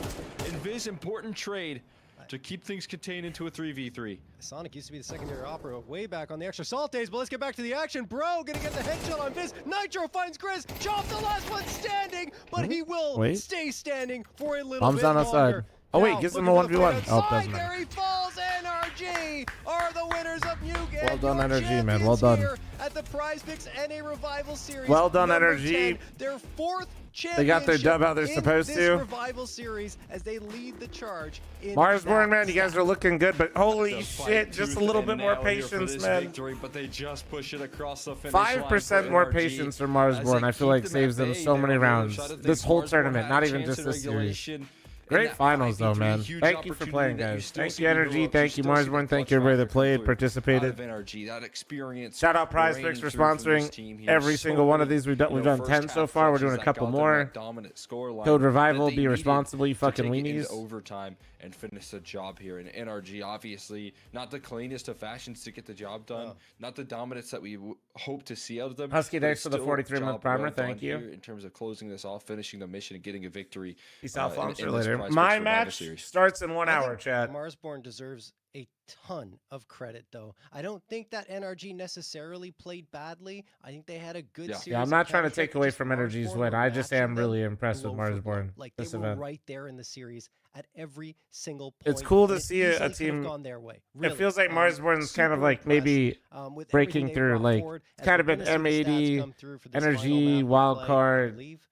And Viz, important trade to keep things contained into a 3v3. Sonic used to be the secondary opera way back on the extra salt days, but let's get back to the action. Bro, gonna get the headshot on Viz. Nitro finds Grizz. Chop, the last one standing, but he will stay standing for a little Bombs bit on longer. outside. Oh wait, gives him a 1v1. Oh, it doesn't There matter. he falls. NRG are the winners of Nuke. Well done, NRG, man. Well done. At the Prize Picks NA Revival Series. Well done, number NRG. 10, their fourth championship. They got their dub how they're in supposed this to. Revival Series as they lead the charge. Marsborn, man, you guys are looking good, but holy shit, just a little bit more patience, man. Victory, but they just push it across the finish line 5% for more NRG patience from as they Marsborn, I feel keep like them saves at them bay. so They many don't really rounds. try to think This whole Marsborn tournament, had not a even chance just in this series. regulation. Great that finals, though, 5v3 man. huge Thank you for opportunity playing, that you guys. still Thank see you, the Energy. heroics, Thank you, still see the Marsborn. Thank clutch you, everybody that factor come played, through participated. out of NRG, that experience. Shout out Prize raining Picks for through from this sponsoring team here. every So single one of many, these. We've done you know, 10 first so half far. We're touches doing a that couple got them more. that dominant scoreline Code that Revival, they be needed responsible, you to fucking take it into weenies. overtime and finish the job here. And NRG, obviously, not the cleanest of fashions to get the job done. Not the dominance that we hope to see out of them. Husky, but thanks it's for the still 43-month job primer. well done Thank you. here in terms of closing this off, finishing the mission, and getting a victory. Peace out, in Fonster, this later. Prize Picks My Revival match series. starts in 1 I hour, think chat. Marsborn deserves a ton of credit, though. I don't think that NRG necessarily played badly. I think they had a good series. Yeah, I'm not of trying to Counter-Strike, take away just from Energy's Marsborn win. were I just matching am them really impressed with blow for blow. Marsborn Like this they were event. right there in the series at every single point. It's cool to and it see a easily could have team. gone their way. It Really. feels like Marsborn's kind of Super like maybe impressed, with breaking everything they through. brought Like forward it's as kind of we're an gonna see the stats M80 come through for this final Energy map we wild play, I card. believe,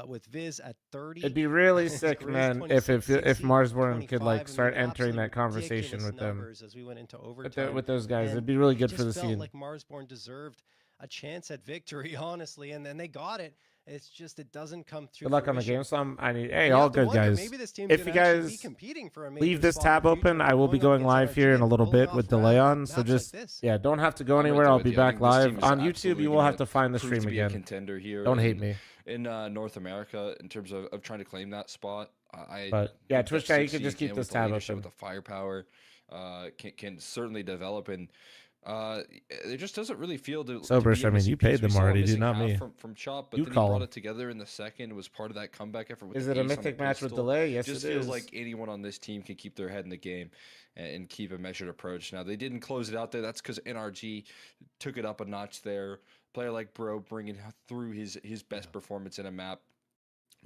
with Viz at 30. It'd be really Grizz sick, man, 26, if 60, Marsborn could 25. like I mean, start entering absolutely that conversation ridiculous with them, numbers as we went into overtime. with those guys. And It'd be really it good for just the felt scene. like Marsborn deserved a chance at victory, honestly, and then they got it. It's just it doesn't come through. Good luck on the fruition. game, Slum. Hey, You all have to good, wonder, guys. maybe this team If can you actually be guys competing for a major leave this spot in tab the future. open, I will be Going going up live against here in a NRG little and bit pulling with off delay maps on. So like just this. yeah, don't have to go I'm right anywhere. there I'll with be you. I back think this live team is on YouTube. absolutely You will gonna have to find the prove stream to be a again. contender here. Don't hate me. In North America, in terms of trying to claim that spot, But yeah, think Twitch that chat, you could 16 just keep can this with the tab leadership, open. with the firepower, can certainly develop, and it just doesn't really feel to Soberish, be a I mean, missing you paid piece. We them saw a already, dude, missing not half me. from Chop, but You then call he brought him. it together in the second. Was part of that comeback effort. With Is the it a ace on the mythic match with pistol. delay? Yes, Just it feels is. like anyone on this team can keep their head in the game and keep a measured approach. Now they didn't close it out there. That's because NRG took it up a notch there. Player like Bro bringing through his best performance in a map,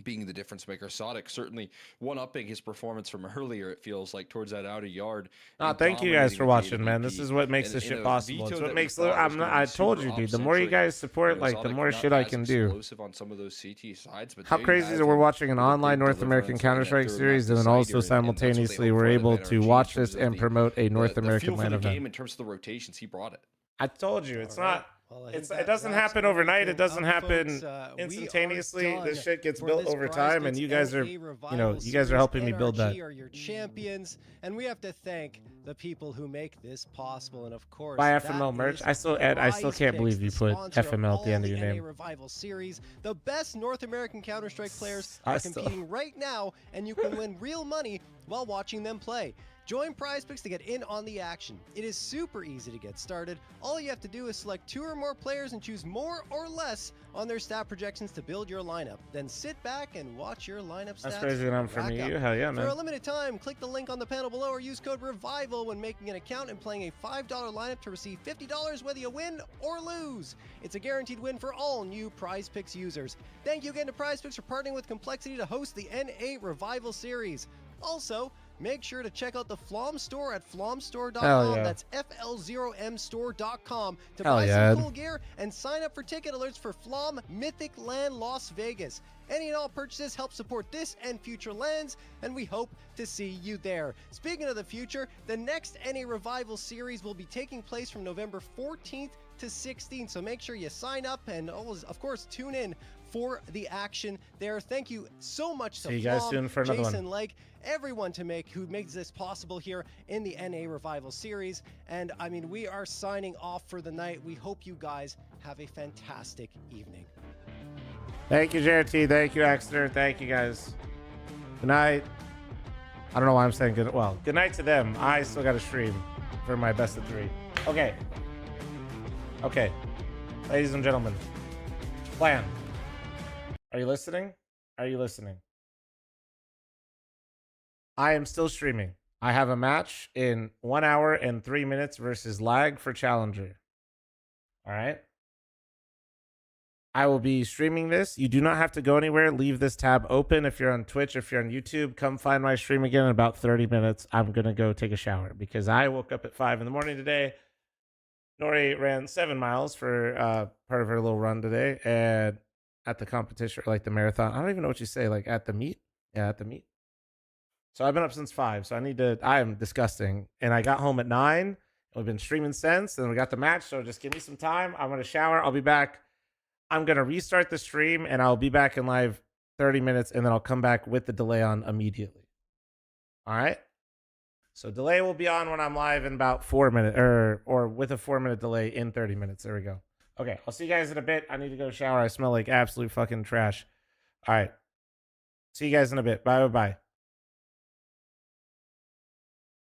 being the difference maker. Sodic certainly one-upping his performance from earlier, it feels like, towards that outer yard. Oh, thank you guys for watching, man. This is what makes this shit possible. It's what makes. I told you, dude. The more you guys support, like, the more shit I can do. On some of those CT sides, but How crazy is it? We're watching an online North American Counter-Strike series, and then also simultaneously we're able to watch this and promote a North American LAN game event. in terms of the rotations. He brought it. I told you, it's not. Well, I think It that doesn't wraps happen overnight. It everything doesn't up, happen folks. We are instantaneously. This done shit gets for built this over Prize time, and Picks you guys are, NA you Revival guys are Series. helping me build that. NRG are your champions, and we have to thank the people who make this possible. And of course, Buy that FML merch. is I still can't Prize believe you Picks, put the sponsor of FML at the end of all your the NA name. Revival Series. The best North American Counter-Strike players I are still- competing right now, and you can win real money while watching them play. Join Prize Picks to get in on the action. It is super easy to get started. All you have to do is select 2 or more players and choose more or less on their stat projections to build your lineup. Then sit back and watch your lineup stats. That's crazy enough for rack me. up. Hell yeah, For man. a limited time, click the link on the panel below or use code REVIVAL when making an account and playing a $5 lineup to receive $50 whether you win or lose. It's a guaranteed win for all new Prize Picks users. Thank you again to Prize Picks for partnering with Complexity to host the NA Revival Series. Also, make sure to check out the Flom store at flomstore.com. Hell yeah. That's FL0mstore.com to Hell buy yeah. some cool gear and sign up for ticket alerts for Flom Mythic LAN Las Vegas. Any and all purchases help support this and future LANs, and we hope to see you there. Speaking of the future, the next NA Revival Series will be taking place from November 14th to 16th, so make sure you sign up and always, of course, tune in for the action there. Thank you so much to See you guys Flom, soon for another one. Jason Legg, everyone who makes this possible here in the NA Revival Series. And I mean, we are signing off for the night. We hope you guys have a fantastic evening. Thank you, JRT. Thank you, Exeter. Thank you, guys. Good night. I don't know why I'm saying good. Well, good night to them. I still got to stream for my best of 3. Okay. Okay. Ladies and gentlemen. Plan. Are you listening? Are you listening? I am still streaming. I have a match in 1 hour and 3 minutes versus Lag for Challenger. All right. I will be streaming this. You do not have to go anywhere. Leave this tab open if you're on Twitch, if you're on YouTube. Come find my stream again in about 30 minutes. I'm going to go take a shower because I woke up at 5 in the morning today. Nori ran 7 miles for part of her little run today. And at the competition, like the marathon. I don't even know what you say, like at the meet. Yeah, at the meet. So I've been up since 5. So I am disgusting. And I got home at 9. We've been streaming since. And we got the match. So just give me some time. I'm going to shower. I'll be back. I'm going to restart the stream and I'll be back in live 30 minutes. And then I'll come back with the delay on immediately. All right. So delay will be on when I'm live in about 4 minutes or with a 4-minute delay in 30 minutes. There we go. Okay, I'll see you guys in a bit. I need to go shower. I smell like absolute fucking trash. All right. See you guys in a bit. Bye, bye, bye.